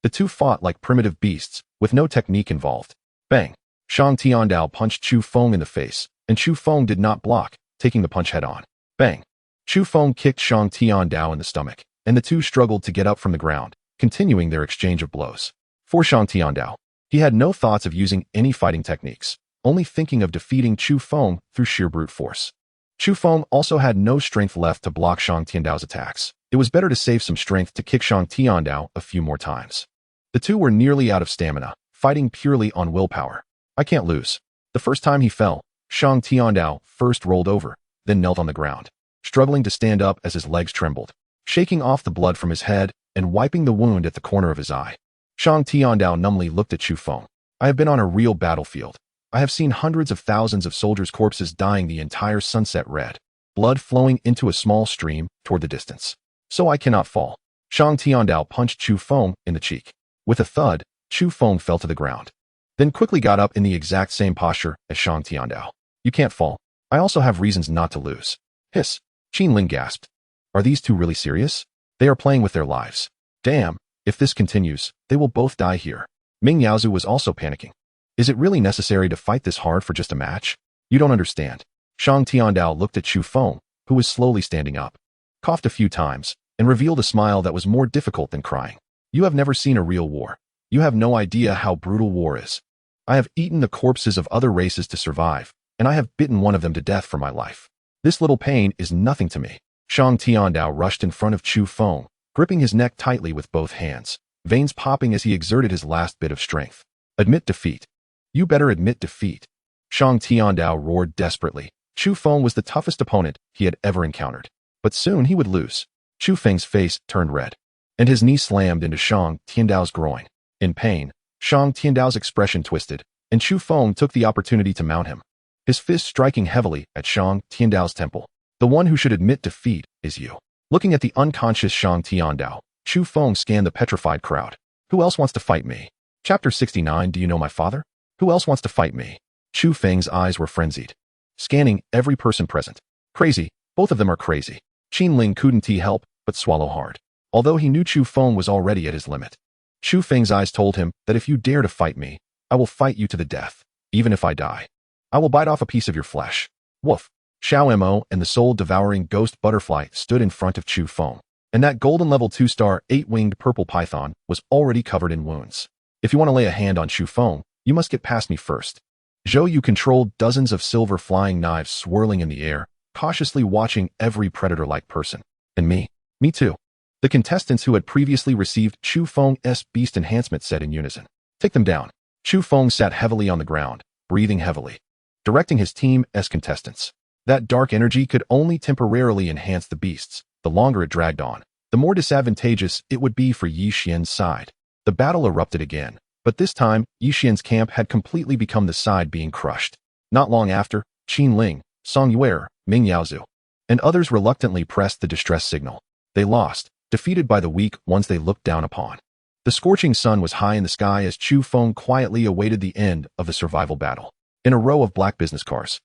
The two fought like primitive beasts, with no technique involved. Bang! Shang Tiandao punched Chu Feng in the face, and Chu Feng did not block, taking the punch head-on. Bang! Chu Feng kicked Shang Tiandao in the stomach, and the two struggled to get up from the ground, continuing their exchange of blows. For Shang Tiandao, he had no thoughts of using any fighting techniques, only thinking of defeating Chu Feng through sheer brute force. Chu Feng also had no strength left to block Shang Tiandao's attacks. It was better to save some strength to kick Shang Tiandao a few more times. The two were nearly out of stamina, fighting purely on willpower. I can't lose. The first time he fell, Shang Tiandao first rolled over, then knelt on the ground, struggling to stand up as his legs trembled, shaking off the blood from his head and wiping the wound at the corner of his eye. Shang Tiandao numbly looked at Chu Feng. I have been on a real battlefield. I have seen hundreds of thousands of soldiers' corpses dyeing the entire sunset red, blood flowing into a small stream toward the distance. So I cannot fall. Shang Tiandao punched Chu Feng in the cheek. With a thud, Chu Feng fell to the ground, then quickly got up in the exact same posture as Shang Tiandao. You can't fall. I also have reasons not to lose. Hiss. Qin Ling gasped. Are these two really serious? They are playing with their lives. Damn, if this continues, they will both die here. Ming Yaozu was also panicking. Is it really necessary to fight this hard for just a match? You don't understand. Shang Tiandao looked at Chu Feng, who was slowly standing up, coughed a few times, and revealed a smile that was more difficult than crying. You have never seen a real war. You have no idea how brutal war is. I have eaten the corpses of other races to survive, and I have bitten one of them to death for my life. This little pain is nothing to me. Shang Tiandao rushed in front of Chu Feng, gripping his neck tightly with both hands, veins popping as he exerted his last bit of strength. Admit defeat. You better admit defeat. Shang Tiandao roared desperately. Chu Feng was the toughest opponent he had ever encountered. But soon he would lose. Chu Feng's face turned red, and his knee slammed into Shang Tiandao's groin. In pain, Shang Tiandao's expression twisted, and Chu Feng took the opportunity to mount him, his fist striking heavily at Shang Tiandao's temple. The one who should admit defeat is you. Looking at the unconscious Shang Tiandao, Chu Feng scanned the petrified crowd. Who else wants to fight me? Chapter 69. Do you know my father? Who else wants to fight me? Chu Feng's eyes were frenzied, scanning every person present. Crazy. Both of them are crazy. Qin Ling couldn't help but swallow hard, although he knew Chu Feng was already at his limit. Chu Feng's eyes told him that if you dare to fight me, I will fight you to the death, even if I die. I will bite off a piece of your flesh. Woof. Xiao Mo and the soul-devouring ghost butterfly stood in front of Chu Feng, and that golden level 2-star 8-winged purple python was already covered in wounds. If you want to lay a hand on Chu Feng, you must get past me first. Zhou Yu controlled dozens of silver flying knives swirling in the air, cautiously watching every predator-like person. And me. Me too. The contestants who had previously received Chu Feng's beast enhancement said in unison. Take them down. Chu Feng sat heavily on the ground, breathing heavily, directing his team as contestants. That dark energy could only temporarily enhance the beasts. The longer it dragged on, the more disadvantageous it would be for Yi Xian's side. The battle erupted again, but this time, Yi Xian's camp had completely become the side being crushed. Not long after, Qin Ling, Song Yue'er, Ming Yaozu, and others reluctantly pressed the distress signal. They lost, defeated by the weak ones they looked down upon. The scorching sun was high in the sky as Chu Feng quietly awaited the end of the survival battle. In a row of black business cars,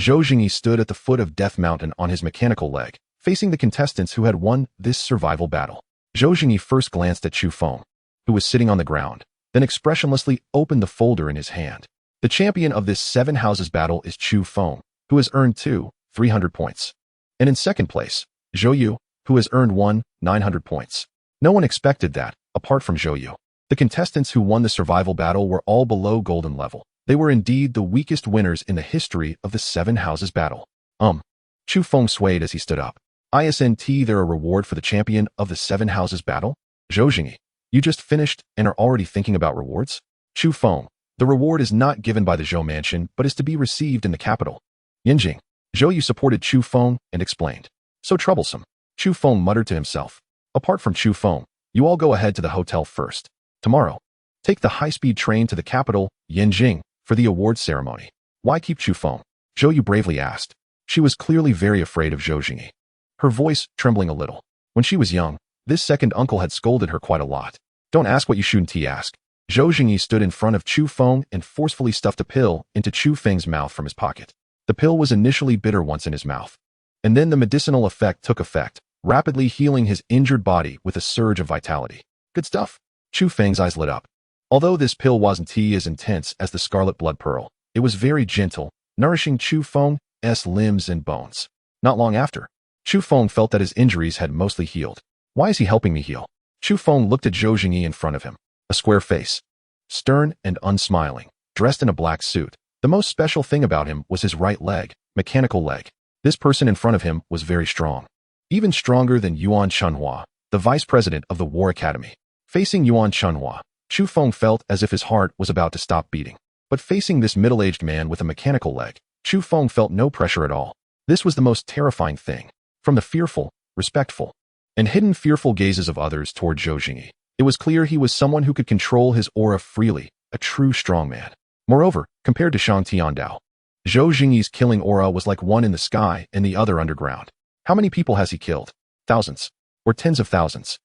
Zhou Jingyi stood at the foot of Death Mountain on his mechanical leg, facing the contestants who had won this survival battle. Zhou Jingyi first glanced at Chu Feng, who was sitting on the ground, then expressionlessly opened the folder in his hand. The champion of this 7 houses battle is Chu Feng, who has earned 300 points. And in second place, Zhou Yu, who has earned 900 points. No one expected that, apart from Zhou Yu. The contestants who won the survival battle were all below golden level. They were indeed the weakest winners in the history of the 7 houses battle. Chu Feng swayed as he stood up. Isn't there a reward for the champion of the 7 houses battle? Zhou Jingyi, you just finished and are already thinking about rewards? Chu Feng, the reward is not given by the Zhou mansion but is to be received in the capital. Yinjing. Zhou Yu supported Chu Feng and explained. So troublesome. Chu Feng muttered to himself. Apart from Chu Feng, you all go ahead to the hotel first. Tomorrow, take the high-speed train to the capital, Yinjing, for the awards ceremony. Why keep Chu Feng? Zhou Yu bravely asked. She was clearly very afraid of Zhou Jingyi. Her voice trembling a little. When she was young, this second uncle had scolded her quite a lot. Don't ask what you shouldn't ask. Zhou Jingyi stood in front of Chu Feng and forcefully stuffed a pill into Chu Feng's mouth from his pocket. The pill was initially bitter once in his mouth. And then the medicinal effect took effect, rapidly healing his injured body with a surge of vitality. Good stuff. Chu Feng's eyes lit up. Although this pill wasn't as intense as the scarlet blood pearl, it was very gentle, nourishing Chu Feng's limbs and bones. Not long after, Chu Feng felt that his injuries had mostly healed. Why is he helping me heal? Chu Feng looked at Zhou Jingyi in front of him. A square face. Stern and unsmiling, dressed in a black suit. The most special thing about him was his right leg, mechanical leg. This person in front of him was very strong. Even stronger than Yuan Chunhua, the vice president of the War Academy. Facing Yuan Chunhua, Chu Feng felt as if his heart was about to stop beating. But facing this middle-aged man with a mechanical leg, Chu Feng felt no pressure at all. This was the most terrifying thing. From the fearful, respectful, and hidden fearful gazes of others toward Zhou Jingyi, it was clear he was someone who could control his aura freely, a true strongman. Moreover, compared to Shang Tiandao, Zhou Jingyi's killing aura was like one in the sky and the other underground. How many people has he killed? Thousands. Or tens of thousands.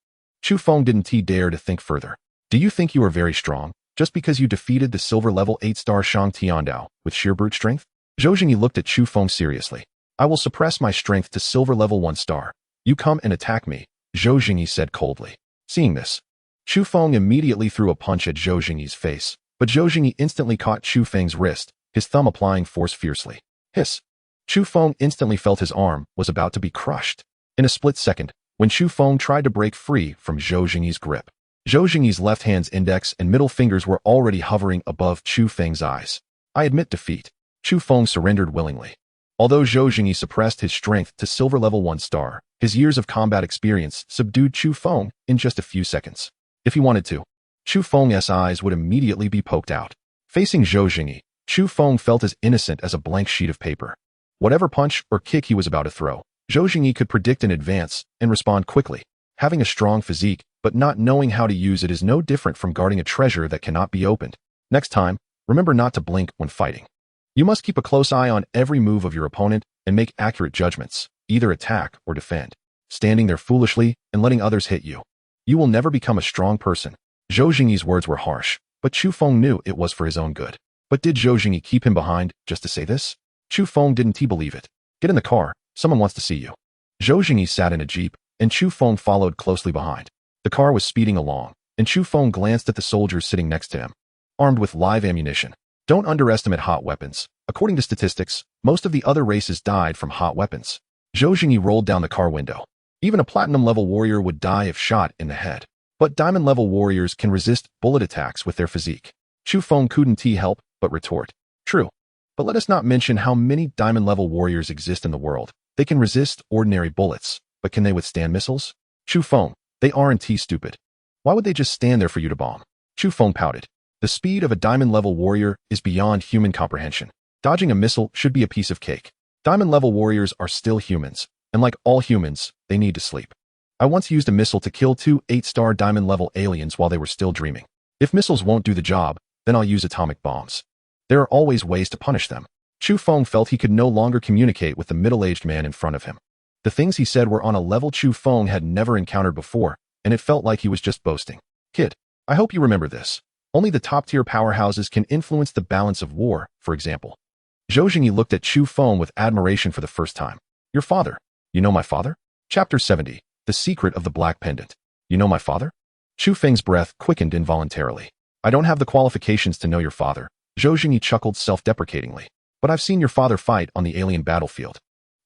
Chu Feng didn't dare to think further. Do you think you are very strong, just because you defeated the silver level 8-star Shang Tiandao with sheer brute strength? Zhou Jingyi looked at Chu Feng seriously. I will suppress my strength to silver level 1 star. You come and attack me, Zhou Jingyi said coldly. Seeing this, Chu Feng immediately threw a punch at Zhou Jingyi's face, but Zhou Jingyi instantly caught Chu Feng's wrist, his thumb applying force fiercely. Hiss. Chu Feng instantly felt his arm was about to be crushed. In a split second, when Chu Feng tried to break free from Zhou Jingyi's grip, Zhou Jingyi's left hand's index and middle fingers were already hovering above Chu Feng's eyes. I admit defeat. Chu Feng surrendered willingly. Although Zhou Jingyi suppressed his strength to silver level 1 star, his years of combat experience subdued Chu Feng in just a few seconds. If he wanted to, Chu Feng's eyes would immediately be poked out. Facing Zhou Jingyi, Chu Feng felt as innocent as a blank sheet of paper. Whatever punch or kick he was about to throw, Zhou Jingyi could predict in advance and respond quickly. Having a strong physique, but not knowing how to use it is no different from guarding a treasure that cannot be opened. Next time, remember not to blink when fighting. You must keep a close eye on every move of your opponent and make accurate judgments, either attack or defend. Standing there foolishly and letting others hit you, you will never become a strong person. Zhou Jingyi's words were harsh, but Chu Feng knew it was for his own good. But did Zhou Jingyi keep him behind just to say this? Chu Feng didn't believe it. Get in the car, someone wants to see you. Zhou Jingyi sat in a jeep, and Chu Feng followed closely behind. The car was speeding along, and Chu Feng glanced at the soldiers sitting next to him, armed with live ammunition. Don't underestimate hot weapons. According to statistics, most of the other races died from hot weapons. Zhou Jingyi rolled down the car window. Even a platinum-level warrior would die if shot in the head. But diamond-level warriors can resist bullet attacks with their physique. Chu Feng couldn't help but retort. True. But let us not mention how many diamond-level warriors exist in the world. They can resist ordinary bullets, but can they withstand missiles? Chu Feng, they aren't stupid. Why would they just stand there for you to bomb? Chu Feng pouted. The speed of a diamond-level warrior is beyond human comprehension. Dodging a missile should be a piece of cake. Diamond-level warriors are still humans, and like all humans, they need to sleep. I once used a missile to kill 2 8-star diamond-level aliens while they were still dreaming. If missiles won't do the job, then I'll use atomic bombs. There are always ways to punish them. Chu Feng felt he could no longer communicate with the middle-aged man in front of him. The things he said were on a level Chu Feng had never encountered before, and it felt like he was just boasting. Kid, I hope you remember this. Only the top-tier powerhouses can influence the balance of war, for example. Zhou Jingyi looked at Chu Feng with admiration for the first time. Your father. You know my father? Chapter 70. The Secret of the Black Pendant. You know my father? Chu Feng's breath quickened involuntarily. I don't have the qualifications to know your father. Zhou Jingyi chuckled self-deprecatingly. But I've seen your father fight on the alien battlefield.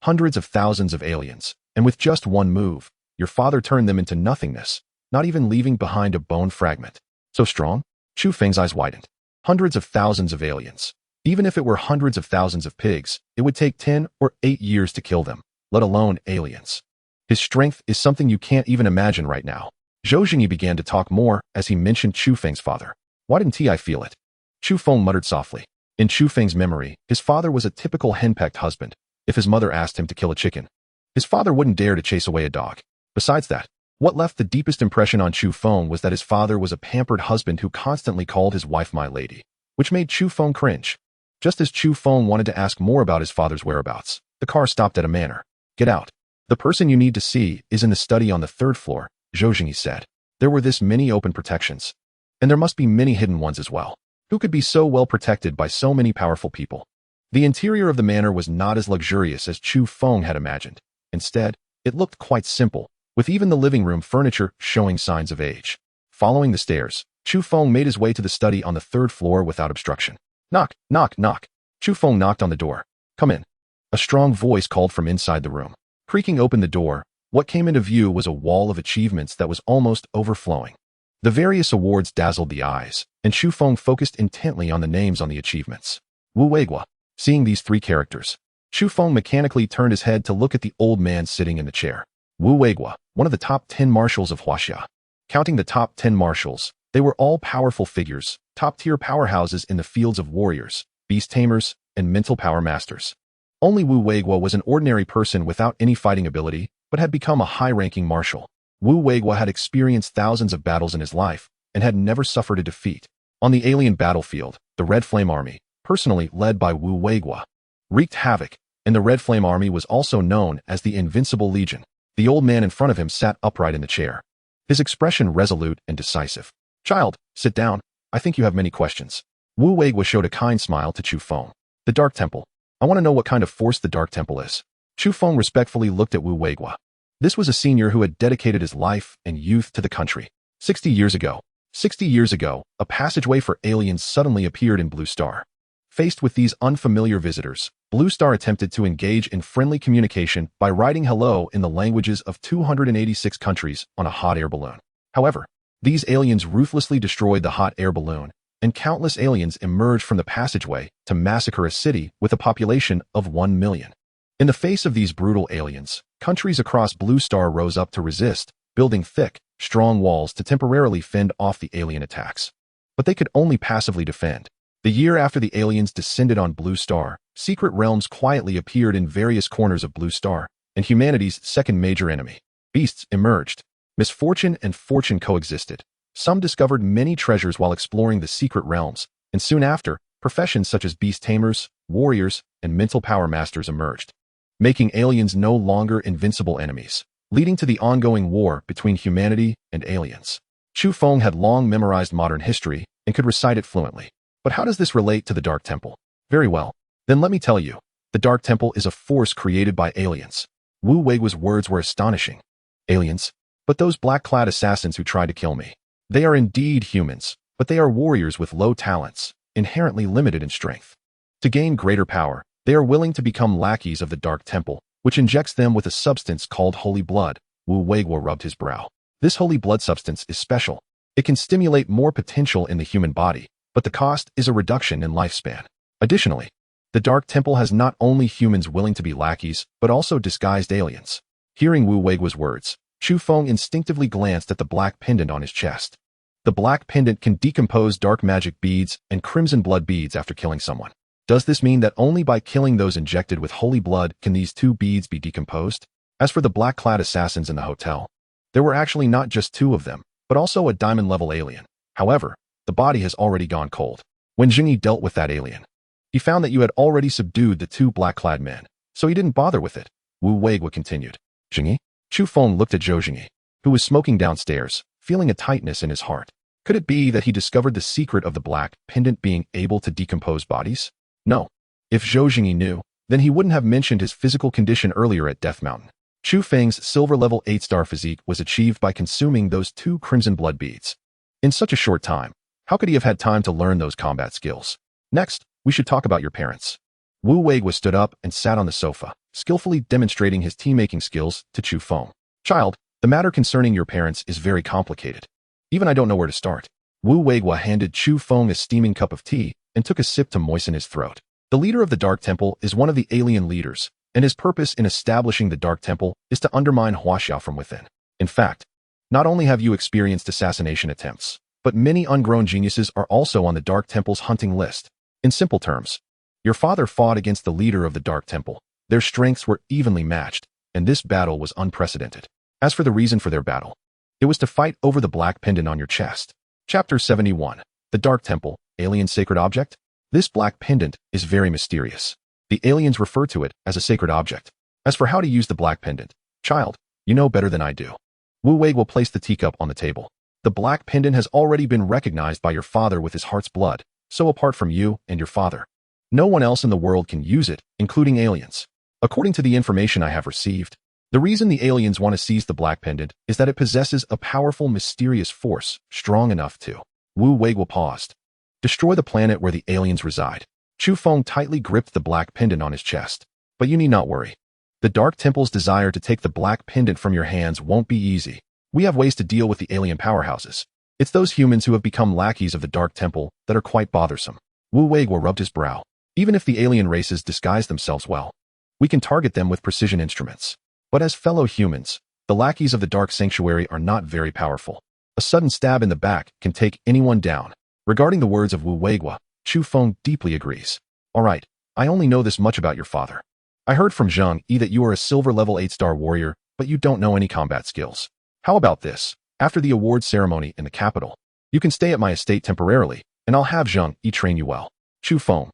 Hundreds of thousands of aliens, and with just one move, your father turned them into nothingness, not even leaving behind a bone fragment. So strong? Chu Feng's eyes widened. Hundreds of thousands of aliens. Even if it were hundreds of thousands of pigs, it would take 10 or 8 years to kill them, let alone aliens. His strength is something you can't even imagine right now. Zhou Jingyi began to talk more as he mentioned Chu Feng's father. Why didn't I feel it? Chu Feng muttered softly. In Chu Feng's memory, his father was a typical henpecked husband. If his mother asked him to kill a chicken, his father wouldn't dare to chase away a dog. Besides that, what left the deepest impression on Chu Feng was that his father was a pampered husband who constantly called his wife my lady, which made Chu Feng cringe. Just as Chu Feng wanted to ask more about his father's whereabouts, the car stopped at a manor. Get out. The person you need to see is in the study on the 3rd floor, Zhou Jingyi said. There were this many open protections. And there must be many hidden ones as well. Who could be so well protected by so many powerful people? The interior of the manor was not as luxurious as Chu Feng had imagined. Instead, it looked quite simple, with even the living room furniture showing signs of age. Following the stairs, Chu Feng made his way to the study on the 3rd floor without obstruction. Knock, knock, knock. Chu Feng knocked on the door. Come in. A strong voice called from inside the room. Creaking open the door, what came into view was a wall of achievements that was almost overflowing. The various awards dazzled the eyes, and Chu Feng focused intently on the names on the achievements. Wu Weiguo. Seeing these 3 characters, Chu Feng mechanically turned his head to look at the old man sitting in the chair. Wu Weiguo, one of the top 10 marshals of Huaxia. Counting the top 10 marshals, they were all powerful figures, top-tier powerhouses in the fields of warriors, beast tamers, and mental power masters. Only Wu Weiguo was an ordinary person without any fighting ability, but had become a high-ranking marshal. Wu Weiguo had experienced thousands of battles in his life and had never suffered a defeat. On the alien battlefield, the Red Flame Army, personally led by Wu Weiguo, wreaked havoc, and the Red Flame Army was also known as the Invincible Legion. The old man in front of him sat upright in the chair, his expression resolute and decisive. Child, sit down. I think you have many questions. Wu Weiguo showed a kind smile to Chu Feng. The Dark Temple. I want to know what kind of force the Dark Temple is. Chu Feng respectfully looked at Wu Weiguo. This was a senior who had dedicated his life and youth to the country. 60 years ago, a passageway for aliens suddenly appeared in Blue Star. Faced with these unfamiliar visitors, Blue Star attempted to engage in friendly communication by writing hello in the languages of 286 countries on a hot air balloon. However, these aliens ruthlessly destroyed the hot air balloon, and countless aliens emerged from the passageway to massacre a city with a population of 1 million. In the face of these brutal aliens, countries across Blue Star rose up to resist, building thick, strong walls to temporarily fend off the alien attacks. But they could only passively defend. The year after the aliens descended on Blue Star, secret realms quietly appeared in various corners of Blue Star, and humanity's second major enemy, beasts, emerged. Misfortune and fortune coexisted. Some discovered many treasures while exploring the secret realms, and soon after, professions such as Beast Tamers, warriors, and mental power masters emerged, making aliens no longer invincible enemies, leading to the ongoing war between humanity and aliens. Chu Feng had long memorized modern history and could recite it fluently. But how does this relate to the Dark Temple? Very well. Then let me tell you. The Dark Temple is a force created by aliens. Wu Weiguo's words were astonishing. Aliens? But those black-clad assassins who tried to kill me. They are indeed humans, but they are warriors with low talents, inherently limited in strength. To gain greater power, they are willing to become lackeys of the Dark Temple, which injects them with a substance called holy blood. Wu Weiguo rubbed his brow. This holy blood substance is special. It can stimulate more potential in the human body, but the cost is a reduction in lifespan. Additionally, the Dark Temple has not only humans willing to be lackeys, but also disguised aliens. Hearing Wu Weiguo's words, Chu Feng instinctively glanced at the black pendant on his chest. The black pendant can decompose dark magic beads and crimson blood beads after killing someone. Does this mean that only by killing those injected with holy blood can these 2 beads be decomposed? As for the black-clad assassins in the hotel, there were actually not just 2 of them, but also a diamond-level alien. However, the body has already gone cold. When Jingyi dealt with that alien, he found that you had already subdued the 2 black-clad men, so he didn't bother with it. Wu Weiguo continued. Jingyi? Chu Feng looked at Zhou Jingyi, who was smoking downstairs, feeling a tightness in his heart. Could it be that he discovered the secret of the black pendant being able to decompose bodies? No. If Zhou Jingyi knew, then he wouldn't have mentioned his physical condition earlier at Death Mountain. Chu Feng's silver-level 8-star physique was achieved by consuming those 2 crimson blood beads. In such a short time, how could he have had time to learn those combat skills? Next, we should talk about your parents. Wu Weiguo stood up and sat on the sofa, skillfully demonstrating his tea-making skills to Chu Feng. Child, the matter concerning your parents is very complicated. Even I don't know where to start. Wu Weiguo handed Chu Feng a steaming cup of tea and took a sip to moisten his throat. The leader of the Dark Temple is one of the alien leaders, and his purpose in establishing the Dark Temple is to undermine Huaxia from within. In fact, not only have you experienced assassination attempts, but many ungrown geniuses are also on the Dark Temple's hunting list. In simple terms, your father fought against the leader of the Dark Temple. Their strengths were evenly matched, and this battle was unprecedented. As for the reason for their battle, it was to fight over the black pendant on your chest. Chapter 71. The Dark Temple, Alien Sacred Object? This black pendant is very mysterious. The aliens refer to it as a sacred object. As for how to use the black pendant, child, you know better than I do. Wu Wei will place the teacup on the table. The black pendant has already been recognized by your father with his heart's blood, so apart from you and your father, no one else in the world can use it, including aliens. According to the information I have received, the reason the aliens want to seize the black pendant is that it possesses a powerful, mysterious force, strong enough to. Wu Weiguo paused. Destroy the planet where the aliens reside. Chu Feng tightly gripped the black pendant on his chest. But you need not worry. The Dark Temple's desire to take the black pendant from your hands won't be easy. We have ways to deal with the alien powerhouses. It's those humans who have become lackeys of the Dark Temple that are quite bothersome. Wu Weiguo rubbed his brow. Even if the alien races disguise themselves well, we can target them with precision instruments. But as fellow humans, the lackeys of the Dark Sanctuary are not very powerful. A sudden stab in the back can take anyone down. Regarding the words of Wu Weiguo, Chu Feng deeply agrees. All right, I only know this much about your father. I heard from Zhang Yi that you are a silver level 8-star warrior, but you don't know any combat skills. How about this? After the award ceremony in the capital, you can stay at my estate temporarily, and I'll have Zhang Yi train you well. Chu Feng.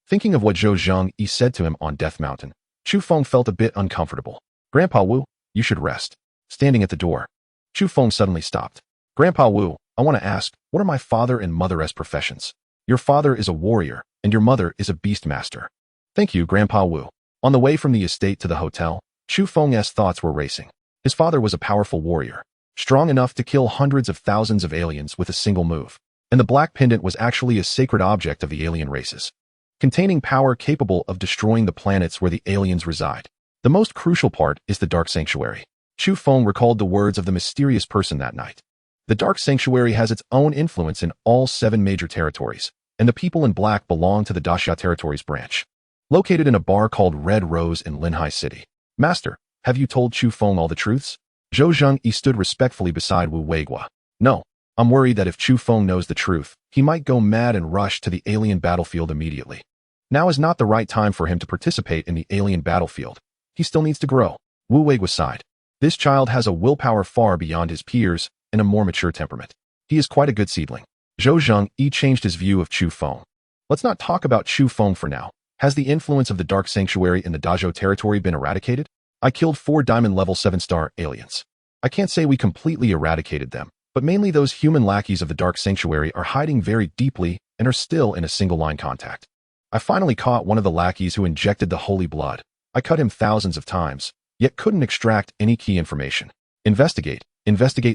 Thinking of what Zhang Yi said to him on Death Mountain, Chu Feng felt a bit uncomfortable. Grandpa Wu, you should rest. Standing at the door, Chu Feng suddenly stopped. Grandpa Wu, I want to ask, what are my father and mother's professions? Your father is a warrior, and your mother is a beast master. Thank you, Grandpa Wu. On the way from the estate to the hotel, Chu Feng's thoughts were racing. His father was a powerful warrior, strong enough to kill hundreds of thousands of aliens with a single move. And the black pendant was actually a sacred object of the alien races, containing power capable of destroying the planets where the aliens reside. The most crucial part is the Dark Sanctuary. Chu Feng recalled the words of the mysterious person that night. The Dark Sanctuary has its own influence in all 7 major territories, and the people in black belong to the Daxia Territories branch, located in a bar called Red Rose in Linhai City. Master, have you told Chu Feng all the truths? Zhang Yi stood respectfully beside Wu Weiguo. No, I'm worried that if Chu Feng knows the truth, he might go mad and rush to the alien battlefield immediately. Now is not the right time for him to participate in the alien battlefield. He still needs to grow. Wu Weiguo sighed. This child has a willpower far beyond his peers and a more mature temperament. He is quite a good seedling. Zhang Yi changed his view of Chu Feng. Let's not talk about Chu Feng for now. Has the influence of the Dark Sanctuary in the Dazhou territory been eradicated? I killed 4 diamond level 7-star aliens. I can't say we completely eradicated them, but mainly those human lackeys of the Dark Sanctuary are hiding very deeply and are still in a single line contact. I finally caught one of the lackeys who injected the holy blood. I cut him thousands of times, yet couldn't extract any key information. Investigate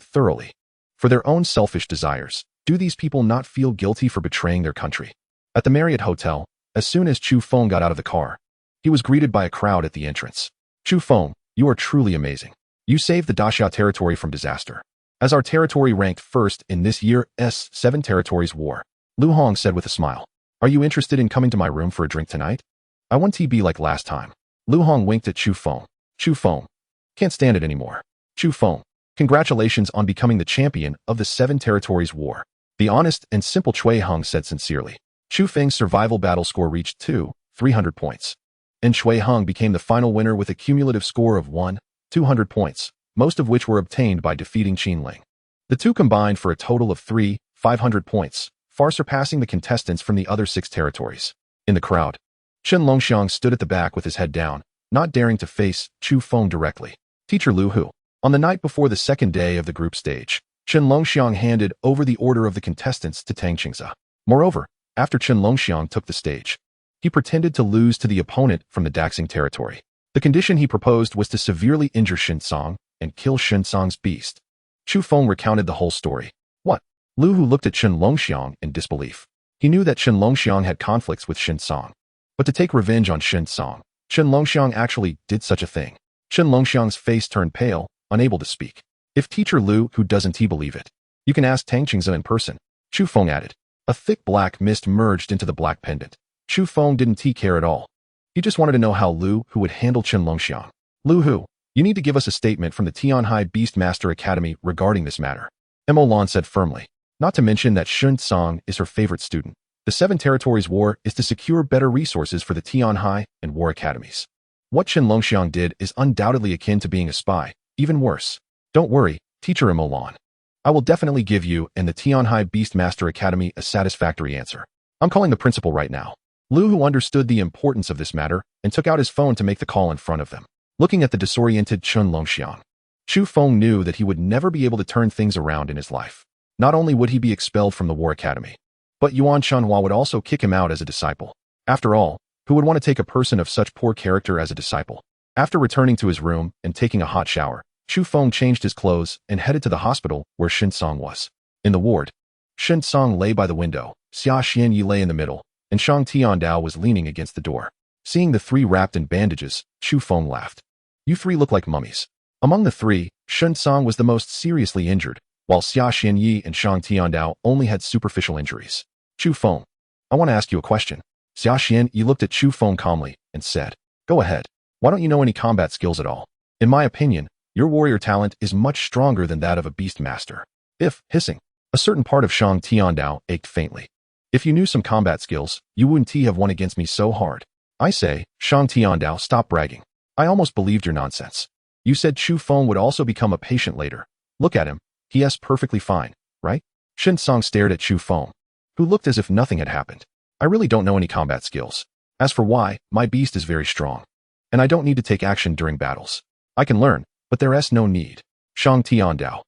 thoroughly. For their own selfish desires, do these people not feel guilty for betraying their country? At the Marriott Hotel, as soon as Chu Feng got out of the car, he was greeted by a crowd at the entrance. Chu Feng, you are truly amazing. You saved the Daxia territory from disaster. As our territory ranked first in this year's 7 Territories War, Lu Hong said with a smile. Are you interested in coming to my room for a drink tonight? I want TB like last time. Lu Hong winked at Chu Feng. Chu Feng. Can't stand it anymore. Chu Feng. Congratulations on becoming the champion of the 7 Territories War. The honest and simple Chui Hong said sincerely. Chu Feng's survival battle score reached 300 points. And Chui Hong became the final winner with a cumulative score of 200 points, most of which were obtained by defeating Qin Ling. The two combined for a total of 500 points, far surpassing the contestants from the other 6 territories. In the crowd, Chen Longxiang stood at the back with his head down, not daring to face Chu Feng directly. Teacher Lu Hu. On the night before the second day of the group stage, Chen Longxiang handed over the order of the contestants to Tang Qingze. Moreover, after Chen Longxiang took the stage, he pretended to lose to the opponent from the Daxing territory. The condition he proposed was to severely injure Shinsong and kill Shinsong's beast. Chu Feng recounted the whole story. What? Lu Hu looked at Chen Longxiang in disbelief. He knew that Chen Longxiang had conflicts with Shinsong, but to take revenge on Shinsong, Chen Longxiang actually did such a thing. Chen Longxiang's face turned pale, unable to speak. If Teacher Lu Hu doesn't believe it, you can ask Tang Qingze in person. Chu Feng added. A thick black mist merged into the black pendant. Chu Feng didn't care at all. He just wanted to know how Lu Hu would handle Chen Longxiang. Lu Hu, you need to give us a statement from the Tianhai Beastmaster Academy regarding this matter. Mo Lan said firmly. Not to mention that Shun Song is her favorite student. The Seven Territories War is to secure better resources for the Tianhai and war academies. What Chen Longxiang did is undoubtedly akin to being a spy, even worse. Don't worry, Teacher Imolan. I will definitely give you and the Tianhai Beastmaster Academy a satisfactory answer. I'm calling the principal right now. Lu Hu understood the importance of this matter and took out his phone to make the call in front of them. Looking at the disoriented Chen Longxiang, Chu Feng knew that he would never be able to turn things around in his life. Not only would he be expelled from the War Academy, but Yuan Shanhua would also kick him out as a disciple. After all, who would want to take a person of such poor character as a disciple? After returning to his room and taking a hot shower, Chu Feng changed his clothes and headed to the hospital where Shin Song was. In the ward, Shin Song lay by the window, Xia Xianyi lay in the middle, and Shang Tiandao was leaning against the door. Seeing the three wrapped in bandages, Chu Feng laughed. You three look like mummies. Among the three, Shin Song was the most seriously injured, while Xia Xianyi and Shang Tiandao only had superficial injuries. Chu Feng, I want to ask you a question. Xia Xianyi looked at Chu Feng calmly and said, Go ahead. Why don't you know any combat skills at all? In my opinion, your warrior talent is much stronger than that of a beast master. If, hissing, a certain part of Shang Tiandao ached faintly. If you knew some combat skills, you wouldn't have won against me so hard. I say, Shang Tiandao, stop bragging. I almost believed your nonsense. You said Chu Feng would also become a patient later. Look at him. He is perfectly fine, right? Shin Song stared at Chu Feng, who looked as if nothing had happened. I really don't know any combat skills. As for why, my beast is very strong. And I don't need to take action during battles. I can learn, but there is no need. Shang Tiandao.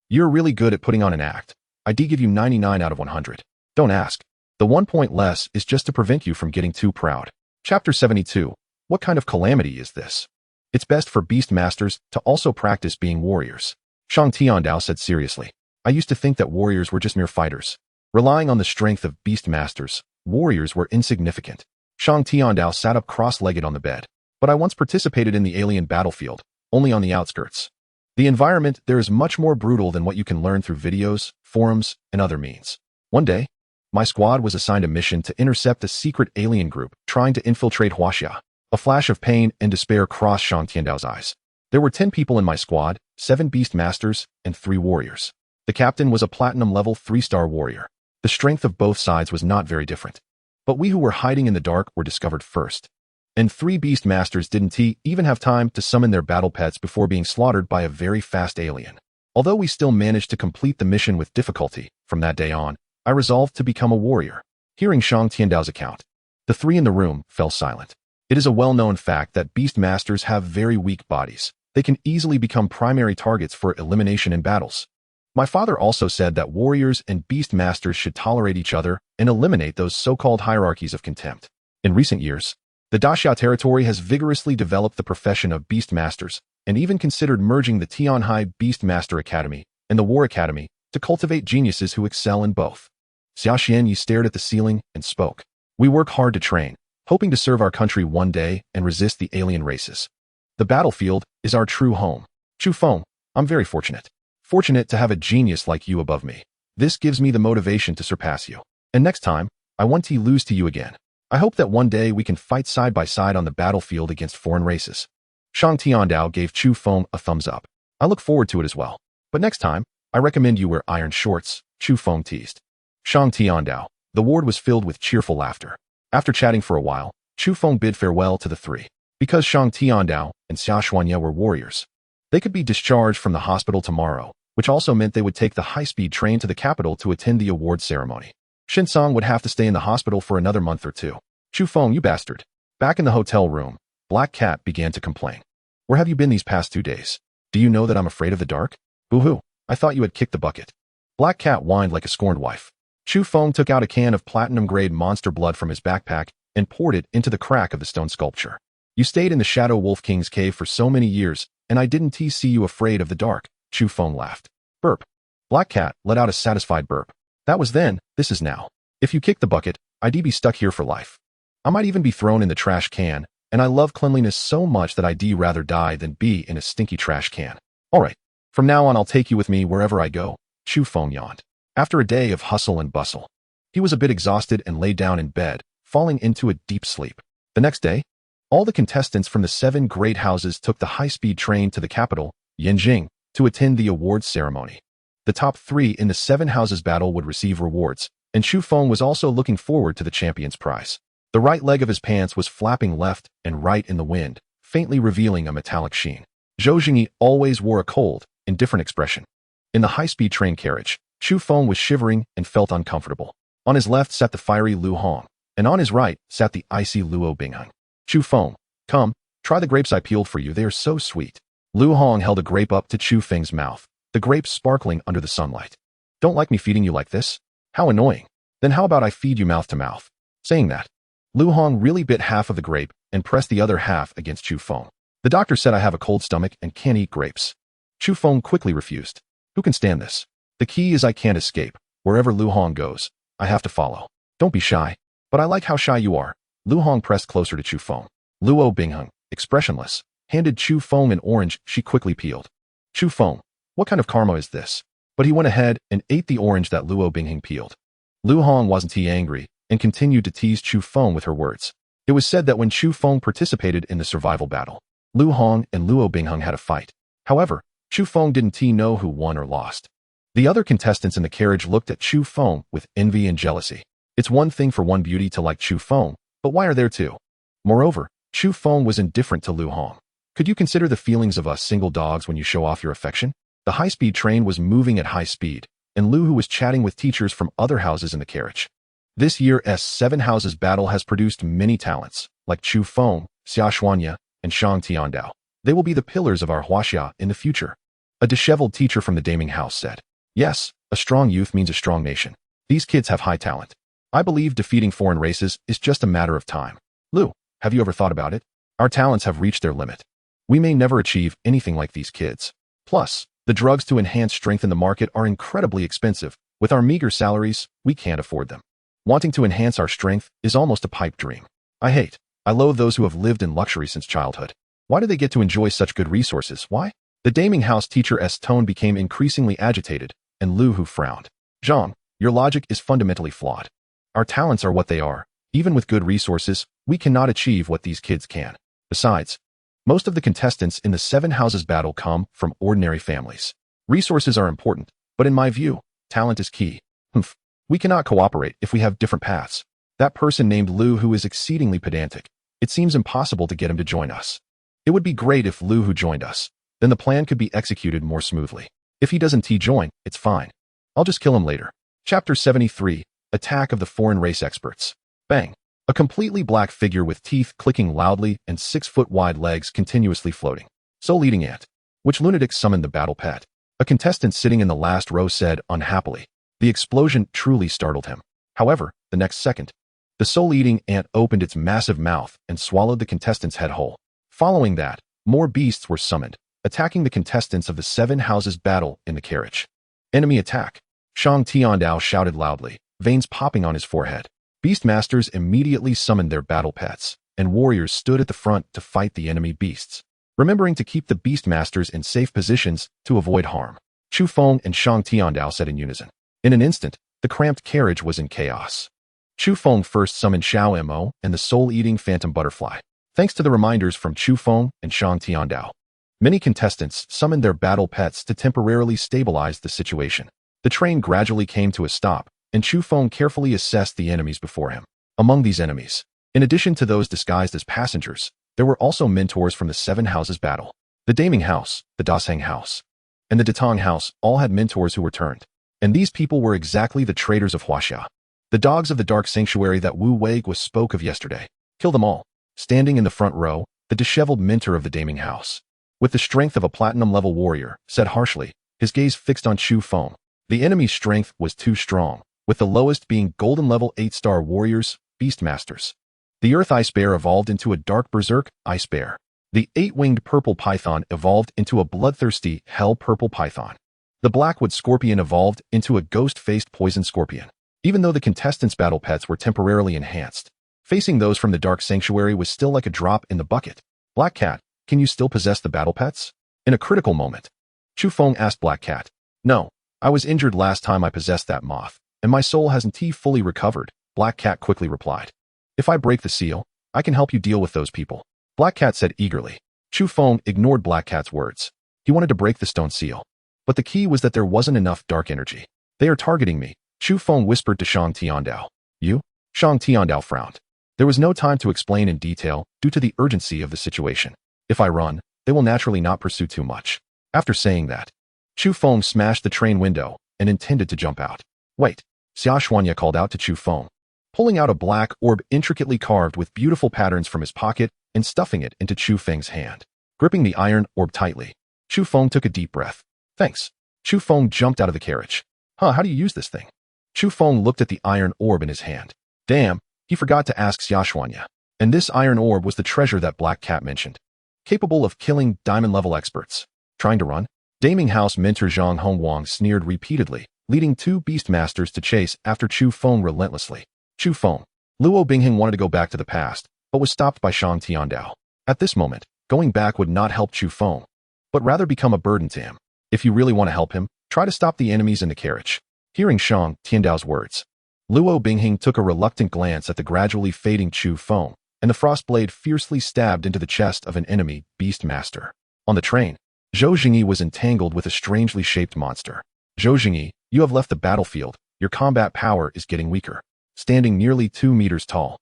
You're really good at putting on an act. I give you 99 out of 100. Don't ask. The 1 point less is just to prevent you from getting too proud. Chapter 72. What kind of calamity is this? It's best for beast masters to also practice being warriors. Shang Tiandao said seriously. I used to think that warriors were just mere fighters. Relying on the strength of beast masters, warriors were insignificant. Shang Tiandao sat up cross-legged on the bed. But I once participated in the alien battlefield, only on the outskirts. The environment there is much more brutal than what you can learn through videos, forums, and other means. One day, my squad was assigned a mission to intercept a secret alien group trying to infiltrate Huaxia. A flash of pain and despair crossed Shang Tiandao's eyes. There were 10 people in my squad, 7 beast masters, and 3 warriors. The captain was a platinum level 3-star warrior. The strength of both sides was not very different. But we who were hiding in the dark were discovered first. And 3 beast masters didn't even have time to summon their battle pets before being slaughtered by a very fast alien. Although we still managed to complete the mission with difficulty, from that day on, I resolved to become a warrior. Hearing Shang Tiandao's account, the 3 in the room fell silent. It is a well-known fact that beast masters have very weak bodies. They can easily become primary targets for elimination in battles. My father also said that warriors and beast masters should tolerate each other and eliminate those so-called hierarchies of contempt. In recent years, the Daxiao territory has vigorously developed the profession of beast masters and even considered merging the Tianhai Beastmaster Academy and the War Academy to cultivate geniuses who excel in both. Xia Xianyi stared at the ceiling and spoke. We work hard to train, hoping to serve our country one day and resist the alien races. The battlefield is our true home. Chu Feng, I'm very fortunate. Fortunate to have a genius like you above me. This gives me the motivation to surpass you. And next time, I want to lose to you again. I hope that one day we can fight side by side on the battlefield against foreign races. Shang Tiandao gave Chu Feng a thumbs up. I look forward to it as well. But next time, I recommend you wear iron shorts, Chu Feng teased. Shang Tiandao. The ward was filled with cheerful laughter. After chatting for a while, Chu Feng bid farewell to the 3. Because Shang Tiandao and Xia Xuanye were warriors, they could be discharged from the hospital tomorrow, which also meant they would take the high-speed train to the capital to attend the award ceremony. Shinsong would have to stay in the hospital for another month or 2. Chu Feng, you bastard. Back in the hotel room, Black Cat began to complain. Where have you been these past 2 days? Do you know that I'm afraid of the dark? Boo-hoo, I thought you had kicked the bucket. Black Cat whined like a scorned wife. Chu Feng took out a can of platinum-grade monster blood from his backpack and poured it into the crack of the stone sculpture. You stayed in the Shadow Wolf King's cave for so many years, and I didn't see you afraid of the dark. Chu Feng laughed. Burp. Black Cat let out a satisfied burp. That was then, this is now. If you kick the bucket, I'd be stuck here for life. I might even be thrown in the trash can, and I love cleanliness so much that I'd rather die than be in a stinky trash can. Alright, from now on I'll take you with me wherever I go. Chu Feng yawned. After a day of hustle and bustle, he was a bit exhausted and lay down in bed, falling into a deep sleep. The next day, all the contestants from the 7 great houses took the high-speed train to the capital, Yanjing, to attend the awards ceremony. The top 3 in the 7 houses battle would receive rewards, and Chu Feng was also looking forward to the champion's prize. The right leg of his pants was flapping left and right in the wind, faintly revealing a metallic sheen. Zhou Jingyi always wore a cold, indifferent expression. In the high-speed train carriage, Chu Feng was shivering and felt uncomfortable. On his left sat the fiery Lu Hong, and on his right sat the icy Luo Bingheng. Chu Feng, come, try the grapes I peeled for you, they are so sweet. Lu Hong held a grape up to Chu Feng's mouth, the grapes sparkling under the sunlight. Don't like me feeding you like this? How annoying. Then how about I feed you mouth to mouth? Saying that, Lu Hong really bit half of the grape and pressed the other half against Chu Feng. The doctor said I have a cold stomach and can't eat grapes. Chu Feng quickly refused. Who can stand this? The key is I can't escape. Wherever Lu Hong goes, I have to follow. Don't be shy. But I like how shy you are. Lu Hong pressed closer to Chu Feng. Luo Bingheng, expressionless, handed Chu Feng an orange she quickly peeled. Chu Feng, what kind of karma is this? But he went ahead and ate the orange that Luo Bingheng peeled. Lu Hong wasn't angry and continued to tease Chu Feng with her words. It was said that when Chu Feng participated in the survival battle, Lu Hong and Luo Bingheng had a fight. However, Chu Feng didn't know who won or lost. The other contestants in the carriage looked at Chu Feng with envy and jealousy. It's one thing for one beauty to like Chu Feng, but why are there two? Moreover, Chu Feng was indifferent to Lu Hong. Could you consider the feelings of us single dogs when you show off your affection? The high-speed train was moving at high speed, and Lu Hu was chatting with teachers from other houses in the carriage. This year's 7 Houses battle has produced many talents, like Chu Feng, Xia Xuanya, and Shang Tiandao. They will be the pillars of our Huaxia in the future. A disheveled teacher from the Taming house said. Yes, a strong youth means a strong nation. These kids have high talent. I believe defeating foreign races is just a matter of time. Lu, have you ever thought about it? Our talents have reached their limit. We may never achieve anything like these kids. Plus, the drugs to enhance strength in the market are incredibly expensive. With our meager salaries, we can't afford them. Wanting to enhance our strength is almost a pipe dream. I loathe those who have lived in luxury since childhood. Why do they get to enjoy such good resources? Why? The Taming house teacher's tone became increasingly agitated, and Lu Hu frowned. Zhang, your logic is fundamentally flawed. Our talents are what they are. Even with good resources, we cannot achieve what these kids can. Besides, most of the contestants in the 7 Houses battle come from ordinary families. Resources are important, but in my view, talent is key. We cannot cooperate if we have different paths. That person named Lu Hu is exceedingly pedantic. It seems impossible to get him to join us. It would be great if Lu Hu joined us. Then the plan could be executed more smoothly. If he doesn't join, it's fine. I'll just kill him later. Chapter 73, Attack of the Foreign Race Experts. Bang. A completely black figure with teeth clicking loudly and 6-foot-wide legs continuously floating. So leading ant. Which lunatic summoned the battle pet? A contestant sitting in the last row said unhappily. The explosion truly startled him. However, the next second, the soul-eating ant opened its massive mouth and swallowed the contestant's head whole. Following that, more beasts were summoned, attacking the contestants of the 7 Houses battle in the carriage. Enemy attack. Shang Tiandao shouted loudly, veins popping on his forehead. Beastmasters immediately summoned their battle pets, and warriors stood at the front to fight the enemy beasts, remembering to keep the Beastmasters in safe positions to avoid harm. Chu Feng and Shang Tiandao said in unison. In an instant, the cramped carriage was in chaos. Chu Feng first summoned Xiao Mo and the soul-eating phantom butterfly. Thanks to the reminders from Chu Feng and Shang Tiandao, many contestants summoned their battle pets to temporarily stabilize the situation. The train gradually came to a stop, and Chu Feng carefully assessed the enemies before him. Among these enemies, in addition to those disguised as passengers, there were also mentors from the 7 Houses battle. The Taming house, the Daseng house, and the Datang house all had mentors who returned. And these people were exactly the traitors of Huaxia. The dogs of the dark sanctuary that Wu Weiguo spoke of yesterday. Kill them all. Standing in the front row, the disheveled mentor of the Taming house, with the strength of a platinum-level warrior, said harshly, his gaze fixed on Chu Feng. The enemy's strength was too strong, with the lowest being golden-level 8-star warriors, Beastmasters. The Earth Ice Bear evolved into a dark berserk Ice Bear. The 8-winged purple python evolved into a bloodthirsty hell-purple python. The Blackwood Scorpion evolved into a ghost-faced poison scorpion. Even though the contestants' battle pets were temporarily enhanced, facing those from the Dark Sanctuary was still like a drop in the bucket. Black Cat, can you still possess the battle pets? In a critical moment, Chu Feng asked Black Cat. No, I was injured last time I possessed that moth, and my soul hasn't fully recovered, Black Cat quickly replied. If I break the seal, I can help you deal with those people, Black Cat said eagerly. Chu Feng ignored Black Cat's words. He wanted to break the stone seal. But the key was that there wasn't enough dark energy. They are targeting me, Chu Feng whispered to Shang Tiandao. You? Shang Tiandao frowned. There was no time to explain in detail due to the urgency of the situation. If I run, they will naturally not pursue too much. After saying that, Chu Feng smashed the train window and intended to jump out. Wait, Xiao called out to Chu Feng, pulling out a black orb intricately carved with beautiful patterns from his pocket and stuffing it into Chu Feng's hand. Gripping the iron orb tightly, Chu Feng took a deep breath. Thanks. Chu Feng jumped out of the carriage. How do you use this thing? Chu Feng looked at the iron orb in his hand. Damn, he forgot to ask Xiao. And this iron orb was the treasure that Black Cat mentioned. Capable of killing diamond-level experts. Trying to run? Daming House mentor Zhang Hongwang sneered repeatedly, leading two Beastmasters to chase after Chu Feng relentlessly. Chu Feng. Luo Bingheng wanted to go back to the past, but was stopped by Shang Tiandao. At this moment, going back would not help Chu Feng, but rather become a burden to him. If you really want to help him, try to stop the enemies in the carriage. Hearing Shang Tiandao's words, Luo Bingheng took a reluctant glance at the gradually fading Chu Feng, and the frost blade fiercely stabbed into the chest of an enemy Beastmaster. On the train, Zhou Jingyi was entangled with a strangely shaped monster. Zhou Jingyi, you have left the battlefield. Your combat power is getting weaker. Standing nearly 2 meters tall,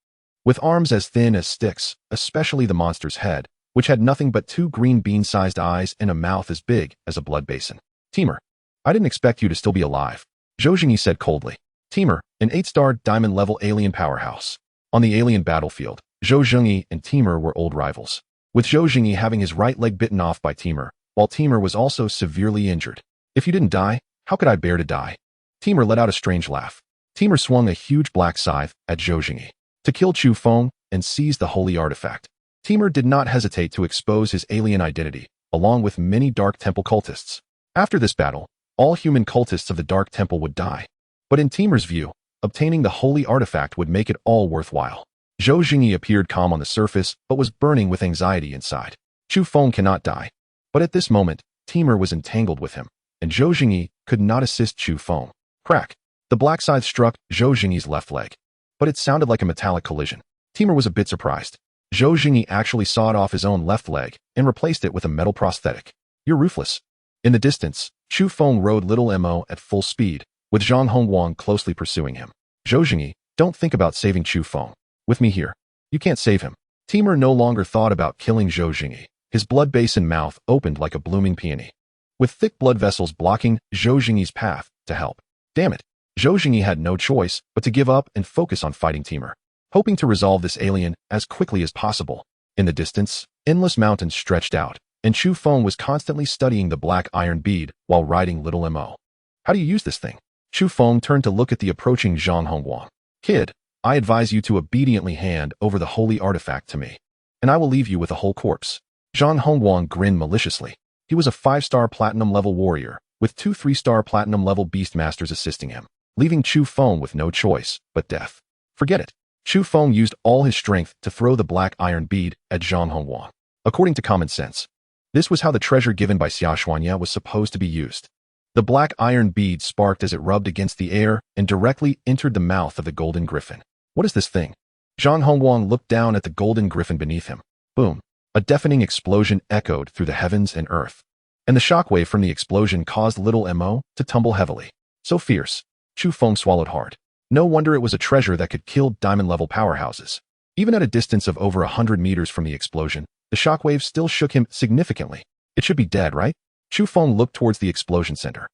with arms as thin as sticks, especially the monster's head, which had nothing but 2 green bean-sized eyes and a mouth as big as a blood basin. Tamer, I didn't expect you to still be alive, Zhou Jingyi said coldly. Tamer, an 8-star diamond-level alien powerhouse. On the alien battlefield, Zhou Jingyi and Tamer were old rivals, with Zhou Jingyi having his right leg bitten off by Tamer, while Tamer was also severely injured. If you didn't die, how could I bear to die? Tamer let out a strange laugh. Tamer swung a huge black scythe at Zhou Jingyi to kill Chu Feng and seize the holy artifact. Tamer did not hesitate to expose his alien identity, along with many Dark Temple cultists. After this battle, all human cultists of the Dark Temple would die. But in Tamer's view, obtaining the holy artifact would make it all worthwhile. Zhou Jingyi appeared calm on the surface, but was burning with anxiety inside. Chu Feng cannot die. But at this moment, Tamer was entangled with him, and Zhou Jingyi could not assist Chu Feng. Crack! The black scythe struck Zhou Jingyi's left leg, but it sounded like a metallic collision. Tamer was a bit surprised. Zhou Jingyi actually sawed off his own left leg and replaced it with a metal prosthetic. You're ruthless. In the distance, Chu Feng rode Little Mo at full speed, with Zhang Hongwang closely pursuing him. Zhou Jingyi, don't think about saving Chu Feng. With me here. You can't save him. Tamer no longer thought about killing Zhou Jingyi. His blood basin mouth opened like a blooming peony, with thick blood vessels blocking Zhou Jingyi's path to help. Damn it. Zhou Jingyi had no choice but to give up and focus on fighting Tamer, hoping to resolve this alien as quickly as possible. In the distance, endless mountains stretched out, and Chu Feng was constantly studying the black iron bead while riding Little Mo. How do you use this thing? Chu Feng turned to look at the approaching Zhang Hongwang. Kid, I advise you to obediently hand over the holy artifact to me, and I will leave you with a whole corpse. Zhang Hongwang grinned maliciously. He was a 5-star platinum-level warrior, with 2 3-star platinum-level beastmasters assisting him, leaving Chu Feng with no choice but death. Forget it. Chu Feng used all his strength to throw the black iron bead at Zhang Hongwang. According to common sense, this was how the treasure given by Xiao was supposed to be used. The black iron bead sparked as it rubbed against the air and directly entered the mouth of the golden griffin. What is this thing? Zhang Hongwang looked down at the golden griffin beneath him. Boom. A deafening explosion echoed through the heavens and earth, and the shockwave from the explosion caused Little Mo to tumble heavily. So fierce. Chu Feng swallowed hard. No wonder it was a treasure that could kill diamond-level powerhouses. Even at a distance of over 100 meters from the explosion, the shockwave still shook him significantly. It should be dead, right? Chu Feng looked towards the explosion center.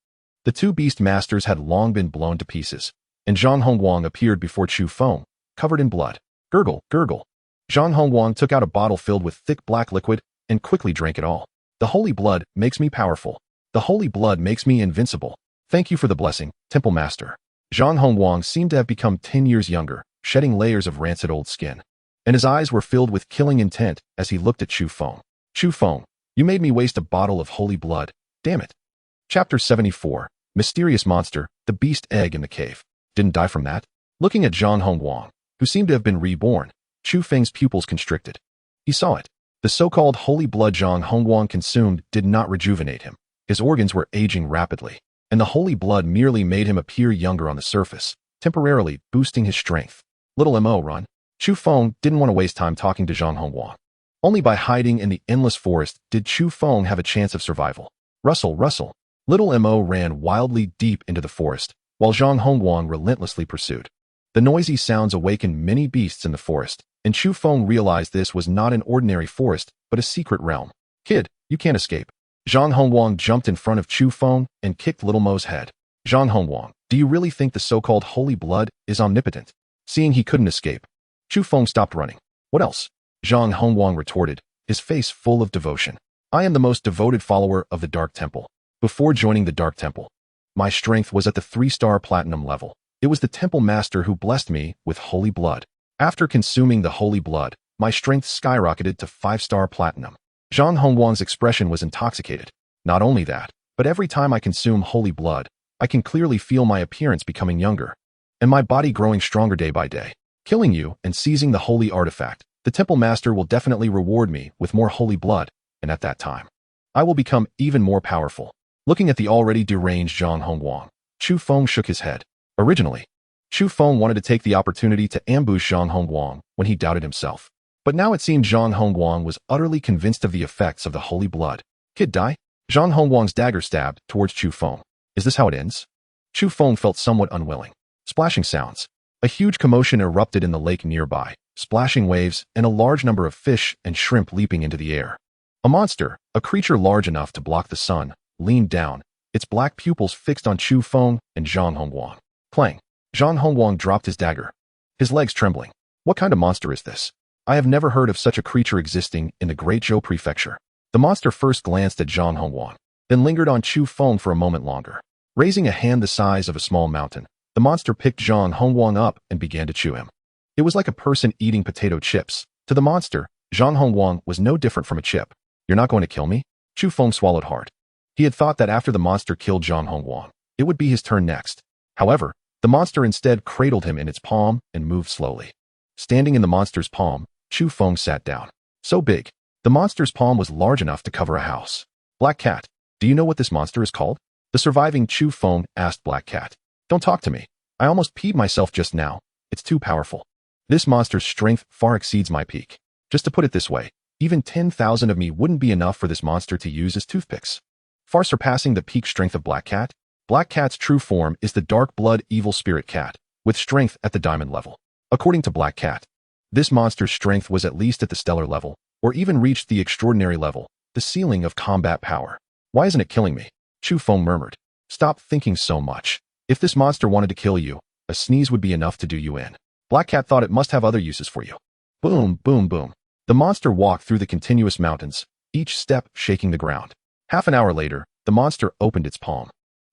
The 2 beast masters had long been blown to pieces, and Zhang Hongwang appeared before Chu Feng, covered in blood. Gurgle, gurgle. Zhang Hongwang took out a bottle filled with thick black liquid and quickly drank it all. The holy blood makes me powerful. The holy blood makes me invincible. Thank you for the blessing, Temple Master. Zhang Hongwang seemed to have become 10 years younger, shedding layers of rancid old skin, and his eyes were filled with killing intent as he looked at Chu Feng. Chu Feng, you made me waste a bottle of holy blood. Damn it. Chapter 74. Mysterious monster, the beast egg in the cave. Didn't die from that? Looking at Zhang Hongwang, who seemed to have been reborn, Chu Feng's pupils constricted. He saw it. The so-called holy blood Zhang Hongwang consumed did not rejuvenate him. His organs were aging rapidly, and the holy blood merely made him appear younger on the surface, temporarily boosting his strength. Little Mo run. Chu Feng didn't want to waste time talking to Zhang Hongwang. Only by hiding in the endless forest did Chu Feng have a chance of survival. Rustle, rustle. Little Mo ran wildly deep into the forest, while Zhang Hongguang relentlessly pursued. The noisy sounds awakened many beasts in the forest, and Chu Feng realized this was not an ordinary forest, but a secret realm. Kid, you can't escape. Zhang Hongguang jumped in front of Chu Feng and kicked Little Mo's head. Zhang Hongguang, do you really think the so-called holy blood is omnipotent? Seeing he couldn't escape, Chu Feng stopped running. What else? Zhang Hongguang retorted, his face full of devotion. I am the most devoted follower of the Dark Temple. Before joining the Dark Temple, my strength was at the 3-star platinum level. It was the temple master who blessed me with holy blood. After consuming the holy blood, my strength skyrocketed to 5-star platinum. Zhang Hongguang's expression was intoxicated. Not only that, but every time I consume holy blood, I can clearly feel my appearance becoming younger, and my body growing stronger day by day. Killing you and seizing the holy artifact, the temple master will definitely reward me with more holy blood, and at that time, I will become even more powerful. Looking at the already deranged Zhang Hongguang, Chu Feng shook his head. Originally, Chu Feng wanted to take the opportunity to ambush Zhang Hongguang when he doubted himself. But now it seemed Zhang Hongguang was utterly convinced of the effects of the holy blood. Kid, die? Zhang Hongguang's dagger stabbed towards Chu Feng. Is this how it ends? Chu Feng felt somewhat unwilling. Splashing sounds. A huge commotion erupted in the lake nearby, splashing waves and a large number of fish and shrimp leaping into the air. A monster, a creature large enough to block the sun, leaned down, its black pupils fixed on Chu Feng and Zhang Hongguang. Clang. Zhang Hongguang dropped his dagger, his legs trembling. What kind of monster is this? I have never heard of such a creature existing in the Great Zhou Prefecture. The monster first glanced at Zhang Hongguang, then lingered on Chu Feng for a moment longer. Raising a hand the size of a small mountain, the monster picked Zhang Hongguang up and began to chew him. It was like a person eating potato chips. To the monster, Zhang Hongguang was no different from a chip. You're not going to kill me? Chu Feng swallowed hard. He had thought that after the monster killed Zhang Hongguang, it would be his turn next. However, the monster instead cradled him in its palm and moved slowly. Standing in the monster's palm, Chu Feng sat down. So big, the monster's palm was large enough to cover a house. Black Cat, do you know what this monster is called? The surviving Chu Feng asked Black Cat. Don't talk to me. I almost peed myself just now. It's too powerful. This monster's strength far exceeds my peak. Just to put it this way, even 10,000 of me wouldn't be enough for this monster to use as toothpicks. Far surpassing the peak strength of Black Cat, Black Cat's true form is the Dark Blood Evil Spirit Cat, with strength at the diamond level. According to Black Cat, this monster's strength was at least at the stellar level, or even reached the extraordinary level, the ceiling of combat power. Why isn't it killing me? Chu Feng murmured. Stop thinking so much. If this monster wanted to kill you, a sneeze would be enough to do you in. Black Cat thought it must have other uses for you. Boom, boom, boom. The monster walked through the continuous mountains, each step shaking the ground. Half an hour later, the monster opened its palm.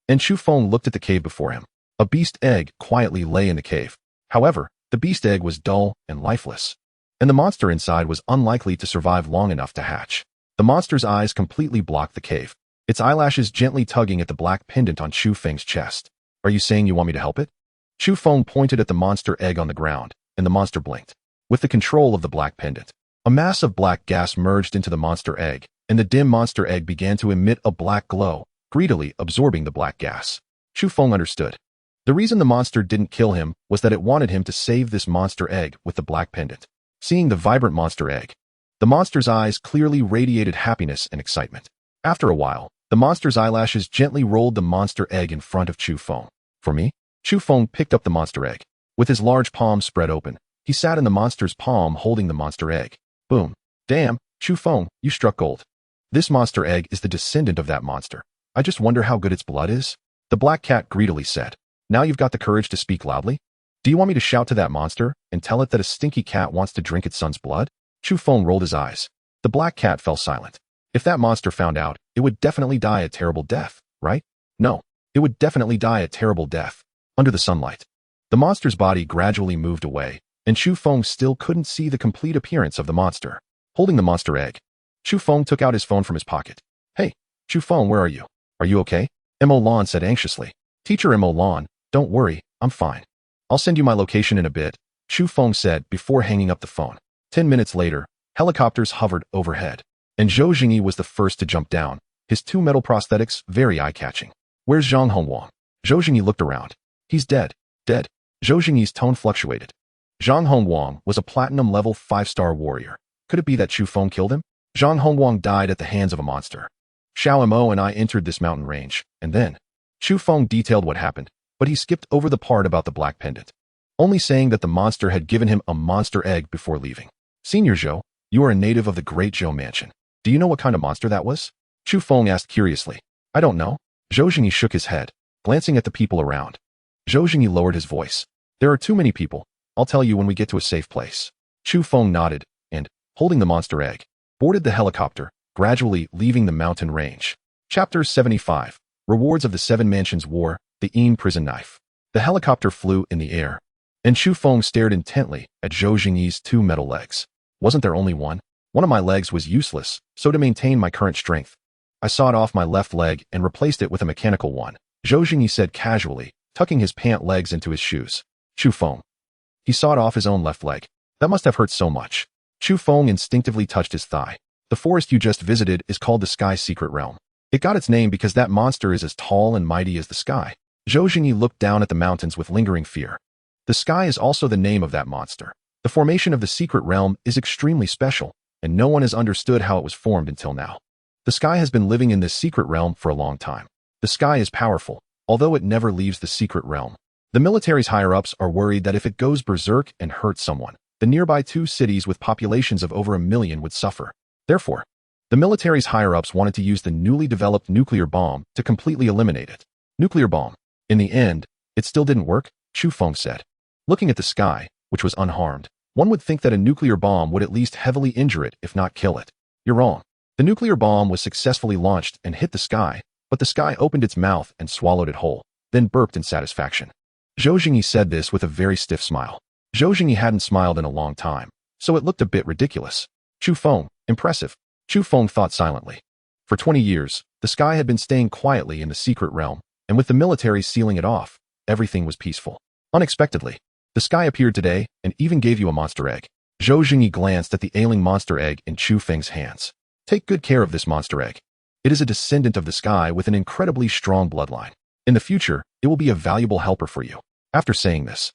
And Chu Feng looked at the cave before him. A beast egg quietly lay in the cave. However, the beast egg was dull and lifeless, and the monster inside was unlikely to survive long enough to hatch. The monster's eyes completely blocked the cave, its eyelashes gently tugging at the black pendant on Chu Feng's chest. Are you saying you want me to help it? Chu Feng pointed at the monster egg on the ground, and the monster blinked. With the control of the black pendant, a mass of black gas merged into the monster egg, and the dim monster egg began to emit a black glow, greedily absorbing the black gas. Chu Feng understood. The reason the monster didn't kill him was that it wanted him to save this monster egg with the black pendant. Seeing the vibrant monster egg, the monster's eyes clearly radiated happiness and excitement. After a while, the monster's eyelashes gently rolled the monster egg in front of Chu Feng. For me? Chu Feng picked up the monster egg. With his large palm spread open, he sat in the monster's palm holding the monster egg. Boom. Damn, Chu Feng, you struck gold. This monster egg is the descendant of that monster. I just wonder how good its blood is. The black cat greedily said. Now you've got the courage to speak loudly? Do you want me to shout to that monster and tell it that a stinky cat wants to drink its son's blood? Chu Feng rolled his eyes. The black cat fell silent. If that monster found out, it would definitely die a terrible death, right? No, it would definitely die a terrible death. Under the sunlight, the monster's body gradually moved away, and Chu Feng still couldn't see the complete appearance of the monster. Holding the monster egg, Chu Feng took out his phone from his pocket. Hey, Chu Feng, where are you? Are you okay? Mo Lan said anxiously. Teacher Mo Lan, don't worry, I'm fine. I'll send you my location in a bit, Chu Feng said before hanging up the phone. 10 minutes later, helicopters hovered overhead, and Zhou Jingyi was the first to jump down, his 2 metal prosthetics very eye-catching. Where's Zhang Hongguang? Zhou Jingyi looked around. He's dead. Dead. Zhou Jingyi's tone fluctuated. Zhang Hongguang was a platinum-level 5-star warrior. Could it be that Chu Feng killed him? Zhang Hongguang died at the hands of a monster. Xiao Mo and I entered this mountain range, and then Chu Feng detailed what happened, but he skipped over the part about the black pendant, only saying that the monster had given him a monster egg before leaving. Senior Zhou, you are a native of the Great Zhou Mansion. Do you know what kind of monster that was? Chu Feng asked curiously. I don't know. Zhou Jingyi shook his head, glancing at the people around. Zhou Jingyi lowered his voice. There are too many people. I'll tell you when we get to a safe place. Chu Feng nodded, and, holding the monster egg, boarded the helicopter, gradually leaving the mountain range. Chapter 75. Rewards of the Seven Mansions War, the Yin Prison Knife. The helicopter flew in the air, and Chu Feng stared intently at Zhou Jingyi's two metal legs. Wasn't there only one? One of my legs was useless, so to maintain my current strength, I sawed off my left leg and replaced it with a mechanical one, Zhou Jingyi said casually, tucking his pant legs into his shoes. Chu Feng. He sawed off his own left leg. That must have hurt so much. Chu Feng instinctively touched his thigh. The forest you just visited is called the Sky's Secret Realm. It got its name because that monster is as tall and mighty as the sky. Zhou Jingyi looked down at the mountains with lingering fear. The sky is also the name of that monster. The formation of the Secret Realm is extremely special, and no one has understood how it was formed until now. The sky has been living in this secret realm for a long time. The sky is powerful, although it never leaves the secret realm. The military's higher-ups are worried that if it goes berserk and hurts someone, the nearby two cities with populations of over 1 million would suffer. Therefore, the military's higher-ups wanted to use the newly developed nuclear bomb to completely eliminate it. Nuclear bomb. In the end, it still didn't work, Chu Feng said. Looking at the sky, which was unharmed, one would think that a nuclear bomb would at least heavily injure it if not kill it. You're wrong. The nuclear bomb was successfully launched and hit the sky, but the sky opened its mouth and swallowed it whole, then burped in satisfaction. Zhou Jingyi said this with a very stiff smile. Zhou Jingyi hadn't smiled in a long time, so it looked a bit ridiculous. Chu Feng, impressive. Chu Feng thought silently. For 20 years, the sky had been staying quietly in the secret realm, and with the military sealing it off, everything was peaceful. Unexpectedly, the sky appeared today and even gave you a monster egg. Zhou Jingyi glanced at the ailing monster egg in Chu Feng's hands. Take good care of this monster egg. It is a descendant of the sky with an incredibly strong bloodline. In the future, it will be a valuable helper for you. After saying this,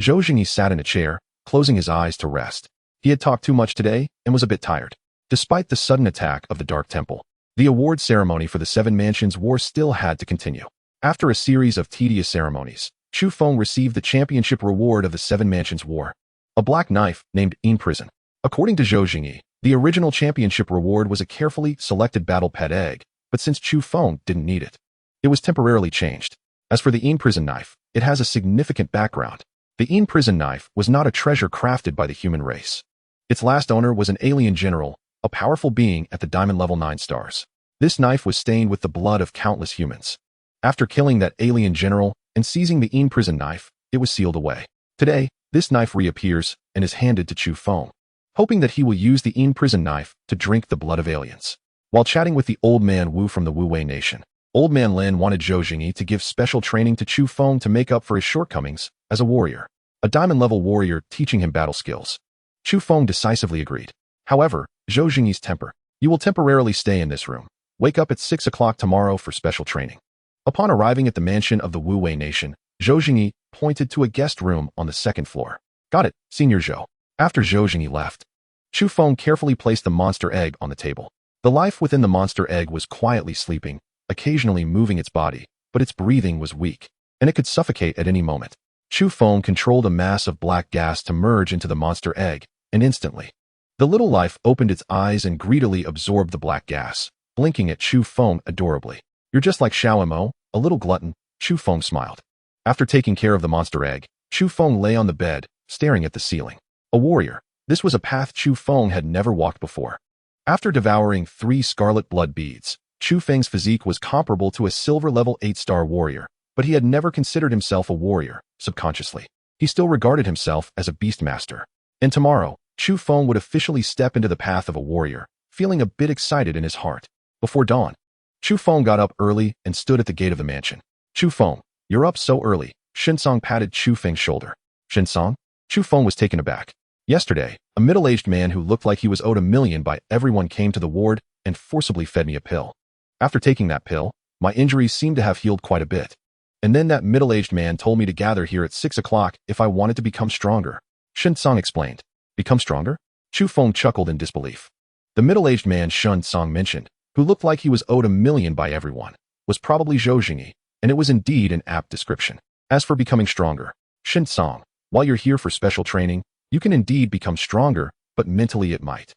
Zhou Jingyi sat in a chair, closing his eyes to rest. He had talked too much today and was a bit tired. Despite the sudden attack of the Dark Temple, the award ceremony for the Seven Mansions War still had to continue. After a series of tedious ceremonies, Chu Feng received the championship reward of the Seven Mansions War, a black knife named Yin Prison. According to Zhou Jingyi, the original championship reward was a carefully selected battle pet egg, but since Chu Feng didn't need it, it was temporarily changed. As for the Yin Prison knife, it has a significant background. The Yin Prison knife was not a treasure crafted by the human race. Its last owner was an alien general, a powerful being at the diamond level 9 stars. This knife was stained with the blood of countless humans. After killing that alien general and seizing the Yin Prison knife, it was sealed away. Today, this knife reappears and is handed to Chu Feng, hoping that he will use the Yin Prison knife to drink the blood of aliens. While chatting with the old man Wu from the Wu Wei Nation, Old Man Lin wanted Zhou Jingyi to give special training to Chu Feng to make up for his shortcomings as a warrior, a diamond-level warrior teaching him battle skills. Chu Feng decisively agreed. However, Zhou Jingyi's temper. You will temporarily stay in this room. Wake up at 6 o'clock tomorrow for special training. Upon arriving at the mansion of the Wu Wei Nation, Zhou Jingyi pointed to a guest room on the 2nd floor. Got it, Senior Zhou. After Zhou Jingyi left, Chu Feng carefully placed the monster egg on the table. The life within the monster egg was quietly sleeping, occasionally moving its body, but its breathing was weak, and it could suffocate at any moment. Chu Feng controlled a mass of black gas to merge into the monster egg, and instantly, the little life opened its eyes and greedily absorbed the black gas, blinking at Chu Feng adorably. You're just like Xiao Mo, a little glutton, Chu Feng smiled. After taking care of the monster egg, Chu Feng lay on the bed, staring at the ceiling. A warrior. This was a path Chu Feng had never walked before. After devouring 3 scarlet blood beads, Chu Feng's physique was comparable to a silver-level 8-star warrior, but he had never considered himself a warrior, subconsciously. He still regarded himself as a beast master. And tomorrow, Chu Feng would officially step into the path of a warrior, feeling a bit excited in his heart. Before dawn, Chu Feng got up early and stood at the gate of the mansion. Chu Feng, you're up so early, Shinsong patted Chu Feng's shoulder. Shinsong? Chu Feng was taken aback. Yesterday, a middle-aged man who looked like he was owed $1 million by everyone came to the ward and forcibly fed me a pill. After taking that pill, my injuries seemed to have healed quite a bit. And then that middle-aged man told me to gather here at 6 o'clock if I wanted to become stronger. Shinsong explained. Become stronger? Chu Feng chuckled in disbelief. The middle-aged man Shinsong mentioned, who looked like he was owed $1 million by everyone, was probably Zhou Jingyi, and it was indeed an apt description. As for becoming stronger, Shin Song, while you're here for special training, you can indeed become stronger, but mentally it might.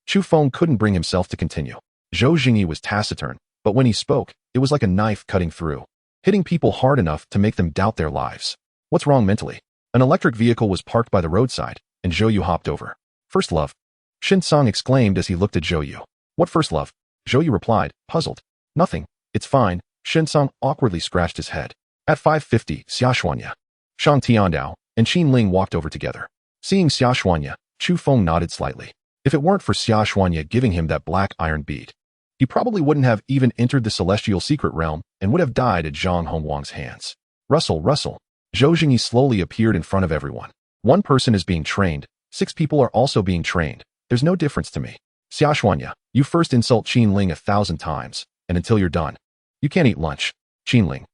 Chu Feng couldn't bring himself to continue. Zhou Jingyi was taciturn, but when he spoke, it was like a knife cutting through, hitting people hard enough to make them doubt their lives. What's wrong mentally? An electric vehicle was parked by the roadside, and Zhou Yu hopped over. First love. Shin Song exclaimed as he looked at Zhou Yu. What first love? Zhou Yu replied, puzzled. Nothing. It's fine. Shin Song awkwardly scratched his head. At 5:50, Xiaoshuanya, Shang Tiandao, and Qin Ling walked over together. Seeing Xiaoshuanya, Chu Feng nodded slightly. If it weren't for Xiaoshuanya giving him that black iron bead, he probably wouldn't have even entered the celestial secret realm and would have died at Zhang Hongwang's hands. Rustle. Zhou Jingyi slowly appeared in front of everyone. One person is being trained. 6 people are also being trained. There's no difference to me. Xiaoshuanya, you first insult Qin Ling 1,000 times, and until you're done, you can't eat lunch. Qin Ling.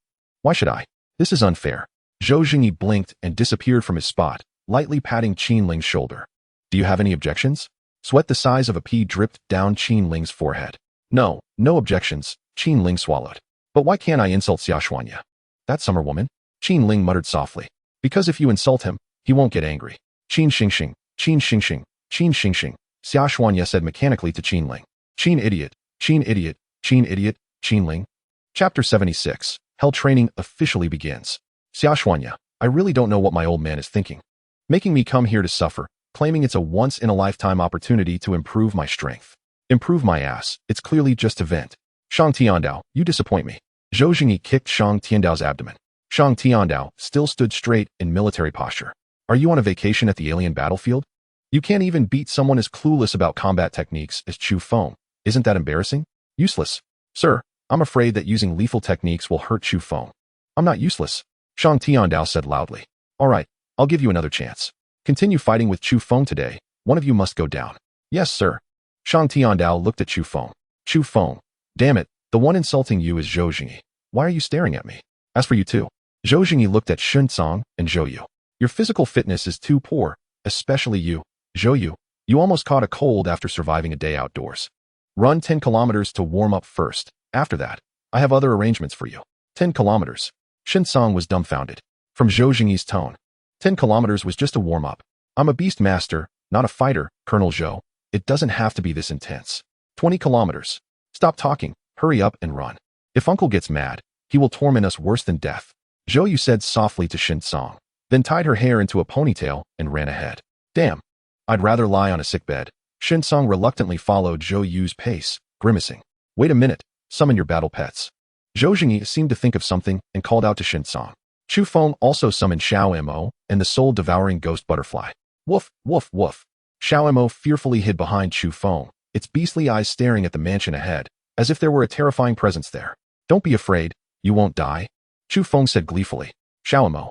Why should I? This is unfair. Zhou Jingyi blinked and disappeared from his spot, lightly patting Qin Ling's shoulder. Do you have any objections? Sweat the size of a pea dripped down Qin Ling's forehead. No objections, Qin Ling swallowed. But why can't I insult Xiaoshuanya? That summer woman? Qin Ling muttered softly. Because if you insult him, he won't get angry. Qin Xingxing, Qin Xingxing, Qin Xingxing, Xiaoshuanya said mechanically to Qin Ling. Qin idiot, Qin idiot, Qin idiot, Qin Ling. Chapter 76. Hell training officially begins. Xiaoshuanya, I really don't know what my old man is thinking. Making me come here to suffer, claiming it's a once-in-a-lifetime opportunity to improve my strength. Improve my ass, it's clearly just a vent. Shang Tiandao, you disappoint me. Zhou Jingyi kicked Shang Tiandao's abdomen. Shang Tiandao still stood straight in military posture. Are you on a vacation at the alien battlefield? You can't even beat someone as clueless about combat techniques as Chu Feng. Isn't that embarrassing? Useless. Sir, I'm afraid that using lethal techniques will hurt Chu Feng. I'm not useless. Shang Tiandao said loudly. All right, I'll give you another chance. Continue fighting with Chu Feng today. One of you must go down. Yes, sir. Shang Tiandao looked at Chu Feng. Chu Feng. Damn it, the one insulting you is Zhou Jingyi. Why are you staring at me? As for you too. Zhou Jingyi looked at Shin Song and Zhou Yu. Your physical fitness is too poor, especially you. Zhou Yu, you almost caught a cold after surviving a day outdoors. Run 10 kilometers to warm up first. After that, I have other arrangements for you. 10 kilometers. Shin Song was dumbfounded. From Zhou Jingyi's tone, 10 kilometers was just a warm-up. I'm a beast master, not a fighter, Colonel Zhou. It doesn't have to be this intense. 20 kilometers. Stop talking, hurry up and run. If Uncle gets mad, he will torment us worse than death. Zhou Yu said softly to Shin Song, then tied her hair into a ponytail and ran ahead. Damn. I'd rather lie on a sickbed. Shin Song reluctantly followed Zhou Yu's pace, grimacing. Wait a minute, summon your battle pets. Zhou Jingyi seemed to think of something and called out to Shin Song. Chu Feng also summoned Xiao Mo and the soul-devouring ghost butterfly. Woof, woof, woof. Xiao Mo fearfully hid behind Chu Feng, its beastly eyes staring at the mansion ahead, as if there were a terrifying presence there. Don't be afraid, you won't die. Chu Feng said gleefully. Xiao Mo.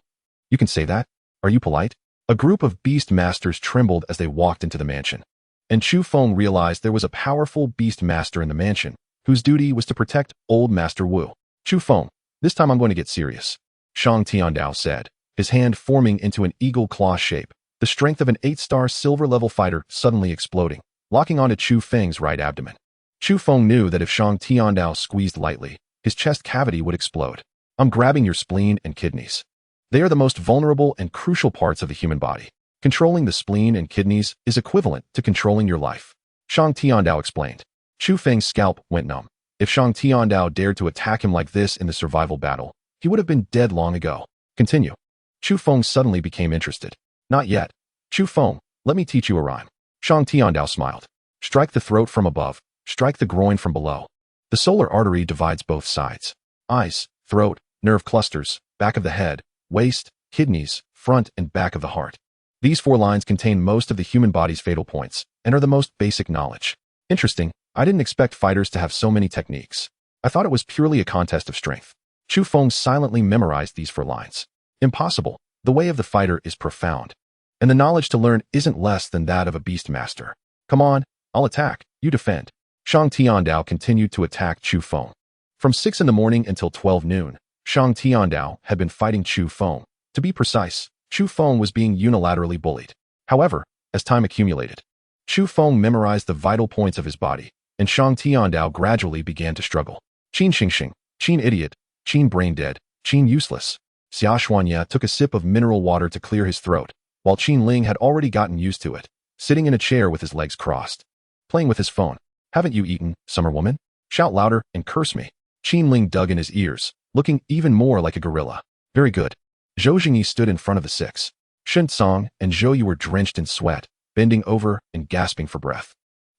You can say that? Are you polite? A group of beast masters trembled as they walked into the mansion. And Chu Feng realized there was a powerful beast master in the mansion, whose duty was to protect old Master Wu. Chu Feng, this time I'm going to get serious. Shang Tiandao said, his hand forming into an eagle claw shape, the strength of an 8-star silver-level fighter suddenly exploding, locking onto Chu Feng's right abdomen. Chu Feng knew that if Shang Tiandao squeezed lightly, his chest cavity would explode. I'm grabbing your spleen and kidneys. They are the most vulnerable and crucial parts of the human body. Controlling the spleen and kidneys is equivalent to controlling your life. Shang Tiandao explained. Chu Feng's scalp went numb. If Shang Tiandao dared to attack him like this in the survival battle, he would have been dead long ago. Continue. Chu Feng suddenly became interested. Not yet. Chu Feng, let me teach you a rhyme. Shang Tiandao smiled. Strike the throat from above, strike the groin from below. The solar artery divides both sides. Eyes, throat, nerve clusters, back of the head, waist, kidneys, front and back of the heart. These 4 lines contain most of the human body's fatal points and are the most basic knowledge. Interesting, I didn't expect fighters to have so many techniques. I thought it was purely a contest of strength. Chu Feng silently memorized these 4 lines. Impossible, the way of the fighter is profound. And the knowledge to learn isn't less than that of a beast master. Come on, I'll attack, you defend. Shang Tiandao continued to attack Chu Feng. From 6 in the morning until 12 noon, Shang Tiandao had been fighting Chu Feng. To be precise, Chu Feng was being unilaterally bullied. However, as time accumulated, Chu Feng memorized the vital points of his body, and Shang Tiandao gradually began to struggle. Qin Xingxing, Qin idiot, Qin brain dead, Qin useless. Xiao Xuanya took a sip of mineral water to clear his throat, while Qin Ling had already gotten used to it, sitting in a chair with his legs crossed, playing with his phone. Haven't you eaten, summer woman? Shout louder and curse me. Qin Ling dug in his ears, looking even more like a gorilla. Very good. Zhou Jingyi stood in front of the six. Shen Tsang and Zhou Yu were drenched in sweat, bending over and gasping for breath,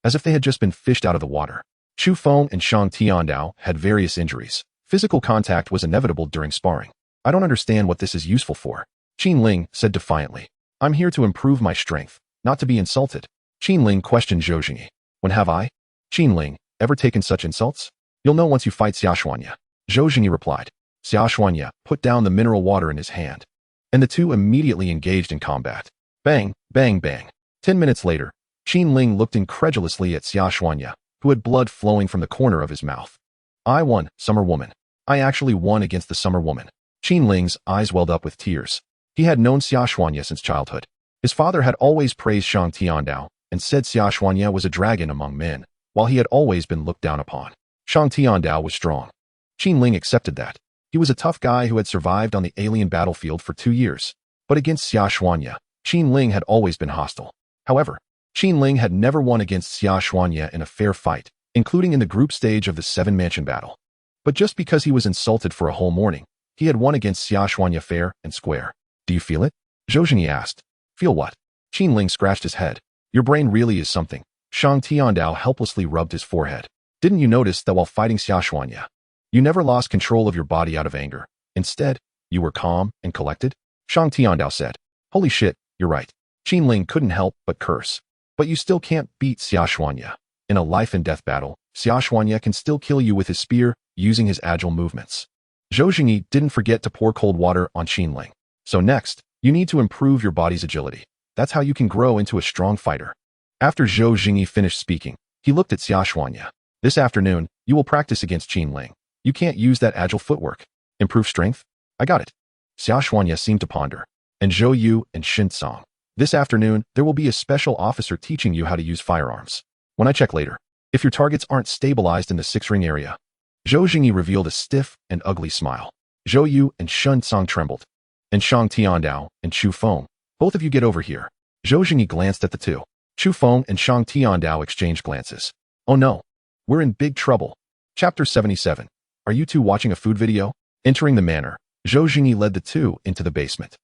as if they had just been fished out of the water. Chu Feng and Shang Tiandao had various injuries. Physical contact was inevitable during sparring. I don't understand what this is useful for, Qin Ling said defiantly. I'm here to improve my strength, not to be insulted. Qin Ling questioned Zhou Jingyi. When have I, Qin Ling, ever taken such insults? You'll know once you fight Xiao Xuanya. Zhou Jingyi replied. Xiao Xuanya put down the mineral water in his hand, and the two immediately engaged in combat. Bang, bang, bang. 10 minutes later, Qin Ling looked incredulously at Xiao Xuanya, who had blood flowing from the corner of his mouth. I won, summer woman. I actually won against the summer woman. Qin Ling's eyes welled up with tears. He had known Xiao Xuanya since childhood. His father had always praised Shang Tiandao and said Xiao Xuanya was a dragon among men, while he had always been looked down upon. Shang Tiandao was strong. Qin Ling accepted that. He was a tough guy who had survived on the alien battlefield for 2 years. But against Xiao Xuanya, Qin Ling had always been hostile. However, Qin Ling had never won against Xiao Xuanya in a fair fight, including in the group stage of the 7-mansion battle. But just because he was insulted for a whole morning, he had won against Xiao Xuanya fair and square. Do you feel it? Zhou Jingyi asked. Feel what? Qin Ling scratched his head. Your brain really is something. Shang Tiandao helplessly rubbed his forehead. Didn't you notice that while fighting Xiao Xuanya, you never lost control of your body out of anger? Instead, you were calm and collected? Shang Tiandao said. Holy shit, you're right. Qin Ling couldn't help but curse. But you still can't beat Xiao Xuanya. In a life-and-death battle, Xiao Xuanya can still kill you with his spear, using his agile movements. Zhou Jingyi didn't forget to pour cold water on Qin Ling. So next, you need to improve your body's agility. That's how you can grow into a strong fighter. After Zhou Jingyi finished speaking, he looked at Xiao Xuanya. This afternoon, you will practice against Qin Ling. You can't use that agile footwork. Improve strength? I got it. Xiao Xuanya seemed to ponder. And Zhou Yu and Shen Tsang. This afternoon, there will be a special officer teaching you how to use firearms. When I check later, if your targets aren't stabilized in the 6-ring area. Zhou Jingyi revealed a stiff and ugly smile. Zhou Yu and Shen Tsang trembled. And Shang Tiandao and Chu Feng, both of you get over here. Zhou Jingyi glanced at the two. Chu Feng and Shang Tiandao exchanged glances. Oh no. We're in big trouble. Chapter 77. Are you two watching a food video? Entering the manor, Zhou Jingyi led the two into the basement.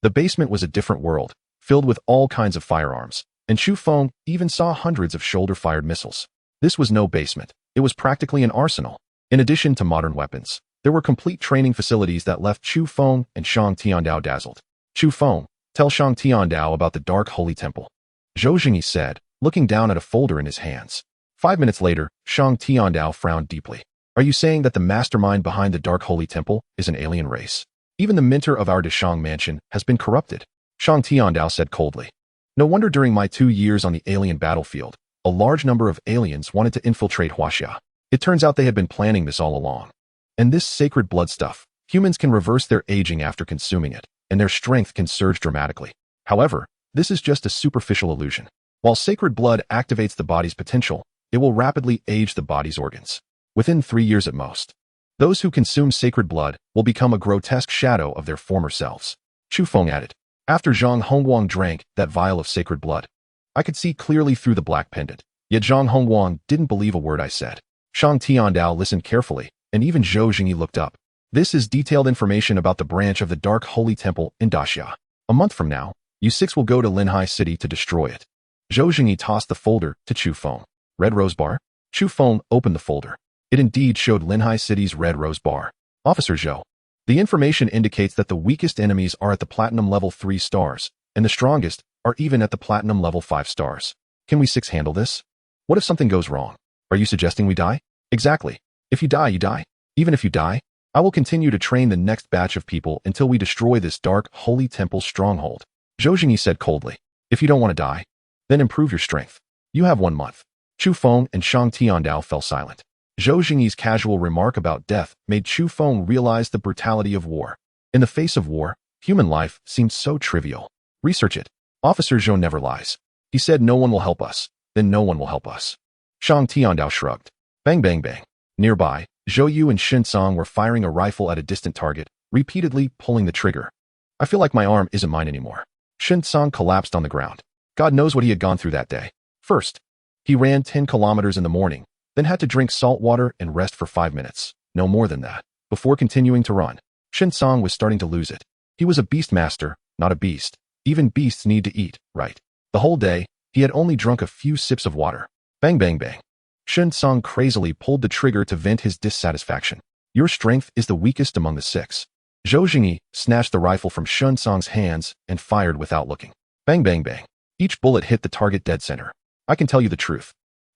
The basement was a different world, filled with all kinds of firearms, and Chu Feng even saw hundreds of shoulder-fired missiles. This was no basement. It was practically an arsenal. In addition to modern weapons, there were complete training facilities that left Chu Feng and Shang Tiandao dazzled. Chu Feng, tell Shang Tiandao about the Dark Holy Temple. Zhou Jingyi said, looking down at a folder in his hands. 5 minutes later, Shang Tiandao frowned deeply. Are you saying that the mastermind behind the Dark Holy Temple is an alien race? Even the mentor of our Deshang mansion has been corrupted, Shang Tiandao said coldly. No wonder during my 2 years on the alien battlefield, a large number of aliens wanted to infiltrate Huaxia. It turns out they had been planning this all along. And this sacred blood stuff, humans can reverse their aging after consuming it, and their strength can surge dramatically. However, this is just a superficial illusion. While sacred blood activates the body's potential, it will rapidly age the body's organs. Within 3 years at most. Those who consume sacred blood will become a grotesque shadow of their former selves. Chu Feng added. After Zhang Hongguang drank that vial of sacred blood, I could see clearly through the black pendant. Yet Zhang Hongguang didn't believe a word I said. Shang Tiandao listened carefully, and even Zhou Jingyi looked up. This is detailed information about the branch of the Dark Holy Temple in Daxia. A month from now, you 6 will go to Linhai City to destroy it. Zhou Jingyi tossed the folder to Chu Feng. Red Rose Bar? Chu Feng opened the folder. It indeed showed Linhai City's Red Rose Bar. Officer Zhou. The information indicates that the weakest enemies are at the Platinum level 3 stars, and the strongest are even at the Platinum level 5 stars. Can we 6 handle this? What if something goes wrong? Are you suggesting we die? Exactly. If you die, you die. Even if you die, I will continue to train the next batch of people until we destroy this Dark Holy Temple stronghold. Zhou Jingyi said coldly. If you don't want to die, then improve your strength. You have 1 month. Chu Feng and Shang Tiandao fell silent. Zhou Jingyi's casual remark about death made Chu Feng realize the brutality of war. In the face of war, human life seemed so trivial. Research it. Officer Zhou never lies. He said no one will help us, then no one will help us. Shang Tiandao shrugged. Bang bang bang. Nearby, Zhou Yu and Shen Tsang were firing a rifle at a distant target, repeatedly pulling the trigger. I feel like my arm isn't mine anymore. Shin-song collapsed on the ground. God knows what he had gone through that day. First, he ran 10 kilometers in the morning, then had to drink salt water and rest for 5 minutes, no more than that, before continuing to run. Shin-song was starting to lose it. He was a beast master, not a beast. Even beasts need to eat, right? The whole day, he had only drunk a few sips of water. Bang bang bang. Shin-song crazily pulled the trigger to vent his dissatisfaction. Your strength is the weakest among the 6. Zhou Jingyi snatched the rifle from Shin-song's hands and fired without looking. Bang bang bang. Each bullet hit the target dead center. I can tell you the truth.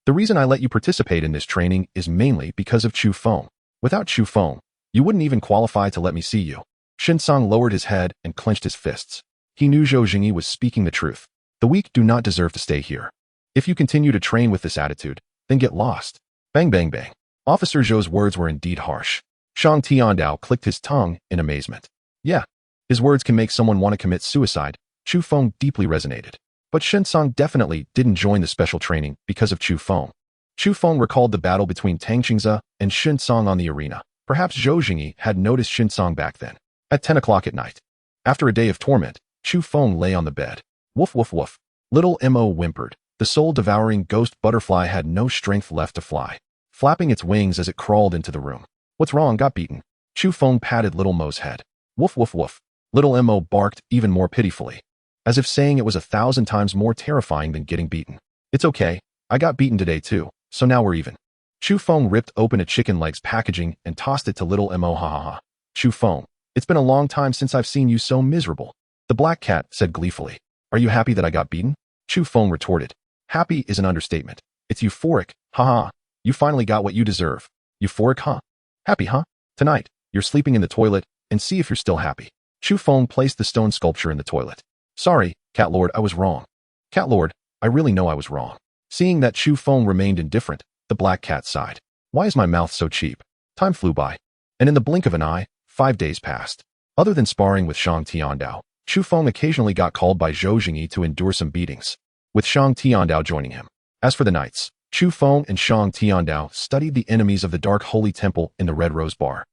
The reason I let you participate in this training is mainly because of Chu Feng. Without Chu Feng, you wouldn't even qualify to let me see you. Shin-song lowered his head and clenched his fists. He knew Zhou Jingyi was speaking the truth. The weak do not deserve to stay here. If you continue to train with this attitude, then get lost. Bang bang bang. Officer Zhou's words were indeed harsh. Shang Tiandao clicked his tongue in amazement. Yeah, his words can make someone want to commit suicide. Chu Feng deeply resonated. But Shin-song definitely didn't join the special training because of Chu Feng. Chu Feng recalled the battle between Tang Qingze and Shin-song on the arena. Perhaps Zhou Jingyi had noticed Shin-song back then. At 10 o'clock at night. After a day of torment, Chu Feng lay on the bed. Woof woof woof. Little Mo whimpered. The soul-devouring ghost butterfly had no strength left to fly, flapping its wings as it crawled into the room. What's wrong? Got beaten. Chu Feng patted Little Mo's head. Woof woof woof. Little Mo barked even more pitifully, as if saying it was 1,000 times more terrifying than getting beaten. It's okay, I got beaten today too, so now we're even. Chu Feng ripped open a chicken leg's packaging and tossed it to Little Mo. Ha ha ha. Chu Feng, it's been a long time since I've seen you so miserable. The black cat said gleefully. Are you happy that I got beaten? Chu Feng retorted. Happy is an understatement. It's euphoric. Ha ha. You finally got what you deserve. Euphoric, huh? Happy, huh? Tonight, you're sleeping in the toilet, and see if you're still happy. Chu Feng placed the stone sculpture in the toilet. Sorry, Cat Lord, I was wrong. Cat Lord, I really know I was wrong. Seeing that Chu Feng remained indifferent, the black cat sighed. Why is my mouth so cheap? Time flew by. And in the blink of an eye, 5 days passed. Other than sparring with Shang Tiandao, Chu Feng occasionally got called by Zhou Jingyi to endure some beatings, with Shang Tiandao joining him. As for the nights, Chu Feng and Shang Tiandao studied the enemies of the Dark Holy Temple in the Red Rose Bar.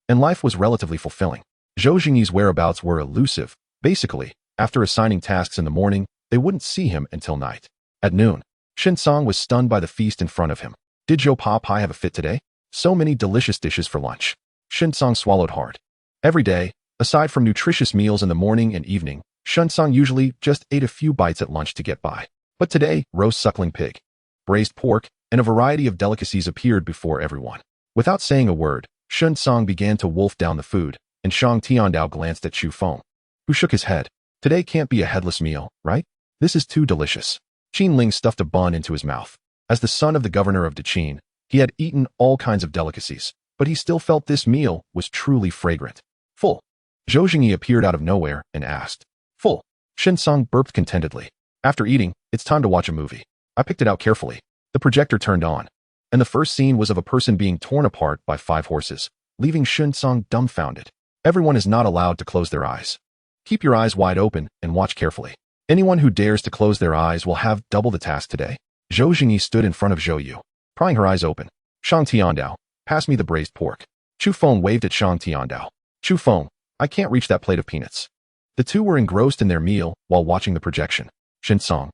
And life was relatively fulfilling. Zhou Jingyi's whereabouts were elusive. Basically, after assigning tasks in the morning, they wouldn't see him until night. At noon, Shin-song was stunned by the feast in front of him. Did Zhou Pa Pai have a fit today? So many delicious dishes for lunch. Shin-song swallowed hard. Every day, aside from nutritious meals in the morning and evening, Shin-song usually just ate a few bites at lunch to get by. But today, roast suckling pig, braised pork, and a variety of delicacies appeared before everyone. Without saying a word, Shin-song began to wolf down the food, and Shang Tiandao glanced at Chu Feng, who shook his head. Today can't be a headless meal, right? This is too delicious. Qin Ling stuffed a bun into his mouth. As the son of the governor of Duqin, he had eaten all kinds of delicacies, but he still felt this meal was truly fragrant. Full. Zhou Jingyi appeared out of nowhere and asked. Full. Shin-song burped contentedly. After eating, it's time to watch a movie. I picked it out carefully. The projector turned on, and the first scene was of a person being torn apart by 5 horses, leaving Shin-song dumbfounded. Everyone is not allowed to close their eyes. Keep your eyes wide open and watch carefully. Anyone who dares to close their eyes will have double the task today. Zhou Jingyi stood in front of Zhou Yu, prying her eyes open. Shang Tiandao, pass me the braised pork. Chu Feng waved at Shang Tiandao. Chu Feng, I can't reach that plate of peanuts. The two were engrossed in their meal while watching the projection. Shin-song,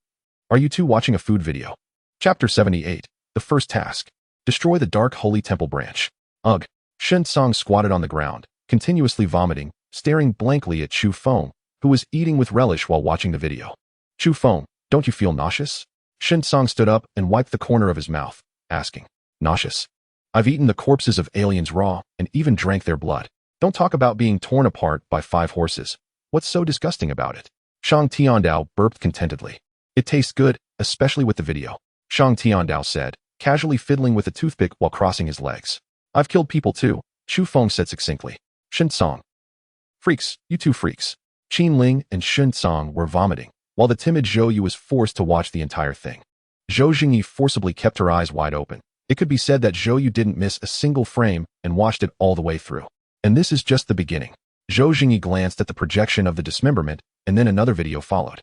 are you two watching a food video? Chapter 78, the first task. Destroy the Dark Holy Temple branch. Ugh. Shin-song squatted on the ground, continuously vomiting, staring blankly at Chu Feng, who was eating with relish while watching the video. Chu Feng, don't you feel nauseous? Shin-song stood up and wiped the corner of his mouth, asking. Nauseous? I've eaten the corpses of aliens raw and even drank their blood. Don't talk about being torn apart by 5 horses. What's so disgusting about it? Shang Tiandao burped contentedly. It tastes good, especially with the video. Shang Tiandao said, casually fiddling with a toothpick while crossing his legs. I've killed people too, Chu Feng said succinctly. Shin-song. Freaks, you two freaks. Qin Ling and Shin-song were vomiting, while the timid Zhou Yu was forced to watch the entire thing. Zhou Jingyi forcibly kept her eyes wide open. It could be said that Zhou Yu didn't miss a single frame and watched it all the way through. And this is just the beginning. Zhou Jingyi glanced at the projection of the dismemberment, and then another video followed.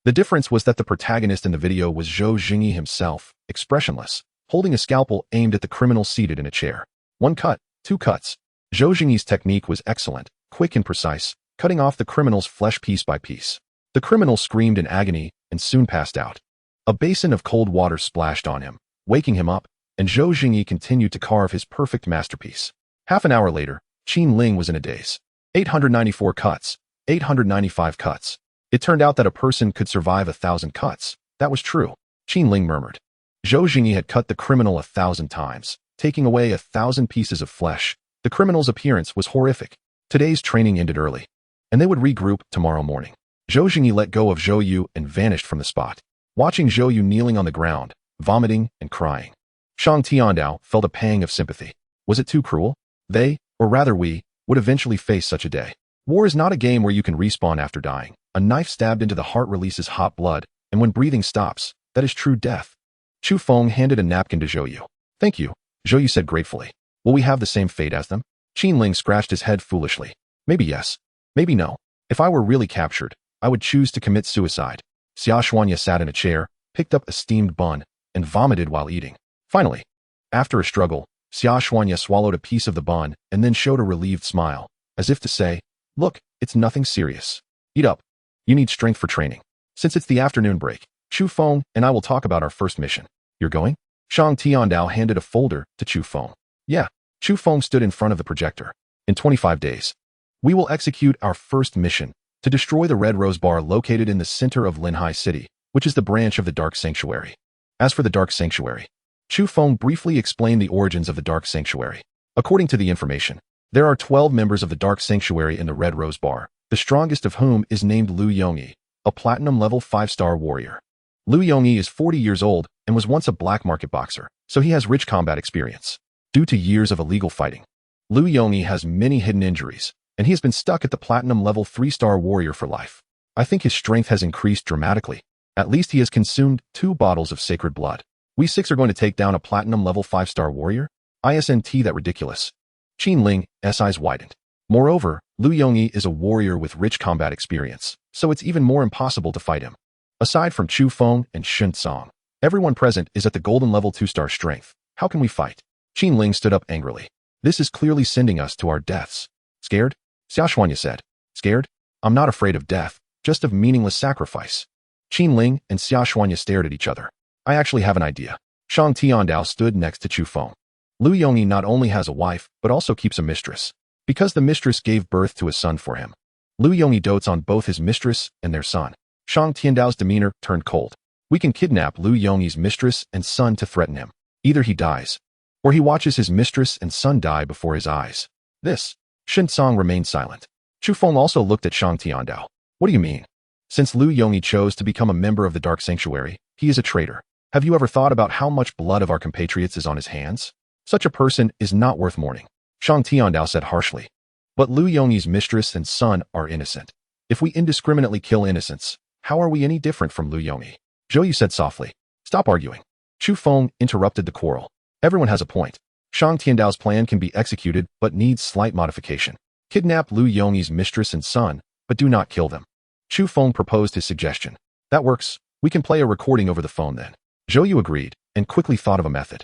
The difference was that the protagonist in the video was Zhou Jingyi himself, expressionless, holding a scalpel aimed at the criminal seated in a chair. 1 cut, 2 cuts. Zhou Jingyi's technique was excellent, quick and precise, cutting off the criminal's flesh piece by piece. The criminal screamed in agony and soon passed out. A basin of cold water splashed on him, waking him up, and Zhou Jingyi continued to carve his perfect masterpiece. Half an hour later, Qin Ling was in a daze. 894 cuts, 895 cuts. It turned out that a person could survive 1,000 cuts. That was true. Qin Ling murmured. Zhou Jingyi had cut the criminal 1,000 times, taking away 1,000 pieces of flesh. The criminal's appearance was horrific. Today's training ended early, and they would regroup tomorrow morning. Zhou Jingyi let go of Zhou Yu and vanished from the spot. Watching Zhou Yu kneeling on the ground, vomiting and crying, Shang Tiandao felt a pang of sympathy. Was it too cruel? They, or rather we, would eventually face such a day. War is not a game where you can respawn after dying. A knife stabbed into the heart releases hot blood, and when breathing stops, that is true death. Chu Feng handed a napkin to Zhou Yu. Thank you, Zhou Yu said gratefully. Will we have the same fate as them? Qin Ling scratched his head foolishly. Maybe yes, maybe no. If I were really captured, I would choose to commit suicide. Xia Xuanya sat in a chair, picked up a steamed bun, and vomited while eating. Finally, after a struggle, Xia Xuanya swallowed a piece of the bun and then showed a relieved smile, as if to say, look, it's nothing serious. Eat up. You need strength for training. Since it's the afternoon break, Chu Feng and I will talk about our first mission. You're going? Shang Tiandao handed a folder to Chu Feng. Yeah. Chu Feng stood in front of the projector. In 25 days, we will execute our first mission to destroy the Red Rose Bar located in the center of Linhai City, which is the branch of the Dark Sanctuary. As for the Dark Sanctuary, Chu Feng briefly explained the origins of the Dark Sanctuary. According to the information, there are 12 members of the Dark Sanctuary in the Red Rose Bar, the strongest of whom is named Lu Yongyi, a platinum level 5-star warrior. Lu Yongyi is 40 years old and was once a black market boxer, so he has rich combat experience. Due to years of illegal fighting, Lu Yongyi has many hidden injuries, and he has been stuck at the platinum level 3-star warrior for life. I think his strength has increased dramatically. At least he has consumed 2 bottles of sacred blood. We 6 are going to take down a platinum level 5-star warrior? Isn't that ridiculous? Qin Ling's eyes widened. Moreover, Lu Yongyi is a warrior with rich combat experience, so it's even more impossible to fight him. Aside from Chu Feng and Shen Song, everyone present is at the golden level 2-star strength. How can we fight? Qin Ling stood up angrily. This is clearly sending us to our deaths. Scared? Xia Xuanya said. Scared? I'm not afraid of death, just of meaningless sacrifice. Qin Ling and Xia Xuanya stared at each other. I actually have an idea. Shang Tiandao stood next to Chu Feng. Lu Yongyi not only has a wife, but also keeps a mistress. Because the mistress gave birth to a son for him. Lu Yongyi dotes on both his mistress and their son. Shang Tiandao's demeanor turned cold. We can kidnap Lu Yongyi's mistress and son to threaten him. Either he dies, or he watches his mistress and son die before his eyes. This. Shen Song remained silent. Chu Feng also looked at Shang Tiandao. What do you mean? Since Lu Yongyi chose to become a member of the Dark Sanctuary, he is a traitor. Have you ever thought about how much blood of our compatriots is on his hands? Such a person is not worth mourning. Shang Tiandao said harshly. But Lu Yongyi's mistress and son are innocent. If we indiscriminately kill innocents, how are we any different from Lu Yongyi? Zhou Yu said softly. Stop arguing. Chu Feng interrupted the quarrel. Everyone has a point. Shang Tiandao's plan can be executed but needs slight modification. Kidnap Lu Yongyi's mistress and son, but do not kill them. Chu Feng proposed his suggestion. That works. We can play a recording over the phone then. Zhou Yu agreed, and quickly thought of a method.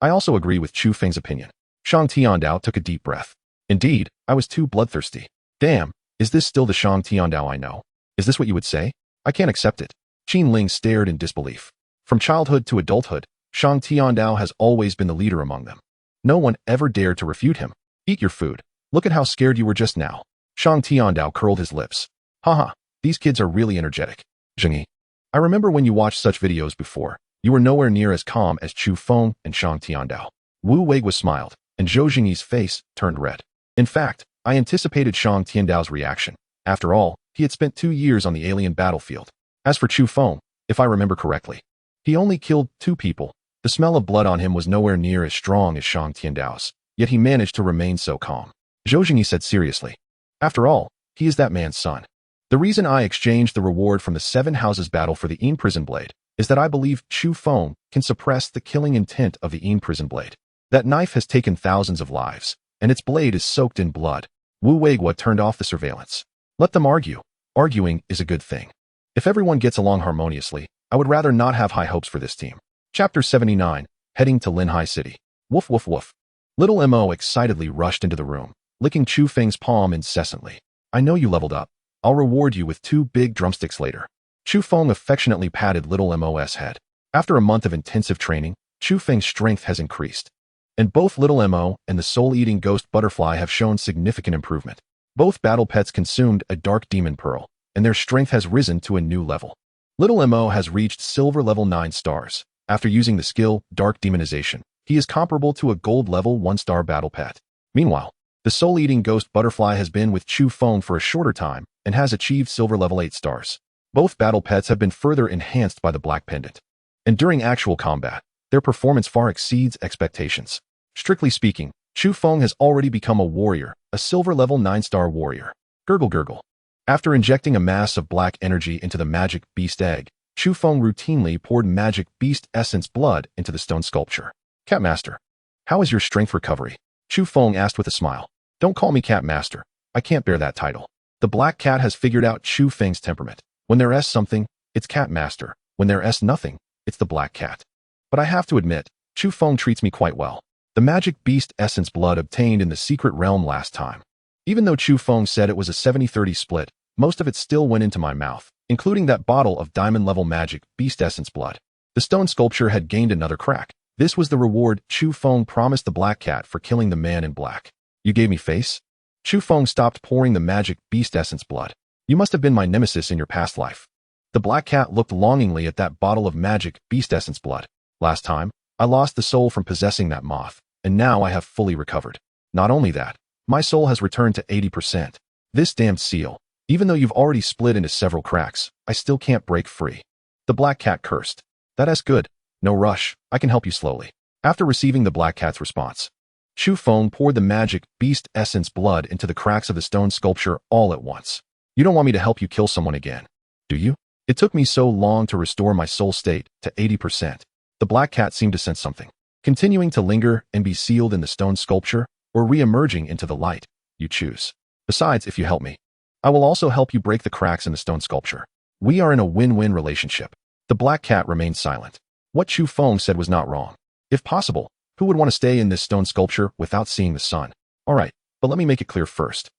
I also agree with Chu Feng's opinion. Shang Tiandao took a deep breath. Indeed, I was too bloodthirsty. Damn, is this still the Shang Tiandao I know? Is this what you would say? I can't accept it. Qin Ling stared in disbelief. From childhood to adulthood, Shang Tiandao has always been the leader among them. No one ever dared to refute him. Eat your food. Look at how scared you were just now. Shang Tiandao curled his lips. Haha, these kids are really energetic. Jingyi, I remember when you watched such videos before, you were nowhere near as calm as Chu Feng and Shang Tiandao. Wu Weiguo smiled, and Zhou Jingyi's face turned red. In fact, I anticipated Shang Tiandao's reaction. After all, he had spent 2 years on the alien battlefield. As for Chu Feng, if I remember correctly, he only killed 2 people. The smell of blood on him was nowhere near as strong as Shang Tiandao's, yet he managed to remain so calm. Zhou Jingyi said seriously. After all, he is that man's son. The reason I exchanged the reward from the 7 houses battle for the Yin Prison Blade is that I believe Chu Feng can suppress the killing intent of the Yin Prison Blade. That knife has taken thousands of lives, and its blade is soaked in blood. Wu Weiguo turned off the surveillance. Let them argue. Arguing is a good thing. If everyone gets along harmoniously, I would rather not have high hopes for this team. Chapter 79, Heading to Linhai City. Woof woof woof. Little Mo excitedly rushed into the room. licking Chu Feng's palm incessantly. I know you leveled up. I'll reward you with 2 big drumsticks later. Chu Feng affectionately patted little Mo's head. After a month of intensive training, Chu Feng's strength has increased. And both little Mo and the soul-eating ghost butterfly have shown significant improvement. Both battle pets consumed a dark demon pearl, and their strength has risen to a new level. Little Mo has reached silver level 9 stars. After using the skill, Dark Demonization, he is comparable to a gold level 1-star battle pet. Meanwhile, the soul-eating ghost butterfly has been with Chu Feng for a shorter time and has achieved silver level 8 stars. Both battle pets have been further enhanced by the black pendant. And during actual combat, their performance far exceeds expectations. Strictly speaking, Chu Feng has already become a warrior, a silver level 9-star warrior. Gurgle gurgle. After injecting a mass of black energy into the magic beast egg, Chu Feng routinely poured magic beast essence blood into the stone sculpture. Cat Master, how is your strength recovery? Chu Feng asked with a smile. Don't call me Cat Master. I can't bear that title. The black cat has figured out Chu Feng's temperament. When there's something, it's Cat Master. When there's nothing, it's the black cat. But I have to admit, Chu Feng treats me quite well. The magic beast essence blood obtained in the secret realm last time. Even though Chu Feng said it was a 70-30 split, most of it still went into my mouth, including that bottle of diamond-level magic beast essence blood. The stone sculpture had gained another crack. This was the reward Chu Feng promised the black cat for killing the man in black. You gave me face? Chu Feng stopped pouring the magic beast essence blood. You must have been my nemesis in your past life. The black cat looked longingly at that bottle of magic beast essence blood. Last time, I lost the soul from possessing that moth, and now I have fully recovered. Not only that, my soul has returned to 80%. This damned seal. Even though you've already split into several cracks, I still can't break free. The black cat cursed. That's good. No rush, I can help you slowly. After receiving the black cat's response, Chu Feng poured the magic beast essence blood into the cracks of the stone sculpture all at once. You don't want me to help you kill someone again, do you? It took me so long to restore my soul state to 80%. The black cat seemed to sense something. Continuing to linger and be sealed in the stone sculpture, or re-emerging into the light, you choose. Besides, if you help me, I will also help you break the cracks in the stone sculpture. We are in a win-win relationship. The black cat remained silent. What Chu Feng said was not wrong. If possible, who would want to stay in this stone sculpture without seeing the sun? Alright, but let me make it clear first.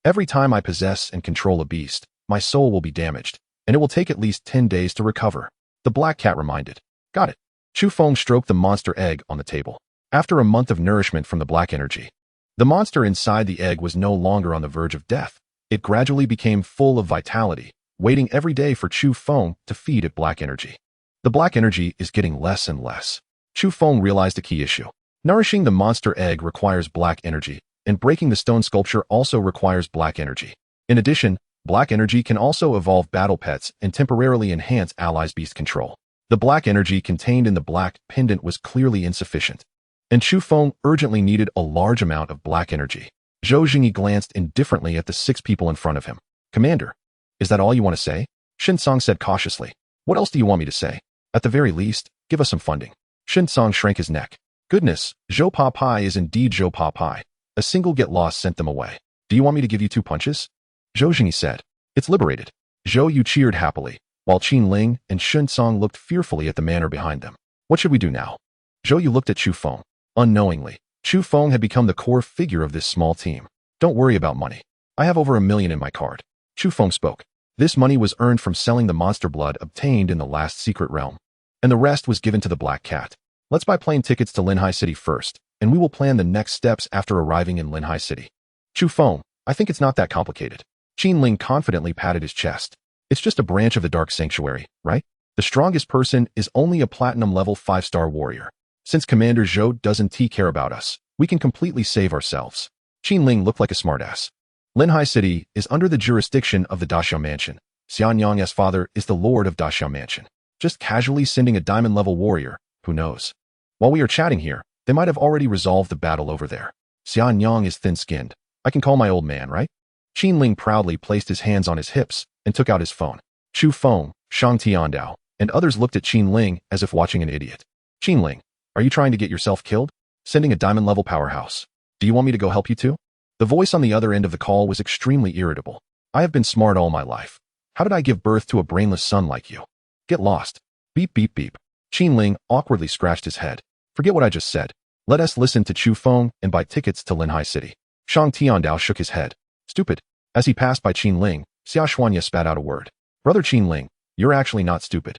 Every time I possess and control a beast, my soul will be damaged, and it will take at least 10 days to recover. The black cat reminded. Got it. Chu Feng stroked the monster egg on the table. After a month of nourishment from the black energy, the monster inside the egg was no longer on the verge of death. It gradually became full of vitality, waiting every day for Chu Feng to feed it black energy. The black energy is getting less and less. Chu Feng realized a key issue. Nourishing the monster egg requires black energy, and breaking the stone sculpture also requires black energy. In addition, black energy can also evolve battle pets and temporarily enhance allies' beast control. The black energy contained in the black pendant was clearly insufficient, and Chu Feng urgently needed a large amount of black energy. Zhou Jingyi glanced indifferently at the 6 people in front of him. Commander, is that all you want to say? Shinsong said cautiously. What else do you want me to say? At the very least, give us some funding. Shinsong shrank his neck. Goodness, Zhou Pa Pai is indeed Zhou Pa Pai. A single get lost sent them away. Do you want me to give you 2 punches? Zhou Jingyi said. It's liberated. Zhou Yu cheered happily, while Qin Ling and Shinsong looked fearfully at the manor behind them. What should we do now? Zhou Yu looked at Chu Feng. Unknowingly, Chu Feng had become the core figure of this small team. Don't worry about money. I have over $1 million in my card. Chu Feng spoke. This money was earned from selling the monster blood obtained in the last secret realm, and the rest was given to the black cat. Let's buy plane tickets to Linhai City first, and we will plan the next steps after arriving in Linhai City. Chu Feng, I think it's not that complicated. Qin Ling confidently patted his chest. It's just a branch of the Dark Sanctuary, right? The strongest person is only a platinum level 5-star warrior. Since Commander Zhou doesn't care about us, we can completely save ourselves. Qin Ling looked like a smartass. Linhai City is under the jurisdiction of the Daxiao Mansion. Xianyang's father is the lord of Daxiao Mansion. Just casually sending a diamond-level warrior, who knows? While we are chatting here, they might have already resolved the battle over there. Xianyang is thin-skinned. I can call my old man, right? Qin Ling proudly placed his hands on his hips and took out his phone. Chu Feng, Shang Tiandao, and others looked at Qin Ling as if watching an idiot. Qin Ling, are you trying to get yourself killed? Sending a diamond-level powerhouse. Do you want me to go help you too? The voice on the other end of the call was extremely irritable. I have been smart all my life. How did I give birth to a brainless son like you? Get lost. Beep beep beep. Qin Ling awkwardly scratched his head. Forget what I just said. Let us listen to Chu Feng and buy tickets to Linhai City. Shang Tiandao shook his head. Stupid. As he passed by Qin Ling, Xia Xuanya spat out a word. Brother Qin Ling, you're actually not stupid.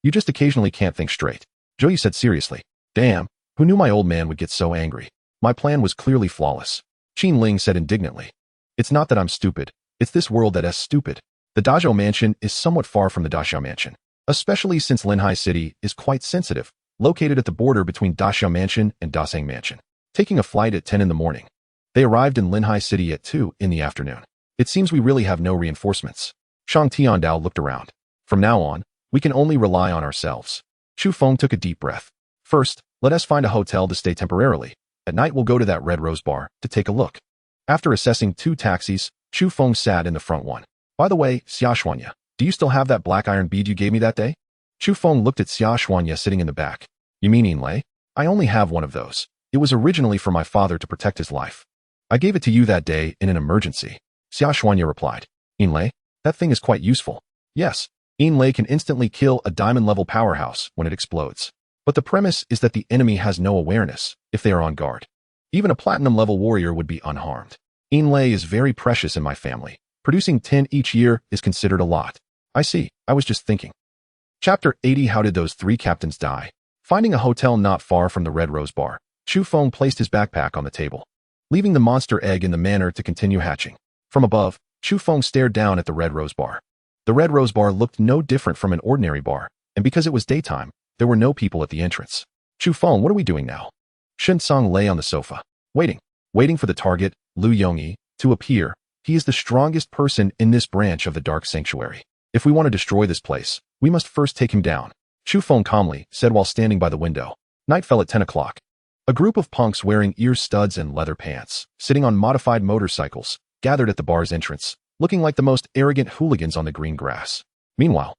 You just occasionally can't think straight. Zhou Yu said seriously. Damn, who knew my old man would get so angry? My plan was clearly flawless. Qin Ling said indignantly. It's not that I'm stupid, it's this world that is stupid. The Dazhou Mansion is somewhat far from the Daxiao Mansion, especially since Linhai City is quite sensitive, located at the border between Daxiao Mansion and Dasang Mansion. Taking a flight at 10 in the morning. They arrived in Linhai City at 2 in the afternoon. It seems we really have no reinforcements. Shang Tiandao looked around. From now on, we can only rely on ourselves. Chu Feng took a deep breath. First, let us find a hotel to stay temporarily. At night we'll go to that Red Rose bar to take a look. After assessing 2 taxis, Chu Feng sat in the front one. By the way, Xia Xuanya, do you still have that black iron bead you gave me that day? Chu Feng looked at Xia Xuanya sitting in the back. You mean Yinlei? I only have one of those. It was originally for my father to protect his life. I gave it to you that day in an emergency. Xia Xuanya replied. Yinlei, that thing is quite useful. Yes, Yinlei can instantly kill a diamond-level powerhouse when it explodes. But the premise is that the enemy has no awareness if they are on guard. Even a platinum-level warrior would be unharmed. Yinlei is very precious in my family. Producing 10 each year is considered a lot. I see, I was just thinking. Chapter 80. How did those 3 captains die? Finding a hotel not far from the Red Rose Bar, Chu Feng placed his backpack on the table, leaving the monster egg in the manor to continue hatching. From above, Chu Feng stared down at the Red Rose Bar. The Red Rose Bar looked no different from an ordinary bar, and because it was daytime, there were no people at the entrance. Chu Feng, what are we doing now? Shen Song lay on the sofa, waiting for the target, Lu Yongyi, to appear. He is the strongest person in this branch of the Dark Sanctuary. If we want to destroy this place, we must first take him down. Chu Feng calmly said while standing by the window. Night fell at 10 o'clock. A group of punks wearing ear studs and leather pants, sitting on modified motorcycles, gathered at the bar's entrance, looking like the most arrogant hooligans on the green grass. Meanwhile,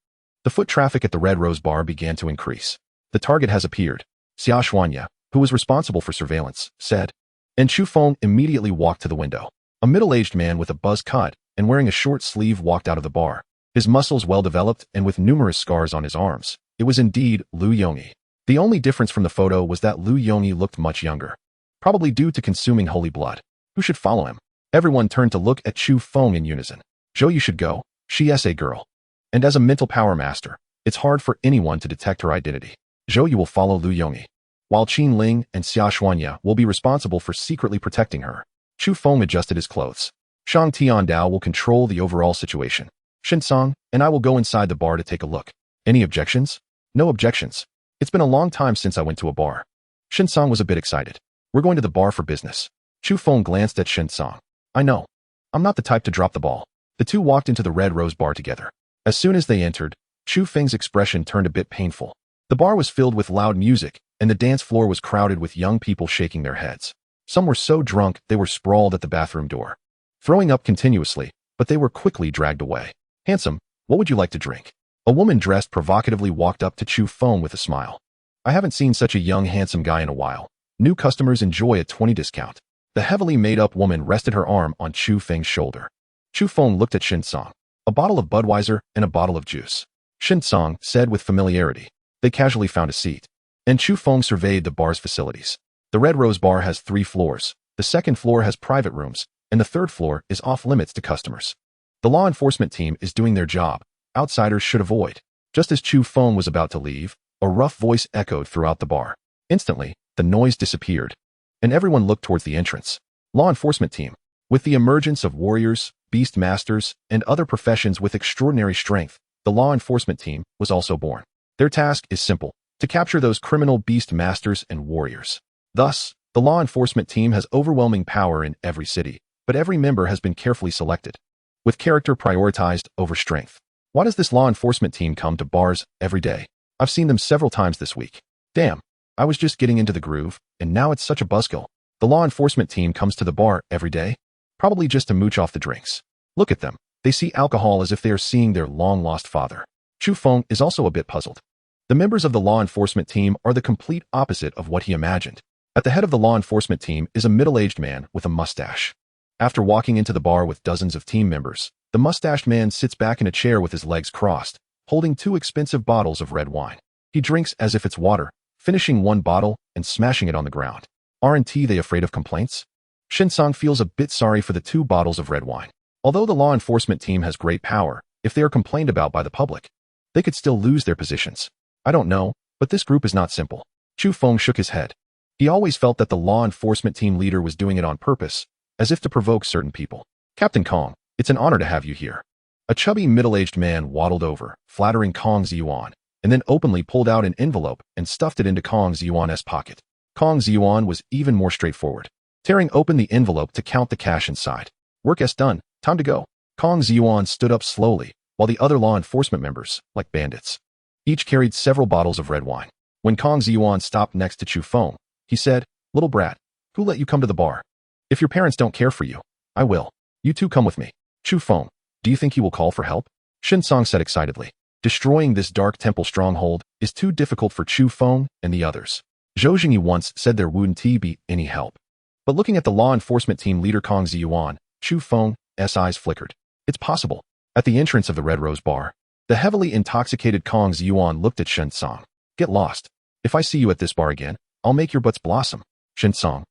the foot traffic at the Red Rose Bar began to increase. The target has appeared, Xia Xuanya, who was responsible for surveillance, said. And Chu Feng immediately walked to the window. A middle-aged man with a buzz cut and wearing a short sleeve walked out of the bar, his muscles well-developed and with numerous scars on his arms. It was indeed Lu Yongyi. The only difference from the photo was that Lu Yongyi looked much younger, probably due to consuming holy blood. Who should follow him? Everyone turned to look at Chu Feng in unison. Zhou Yu should go. She is a girl. And as a mental power master, it's hard for anyone to detect her identity. Zhou Yu will follow Lu Yongyi, while Qin Ling and Xia Xuanya will be responsible for secretly protecting her. Chu Feng adjusted his clothes. Shang Tiandao will control the overall situation. Shen Song and I will go inside the bar to take a look. Any objections? No objections. It's been a long time since I went to a bar. Shen Song was a bit excited. We're going to the bar for business. Chu Feng glanced at Shen Song. I know. I'm not the type to drop the ball. The two walked into the Red Rose Bar together. As soon as they entered, Chu Feng's expression turned a bit painful. The bar was filled with loud music, and the dance floor was crowded with young people shaking their heads. Some were so drunk they were sprawled at the bathroom door, throwing up continuously, but they were quickly dragged away. Handsome, what would you like to drink? A woman dressed provocatively walked up to Chu Feng with a smile. I haven't seen such a young handsome guy in a while. New customers enjoy a 20% discount. The heavily made-up woman rested her arm on Chu Feng's shoulder. Chu Feng looked at Shen Song. A bottle of Budweiser and a bottle of juice. Shen Song said with familiarity. They casually found a seat, and Chu Feng surveyed the bar's facilities. The Red Rose Bar has 3 floors. The second floor has private rooms, and the third floor is off-limits to customers. The law enforcement team is doing their job. Outsiders should avoid. Just as Chu Feng was about to leave, a rough voice echoed throughout the bar. Instantly, the noise disappeared, and everyone looked towards the entrance. Law enforcement team. With the emergence of warriors, beast masters, and other professions with extraordinary strength, the law enforcement team was also born. Their task is simple, to capture those criminal beast masters and warriors. Thus, the law enforcement team has overwhelming power in every city, but every member has been carefully selected, with character prioritized over strength. Why does this law enforcement team come to bars every day? I've seen them several times this week. Damn, I was just getting into the groove, and now it's such a buzzkill. The law enforcement team comes to the bar every day, probably just to mooch off the drinks. Look at them. They see alcohol as if they are seeing their long-lost father. Chu Feng is also a bit puzzled. The members of the law enforcement team are the complete opposite of what he imagined. At the head of the law enforcement team is a middle-aged man with a mustache. After walking into the bar with dozens of team members, the mustached man sits back in a chair with his legs crossed, holding 2 expensive bottles of red wine. He drinks as if it's water, finishing one bottle and smashing it on the ground. Aren't they afraid of complaints? Shinsong feels a bit sorry for the 2 bottles of red wine. Although the law enforcement team has great power, if they are complained about by the public, they could still lose their positions. I don't know, but this group is not simple. Chu Feng shook his head. He always felt that the law enforcement team leader was doing it on purpose, as if to provoke certain people. Captain Kong, it's an honor to have you here. A chubby middle-aged man waddled over, flattering Kong Ziyuan, and then openly pulled out an envelope and stuffed it into Kong Ziyuan's pocket. Kong Ziyuan was even more straightforward, tearing open the envelope to count the cash inside. Work as done, time to go. Kong Ziyuan stood up slowly, while the other law enforcement members, like bandits, each carried several bottles of red wine. When Kong Ziyuan stopped next to Chu Feng, he said, "Little brat, who let you come to the bar? If your parents don't care for you, I will. You two come with me." Chu Feng, do you think he will call for help? Shinsong said excitedly. Destroying this dark temple stronghold is too difficult for Chu Feng and the others. Zhou Jingyi once said there wouldn't be any help. But looking at the law enforcement team leader Kong Ziyuan, Chu Feng's eyes flickered. It's possible. At the entrance of the Red Rose Bar, the heavily intoxicated Kong Ziyuan looked at Shinsong. Get lost. If I see you at this bar again, I'll make your butts blossom. Shinsong.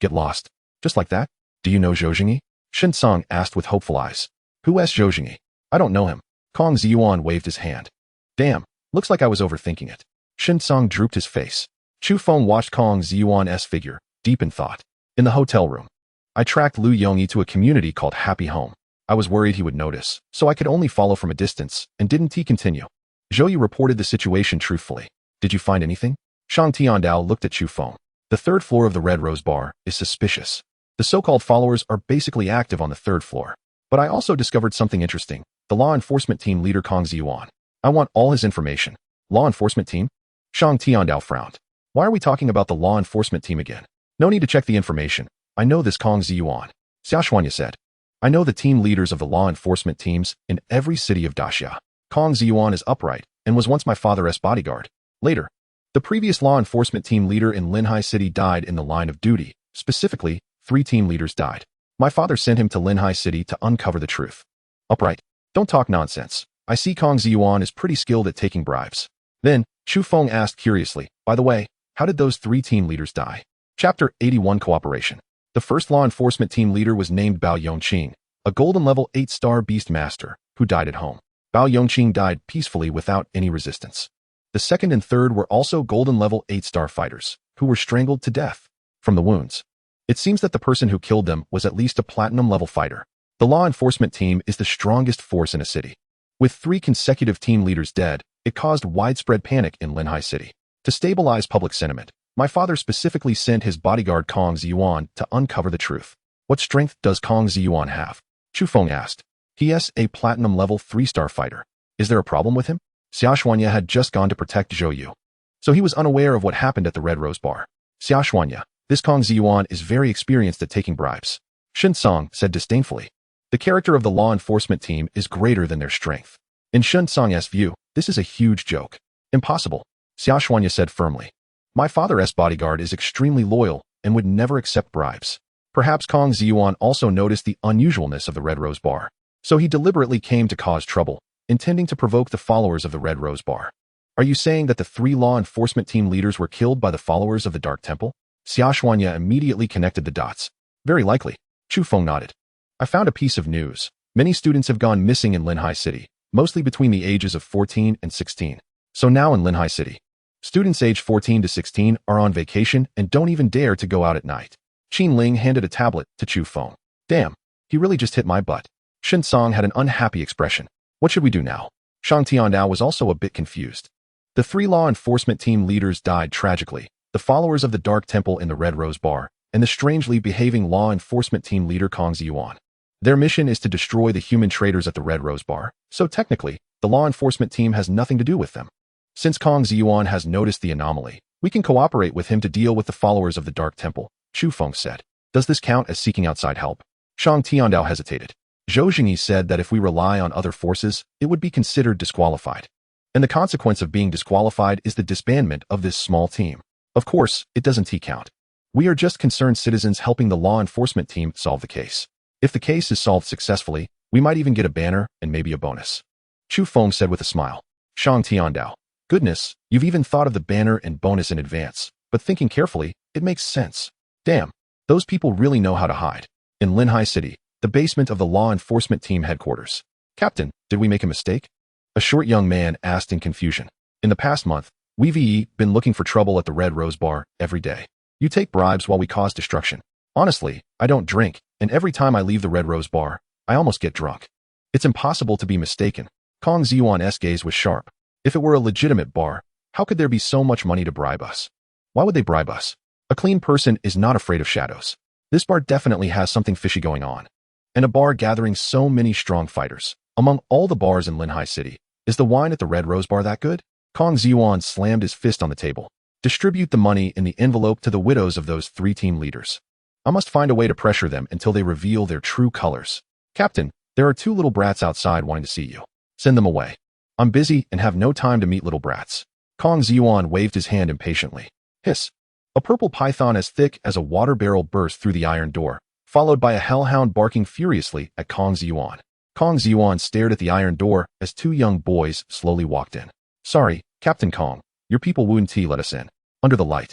Get lost. Just like that? Do you know Zhou Jingyi? Shinsong asked with hopeful eyes. Who asked Zhou Jingyi? I don't know him. Kong Ziyuan waved his hand. Damn, looks like I was overthinking it. Shinsong drooped his face. Chu Feng watched Kong Ziyuan's figure, deep in thought. In the hotel room, I tracked Lu Yongyi to a community called Happy Home. I was worried he would notice, so I could only follow from a distance, and didn't he continue? Zhou Yi reported the situation truthfully. Did you find anything? Shang Tiandao looked at Chu Feng. The 3rd floor of the Red Rose Bar is suspicious. The so-called followers are basically active on the 3rd floor. But I also discovered something interesting. The law enforcement team leader Kong Ziyuan. I want all his information. Law enforcement team? Shang Tiandao frowned. Why are we talking about the law enforcement team again? No need to check the information. I know this Kong Ziyuan. Xiao said. I know the team leaders of the law enforcement teams in every city of Daxia. Kong Ziyuan is upright and was once my father's bodyguard. Later, the previous law enforcement team leader in Linhai City died in the line of duty. Specifically, 3 team leaders died. My father sent him to Linhai City to uncover the truth. Upright. Don't talk nonsense. I see Kong Ziyuan is pretty skilled at taking bribes. Then, Chu Feng asked curiously, by the way, how did those 3 team leaders die? Chapter 81 Cooperation. The first law enforcement team leader was named Bao Yongqing, a golden level 8-star beast master, who died at home. Bao Yongqing died peacefully without any resistance. The 2nd and 3rd were also golden level 8-star fighters, who were strangled to death from the wounds. It seems that the person who killed them was at least a platinum level fighter. The law enforcement team is the strongest force in a city. With 3 consecutive team leaders dead, it caused widespread panic in Linhai City. To stabilize public sentiment, my father specifically sent his bodyguard Kong Ziyuan to uncover the truth. What strength does Kong Ziyuan have? Chu Feng asked. He is a platinum level 3-star fighter. Is there a problem with him? Xiao had just gone to protect Zhou Yu, so he was unaware of what happened at the Red Rose Bar. Xiao, this Kong Ziyuan is very experienced at taking bribes. Shinsong said disdainfully. The character of the law enforcement team is greater than their strength. In Shinsong's view, this is a huge joke. Impossible. Xiao said firmly. My father's bodyguard is extremely loyal and would never accept bribes. Perhaps Kong Ziyuan also noticed the unusualness of the Red Rose Bar, so he deliberately came to cause trouble, intending to provoke the followers of the Red Rose Bar. Are you saying that the 3 law enforcement team leaders were killed by the followers of the Dark Temple? Xiao immediately connected the dots. Very likely. Chu Feng nodded. I found a piece of news. Many students have gone missing in Linhai City, mostly between the ages of 14 and 16. So now in Linhai City, students aged 14 to 16 are on vacation and don't even dare to go out at night. Qin Ling handed a tablet to Chu Feng. Damn, he really just hit my butt. Shinsong had an unhappy expression. What should we do now? Shang Tiandao was also a bit confused. The 3 law enforcement team leaders died tragically, the followers of the Dark Temple in the Red Rose Bar, and the strangely behaving law enforcement team leader Kong Ziyuan. Their mission is to destroy the human traders at the Red Rose Bar, so technically, the law enforcement team has nothing to do with them. Since Kong Ziyuan has noticed the anomaly, we can cooperate with him to deal with the followers of the Dark Temple, Chu Feng said. Does this count as seeking outside help? Shang Tiandao hesitated. Zhou Jingyi said that if we rely on other forces, it would be considered disqualified. And the consequence of being disqualified is the disbandment of this small team. Of course, it doesn't count. We are just concerned citizens helping the law enforcement team solve the case. If the case is solved successfully, we might even get a banner and maybe a bonus. Chu Feng said with a smile. Shang Tiandao. Goodness, you've even thought of the banner and bonus in advance, but thinking carefully, it makes sense. Damn, Those people really know how to hide. In Linhai City, the basement of the law enforcement team headquarters. Captain, did we make a mistake? A short young man asked in confusion. In the past month, we've been looking for trouble at the Red Rose Bar every day. You take bribes while we cause destruction. Honestly, I don't drink, and every time I leave the Red Rose Bar, I almost get drunk. It's impossible to be mistaken. Kong Ziyuan's gaze was sharp. If it were a legitimate bar, how could there be so much money to bribe us? Why would they bribe us? A clean person is not afraid of shadows. This bar definitely has something fishy going on. And a bar gathering so many strong fighters. Among all the bars in Linhai City, is the wine at the Red Rose Bar that good? Kong Ziyuan slammed his fist on the table. Distribute the money in the envelope to the widows of those 3 team leaders. I must find a way to pressure them until they reveal their true colors. Captain, there are 2 little brats outside wanting to see you. Send them away. I'm busy and have no time to meet little brats. Kong Ziyuan waved his hand impatiently. Hiss. A purple python as thick as a water barrel burst through the iron door, followed by a hellhound barking furiously at Kong Ziyuan. Kong Ziyuan stared at the iron door as 2 young boys slowly walked in. Sorry, Captain Kong, your people wouldn't let us in. Under the light.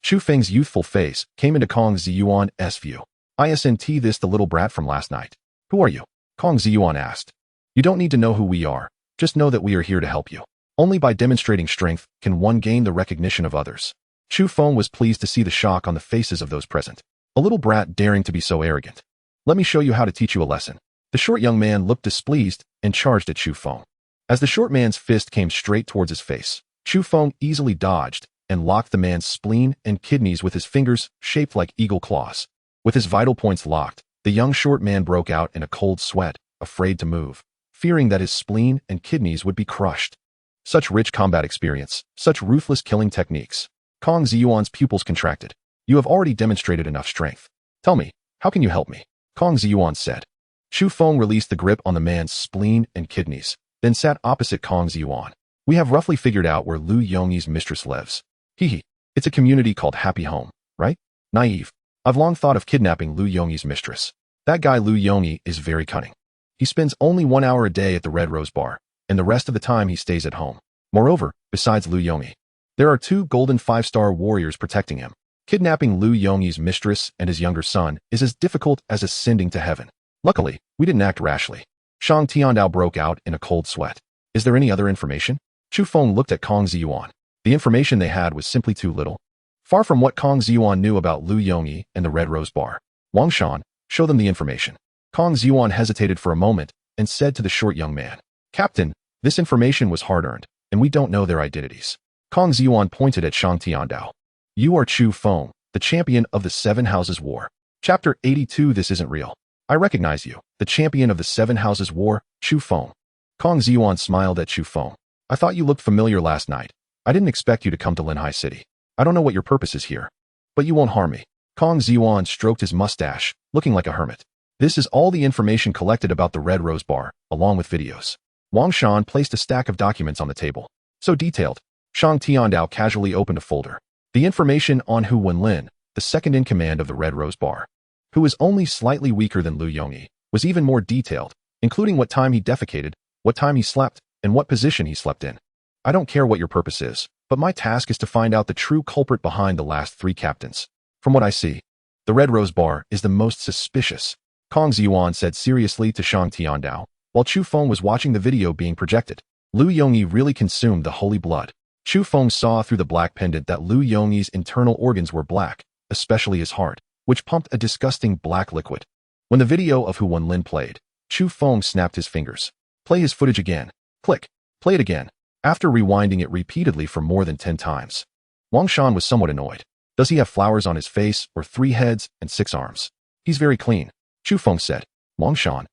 Chu Feng's youthful face came into Kong Ziyuan's view. Isn't this the little brat from last night? Who are you? Kong Ziyuan asked. You don't need to know who we are, just know that we are here to help you. Only by demonstrating strength can one gain the recognition of others. Chu Feng was pleased to see the shock on the faces of those present. A little brat daring to be so arrogant. Let me show you how to teach you a lesson. The short young man looked displeased and charged at Chu Feng. As the short man's fist came straight towards his face, Chu Feng easily dodged and locked the man's spleen and kidneys with his fingers shaped like eagle claws. With his vital points locked, the young short man broke out in a cold sweat, afraid to move, fearing that his spleen and kidneys would be crushed. Such rich combat experience, such ruthless killing techniques. Kong Ziyuan's pupils contracted. You have already demonstrated enough strength. Tell me, how can you help me? Kong Ziyuan said. Chu Feng released the grip on the man's spleen and kidneys, then sat opposite Kong Ziyuan. We have roughly figured out where Lu Yongyi's mistress lives. Hee. It's a community called Happy Home, right? Naive. I've long thought of kidnapping Lu Yongyi's mistress. That guy Lu Yongyi is very cunning. He spends only 1 hour a day at the Red Rose Bar, and the rest of the time he stays at home. Moreover, besides Lu Yongyi, there are 2 golden 5-star warriors protecting him. Kidnapping Lu Yongyi's mistress and his younger son is as difficult as ascending to heaven. Luckily, we didn't act rashly. Shang Tiandao broke out in a cold sweat. Is there any other information? Chu Feng looked at Kong Ziyuan. The information they had was simply too little. Far from what Kong Ziyuan knew about Lu Yongyi and the Red Rose Bar. Wang Shan, show them the information. Kong Ziyuan hesitated for a moment and said to the short young man, Captain, this information was hard-earned, and we don't know their identities. Kong Ziyuan pointed at Shang Tiandao. You are Chu Feng, the champion of the 7 Houses War. Chapter 82. This isn't real. I recognize you, the champion of the 7 Houses War, Chu Feng. Kong Ziyuan smiled at Chu Feng. I thought you looked familiar last night. I didn't expect you to come to Linhai City. I don't know what your purpose is here. But you won't harm me. Kong Ziyuan stroked his mustache, looking like a hermit. This is all the information collected about the Red Rose Bar, along with videos. Wang Shan placed a stack of documents on the table. So detailed. Shang Tiandao casually opened a folder. The information on Hu Wenlin, the second in command of the Red Rose Bar, who is only slightly weaker than Lu Yongyi, was even more detailed, including what time he defecated, what time he slept, and what position he slept in. I don't care what your purpose is, but my task is to find out the true culprit behind the last 3 captains. From what I see, the Red Rose Bar is the most suspicious, Kong Ziyuan said seriously to Shang Tiandao, while Chu Feng was watching the video being projected. Lu Yongyi really consumed the holy blood. Chu Feng saw through the black pendant that Lu Yongyi's internal organs were black, especially his heart, which pumped a disgusting black liquid. When the video of Hu Wenlin played, Chu Feng snapped his fingers. Play his footage again. Click. Play it again. After rewinding it repeatedly for more than 10 times. Wang Shan was somewhat annoyed. Does he have flowers on his face or 3 heads and 6 arms? He's very clean. Chu Feng said. Wang Shan.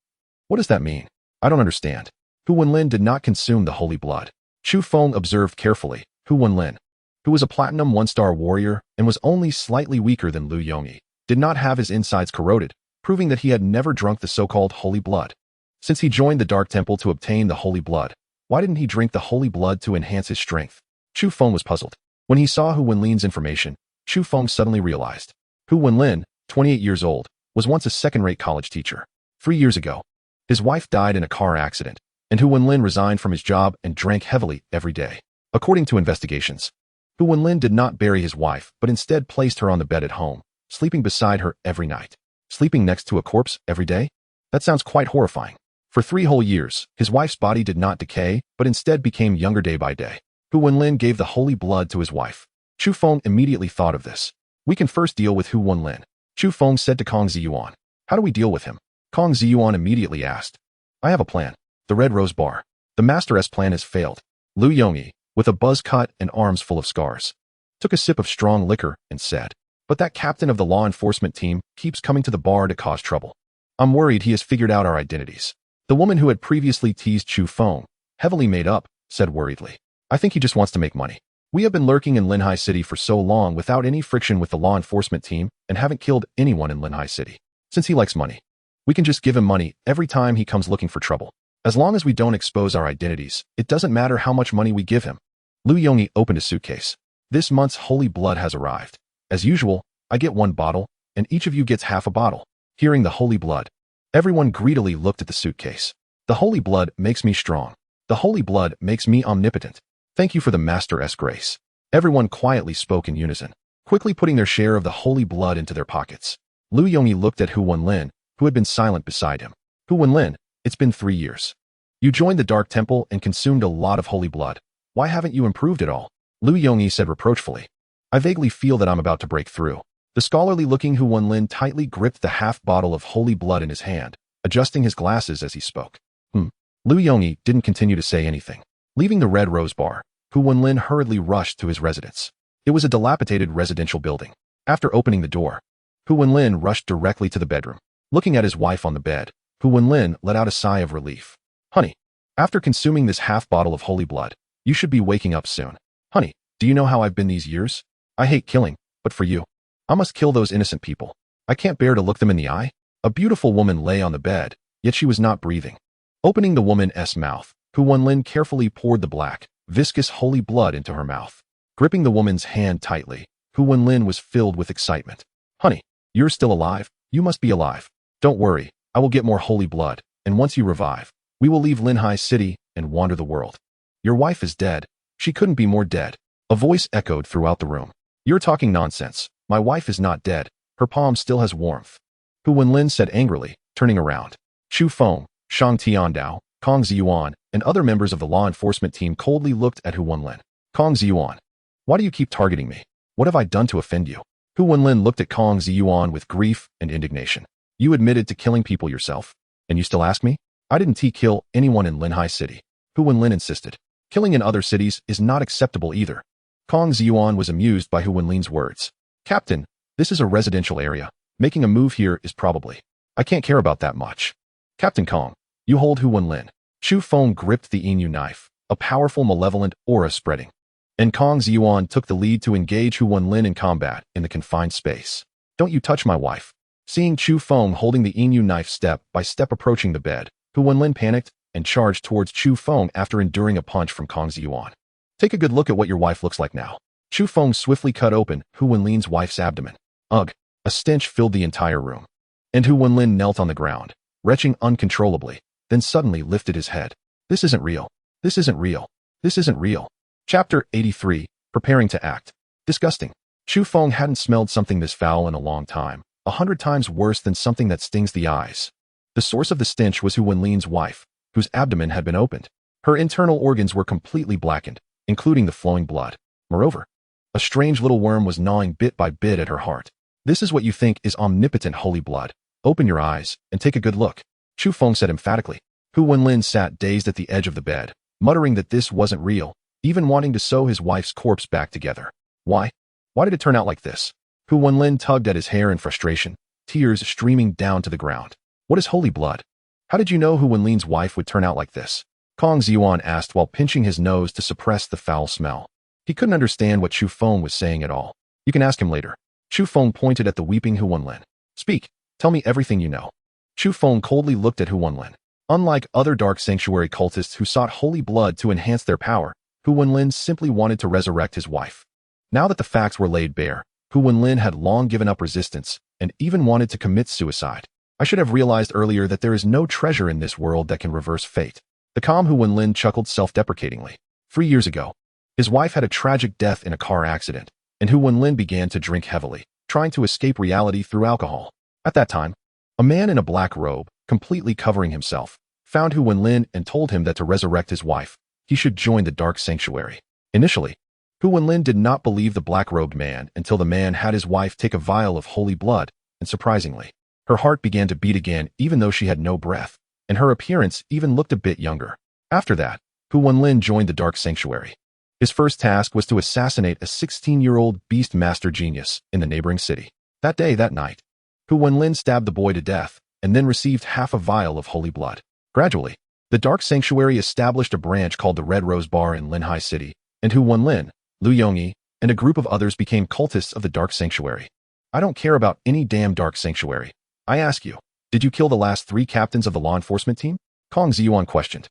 What does that mean? I don't understand. Hu Wenlin did not consume the holy blood. Chu Feng observed carefully. Hu Wenlin, who was a platinum 1-star warrior and was only slightly weaker than Lu Yongyi, did not have his insides corroded, proving that he had never drunk the so-called holy blood. Since he joined the Dark Temple to obtain the holy blood, why didn't he drink the holy blood to enhance his strength? Chu Feng was puzzled. When he saw Hu Wenlin's information, Chu Feng suddenly realized. Hu Wenlin, 28 years old, was once a second-rate college teacher. 3 years ago, his wife died in a car accident, and Hu Wenlin resigned from his job and drank heavily every day. According to investigations, Hu Wenlin did not bury his wife but instead placed her on the bed at home, sleeping beside her every night, sleeping next to a corpse every day? That sounds quite horrifying. For 3 whole years, his wife's body did not decay, but instead became younger day by day. Hu Wenlin gave the holy blood to his wife. Chu Feng immediately thought of this. We can first deal with Hu Wenlin, Chu Feng said to Kong Ziyuan. How do we deal with him? Kong Ziyuan immediately asked. I have a plan. The Red Rose Bar. The Master S plan has failed. Lu Yongyi, with a buzz cut and arms full of scars, took a sip of strong liquor and said, but that captain of the law enforcement team keeps coming to the bar to cause trouble. I'm worried he has figured out our identities. The woman who had previously teased Chu Feng, heavily made up, said worriedly. I think he just wants to make money. We have been lurking in Linhai City for so long without any friction with the law enforcement team and haven't killed anyone in Linhai City. Since he likes money, we can just give him money every time he comes looking for trouble. As long as we don't expose our identities, it doesn't matter how much money we give him. Lu Yongyi opened a suitcase. This month's holy blood has arrived. As usual, I get 1 bottle, and each of you gets half a bottle. Hearing the holy blood, everyone greedily looked at the suitcase. The holy blood makes me strong. The holy blood makes me omnipotent. Thank you for the Master S grace. Everyone quietly spoke in unison, quickly putting their share of the holy blood into their pockets. Lu Yongyi looked at Hu Wenlin, who had been silent beside him. Hu Wenlin, it's been 3 years. You joined the Dark Temple and consumed a lot of holy blood. Why haven't you improved at all? Lu Yongyi said reproachfully. I vaguely feel that I'm about to break through. The scholarly-looking Hu Wenlin tightly gripped the half bottle of holy blood in his hand, adjusting his glasses as he spoke. Lu Yongyi didn't continue to say anything. Leaving the Red Rose Bar, Hu Wenlin hurriedly rushed to his residence. It was a dilapidated residential building. After opening the door, Hu Wenlin rushed directly to the bedroom. Looking at his wife on the bed, Hu Wenlin let out a sigh of relief. Honey, after consuming this half bottle of holy blood, you should be waking up soon. Honey, do you know how I've been these years? I hate killing, but for you, I must kill those innocent people. I can't bear to look them in the eye. A beautiful woman lay on the bed, yet she was not breathing. Opening the woman's mouth, Hu Wenlin carefully poured the black, viscous holy blood into her mouth. Gripping the woman's hand tightly, Hu Wenlin was filled with excitement. Honey, you're still alive? You must be alive. Don't worry, I will get more holy blood, and once you revive, we will leave Linhai City and wander the world. Your wife is dead. She couldn't be more dead. A voice echoed throughout the room. You're talking nonsense. My wife is not dead. Her palm still has warmth. Hu Wenlin said angrily, turning around. Chu Feng, Shang Tiandao, Kong Ziyuan, and other members of the law enforcement team coldly looked at Hu Wenlin. Kong Ziyuan, why do you keep targeting me? What have I done to offend you? Hu Wenlin looked at Kong Ziyuan with grief and indignation. You admitted to killing people yourself, and you still ask me? I didn't kill anyone in Linhai City. Hu Wenlin insisted. Killing in other cities is not acceptable either. Kong Ziyuan was amused by Hu Wenlin's words. Captain, this is a residential area. Making a move here is probably. I can't care about that much. Captain Kong, you hold Hu Wenlin. Chu Feng gripped the Inu knife, a powerful malevolent aura spreading. And Kong Ziyuan took the lead to engage Hu Wenlin in combat in the confined space. Don't you touch my wife. Seeing Chu Feng holding the Inu knife step by step approaching the bed, Hu Wenlin panicked and charged towards Chu Feng after enduring a punch from Kong Ziyuan. Take a good look at what your wife looks like now. Chu Feng swiftly cut open Hu Wenlin's wife's abdomen. Ugh, a stench filled the entire room. And Hu Wenlin knelt on the ground, retching uncontrollably, then suddenly lifted his head. This isn't real. This isn't real. This isn't real. Chapter 83, Preparing to Act. Disgusting. Chu Feng hadn't smelled something this foul in a long time, 100 times worse than something that stings the eyes. The source of the stench was Hu Wenlin's wife, whose abdomen had been opened. Her internal organs were completely blackened, including the flowing blood. Moreover, a strange little worm was gnawing bit by bit at her heart. This is what you think is omnipotent holy blood. Open your eyes and take a good look. Chu Feng said emphatically. Hu Wenlin sat dazed at the edge of the bed, muttering that this wasn't real, even wanting to sew his wife's corpse back together. Why? Why did it turn out like this? Hu Wenlin tugged at his hair in frustration, tears streaming down to the ground. What is holy blood? How did you know Hu Wenlin's wife would turn out like this? Kong Ziyuan asked while pinching his nose to suppress the foul smell. He couldn't understand what Chu Feng was saying at all. You can ask him later. Chu Feng pointed at the weeping Hu Wenlin. Speak. Tell me everything you know. Chu Feng coldly looked at Hu Wenlin. Unlike other Dark Sanctuary cultists who sought holy blood to enhance their power, Hu Wenlin simply wanted to resurrect his wife. Now that the facts were laid bare, Hu Wenlin had long given up resistance and even wanted to commit suicide. I should have realized earlier that there is no treasure in this world that can reverse fate. The calm Hu Wenlin chuckled self-deprecatingly. 3 years ago, his wife had a tragic death in a car accident, and Hu Wenlin began to drink heavily, trying to escape reality through alcohol. At that time, a man in a black robe, completely covering himself, found Hu Wenlin and told him that to resurrect his wife, he should join the Dark Sanctuary. Initially, Hu Wenlin did not believe the black-robed man until the man had his wife take a vial of holy blood, and surprisingly, her heart began to beat again even though she had no breath, and her appearance even looked a bit younger. After that, Hu Wenlin joined the Dark Sanctuary. His first task was to assassinate a 16-year-old beast master genius in the neighboring city. That night, Hu Wenlin stabbed the boy to death and then received half a vial of holy blood. Gradually, the Dark Sanctuary established a branch called the Red Rose Bar in Linhai City, and Hu Wenlin, Lu Yongyi, and a group of others became cultists of the Dark Sanctuary. I don't care about any damn Dark Sanctuary. I ask you, did you kill the last 3 captains of the law enforcement team? Kong Ziyuan questioned.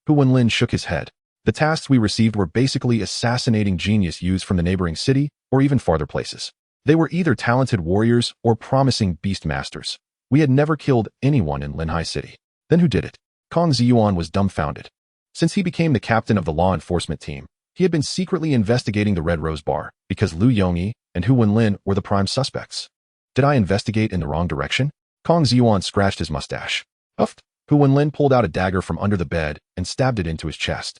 Hu Wenlin shook his head. The tasks we received were basically assassinating genius used from the neighboring city or even farther places. They were either talented warriors or promising beast masters. We had never killed anyone in Linhai City. Then who did it? Kong Ziyuan was dumbfounded. Since he became the captain of the law enforcement team, he had been secretly investigating the Red Rose Bar because Lu Yongyi and Hu Wenlin were the prime suspects. Did I investigate in the wrong direction? Kong Ziyuan scratched his mustache. Huffed. Hu Wenlin pulled out a dagger from under the bed and stabbed it into his chest.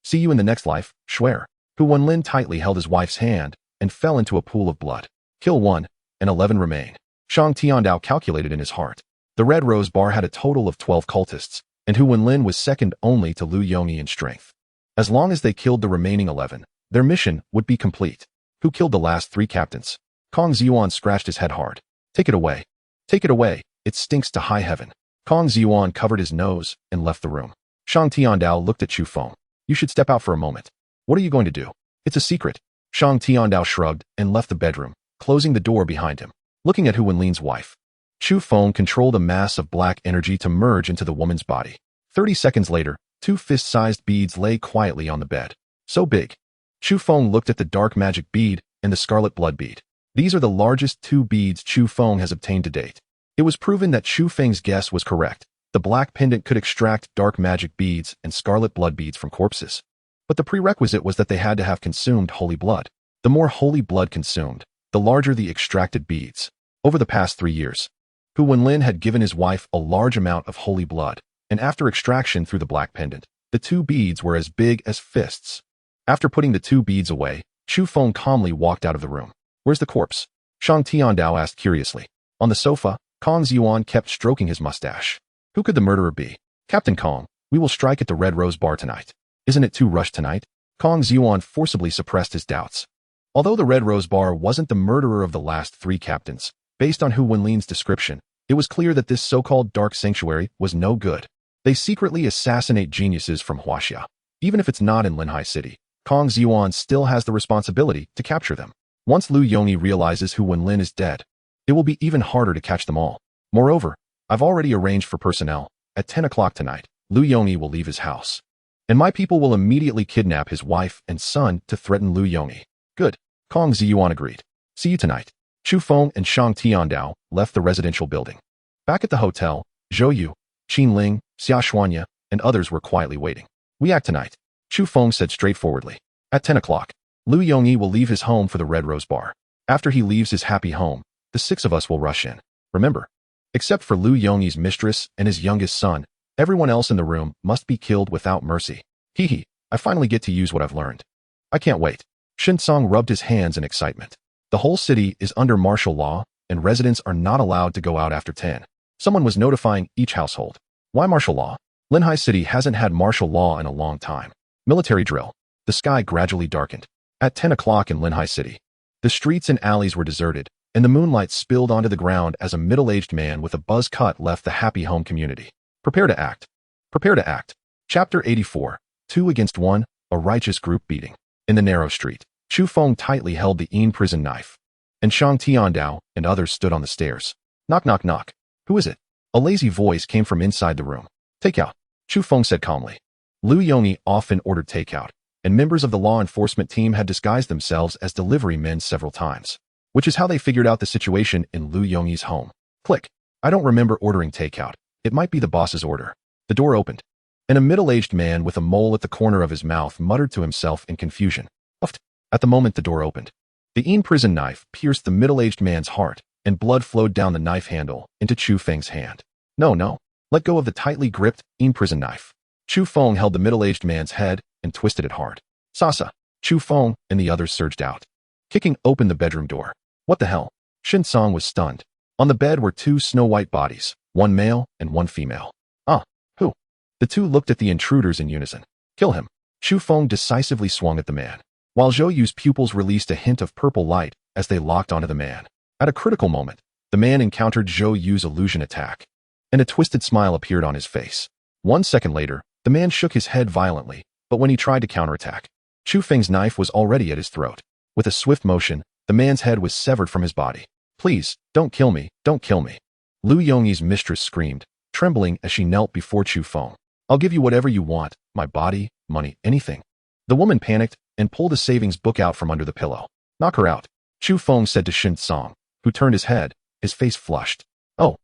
See you in the next life, Schwer. Hu Wenlin tightly held his wife's hand and fell into a pool of blood. Kill 1, and 11 remain. Shang Tiandao calculated in his heart. The Red Rose Bar had a total of 12 cultists, and Hu Wenlin was second only to Lu Yongyi in strength. As long as they killed the remaining 11, their mission would be complete. Who killed the last 3 captains? Kong Ziyuan scratched his head hard. Take it away. Take it away. It stinks to high heaven. Kong Ziyuan covered his nose and left the room. Shang Tiandao looked at Chu Feng. You should step out for a moment. What are you going to do? It's a secret. Shang Tiandao shrugged and left the bedroom, closing the door behind him. Looking at Hu Wenlin's wife, Chu Feng controlled a mass of black energy to merge into the woman's body. 30 seconds later, 2 fist-sized beads lay quietly on the bed. So big. Chu Feng looked at the dark magic bead and the scarlet blood bead. These are the largest 2 beads Chu Feng has obtained to date. It was proven that Chu Feng's guess was correct. The black pendant could extract dark magic beads and scarlet blood beads from corpses. But the prerequisite was that they had to have consumed holy blood. The more holy blood consumed, the larger the extracted beads. Over the past 3 years, Hu Wenlin had given his wife a large amount of holy blood, and after extraction through the black pendant, the 2 beads were as big as fists. After putting the 2 beads away, Chu Feng calmly walked out of the room. Where's the corpse? Shang Tiandao asked curiously. On the sofa, Kong Ziyuan kept stroking his mustache. Who could the murderer be? Captain Kong, we will strike at the Red Rose Bar tonight. Isn't it too rushed tonight? Kong Ziyuan forcibly suppressed his doubts. Although the Red Rose Bar wasn't the murderer of the last 3 captains, based on Hu Wenlin's description, it was clear that this so-called Dark Sanctuary was no good. They secretly assassinate geniuses from Huaxia. Even if it's not in Linhai City, Kong Ziyuan still has the responsibility to capture them. Once Lu Yongyi realizes Hu Wenlin is dead, it will be even harder to catch them all. Moreover, I've already arranged for personnel. At 10 o'clock tonight, Lu Yongyi will leave his house, and my people will immediately kidnap his wife and son to threaten Lu Yongyi. Good. Kong Ziyuan agreed. See you tonight. Chu Feng and Shang Tiandao left the residential building. Back at the hotel, Zhou Yu, Qin Ling, Xia Xuanya, and others were quietly waiting. We act tonight, Chu Feng said straightforwardly. At 10 o'clock, Lu Yongyi will leave his home for the Red Rose Bar. After he leaves his happy home, the 6 of us will rush in. Remember, except for Lu Yongyi's mistress and his youngest son, everyone else in the room must be killed without mercy. Hee, I finally get to use what I've learned. I can't wait. Shinsong rubbed his hands in excitement. The whole city is under martial law, and residents are not allowed to go out after 10. Someone was notifying each household. Why martial law? Linhai City hasn't had martial law in a long time. Military drill. The sky gradually darkened. At 10 o'clock in Linhai City, the streets and alleys were deserted, and the moonlight spilled onto the ground as a middle-aged man with a buzz cut left the happy home community. Prepare to act. Prepare to act. Chapter 84. 2 against 1, a righteous group beating. In the narrow street, Chu Feng tightly held the Yin prison knife, and Shang Tiandao and others stood on the stairs. Knock, knock, knock. Who is it? A lazy voice came from inside the room. Takeout, Chu Feng said calmly. Lu Yongyi often ordered takeout, and members of the law enforcement team had disguised themselves as delivery men several times, which is how they figured out the situation in Lu Yongyi's home. Click. I don't remember ordering takeout. It might be the boss's order. The door opened, and a middle-aged man with a mole at the corner of his mouth muttered to himself in confusion. Uffed. At the moment the door opened, The prison knife pierced the middle-aged man's heart, and blood flowed down the knife handle into Chu Feng's hand. No, no. Let go of the tightly gripped prison knife. Chu Feng held the middle-aged man's head and twisted it hard. Sasa, Chu Feng and the others surged out, kicking open the bedroom door. What the hell? Shin Song was stunned. On the bed were two snow-white bodies, one male and one female. Ah, who? The two looked at the intruders in unison. Kill him. Chu Feng decisively swung at the man, while Zhou Yu's pupils released a hint of purple light as they locked onto the man. At a critical moment, the man encountered Zhou Yu's illusion attack, and a twisted smile appeared on his face. 1 second later, the man shook his head violently, but when he tried to counterattack, Chu Feng's knife was already at his throat. With a swift motion, the man's head was severed from his body. Please, don't kill me, don't kill me. Lu Yongyi's mistress screamed, trembling as she knelt before Chu Feng. I'll give you whatever you want, my body, money, anything. The woman panicked and pulled a savings book out from under the pillow. Knock her out, Chu Feng said to Shin Song, who turned his head, his face flushed. Oh.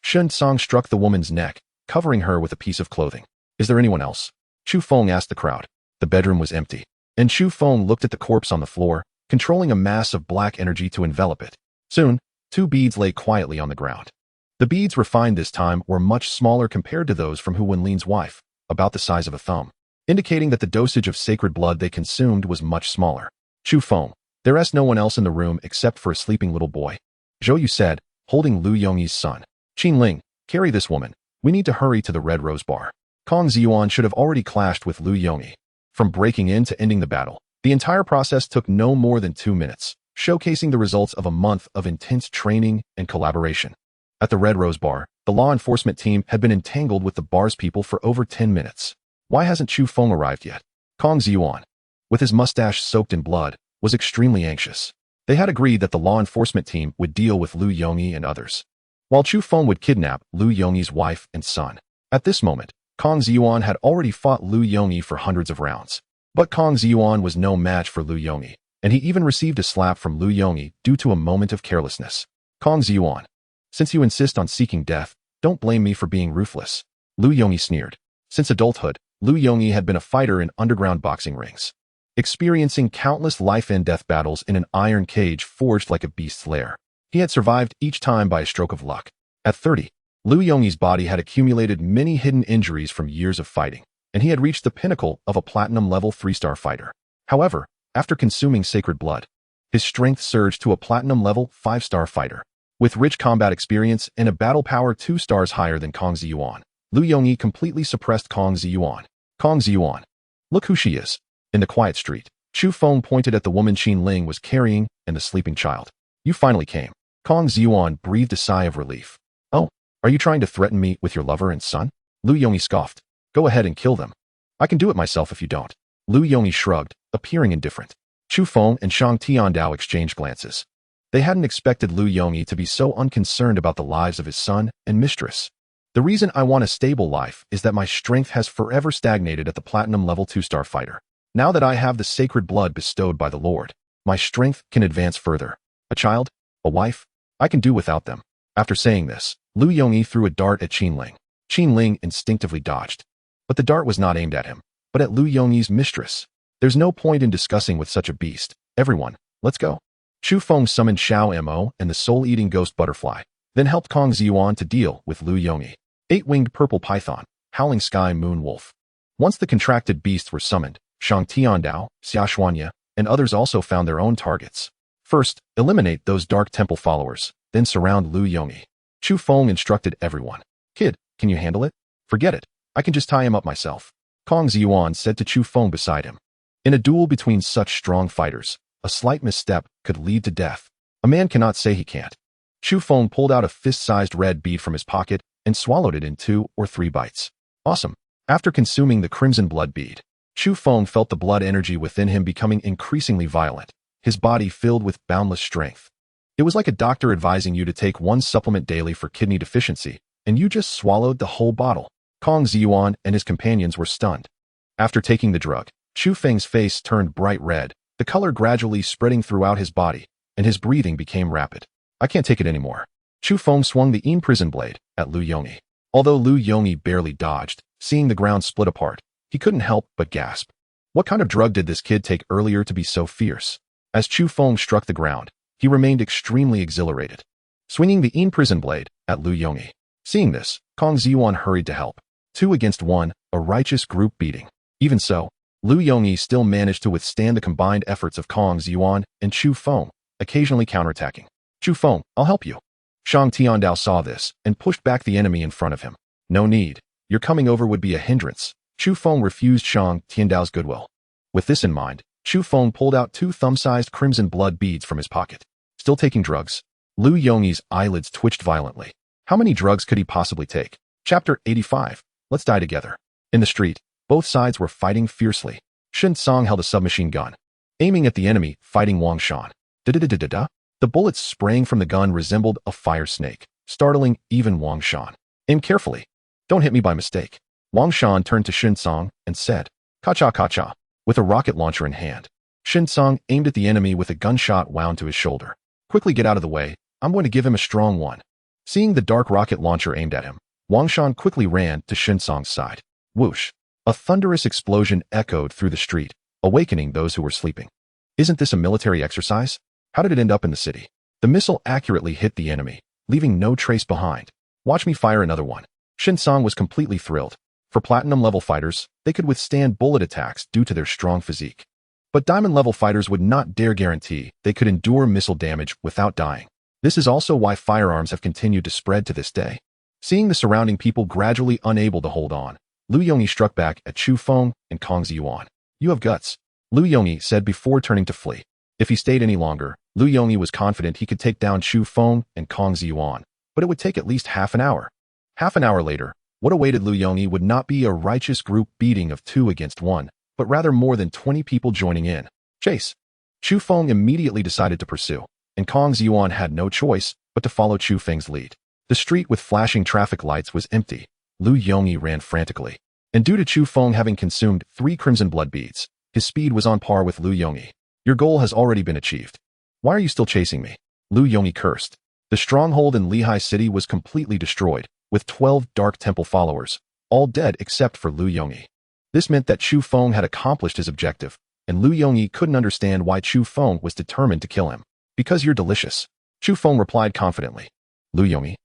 Shin Song struck the woman's neck, covering her with a piece of clothing. Is there anyone else? Chu Feng asked the crowd. The bedroom was empty, and Chu Feng looked at the corpse on the floor, controlling a mass of black energy to envelop it. Soon, 2 beads lay quietly on the ground. The beads refined this time were much smaller compared to those from Hu Wenlin's wife, about the size of a thumb, indicating that the dosage of sacred blood they consumed was much smaller. Chu Feng, there's no one else in the room except for a sleeping little boy. Zhou Yu said, holding Lu Yongyi's son. Qin Ling, carry this woman. We need to hurry to the Red Rose Bar. Kong Ziyuan should have already clashed with Lu Yongyi. From breaking in to ending the battle, the entire process took no more than 2 minutes, showcasing the results of a month of intense training and collaboration. At the Red Rose Bar, the law enforcement team had been entangled with the bar's people for over 10 minutes. Why hasn't Chu Feng arrived yet? Kong Ziyuan, with his mustache soaked in blood, was extremely anxious. They had agreed that the law enforcement team would deal with Lu Yongyi and others, while Chu Feng would kidnap Lu Yongyi's wife and son. At this moment, Kong Ziyuan had already fought Lu Yongyi for hundreds of rounds. But Kong Ziyuan was no match for Lu Yongyi, and he even received a slap from Lu Yongyi due to a moment of carelessness. Kong Ziyuan, since you insist on seeking death, don't blame me for being ruthless. Lu Yongyi sneered. Since adulthood, Lu Yongyi had been a fighter in underground boxing rings, experiencing countless life-and-death battles in an iron cage forged like a beast's lair. He had survived each time by a stroke of luck. At 30, Lu Yongyi's body had accumulated many hidden injuries from years of fighting, and he had reached the pinnacle of a platinum-level 3-star fighter. However, after consuming sacred blood, his strength surged to a platinum-level 5-star fighter. With rich combat experience and a battle power 2 stars higher than Kong Ziyuan, Lu Yongyi completely suppressed Kong Ziyuan. Kong Ziyuan. Look who she is. In the quiet street, Chu Feng pointed at the woman Qin Ling was carrying and the sleeping child. You finally came. Kong Ziyuan breathed a sigh of relief. Oh, are you trying to threaten me with your lover and son? Lu Yongyi scoffed. Go ahead and kill them. I can do it myself if you don't. Lu Yongyi shrugged, appearing indifferent. Chu Feng and Shang Tiandao exchanged glances. They hadn't expected Lu Yongyi to be so unconcerned about the lives of his son and mistress. The reason I want a stable life is that my strength has forever stagnated at the platinum level 2-star fighter. Now that I have the sacred blood bestowed by the Lord, my strength can advance further. A child? A wife? I can do without them. After saying this, Lu Yongyi threw a dart at Qin Ling. Qin Ling instinctively dodged. But the dart was not aimed at him, but at Lu Yongyi's mistress. There's no point in discussing with such a beast. Everyone, let's go. Chu Feng summoned Xiao Mo and the soul-eating ghost butterfly, then helped Kong Ziyuan to deal with Lu Yongyi. 8-winged purple python, howling sky moon wolf. Once the contracted beasts were summoned, Shang Tiandao, Xia Xuanya, and others also found their own targets. First, eliminate those dark temple followers, then surround Lu Yongyi. Chu Feng instructed everyone. Kid, can you handle it? Forget it. I can just tie him up myself. Kong Ziyuan said to Chu Feng beside him. In a duel between such strong fighters, a slight misstep could lead to death. A man cannot say he can't. Chu Feng pulled out a fist-sized red bead from his pocket and swallowed it in 2 or 3 bites. Awesome. After consuming the crimson blood bead, Chu Feng felt the blood energy within him becoming increasingly violent, his body filled with boundless strength. It was like a doctor advising you to take 1 supplement daily for kidney deficiency, and you just swallowed the whole bottle. Kong Ziyuan and his companions were stunned. After taking the drug, Chu Feng's face turned bright red, the color gradually spreading throughout his body, and his breathing became rapid. I can't take it anymore. Chu Feng swung the prison blade at Lu Yongyi. Although Lu Yongyi barely dodged, seeing the ground split apart, he couldn't help but gasp. What kind of drug did this kid take earlier to be so fierce? As Chu Feng struck the ground, he remained extremely exhilarated, swinging the prison blade at Lu Yongyi. Seeing this, Kong Ziyuan hurried to help. 2 against 1, a righteous group beating. Even so, Lu Yongyi still managed to withstand the combined efforts of Kong Ziyuan and Chu Feng, occasionally counterattacking. Chu Feng, I'll help you. Shang Tiandao saw this and pushed back the enemy in front of him. No need. Your coming over would be a hindrance. Chu Feng refused Shang Tiandao's goodwill. With this in mind, Chu Feng pulled out 2 thumb-sized crimson blood beads from his pocket. Still taking drugs? Lu Yongyi's eyelids twitched violently. How many drugs could he possibly take? Chapter 85. Let's die together. In the street, both sides were fighting fiercely. Shen Song held a submachine gun, aiming at the enemy, fighting Wang Shan. Da-da-da-da-da. The bullets spraying from the gun resembled a fire snake, startling even Wang Shan. Aim carefully. Don't hit me by mistake. Wang Shan turned to Shen Song and said, "Ka-cha, ka-cha," with a rocket launcher in hand. Shen Song aimed at the enemy with a gunshot wound to his shoulder. Quickly get out of the way. I'm going to give him a strong one. Seeing the dark rocket launcher aimed at him, Wang Shan quickly ran to Shen Song's side. Whoosh! A thunderous explosion echoed through the street, awakening those who were sleeping. Isn't this a military exercise? How did it end up in the city? The missile accurately hit the enemy, leaving no trace behind. Watch me fire another one. Shen Song was completely thrilled. For platinum-level fighters, they could withstand bullet attacks due to their strong physique. But diamond-level fighters would not dare guarantee they could endure missile damage without dying. This is also why firearms have continued to spread to this day. Seeing the surrounding people gradually unable to hold on, Lu Yongyi struck back at Chu Feng and Kong Ziyuan. You have guts, Lu Yongyi said before turning to flee. If he stayed any longer, Lu Yongyi was confident he could take down Chu Feng and Kong Ziyuan, but it would take at least half an hour. Half an hour later, what awaited Lu Yongyi would not be a righteous group beating of 2 against 1, but rather more than 20 people joining in. Chase! Chu Feng immediately decided to pursue, and Kong Ziyuan had no choice but to follow Chu Feng's lead. The street with flashing traffic lights was empty. Lu Yongyi ran frantically, and due to Chu Feng having consumed 3 crimson blood beads, his speed was on par with Lu Yongyi. Your goal has already been achieved. Why are you still chasing me? Lu Yongyi cursed. The stronghold in Lehigh City was completely destroyed, with 12 Dark Temple followers, all dead except for Lu Yongyi. This meant that Chu Feng had accomplished his objective, and Lu Yongyi couldn't understand why Chu Feng was determined to kill him. Because you're delicious. Chu Feng replied confidently. Lu Yongyi?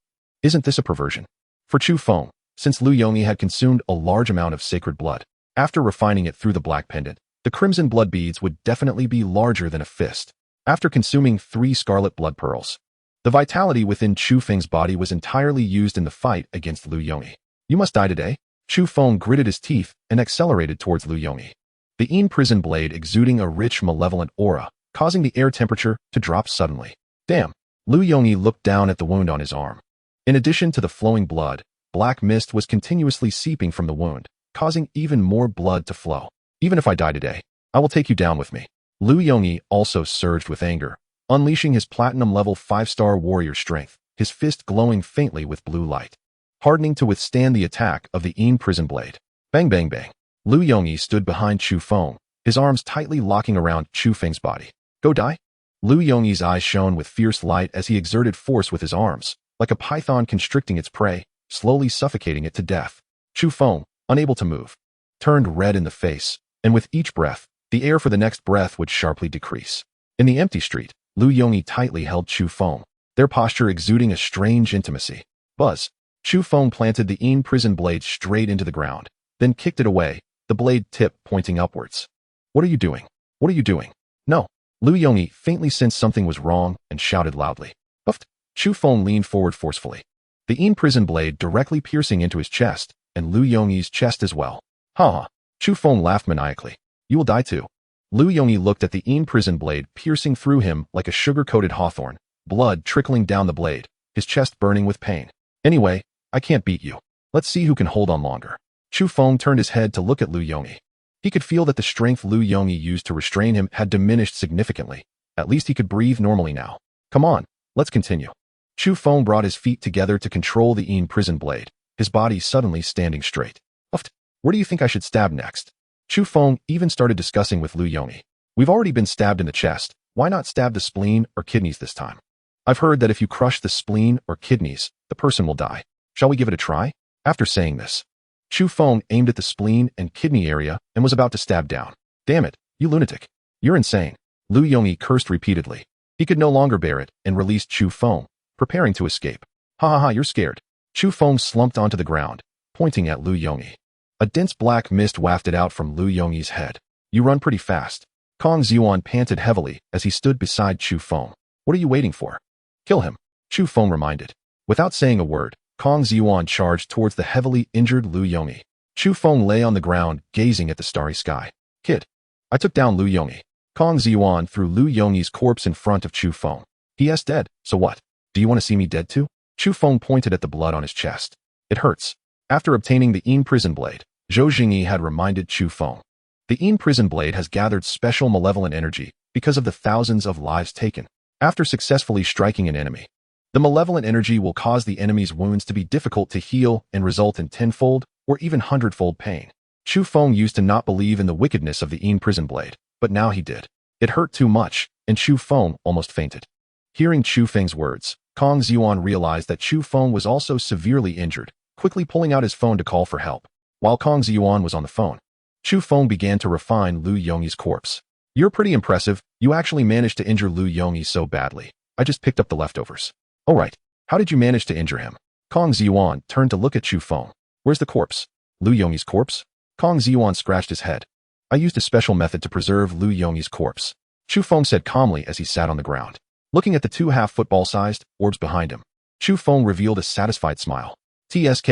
Isn't this a perversion? For Chu Feng, since Lu Yongyi had consumed a large amount of sacred blood, after refining it through the black pendant, the crimson blood beads would definitely be larger than a fist. After consuming 3 scarlet blood pearls, the vitality within Chu Feng's body was entirely used in the fight against Lu Yongyi. You must die today? Chu Feng gritted his teeth and accelerated towards Lu Yongyi. The prison blade exuding a rich, malevolent aura, causing the air temperature to drop suddenly. Damn! Lu Yongyi looked down at the wound on his arm. In addition to the flowing blood, black mist was continuously seeping from the wound, causing even more blood to flow. Even if I die today, I will take you down with me. Lu Yongyi also surged with anger, unleashing his platinum-level 5-star warrior strength, his fist glowing faintly with blue light, hardening to withstand the attack of the prison blade. Bang bang bang. Lu Yongyi stood behind Chu Feng, his arms tightly locking around Chu Feng's body. Go die? Lu Yongyi's eyes shone with fierce light as he exerted force with his arms, like a python constricting its prey, slowly suffocating it to death. Chu Feng, unable to move, turned red in the face, and with each breath, the air for the next breath would sharply decrease. In the empty street, Lu Yongyi tightly held Chu Feng, their posture exuding a strange intimacy. Buzz! Chu Feng planted the prison blade straight into the ground, then kicked it away, the blade tip pointing upwards. What are you doing? What are you doing? No! Lu Yongyi faintly sensed something was wrong and shouted loudly. Buffed! Chu Feng leaned forward forcefully, the prison blade directly piercing into his chest, and Lu Yongyi's chest as well. Ha ha! Chu Feng laughed maniacally. You will die too. Lu Yongyi looked at the prison blade piercing through him like a sugar-coated hawthorn, blood trickling down the blade, his chest burning with pain. Anyway, I can't beat you. Let's see who can hold on longer. Chu Feng turned his head to look at Lu Yongyi. He could feel that the strength Lu Yongyi used to restrain him had diminished significantly. At least he could breathe normally now. Come on, let's continue. Chu Feng brought his feet together to control the prison blade, his body suddenly standing straight. Uft! Where do you think I should stab next? Chu Feng even started discussing with Lu Yongyi. We've already been stabbed in the chest. Why not stab the spleen or kidneys this time? I've heard that if you crush the spleen or kidneys, the person will die. Shall we give it a try? After saying this, Chu Feng aimed at the spleen and kidney area and was about to stab down. Damn it, you lunatic. You're insane. Lu Yongyi cursed repeatedly. He could no longer bear it and released Chu Feng, preparing to escape. Ha ha ha, you're scared. Chu Feng slumped onto the ground, pointing at Lu Yongyi. A dense black mist wafted out from Lu Yongyi's head. You run pretty fast. Kong Xiuan panted heavily as he stood beside Chu Feng. What are you waiting for? Kill him, Chu Feng reminded. Without saying a word, Kong Xiuan charged towards the heavily injured Lu Yongyi. Chu Feng lay on the ground, gazing at the starry sky. Kid. I took down Lu Yongyi. Kong Xiuan threw Lu Yongyi's corpse in front of Chu Feng. He.s. dead, so what? Do you want to see me dead too? Chu Feng pointed at the blood on his chest. It hurts. After obtaining the Yin prison blade, Zhou Jingyi had reminded Chu Feng. The Yin prison blade has gathered special malevolent energy because of the thousands of lives taken. After successfully striking an enemy, the malevolent energy will cause the enemy's wounds to be difficult to heal and result in tenfold or even hundredfold pain. Chu Feng used to not believe in the wickedness of the Yin prison blade, but now he did. It hurt too much, and Chu Feng almost fainted. Hearing Chu Feng's words, Kong Xiuan realized that Chu Feng was also severely injured, quickly pulling out his phone to call for help. While Kong Xiuan was on the phone, Chu Feng began to refine Lu Yongyi's corpse. You're pretty impressive. You actually managed to injure Lu Yongyi so badly. I just picked up the leftovers. All right. How did you manage to injure him? Kong Xiuan turned to look at Chu Feng. Where's the corpse? Lu Yongyi's corpse? Kong Xiuan scratched his head. I used a special method to preserve Lu Yongyi's corpse, Chu Feng said calmly as he sat on the ground. Looking at the two half-football-sized orbs behind him, Chu Feng revealed a satisfied smile. TSK.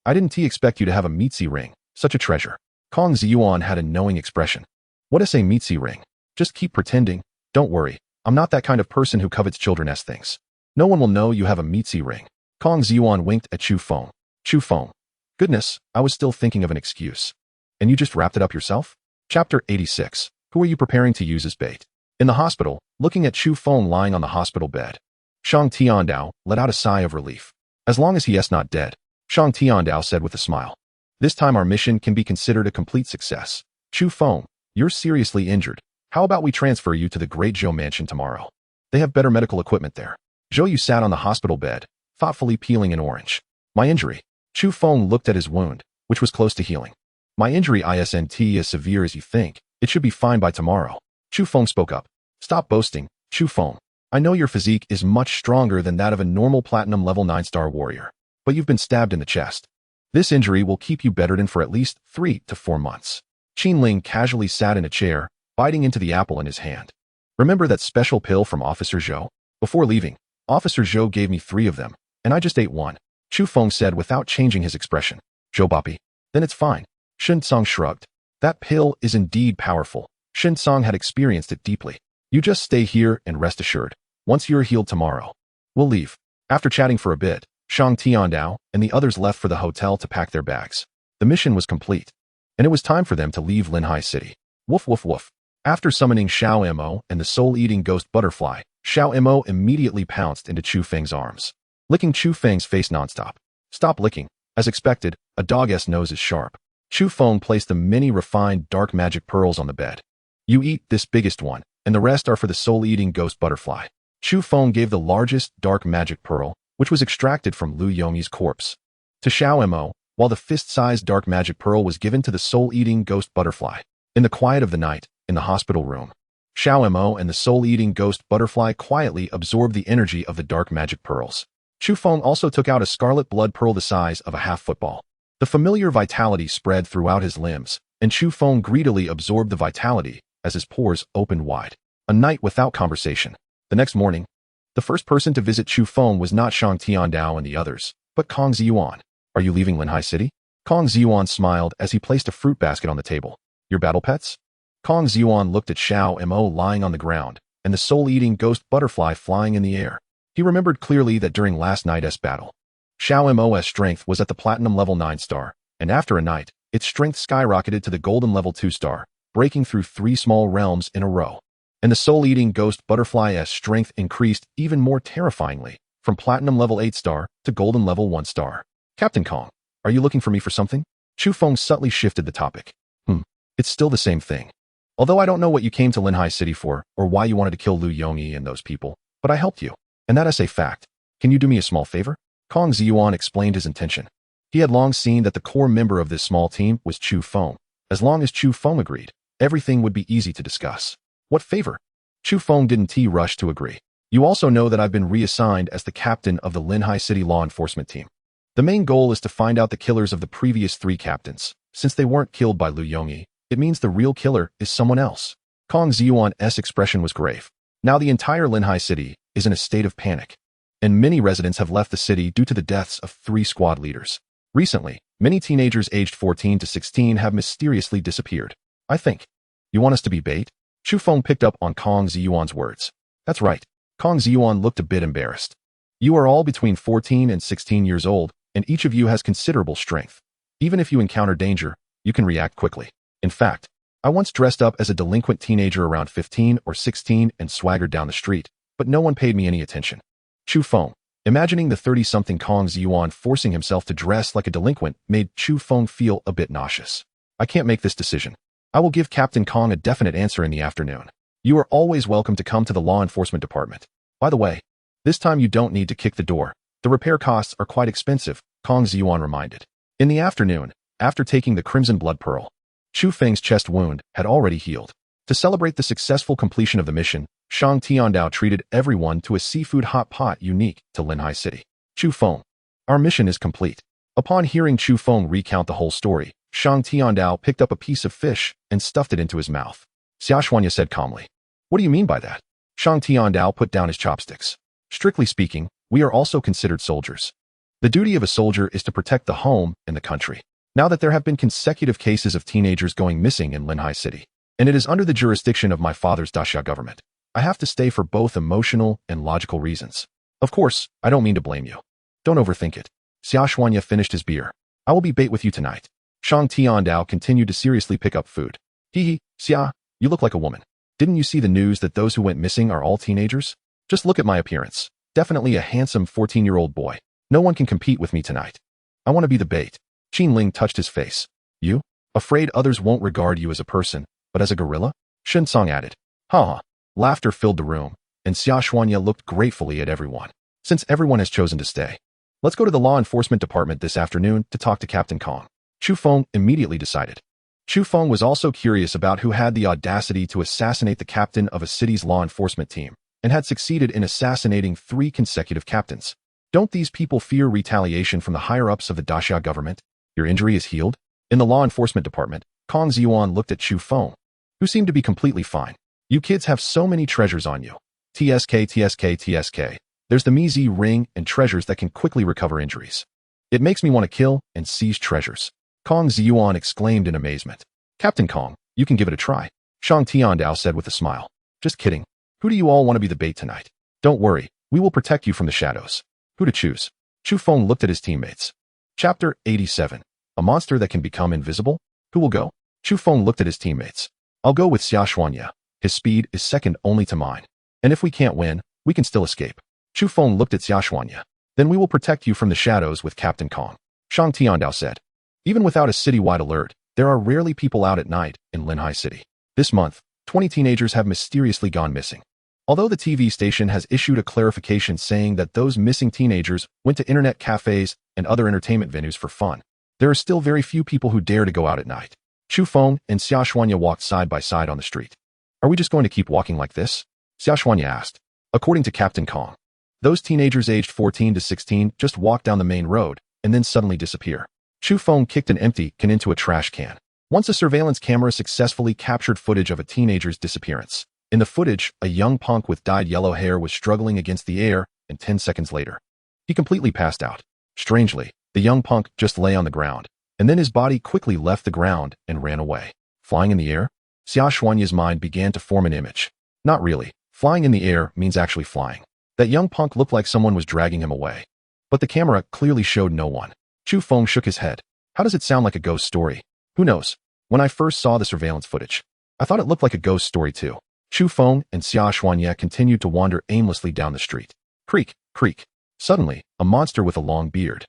I didn't expect you to have a meatsy ring, such a treasure. Kong Xiuan had a knowing expression. What is a meatsy ring? Just keep pretending. Don't worry, I'm not that kind of person who covets children's things. No one will know you have a meatsy ring. Kong Xiuan winked at Chu Feng. Chu Feng. Goodness, I was still thinking of an excuse. And you just wrapped it up yourself? Chapter 86. Who are you preparing to use as bait? In the hospital, looking at Chu Feng lying on the hospital bed, Shang Tiandao let out a sigh of relief. As long as he is not dead, Shang Tiandao said with a smile. This time our mission can be considered a complete success. Chu Feng, you're seriously injured. How about we transfer you to the Great Zhou Mansion tomorrow? They have better medical equipment there. Zhou Yu sat on the hospital bed, thoughtfully peeling an orange. My injury. Chu Feng looked at his wound, which was close to healing. My injury isn't as severe as you think. It should be fine by tomorrow. Chu Feng spoke up. Stop boasting, Chu Feng. I know your physique is much stronger than that of a normal platinum level 9-star warrior, but you've been stabbed in the chest. This injury will keep you bedridden for at least 3 to 4 months. Qin Ling casually sat in a chair, biting into the apple in his hand. Remember that special pill from Officer Zhou? Before leaving, Officer Zhou gave me 3 of them, and I just ate 1. Chu Feng said without changing his expression. Zhou Bapi. Then it's fine. Shen Tsang shrugged. That pill is indeed powerful. Shen Tsang had experienced it deeply. You just stay here and rest assured. Once you're healed tomorrow, we'll leave. After chatting for a bit, Shang Tiandao and the others left for the hotel to pack their bags. The mission was complete, and it was time for them to leave Linhai City. Woof woof woof. After summoning Xiao Mo and the soul-eating ghost butterfly, Xiao Mo immediately pounced into Chu Feng's arms, licking Chu Feng's face nonstop. Stop licking. As expected, a dog's nose is sharp. Chu Feng placed the many refined dark magic pearls on the bed. You eat this biggest one, and the rest are for the soul-eating ghost butterfly. Chu Feng gave the largest dark magic pearl, which was extracted from Lu Yongyi's corpse, to Xiao Mo, while the fist-sized dark magic pearl was given to the soul-eating ghost butterfly. In the quiet of the night, in the hospital room, Xiao Mo and the soul-eating ghost butterfly quietly absorbed the energy of the dark magic pearls. Chu Feng also took out a scarlet blood pearl the size of a half-football. The familiar vitality spread throughout his limbs, and Chu Feng greedily absorbed the vitality as his pores opened wide. A night without conversation. The next morning, the first person to visit Chu Feng was not Shang Tiandao and the others, but Kong Xiuan. Are you leaving Linhai City? Kong Xiuan smiled as he placed a fruit basket on the table. Your battle pets? Kong Xiuan looked at Xiao Mo lying on the ground, and the soul-eating ghost butterfly flying in the air. He remembered clearly that during last night's battle, Xiao Mo's strength was at the platinum level 9-star, and after a night, its strength skyrocketed to the golden level 2-star, breaking through 3 small realms in a row. And the soul-eating ghost butterfly's strength increased even more terrifyingly, from platinum level 8-star to golden level 1-star. Captain Kong, are you looking for me for something? Chu Feng subtly shifted the topic. It's still the same thing. Although I don't know what you came to Linhai City for, or why you wanted to kill Lu Yongyi and those people, but I helped you. And that is a fact. Can you do me a small favor? Kong Xiuan explained his intention. He had long seen that the core member of this small team was Chu Feng. As long as Chu Feng agreed, everything would be easy to discuss. What favor? Chu Feng didn't rush to agree. You also know that I've been reassigned as the captain of the Linhai City law enforcement team. The main goal is to find out the killers of the previous 3 captains. Since they weren't killed by Liu Yongyi, it means the real killer is someone else. Kong Ziyuan's expression was grave. Now the entire Linhai City is in a state of panic, and many residents have left the city due to the deaths of 3 squad leaders. Recently, many teenagers aged 14 to 16 have mysteriously disappeared. I think. You want us to be bait? Chu Feng picked up on Kong Ziyuan's words. That's right. Kong Ziyuan looked a bit embarrassed. You are all between 14 and 16 years old, and each of you has considerable strength. Even if you encounter danger, you can react quickly. In fact, I once dressed up as a delinquent teenager around 15 or 16 and swaggered down the street, but no one paid me any attention. Chu Feng, imagining the 30-something Kong Ziyuan forcing himself to dress like a delinquent made Chu Feng feel a bit nauseous. I can't make this decision. I will give Captain Kong a definite answer in the afternoon. You are always welcome to come to the law enforcement department. By the way, this time you don't need to kick the door. The repair costs are quite expensive, Kong Ziyuan reminded. In the afternoon, after taking the Crimson Blood Pearl, Chu Feng's chest wound had already healed. To celebrate the successful completion of the mission, Shang Tiandao treated everyone to a seafood hot pot unique to Linhai City. Chu Feng, our mission is complete. Upon hearing Chu Feng recount the whole story, Shang Tiandao picked up a piece of fish and stuffed it into his mouth. Xiao said calmly. What do you mean by that? Shang Tiandao put down his chopsticks. Strictly speaking, we are also considered soldiers. The duty of a soldier is to protect the home and the country. Now that there have been consecutive cases of teenagers going missing in Linhai City, and it is under the jurisdiction of my father's daxia government, I have to stay for both emotional and logical reasons. Of course, I don't mean to blame you. Don't overthink it. Xiao finished his beer. I will be bait with you tonight. Shang Tiandao continued to seriously pick up food. Hee, Xia, you look like a woman. Didn't you see the news that those who went missing are all teenagers? Just look at my appearance. Definitely a handsome 14-year-old boy. No one can compete with me tonight. I want to be the bait. Qin Ling touched his face. You? Afraid others won't regard you as a person, but as a gorilla? Shen Song added. Ha. Laughter filled the room, and Xiao looked gratefully at everyone. Since everyone has chosen to stay, let's go to the law enforcement department this afternoon to talk to Captain Kong. Chu Feng immediately decided. Chu Feng was also curious about who had the audacity to assassinate the captain of a city's law enforcement team, and had succeeded in assassinating 3 consecutive captains. Don't these people fear retaliation from the higher-ups of the daxia government? Your injury is healed? In the law enforcement department, Kong Ziyuan looked at Chu Feng, who seemed to be completely fine. You kids have so many treasures on you. TSK. There's the Mizi ring and treasures that can quickly recover injuries. It makes me want to kill and seize treasures. Kong Ziyuan exclaimed in amazement. Captain Kong, you can give it a try. Shang Tiandao said with a smile. Just kidding. Who do you all want to be the bait tonight? Don't worry, we will protect you from the shadows. Who to choose? Chu Feng looked at his teammates. Chapter 87. A monster that can become invisible? Who will go? Chu Feng looked at his teammates. I'll go with Xiao. His speed is second only to mine. And if we can't win, we can still escape. Chu Feng looked at Xiao. Then we will protect you from the shadows with Captain Kong. Shang Tiandao said. Even without a citywide alert, there are rarely people out at night in Linhai City. This month, 20 teenagers have mysteriously gone missing. Although the TV station has issued a clarification saying that those missing teenagers went to internet cafes and other entertainment venues for fun, there are still very few people who dare to go out at night. Chu Feng and Xiao walked side by side on the street. Are we just going to keep walking like this? Xiao asked. According to Captain Kong, those teenagers aged 14 to 16 just walk down the main road and then suddenly disappear. Chu Feng kicked an empty can into a trash can. Once a surveillance camera successfully captured footage of a teenager's disappearance. In the footage, a young punk with dyed yellow hair was struggling against the air, and 10 seconds later, he completely passed out. Strangely, the young punk just lay on the ground, and then his body quickly left the ground and ran away. Flying in the air? Xiao mind began to form an image. Not really. Flying in the air means actually flying. That young punk looked like someone was dragging him away. But the camera clearly showed no one. Chu Feng shook his head. How does it sound like a ghost story? Who knows? When I first saw the surveillance footage, I thought it looked like a ghost story too. Chu Feng and Xiao continued to wander aimlessly down the street. Creak, creak. Suddenly, a monster with a long beard,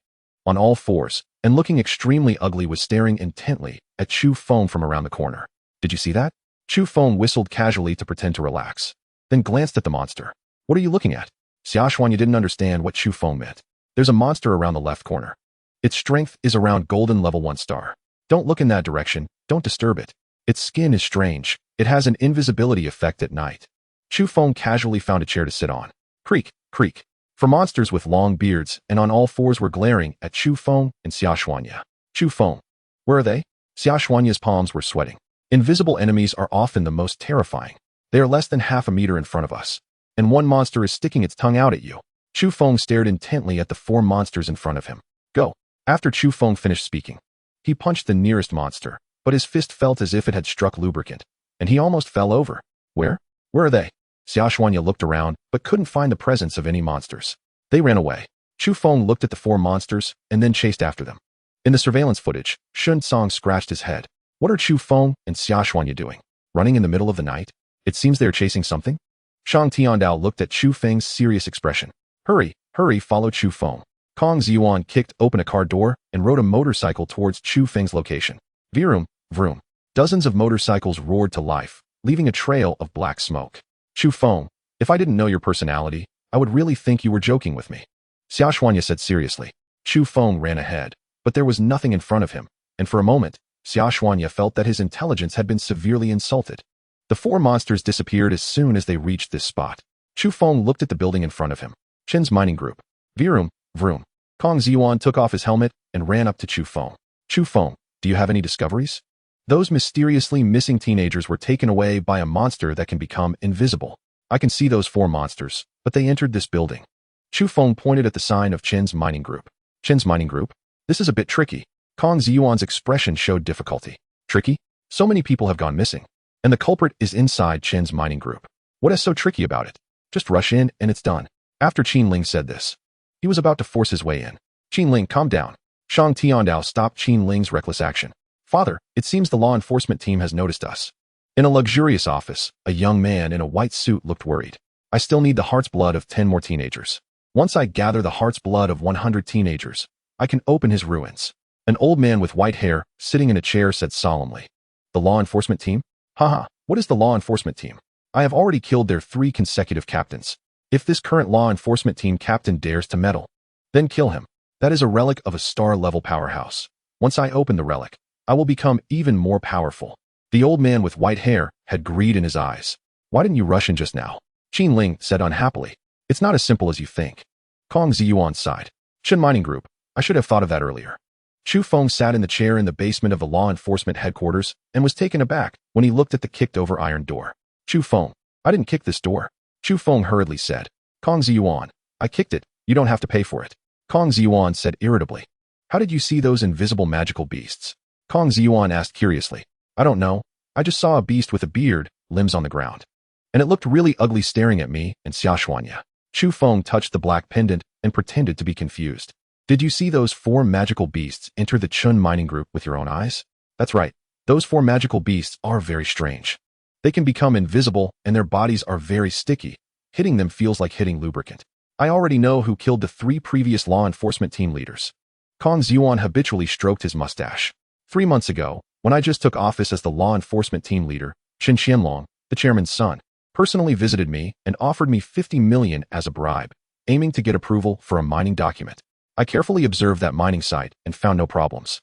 on all fours, and looking extremely ugly, was staring intently at Chu Feng from around the corner. Did you see that? Chu Feng whistled casually to pretend to relax, then glanced at the monster. What are you looking at? Xiao didn't understand what Chu Feng meant. There's a monster around the left corner. Its strength is around golden level 1 star. Don't look in that direction, don't disturb it. Its skin is strange, It has an invisibility effect at night. Chu Feng casually found a chair to sit on. Creak, creak. For monsters with long beards and on all fours were glaring at Chu Feng and Xiao. Chu Feng. Where are they? Xiao's palms were sweating. Invisible enemies are often the most terrifying. They are less than half a meter in front of us, and one monster is sticking its tongue out at you. Chu Feng stared intently at the 4 monsters in front of him. Go. After Chu Feng finished speaking, he punched the nearest monster, but his fist felt as if it had struck lubricant, and he almost fell over. Where? Where are they? Xiao looked around, but couldn't find the presence of any monsters. They ran away. Chu Feng looked at the 4 monsters and then chased after them. In the surveillance footage, Shun Song scratched his head. What are Chu Feng and Xiao doing? Running in the middle of the night? It seems they are chasing something? Shang Tiandao looked at Chu Feng's serious expression. Hurry, hurry, follow Chu Feng. Kong Ziyuan kicked open a car door and rode a motorcycle towards Chu Feng's location. Vroom, vroom. Dozens of motorcycles roared to life, leaving a trail of black smoke. Chu Feng, if I didn't know your personality, I would really think you were joking with me. Xiao said seriously. Chu Feng ran ahead, but there was nothing in front of him, and for a moment, Xiao felt that his intelligence had been severely insulted. The 4 monsters disappeared as soon as they reached this spot. Chu Feng looked at the building in front of him. Chen's mining group. Vroom, vroom. Kong Ziyuan took off his helmet and ran up to Chu Feng. Chu Feng, do you have any discoveries? Those mysteriously missing teenagers were taken away by a monster that can become invisible. I can see those 4 monsters, but they entered this building. Chu Feng pointed at the sign of Chen's mining group. Chen's mining group? This is a bit tricky. Kong Ziyuan's expression showed difficulty. Tricky? So many people have gone missing, and the culprit is inside Chen's mining group. What is so tricky about it? Just rush in and it's done. After Qin Ling said this, he was about to force his way in. Qin Ling, calm down. Shang Tiandao stopped Qin Ling's reckless action. Father, it seems the law enforcement team has noticed us. In a luxurious office, a young man in a white suit looked worried. I still need the heart's blood of 10 more teenagers. Once I gather the heart's blood of 100 teenagers, I can open his ruins. An old man with white hair, sitting in a chair, said solemnly. The law enforcement team? Haha, what is the law enforcement team? I have already killed their 3 consecutive captains. If this current law enforcement team captain dares to meddle, then kill him. That is a relic of a star-level powerhouse. Once I open the relic, I will become even more powerful. The old man with white hair had greed in his eyes. Why didn't you rush in just now? Qin Ling said unhappily. It's not as simple as you think. Kong Ziyuan sighed. Chen Mining Group, I should have thought of that earlier. Chu Feng sat in the chair in the basement of the law enforcement headquarters and was taken aback when he looked at the kicked-over iron door. Chu Feng, I didn't kick this door. Chu Feng hurriedly said. Kong Ziyuan, I kicked it. You don't have to pay for it. Kong Ziyuan said irritably. How did you see those invisible magical beasts? Kong Ziyuan asked curiously. I don't know. I just saw a beast with a beard, limbs on the ground. And it looked really ugly staring at me and Xiao. Chu Feng touched the black pendant and pretended to be confused. Did you see those 4 magical beasts enter the Chun mining group with your own eyes? That's right. Those 4 magical beasts are very strange. They can become invisible and their bodies are very sticky. Hitting them feels like hitting lubricant. I already know who killed the 3 previous law enforcement team leaders. Kong Ziyuan habitually stroked his mustache. 3 months ago, when I just took office as the law enforcement team leader, Chen Xianlong, the chairman's son, personally visited me and offered me 50 million as a bribe, aiming to get approval for a mining document. I carefully observed that mining site and found no problems.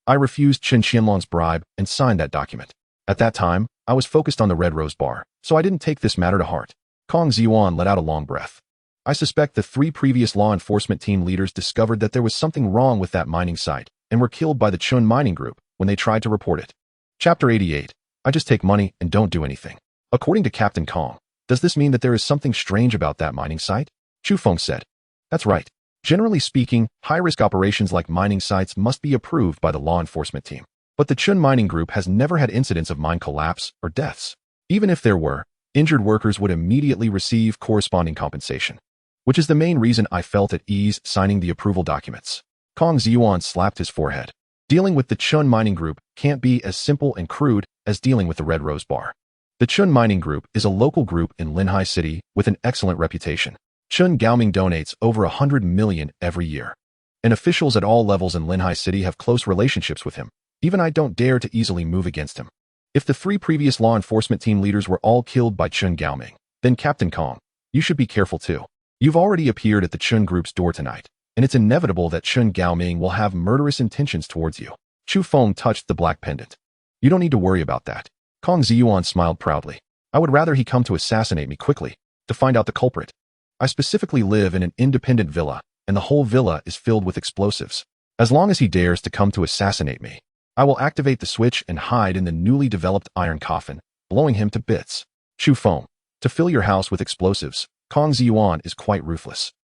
I refused Chen Xianlong's bribe and signed that document. At that time, I was focused on the Red Rose Bar, so I didn't take this matter to heart. Kong Ziyuan let out a long breath. I suspect the 3 previous law enforcement team leaders discovered that there was something wrong with that mining site and were killed by the Chun mining group when they tried to report it. Chapter 88. I just take money and don't do anything. According to Captain Kong, does this mean that there is something strange about that mining site? Chu Feng said. That's right. Generally speaking, high-risk operations like mining sites must be approved by the law enforcement team. But the Chun mining group has never had incidents of mine collapse or deaths. Even if there were, injured workers would immediately receive corresponding compensation, which is the main reason I felt at ease signing the approval documents. Kong Ziyuan slapped his forehead. Dealing with the Chun mining group can't be as simple and crude as dealing with the Red Rose Bar. The Chun mining group is a local group in Linhai City with an excellent reputation. Chun Gaoming donates over 100 million every year, and officials at all levels in Linhai City have close relationships with him. Even I don't dare to easily move against him. If the 3 previous law enforcement team leaders were all killed by Chun Gaoming, then Captain Kong, you should be careful too. You've already appeared at the Chun group's door tonight, and it's inevitable that Chun Gaoming will have murderous intentions towards you. Chu Feng touched the black pendant. You don't need to worry about that. Kong Ziyuan smiled proudly. I would rather he come to assassinate me quickly, to find out the culprit. I specifically live in an independent villa, and the whole villa is filled with explosives. As long as he dares to come to assassinate me, I will activate the switch and hide in the newly developed iron coffin, blowing him to bits. Chu Feng, to fill your house with explosives, Kong Ziyuan is quite ruthless.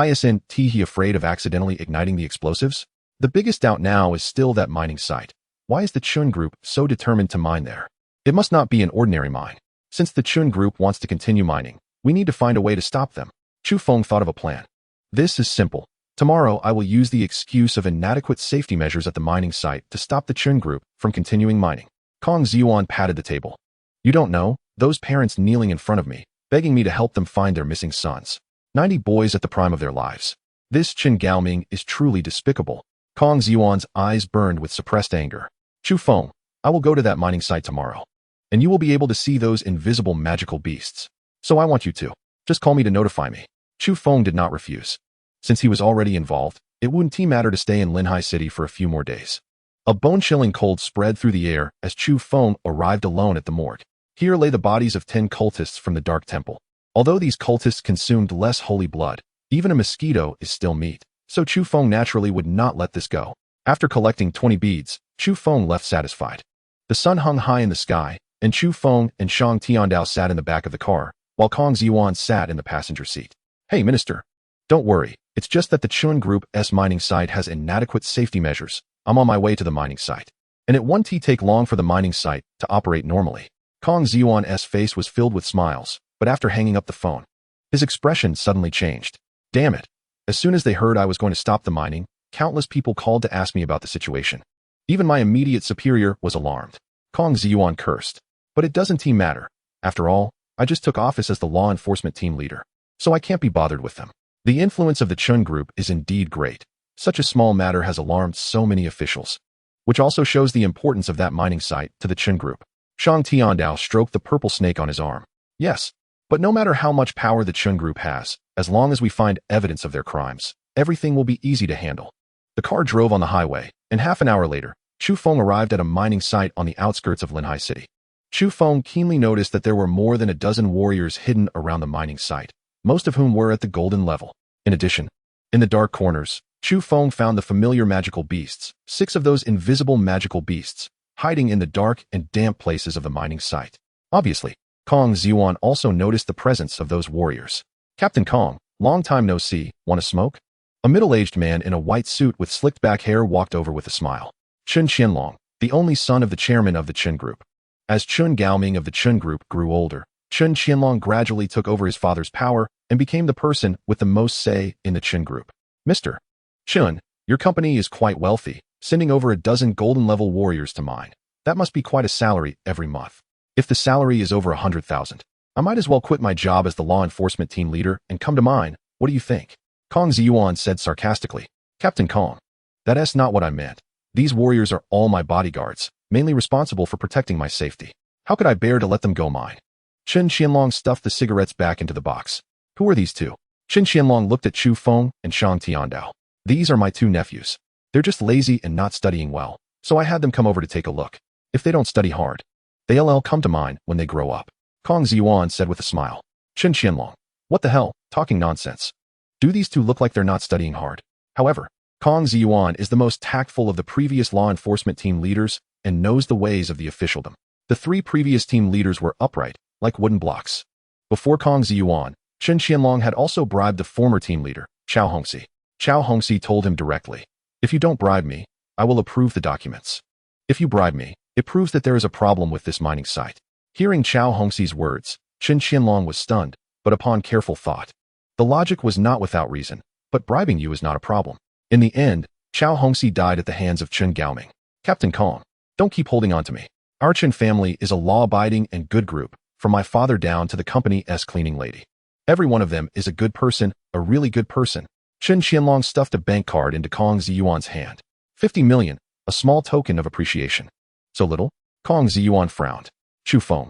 Isn't he afraid of accidentally igniting the explosives? The biggest doubt now is still that mining site. Why is the Chun group so determined to mine there? It must not be an ordinary mine. Since the Chun group wants to continue mining, we need to find a way to stop them. Chu Feng thought of a plan. This is simple. Tomorrow I will use the excuse of inadequate safety measures at the mining site to stop the Chun group from continuing mining. Kong Ziyuan patted the table. You don't know, those parents kneeling in front of me, begging me to help them find their missing sons. 90 boys at the prime of their lives. This Chen Gaoming is truly despicable. Kong Ziyuan's eyes burned with suppressed anger. Chu Feng, I will go to that mining site tomorrow, and you will be able to see those invisible magical beasts. So I want you to. Just call me to notify me. Chu Feng did not refuse. Since he was already involved, it wouldn't matter to stay in Linhai City for a few more days. A bone-chilling cold spread through the air as Chu Feng arrived alone at the morgue. Here lay the bodies of 10 cultists from the Dark Temple. Although these cultists consumed less holy blood, even a mosquito is still meat, so Chu Feng naturally would not let this go. After collecting 20 beads, Chu Feng left satisfied. The sun hung high in the sky, and Chu Feng and Shang Tiandao sat in the back of the car, while Kong Ziyuan sat in the passenger seat. Hey, Minister. Don't worry, it's just that the Chun Group's mining site has inadequate safety measures. I'm on my way to the mining site. And it won't take long for the mining site to operate normally. Kong Ziyuan's face was filled with smiles, but after hanging up the phone, his expression suddenly changed. Damn it. As soon as they heard I was going to stop the mining, countless people called to ask me about the situation. Even my immediate superior was alarmed. Kong Ziyuan cursed. But it doesn't matter. After all, I just took office as the law enforcement team leader, so I can't be bothered with them. The influence of the Chun Group is indeed great. Such a small matter has alarmed so many officials. Which also shows the importance of that mining site to the Chun Group. Shang Tiandao stroked the purple snake on his arm. Yes, but no matter how much power the Chun Group has, as long as we find evidence of their crimes, everything will be easy to handle. The car drove on the highway, and half an hour later, Chu Feng arrived at a mining site on the outskirts of Linhai City. Chu Feng keenly noticed that there were more than a dozen warriors hidden around the mining site, most of whom were at the golden level. In addition, in the dark corners, Chu Feng found the familiar magical beasts, 6 of those invisible magical beasts, hiding in the dark and damp places of the mining site. Obviously, Kong Ziyuan also noticed the presence of those warriors. Captain Kong, long time no see, want a smoke? A middle-aged man in a white suit with slicked-back hair walked over with a smile. Chun Qianlong, the only son of the chairman of the Chun Group. As Chun Gaoming of the Chun Group grew older, Chun Qianlong gradually took over his father's power and became the person with the most say in the Chun Group. Mr. Chun, your company is quite wealthy, sending over a dozen golden-level warriors to mine. That must be quite a salary every month. If the salary is over 100,000, I might as well quit my job as the law enforcement team leader and come to mine. What do you think? Kong Ziyuan said sarcastically. Captain Kong, that's not what I meant. These warriors are all my bodyguards, mainly responsible for protecting my safety. How could I bear to let them go mine? Chun Qianlong stuffed the cigarettes back into the box. Who are these two? Chun Qianlong looked at Chu Feng and Shang Tiandao. These are my 2 nephews. They're just lazy and not studying well, so I had them come over to take a look. If they don't study hard, they'll come to mine when they grow up. Kong Ziyuan said with a smile. Chun Qianlong, what the hell, talking nonsense. Do these 2 look like they're not studying hard? However, Kong Ziyuan is the most tactful of the previous law enforcement team leaders and knows the ways of the officialdom. The 3 previous team leaders were upright, like wooden blocks. Before Kong Ziyuan, Chun Qianlong had also bribed the former team leader, Xiao Hongxi. Xiao Hongxi told him directly, if you don't bribe me, I will approve the documents. If you bribe me, it proves that there is a problem with this mining site. Hearing Xiao Hongxi's words, Chun Qianlong was stunned, but upon careful thought, the logic was not without reason, but bribing you is not a problem. In the end, Xiao Hongxi died at the hands of Chun Gaoming. Captain Kong, don't keep holding on to me. Our Chun family is a law-abiding and good group, from my father down to the company's cleaning lady. Every one of them is a good person, a really good person. Chun Qianlong stuffed a bank card into Kong Ziyuan's hand. 50 million, a small token of appreciation. So little? Kong Ziyuan frowned. Chu Feng.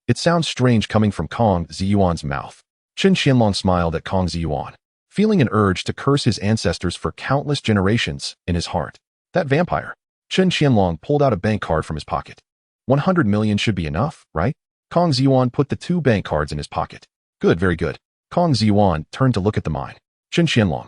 It sounds strange coming from Kong Ziyuan's mouth. Chun Qianlong smiled at Kong Ziyuan, feeling an urge to curse his ancestors for countless generations in his heart. That vampire. Chun Qianlong pulled out a bank card from his pocket. 100 million should be enough, right? Kong Ziyuan put the 2 bank cards in his pocket. Good, very good. Kong Ziyuan turned to look at the mine. Chen Qianlong.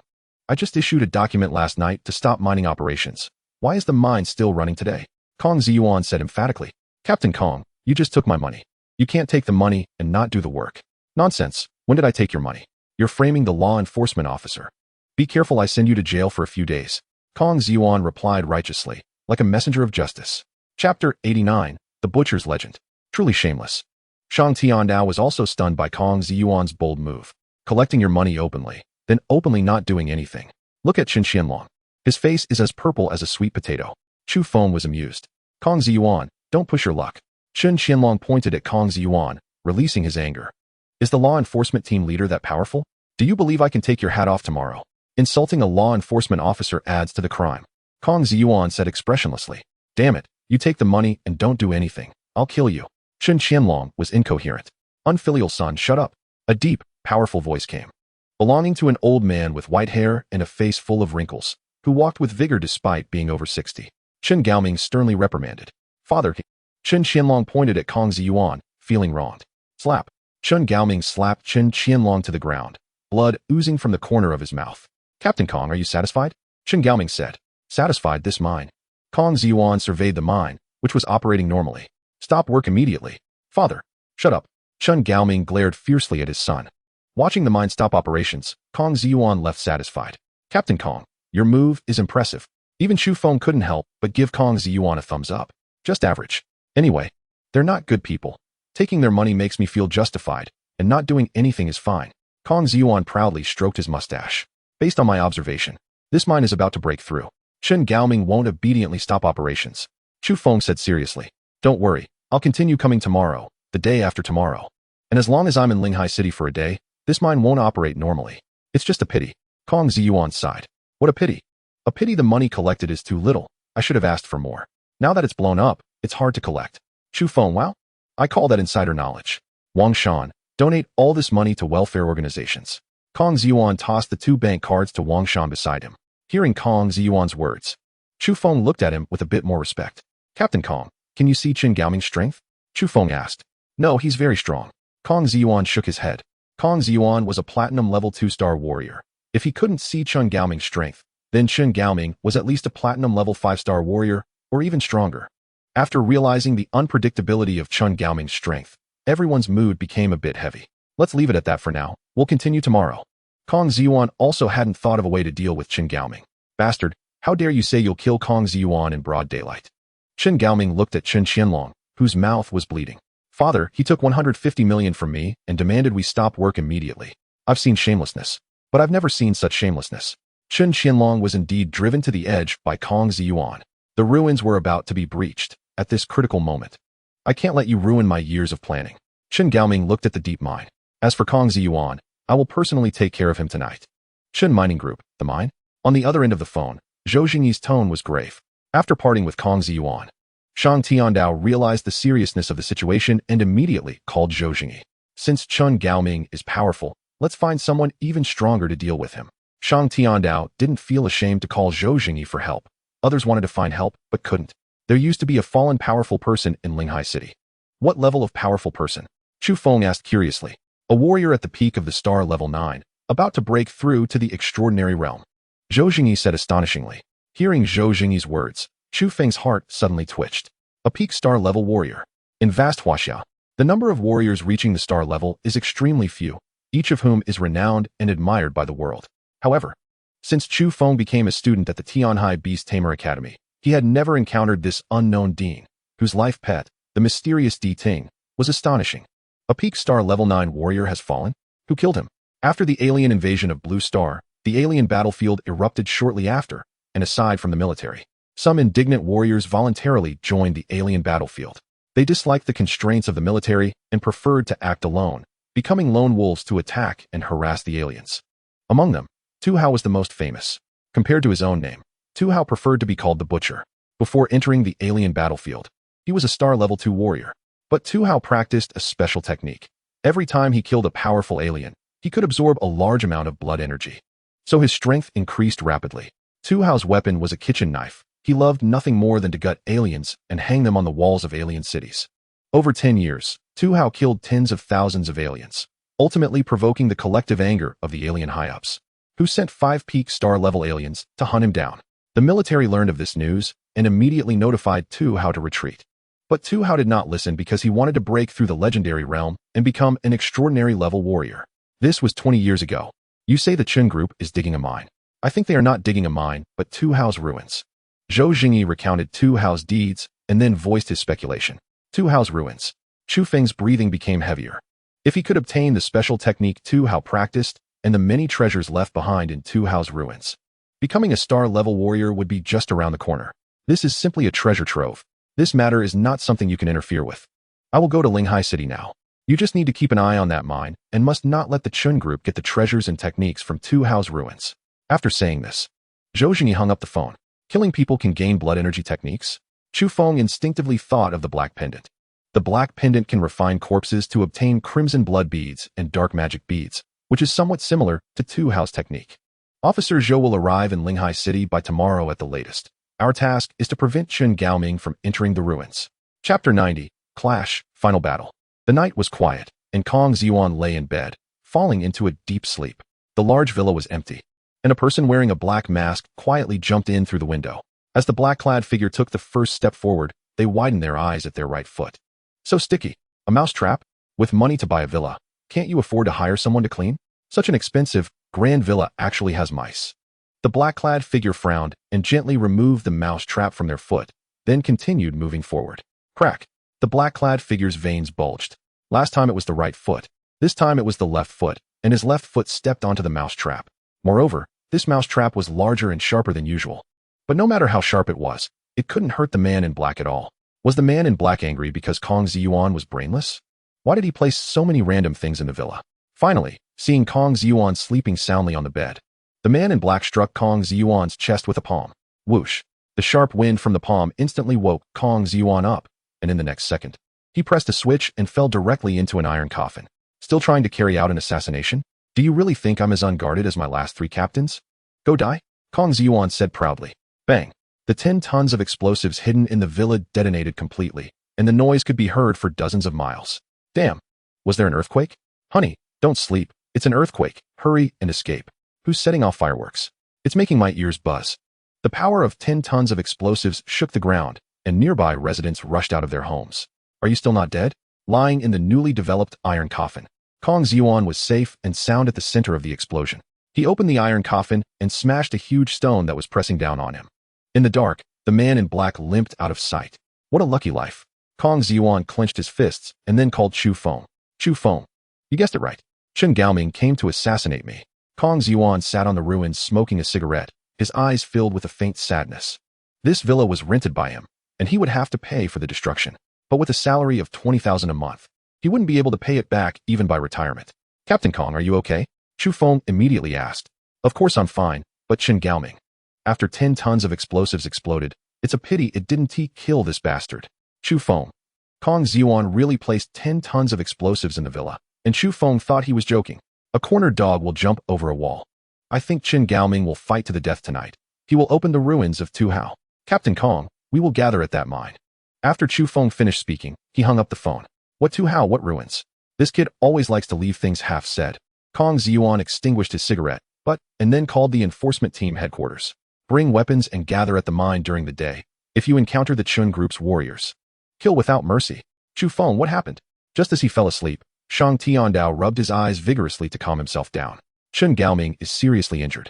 I just issued a document last night to stop mining operations. Why is the mine still running today? Kong Ziyuan said emphatically. Captain Kong, you just took my money. You can't take the money and not do the work. Nonsense. When did I take your money? You're framing the law enforcement officer. Be careful, I send you to jail for a few days. Kong Ziyuan replied righteously, like a messenger of justice. Chapter 89, The Butcher's Legend. Truly shameless. Shang Tiandao was also stunned by Kong Ziyuan's bold move. Collecting your money openly, then openly not doing anything. Look at Chen Qianlong. His face is as purple as a sweet potato. Chu Feng was amused. Kong Ziyuan, don't push your luck. Chen Qianlong pointed at Kong Ziyuan, releasing his anger. Is the law enforcement team leader that powerful? Do you believe I can take your hat off tomorrow? Insulting a law enforcement officer adds to the crime. Kong Ziyuan said expressionlessly. Damn it, you take the money and don't do anything. I'll kill you. Chen Qianlong was incoherent. Unfilial son, shut up. A deep, powerful voice came. Belonging to an old man with white hair and a face full of wrinkles, who walked with vigor despite being over 60. Chen Gaoming sternly reprimanded. Father, Chen Qianlong pointed at Kong Ziyuan, feeling wronged. Slap. Chen Gaoming slapped Chen Qianlong to the ground, blood oozing from the corner of his mouth. Captain Kong, are you satisfied? Chen Gaoming said. Satisfied, this mine. Kong Ziyuan surveyed the mine, which was operating normally. Stop work immediately. Father. Shut up. Chen Gaoming glared fiercely at his son. Watching the mine stop operations, Kong Ziyuan left satisfied. Captain Kong, your move is impressive. Even Chu Feng couldn't help but give Kong Ziyuan a thumbs up. Just average. Anyway, they're not good people. Taking their money makes me feel justified, and not doing anything is fine. Kong Ziyuan proudly stroked his mustache. Based on my observation, this mine is about to break through. Chen Gaoming won't obediently stop operations. Chu Feng said seriously. Don't worry, I'll continue coming tomorrow, the day after tomorrow. And as long as I'm in Linghai City for a day, this mine won't operate normally. It's just a pity. Kong Ziyuan sighed. What a pity. A pity the money collected is too little. I should have asked for more. Now that it's blown up, it's hard to collect. Chu Feng, wow? I call that insider knowledge. Wang Shan, donate all this money to welfare organizations. Kong Ziyuan tossed the 2 bank cards to Wang Shan beside him. Hearing Kong Ziyuan's words, Chu Feng looked at him with a bit more respect. Captain Kong, can you see Chen Gaoming's strength? Chu Feng asked. No, he's very strong. Kong Ziyuan shook his head. Kong Ziyuan was a platinum level 2-star warrior. If he couldn't see Chen Gaoming's strength, then Chen Gaoming was at least a platinum level 5-star warrior, or even stronger. After realizing the unpredictability of Chen Gaoming's strength, everyone's mood became a bit heavy. Let's leave it at that for now. We'll continue tomorrow. Kong Ziyuan also hadn't thought of a way to deal with Chen Gaoming. Bastard, how dare you say you'll kill Kong Ziyuan in broad daylight? Chen Gaoming looked at Chen Qianlong, whose mouth was bleeding. Father, he took 150 million from me and demanded we stop work immediately. I've seen shamelessness, but I've never seen such shamelessness. Chen Qianlong was indeed driven to the edge by Kong Ziyuan. The ruins were about to be breached at this critical moment. I can't let you ruin my years of planning. Chen Gaoming looked at the deep mine. As for Kong Ziyuan, I will personally take care of him tonight. Chen Mining Group, the mine? On the other end of the phone, Zhou Jingyi's tone was grave. After parting with Kong Ziyuan, Shang Tiandao realized the seriousness of the situation and immediately called Zhou Jingyi. Since Chen Gaoming is powerful, let's find someone even stronger to deal with him. Shang Tiandao didn't feel ashamed to call Zhou Jingyi for help. Others wanted to find help, but couldn't. There used to be a fallen powerful person in Linghai City. What level of powerful person? Chu Feng asked curiously. A warrior at the peak of the star level 9, about to break through to the extraordinary realm. Zhou Jingyi said astonishingly. Hearing Zhou Jingyi's words, Chu Feng's heart suddenly twitched. A peak star level warrior. In vast Huaxia, the number of warriors reaching the star level is extremely few, each of whom is renowned and admired by the world. However, since Chu Feng became a student at the Tianhai Beast Tamer Academy, he had never encountered this unknown Dean, whose life pet, the mysterious Di Ting, was astonishing. A peak star level 9 warrior has fallen? Who killed him? After the alien invasion of Blue Star, the alien battlefield erupted shortly after, and aside from the military, some indignant warriors voluntarily joined the alien battlefield. They disliked the constraints of the military and preferred to act alone, becoming lone wolves to attack and harass the aliens. Among them, Tu Hao was the most famous. Compared to his own name, Tu Hao preferred to be called the Butcher. Before entering the alien battlefield, he was a star level 2 warrior. But Tu Hao practiced a special technique. Every time he killed a powerful alien, he could absorb a large amount of blood energy. So his strength increased rapidly. Tu Hao's weapon was a kitchen knife. He loved nothing more than to gut aliens and hang them on the walls of alien cities. Over 10 years, Tu Hao killed tens of thousands of aliens, ultimately provoking the collective anger of the alien high-ups, who sent 5 peak star-level aliens to hunt him down. The military learned of this news and immediately notified Tu Hao to retreat. But Tu Hao did not listen because he wanted to break through the legendary realm and become an extraordinary level warrior. This was 20 years ago. You say the Chun group is digging a mine. I think they are not digging a mine, but Tu Hao's ruins. Zhou Jingyi recounted Tu Hao's deeds and then voiced his speculation. Tu Hao's ruins. Chu Feng's breathing became heavier. If he could obtain the special technique Tu Hao practiced and the many treasures left behind in Tu Hao's ruins, becoming a star-level warrior would be just around the corner. This is simply a treasure trove. This matter is not something you can interfere with. I will go to Linghai City now. You just need to keep an eye on that mine and must not let the Chun group get the treasures and techniques from Tu Hao's ruins. After saying this, Zhou Jingyi hung up the phone. Killing people can gain blood energy techniques? Chu Feng instinctively thought of the black pendant. The black pendant can refine corpses to obtain crimson blood beads and dark magic beads, which is somewhat similar to Tu Hao's technique. Officer Zhou will arrive in Linghai City by tomorrow at the latest. Our task is to prevent Chen Gaoming from entering the ruins. Chapter 90, Clash, Final Battle. The night was quiet, and Kong Ziyuan lay in bed, falling into a deep sleep. The large villa was empty, and a person wearing a black mask quietly jumped in through the window. As the black-clad figure took the first step forward, they widened their eyes at their right foot. So sticky. A mouse trap? With money to buy a villa, can't you afford to hire someone to clean? Such an expensive, grand villa actually has mice. The black-clad figure frowned and gently removed the mouse trap from their foot, then continued moving forward. Crack. The black-clad figure's veins bulged. Last time it was the right foot. This time it was the left foot, and his left foot stepped onto the mouse trap. Moreover, this mouse trap was larger and sharper than usual. But no matter how sharp it was, it couldn't hurt the man in black at all. Was the man in black angry because Kong Ziyuan was brainless? Why did he place so many random things in the villa? Finally, seeing Kong Ziyuan sleeping soundly on the bed, the man in black struck Kong Ziyuan's chest with a palm. Whoosh! The sharp wind from the palm instantly woke Kong Ziyuan up, and in the next second, he pressed a switch and fell directly into an iron coffin. Still trying to carry out an assassination? Do you really think I'm as unguarded as my last 3 captains? Go die? Kong Ziyuan said proudly. Bang! The 10 tons of explosives hidden in the villa detonated completely, and the noise could be heard for dozens of miles. Damn! Was there an earthquake? Honey, don't sleep. It's an earthquake. Hurry and escape. Who's setting off fireworks? It's making my ears buzz. The power of 10 tons of explosives shook the ground, and nearby residents rushed out of their homes. Are you still not dead? Lying in the newly developed iron coffin, Kong Ziyuan was safe and sound at the center of the explosion. He opened the iron coffin and smashed a huge stone that was pressing down on him. In the dark, the man in black limped out of sight. What a lucky life. Kong Ziyuan clenched his fists and then called Chu Feng. Chu Feng. You guessed it right. Chen Gaoming came to assassinate me. Kong Ziyuan sat on the ruins smoking a cigarette, his eyes filled with a faint sadness. This villa was rented by him, and he would have to pay for the destruction. But with a salary of 20,000 a month, he wouldn't be able to pay it back even by retirement. Captain Kong, are you okay? Chu Feng immediately asked. Of course I'm fine, but Chen Gaoming. After 10 tons of explosives exploded, it's a pity it didn't kill this bastard. Chu Feng. Kong Ziyuan really placed 10 tons of explosives in the villa, and Chu Feng thought he was joking. A cornered dog will jump over a wall. I think Chen Gaoming will fight to the death tonight. He will open the ruins of Tu Hao. Captain Kong, we will gather at that mine. After Chu Feng finished speaking, he hung up the phone. What Tu Hao, what ruins? This kid always likes to leave things half said. Kong Ziyuan extinguished his cigarette, and then called the enforcement team headquarters. Bring weapons and gather at the mine during the day. If you encounter the Chun group's warriors, kill without mercy. Chu Feng, what happened? Just as he fell asleep, Shang Tiandao rubbed his eyes vigorously to calm himself down. Chen Gaoming is seriously injured.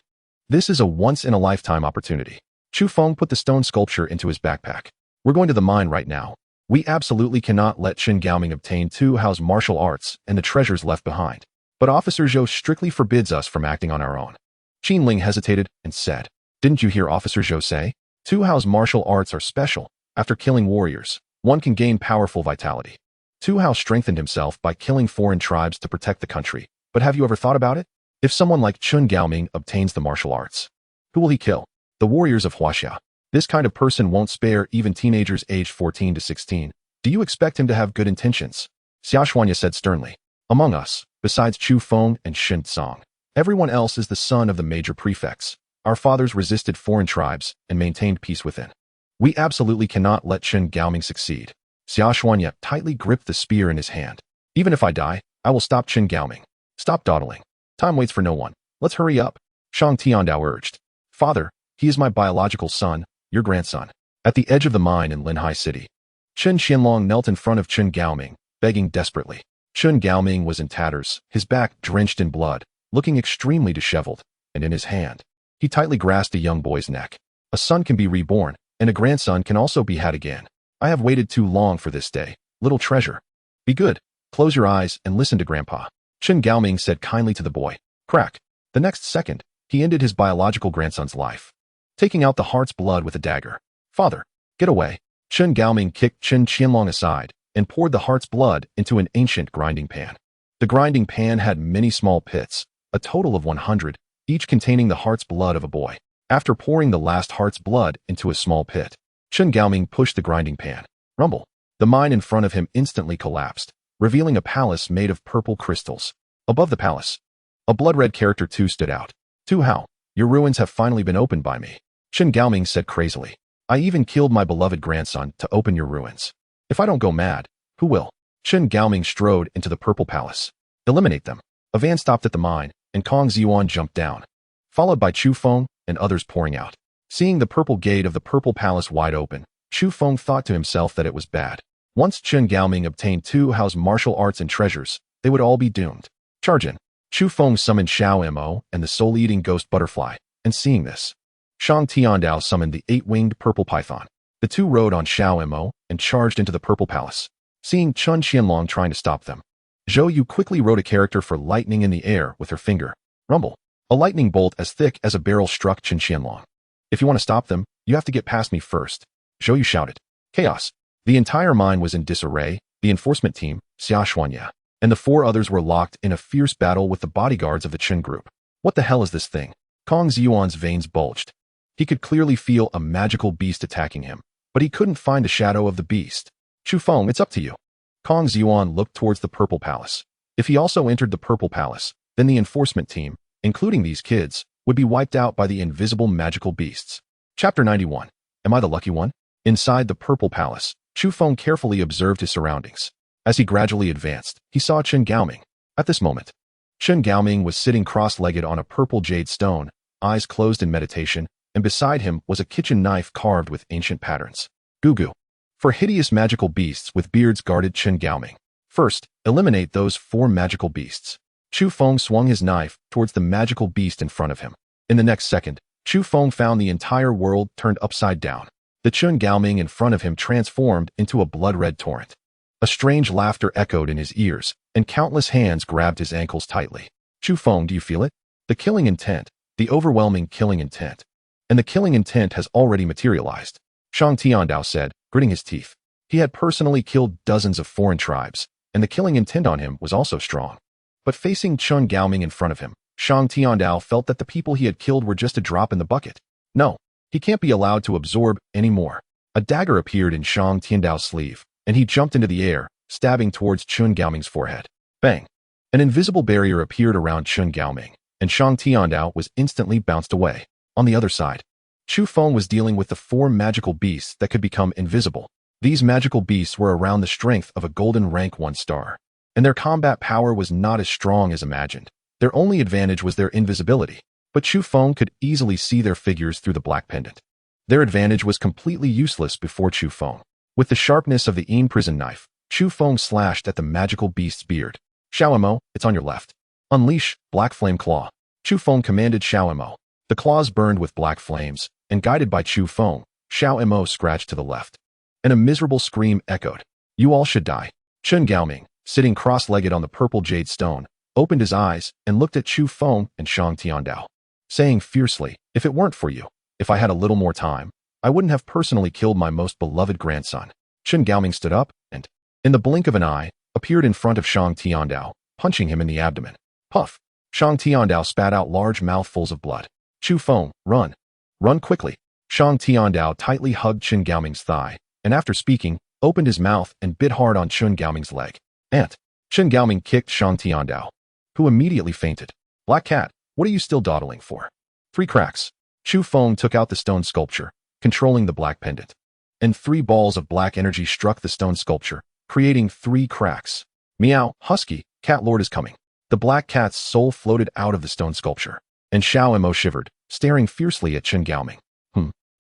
This is a once-in-a-lifetime opportunity. Chu Feng put the stone sculpture into his backpack. We're going to the mine right now. We absolutely cannot let Chen Gaoming obtain Tu Hao's martial arts and the treasures left behind. But Officer Zhou strictly forbids us from acting on our own. Qin Ling hesitated and said, Didn't you hear Officer Zhou say? Tu Hao's martial arts are special. After killing warriors, one can gain powerful vitality. Tu Hao strengthened himself by killing foreign tribes to protect the country. But have you ever thought about it? If someone like Chen Gaoming obtains the martial arts, who will he kill? The warriors of Huaxia. This kind of person won't spare even teenagers aged 14 to 16. Do you expect him to have good intentions? Xiao Shuanya said sternly. Among us, besides Chu Feng and Shin Tsang, everyone else is the son of the major prefects. Our fathers resisted foreign tribes and maintained peace within. We absolutely cannot let Chen Gaoming succeed. Xiao Xuanya tightly gripped the spear in his hand. Even if I die, I will stop Chen Gaoming. Stop dawdling. Time waits for no one. Let's hurry up. Shang Tiandao urged. Father, he is my biological son, your grandson. At the edge of the mine in Linhai City, Chen Qianlong knelt in front of Chen Gaoming, begging desperately. Chen Gaoming was in tatters, his back drenched in blood, looking extremely disheveled, and in his hand, he tightly grasped a young boy's neck. A son can be reborn, and a grandson can also be had again. I have waited too long for this day, little treasure. Be good. Close your eyes and listen to Grandpa. Chen Gaoming said kindly to the boy. Crack. The next second, he ended his biological grandson's life, taking out the heart's blood with a dagger. Father, get away. Chen Gaoming kicked Chen Qianlong aside and poured the heart's blood into an ancient grinding pan. The grinding pan had many small pits, a total of 100, each containing the heart's blood of a boy. After pouring the last heart's blood into a small pit, Chen Gaoming pushed the grinding pan. Rumble. The mine in front of him instantly collapsed, revealing a palace made of purple crystals. Above the palace, a blood-red character Tu stood out. Tu Hao, your ruins have finally been opened by me. Chen Gaoming said crazily. I even killed my beloved grandson to open your ruins. If I don't go mad, who will? Chen Gaoming strode into the purple palace. Eliminate them. A van stopped at the mine, and Kong Ziyuan jumped down, followed by Chu Feng and others pouring out. Seeing the purple gate of the purple palace wide open, Chu Feng thought to himself that it was bad. Once Chen Gaoming obtained Tu Hao's martial arts and treasures, they would all be doomed. Charge in. Chu Feng summoned Xiao Mo and the soul-eating ghost butterfly, and seeing this, Shang Tiandao summoned the 8-winged purple python. The two rode on Xiao Mo and charged into the purple palace. Seeing Chen Qianlong trying to stop them, Zhou Yu quickly wrote a character for lightning in the air with her finger. Rumble. A lightning bolt as thick as a barrel struck Chen Qianlong. If you want to stop them, you have to get past me first. Zhou Yu shouted. Chaos. The entire mine was in disarray, the enforcement team, Xiao Xuanya, and the 4 others were locked in a fierce battle with the bodyguards of the Chen group. What the hell is this thing? Kong Ziyuan's veins bulged. He could clearly feel a magical beast attacking him, but he couldn't find a shadow of the beast. Chu Feng, it's up to you. Kong Ziyuan looked towards the purple palace. If he also entered the purple palace, then the enforcement team, including these kids, would be wiped out by the invisible magical beasts. Chapter 91. Am I the lucky one? Inside the purple palace, Chu Feng carefully observed his surroundings. As he gradually advanced, he saw Chen Gaoming. At this moment, Chen Gaoming was sitting cross-legged on a purple jade stone, eyes closed in meditation, and beside him was a kitchen knife carved with ancient patterns. Gugu. For hideous magical beasts with beards guarded Chen Gaoming. First, eliminate those 4 magical beasts. Chu Feng swung his knife towards the magical beast in front of him. In the next second, Chu Feng found the entire world turned upside down. The Chen Gaoming in front of him transformed into a blood-red torrent. A strange laughter echoed in his ears, and countless hands grabbed his ankles tightly. Chu Feng, do you feel it? The killing intent, the overwhelming killing intent. And the killing intent has already materialized. Shang Tiandao said, gritting his teeth. He had personally killed dozens of foreign tribes, and the killing intent on him was also strong. But facing Chen Gaoming in front of him, Shang Tiandao felt that the people he had killed were just a drop in the bucket. No, he can't be allowed to absorb any more. A dagger appeared in Shang Tiandao's sleeve, and he jumped into the air, stabbing towards Chen Gaoming's forehead. Bang! An invisible barrier appeared around Chen Gaoming, and Shang Tiandao was instantly bounced away. On the other side, Chu Feng was dealing with the 4 magical beasts that could become invisible. These magical beasts were around the strength of a golden rank 1 star, and their combat power was not as strong as imagined. Their only advantage was their invisibility, but Chu Feng could easily see their figures through the black pendant. Their advantage was completely useless before Chu Feng. With the sharpness of the Yin prison knife, Chu Feng slashed at the magical beast's beard. Xiao Mo, it's on your left. Unleash, Black Flame Claw. Chu Feng commanded Xiao Mo. The claws burned with black flames, and guided by Chu Feng, Xiao Mo scratched to the left. And a miserable scream echoed. You all should die. Chen Gaoming, sitting cross-legged on the purple jade stone, opened his eyes and looked at Chu Feng and Shang Tiandao, saying fiercely, if it weren't for you, if I had a little more time, I wouldn't have personally killed my most beloved grandson. Chen Gaoming stood up and, in the blink of an eye, appeared in front of Shang Tiandao, punching him in the abdomen. Puff! Shang Tiandao spat out large mouthfuls of blood. Chu Feng, run! Run quickly! Shang Tiandao tightly hugged Chen Gaoming's thigh, and after speaking, opened his mouth and bit hard on Chen Gaoming's leg. Ant! Chen Gaoming kicked Shang Tiandao, who immediately fainted. Black Cat, what are you still dawdling for? 3 cracks. Chu Feng took out the stone sculpture, controlling the black pendant. and 3 balls of black energy struck the stone sculpture, creating 3 cracks. Meow, husky, cat lord is coming. The black cat's soul floated out of the stone sculpture, and Xiao Mo shivered, staring fiercely at Chen Gaoming.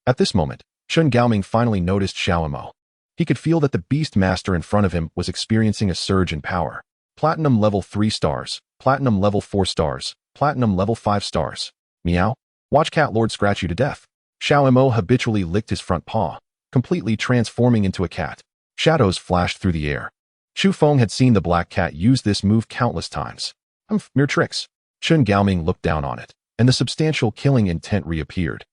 At this moment, Chen Gaoming finally noticed Xiao Mo. He could feel that the beast master in front of him was experiencing a surge in power. Platinum level 3 stars, platinum level 4 stars, platinum level 5 stars. Meow, watch cat lord scratch you to death. Xiao Mo habitually licked his front paw, completely transforming into a cat. Shadows flashed through the air. Chu Feng had seen the black cat use this move countless times. Mere tricks. Chen Gaoming looked down on it, and the substantial killing intent reappeared.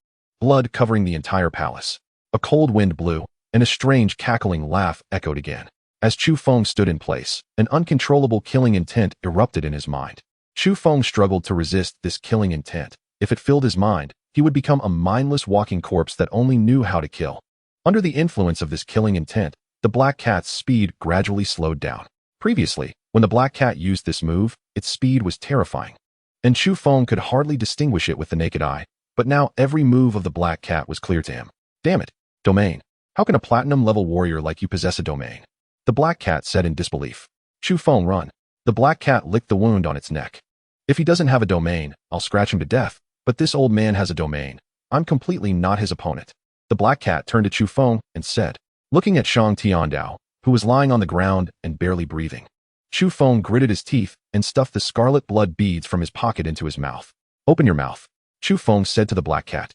Blood covering the entire palace. A cold wind blew, and a strange cackling laugh echoed again. As Chu Feng stood in place, an uncontrollable killing intent erupted in his mind. Chu Feng struggled to resist this killing intent. If it filled his mind, he would become a mindless walking corpse that only knew how to kill. Under the influence of this killing intent, the black cat's speed gradually slowed down. Previously, when the black cat used this move, its speed was terrifying, and Chu Feng could hardly distinguish it with the naked eye, but now every move of the black cat was clear to him. Damn it, domain. How can a platinum-level warrior like you possess a domain? The black cat said in disbelief. Chu Feng, run. The black cat licked the wound on its neck. If he doesn't have a domain, I'll scratch him to death, but this old man has a domain. I'm completely not his opponent. The black cat turned to Chu Feng and said, looking at Shang Tiandao, who was lying on the ground and barely breathing. Chu Feng gritted his teeth and stuffed the scarlet blood beads from his pocket into his mouth. Open your mouth, Chu Feng said to the black cat.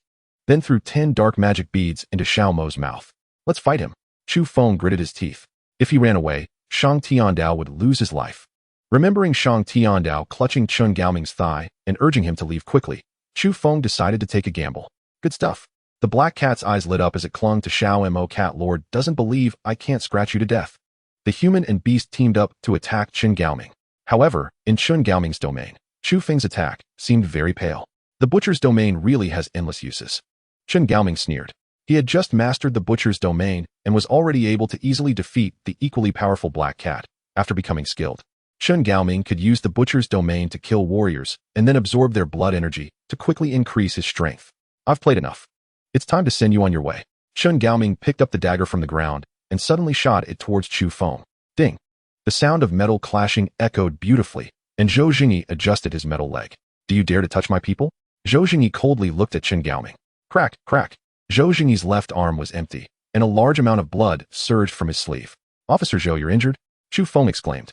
Then threw 10 dark magic beads into Xiao Mo's mouth. Let's fight him. Chu Feng gritted his teeth. If he ran away, Shang Tiandao would lose his life. Remembering Shang Tiandao clutching Chen Gaoming's thigh and urging him to leave quickly, Chu Feng decided to take a gamble. Good stuff. The black cat's eyes lit up as it clung to Xiao Mo. Cat lord doesn't believe I can't scratch you to death. The human and beast teamed up to attack Chen Gaoming. However, in Chen Gaoming's domain, Chu Feng's attack seemed very pale. The butcher's domain really has endless uses. Chen Gaoming sneered. He had just mastered the butcher's domain and was already able to easily defeat the equally powerful black cat after becoming skilled. Chen Gaoming could use the butcher's domain to kill warriors and then absorb their blood energy to quickly increase his strength. I've played enough. It's time to send you on your way. Chen Gaoming picked up the dagger from the ground and suddenly shot it towards Chu Feng. Ding! The sound of metal clashing echoed beautifully, and Zhou Jingyi adjusted his metal leg. Do you dare to touch my people? Zhou Jingyi coldly looked at Chen Gaoming. Crack, crack. Zhou Jingyi's left arm was empty, and a large amount of blood surged from his sleeve. Officer Zhou, you're injured? Chu Feng exclaimed.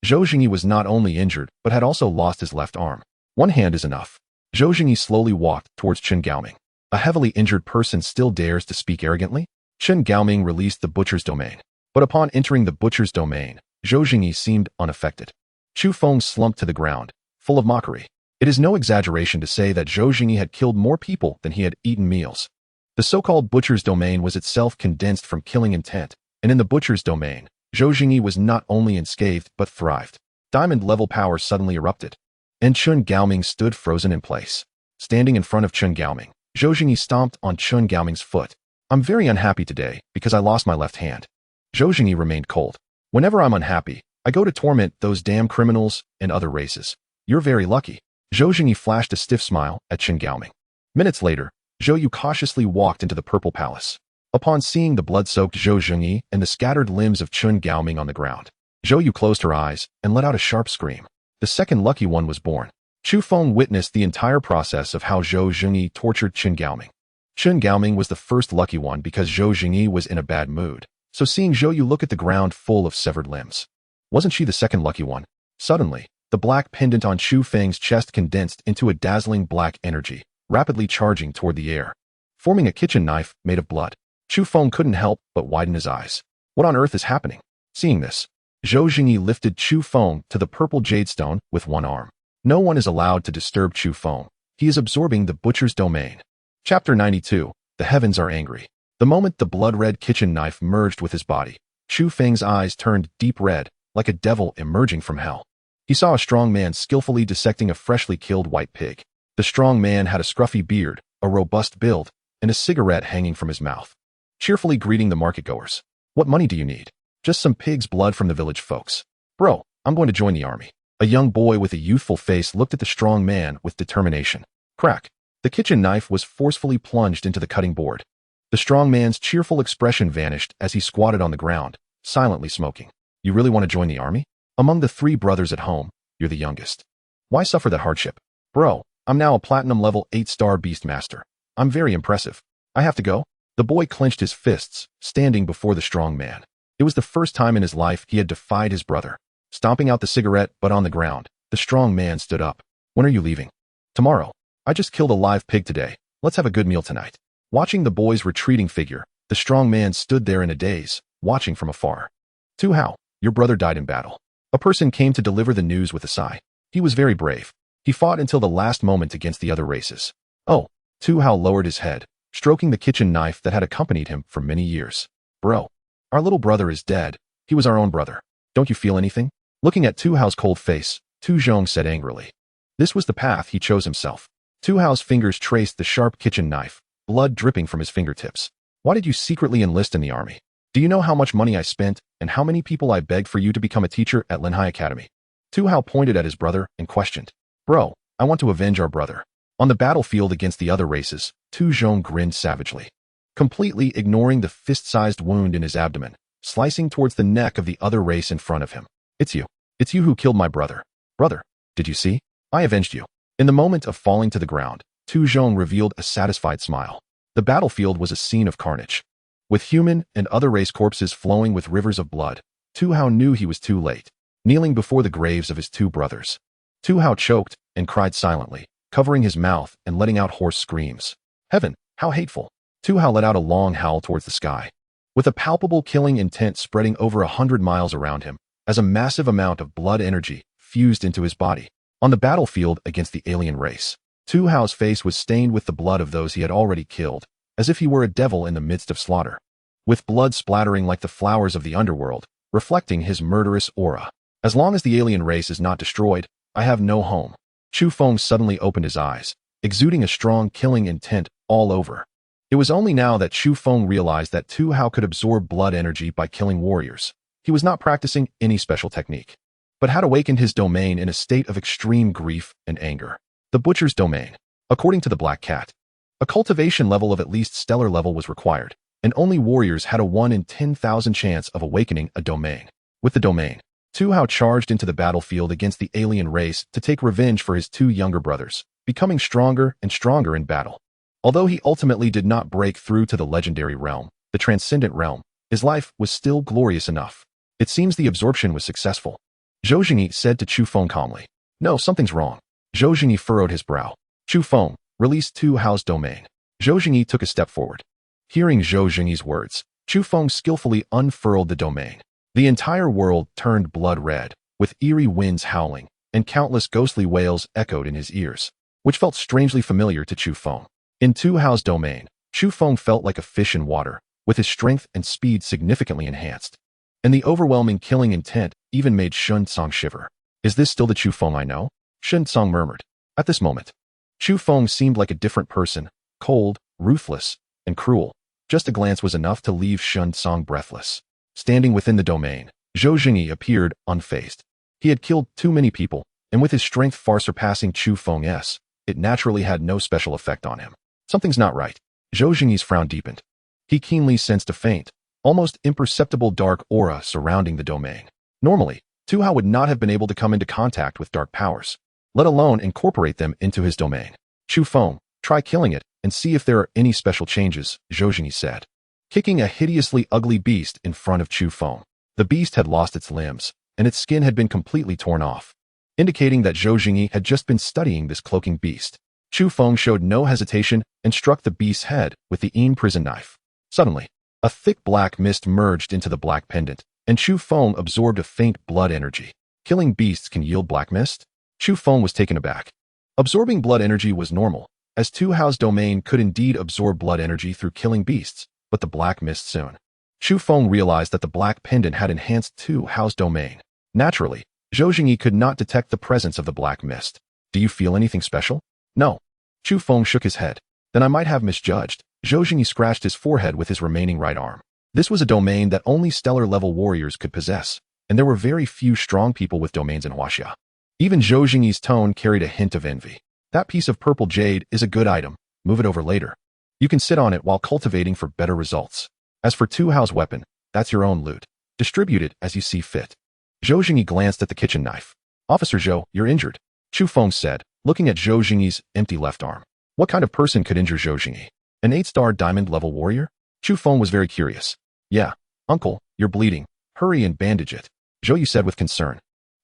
Zhou Jingyi was not only injured, but had also lost his left arm. One hand is enough. Zhou Jingyi slowly walked towards Chen Gaoming. A heavily injured person still dares to speak arrogantly? Chen Gaoming released the butcher's domain. But upon entering the butcher's domain, Zhou Jingyi seemed unaffected. Chu Feng slumped to the ground, full of mockery. It is no exaggeration to say that Zhou Jingyi had killed more people than he had eaten meals. The so-called butcher's domain was itself condensed from killing intent, and in the butcher's domain, Zhou Jingyi was not only unscathed but thrived. Diamond-level power suddenly erupted, and Chen Gaoming stood frozen in place. Standing in front of Chen Gaoming, Zhou Jingyi stomped on Chen Gaoming's foot. I'm very unhappy today because I lost my left hand. Zhou Jingyi remained cold. Whenever I'm unhappy, I go to torment those damn criminals and other races. You're very lucky. Zhou Jingyi flashed a stiff smile at Chen Gaoming. Minutes later, Zhou Yu cautiously walked into the Purple Palace. Upon seeing the blood-soaked Zhou Jingyi and the scattered limbs of Chen Gaoming on the ground, Zhou Yu closed her eyes and let out a sharp scream. The second lucky one was born. Chu Feng witnessed the entire process of how Zhou Jingyi tortured Chen Gaoming. Chen Gaoming was the first lucky one because Zhou Jingyi was in a bad mood, so seeing Zhou Yu look at the ground full of severed limbs. Wasn't she the second lucky one? Suddenly, the black pendant on Chu Feng's chest condensed into a dazzling black energy, rapidly charging toward the air, forming a kitchen knife made of blood. Chu Feng couldn't help but widen his eyes. What on earth is happening? Seeing this, Zhou Jingyi lifted Chu Feng to the purple jadestone with one arm. No one is allowed to disturb Chu Feng. He is absorbing the butcher's domain. Chapter 92. The heavens are angry. The moment the blood-red kitchen knife merged with his body, Chu Feng's eyes turned deep red, like a devil emerging from hell. He saw a strong man skillfully dissecting a freshly killed white pig. The strong man had a scruffy beard, a robust build, and a cigarette hanging from his mouth. Cheerfully greeting the marketgoers. What money do you need? Just some pig's blood from the village folks. Bro, I'm going to join the army. A young boy with a youthful face looked at the strong man with determination. Crack. The kitchen knife was forcefully plunged into the cutting board. The strong man's cheerful expression vanished as he squatted on the ground, silently smoking. You really want to join the army? Among the 3 brothers at home, you're the youngest. Why suffer that hardship? Bro, I'm now a platinum level 8-star Beastmaster. I'm very impressive. I have to go? The boy clenched his fists, standing before the strong man. It was the first time in his life he had defied his brother. Stomping out the cigarette, but on the ground, the strong man stood up. When are you leaving? Tomorrow. I just killed a live pig today. Let's have a good meal tonight. Watching the boy's retreating figure, the strong man stood there in a daze, watching from afar. Tu Hao, your brother died in battle. A person came to deliver the news with a sigh. He was very brave. He fought until the last moment against the other races. Oh, Tu Hao lowered his head, stroking the kitchen knife that had accompanied him for many years. Bro, our little brother is dead. He was our own brother. Don't you feel anything? Looking at Tu Hao's cold face, Tu Zhong said angrily. This was the path he chose himself. Tu Hao's fingers traced the sharp kitchen knife, blood dripping from his fingertips. Why did you secretly enlist in the army? Do you know how much money I spent and how many people I begged for you to become a teacher at Linhai Academy? Tu Hao pointed at his brother and questioned. Bro, I want to avenge our brother. On the battlefield against the other races, Tu Zhong grinned savagely, completely ignoring the fist-sized wound in his abdomen, slicing towards the neck of the other race in front of him. It's you. It's you who killed my brother. Brother, did you see? I avenged you. In the moment of falling to the ground, Tu Zhong revealed a satisfied smile. The battlefield was a scene of carnage. With human and other race corpses flowing with rivers of blood, Tu Hao knew he was too late, kneeling before the graves of his 2 brothers. Tu Hao choked and cried silently, covering his mouth and letting out hoarse screams. Heaven, how hateful. Tu Hao let out a long howl towards the sky, with a palpable killing intent spreading over 100 miles around him, as a massive amount of blood energy fused into his body. On the battlefield against the alien race, Tu Hao's face was stained with the blood of those he had already killed, as if he were a devil in the midst of slaughter, with blood splattering like the flowers of the underworld, reflecting his murderous aura. As long as the alien race is not destroyed, I have no home. Chu Feng suddenly opened his eyes, exuding a strong killing intent all over. It was only now that Chu Feng realized that Tu Hao could absorb blood energy by killing warriors. He was not practicing any special technique, but had awakened his domain in a state of extreme grief and anger. The butcher's domain. According to the Black Cat, a cultivation level of at least stellar level was required, and only warriors had a 1 in 10,000 chance of awakening a domain. With the domain, Tu Hao charged into the battlefield against the alien race to take revenge for his 2 younger brothers, becoming stronger and stronger in battle. Although he ultimately did not break through to the legendary realm, the transcendent realm, his life was still glorious enough. It seems the absorption was successful. Zhou Jingyi said to Chu Feng calmly. No, something's wrong. Zhou Jingyi furrowed his brow. Chu Feng, release Tu Hao's domain. Zhou Jingyi took a step forward. Hearing Zhou Jingyi's words, Chu Feng skillfully unfurled the domain. The entire world turned blood red, with eerie winds howling, and countless ghostly wails echoed in his ears, which felt strangely familiar to Chu Feng. In Tu Hao's domain, Chu Feng felt like a fish in water, with his strength and speed significantly enhanced. And the overwhelming killing intent even made Shun Tsang shiver. Is this still the Chu Feng I know? Shun Tsang murmured. At this moment, Chu Feng seemed like a different person, cold, ruthless, and cruel. Just a glance was enough to leave Shun Tsang breathless. Standing within the domain, Zhou Jingyi appeared unfazed. He had killed too many people, and with his strength far surpassing Chu Feng's, it naturally had no special effect on him. Something's not right. Zhou Jingyi's frown deepened. He keenly sensed a faint, almost imperceptible dark aura surrounding the domain. Normally, Tu Hao would not have been able to come into contact with dark powers, let alone incorporate them into his domain. Chu Feng, try killing it and see if there are any special changes, Zhou Jingyi said, kicking a hideously ugly beast in front of Chu Feng. The beast had lost its limbs, and its skin had been completely torn off, indicating that Zhou Jingyi had just been studying this cloaking beast. Chu Feng showed no hesitation and struck the beast's head with the prison knife. Suddenly, a thick black mist merged into the black pendant, and Chu Feng absorbed a faint blood energy. Killing beasts can yield black mist? Chu Feng was taken aback. Absorbing blood energy was normal, as Tu Hao's domain could indeed absorb blood energy through killing beasts, but the black mist soon. Chu Feng realized that the black pendant had enhanced Tu Hao's domain. Naturally, Zhou Jingyi could not detect the presence of the black mist. Do you feel anything special? No. Chu Feng shook his head. Then I might have misjudged. Zhou Jingyi scratched his forehead with his remaining right arm. This was a domain that only stellar-level warriors could possess, and there were very few strong people with domains in Huaxia. Even Zhou Jingyi's tone carried a hint of envy. That piece of purple jade is a good item. Move it over later. You can sit on it while cultivating for better results. As for Chu Hao's weapon, that's your own loot. Distribute it as you see fit. Zhou Jingyi glanced at the kitchen knife. Officer Zhou, you're injured, Chu Feng said, looking at Zhou Jingyi's empty left arm. What kind of person could injure Zhou Jingyi? An 8-star diamond-level warrior? Chu Feng was very curious. Yeah, uncle, you're bleeding. Hurry and bandage it, Zhou Yu said with concern.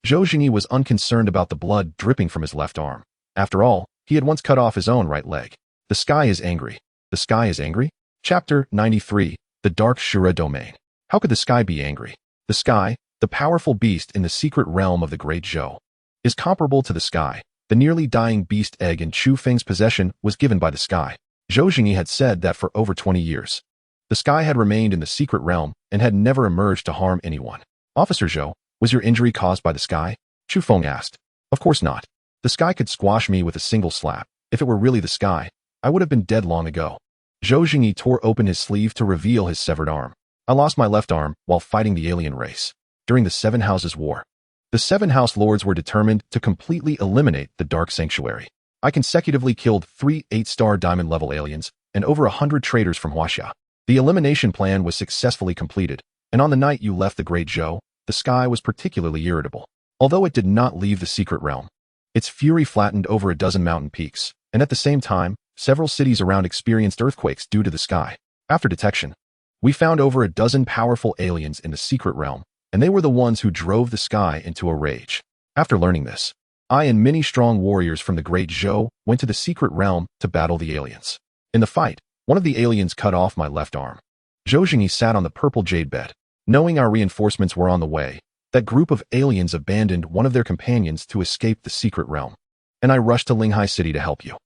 Zhou Jingyi was unconcerned about the blood dripping from his left arm. After all, he had once cut off his own right leg. The sky is angry. The sky is angry? Chapter 93, The Dark Shura Domain. How could the sky be angry? The sky, the powerful beast in the secret realm of the Great Zhou, is comparable to the sky. The nearly dying beast egg in Chu Feng's possession was given by the sky. Zhou Jingyi had said that for over 20 years. The sky had remained in the secret realm and had never emerged to harm anyone. Officer Zhou, was your injury caused by the sky? Chu Feng asked. Of course not. The sky could squash me with a single slap. If it were really the sky, I would have been dead long ago. Zhou Jingyi tore open his sleeve to reveal his severed arm. I lost my left arm while fighting the alien race. During the Seven Houses War, the Seven House Lords were determined to completely eliminate the Dark Sanctuary. I consecutively killed 3 8-star diamond-level aliens and over 100 traitors from Huaxia. The elimination plan was successfully completed, and on the night you left the Great Zhou, the sky was particularly irritable. Although it did not leave the secret realm, its fury flattened over a dozen mountain peaks, and at the same time, several cities around experienced earthquakes due to the sky. After detection, we found over a dozen powerful aliens in the secret realm, and they were the ones who drove the sky into a rage. After learning this, I and many strong warriors from the Great Zhou went to the secret realm to battle the aliens. In the fight, one of the aliens cut off my left arm. Zhou Jingyi sat on the purple jade bed. Knowing our reinforcements were on the way, that group of aliens abandoned one of their companions to escape the secret realm. And I rushed to Linghai City to help you.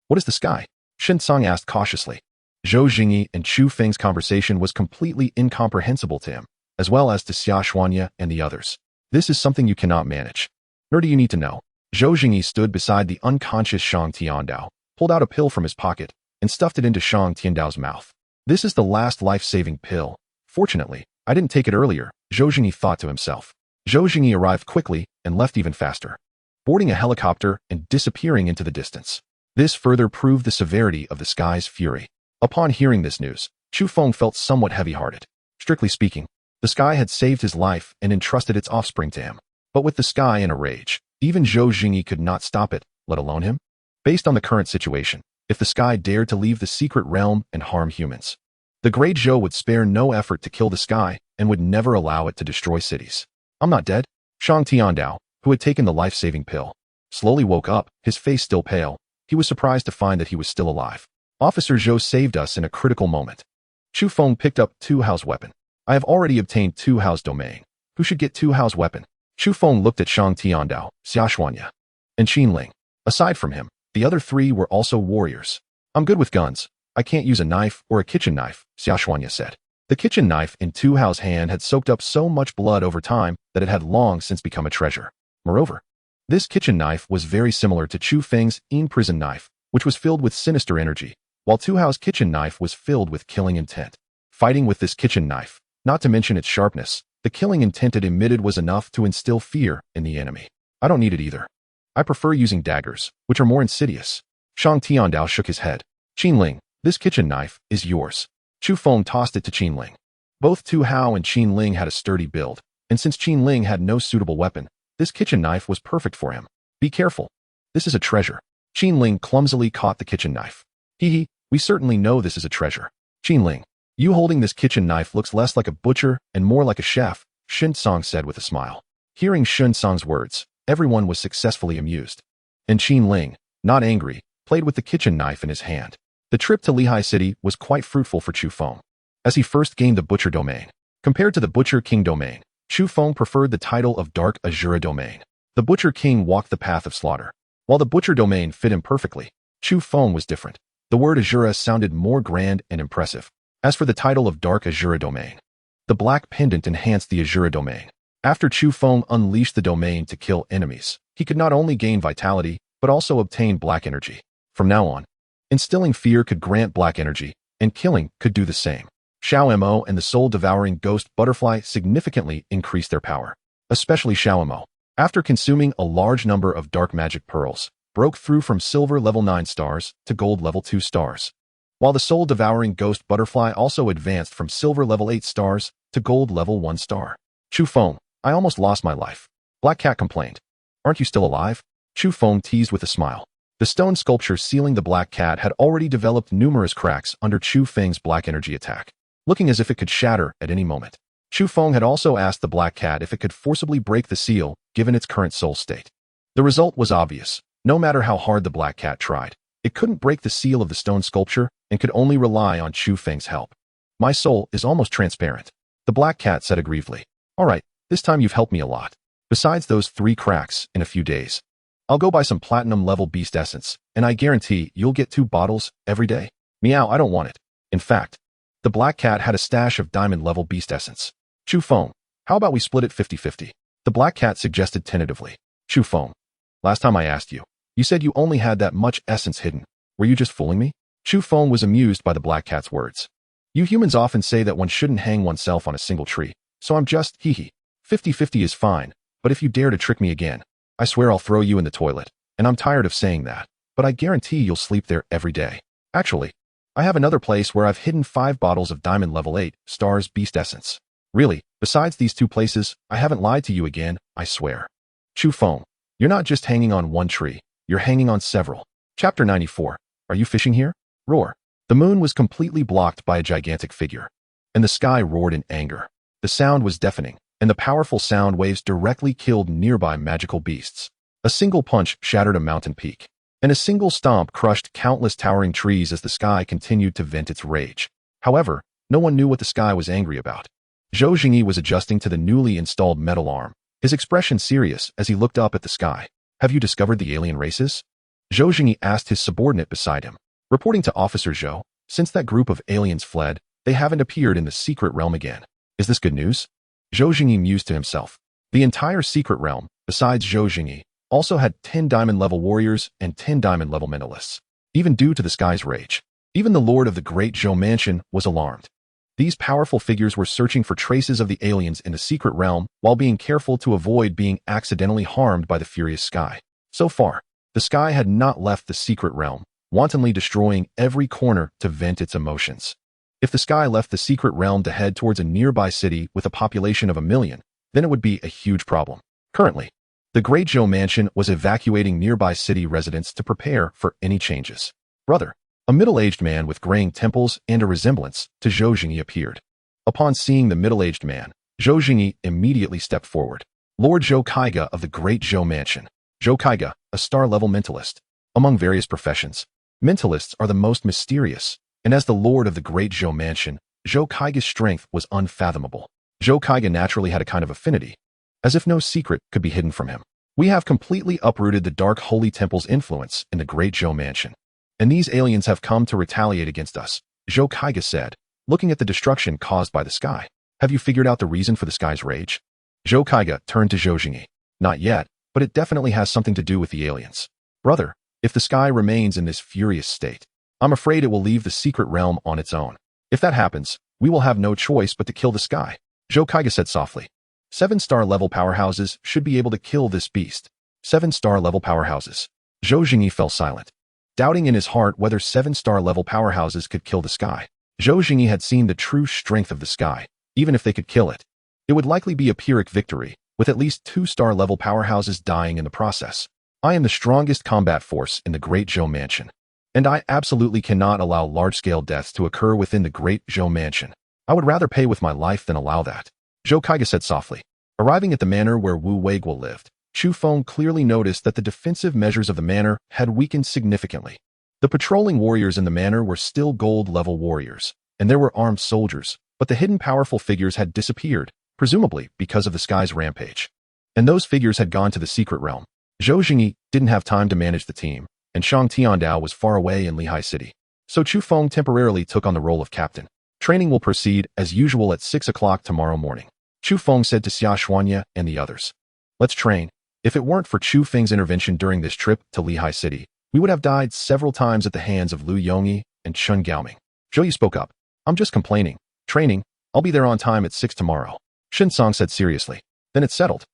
What is the sky? Shen Tsang asked cautiously. Zhou Jingyi and Chu Feng's conversation was completely incomprehensible to him, as well as to Xia Xuanya and the others. This is something you cannot manage. Nor do you need to know. Zhou Jingyi stood beside the unconscious Shang Tiandao, pulled out a pill from his pocket, and stuffed it into Shang Tiandao's mouth. This is the last life-saving pill. Fortunately, I didn't take it earlier, Zhou Jingyi thought to himself. Zhou Jingyi arrived quickly and left even faster, boarding a helicopter and disappearing into the distance. This further proved the severity of the sky's fury. Upon hearing this news, Chu Feng felt somewhat heavy-hearted. Strictly speaking, the sky had saved his life and entrusted its offspring to him. But with the sky in a rage, even Zhou Jingyi could not stop it, let alone him. Based on the current situation, if the sky dared to leave the secret realm and harm humans, the Great Zhou would spare no effort to kill the sky and would never allow it to destroy cities. I'm not dead. Shang Tiandao, who had taken the life-saving pill, slowly woke up, his face still pale. He was surprised to find that he was still alive. Officer Zhou saved us in a critical moment. Chu Feng picked up Chu Hao's weapon. I have already obtained Chu Hao's domain. Who should get Chu Hao's weapon? Chu Feng looked at Shang Tiandao, Xia Xuanya, and Qin Ling. Aside from him, the other 3 were also warriors. I'm good with guns. I can't use a knife or a kitchen knife, Xia Xuanya said. The kitchen knife in Chu Hao's hand had soaked up so much blood over time that it had long since become a treasure. Moreover, this kitchen knife was very similar to Chu Feng's prison knife, which was filled with sinister energy, while Chu Hao's kitchen knife was filled with killing intent. Fighting with this kitchen knife, not to mention its sharpness, the killing intent it emitted was enough to instill fear in the enemy. I don't need it either. I prefer using daggers, which are more insidious. Shang Tiandao shook his head. Qin Ling, this kitchen knife is yours. Chu Feng tossed it to Qin Ling. Both Chu Hao and Qin Ling had a sturdy build, and since Qin Ling had no suitable weapon, this kitchen knife was perfect for him. Be careful. This is a treasure. Qin Ling clumsily caught the kitchen knife. Hee, we certainly know this is a treasure. Qin Ling, you holding this kitchen knife looks less like a butcher and more like a chef, Shen Song said with a smile. Hearing Shen Song's words, everyone was successfully amused. And Qin Ling, not angry, played with the kitchen knife in his hand. The trip to Lehigh City was quite fruitful for Chu Feng, as he first gained the Butcher domain. Compared to the Butcher King domain, Chu Feng preferred the title of Dark Azura domain. The Butcher King walked the path of slaughter. While the Butcher domain fit him perfectly, Chu Feng was different. The word Azura sounded more grand and impressive. As for the title of Dark Azura domain, the black pendant enhanced the Azura domain. After Chu Feng unleashed the domain to kill enemies, he could not only gain vitality, but also obtain black energy. From now on, instilling fear could grant black energy, and killing could do the same. Xiao Mo and the soul-devouring ghost butterfly significantly increased their power. Especially Xiao Mo, after consuming a large number of dark magic pearls, broke through from silver level 9 stars to gold level 2 stars. while the soul-devouring ghost butterfly also advanced from silver level 8 stars to gold level 1 star. Chu Feng, I almost lost my life. Black Cat complained. Aren't you still alive? Chu Feng teased with a smile. The stone sculpture sealing the Black Cat had already developed numerous cracks under Chu Feng's black energy attack, looking as if it could shatter at any moment. Chu Feng had also asked the Black Cat if it could forcibly break the seal, given its current soul state. The result was obvious. No matter how hard the Black Cat tried, it couldn't break the seal of the stone sculpture and could only rely on Chu Feng's help. My soul is almost transparent, the Black Cat said aggrievely. All right, this time you've helped me a lot. Besides those 3 cracks in a few days, I'll go buy some platinum level beast essence, and I guarantee you'll get 2 bottles every day. Meow, I don't want it. In fact, the Black Cat had a stash of diamond level beast essence. Chu Feng, how about we split it 50-50? The Black Cat suggested tentatively. Chu Feng, last time I asked you, you said you only had that much essence hidden. Were you just fooling me? Chu Feng was amused by the Black Cat's words. You humans often say that one shouldn't hang oneself on a single tree, so I'm just, hee. 50-50 is fine, but if you dare to trick me again, I swear I'll throw you in the toilet, and I'm tired of saying that, but I guarantee you'll sleep there every day. Actually, I have another place where I've hidden 5 bottles of diamond level 8 stars beast essence. Really, besides these 2 places, I haven't lied to you again, I swear. Chu Feng, you're not just hanging on one tree, you're hanging on several. Chapter 94. Are you fishing here? Roar. The moon was completely blocked by a gigantic figure, and the sky roared in anger. The sound was deafening, and the powerful sound waves directly killed nearby magical beasts. A single punch shattered a mountain peak, and a single stomp crushed countless towering trees as the sky continued to vent its rage. However, no one knew what the sky was angry about. Zhou Jingyi was adjusting to the newly installed metal arm, his expression serious as he looked up at the sky. Have you discovered the alien races? Zhou Jingyi asked his subordinate beside him. Reporting to Officer Zhou, since that group of aliens fled, they haven't appeared in the secret realm again. Is this good news? Zhou Jingyi mused to himself. The entire secret realm, besides Zhou Jingyi, also had 10 diamond level warriors and 10 diamond level mentalists. Even due to the sky's rage, even the lord of the great Zhou mansion was alarmed. These powerful figures were searching for traces of the aliens in the secret realm while being careful to avoid being accidentally harmed by the furious sky. So far, the sky had not left the secret realm, wantonly destroying every corner to vent its emotions. If the sky left the secret realm to head towards a nearby city with a population of 1 million, then it would be a huge problem. Currently, the Great Zhou Mansion was evacuating nearby city residents to prepare for any changes. Brother, a middle-aged man with graying temples and a resemblance to Zhou Jingyi appeared. Upon seeing the middle-aged man, Zhou Jingyi immediately stepped forward. Lord Zhou Kaiga of the Great Zhou Mansion. Zhou Kaiga, a star-level mentalist. Among various professions, mentalists are the most mysterious, and as the lord of the Great Zhou Mansion, Zhou Kaiga's strength was unfathomable. Zhou Kaiga naturally had a kind of affinity, as if no secret could be hidden from him. We have completely uprooted the Dark Holy Temple's influence in the Great Zhou Mansion, and these aliens have come to retaliate against us, Zhou Kaiga said, looking at the destruction caused by the sky. Have you figured out the reason for the sky's rage? Zhou Kaiga turned to Zhou Jingyi. Not yet, but it definitely has something to do with the aliens. Brother, if the sky remains in this furious state, I'm afraid it will leave the secret realm on its own. If that happens, we will have no choice but to kill the sky, Zhou Kaiga said softly. 7-star level powerhouses should be able to kill this beast. 7-star level powerhouses. Zhou Jingyi fell silent, doubting in his heart whether 7-star level powerhouses could kill the sky. Zhou Jingyi had seen the true strength of the sky. Even if they could kill it, it would likely be a Pyrrhic victory, with at least 2-star level powerhouses dying in the process. I am the strongest combat force in the Great Zhou Mansion, and I absolutely cannot allow large-scale deaths to occur within the Great Zhou Mansion. I would rather pay with my life than allow that, Zhou Kaiga said softly. Arriving at the manor where Wu Weiguo lived, Chu Feng clearly noticed that the defensive measures of the manor had weakened significantly. The patrolling warriors in the manor were still gold-level warriors, and there were armed soldiers, but the hidden powerful figures had disappeared, presumably because of the sky's rampage. And those figures had gone to the secret realm. Zhou Jingyi didn't have time to manage the team, and Shang Tiandao was far away in Lehigh City. So Chu Feng temporarily took on the role of captain. Training will proceed as usual at 6 o'clock tomorrow morning, Chu Feng said to Xia Xuanya and the others. Let's train. If it weren't for Chu Feng's intervention during this trip to Lehigh City, we would have died several times at the hands of Lu Yongyi and Chun Gaoming. Zhou Yi spoke up. I'm just complaining. Training. I'll be there on time at 6 tomorrow, Shin Song said seriously. Then it's settled.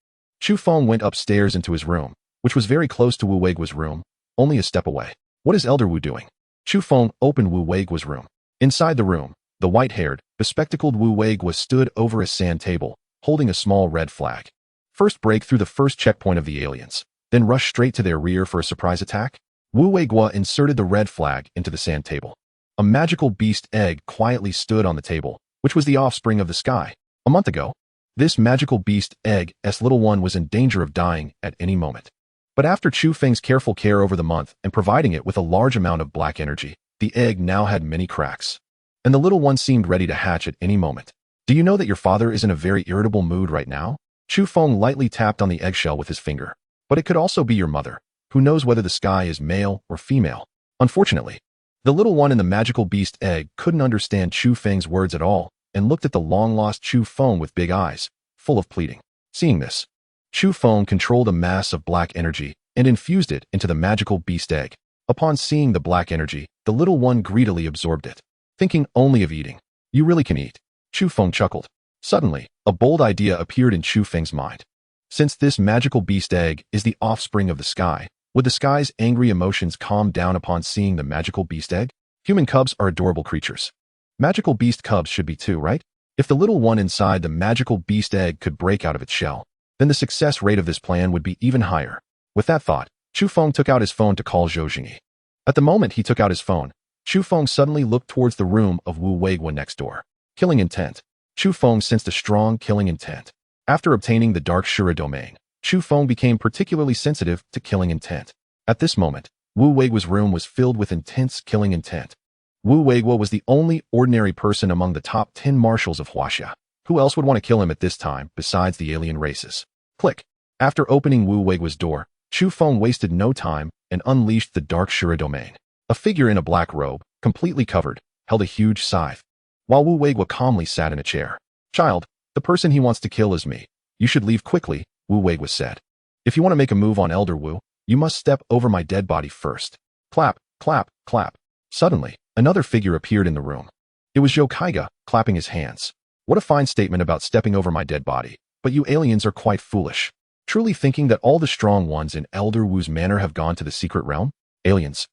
Chu Feng went upstairs into his room, which was very close to Wu Weiguo's room, only a step away. What is Elder Wu doing? Chu Feng opened Wu Weiguo's room. Inside the room, the white-haired, bespectacled Wu Weiguo stood over a sand table, holding a small red flag. First break through the first checkpoint of the aliens, then rush straight to their rear for a surprise attack? Wu Weiguo inserted the red flag into the sand table. A magical beast egg quietly stood on the table, which was the offspring of the sky. A month ago, this magical beast egg's little one was in danger of dying at any moment. But after Chu Feng's careful care over the month and providing it with a large amount of black energy, the egg now had many cracks. And the little one seemed ready to hatch at any moment. Do you know that your father is in a very irritable mood right now? Chu Feng lightly tapped on the eggshell with his finger. But it could also be your mother. Who knows whether the sky is male or female? Unfortunately, the little one in the magical beast egg couldn't understand Chu Feng's words at all and looked at the long-lost Chu Feng with big eyes, full of pleading. Seeing this, Chu Feng controlled a mass of black energy and infused it into the magical beast egg. Upon seeing the black energy, the little one greedily absorbed it, thinking only of eating. You really can eat. Chu Feng chuckled. Suddenly, a bold idea appeared in Chu Feng's mind. Since this magical beast egg is the offspring of the sky, would the sky's angry emotions calm down upon seeing the magical beast egg? Human cubs are adorable creatures. Magical beast cubs should be too, right? If the little one inside the magical beast egg could break out of its shell, then the success rate of this plan would be even higher. With that thought, Chu Feng took out his phone to call Zhou Jingyi. At the moment he took out his phone, Chu Feng suddenly looked towards the room of Wu Weiguo next door. Killing intent. Chu Feng sensed a strong killing intent. After obtaining the Dark Shura domain, Chu Feng became particularly sensitive to killing intent. At this moment, Wu Weiguo's room was filled with intense killing intent. Wu Weiguo was the only ordinary person among the top 10 marshals of Huaxia. Who else would want to kill him at this time besides the alien races? Click. After opening Wu Weiguo's door, Chu Feng wasted no time and unleashed the Dark Shura domain. A figure in a black robe, completely covered, held a huge scythe, while Wu Weiguo calmly sat in a chair. Child, the person he wants to kill is me. You should leave quickly, Wu Weiguo said. If you want to make a move on Elder Wu, you must step over my dead body first. Clap, clap, clap. Suddenly, another figure appeared in the room. It was Zhou Kaiga, clapping his hands. What a fine statement about stepping over my dead body. But you aliens are quite foolish. Truly thinking that all the strong ones in Elder Wu's manor have gone to the secret realm? Aliens.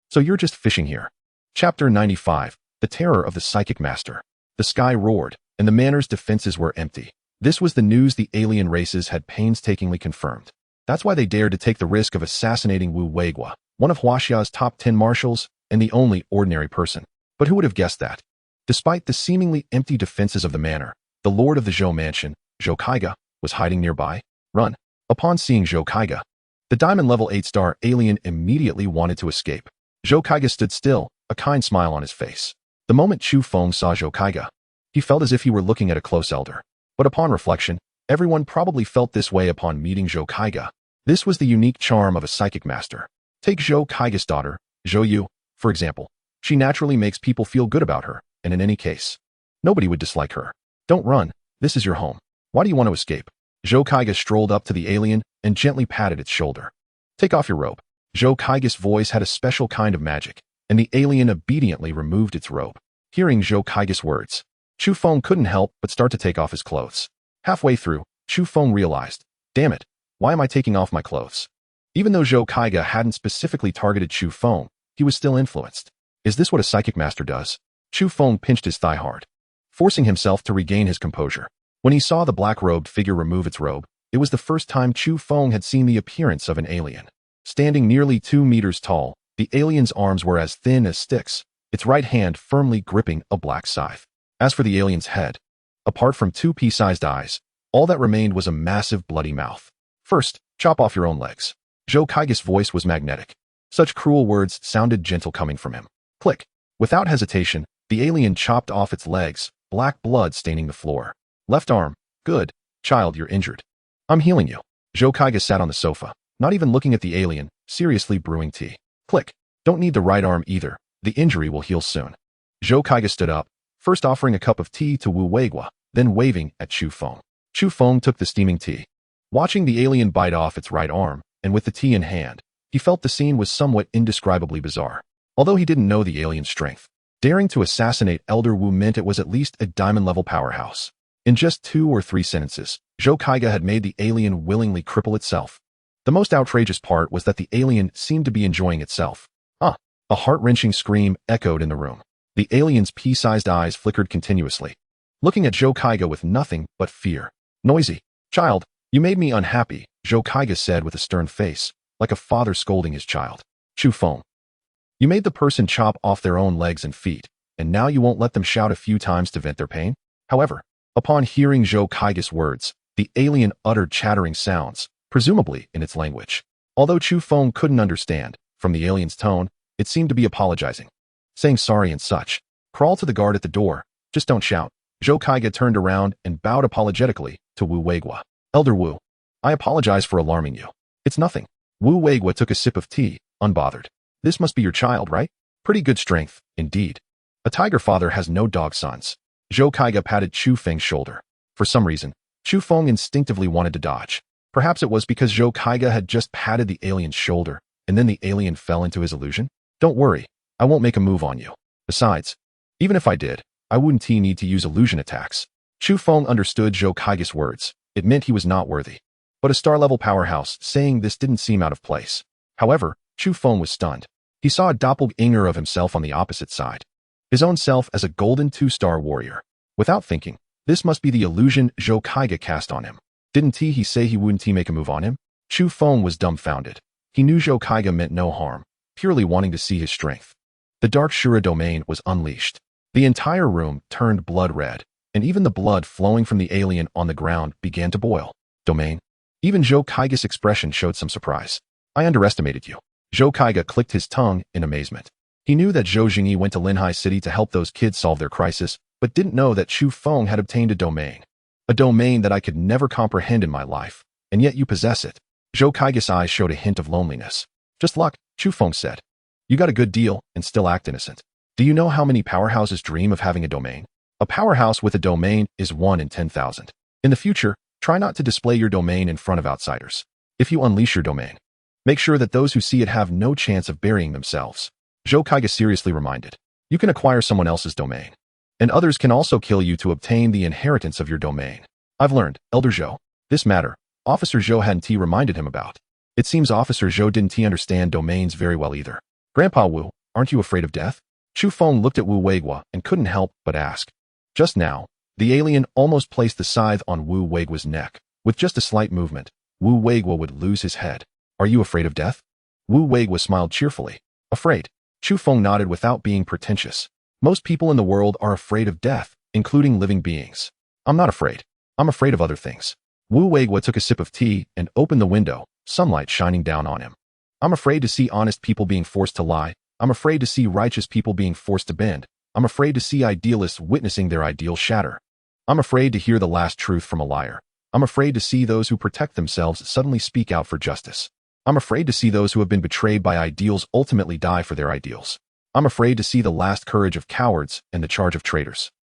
So you're just fishing here. Chapter 95. The Terror of the Psychic Master. The sky roared, and the manor's defenses were empty. This was the news the alien races had painstakingly confirmed. That's why they dared to take the risk of assassinating Wu Weiguo, one of Huaxia's top 10 marshals, and the only ordinary person. But who would have guessed that? Despite the seemingly empty defenses of the manor, the lord of the Zhou mansion, Zhou Kaiga, was hiding nearby. Run. Upon seeing Zhou Kaiga, the diamond level 8-star alien immediately wanted to escape. Zhou Kaiga stood still, a kind smile on his face. The moment Chu Feng saw Zhou Kaiga, he felt as if he were looking at a close elder. But upon reflection, everyone probably felt this way upon meeting Zhou Kaiga. This was the unique charm of a psychic master. Take Zhou Kaiga's daughter, Zhou Yu, for example. She naturally makes people feel good about her, and in any case, nobody would dislike her. Don't run, this is your home. Why do you want to escape? Zhou Kaiga strolled up to the alien and gently patted its shoulder. Take off your robe. Zhou Kaiga's voice had a special kind of magic, and the alien obediently removed its robe. Hearing Zhou Kaiga's words, Chu Feng couldn't help but start to take off his clothes. Halfway through, Chu Feng realized, damn it, why am I taking off my clothes? Even though Zhou Kaiga hadn't specifically targeted Chu Feng, he was still influenced. Is this what a psychic master does? Chu Feng pinched his thigh hard, forcing himself to regain his composure. When he saw the black-robed figure remove its robe, it was the first time Chu Feng had seen the appearance of an alien. Standing nearly 2 meters tall, the alien's arms were as thin as sticks, its right hand firmly gripping a black scythe. As for the alien's head, apart from 2 pea-sized eyes, all that remained was a massive bloody mouth. First, chop off your own legs. Zhou Kaiga's voice was magnetic. Such cruel words sounded gentle coming from him. Click. Without hesitation, the alien chopped off its legs, black blood staining the floor. Left arm. Good. Child, you're injured. I'm healing you. Zhou Kaiga sat on the sofa, not even looking at the alien, seriously brewing tea. Click. Don't need the right arm either. The injury will heal soon. Zhou Kaiga stood up, first offering a cup of tea to Wu Weiguo, then waving at Chu Feng. Chu Feng took the steaming tea. Watching the alien bite off its right arm, and with the tea in hand, he felt the scene was somewhat indescribably bizarre. Although he didn't know the alien's strength, daring to assassinate Elder Wu meant it was at least a diamond-level powerhouse. In just 2 or 3 sentences, Zhou Kaiga had made the alien willingly cripple itself. The most outrageous part was that the alien seemed to be enjoying itself. A heart-wrenching scream echoed in the room. The alien's pea-sized eyes flickered continuously, looking at Zhou Kaiga with nothing but fear. Noisy. Child, you made me unhappy, Zhou Kaiga said with a stern face, like a father scolding his child. Chu Feng. You made the person chop off their own legs and feet, and now you won't let them shout a few times to vent their pain? However, upon hearing Zhou Kaiga's words, the alien uttered chattering sounds, presumably in its language. Although Chu Feng couldn't understand, from the alien's tone, it seemed to be apologizing, saying sorry and such. Crawl to the guard at the door, just don't shout. Zhou Kaiga turned around and bowed apologetically to Wu Weigua. Elder Wu, I apologize for alarming you. It's nothing. Wu Weigua took a sip of tea, unbothered. This must be your child, right? Pretty good strength, indeed. A tiger father has no dog sons. Zhou Kaiga patted Chu Feng's shoulder. For some reason, Chu Feng instinctively wanted to dodge. Perhaps it was because Zhou Kaiga had just patted the alien's shoulder, and then the alien fell into his illusion? Don't worry, I won't make a move on you. Besides, even if I did, I wouldn't need to use illusion attacks. Chu Feng understood Zhou Kaiga's words. It meant he was not worthy. But a star-level powerhouse saying this didn't seem out of place. However, Chu Feng was stunned. He saw a doppelganger of himself on the opposite side. His own self as a golden 2-star warrior. Without thinking, this must be the illusion Zhou Kaiga cast on him. Didn't he say he wouldn't make a move on him? Chu Feng was dumbfounded. He knew Zhou Kaiga meant no harm, purely wanting to see his strength. The Dark Shura domain was unleashed. The entire room turned blood red, and even the blood flowing from the alien on the ground began to boil. Domain? Even Zhou Kaiga's expression showed some surprise. I underestimated you. Zhou Kaiga clicked his tongue in amazement. He knew that Zhou Jingyi went to Linhai City to help those kids solve their crisis, but didn't know that Chu Feng had obtained a domain. A domain that I could never comprehend in my life, and yet you possess it. Zhou Kaiga's eyes showed a hint of loneliness. Just luck, Chu Feng said. You got a good deal and still act innocent. Do you know how many powerhouses dream of having a domain? A powerhouse with a domain is 1 in 10,000. In the future, try not to display your domain in front of outsiders. If you unleash your domain, make sure that those who see it have no chance of burying themselves. Zhou Kaiga seriously reminded. You can acquire someone else's domain, and others can also kill you to obtain the inheritance of your domain. I've learned, Elder Zhou. This matter, Officer Zhou hadn't reminded him about. It seems Officer Zhou didn't understand domains very well either. Grandpa Wu, aren't you afraid of death? Chu Feng looked at Wu Weigua and couldn't help but ask. Just now, the alien almost placed the scythe on Wu Weigua's neck. With just a slight movement, Wu Weigua would lose his head. Are you afraid of death? Wu Weigua smiled cheerfully. Afraid? Chu Feng nodded without being pretentious. Most people in the world are afraid of death, including living beings. I'm not afraid. I'm afraid of other things. Wu Weigua took a sip of tea and opened the window, sunlight shining down on him. I'm afraid to see honest people being forced to lie. I'm afraid to see righteous people being forced to bend. I'm afraid to see idealists witnessing their ideals shatter. I'm afraid to hear the last truth from a liar. I'm afraid to see those who protect themselves suddenly speak out for justice. I'm afraid to see those who have been betrayed by ideals ultimately die for their ideals. I'm afraid to see the last courage of cowards and the charge of traitors.